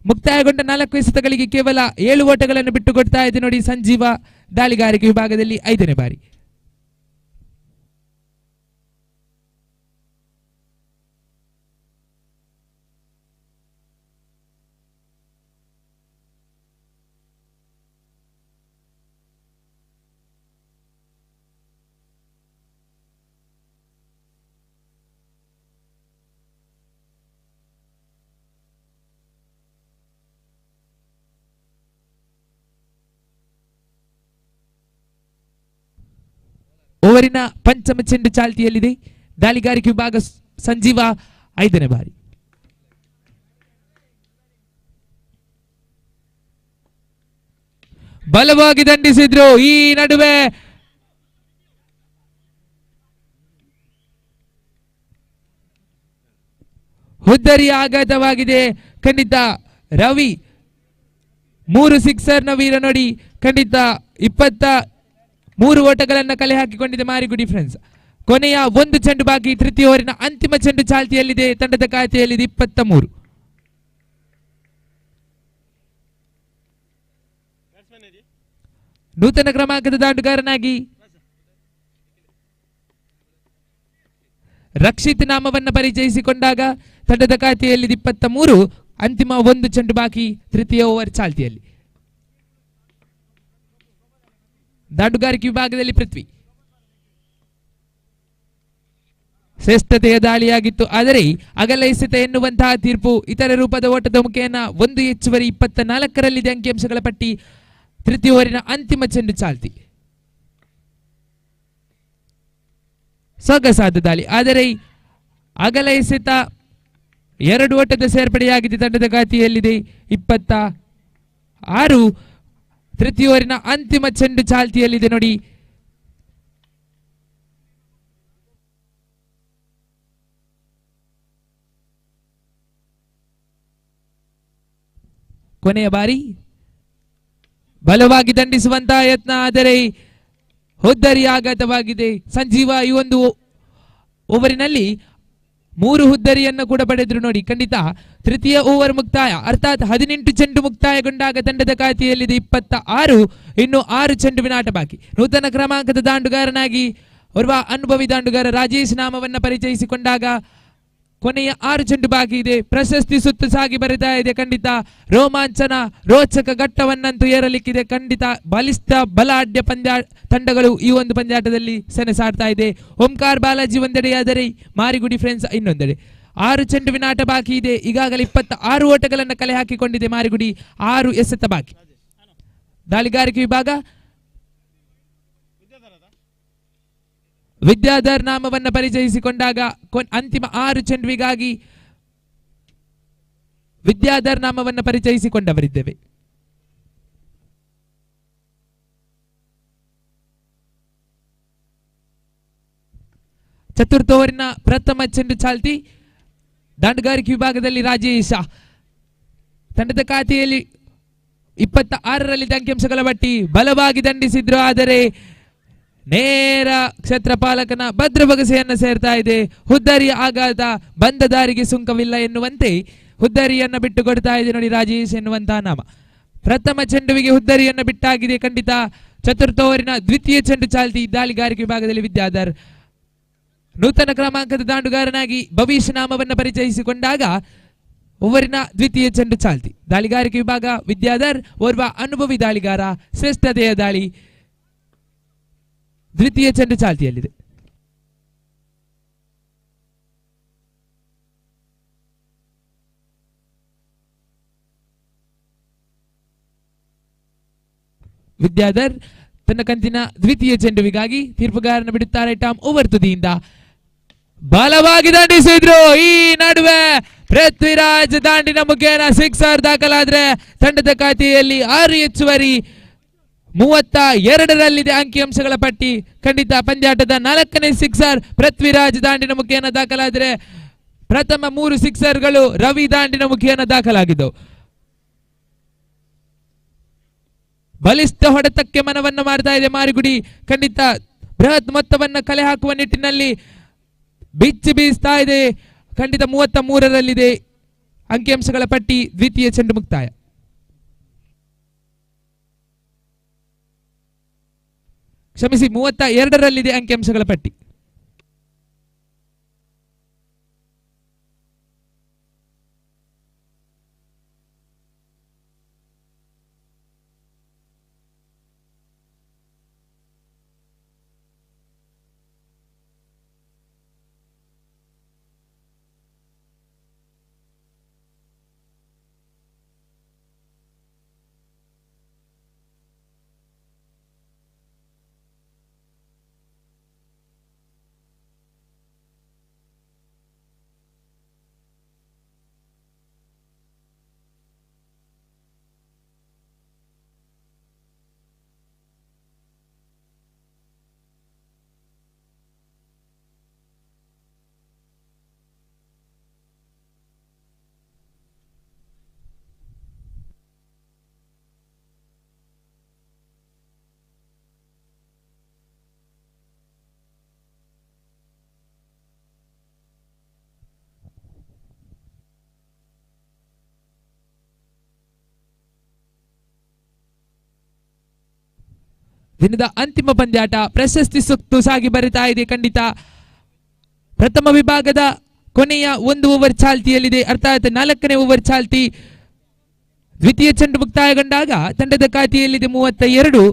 ಮುಕ್ತಾಯಗೊಂಡ 4 ಎಸೆತಗಳಿಗೆ ಕೇವಲ 7 ಓಟಗಳನ್ನು ಬಿಟ್ಟುಕೊಡ್ತಾ ಇದೆ ನೋಡಿ ಸಂಜೀವ ದಾಳಿಗಾರಿಕೆ ವಿಭಾಗದಲ್ಲಿ 5ನೇ ಬಾರಿ. ಓವರಿನ ಪಂಚಮ ಚೆಂಡು ಚಾಲ್ತಿಯಲ್ಲಿದೆ ದಾಳಿಗಾರಿಕೆ ವಿಭಾಗ ಸಂಜೀವ 5ನೇ ಬಾರಿ. ಬಲವಾಗಿ ದಂಡಿಸಿದ್ರು. ಈ ನಡುವೆ ಹುದ್ದರಿಯ ಆಘಾತವಾಗಿದೆ. ಖಂಡಿತ ರವಿ 3 ಸಿಕ್ಸರ್ನ ವೀರ ನೋಡಿ. ಖಂಡಿತ 23 ಓಟಗಳನ್ನು ಕಲೆ ಹಾಕಿಕೊಂಡಿದೆ ಮಾರಿಗುಡಿ ಫ್ರೆಂಡ್ಸ್. ಕೊನೆಯ 1 ಚೆಂಡು ಬಾಕಿ. ತೃತೀಯ ಓವರಿನ ಅಂತಿಮ ಚೆಂಡು ಚಾಲ್ತಿಯಲ್ಲಿದೆ. ತಂಡದ ಖಾತೆಯಲ್ಲಿದೆ 23. ನೂತನ ಕ್ರಮಾಂಕದ ದಾಂಡುಗಾರನಾಗಿ ರಕ್ಷಿತ್ ನಾಮವನ್ನು ಪರಿಚಯಿಸಿಕೊಂಡಾಗ ತಂಡದ ಖಾತೆಯಲ್ಲಿ 23. ಅಂತಿಮ 1 ಚೆಂಡು ಬಾಕಿ ತೃತೀಯ ಓವರ್ ಚಾಲ್ತಿಯಲ್ಲಿ. ದಾಂಡುಗಾರಿಕೆ ವಿಭಾಗದಲ್ಲಿ ಪೃಥ್ವಿ ಶ್ರೇಷ್ಠತೆಯ ದಾಳಿಯಾಗಿತ್ತು, ಆದರೆ ಅಗಲ ಎಸೆತ ಎನ್ನುವಂತಹ ತೀರ್ಪು ಇತರ ರೂಪದ ಓಟದ ಮುಖೇನ 1 ಹೆಚ್ಚುವರಿ. 24ರಲ್ಲಿದೆ ಅಂಕಿಅಂಶಗಳ ಪಟ್ಟಿ. ತೃತೀಯ ಓವರಿನ ಅಂತಿಮ ಚೆಂಡು ಚಾಲ್ತಿ. ಸೊಗಸಾದ ದಾಳಿ, ಆದರೆ ಅಗಲ ಎಸೆತ 2 ಓಟದ ಸೇರ್ಪಡೆಯಾಗಿದೆ. ತಂಡದ ಖಾತೆಯಲ್ಲಿದೆ 26. ತೃತೀಯ ಓವರಿನ ಅಂತಿಮ ಚೆಂಡು ಚಾಲ್ತಿಯಲ್ಲಿದೆ ನೋಡಿ. ಕೊನೆಯ ಬಾರಿ ಬಲವಾಗಿ ದಂಡಿಸುವಂತಹ ಯತ್ನ, ಆದರೆ ಹುದ್ದರಿ ಆಘಾತವಾಗಿದೆ. ಸಂಜೀವ ಈ ಒಂದು ಓವರಿನಲ್ಲಿ 3 ಹುದ್ದರಿಯನ್ನು ಕೂಡ ಪಡೆದ್ರು ನೋಡಿ. ಖಂಡಿತ ತೃತೀಯ ಓವರ್ ಮುಕ್ತಾಯ ಅರ್ಥಾತ್ 18 ಚೆಂಡು ಮುಕ್ತಾಯಗೊಂಡಾಗ ತಂಡದ ಖಾತೆಯಲ್ಲಿದೆ 26. ಇನ್ನು 6 ಚೆಂಡುವಿನ ಆಟ ಬಾಕಿ. ನೂತನ ಕ್ರಮಾಂಕದ ದಾಂಡುಗಾರನಾಗಿ ಓರ್ವ ಅನುಭವಿ ದಾಂಡುಗಾರ ರಾಜೇಶ್ ನಾಮವನ್ನು ಪರಿಚಯಿಸಿಕೊಂಡಾಗ ಕೊನೆಯ 6 ಚೆಂಡು ಬಾಕಿ ಇದೆ. ಪ್ರಶಸ್ತಿ ಸುತ್ತು ಸಾಗಿ ಬರಿತಾ ಇದೆ. ಖಂಡಿತ ರೋಮಾಂಚನ ರೋಚಕ ಘಟ್ಟವನ್ನಂತೂ ಏರಲಿಕ್ಕಿದೆ. ಖಂಡಿತ ಬಲಿಷ್ಠ ಬಲಾಢ್ಯ ತಂಡಗಳು ಈ ಒಂದು ಪಂದ್ಯಾಟದಲ್ಲಿ ಸೆಣಸಾಡ್ತಾ ಇದೆ. ಓಂಕಾರ್ ಬಾಲಾಜಿ ಒಂದೆಡೆಯಾದರೆ ಮಾರಿಗುಡಿ ಫ್ರೆಂಡ್ಸ್ ಇನ್ನೊಂದೆಡೆ. 6 ಚೆಂಡುವಿನ ಆಟ ಬಾಕಿ ಇದೆ. ಈಗಾಗಲೇ 26 ಓಟಗಳನ್ನು ಕಲೆ ಹಾಕಿಕೊಂಡಿದೆ ಮಾರಿಗುಡಿ. 6 ಎಸೆತ ಬಾಕಿ. ದಾಳಿಗಾರಿಕೆ ವಿಭಾಗ ವಿದ್ಯಾಧರ್ ನಾಮವನ್ನು ಪರಿಚಯಿಸಿಕೊಂಡಾಗ ಅಂತಿಮ 6 ಚೆಂಡುವಿಗಾಗಿ ವಿದ್ಯಾಧರ್ ನಾಮವನ್ನು ಪರಿಚಯಿಸಿಕೊಂಡವರಿದ್ದೇವೆ. ಚತುರ್ಥ ಓವರಿನ ಪ್ರಥಮ ಚೆಂಡು ಚಾಲ್ತಿ ದಾಂಡುಗಾರಿಕೆ ವಿಭಾಗದಲ್ಲಿ ರಾಜೇಶ ತಂಡದ ಖಾತೆಯಲ್ಲಿ 26ರಲ್ಲಿ ಅಂಕಿಅಂಶಗಳ ಪಟ್ಟಿ ಬಲವಾಗಿ ದಂಡಿಸಿದ್ರು. ಆದರೆ ನೇರ ಕ್ಷೇತ್ರಪಾಲಕನ ಭದ್ರಬಗಸೆಯನ್ನು ಸೇರ್ತಾ ಇದೆ. ಹುದ್ದಾರಿಯ ಆಘಾತ ಬಂದ ದಾರಿಗೆ ಸುಂಕವಿಲ್ಲ ಎನ್ನುವಂತೆ ಹುದ್ದಾರಿಯನ್ನು ಬಿಟ್ಟು ಕೊಡ್ತಾ ಇದೆ ನೋಡಿ ರಾಜೇಶ್ ಎನ್ನುವಂತಹ ನಾಮ. ಪ್ರಥಮ ಚೆಂಡುವಿಗೆ ಹುದ್ದಾರಿಯನ್ನು ಬಿಟ್ಟಾಗಿದೆ ಖಂಡಿತ. ಚತುರ್ಥ ಓವರಿನ ದ್ವಿತೀಯ ಚೆಂಡು ಚಾಲ್ತಿ ದಾಳಿಗಾರಿಕೆ ವಿಭಾಗದಲ್ಲಿ ವಿದ್ಯಾಧರ್ ನೂತನ ಕ್ರಮಾಂಕದ ದಾಂಡುಗಾರನಾಗಿ ಭವಿಷ್ಯ ನಾಮವನ್ನು ಪರಿಚಯಿಸಿಕೊಂಡಾಗ ಓವರಿನ ದ್ವಿತೀಯ ಚೆಂಡು ಚಾಲ್ತಿ ದಾಳಿಗಾರಿಕೆ ವಿಭಾಗ ವಿದ್ಯಾಧರ್ ಓರ್ವ ಅನುಭವಿ ದಾಳಿಗಾರ ಶ್ರೇಷ್ಠತೆಯ ದಾಳಿ ದ್ವಿತೀಯ ಚೆಂಡು ಚಾಲ್ತಿಯಲ್ಲಿದೆ. ವಿದ್ಯಾಧರ್ ತನ್ನ ಕಂತಿನ ದ್ವಿತೀಯ ಚೆಂಡುವಿಗಾಗಿ ತೀರ್ಪುಗಾರನ ಬಿಡುತ್ತಾರೆ. ಟಾಮ್ ಓವರ್ ತುದಿಯಿಂದ ಬಲವಾಗಿ ದಂಡಿಸಿದ್ರು. ಈ ನಡುವೆ ಪೃಥ್ವಿರಾಜ್ ದಾಂಡಿನ ಮುಖೇನ 6 ದಾಖಲಾದ್ರೆ ತಂಡದ ಖಾತೆಯಲ್ಲಿ 6 ಹೆಚ್ಚುವರಿ 32ರಲ್ಲಿದೆ ಅಂಕಿಅಂಶಗಳ ಪಟ್ಟಿ. ಖಂಡಿತ ಪಂದ್ಯಾಟದ 4ನೇ 6 ಪೃಥ್ವಿರಾಜ್ ದಾಂಡಿನ ಮುಖೇನ ದಾಖಲಾದ್ರೆ ಪ್ರಥಮ 3 6ಗಳು ರವಿ ದಾಂಡಿನ ಮುಖೇನ ದಾಖಲಾಗಿದ್ದವು. ಬಲಿಷ್ಠ ಹೊಡೆತಕ್ಕೆ ಮನವನ್ನು ಮಾಡ್ತಾ ಇದೆ ಮಾರಿಗುಡಿ. ಖಂಡಿತ ಬೃಹತ್ ಮೊತ್ತವನ್ನು ಕಲೆ ಹಾಕುವ ನಿಟ್ಟಿನಲ್ಲಿ ಬಿಚ್ಚಿ ಬೀಸ್ತಾ ಇದೆ. ಖಂಡಿತ 33ರಲ್ಲಿದೆ ಅಂಕಿಅಂಶಗಳ ಪಟ್ಟಿ. ದ್ವಿತೀಯ ಚೆಂಡು ಮುಕ್ತಾಯ. ಕ್ಷಮಿಸಿ, 32ರಲ್ಲಿದೆ ಅಂಕಿಅಂಶಗಳ ಪಟ್ಟಿ. ದಿನದ ಅಂತಿಮ ಪಂದ್ಯಾಟ ಪ್ರಶಸ್ತಿ ಸುತ್ತು ಸಾಗಿ ಬರಿತಾ ಇದೆ. ಖಂಡಿತ ಪ್ರಥಮ ವಿಭಾಗದ ಕೊನೆಯ 1 ಓವರ್ ಚಾಲ್ತಿಯಲ್ಲಿದೆ, ಅರ್ಥಾತ್ 4ನೇ ಓವರ್ ಚಾಲ್ತಿ. ದ್ವಿತೀಯ ಚೆಂಡು ಮುಕ್ತಾಯಗೊಂಡಾಗ ತಂಡದ ಖಾತೆಯಲ್ಲಿದೆ 32.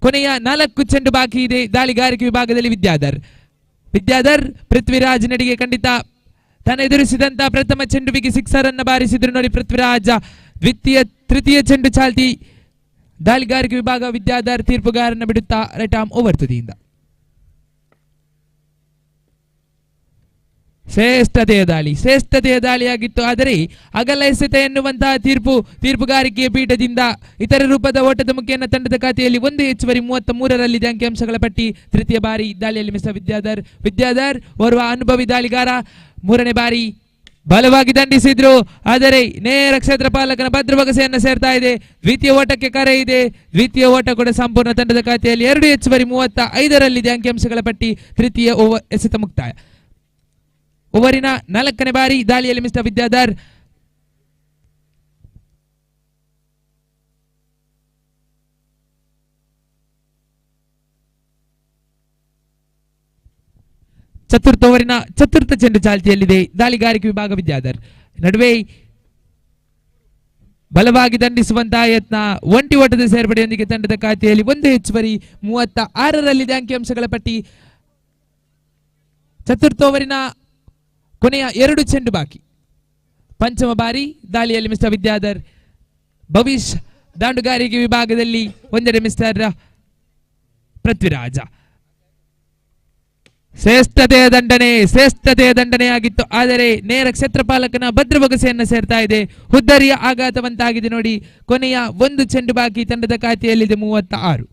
ಕೊನೆಯ 4 ಚೆಂಡು ಬಾಕಿ ಇದೆ ದಾಳಿಗಾರಿಕೆ ವಿಭಾಗದಲ್ಲಿ ವಿದ್ಯಾಧರ್ ಪೃಥ್ವಿರಾಜ್ ನಡಿಗೆ ಖಂಡಿತ ತಾನು ಎದುರಿಸಿದಂತ ಪ್ರಥಮ ಚೆಂಡುವಿಗೆ 6 ಅನ್ನು ಬಾರಿಸಿದ್ರು ನೋಡಿ ಪೃಥ್ವಿರಾಜ್. ತೃತೀಯ ಚೆಂಡು ಚಾಲ್ತಿ ದಾಳಿಗಾರಿಕೆ ವಿಭಾಗ ವಿದ್ಯಾಧರ್ ತೀರ್ಪುಗಾರನ ಬಿಡುತ್ತಾ ರೈಟ್ ಆರ್ಮ್ ಓವರ್ ತುದಿಯಿಂದ. ಶ್ರೇಷ್ಠತೆಯ ದಾಳಿಯಾಗಿತ್ತು. ಆದರೆ ಅಗಲ ಎಸೆತ ಎನ್ನುವಂತಹ ತೀರ್ಪುಗಾರಿಕೆಯ ಪೀಠದಿಂದ ಇತರ ರೂಪದ ಓಟದ ಮುಖೇನ ತಂಡದ ಖಾತೆಯಲ್ಲಿ 1 ಹೆಚ್ಚುವರಿ 33ರಲ್ಲಿದೆ ಅಂಕಿಅಂಶಗಳ ಪಟ್ಟಿ. ತೃತೀಯ ಬಾರಿ ದಾಳಿಯಲ್ಲಿ ಮಿಸ್ಟರ್ ವಿದ್ಯಾಧರ್ ಓರ್ವ ಅನುಭವಿ ದಾಳಿಗಾರ. 3ನೇ ಬಾರಿ ಬಲವಾಗಿ ದಂಡಿಸಿದ್ರು. ಆದರೆ ನೇರ ಕ್ಷೇತ್ರಪಾಲಕನ ಭದ್ರಬಗಸೆಯನ್ನು ಸೇರ್ತಾ ಇದೆ. ದ್ವಿತೀಯ ಓಟಕ್ಕೆ ಕರೆ ಇದೆ. ದ್ವಿತೀಯ ಓಟ ಕೂಡ ಸಂಪೂರ್ಣ ತಂಡದ ಖಾತೆಯಲ್ಲಿ 2 ಹೆಚ್ಚುವರಿ 35ರಲ್ಲಿದೆ ಅಂಕಿಅಂಶಗಳ ಪಟ್ಟಿ. ತೃತೀಯ ಓವರ್ ಎಸೆತ ಮುಕ್ತಾಯ. ಓವರಿನ 4ನೇ ಬಾರಿ ದಾಳಿಯಲ್ಲಿ ಮಿಸ್ಟರ್ ವಿದ್ಯಾಧರ್. ಚತುರ್ಥ ಓವರಿನ ಚತುರ್ಥ ಚೆಂಡು ಚಾಲ್ತಿಯಲ್ಲಿದೆ ದಾಳಿಗಾರಿಕೆ ವಿಭಾಗ ವಿದ್ಯಾಧರ್. ನಡುವೆ ಬಲವಾಗಿ ದಂಡಿಸುವಂತಹ ಯತ್ನ, ಒಂಟಿ ಓಟದ ಸೇರ್ಪಡೆಯೊಂದಿಗೆ ತಂಡದ ಖಾತೆಯಲ್ಲಿ 1 ಹೆಚ್ಚುವರಿ 36ರಲ್ಲಿದೆ ಅಂಕಿಅಂಶಗಳ ಪಟ್ಟಿ. ಚತುರ್ಥ ಓವರಿನ ಕೊನೆಯ 2 ಚೆಂಡು ಬಾಕಿ. ಪಂಚಮ ಬಾರಿ ದಾಳಿಯಲ್ಲಿ ಮಿಸ್ಟರ್ ವಿದ್ಯಾಧರ್. ಭವಿಷ್ ದಾಂಡುಗಾರಿಕೆ ವಿಭಾಗದಲ್ಲಿ ಒಂದೆಡೆ ಮಿಸ್ಟರ್ ಪೃಥ್ವಿರಾಜ. ಶ್ರೇಷ್ಠತೆಯ ದಂಡನೆಯಾಗಿತ್ತು. ಆದರೆ ನೇರ ಕ್ಷೇತ್ರಪಾಲಕನ ಭದ್ರಬೊಗಸೆಯನ್ನು ಸೇರ್ತಾ ಇದೆ. ಹುದ್ದರಿಯ ಆಘಾತವಂತಾಗಿದೆ ನೋಡಿ. ಕೊನೆಯ ಒಂದು ಚೆಂಡು ಬಾಕಿ ತಂಡದ ಖಾತೆಯಲ್ಲಿದೆ 36.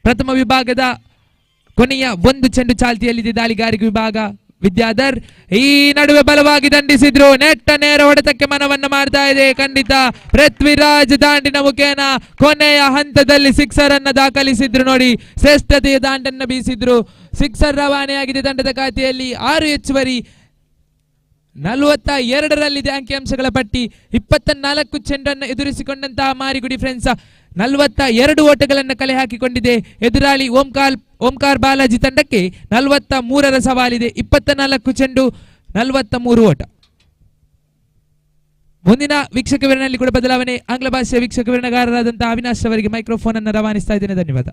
ಪ್ರಥಮ ವಿಭಾಗದ ಕೊನೆಯ ಒಂದು ಚೆಂಡು ಚಾಲ್ತಿಯಲ್ಲಿದೆ ದಾಳಿಗಾರಿಕೆ ವಿಭಾಗ. ವಿದ್ಯಾಧರ್ ಈ ನಡುವೆ ಬಲವಾಗಿ ದಂಡಿಸಿದ್ರು. ನೆಟ್ಟ ನೇರ ಹೊಡೆತಕ್ಕೆ ಮನವನ್ನ ಮಾಡ್ತಾ ಇದೆ. ಖಂಡಿತ ಪೃಥ್ವಿರಾಜ್ ದಾಂಡಿನ ಮುಖೇನ ಕೊನೆಯ ಹಂತದಲ್ಲಿ ಸಿಕ್ಸರ್ ಅನ್ನ ದಾಖಲಿಸಿದ್ರು ನೋಡಿ. ಶ್ರೇಷ್ಠತೆಯ ದಾಂಡನ್ನ ಬೀಸಿದ್ರು. ಸಿಕ್ಸರ್ ರವಾನೆಯಾಗಿದೆ ತಂಡದ ಖಾತೆಯಲ್ಲಿ. 6 ಹೆಚ್ಚುವರಿ. 42ರಲ್ಲಿದೆ ಅಂಕಿಅಂಶಗಳ ಪಟ್ಟಿ. 24 ಚೆಂಡನ್ನು ಎದುರಿಸಿಕೊಂಡಂತಹ ಮಾರಿಗುಡಿ ಫ್ರೆಂಡ್ಸ್ 42 ಓಟಗಳನ್ನು ಕಲೆ ಹಾಕಿಕೊಂಡಿದೆ. ಎದುರಾಳಿ ಓಂಕಾರ್ ಬಾಲಾಜಿ ತಂಡಕ್ಕೆ 43ರ ಸವಾಲಿದೆ. 24 ಚೆಂಡು 43 ಓಟ. ಮುಂದಿನ ವೀಕ್ಷಕ ವಿವರಣೆಯಲ್ಲಿ ಕೂಡ ಬದಲಾವಣೆ. ಆಂಗ್ಲ ಭಾಷೆಯ ವೀಕ್ಷಕ ವಿವರಣೆಗಾರರಾದಂತಹ ಅವಿನಾಶ್ ಅವರಿಗೆ ಮೈಕ್ರೋಫೋನ್ ಅನ್ನು ರವಾನಿಸ್ತಾ ಇದ್ದೇನೆ. ಧನ್ಯವಾದ.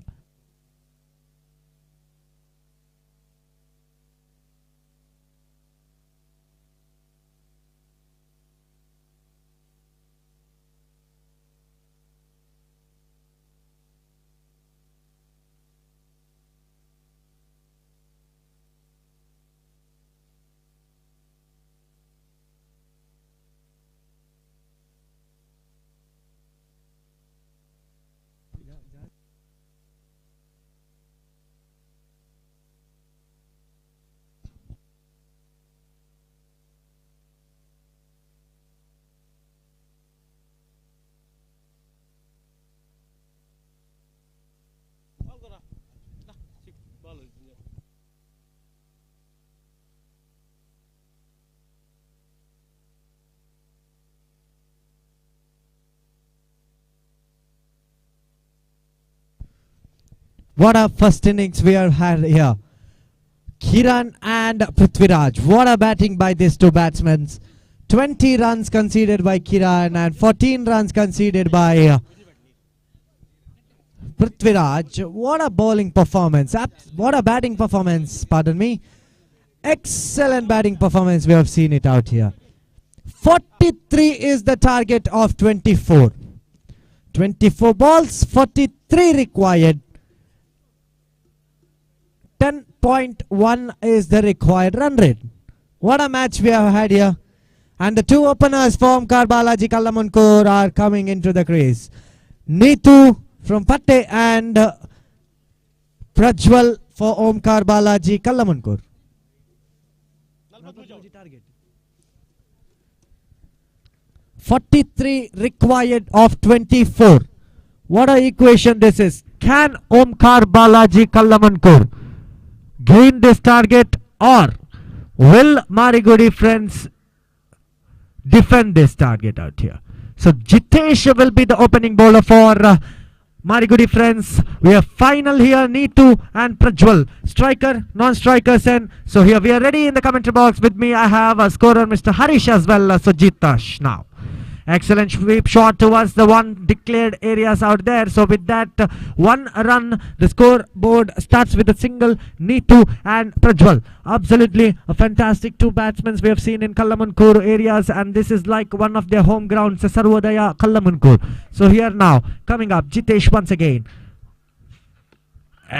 What a first innings we have had here. Kiran and Prithviraj. What a batting by these two batsmen. 20 runs conceded by Kiran and 14 runs conceded by Prithviraj. What a bowling performance. What a batting performance, pardon me. Excellent batting performance. We have seen it out here. 43 is the target of 24. 24 balls, 43 required. 10.1 is the required run rate. What a match we have had here. And the two openers for Omkar Balaji Kallamunkur are coming into the crease. Neetu from Patte and Prajwal for Omkar Balaji Kallamunkur. 43 required of 24. What a equation this is. Can Omkar Balaji Kallamunkur gain this target, or will Marigudi friends defend this target out here? So Jitesh will be the opening bowler for Marigudi friends. We have final here, Neetu and Prajwal. Striker, non-strikers, and so here we are ready in the commentary box. With me I have a scorer Mr. Harish as well. So Jitash now. Excellent sweep shot towards the one declared areas out there. So with that 1 run, the scoreboard starts with a single. Neetu and Prajwal. Absolutely a fantastic two batsmen we have seen in Kallamunkur areas, and this is like one of their home grounds, Sarvodaya Kallamunkur. So here now coming up Jitesh once again.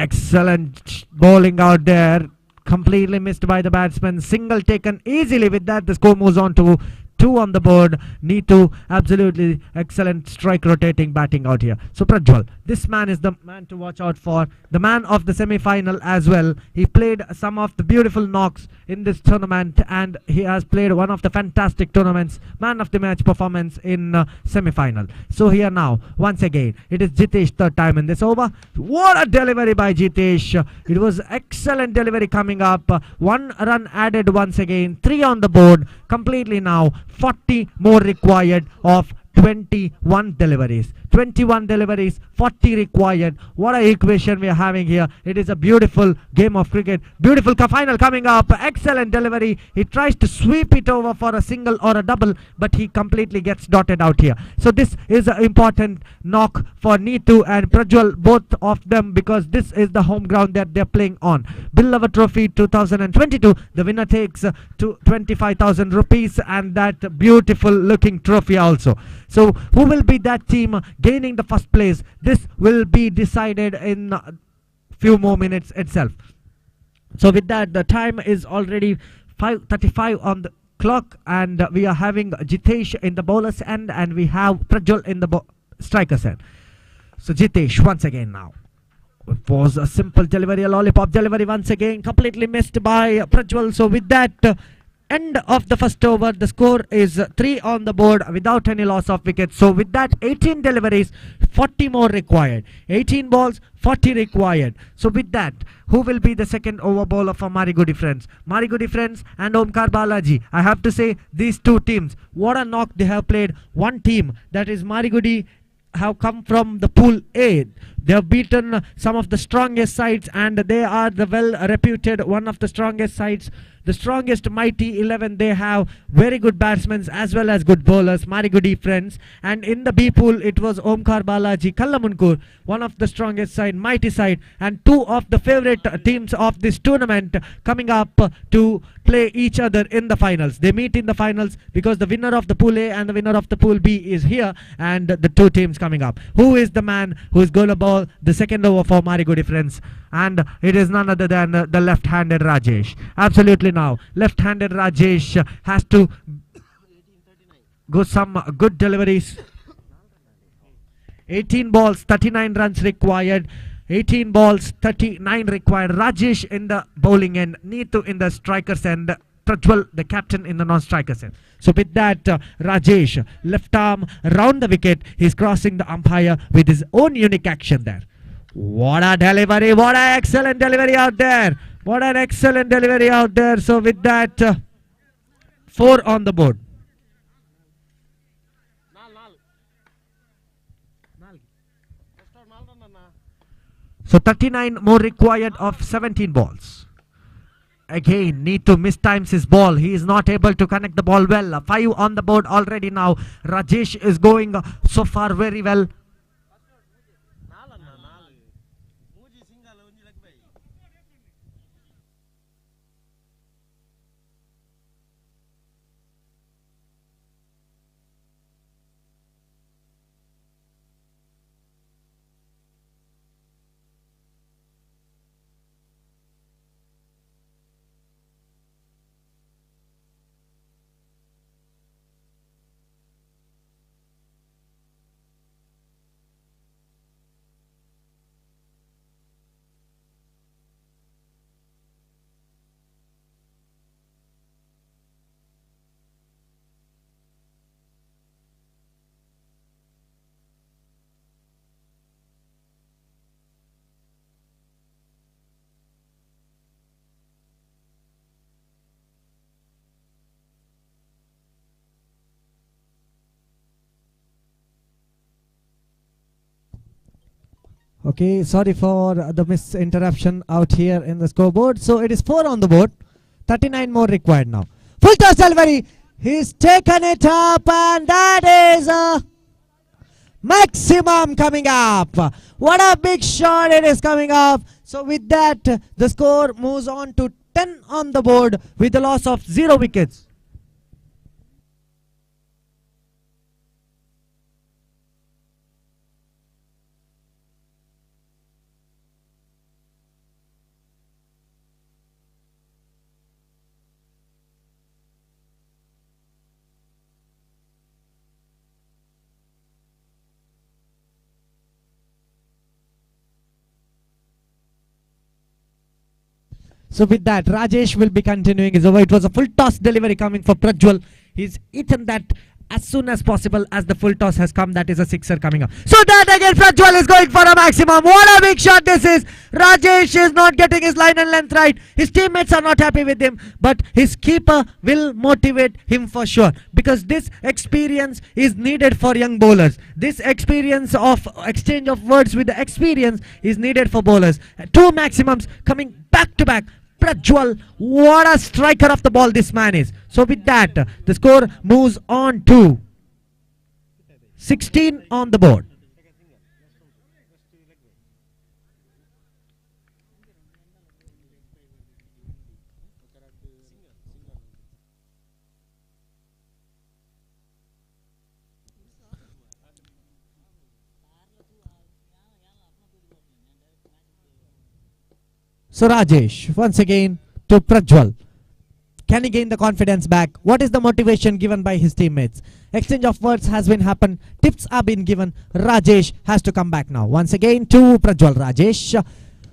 Excellent bowling out there, completely missed by the batsman. Single taken easily. With that the score moves on to 2 on the board. Neetu, absolutely excellent strike rotating batting out here. So Prajwal, this man is the man to watch out for. The man of the semi-final as well. He played some of the beautiful knocks in this tournament, and he has played one of the fantastic tournaments. Man of the match performance in semi-final. So here now, once again, it is Jitesh, third time in this over. What a delivery by Jitesh. It was excellent delivery coming up. 1 run added once again. 3 on the board. Completely now. 40 more required of 21 deliveries. 21 deliveries, 40 required. What a equation we are having here. It is a beautiful game of cricket. Beautiful final coming up. Excellent delivery. He tries to sweep it over for a single or a double, but he completely gets dotted out here. So this is an important knock for Neetu and Prajwal, both of them, because this is the home ground that they're playing on. Billava Trophy 2022. The winner takes to 25,000 rupees and that beautiful looking trophy also. So who will be that team gaining the first place? This will be decided in a few more minutes itself. So with that, the time is already 5:35 on the clock, and we are having Jitesh in the bowler's end and we have Prajwal in the striker's end. So Jitesh once again now. It was a simple delivery, a lollipop delivery once again, completely missed by Prajwal. So with that, end of the first over, the score is 3 on the board without any loss of wickets. So with that, 18 deliveries, 40 more required. 18 balls, 40 required. So with that, who will be the second over bowler for Marigudi Friends? Marigudi Friends and Omkar Balaji. I have to say, these two teams, what a knock they have played. One team, that is Marigudi, have come from the pool A. They have beaten some of the strongest sides, and they are the well reputed one of the strongest sides, the strongest mighty 11. They have very good batsmen as well as good bowlers, Marigudi Friends. And in the B pool, it was Omkar Balaji Kallamunkur, one of the strongest side, mighty side, and two of the favorite teams of this tournament coming up to play each other in the finals. They meet in the finals because the winner of the pool A and the winner of the pool B is here, and the two teams coming up. Who is the man who is going to bowl the second over for Marigudi Friends? And it is none other than the left-handed Rajesh. Absolutely now, left-handed Rajesh has to go some good deliveries. 18 balls, 39 runs required. 18 balls, 39 required. Rajesh in the bowling end, Neetu in the strikers end, Prajwal the captain in the non-strikers end. So with that, Rajesh, left arm round the wicket. He's crossing the umpire with his own unique action there. What a delivery, what an excellent delivery out there. What an excellent delivery out there. So with that, 4 on the board. So 39 more required of 17 balls. Again, need to mistimes his ball. He is not able to connect the ball well. 5 on the board already now. Rajesh is going so far very well. Okay, sorry for the misinterruption out here in the scoreboard. So it is 4 on the board, 39 more required now. Full toss delivery. He's taken it up, and that is a maximum coming up. What a big shot it is coming up. So with that, the score moves on to 10 on the board with the loss of 0 wickets. So with that, Rajesh will be continuing his over. It was a full toss delivery coming for Prajwal. He's eaten that as soon as possible as the full toss has come. That is a sixer coming up. So that again, Prajwal is going for a maximum. What a big shot this is. Rajesh is not getting his line and length right. His teammates are not happy with him, but his keeper will motivate him for sure, because this experience is needed for young bowlers. This experience of exchange of words with the experience is needed for bowlers. Two maximums coming back to back. Prajwal, what a striker of the ball this man is. So with that, the score moves on to 16 on the board. So Rajesh, once again to Prajwal. Can he gain the confidence back? What is the motivation given by his teammates? Exchange of words has been happened. Tips are being given. Rajesh has to come back now. Once again to Prajwal. Rajesh.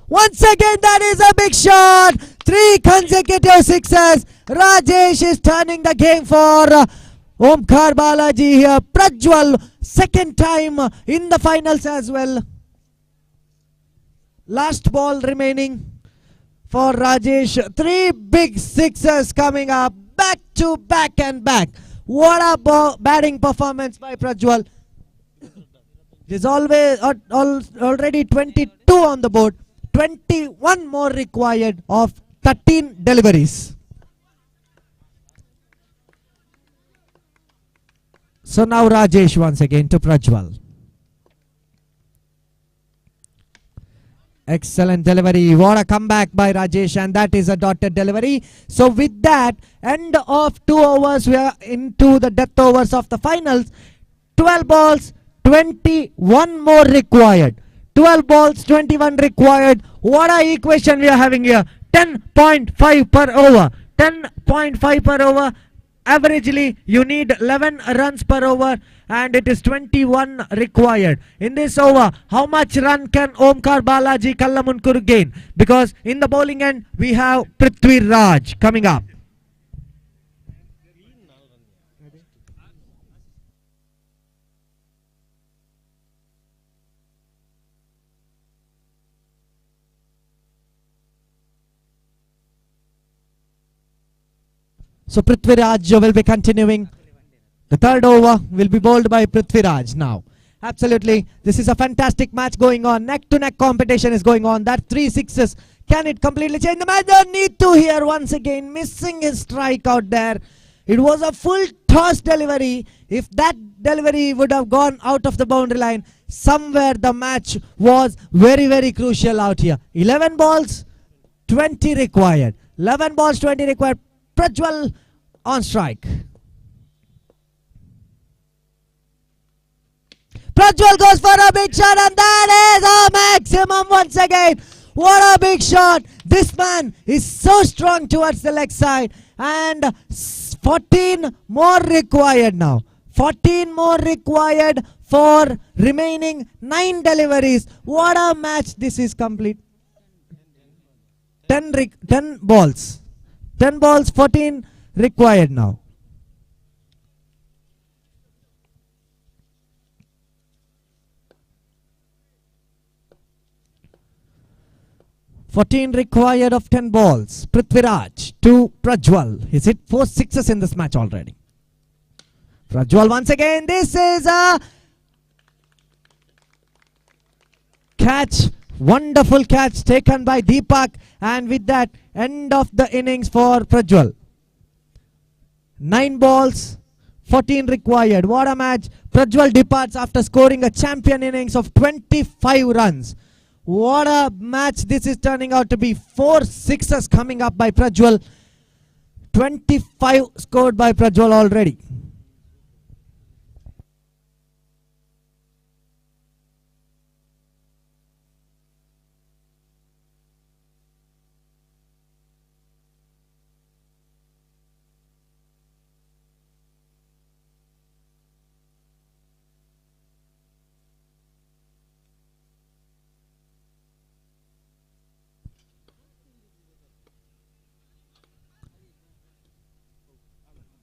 Once again, that is a big shot. 3 consecutive sixes. Rajesh is turning the game for Omkar Balaji here. Prajwal, second time in the finals as well. Last ball remaining for Rajesh. 3 big sixes coming up, back to back and back. What a batting performance by Prajwal. There's already 22 on the board. 21 more required of 13 deliveries. So now Rajesh once again to Prajwal. Excellent delivery. What a comeback by Rajesh, and that is a dotted delivery. So with that, end of 2 overs, we are into the death overs of the finals. 12 balls, 21 more required. 12 balls, 21 required. What a equation we are having here. 10.5 per over. 10.5 per over. Averagely, you need 11 runs per over, and it is 21 required. In this over, how much run can Omkar Balaji Kallamunkur gain? Because in the bowling end, we have Prithvi Raj coming up. So Prithvi Raj will be continuing. The third over will be bowled by Prithvi Raj now. Absolutely, this is a fantastic match going on. Neck to neck competition is going on. That 3 sixes, can it completely change the match? Don't need to here once again, missing his strike out there. It was a full toss delivery. If that delivery would have gone out of the boundary line, somewhere the match was very, very crucial out here. 11 balls, 20 required. 11 balls, 20 required. Prajwal on strike. Prajwal goes for a big shot, and that is a maximum once again. What a big shot. This man is so strong towards the leg side, and 14 more required now. 14 more required for remaining 9 deliveries. What a match this is complete. 10 balls. 10 balls, 14 required now. (14 required of 10 balls. Prithvi Raj to Prajwal. He's hit 4 sixes in this match already. Prajwal once again. This is a catch. Wonderful catch taken by Deepak, and with that, end of the innings for Prajwal. 9 balls, 14 required. What a match. Prajwal departs after scoring a champion innings of 25 runs. What a match this is turning out to be. 4 sixes coming up by Prajwal. 25 scored by Prajwal already.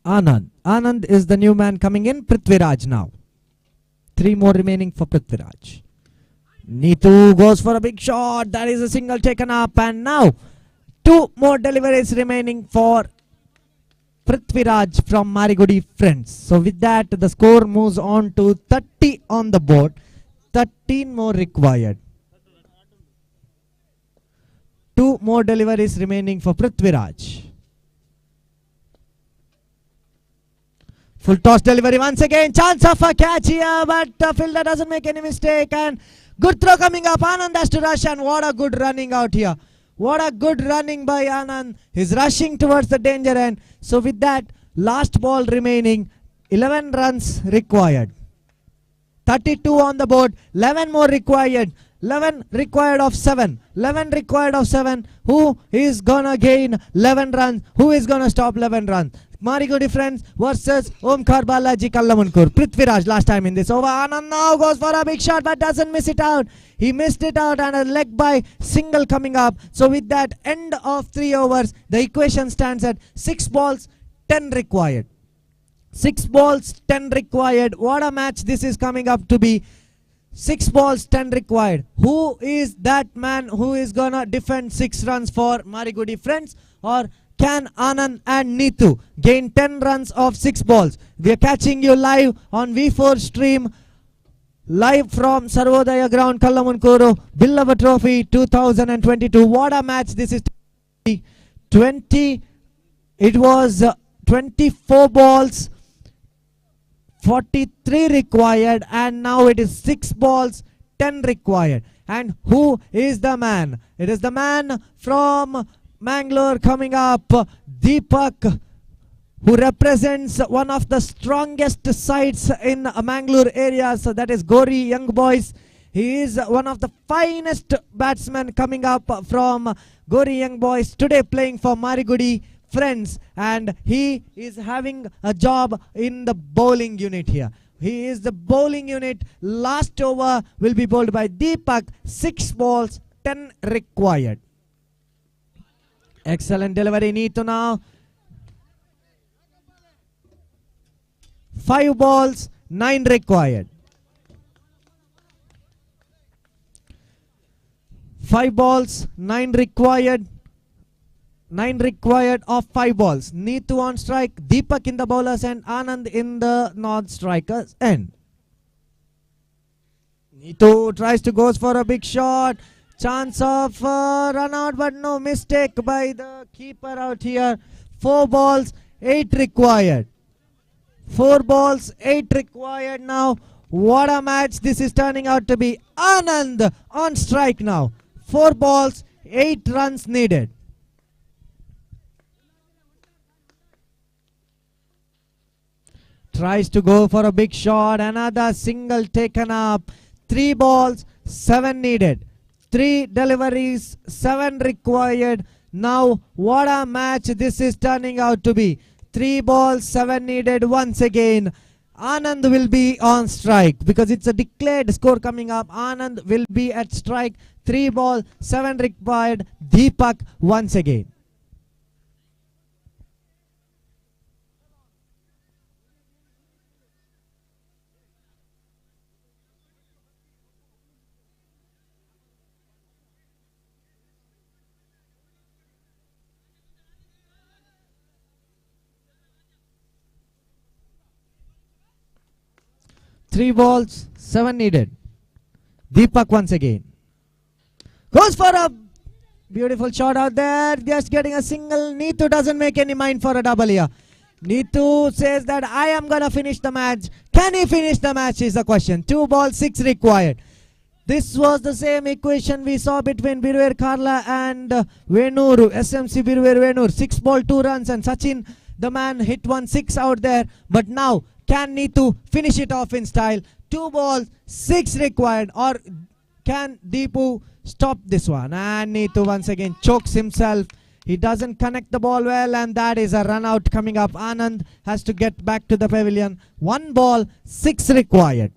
Anand Anand is the new man coming in. Prithviraj now. 3 more remaining for Prithviraj. Neetu goes for a big shot. That is a single taken up. And now 2 more deliveries remaining for Prithviraj from Marigudi Friends. So with that, the score moves on to 30 on the board. 13 more required. 2 more deliveries remaining for Prithviraj. Full toss delivery once again. Chance of a catch here, but fielder doesn't make any mistake. And good throw coming up. Anand has to rush, and what a good running out here. What a good running by Anand. He's rushing towards the danger end. So with that, last ball remaining. 11 runs required. 32 on the board. 11 more required. 11 required of 7. 11 required of 7. Who is gonna gain 11 runs? Who is gonna stop 11 runs? Marigudi Friends versus Omkar Balaji Kallamankur. Prithviraj last time in this over. Anand now goes for a big shot but doesn't miss it out. He missed it out, and a leg by single coming up. So with that, end of 3 overs, the equation stands at 6 balls, 10 required. 6 balls, 10 required. What a match this is coming up to be. 6 balls, 10 required. Who is that man who is gonna defend 6 runs for Marigudi Friends? Or can Anand and Neetu gain 10 runs of 6 balls? We are catching you live on V4 stream, live from Sarvodaya Ground, Kallamunkuru, Billava Trophy 2022. What a match this is. It was 24 balls, 43 required, and now it is 6 balls, 10 required. And who is the man? It is the man from Mangalore coming up, Deepak, who represents one of the strongest sides in Mangalore area. So that is Gori Young Boys. He is one of the finest batsmen coming up from Gori Young Boys, today playing for Marigudi Friends, and he is having a job in the bowling unit here. He is the bowling unit. Last over will be bowled by Deepak. 6 balls, 10 required. Excellent delivery. Neetu now. 5 balls, 9 required. 5 balls, 9 required. 9 required of 5 balls. Neetu on strike, Deepak in the bowlers end, Anand in the non-strikers end. Neetu tries to go for a big shot. Chance of run out, but no, mistake by the keeper out here. 4 balls, 8 required. 4 balls, 8 required now. What a match this is turning out to be. Anand on strike now. 4 balls, 8 runs needed. Tries to go for a big shot. Another single taken up. 3 balls, 7 needed. 3 deliveries, 7 required. Now, what a match this is turning out to be. 3 balls, 7 needed once again. Anand will be on strike because it's a declared score coming up. Anand will be at strike. 3 balls, 7 required. Deepak once again. Three balls, 7 needed. Deepak once again. Goes for a beautiful shot out there. Just getting a single. Neetu doesn't make any mind for a double here. Neetu says that I am going to finish the match. Can he finish the match is the question. 2 balls, 6 required. This was the same equation we saw between Birwer Karla and Venur. SMC Birwer Venur. 6 ball, 2 runs, and Sachin, the man, hit 1-6 out there. But now, can Neetu finish it off in style? 2 balls, 6 required. Or can Deepu stop this one? And Neetu once again chokes himself. He doesn't connect the ball well, and that is a run out coming up. Anand has to get back to the pavilion. 1 ball, 6 required.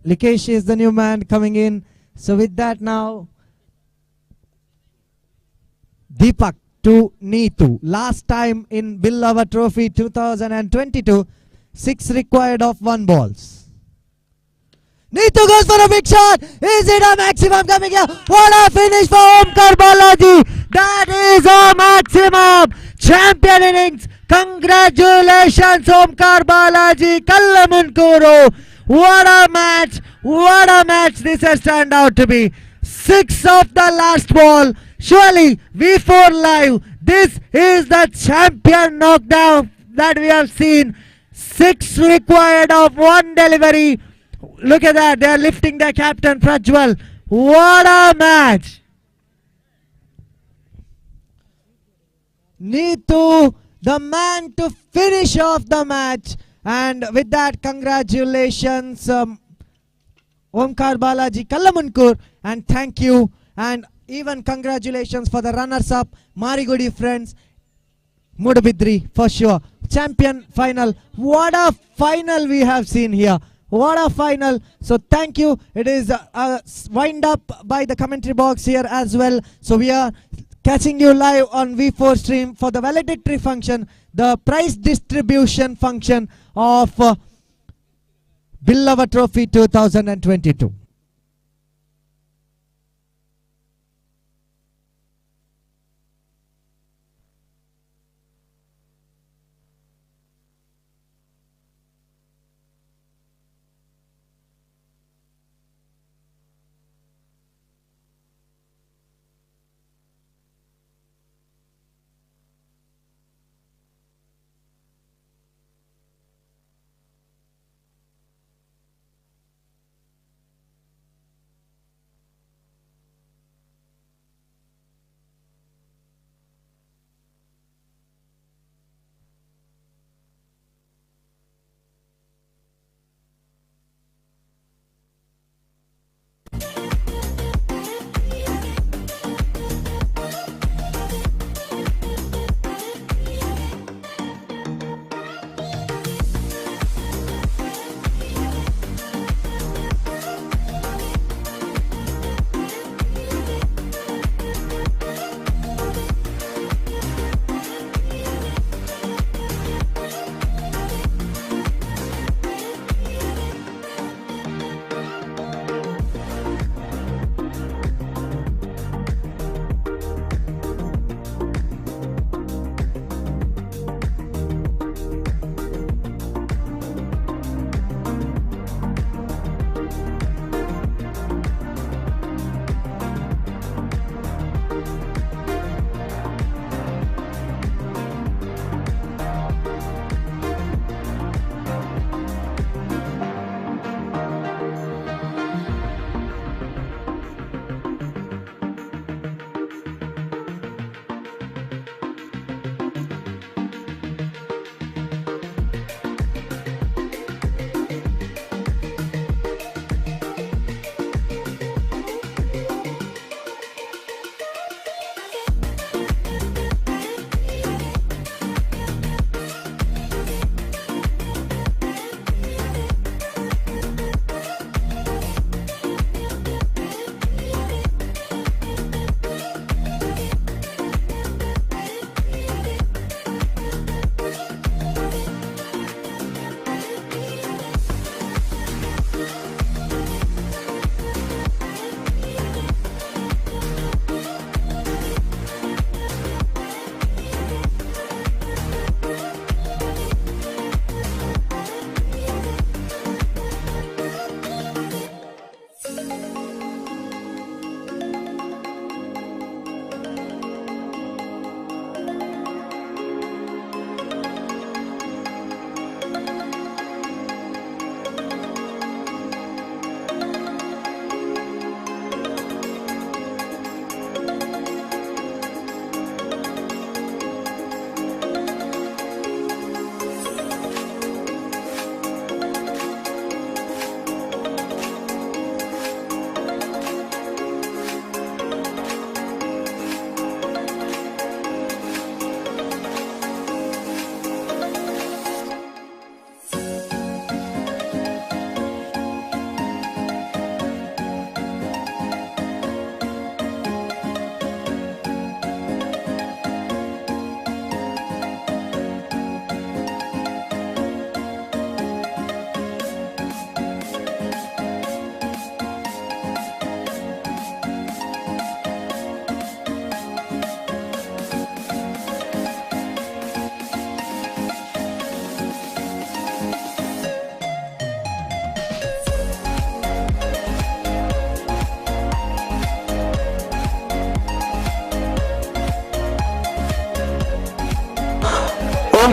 Likesh is the new man coming in. So with that now, Deepak to Neetu. Last time in Billava Trophy 2022, 6 required of 1 balls. Neetu goes for a big shot. Is it a maximum coming here? What a finish for Omkar Balaji. That is a maximum. Champion innings. Congratulations Omkar Balaji. Kallamankuru. What a match. What a match this has turned out to be. 6 of the last ball. Surely V4 Live. This is the champion knockdown that we have seen. 6 required of 1 delivery. Look at that. They are lifting their captain Prajwal. What a match. Neetu, the man to finish off the match. And with that, congratulations Omkar Balaji Kallamunkur, and thank you, and even congratulations for the runners-up Marigudi Friends Mudabidri for sure. Champion final. What a final we have seen here. What a final. So thank you. It is wind up by the commentary box here as well. So we are catching you live on V4 stream for the valedictory function, the prize distribution function of Billava Trophy 2022.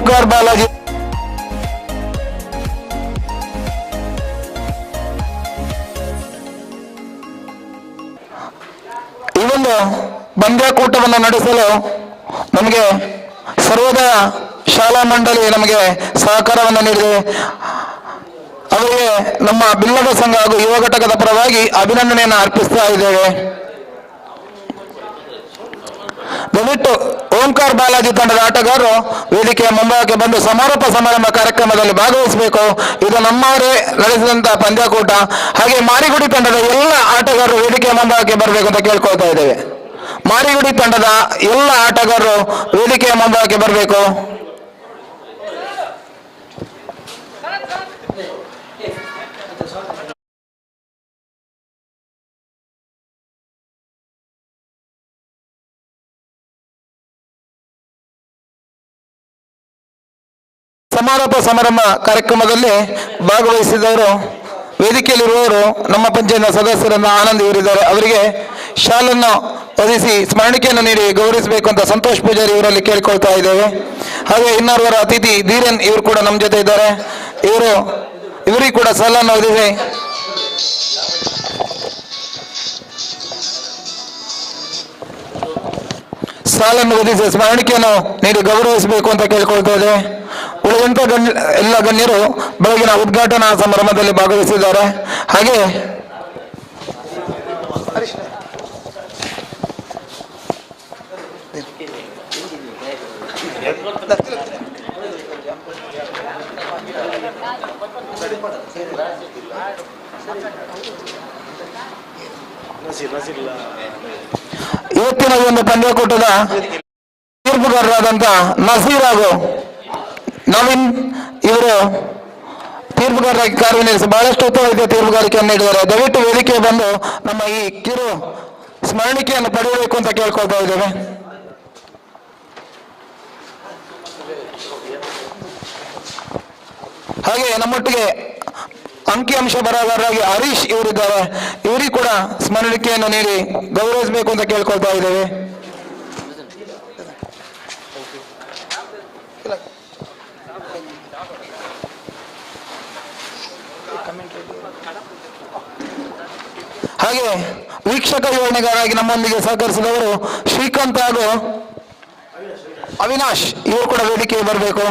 Omkar Balaji ಈ ಒಂದು ಪಂದ್ಯಾಕೂಟವನ್ನು ನಡೆಸಲು ನಮಗೆ ಸರ್ವೋದಯ ಶಾಲಾ ಮಂಡಳಿ ನಮಗೆ ಸಹಕಾರವನ್ನು ನೀಡಿದೆ. ಅವರಿಗೆ ನಮ್ಮ ಬಿಲ್ಲವ ಸಂಘ ಹಾಗೂ ಯುವ ಘಟಕದ ಪರವಾಗಿ ಅಭಿನಂದನೆಯನ್ನು ಅರ್ಪಿಸ್ತಾ ಇದ್ದೇವೆ. ದಯವಿಟ್ಟು ಓಂಕಾರ್ ಬಾಲಾಜಿ ತಂಡದ ಆಟಗಾರರು ವೇದಿಕೆಯ ಮುಂಭಾಗಕ್ಕೆ ಬಂದು ಸಮಾರೋಪ ಸಮಾರಂಭ ಕಾರ್ಯಕ್ರಮದಲ್ಲಿ ಭಾಗವಹಿಸಬೇಕು. ಇದು ನಮ್ಮವರೇ ನಡೆಸಿದಂತಹ ಪಂದ್ಯಾಕೂಟ. ಹಾಗೆ ಮಾರಿಗುಡಿ ತಂಡದ ಎಲ್ಲ ಆಟಗಾರರು ವೇದಿಕೆಯ ಮುಂಭಾಗಕ್ಕೆ ಬರಬೇಕು ಅಂತ ಕೇಳ್ಕೊಳ್ತಾ ಇದ್ದೇವೆ. ಮಾರಿಗುಡಿ ತಂಡದ ಎಲ್ಲ ಆಟಗಾರರು ವೇದಿಕೆಯ ಮುಂಭಾಗಕ್ಕೆ ಬರಬೇಕು. ಸಮಾರೋಪ ಸಮಾರಂಭ ಕಾರ್ಯಕ್ರಮದಲ್ಲಿ ಭಾಗವಹಿಸಿದವರು ವೇದಿಕೆಯಲ್ಲಿರುವವರು ನಮ್ಮ ಪಂಚಾಯತ್ನ ಸದಸ್ಯರನ್ನು ಆನಂದ್ ಇವರಿದ್ದಾರೆ. ಅವರಿಗೆ ಶಾಲನ್ನು ಹೊದಿಸಿ ಸ್ಮರಣಿಕೆಯನ್ನು ನೀಡಿ ಗೌರವಿಸಬೇಕು ಅಂತ ಸಂತೋಷ್ ಪೂಜಾರಿ ಇವರಲ್ಲಿ ಕೇಳಿಕೊಳ್ತಾ ಇದ್ದೇವೆ. ಹಾಗೆ ಇನ್ನೋರ್ವರ ಅತಿಥಿ ಧೀರನ್ ಇವರು ಕೂಡ ನಮ್ಮ ಜೊತೆ ಇದ್ದಾರೆ. ಇವರಿಗೆ ಕೂಡ ಶಾಲನ್ನು ಹೊದಿಸಿ ಸ್ಮರಣಿಕೆಯನ್ನು ನೀಡಿ ಗೌರವಿಸಬೇಕು ಅಂತ ಕೇಳ್ಕೊಳ್ತಾ ಇದ್ದೇವೆ. ಉಳಿದಂತ ಎಲ್ಲ ಗಣ್ಯರು ಬೆಳಗಿನ ಉದ್ಘಾಟನಾ ಸಮಾರಂಭದಲ್ಲಿ ಭಾಗವಹಿಸಿದ್ದಾರೆ. ಹಾಗೆ ಇವತ್ತಿನ ಈ ಒಂದು ಪಂದ್ಯಾಕೂಟದ ತೀರ್ಪುಗಾರರಾದಂಥ ನಸೀರ್ ಹಾಗೂ ನವೀನ್ ಇವರು ತೀರ್ಪುಗಾರರಾಗಿ ಕಾರ್ಯನಿರ್ವಹಿಸಿ ಬಹಳಷ್ಟು ಉತ್ತಮ ರೀತಿಯ ತೀರ್ಪುಗಾರಿಕೆಯನ್ನು ನೀಡಿದ್ದಾರೆ. ದಯವಿಟ್ಟು ವೇದಿಕೆ ಬಂದು ನಮ್ಮ ಈ ಕಿರು ಸ್ಮರಣಿಕೆಯನ್ನು ಪಡೆಯಬೇಕು ಅಂತ ಕೇಳ್ಕೊಳ್ತಾ ಇದ್ದೇವೆ. ಹಾಗೆ ನಮ್ಮೊಟ್ಟಿಗೆ ಅಂಕಿಅಂಶ ಬರಹಗಾರರಾಗಿ ಹರೀಶ್ ಇವರಿದ್ದಾರೆ. ಇವರಿಗೆ ಕೂಡ ಸ್ಮರಣಿಕೆಯನ್ನು ನೀಡಿ ಗೌರವಿಸಬೇಕು ಅಂತ ಕೇಳ್ಕೊಳ್ತಾ ಇದ್ದೇವೆ. ಹಾಗೆ ವೀಕ್ಷಕ ವಿವರಣೆಗಾರರಾಗಿ ನಮ್ಮೊಂದಿಗೆ ಸಹಕರಿಸಿದವರು ಶ್ರೀಕಾಂತ್ ಹಾಗೂ ಅವಿನಾಶ್ ಇವರು ಕೂಡ ವೇದಿಕೆಗೆ ಬರಬೇಕು.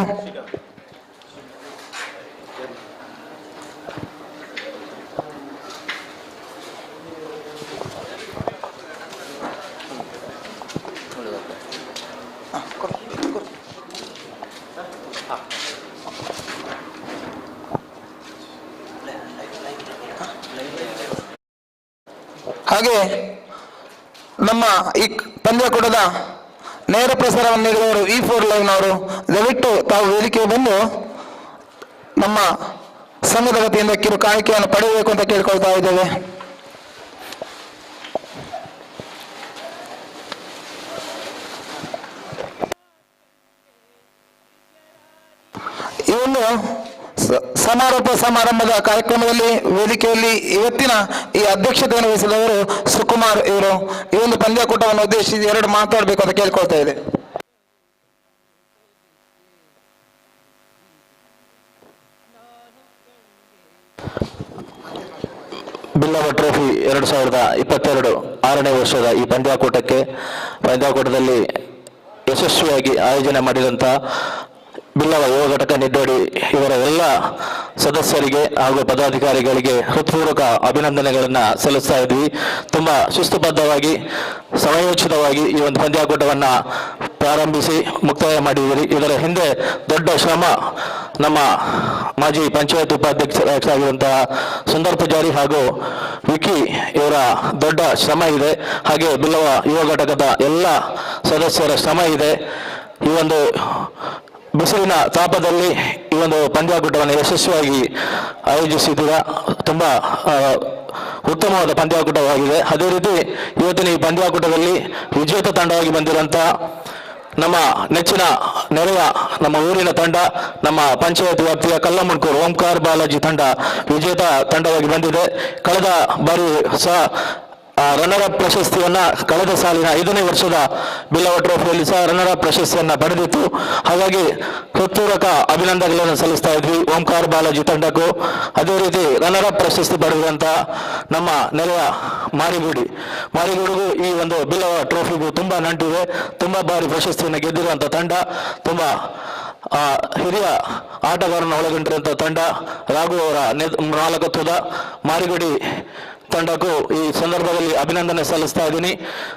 ಹಾಗೆ ನಮ್ಮ ಈ ಪಂದ್ಯಾಕೂಟದ ನೇರ ಪ್ರಸಾರವನ್ನು ನೀಡಿದವರು V4NEWS ದಯವಿಟ್ಟು ತಾವು ವೇದಿಕೆಗೆ ಬಂದು ನಮ್ಮ ಸಂಘದ ವತಿಯಿಂದ ಕಿರು ಕಾಣಿಕೆಯನ್ನು ಪಡೆಯಬೇಕು ಅಂತ ಕೇಳ್ಕೊಳ್ತಾ ಇದ್ದೇವೆ. ಈ ಒಂದು ಸಮಾರೋಪ ಸಮಾರಂಭದ ಕಾರ್ಯಕ್ರಮದಲ್ಲಿ ವೇದಿಕೆಯಲ್ಲಿ ಇವತ್ತಿನ ಈ ಅಧ್ಯಕ್ಷತೆಯನ್ನು ವಹಿಸಿದವರು ಸುಕುಮಾರ್ ಇವರು ಈ ಒಂದು ಪಂದ್ಯಾಕೂಟವನ್ನು ಉದ್ದೇಶಿಸಿ ಎರಡು ಮಾತಾಡಬೇಕು ಅಂತ ಕೇಳ್ಕೊಳ್ತಾ ಇದೆ. ಬಿಲ್ಲವ ಟ್ರೋಫಿ 2022 6ನೇ ವರ್ಷದ ಈ ಪಂದ್ಯಾಕೂಟದಲ್ಲಿ ಯಶಸ್ವಿಯಾಗಿ ಆಯೋಜನೆ ಮಾಡಿದಂಥ ಬಿಲ್ಲವ ಯುವ ಘಟಕ ನಿಡ್ಡೋಡಿ ಇವರ ಎಲ್ಲ ಸದಸ್ಯರಿಗೆ ಹಾಗೂ ಪದಾಧಿಕಾರಿಗಳಿಗೆ ಹೃತ್ಪೂರ್ವಕ ಅಭಿನಂದನೆಗಳನ್ನು ಸಲ್ಲಿಸ್ತಾ ಇದ್ವಿ. ತುಂಬ ಶಿಸ್ತುಬದ್ಧವಾಗಿ ಸಮಯೋಚಿತವಾಗಿ ಈ ಒಂದು ಪಂದ್ಯಾಕೂಟವನ್ನು ಪ್ರಾರಂಭಿಸಿ ಮುಕ್ತಾಯ ಮಾಡಿದ್ದೀರಿ. ಇದರ ಹಿಂದೆ ದೊಡ್ಡ ಶ್ರಮ ನಮ್ಮ ಮಾಜಿ ಪಂಚಾಯತ್ ಉಪಾಧ್ಯಕ್ಷರಾಗಿರುವಂತಹ ಸುಂದರ್ ಪೂಜಾರಿ ಹಾಗೂ ವಿಕಿ ಇವರ ದೊಡ್ಡ ಶ್ರಮ ಇದೆ. ಹಾಗೆ ಬಿಲ್ಲವ ಯುವ ಘಟಕದ ಎಲ್ಲ ಸದಸ್ಯರ ಶ್ರಮ ಇದೆ. ಈ ಒಂದು ಬಿಸಿಲಿನ ತಾಪದಲ್ಲಿ ಈ ಒಂದು ಪಂದ್ಯಾಕೂಟವನ್ನು ಯಶಸ್ವಿಯಾಗಿ ಆಯೋಜಿಸಿದ್ದೀರಾ. ತುಂಬ ಉತ್ತಮವಾದ ಪಂದ್ಯಾಕೂಟವಾಗಿದೆ. ಅದೇ ರೀತಿ ಇವತ್ತಿನ ಈ ಪಂದ್ಯಾಕೂಟದಲ್ಲಿ ವಿಜೇತ ತಂಡವಾಗಿ ಬಂದಿರುವಂಥ ನಮ್ಮ ನೆಚ್ಚಿನ ನೆರೆಯ ನಮ್ಮ ಊರಿನ ತಂಡ, ನಮ್ಮ ಪಂಚಾಯತ್ ವ್ಯಾಪ್ತಿಯ ಕಲ್ಲಮುಣ್ಕೂರು ಓಂಕಾರ್ ಬಾಲಾಜಿ ತಂಡ ವಿಜೇತ ತಂಡವಾಗಿ ಬಂದಿದೆ. ಕಳೆದ ಬಾರಿ ಸಹ ರನ್ನರ್ ಅಪ್ ಪ್ರಶಸ್ತಿಯನ್ನು ಕಳೆದ ಸಾಲಿನ 5ನೇ ವರ್ಷದ ಬಿಲ್ಲವ ಟ್ರೋಫಿಯಲ್ಲಿ ಸಹ ರನ್ನರ್ ಅಪ್ ಪ್ರಶಸ್ತಿಯನ್ನು ಪಡೆದಿತ್ತು. ಹಾಗಾಗಿ ಹೃತ್ಪೂರ್ವಕ ಅಭಿನಂದನೆಗಳನ್ನು ಸಲ್ಲಿಸ್ತಾ ಇದ್ವಿ ಓಂಕಾರ ಬಾಲಾಜಿ ತಂಡಕ್ಕೂ. ಅದೇ ರೀತಿ ರನ್ನರ್ ಅಪ್ ಪ್ರಶಸ್ತಿ ಪಡೆದಂಥ ನಮ್ಮ ನೆಲೆಯ ಮಾರಿಗೂಡಿಗೂ ಈ ಒಂದು ಬಿಲ್ಲವ ಟ್ರೋಫಿಗೂ ತುಂಬ ನಂಟಿದೆ. ತುಂಬ ಬಾರಿ ಪ್ರಶಸ್ತಿಯನ್ನು ಗೆದ್ದಿರುವಂಥ ತಂಡ, ತುಂಬ ಹಿರಿಯ ಆಟಗಾರನ ಒಳಗೊಂಡಿರುವಂಥ ತಂಡ. ರಾಘು ಅವರ ನಾಯಕತ್ವದ ಮಾರಿಗುಡಿ ತಂಡಕ್ಕೂ ಈ ಸಂದರ್ಭದಲ್ಲಿ ಅಭಿನಂದನೆ ಸಲ್ಲಿಸ್ತಾ ಇದ್ದೀನಿ.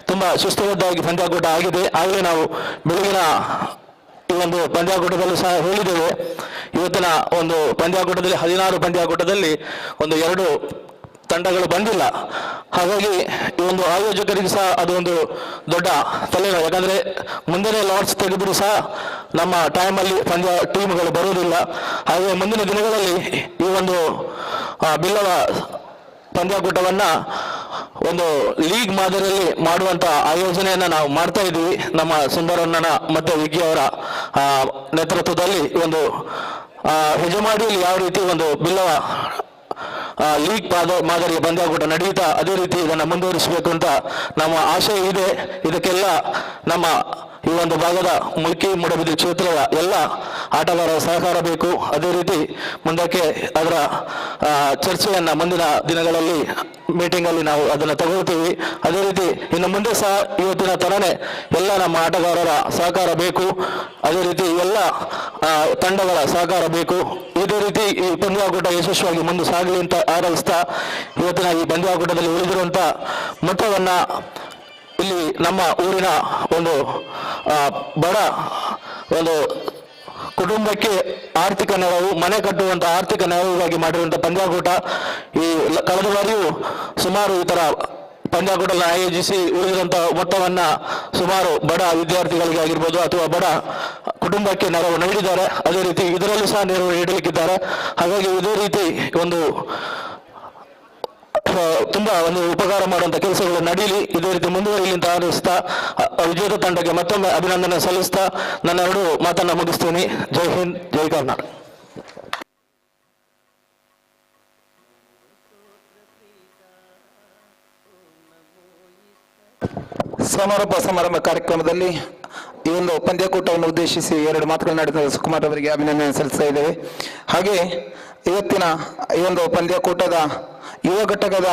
ತುಂಬ ಶಿಸ್ತುಬದ್ಧವಾಗಿ ಪಂದ್ಯಾಕೂಟ ಆಗಿದೆ. ಆಗಲೇ ನಾವು ಬೆಳಗಿನ ಈ ಒಂದು ಪಂದ್ಯಾಕೂಟದಲ್ಲಿ ಸಹ ಹೇಳಿದ್ದೇವೆ, ಇವತ್ತಿನ ಒಂದು ಪಂದ್ಯಾಕೂಟದಲ್ಲಿ 16 ಪಂದ್ಯಾಕೂಟದಲ್ಲಿ 2 ತಂಡಗಳು ಬಂದಿಲ್ಲ. ಹಾಗಾಗಿ ಈ ಒಂದು ಆಯೋಜಕರಿಗೆ ಸಹ ಅದು ಒಂದು ದೊಡ್ಡ ತಲೆನೋವು. ಯಾಕಂದರೆ ಮುಂದಿನ ಲಾಟ್ಸ್ ತೆಗೆದರೂ ಸಹ ನಮ್ಮ ಟೈಮಲ್ಲಿ ಟೀಮ್ಗಳು ಬರುವುದಿಲ್ಲ. ಹಾಗೆ ಮುಂದಿನ ದಿನಗಳಲ್ಲಿ ಈ ಒಂದು ಬಿಲ್ಲವ ಪಂದ್ಯಾಕೂಟವನ್ನು ಒಂದು ಲೀಗ್ ಮಾದರಿಯಲ್ಲಿ ಮಾಡುವಂಥ ಆಯೋಜನೆಯನ್ನು ನಾವು ಮಾಡ್ತಾ ಇದ್ದೀವಿ. ನಮ್ಮ ಸುಂದರಣ್ಣನ ಮತ್ತು ವಿಗಿ ಅವರ ನೇತೃತ್ವದಲ್ಲಿ ಒಂದು ಹೆಜಮಾಡಿಯಲ್ಲಿ ಯಾವ ರೀತಿ ಒಂದು ಬಿಲ್ಲವ ಲೀಗ್ ಮಾದರಿಯ ಪಂದ್ಯಾಕೂಟ ನಡೆಯುತ್ತಾ ಅದೇ ರೀತಿ ಇದನ್ನು ಮುಂದುವರಿಸಬೇಕು ಅಂತ ನಮ್ಮ ಆಶಯ ಇದೆ. ಇದಕ್ಕೆಲ್ಲ ನಮ್ಮ ಈ ಒಂದು ಭಾಗದ ಮುಲ್ಕಿ ಮೂಡಬಿದ್ರಿ ಕ್ಷೇತ್ರದ ಎಲ್ಲ ಆಟಗಾರರ ಸಹಕಾರ ಬೇಕು. ಅದೇ ರೀತಿ ಮುಂದಕ್ಕೆ ಅದರ ಚರ್ಚೆಯನ್ನು ಮುಂದಿನ ದಿನಗಳಲ್ಲಿ ಮೀಟಿಂಗಲ್ಲಿ ನಾವು ಅದನ್ನು ತಗೊಳ್ತೀವಿ. ಅದೇ ರೀತಿ ಇನ್ನು ಮುಂದೆ ಸಹ ಇವತ್ತಿನ ತರನೇ ಎಲ್ಲ ನಮ್ಮ ಆಟಗಾರರ ಸಹಕಾರ ಬೇಕು. ಅದೇ ರೀತಿ ಎಲ್ಲ ತಂಡಗಳ ಸಹಕಾರ ಬೇಕು. ಇದೇ ರೀತಿ ಈ ಪಂದ್ಯಾಕೂಟ ಯಶಸ್ವಿಯಾಗಿ ಮುಂದೆ ಸಾಗಲಿ ಅಂತ ಆರೈಸ್ತಾ ಇವತ್ತಿನ ಈ ಪಂದ್ಯಾಕೂಟದಲ್ಲಿ ಉಳಿದಿರುವಂಥ ಮೊತ್ತವನ್ನು ಇಲ್ಲಿ ನಮ್ಮ ಊರಿನ ಒಂದು ಬಡ ಒಂದು ಕುಟುಂಬಕ್ಕೆ ಆರ್ಥಿಕ ನೆರವು, ಮನೆ ಕಟ್ಟುವಂಥ ಆರ್ಥಿಕ ನೆರವಿಗಾಗಿ ಮಾಡಿರುವಂಥ ಪಂದ್ಯಾಕೂಟ. ಈ ಕಳೆದ ಬಾರಿಯೂ ಸುಮಾರು ಈ ಥರ ಪಂದ್ಯಾಕೂಟವನ್ನು ಆಯೋಜಿಸಿ ಉಳಿದಿರುವಂಥ ಮೊತ್ತವನ್ನು ಸುಮಾರು ಬಡ ವಿದ್ಯಾರ್ಥಿಗಳಿಗೆ ಆಗಿರ್ಬೋದು ಅಥವಾ ಬಡ ಕುಟುಂಬಕ್ಕೆ ನೆರವು ನೀಡಿದ್ದಾರೆ. ಅದೇ ರೀತಿ ಇದರಲ್ಲೂ ಸಹ ನೆರವು ನೀಡಲಿಕ್ಕಿದ್ದಾರೆ. ಹಾಗಾಗಿ ಇದೇ ರೀತಿ ಒಂದು ತುಂಬ ಒಂದು ಉಪಕಾರ ಮಾಡುವಂಥ ಕೆಲಸಗಳು ನಡೀಲಿ, ಇದೇ ರೀತಿ ಮುಂದುವರಿಲಿ ಅಂತ ಆರೈಸ್ತಾ ವಿಜೇತ ತಂಡಕ್ಕೆ ಮತ್ತೊಮ್ಮೆ ಅಭಿನಂದನೆ ಸಲ್ಲಿಸ್ತಾ ನನ್ನ 2 ಮಾತನ್ನು ಮುಗಿಸ್ತೀನಿ. ಜೈ ಹಿಂದ್, ಜೈ ಕರ್ನಾಟಕ. ಸಮಾರಂಭ ಕಾರ್ಯಕ್ರಮದಲ್ಲಿ ಈ ಒಂದು ಪಂದ್ಯಾಕೂಟವನ್ನು ಉದ್ದೇಶಿಸಿ 2 ಮಾತುಗಳನ್ನಾಡಿದ ಸುಕುಮಾರ್ ಅವರಿಗೆ ಅಭಿನಂದನೆ ಸಲ್ಲಿಸ್ತಾ ಇದ್ದೇವೆ. ಹಾಗೆ ಇವತ್ತಿನ ಈ ಒಂದು ಪಂದ್ಯಾಕೂಟದ ಯುವ ಘಟಕದ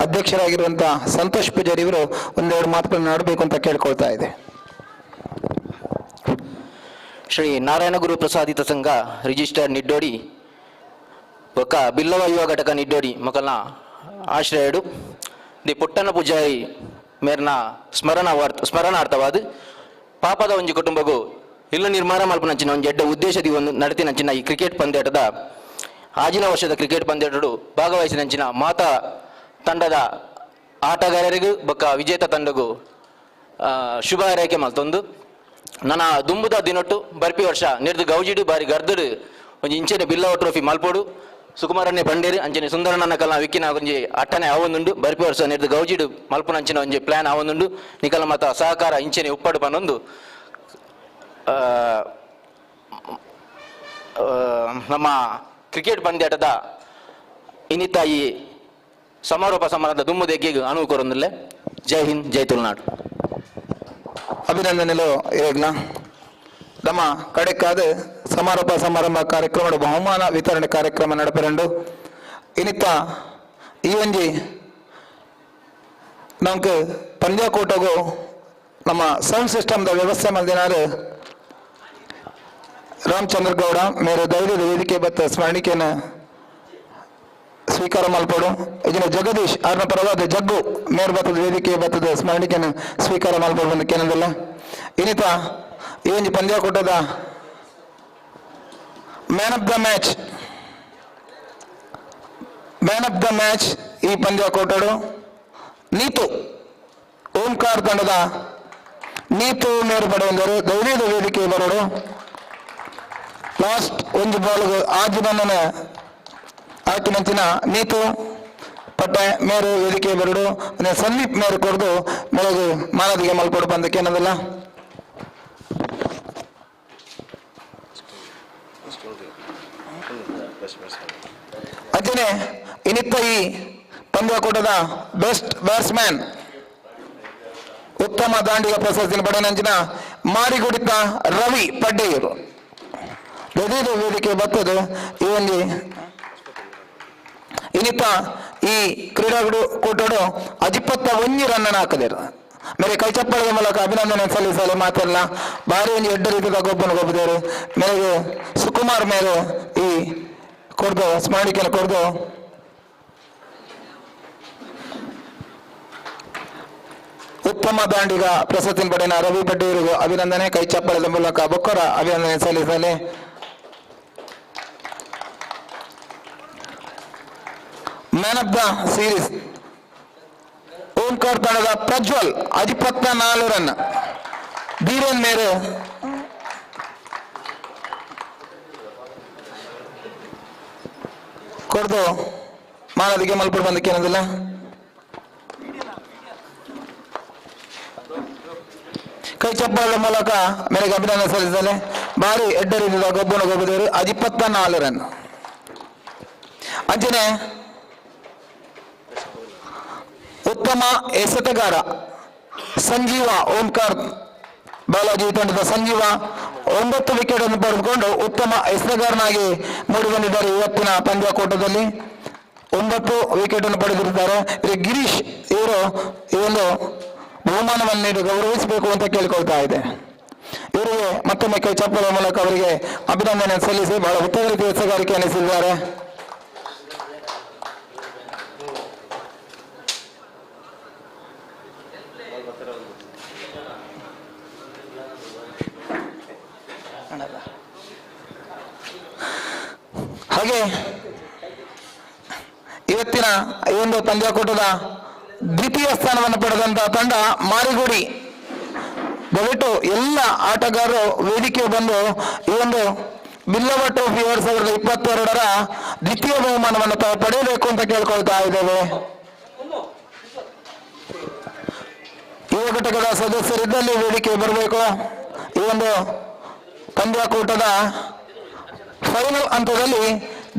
ಅಧ್ಯಕ್ಷರಾಗಿರುವಂಥ ಸಂತೋಷ್ ಪೂಜಾರಿ ಇವರು 1-2 ಮಾತುಗಳನ್ನು ಆಡಬೇಕು ಅಂತ ಕೇಳ್ಕೊಳ್ತಾ ಇದೆ. ಶ್ರೀ ನಾರಾಯಣ ಗುರು ಪ್ರಸಾದಿತ ಸಂಘ ರಿಜಿಸ್ಟರ್ ನಿಡ್ಡೋಡಿ ಒಕ್ಕ ಬಿಲ್ಲವ ಯುವ ಘಟಕ ನಿಡ್ಡೋಡಿ ಮಕ್ಕಳನ್ನ ಆಶ್ರಯಡು ದಿ ಪುಟ್ಟನ ಪೂಜಾರಿ ಮೇರ್ನ ಸ್ಮರಣಾರ್ಥವಾದ ಪಾಪದ ಒಂಜಿ ಕುಟುಂಬಗೂ ಇಲ್ಲು ನಿರ್ಮಾಣ ಮಲ್ಪನಂಚಿನ ಒಂದು ಎಡ್ಡ ಉದ್ದೇಶದಿ ಒಂದು ನಡತಿನಂಚಿನ ಈ ಕ್ರಿಕೆಟ್ ಪಂದ್ಯಾಟದ ಆಜಿನ ವರ್ಷದ ಕ್ರಿಕೆಟ್ ಪಂದ್ಯಾಟಡು ಭಾಗವಹಿಸಿನಂಚಿನ ಮಾತಾ ತಂಡದ ಆಟಗಾರರಿಗೂ ಬೊಕ್ಕ ವಿಜೇತ ತಂಡಗೂ ಶುಭ ಹಾರೈಕೆ ಮಲ್ತೊಂದು ನನ್ನ ದುಂಬುದ ದಿನೊಟ್ಟು ಬರ್ಪಿ ವರ್ಷ ನಿರ್ದು ಗೌಜಿಡು ಬಾರಿ ಗರ್ದಡು ಒಂಜಿ ಇಂಚೆನೆ ಬಿಲ್ಲವ ಟ್ರೋಫಿ ಮಲ್ಪೋಡು ಸುಕುಮಾರನ್ನೇ ಪಂಡೇರು ಅಂಚನೆ ಸುಂದರಣ್ಣನ ಕಲ ವಿಕ್ಕಿನ ಒಂಜಿ ಅಟ್ಟನೆ ಆವೊಂದುಂಡು ಬರ್ಪಿ ವರ್ಷ ನಿರ್ದು ಗೌಜಿಡು ಮಲ್ಪುನಂಚಿನ ಒಂಜಿ ಪ್ಲಾನ್ ಆವೊಂದುಂಡು ನಿಕಲ ಮತ ಸಹಕಾರ ಇಂಚೆನೆ ಉಪ್ಪಡು ಪನ್ನೊಂದು ನಮ್ಮ ಕ್ರಿಕೆಟ್ ಪಂದ್ಯಾಟದ ಇನ್ನಿತ ಈ ಸಮಾರೋಪ ಸಮಾರಂಭದ ದುಮ್ಮುದೆಗ್ಗೆಗೂ ಅನುವು ಕೊರೊಂದಿಲ್ಲ. ಜೈ ಹಿಂದ್, ಜೈ ತುಳುನಾಡು. ಅಭಿನಂದನೆಗಳು ಇರಗ್ಲ ನಮ್ಮ ಕಡೆಕಾದ ಸಮಾರಂಭ ಕಾರ್ಯಕ್ರಮ ಬಹುಮಾನ ವಿತರಣೆ ಕಾರ್ಯಕ್ರಮ ನಡಪೆರಂಡು ಇನ್ನಿತ್ತ ಈ ಒಂಜಿ ನಮ್ಗೆ ಪಂದ್ಯಾಕೂಟಗೂ ನಮ್ಮ ಸೌಂಡ್ ಸಿಸ್ಟಮ್ದ ವ್ಯವಸ್ಥೆ ಮಲ್ದಿನಾರು ರಾಮಚಂದ್ರ ಗೌಡ ಮೇರೆ ಧೈರ್ಯದ ವೇದಿಕೆ ಬತ್ತ ಸ್ಮರಣಿಕೆಯನ್ನು ಸ್ವೀಕಾರ ಮಲ್ಪಡು. ಇದನ್ನ ಜಗದೀಶ್ ಅವ್ರನ್ನ ಪರವಾದ ಜಗ್ಗು ಮೇರ್ ಬತ್ತದ ವೇದಿಕೆ ಬತ್ತದ ಸ್ಮರಣಿಕೆಯನ್ನು ಸ್ವೀಕಾರ ಮಲ್ಪಡು ಅಂತ ಕೇನದಿಲ್ಲ. ಇನ್ನಿತ ಈ ಒಂದು ಪಂದ್ಯಾಕೂಟದ ಮ್ಯಾನ್ ಆಫ್ ದ ಮ್ಯಾಚ್ ಈ ಪಂದ್ಯಾಕೂಟಡು ನೀತು ಓಂಕಾರ್ ತಂಡದ ನೀತು ಮೇರು ಪಡೆಯುವರು ಧೈರ್ಯದ ವೇದಿಕೆ ಬರೋಡು. ಲಾಸ್ಟ್ ಒಂದು ಬಾಲ್ಗೆ ಆಜಿಬಣ್ಣನ ಆಯ್ಕಿನಂಚಿನ ನೀತು ಪಟ್ಟೆ ಮೇರು ವೇದಿಕೆ ಬರಡು ಸಂದೀಪ್ ಮೇರು ಕೊಡ್ದು ಮೇರೆಗೆ ಮಾನದಿಗೆ ಮಲ್ಪಡು ಬಂದಕ್ಕೆ ಏನದಲ್ಲ. ಅಂಚನೆ ಇನ್ನಿತ್ತ ಈ ಪಂದ್ಯಾಕೂಟದ ಬೆಸ್ಟ್ ಬ್ಯಾಟ್ಸ್ಮನ್ ಉತ್ತಮ ದಾಂಡಿಗ ಪ್ರಶಸ್ತಿಯನ್ನು ಪಡೆಯಂಚಿನ ಮಾರಿಗುಡಿತ ರವಿ ಪಡ್ಡೆಯರು ಗದೀದು ವೇದಿಕೆ ಬರ್ತದೆ. ಈ ಒಂದು ಇನ್ನಿತ ಈ ಕ್ರೀಡಾಕೂಟಡು 21 ರನ್ ಹಾಕದಿರು ಮೇರೆ ಕೈ ಚಪ್ಪಳದ ಮೂಲಕ ಅಭಿನಂದನೆ ಸಲ್ಲಿಸಲು ಮಾತಿರಲ್ಲ. ಭಾರಿ ಒಂದು ಎಡ್ಡ ರೀತಿಯ ಗೊಬ್ಬನ ಗೊಬ್ಬದೇರು ಮೇರೆಗೆ ಸುಕುಮಾರ್ ಮೇಲೆ ಈ ಕೊಡ್ದು ಸ್ಮರಣಿಕೆಯನ್ನು ಕೊಡ್ದು ಉತ್ತಮ ದಾಂಡಿಗ ಪ್ರಶಸ್ತಿ ಪಡೆದ ರವಿ ಬಡ್ಡಿಯವರಿಗೂ ಅಭಿನಂದನೆ. ಕೈ ಚಪ್ಪಳದ ಮೂಲಕ ಬೊಕ್ಕರ ಅಭಿನಂದನೆ ಸಲ್ಲಿಸಲಿ. Man of the series Omkar ತಂಡದ ಪ್ರಜ್ವಲ್ 14 ರನ್. ಧೀರೇನ್ ಮೇರೆ ಕೊಡ್ದು ಮಾನದಿಗೆ ಮಲ್ಪಡು ಬಂದಕ್ಕೆ ಏನದಿಲ್ಲ. ಕೈ ಚಪ್ಪಳದ ಮೂಲಕ ಮೇರೆಗೆ ಅಭಿನಂದನೆ ಸಲ್ಲಿಸಲಿ. ಭಾರಿ ಎಡ್ಡ ರೀತಿಯ ಗೊಬ್ಬನ ಗೊಬ್ಬದೇವರು 14 ರನ್. ಅಂಚನೆ ಉತ್ತಮ ಎಸೆತಗಾರ ಸಂಜೀವ ಓಂಕಾರ್ ಬಾಲಾಜಿ ತಂಡದ ಸಂಜೀವ 9 ವಿಕೆಟ್ ಅನ್ನು ಪಡೆದುಕೊಂಡು ಉತ್ತಮ ಎಸೆತಗಾರನಾಗಿ ಮೂಡಿಬಂದಿದ್ದಾರೆ. ಇವತ್ತಿನ ಪಂದ್ಯಾಕೂಟದಲ್ಲಿ 9 ವಿಕೆಟ್ ಅನ್ನು ಪಡೆದಿರುತ್ತಾರೆ. ಗಿರೀಶ್ ಇವರು ಈ ಒಂದು ಬಹುಮಾನವನ್ನು ನೀಡಿ ಗೌರವಿಸಬೇಕು ಅಂತ ಕೇಳಿಕೊಳ್ತಾ ಇದೆ. ಇವರಿಗೆ ಮತ್ತೊಮ್ಮೆ ಕೈ ಚಪ್ಪಲ ಮೂಲಕ ಅವರಿಗೆ ಅಭಿನಂದನೆ ಸಲ್ಲಿಸಿ ಬಹಳ ಉತ್ತಮ ರೀತಿಯ ಎಸೆಗಾರಿಕೆ ಅನ್ನಿಸಿದ್ದಾರೆ. ಹಾಗೆ ಇವತ್ತಿನ ಈ ಒಂದು ಪಂದ್ಯಾಕೂಟದ ದ್ವಿತೀಯ ಸ್ಥಾನವನ್ನು ಪಡೆದಂತಹ ತಂಡ ಮಾರಿಗುಡಿ. ದಯವಿಟ್ಟು ಎಲ್ಲ ಆಟಗಾರರು ವೇದಿಕೆ ಬಂದು ಈ ಒಂದು ಬಿಲ್ಲವ ಟ್ರೋಫಿ 2022ರ ದ್ವಿತೀಯ ಬಹುಮಾನವನ್ನು ತಾವು ಪಡೆಯಬೇಕು ಅಂತ ಕೇಳ್ಕೊಳ್ತಾ ಇದ್ದೇವೆ. ಯುವ ಘಟಕದ ಸದಸ್ಯರಿದ್ದಲ್ಲಿ ವೇದಿಕೆ ಬರಬೇಕು. ಈ ಒಂದು ಪಂದ್ಯಾಕೂಟದ ಫೈನಲ್ ಹಂತದಲ್ಲಿ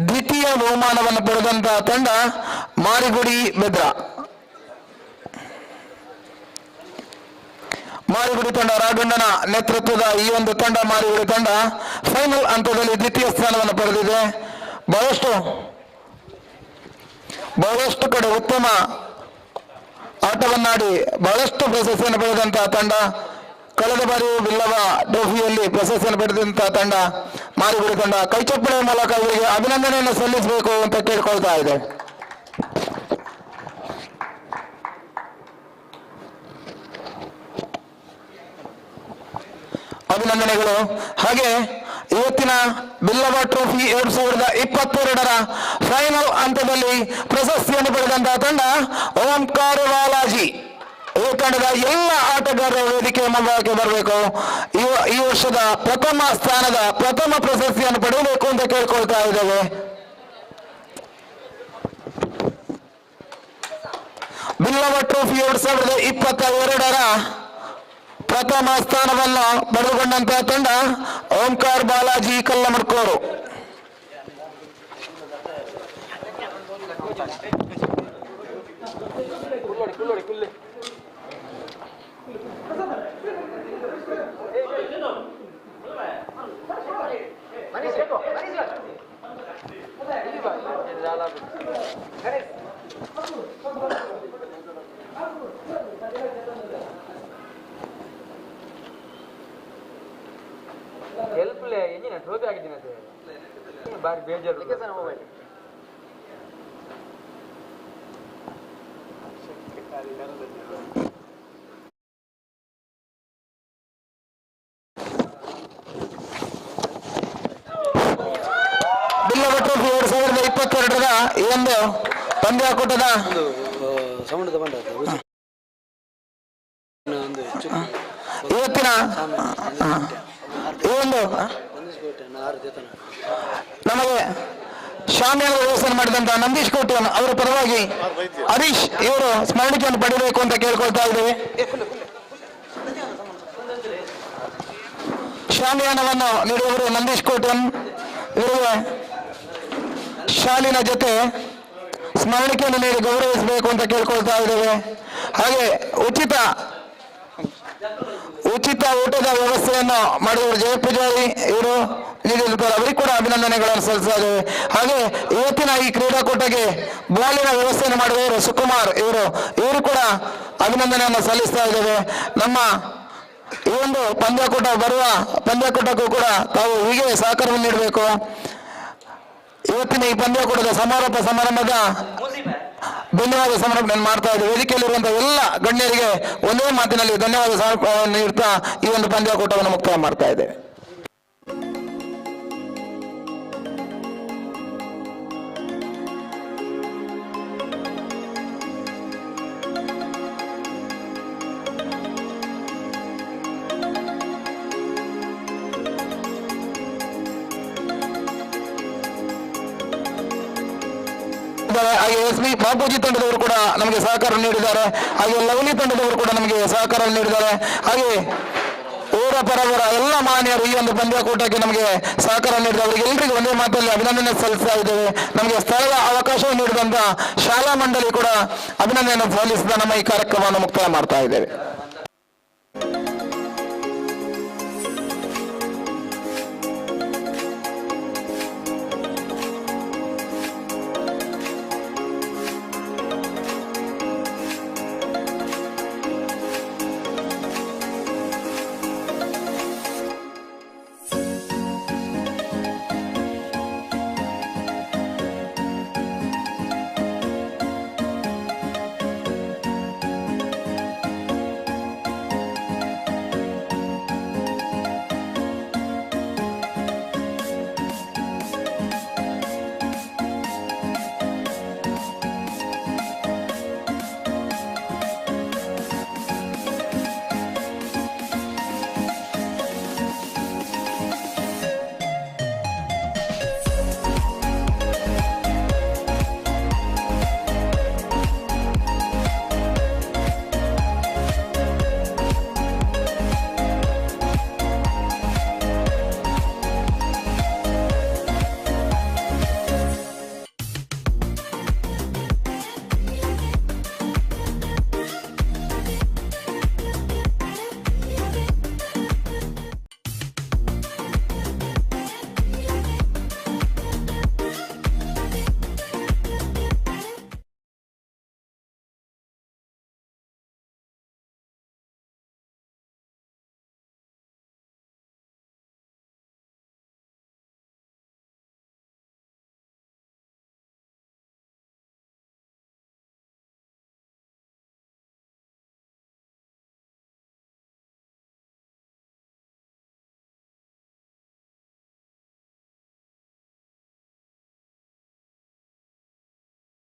ದ್ವಿತೀಯ ಬಹುಮಾನವನ್ನು ಪಡೆದಂತಹ ತಂಡ ಮಾರಿಗುಡಿ ಬೆದ್ರ. ಮಾರಿಗುಡಿ ತಂಡ ರಾಘಣ್ಣನ ನೇತೃತ್ವದ ಈ ಒಂದು ತಂಡ ಮಾರಿಗುಡಿ ತಂಡ ಫೈನಲ್ ಹಂತದಲ್ಲಿ ದ್ವಿತೀಯ ಸ್ಥಾನವನ್ನು ಪಡೆದಿದೆ. ಬಹಳಷ್ಟು ಕಡೆ ಉತ್ತಮ ಆಟವನ್ನಾಡಿ ಬಹಳಷ್ಟು ಪ್ರಶಸ್ತಿಯನ್ನು ಪಡೆದಂತಹ ತಂಡ. ಕಳೆದ ಬಾರಿ ಬಿಲ್ಲವ ಟ್ರೋಫಿಯಲ್ಲಿ ಪ್ರಶಸ್ತಿಯನ್ನು ಪಡೆದಂತಹ ತಂಡ ಮಾರಿಗುಡಿ ತಂಡ. ಕೈಚಪ್ಪಳ ಮೂಲಕ ಇವರಿಗೆ ಅಭಿನಂದನೆಯನ್ನು ಸಲ್ಲಿಸಬೇಕು ಅಂತ ಕೇಳ್ಕೊಳ್ತಾ ಇದೆ. ಅಭಿನಂದನೆಗಳು. ಹಾಗೆ ಇವತ್ತಿನ ಬಿಲ್ಲವ ಟ್ರೋಫಿ 2022ರ ಫೈನಲ್ ಹಂತದಲ್ಲಿ ಪ್ರಶಸ್ತಿಯನ್ನು ಪಡೆದಂತಹ ತಂಡ ಓಂಕಾರ ಬಾಲಾಜಿ. ಈ ತಂಡದ ಎಲ್ಲ ಆಟಗಾರರ ವೇದಿಕೆ ಮುಂಭಾಗಕ್ಕೆ ಬರಬೇಕು. ಈ ವರ್ಷದ ಪ್ರಥಮ ಸ್ಥಾನದ ಪ್ರಥಮ ಪ್ರಶಸ್ತಿಯನ್ನು ಪಡೆಯಬೇಕು ಅಂತ ಕೇಳ್ಕೊಳ್ತಾ ಇದ್ದೇವೆ. ಬಿಲ್ಲವ ಟ್ರೋಫಿ 2022ರ ಪ್ರಥಮ ಸ್ಥಾನವನ್ನು ಪಡೆದುಕೊಂಡಂತಹ ತಂಡ ಓಂಕಾರ್ ಬಾಲಾಜಿ ಕಲ್ಲಮಡ್ಕೋರು. ಟ್ರೋಫಿ ಆಗಿದ್ದೀನಿ ಬಾರಿ ಬೇಜಾರು. ಬಿಲ್ಲವ ಟ್ರೋಫಿ 2022ರ ಈ ಒಂದು ಪಂದ್ಯಾಕೂಟದ ಇವತ್ತಿನ ಈ ಒಂದು ನಮಗೆ ಶಾಮಿಯಾನ ವ್ಯವಸ್ಥೆ ಮಾಡಿದಂತಹ ನಂದೀಶ್ ಕೋಟೆಯನ್ನು ಅವರ ಪರವಾಗಿ ಹರೀಶ್ ಇವರು ಸ್ಮರಣಿಕೆಯನ್ನು ಪಡೆಯಬೇಕು ಅಂತ ಕೇಳ್ಕೊಳ್ತಾ ಇದ್ದೇವೆ. ಶಾಮಿಯಾನವನ್ನು ನೀಡುವವರು ನಂದೀಶ್ ಕೋಟೆನ್. ಇವರಿಗೆ ಶಾಲಿನ ಜೊತೆ ಸ್ಮರಣಿಕೆಯನ್ನು ನೀಡಿ ಗೌರವಿಸಬೇಕು ಅಂತ ಕೇಳ್ಕೊಳ್ತಾ ಇದ್ದೇವೆ. ಹಾಗೆ ಉಚಿತ ಊಟದ ವ್ಯವಸ್ಥೆಯನ್ನು ಮಾಡಿದವರು ಜಯ ಪೂಜಾರಿ ಇವರು ನೀಡಿರುತ್ತಾರೆ, ಅವರಿಗೆ ಕೂಡ ಅಭಿನಂದನೆಗಳನ್ನು ಸಲ್ಲಿಸ್ತಾ ಇದ್ದೇವೆ. ಹಾಗೆ ಇವತ್ತಿನ ಈ ಕ್ರೀಡಾಕೂಟಕ್ಕೆ ಬಾಲಿನ ವ್ಯವಸ್ಥೆಯನ್ನು ಮಾಡಿದವರು ಸುಕುಮಾರ್ ಇವರು ಕೂಡ ಅಭಿನಂದನೆಯನ್ನು ಸಲ್ಲಿಸ್ತಾ ಇದ್ದೇವೆ. ನಮ್ಮ ಈ ಒಂದು ಬರುವ ಪಂದ್ಯಕೂಟಕ್ಕೂ ಕೂಡ ತಾವು ಹೀಗೆ ಸಹಕಾರವನ್ನು ನೀಡಬೇಕು. ಇವತ್ತಿನ ಈ ಪಂದ್ಯಕೂಟದ ಸಮಾರೋಪ ಸಮಾರಂಭದ ಧನ್ಯವಾದ ಸಮರ್ಪಣೆ ಮಾಡ್ತಾ ಇದ್ದೇವೆ. ವೇದಿಕೆಯಲ್ಲಿರುವಂತಹ ಎಲ್ಲ ಗಣ್ಯರಿಗೆ ಒಂದೇ ಮಾತಿನಲ್ಲಿ ಧನ್ಯವಾದ ಸಮರ್ಪಣೆಯನ್ನು ನೀಡ್ತಾ ಈ ಒಂದು ಪಂದ್ಯಕೂಟವನ್ನು ಮುಕ್ತಾಯ ಮಾಡ್ತಾ ಇದ್ದೇವೆ. ಹಾಗೆ ಎಸ್.ಬಿ. ಬಾಪೂಜಿ ತಂಡದವರು ಕೂಡ ನಮಗೆ ಸಹಕಾರ ನೀಡಿದ್ದಾರೆ. ಹಾಗೆ ಲವ್ಲಿ ತಂಡದವರು ಕೂಡ ನಮಗೆ ಸಹಕಾರ ನೀಡಿದ್ದಾರೆ. ಹಾಗೆ ಊರ ಪರವರ ಎಲ್ಲ ಮಾನ್ಯರು ಈ ಒಂದು ಪಂದ್ಯಕೂಟಕ್ಕೆ ನಮಗೆ ಸಹಕಾರ ನೀಡಿದ ಅವರಿಗೆ ಎಲ್ಲರಿಗೂ ಒಂದೇ ಮಾತಲ್ಲಿ ಅಭಿನಂದನೆ ಸಲ್ಲಿಸ್ತಾ ಇದ್ದೇವೆ. ನಮಗೆ ಸ್ಥಳದ ಅವಕಾಶವನ್ನು ನೀಡಿದಂತ ಶಾಲಾ ಮಂಡಳಿ ಕೂಡ ಅಭಿನಂದನೆಯನ್ನು ಸಲ್ಲಿಸಿದ ನಮ್ಮ ಈ ಕಾರ್ಯಕ್ರಮವನ್ನು ಮುಕ್ತಾಯ ಮಾಡ್ತಾ ಇದ್ದೇವೆ.